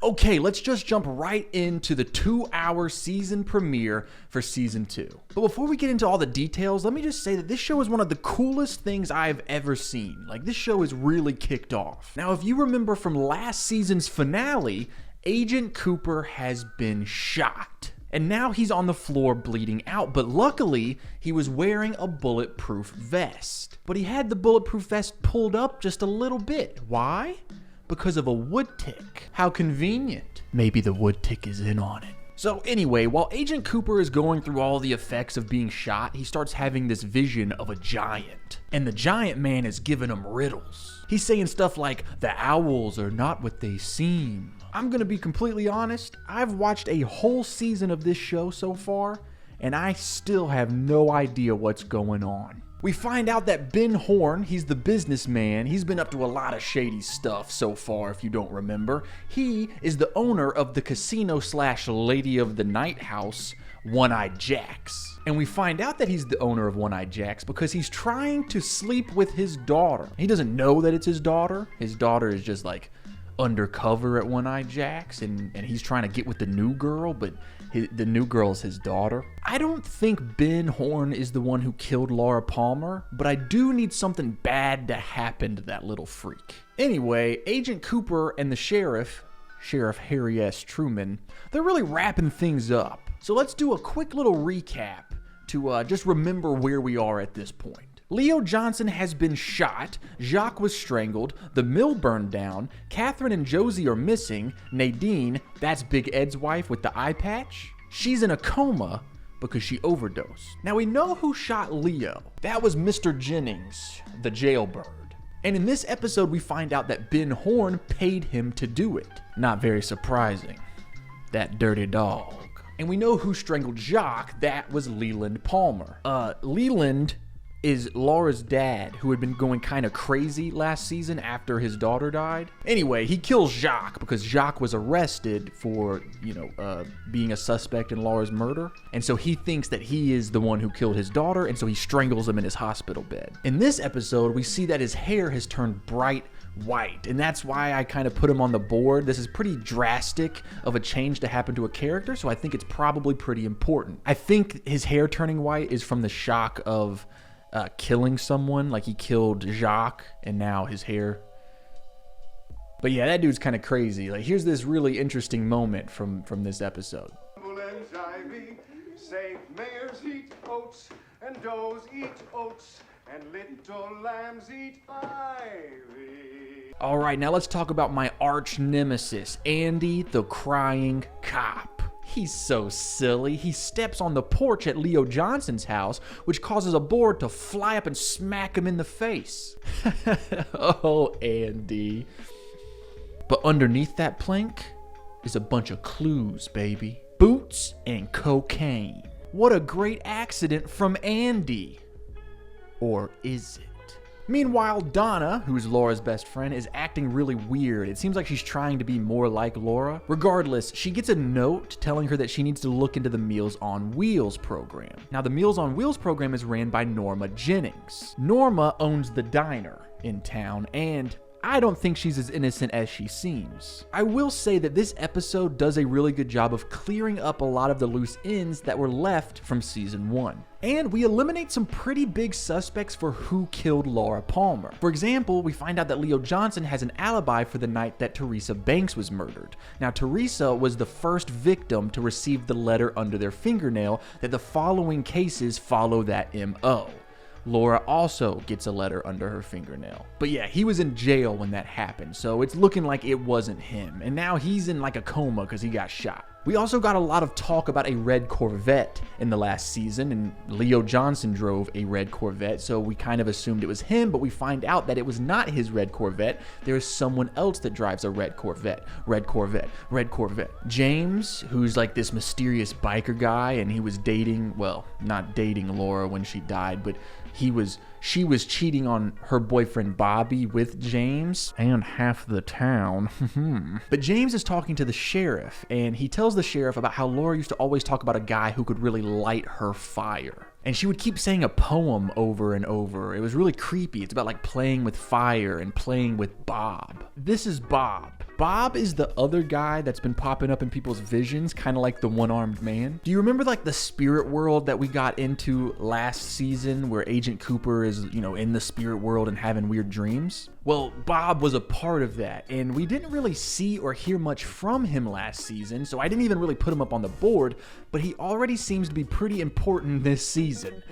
Speaker 1: Okay, let's just jump right into the 2-hour season premiere for season 2. But before we get into all the details, let me just say that this show is one of the coolest things I've ever seen. Like, this show is really kicked off. Now, if you remember from last season's finale, Agent Cooper has been shot. And now he's on the floor bleeding out, but luckily, he was wearing a bulletproof vest. But he had the bulletproof vest pulled up just a little bit. Why? Because of a wood tick. How convenient. Maybe the wood tick is in on it. So anyway, while Agent Cooper is going through all the effects of being shot, he starts having this vision of a giant. And the giant man is giving him riddles. He's saying stuff like, the owls are not what they seem. I'm gonna be completely honest, I've watched a whole season of this show so far, and I still have no idea what's going on. We find out that Ben Horn, he's the businessman. He's been up to a lot of shady stuff so far, if you don't remember. He is the owner of the casino/Lady of the Night house, One-Eyed Jack's. And we find out that he's the owner of One-Eyed Jack's because he's trying to sleep with his daughter. He doesn't know that it's his daughter. His daughter is just like undercover at One-Eyed Jack's, and he's trying to get with the new girl, but the new girl's his daughter. I don't think Ben Horn is the one who killed Laura Palmer, but I do need something bad to happen to that little freak. Anyway, Agent Cooper and the Sheriff Harry S. Truman, they're really wrapping things up. So let's do a quick little recap to just remember where we are at this point. Leo Johnson has been shot, Jacques was strangled, the mill burned down, Catherine and Josie are missing, Nadine, that's Big Ed's wife with the eye patch, she's in a coma because she overdosed. Now we know who shot Leo. That was Mr. Jennings, the jailbird. And in this episode we find out that Ben Horn paid him to do it. Not very surprising. That dirty dog. And we know who strangled Jacques, that was Leland Palmer. Leland is Laura's dad, who had been going kind of crazy last season after his daughter died. Anyway, he kills Jacques because Jacques was arrested for, being a suspect in Laura's murder. And so he thinks that he is the one who killed his daughter, and so he strangles him in his hospital bed. In this episode, we see that his hair has turned bright white, and that's why I kind of put him on the board. This is pretty drastic of a change to happen to a character, so I think it's probably pretty important. I think his hair turning white is from the shock of killing someone, like he killed Jacques and now his hair. But yeah, that dude's kind of crazy. Like, here's this really interesting moment from this episode.
Speaker 15: Say mares eat oats and does eat oats and little lambs eat ivy.
Speaker 1: All right, now let's talk about my arch nemesis, Andy the Crying Cop. He's so silly. He steps on the porch at Leo Johnson's house, which causes a board to fly up and smack him in the face. Oh, Andy. But underneath that plank is a bunch of clues, baby. Boots and cocaine. What a great accident from Andy. Or is it? Meanwhile, Donna, who's Laura's best friend, is acting really weird. It seems like she's trying to be more like Laura. Regardless, she gets a note telling her that she needs to look into the Meals on Wheels program. Now, the Meals on Wheels program is ran by Norma Jennings. Norma owns the diner in town, and I don't think she's as innocent as she seems. I will say that this episode does a really good job of clearing up a lot of the loose ends that were left from season 1. And we eliminate some pretty big suspects for who killed Laura Palmer. For example, we find out that Leo Johnson has an alibi for the night that Teresa Banks was murdered. Now, Teresa was the first victim to receive the letter under their fingernail that the following cases follow that MO. Laura also gets a letter under her fingernail. But yeah, he was in jail when that happened, so it's looking like it wasn't him. And now he's in like a coma because he got shot. We also got a lot of talk about a red Corvette in the last season, and Leo Johnson drove a red Corvette, so we kind of assumed it was him, but we find out that it was not his red Corvette. There is someone else that drives a red Corvette. Red Corvette. Red Corvette. James, who's like this mysterious biker guy, and he was dating, well, not dating Laura when she died, but she was cheating on her boyfriend Bobby with James and half the town. But James is talking to the sheriff, and he tells the sheriff about how Laura used to always talk about a guy who could really light her fire. And she would keep saying a poem over and over. It was really creepy. It's about like playing with fire and playing with Bob. This is Bob. Bob is the other guy that's been popping up in people's visions, kind of like the one-armed man. Do you remember like the spirit world that we got into last season where Agent Cooper is, in the spirit world and having weird dreams? Well, Bob was a part of that, and we didn't really see or hear much from him last season, so I didn't even really put him up on the board, but he already seems to be pretty important this season.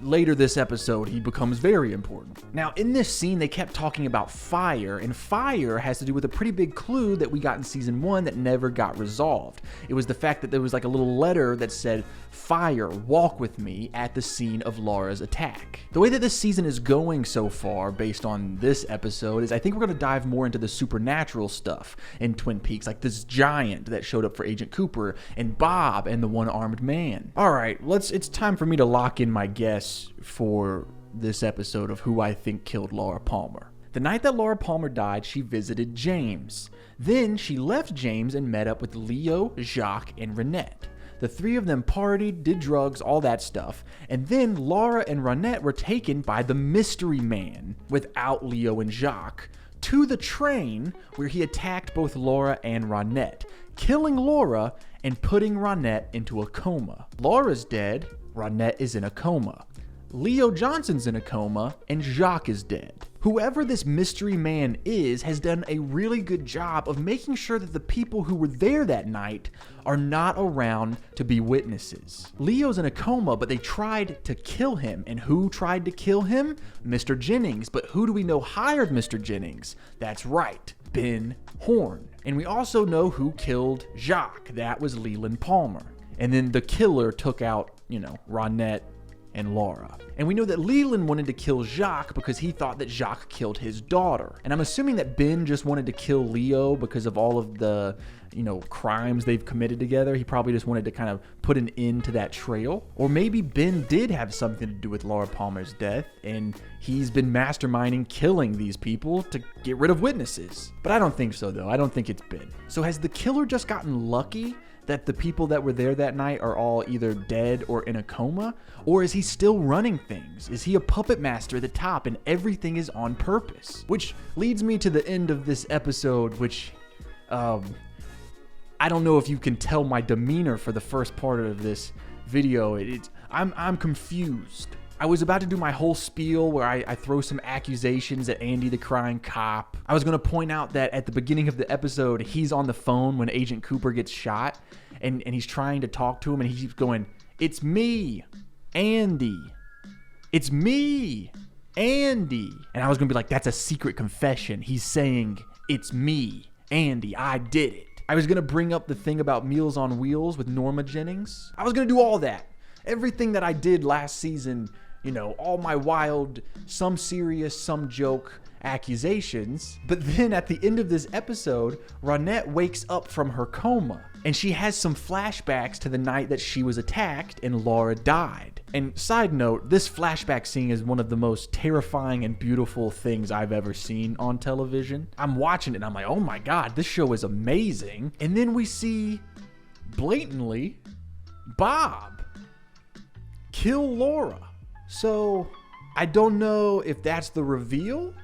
Speaker 1: Later this episode, he becomes very important. Now, in this scene, they kept talking about fire, and fire has to do with a pretty big clue that we got in season 1 that never got resolved. It was the fact that there was like a little letter that said, "Fire, walk with me," at the scene of Laura's attack. The way that this season is going so far, based on this episode, is I think we're going to dive more into the supernatural stuff in Twin Peaks, like this giant that showed up for Agent Cooper, and Bob and the one-armed man. All right, it's time for me to lock in my guess for this episode of who I think killed Laura Palmer. The night that Laura Palmer died, she visited James. Then she left James and met up with Leo, Jacques, and Renette. The three of them partied, did drugs, all that stuff, and then Laura and Renette were taken by the mystery man, without Leo and Jacques, to the train where he attacked both Laura and Renette, killing Laura and putting Renette into a coma. Laura's dead, Renette is in a coma. Leo Johnson's in a coma, and Jacques is dead. Whoever this mystery man is has done a really good job of making sure that the people who were there that night are not around to be witnesses. Leo's in a coma, but they tried to kill him. And who tried to kill him? Mr. Jennings. But who do we know hired Mr. Jennings? That's right, Ben Horn. And we also know who killed Jacques. That was Leland Palmer. And then the killer took out, Renette and Laura. And we know that Leland wanted to kill Jacques because he thought that Jacques killed his daughter. And I'm assuming that Ben just wanted to kill Leo because of all of the, crimes they've committed together. He probably just wanted to kind of put an end to that trail. Or maybe Ben did have something to do with Laura Palmer's death, and he's been masterminding killing these people to get rid of witnesses. But I don't think so, though. I don't think it's Ben. So has the killer just gotten lucky that the people that were there that night are all either dead or in a coma? Or is he still running things? Is he a puppet master at the top and everything is on purpose? Which leads me to the end of this episode, which, I don't know if you can tell my demeanor for the first part of this video. I'm confused. I was about to do my whole spiel where I throw some accusations at Andy the crying cop. I was going to point out that at the beginning of the episode, he's on the phone when Agent Cooper gets shot, and he's trying to talk to him, and he keeps going, "It's me, Andy. It's me, Andy." And I was going to be like, that's a secret confession. He's saying, "It's me, Andy. I did it." I was going to bring up the thing about Meals on Wheels with Norma Jennings. I was going to do all that. Everything that I did last season, all my wild, some serious, some joke accusations. But then at the end of this episode, Renette wakes up from her coma, and she has some flashbacks to the night that she was attacked and Laura died. And side note, this flashback scene is one of the most terrifying and beautiful things I've ever seen on television. I'm watching it and I'm like, oh my God, this show is amazing. And then we see, blatantly, Bob kill Laura. So I don't know if that's the reveal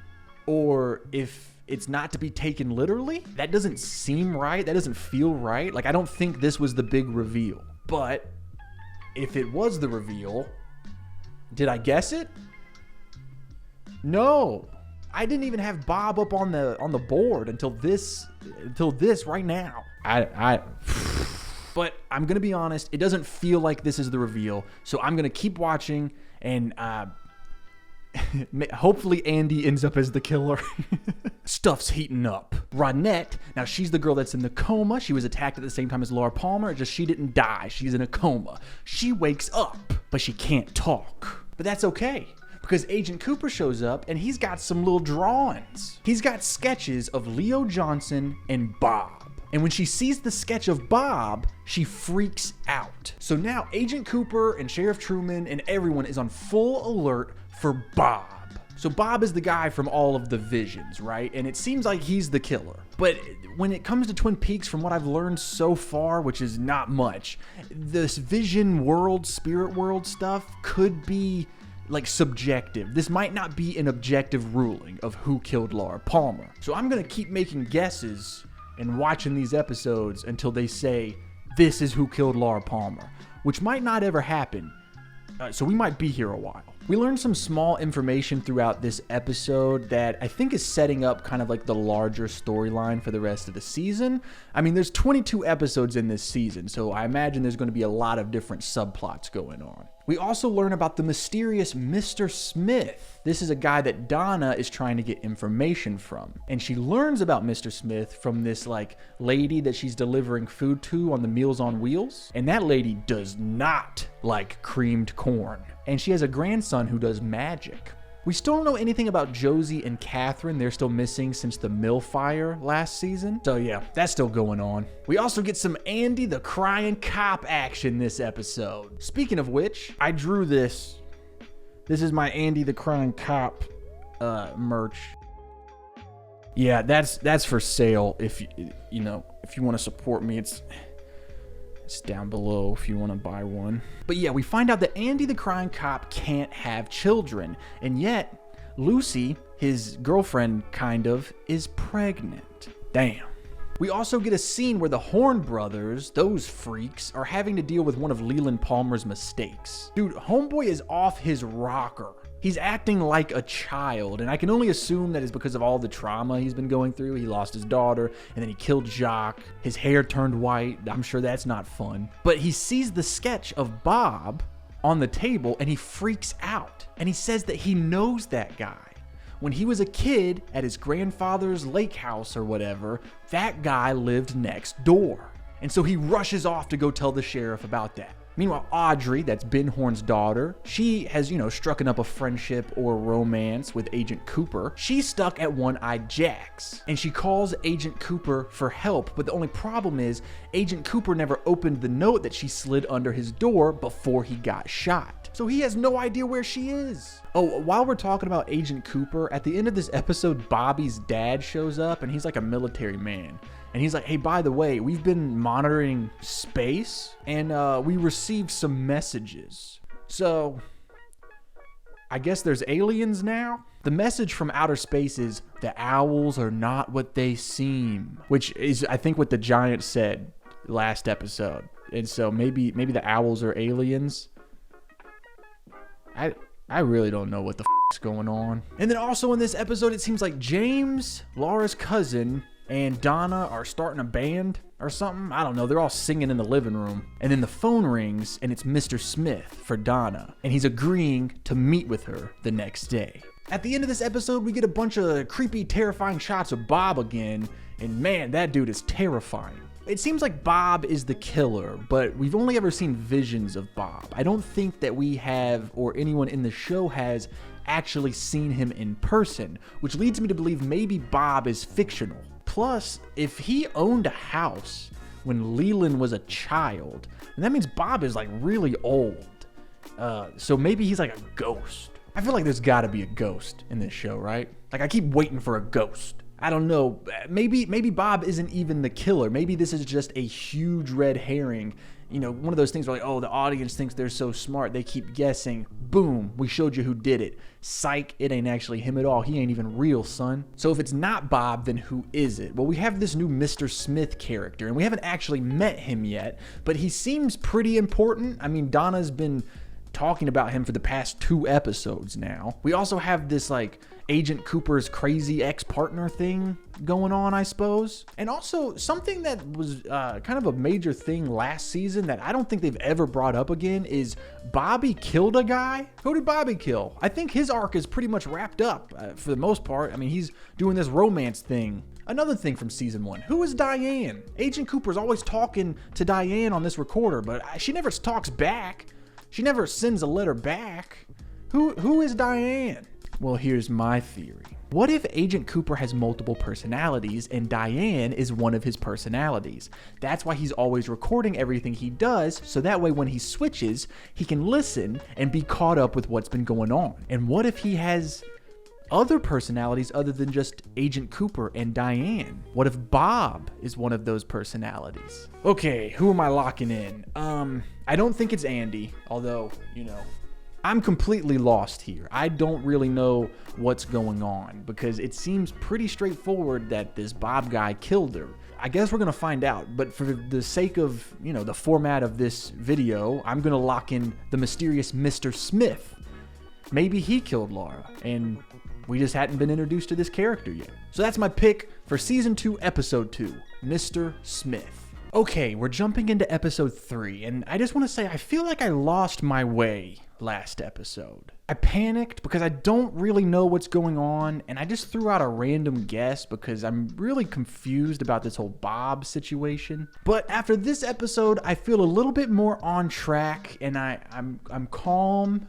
Speaker 1: or if it's not to be taken literally. That doesn't seem right. That doesn't feel right. Like, I don't think this was the big reveal. But if it was the reveal, did I guess it? No. I didn't even have Bob up on the board until this right now. But I'm going to be honest, it doesn't feel like this is the reveal. So I'm going to keep watching, and hopefully Andy ends up as the killer. Stuff's heating up. Ronette, now she's the girl that's in the coma. She was attacked at the same time as Laura Palmer, just she didn't die. She's in a coma. She wakes up, but she can't talk. But that's okay, because Agent Cooper shows up and he's got some little drawings. He's got sketches of Leo Johnson and Bob. And when she sees the sketch of Bob, she freaks out. So now Agent Cooper and Sheriff Truman and everyone is on full alert for Bob. So Bob is the guy from all of the visions, right? And it seems like he's the killer. But when it comes to Twin Peaks, from what I've learned so far, which is not much, this vision world, spirit world stuff could be like subjective. This might not be an objective ruling of who killed Laura Palmer. So I'm gonna keep making guesses and watching these episodes until they say, this is who killed Laura Palmer, which might not ever happen. So we might be here a while. We learned some small information throughout this episode that I think is setting up kind of like the larger storyline for the rest of the season. I mean, there's 22 episodes in this season, so I imagine there's going to be a lot of different subplots going on. We also learn about the mysterious Mr. Smith. This is a guy that Donna is trying to get information from. And she learns about Mr. Smith from this like lady that she's delivering food to on the Meals on Wheels. And that lady does not like creamed corn. And she has a grandson who does magic. We still don't know anything about Josie and Catherine. They're still missing since the mill fire last season. So yeah, that's still going on. We also get some Andy the Crying Cop action this episode. Speaking of which, I drew this. This is my Andy the Crying Cop merch. Yeah, that's for sale. If you want to support me, it's down below if you want to buy one. But yeah, we find out that Andy the Crying Cop can't have children, and yet Lucy, his girlfriend kind of, is pregnant. Damn. We also get a scene where the Horn brothers, those freaks, are having to deal with one of Leland Palmer's mistakes. Dude, homeboy is off his rocker. He's acting like a child, and I can only assume that is because of all the trauma he's been going through. He lost his daughter, and then he killed Jacques. His hair turned white. I'm sure that's not fun. But he sees the sketch of Bob on the table, and he freaks out. And he says that he knows that guy. When he was a kid at his grandfather's lake house or whatever, that guy lived next door. And so he rushes off to go tell the sheriff about that. Meanwhile, Audrey, that's Ben Horn's daughter, she has, struck up a friendship or romance with Agent Cooper. She's stuck at One-Eyed Jack's, and she calls Agent Cooper for help, but the only problem is Agent Cooper never opened the note that she slid under his door before he got shot. So he has no idea where she is. Oh, while we're talking about Agent Cooper, at the end of this episode, Bobby's dad shows up, and he's like a military man. And he's like, hey, by the way, we've been monitoring space, and we received some messages. So, I guess there's aliens now? The message from outer space is, the owls are not what they seem. Which is, I think, what the giant said last episode. And so, maybe the owls are aliens. I really don't know what the is going on. And then also in this episode, it seems like James, Laura's cousin, and Donna are starting a band or something. I don't know. They're all singing in the living room. And then the phone rings, and it's Mr. Smith for Donna. And he's agreeing to meet with her the next day. At the end of this episode, we get a bunch of creepy, terrifying shots of Bob again. And man, that dude is terrifying. It seems like Bob is the killer, but we've only ever seen visions of Bob. I don't think that we have, or anyone in the show has, actually seen him in person, which leads me to believe maybe Bob is fictional. Plus, if he owned a house when Leland was a child, then that means Bob is like really old. So maybe he's like a ghost. I feel like there's gotta be a ghost in this show, right? Like I keep waiting for a ghost. I don't know. Maybe Bob isn't even the killer. Maybe this is just a huge red herring. You know, one of those things where like, oh, the audience thinks they're so smart. They keep guessing. Boom, we showed you who did it. Psych, it ain't actually him at all. He ain't even real, son. So if it's not Bob, then who is it? Well, we have this new Mr. Smith character, and we haven't actually met him yet, but he seems pretty important. I mean, Donna's been talking about him for the past 2 episodes now. We also have this like Agent Cooper's crazy ex-partner thing going on, I suppose. And also something that was kind of a major thing last season that I don't think they've ever brought up again is Bobby killed a guy. Who did Bobby kill? I think his arc is pretty much wrapped up for the most part. I mean, he's doing this romance thing. Another thing from season 1, who is Diane? Agent Cooper's always talking to Diane on this recorder, but she never talks back. She never sends a letter back. Who is Diane? Well, here's my theory. What if Agent Cooper has multiple personalities and Diane is one of his personalities? That's why he's always recording everything he does, so that way when he switches, he can listen and be caught up with what's been going on. And what if he has other personalities other than just Agent Cooper and Diane? What if Bob is one of those personalities? Okay, who am I locking in? I don't think it's Andy, although, you know, I'm completely lost here. I don't really know what's going on because it seems pretty straightforward that this Bob guy killed her. I guess we're gonna find out, but for the sake of, you know, the format of this video, I'm gonna lock in the mysterious Mr. Smith. Maybe he killed Laura, and we just hadn't been introduced to this character yet. So that's my pick for Season 2, Episode 2, Mr. Smith. Okay, we're jumping into Episode 3, and I just want to say I feel like I lost my way last episode. I panicked because I don't really know what's going on, and I just threw out a random guess because I'm really confused about this whole Bob situation. But after this episode, I feel a little bit more on track, and I'm calm.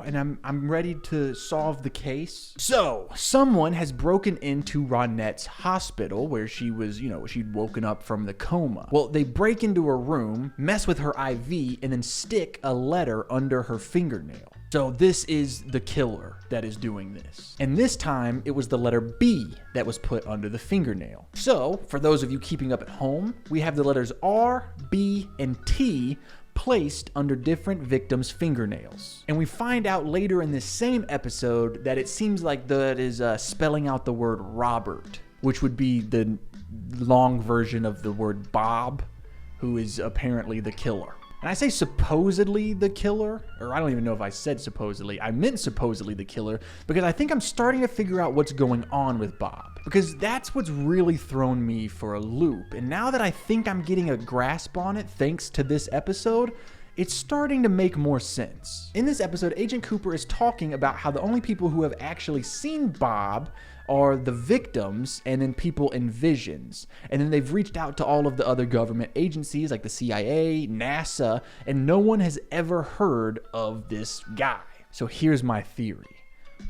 Speaker 1: And I'm ready to solve the case. So, someone has broken into Ronette's hospital where she was, you know, she'd woken up from the coma. Well, they break into her room, mess with her IV, and then stick a letter under her fingernail. So this is the killer that is doing this. And this time, it was the letter B that was put under the fingernail. So, for those of you keeping up at home, we have the letters R, B, and T placed under different victims' fingernails. And we find out later in this same episode that it seems like that is spelling out the word Robert, which would be the long version of the word Bob, who is apparently the killer. And I say supposedly the killer, or I don't even know if I said supposedly. I meant supposedly the killer because I think I'm starting to figure out what's going on with Bob. Because that's what's really thrown me for a loop. And now that I think I'm getting a grasp on it thanks to this episode, it's starting to make more sense. In this episode, Agent Cooper is talking about how the only people who have actually seen Bob are the victims and then people in visions. And then they've reached out to all of the other government agencies like the CIA, NASA, and no one has ever heard of this guy. So here's my theory.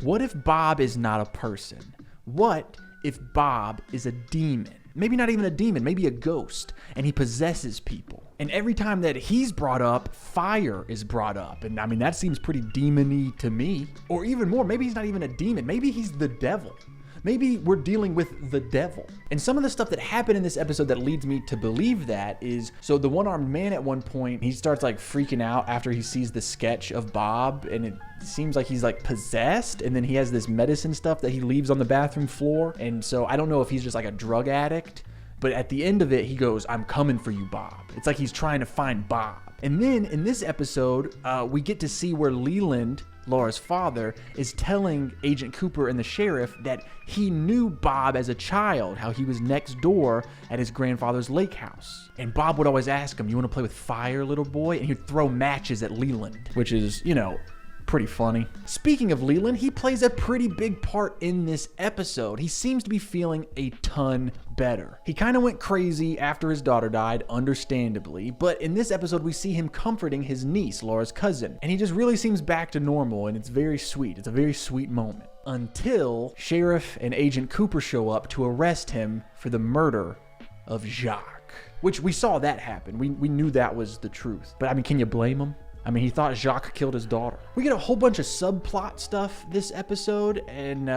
Speaker 1: What if Bob is not a person? What if Bob is a demon? Maybe not even a demon, maybe a ghost, and he possesses people. And every time that he's brought up, fire is brought up. And I mean, that seems pretty demon-y to me. Or even more, maybe he's not even a demon. Maybe he's the devil. Maybe we're dealing with the devil. And some of the stuff that happened in this episode that leads me to believe that is, so the one-armed man at one point, he starts like freaking out after he sees the sketch of Bob, and it seems like he's like possessed, and then he has this medicine stuff that he leaves on the bathroom floor. And so I don't know if he's just like a drug addict, but at the end of it, he goes, "I'm coming for you, Bob." It's like he's trying to find Bob. And then in this episode, we get to see where Leland, Laura's father, is telling Agent Cooper and the sheriff that he knew Bob as a child, how he was next door at his grandfather's lake house. And Bob would always ask him, "You want to play with fire, little boy?" And he'd throw matches at Leland, which is, you know, pretty funny. Speaking of Leland, he plays a pretty big part in this episode. He seems to be feeling a ton better. He kind of went crazy after his daughter died, understandably, but in this episode we see him comforting his niece, Laura's cousin, and he just really seems back to normal, and it's very sweet. It's a very sweet moment. Until Sheriff and Agent Cooper show up to arrest him for the murder of Jacques, which we saw that happen. We knew that was the truth, but I mean, can you blame him? I mean, he thought Jacques killed his daughter. We get a whole bunch of subplot stuff this episode, and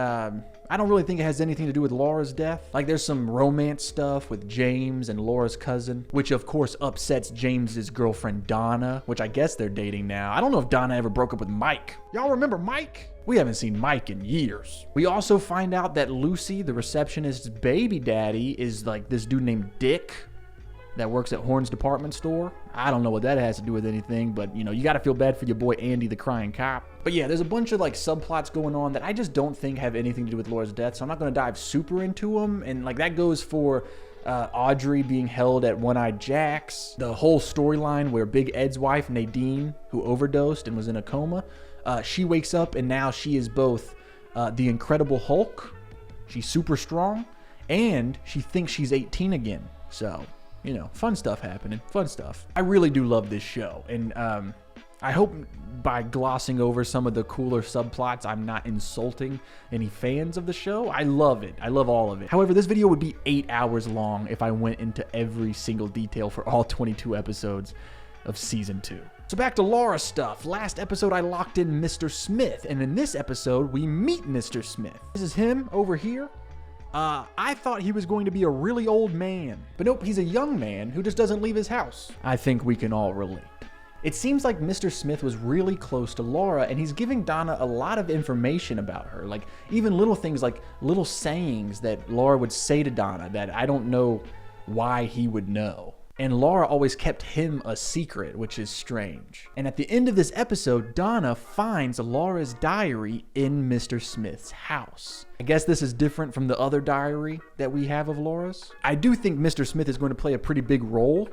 Speaker 1: I don't really think it has anything to do with Laura's death. Like, there's some romance stuff with James and Laura's cousin, which of course upsets James's girlfriend Donna, which I guess they're dating now. I don't know if Donna ever broke up with Mike. Y'all remember Mike? We haven't seen Mike in years. We also find out that Lucy, the receptionist's baby daddy, is like this dude named Dick that works at Horn's department store. I don't know what that has to do with anything, but you know, you gotta feel bad for your boy Andy, the crying cop. But yeah, there's a bunch of like subplots going on that I just don't think have anything to do with Laura's death, so I'm not gonna dive super into them. And like that goes for Audrey being held at One-Eyed Jack's, the whole storyline where Big Ed's wife, Nadine, who overdosed and was in a coma, she wakes up and now she is both the Incredible Hulk, she's super strong, and she thinks she's 18 again. So, you know, fun stuff happening, fun stuff. I really do love this show, and I hope by glossing over some of the cooler subplots, I'm not insulting any fans of the show. I love it. I love all of it. However, this video would be 8 hours long if I went into every single detail for all 22 episodes of season 2. So back to Laura stuff. Last episode, I locked in Mr. Smith, and in this episode, we meet Mr. Smith. This is him over here. I thought he was going to be a really old man, but nope, he's a young man who just doesn't leave his house. I think we can all relate. It seems like Mr. Smith was really close to Laura, and he's giving Donna a lot of information about her, like even little things like little sayings that Laura would say to Donna that I don't know why he would know. And Laura always kept him a secret, which is strange. And at the end of this episode, Donna finds Laura's diary in Mr. Smith's house. I guess this is different from the other diary that we have of Laura's. I do think Mr. Smith is going to play a pretty big role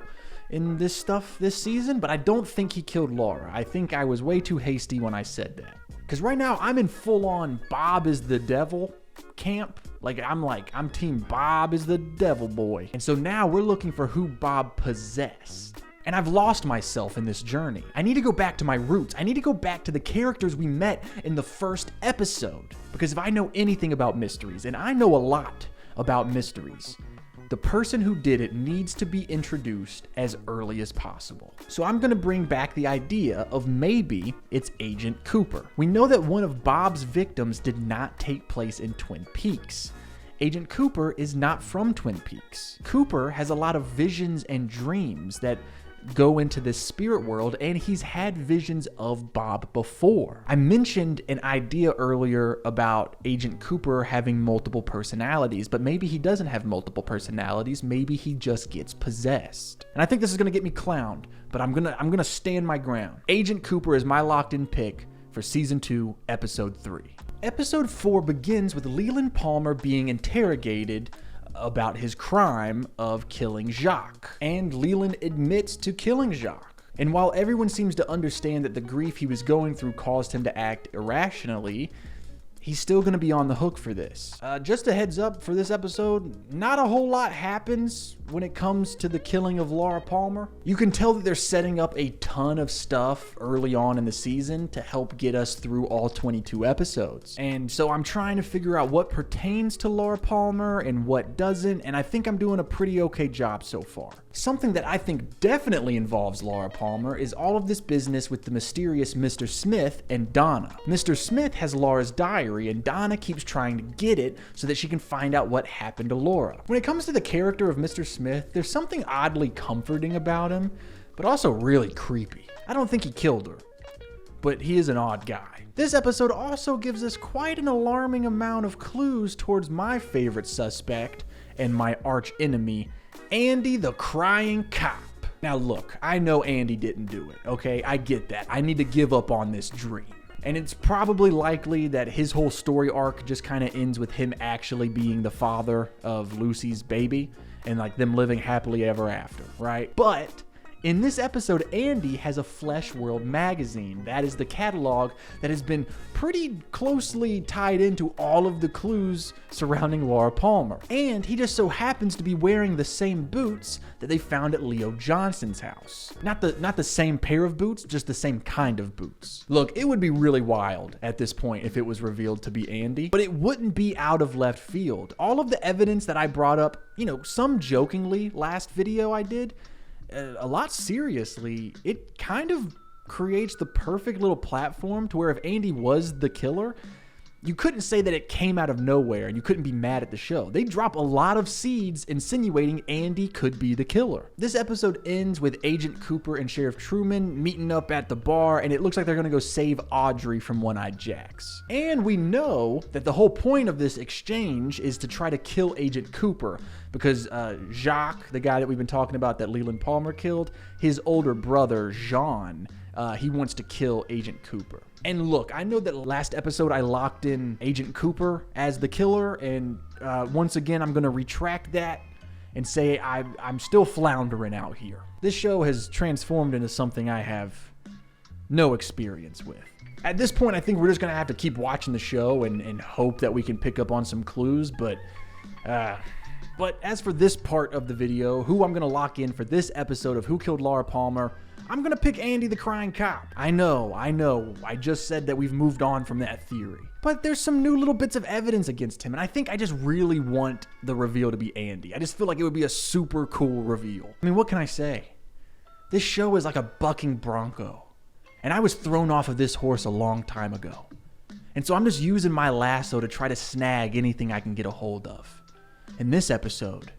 Speaker 1: in this stuff this season, but I don't think he killed Laura. I think I was way too hasty when I said that. Because right now, I'm in full-on Bob is the devil camp. I'm team Bob is the devil boy. And so now we're looking for who Bob possessed. And I've lost myself in this journey. I need to go back to my roots. I need to go back to the characters we met in the first episode. Because if I know anything about mysteries, and I know a lot about mysteries, the person who did it needs to be introduced as early as possible. So I'm gonna bring back the idea of maybe it's Agent Cooper. We know that one of Bob's victims did not take place in Twin Peaks. Agent Cooper is not from Twin Peaks. Cooper has a lot of visions and dreams that go into this spirit world, and he's had visions of Bob before. I mentioned an idea earlier about Agent Cooper having multiple personalities, but maybe he doesn't have multiple personalities. Maybe he just gets possessed. And I think this is gonna get me clowned, but I'm gonna stand my ground. Agent Cooper is my locked-in pick for season 2, episode 3. Episode 4 begins with Leland Palmer being interrogated about his crime of killing Jacques. And Leland admits to killing Jacques. And while everyone seems to understand that the grief he was going through caused him to act irrationally, he's still going to be on the hook for this. Just a heads up for this episode, not a whole lot happens when it comes to the killing of Laura Palmer. You can tell that they're setting up a ton of stuff early on in the season to help get us through all 22 episodes. And so I'm trying to figure out what pertains to Laura Palmer and what doesn't, and I think I'm doing a pretty okay job so far. Something that I think definitely involves Laura Palmer is all of this business with the mysterious Mr. Smith and Donna. Mr. Smith has Laura's diary, and Donna keeps trying to get it so that she can find out what happened to Laura. When it comes to the character of Mr. Smith, there's something oddly comforting about him, but also really creepy. I don't think he killed her, but he is an odd guy. This episode also gives us quite an alarming amount of clues towards my favorite suspect and my arch enemy, Andy the crying cop. Now look, I know Andy didn't do it, okay? I get that. I need to give up on this dream. And it's probably likely that his whole story arc just kind of ends with him actually being the father of Lucy's baby and like them living happily ever after, right? But in this episode, Andy has a Flesh World magazine. That is the catalog that has been pretty closely tied into all of the clues surrounding Laura Palmer. And he just so happens to be wearing the same boots that they found at Leo Johnson's house. Not the same pair of boots, just the same kind of boots. Look, it would be really wild at this point if it was revealed to be Andy, but it wouldn't be out of left field. All of the evidence that I brought up, you know, some jokingly last video I did, a lot seriously, it kind of creates the perfect little platform to where if Andy was the killer, you couldn't say that it came out of nowhere and you couldn't be mad at the show. They drop a lot of seeds insinuating Andy could be the killer. This episode ends with Agent Cooper and Sheriff Truman meeting up at the bar, and it looks like they're gonna go save Audrey from One-Eyed Jacks. And we know that the whole point of this exchange is to try to kill Agent Cooper because Jacques, the guy that we've been talking about that Leland Palmer killed, his older brother, Jean, he wants to kill Agent Cooper. And look, I know that last episode I locked in Agent Cooper as the killer, and once again I'm going to retract that and say I'm still floundering out here. This show has transformed into something I have no experience with. At this point, I think we're just going to have to keep watching the show and hope that we can pick up on some clues, but as for this part of the video, who I'm going to lock in for this episode of Who Killed Laura Palmer, I'm going to pick Andy the Crying Cop. I know. I just said that we've moved on from that theory. But there's some new little bits of evidence against him, and I think I just really want the reveal to be Andy. I just feel like it would be a super cool reveal. I mean, what can I say? This show is like a bucking bronco, and I was thrown off of this horse a long time ago. And so I'm just using my lasso to try to snag anything I can get a hold of. In this episode,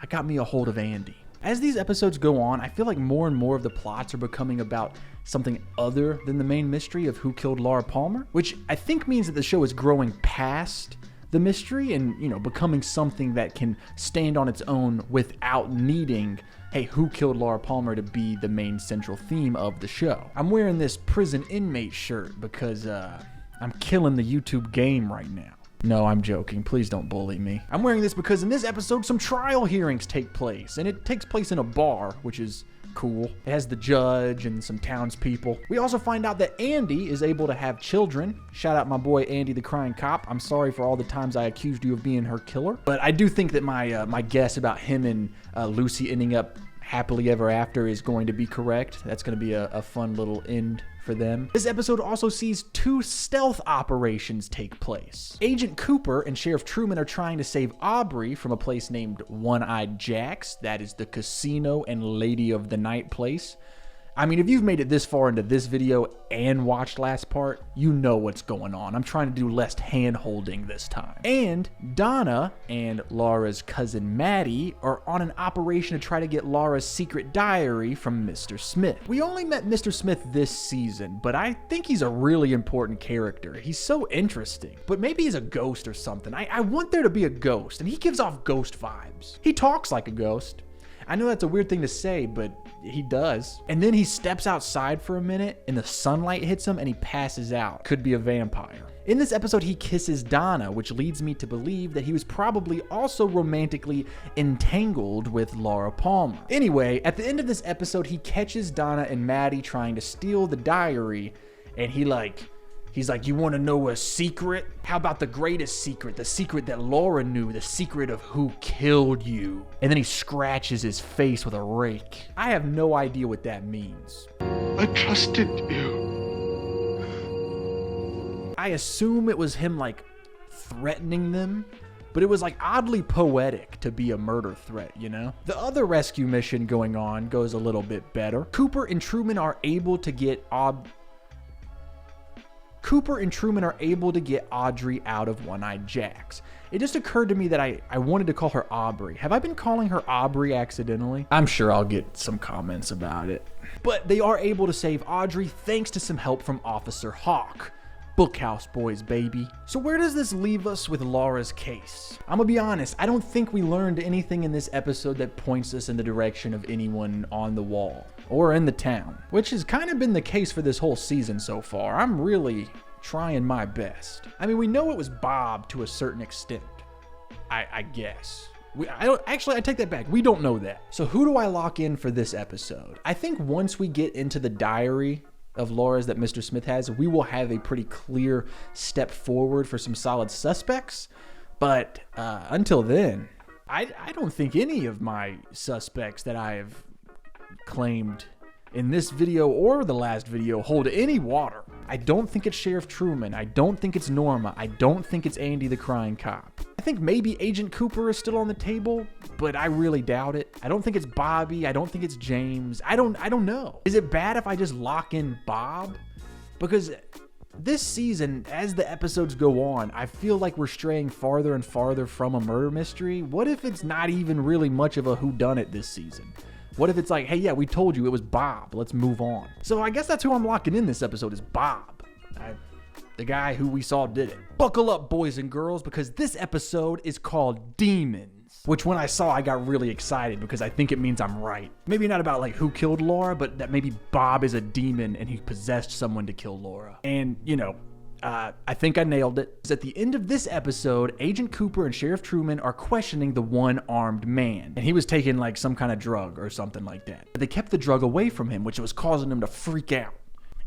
Speaker 1: I got me a hold of Andy. As these episodes go on, I feel like more and more of the plots are becoming about something other than the main mystery of who killed Laura Palmer, which I think means that the show is growing past the mystery and, becoming something that can stand on its own without needing, hey, who killed Laura Palmer to be the main central theme of the show. I'm wearing this prison inmate shirt because I'm killing the YouTube game right now. No, I'm joking. Please don't bully me. I'm wearing this because in this episode, some trial hearings take place, and it takes place in a bar, which is cool. It has the judge and some townspeople. We also find out that Andy is able to have children. Shout out my boy Andy the Crying Cop. I'm sorry for all the times I accused you of being her killer, but I do think that my guess about him and Lucy ending up happily ever after is going to be correct. That's going to be a fun little end for them. This episode also sees 2 stealth operations take place. Agent Cooper and Sheriff Truman are trying to save Aubrey from a place named One-Eyed Jacks. That is the casino and Lady of the Night place. I mean, if you've made it this far into this video and watched last part, you know what's going on. I'm trying to do less hand-holding this time. And Donna and Laura's cousin Maddie are on an operation to try to get Laura's secret diary from Mr. Smith. We only met Mr. Smith this season, but I think he's a really important character. He's so interesting. But maybe he's a ghost or something. I want there to be a ghost, and he gives off ghost vibes. He talks like a ghost. I know that's a weird thing to say, but he does. And then he steps outside for a minute and the sunlight hits him and he passes out. Could be a vampire. In this episode, he kisses Donna, which leads me to believe that he was probably also romantically entangled with Laura Palmer. Anyway, at the end of this episode, he catches Donna and Maddie trying to steal the diary, and he's like, you want to know a secret? How about the greatest secret? The secret that Laura knew, the secret of who killed you. And then he scratches his face with a rake. I have no idea what that means.
Speaker 15: I trusted you.
Speaker 1: I assume it was him threatening them, but it was oddly poetic to be a murder threat, you know? The other rescue mission going on goes a little bit better. Cooper and Truman are able to get Audrey out of One-Eyed Jacks. It just occurred to me that I wanted to call her Aubrey. Have I been calling her Aubrey accidentally? I'm sure I'll get some comments about it. But they are able to save Audrey thanks to some help from Officer Hawk. Bookhouse boys, baby. So where does this leave us with Laura's case? I'm gonna be honest, I don't think we learned anything in this episode that points us in the direction of anyone on the wall or in the town, which has kind of been the case for this whole season so far. I'm really trying my best. I mean, we know it was Bob to a certain extent, I guess. I take that back. We don't know that. So who do I lock in for this episode? I think once we get into the diary of Laura's that Mr. Smith has, we will have a pretty clear step forward for some solid suspects. But until then, I don't think any of my suspects that I have claimed in this video or the last video hold any water. I don't think it's Sheriff Truman. I don't think it's Norma. I don't think it's Andy the Crying Cop. I think maybe Agent Cooper is still on the table, but I really doubt it. I don't think it's Bobby. I don't think it's James. I don't know. Is it bad if I just lock in Bob? Because This season, as the episodes go on, I feel like we're straying farther and farther from a murder mystery. What if it's not even really much of a whodunit this season? What if it's like, hey, yeah, we told you it was Bob. Let's move on. So I guess that's who I'm locking in this episode is Bob. The guy who we saw did it. Buckle up, boys and girls, because this episode is called Demons, which when I saw, I got really excited because I think it means I'm right. Maybe not about like who killed Laura, but that maybe Bob is a demon and he possessed someone to kill Laura. And, you know, I think I nailed it. At the end of this episode, Agent Cooper and Sheriff Truman are questioning the one-armed man. And he was taking like some kind of drug or something like that. But they kept the drug away from him, which was causing him to freak out.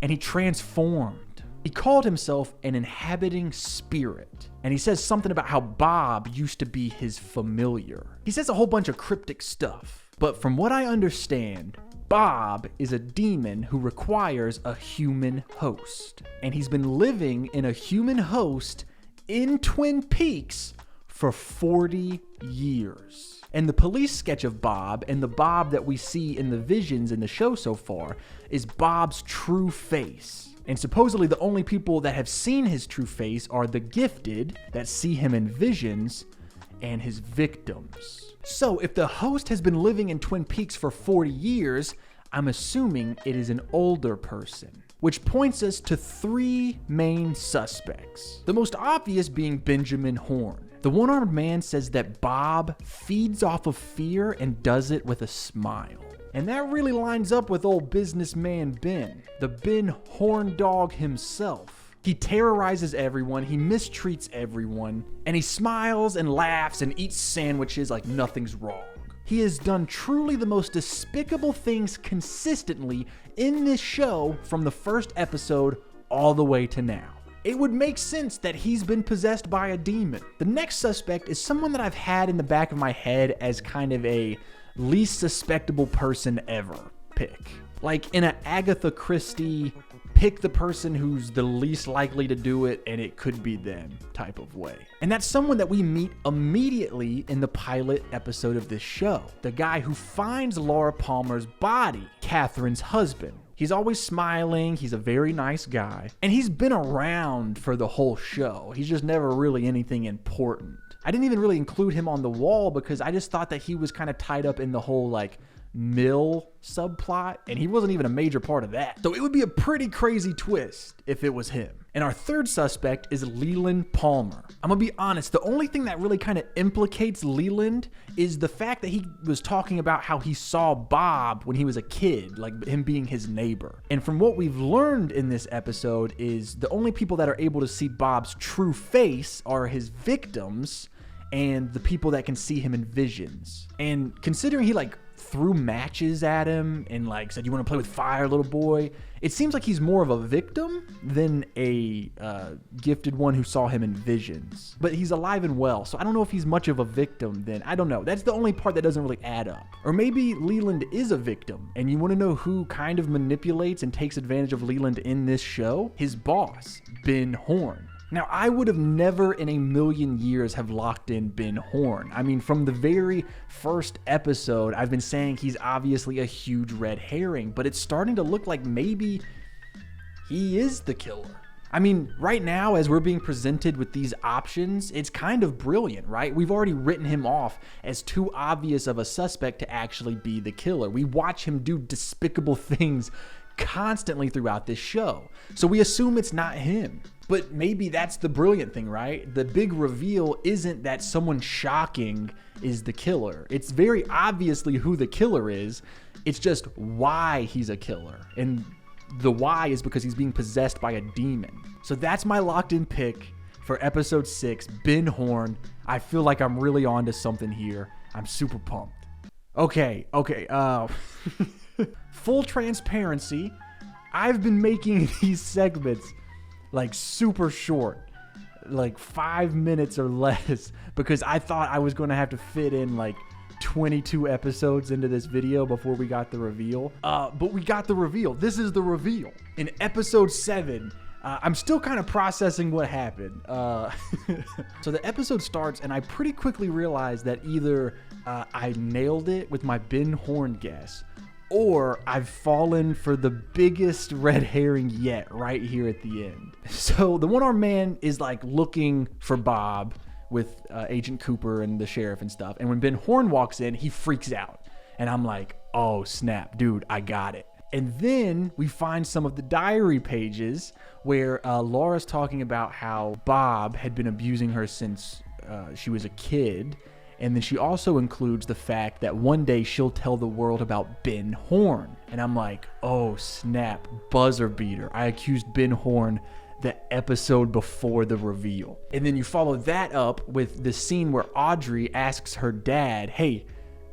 Speaker 1: And he transformed. He called himself an inhabiting spirit. And he says something about how Bob used to be his familiar. He says a whole bunch of cryptic stuff. But from what I understand, Bob is a demon who requires a human host. And he's been living in a human host in Twin Peaks for 40 years. And the police sketch of Bob and the Bob that we see in the visions in the show so far is Bob's true face. And supposedly the only people that have seen his true face are the gifted that see him in visions and his victims. So if the host has been living in Twin Peaks for 40 years, I'm assuming it is an older person. Which points us to 3 main suspects. The most obvious being Benjamin Horn. The one-armed man says that Bob feeds off of fear and does it with a smile. And that really lines up with old businessman Ben, the Ben Horn dog himself. He terrorizes everyone, he mistreats everyone, and he smiles and laughs and eats sandwiches like nothing's wrong. He has done truly the most despicable things consistently in this show from the first episode all the way to now. It would make sense that he's been possessed by a demon. The next suspect is someone that I've had in the back of my head as kind of a least suspectable person ever pick. Like in an Agatha Christie, pick the person who's the least likely to do it and it could be them type of way. And that's someone that we meet immediately in the pilot episode of this show. The guy who finds Laura Palmer's body, Catherine's husband. He's always smiling, he's a very nice guy, and he's been around for the whole show. He's just never really anything important. I didn't even really include him on the wall because I just thought that he was kind of tied up in the whole like mill subplot, and he wasn't even a major part of that. So it would be a pretty crazy twist if it was him. And our third suspect is Leland Palmer. I'm gonna be honest, the only thing that really kind of implicates Leland is the fact that he was talking about how he saw Bob when he was a kid, like him being his neighbor. And from what we've learned in this episode is the only people that are able to see Bob's true face are his victims and the people that can see him in visions. And considering he like threw matches at him and like said, "You want to play with fire, little boy?" It seems like he's more of a victim than a gifted one who saw him in visions. But he's alive and well, so I don't know if he's much of a victim then. I don't know. That's the only part that doesn't really add up. Or maybe Leland is a victim, and you want to know who kind of manipulates and takes advantage of Leland in this show? His boss, Ben Horn. Now, I would have never in a million years have locked in Ben Horn. I mean, from the very first episode, I've been saying he's obviously a huge red herring, but it's starting to look like maybe he is the killer. I mean, right now, as we're being presented with these options, it's kind of brilliant, right? We've already written him off as too obvious of a suspect to actually be the killer. We watch him do despicable things constantly throughout this show, so we assume it's not him. But maybe that's the brilliant thing, right? The big reveal isn't that someone shocking is the killer. It's very obviously who the killer is. It's just why he's a killer. And the why is because he's being possessed by a demon. So that's my locked in pick for episode 6, Ben Horn. I feel like I'm really onto something here. I'm super pumped. Okay. Full transparency, I've been making these segments like super short, like 5 minutes or less, because I thought I was going to have to fit in like 22 episodes into this video before we got the reveal. But we got the reveal. This is the reveal. In episode 7, I'm still kind of processing what happened. So the episode starts and I pretty quickly realized that either I nailed it with my Ben Horn guess, or I've fallen for the biggest red herring yet right here at the end. So the one-armed man is like looking for Bob with Agent Cooper and the sheriff and stuff. And when Ben Horne walks in, he freaks out. And I'm like, oh snap, dude, I got it. And then we find some of the diary pages where Laura's talking about how Bob had been abusing her since she was a kid. And then she also includes the fact that one day she'll tell the world about Ben Horne. And I'm like, oh snap, buzzer beater. I accused Ben Horne the episode before the reveal. And then you follow that up with the scene where Audrey asks her dad, hey,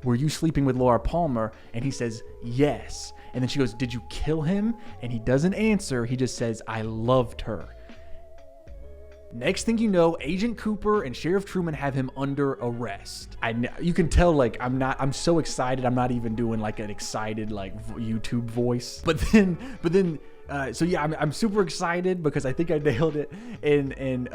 Speaker 1: were you sleeping with Laura Palmer? And he says, yes. And then she goes, did you kill him? And he doesn't answer. He just says, I loved her. Next thing you know, Agent Cooper and Sheriff Truman have him under arrest. You can tell, like, I'm so excited. I'm not even doing like an excited like YouTube voice. But then, so yeah, I'm super excited because I think I nailed it. And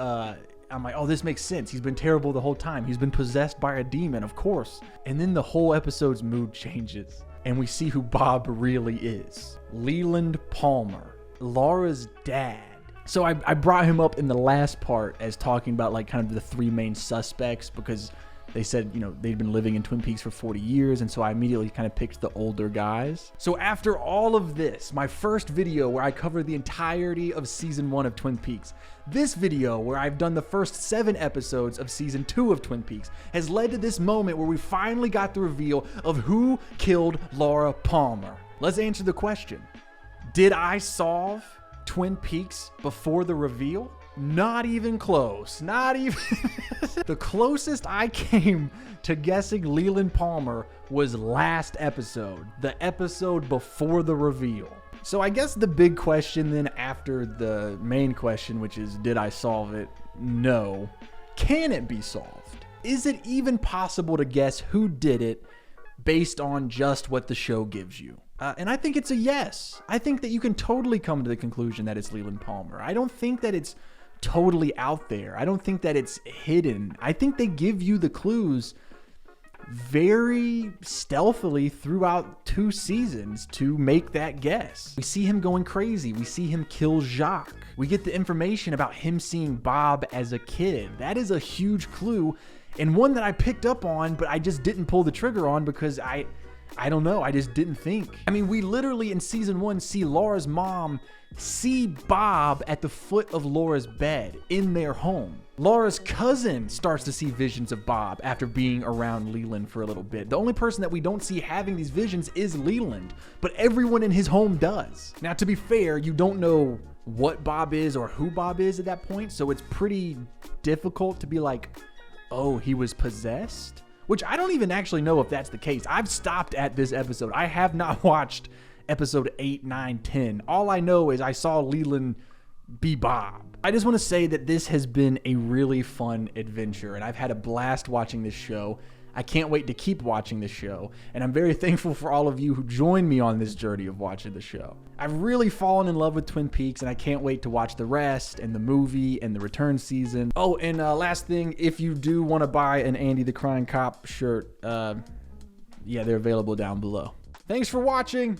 Speaker 1: I'm like, oh, this makes sense. He's been terrible the whole time. He's been possessed by a demon, of course. And then the whole episode's mood changes and we see who Bob really is. Leland Palmer, Laura's dad. So I brought him up in the last part as talking about like kind of the three main suspects because they said, you know, they'd been living in Twin Peaks for 40 years. And so I immediately kind of picked the older guys. So after all of this, my first video where I cover the entirety of season 1 of Twin Peaks, this video where I've done the first 7 episodes of season 2 of Twin Peaks has led to this moment where we finally got the reveal of who killed Laura Palmer. Let's answer the question. Did I solve Twin Peaks before the reveal? Not even close. Not even. The closest I came to guessing Leland Palmer was last episode, the episode before the reveal. So I guess the big question then after the main question, which is, did I solve it? No. Can it be solved? Is it even possible to guess who did it based on just what the show gives you? And I think it's a yes. I think that you can totally come to the conclusion that it's Leland Palmer. I don't think that it's totally out there. I don't think that it's hidden. I think they give you the clues very stealthily throughout 2 seasons to make that guess. We see him going crazy. We see him kill Jacques. We get the information about him seeing Bob as a kid. That is a huge clue and one that I picked up on, but I just didn't pull the trigger on because I don't know. I just didn't think. I mean, we literally in season 1 see Laura's mom see Bob at the foot of Laura's bed in their home. Laura's cousin starts to see visions of Bob after being around Leland for a little bit. The only person that we don't see having these visions is Leland, but everyone in his home does. Now, to be fair, you don't know what Bob is or who Bob is at that point, so it's pretty difficult to be like, oh, he was possessed? Which I don't even actually know if that's the case. I've stopped at this episode. I have not watched episode 8, 9, 10. All I know is I saw Leland be Bob. I just want to say that this has been a really fun adventure, and I've had a blast watching this show. I can't wait to keep watching this show, and I'm very thankful for all of you who joined me on this journey of watching the show. I've really fallen in love with Twin Peaks, and I can't wait to watch the rest, and the movie, and the return season. Oh, and last thing, if you do want to buy an Andy the Crying Cop shirt, yeah, they're available down below. Thanks for watching.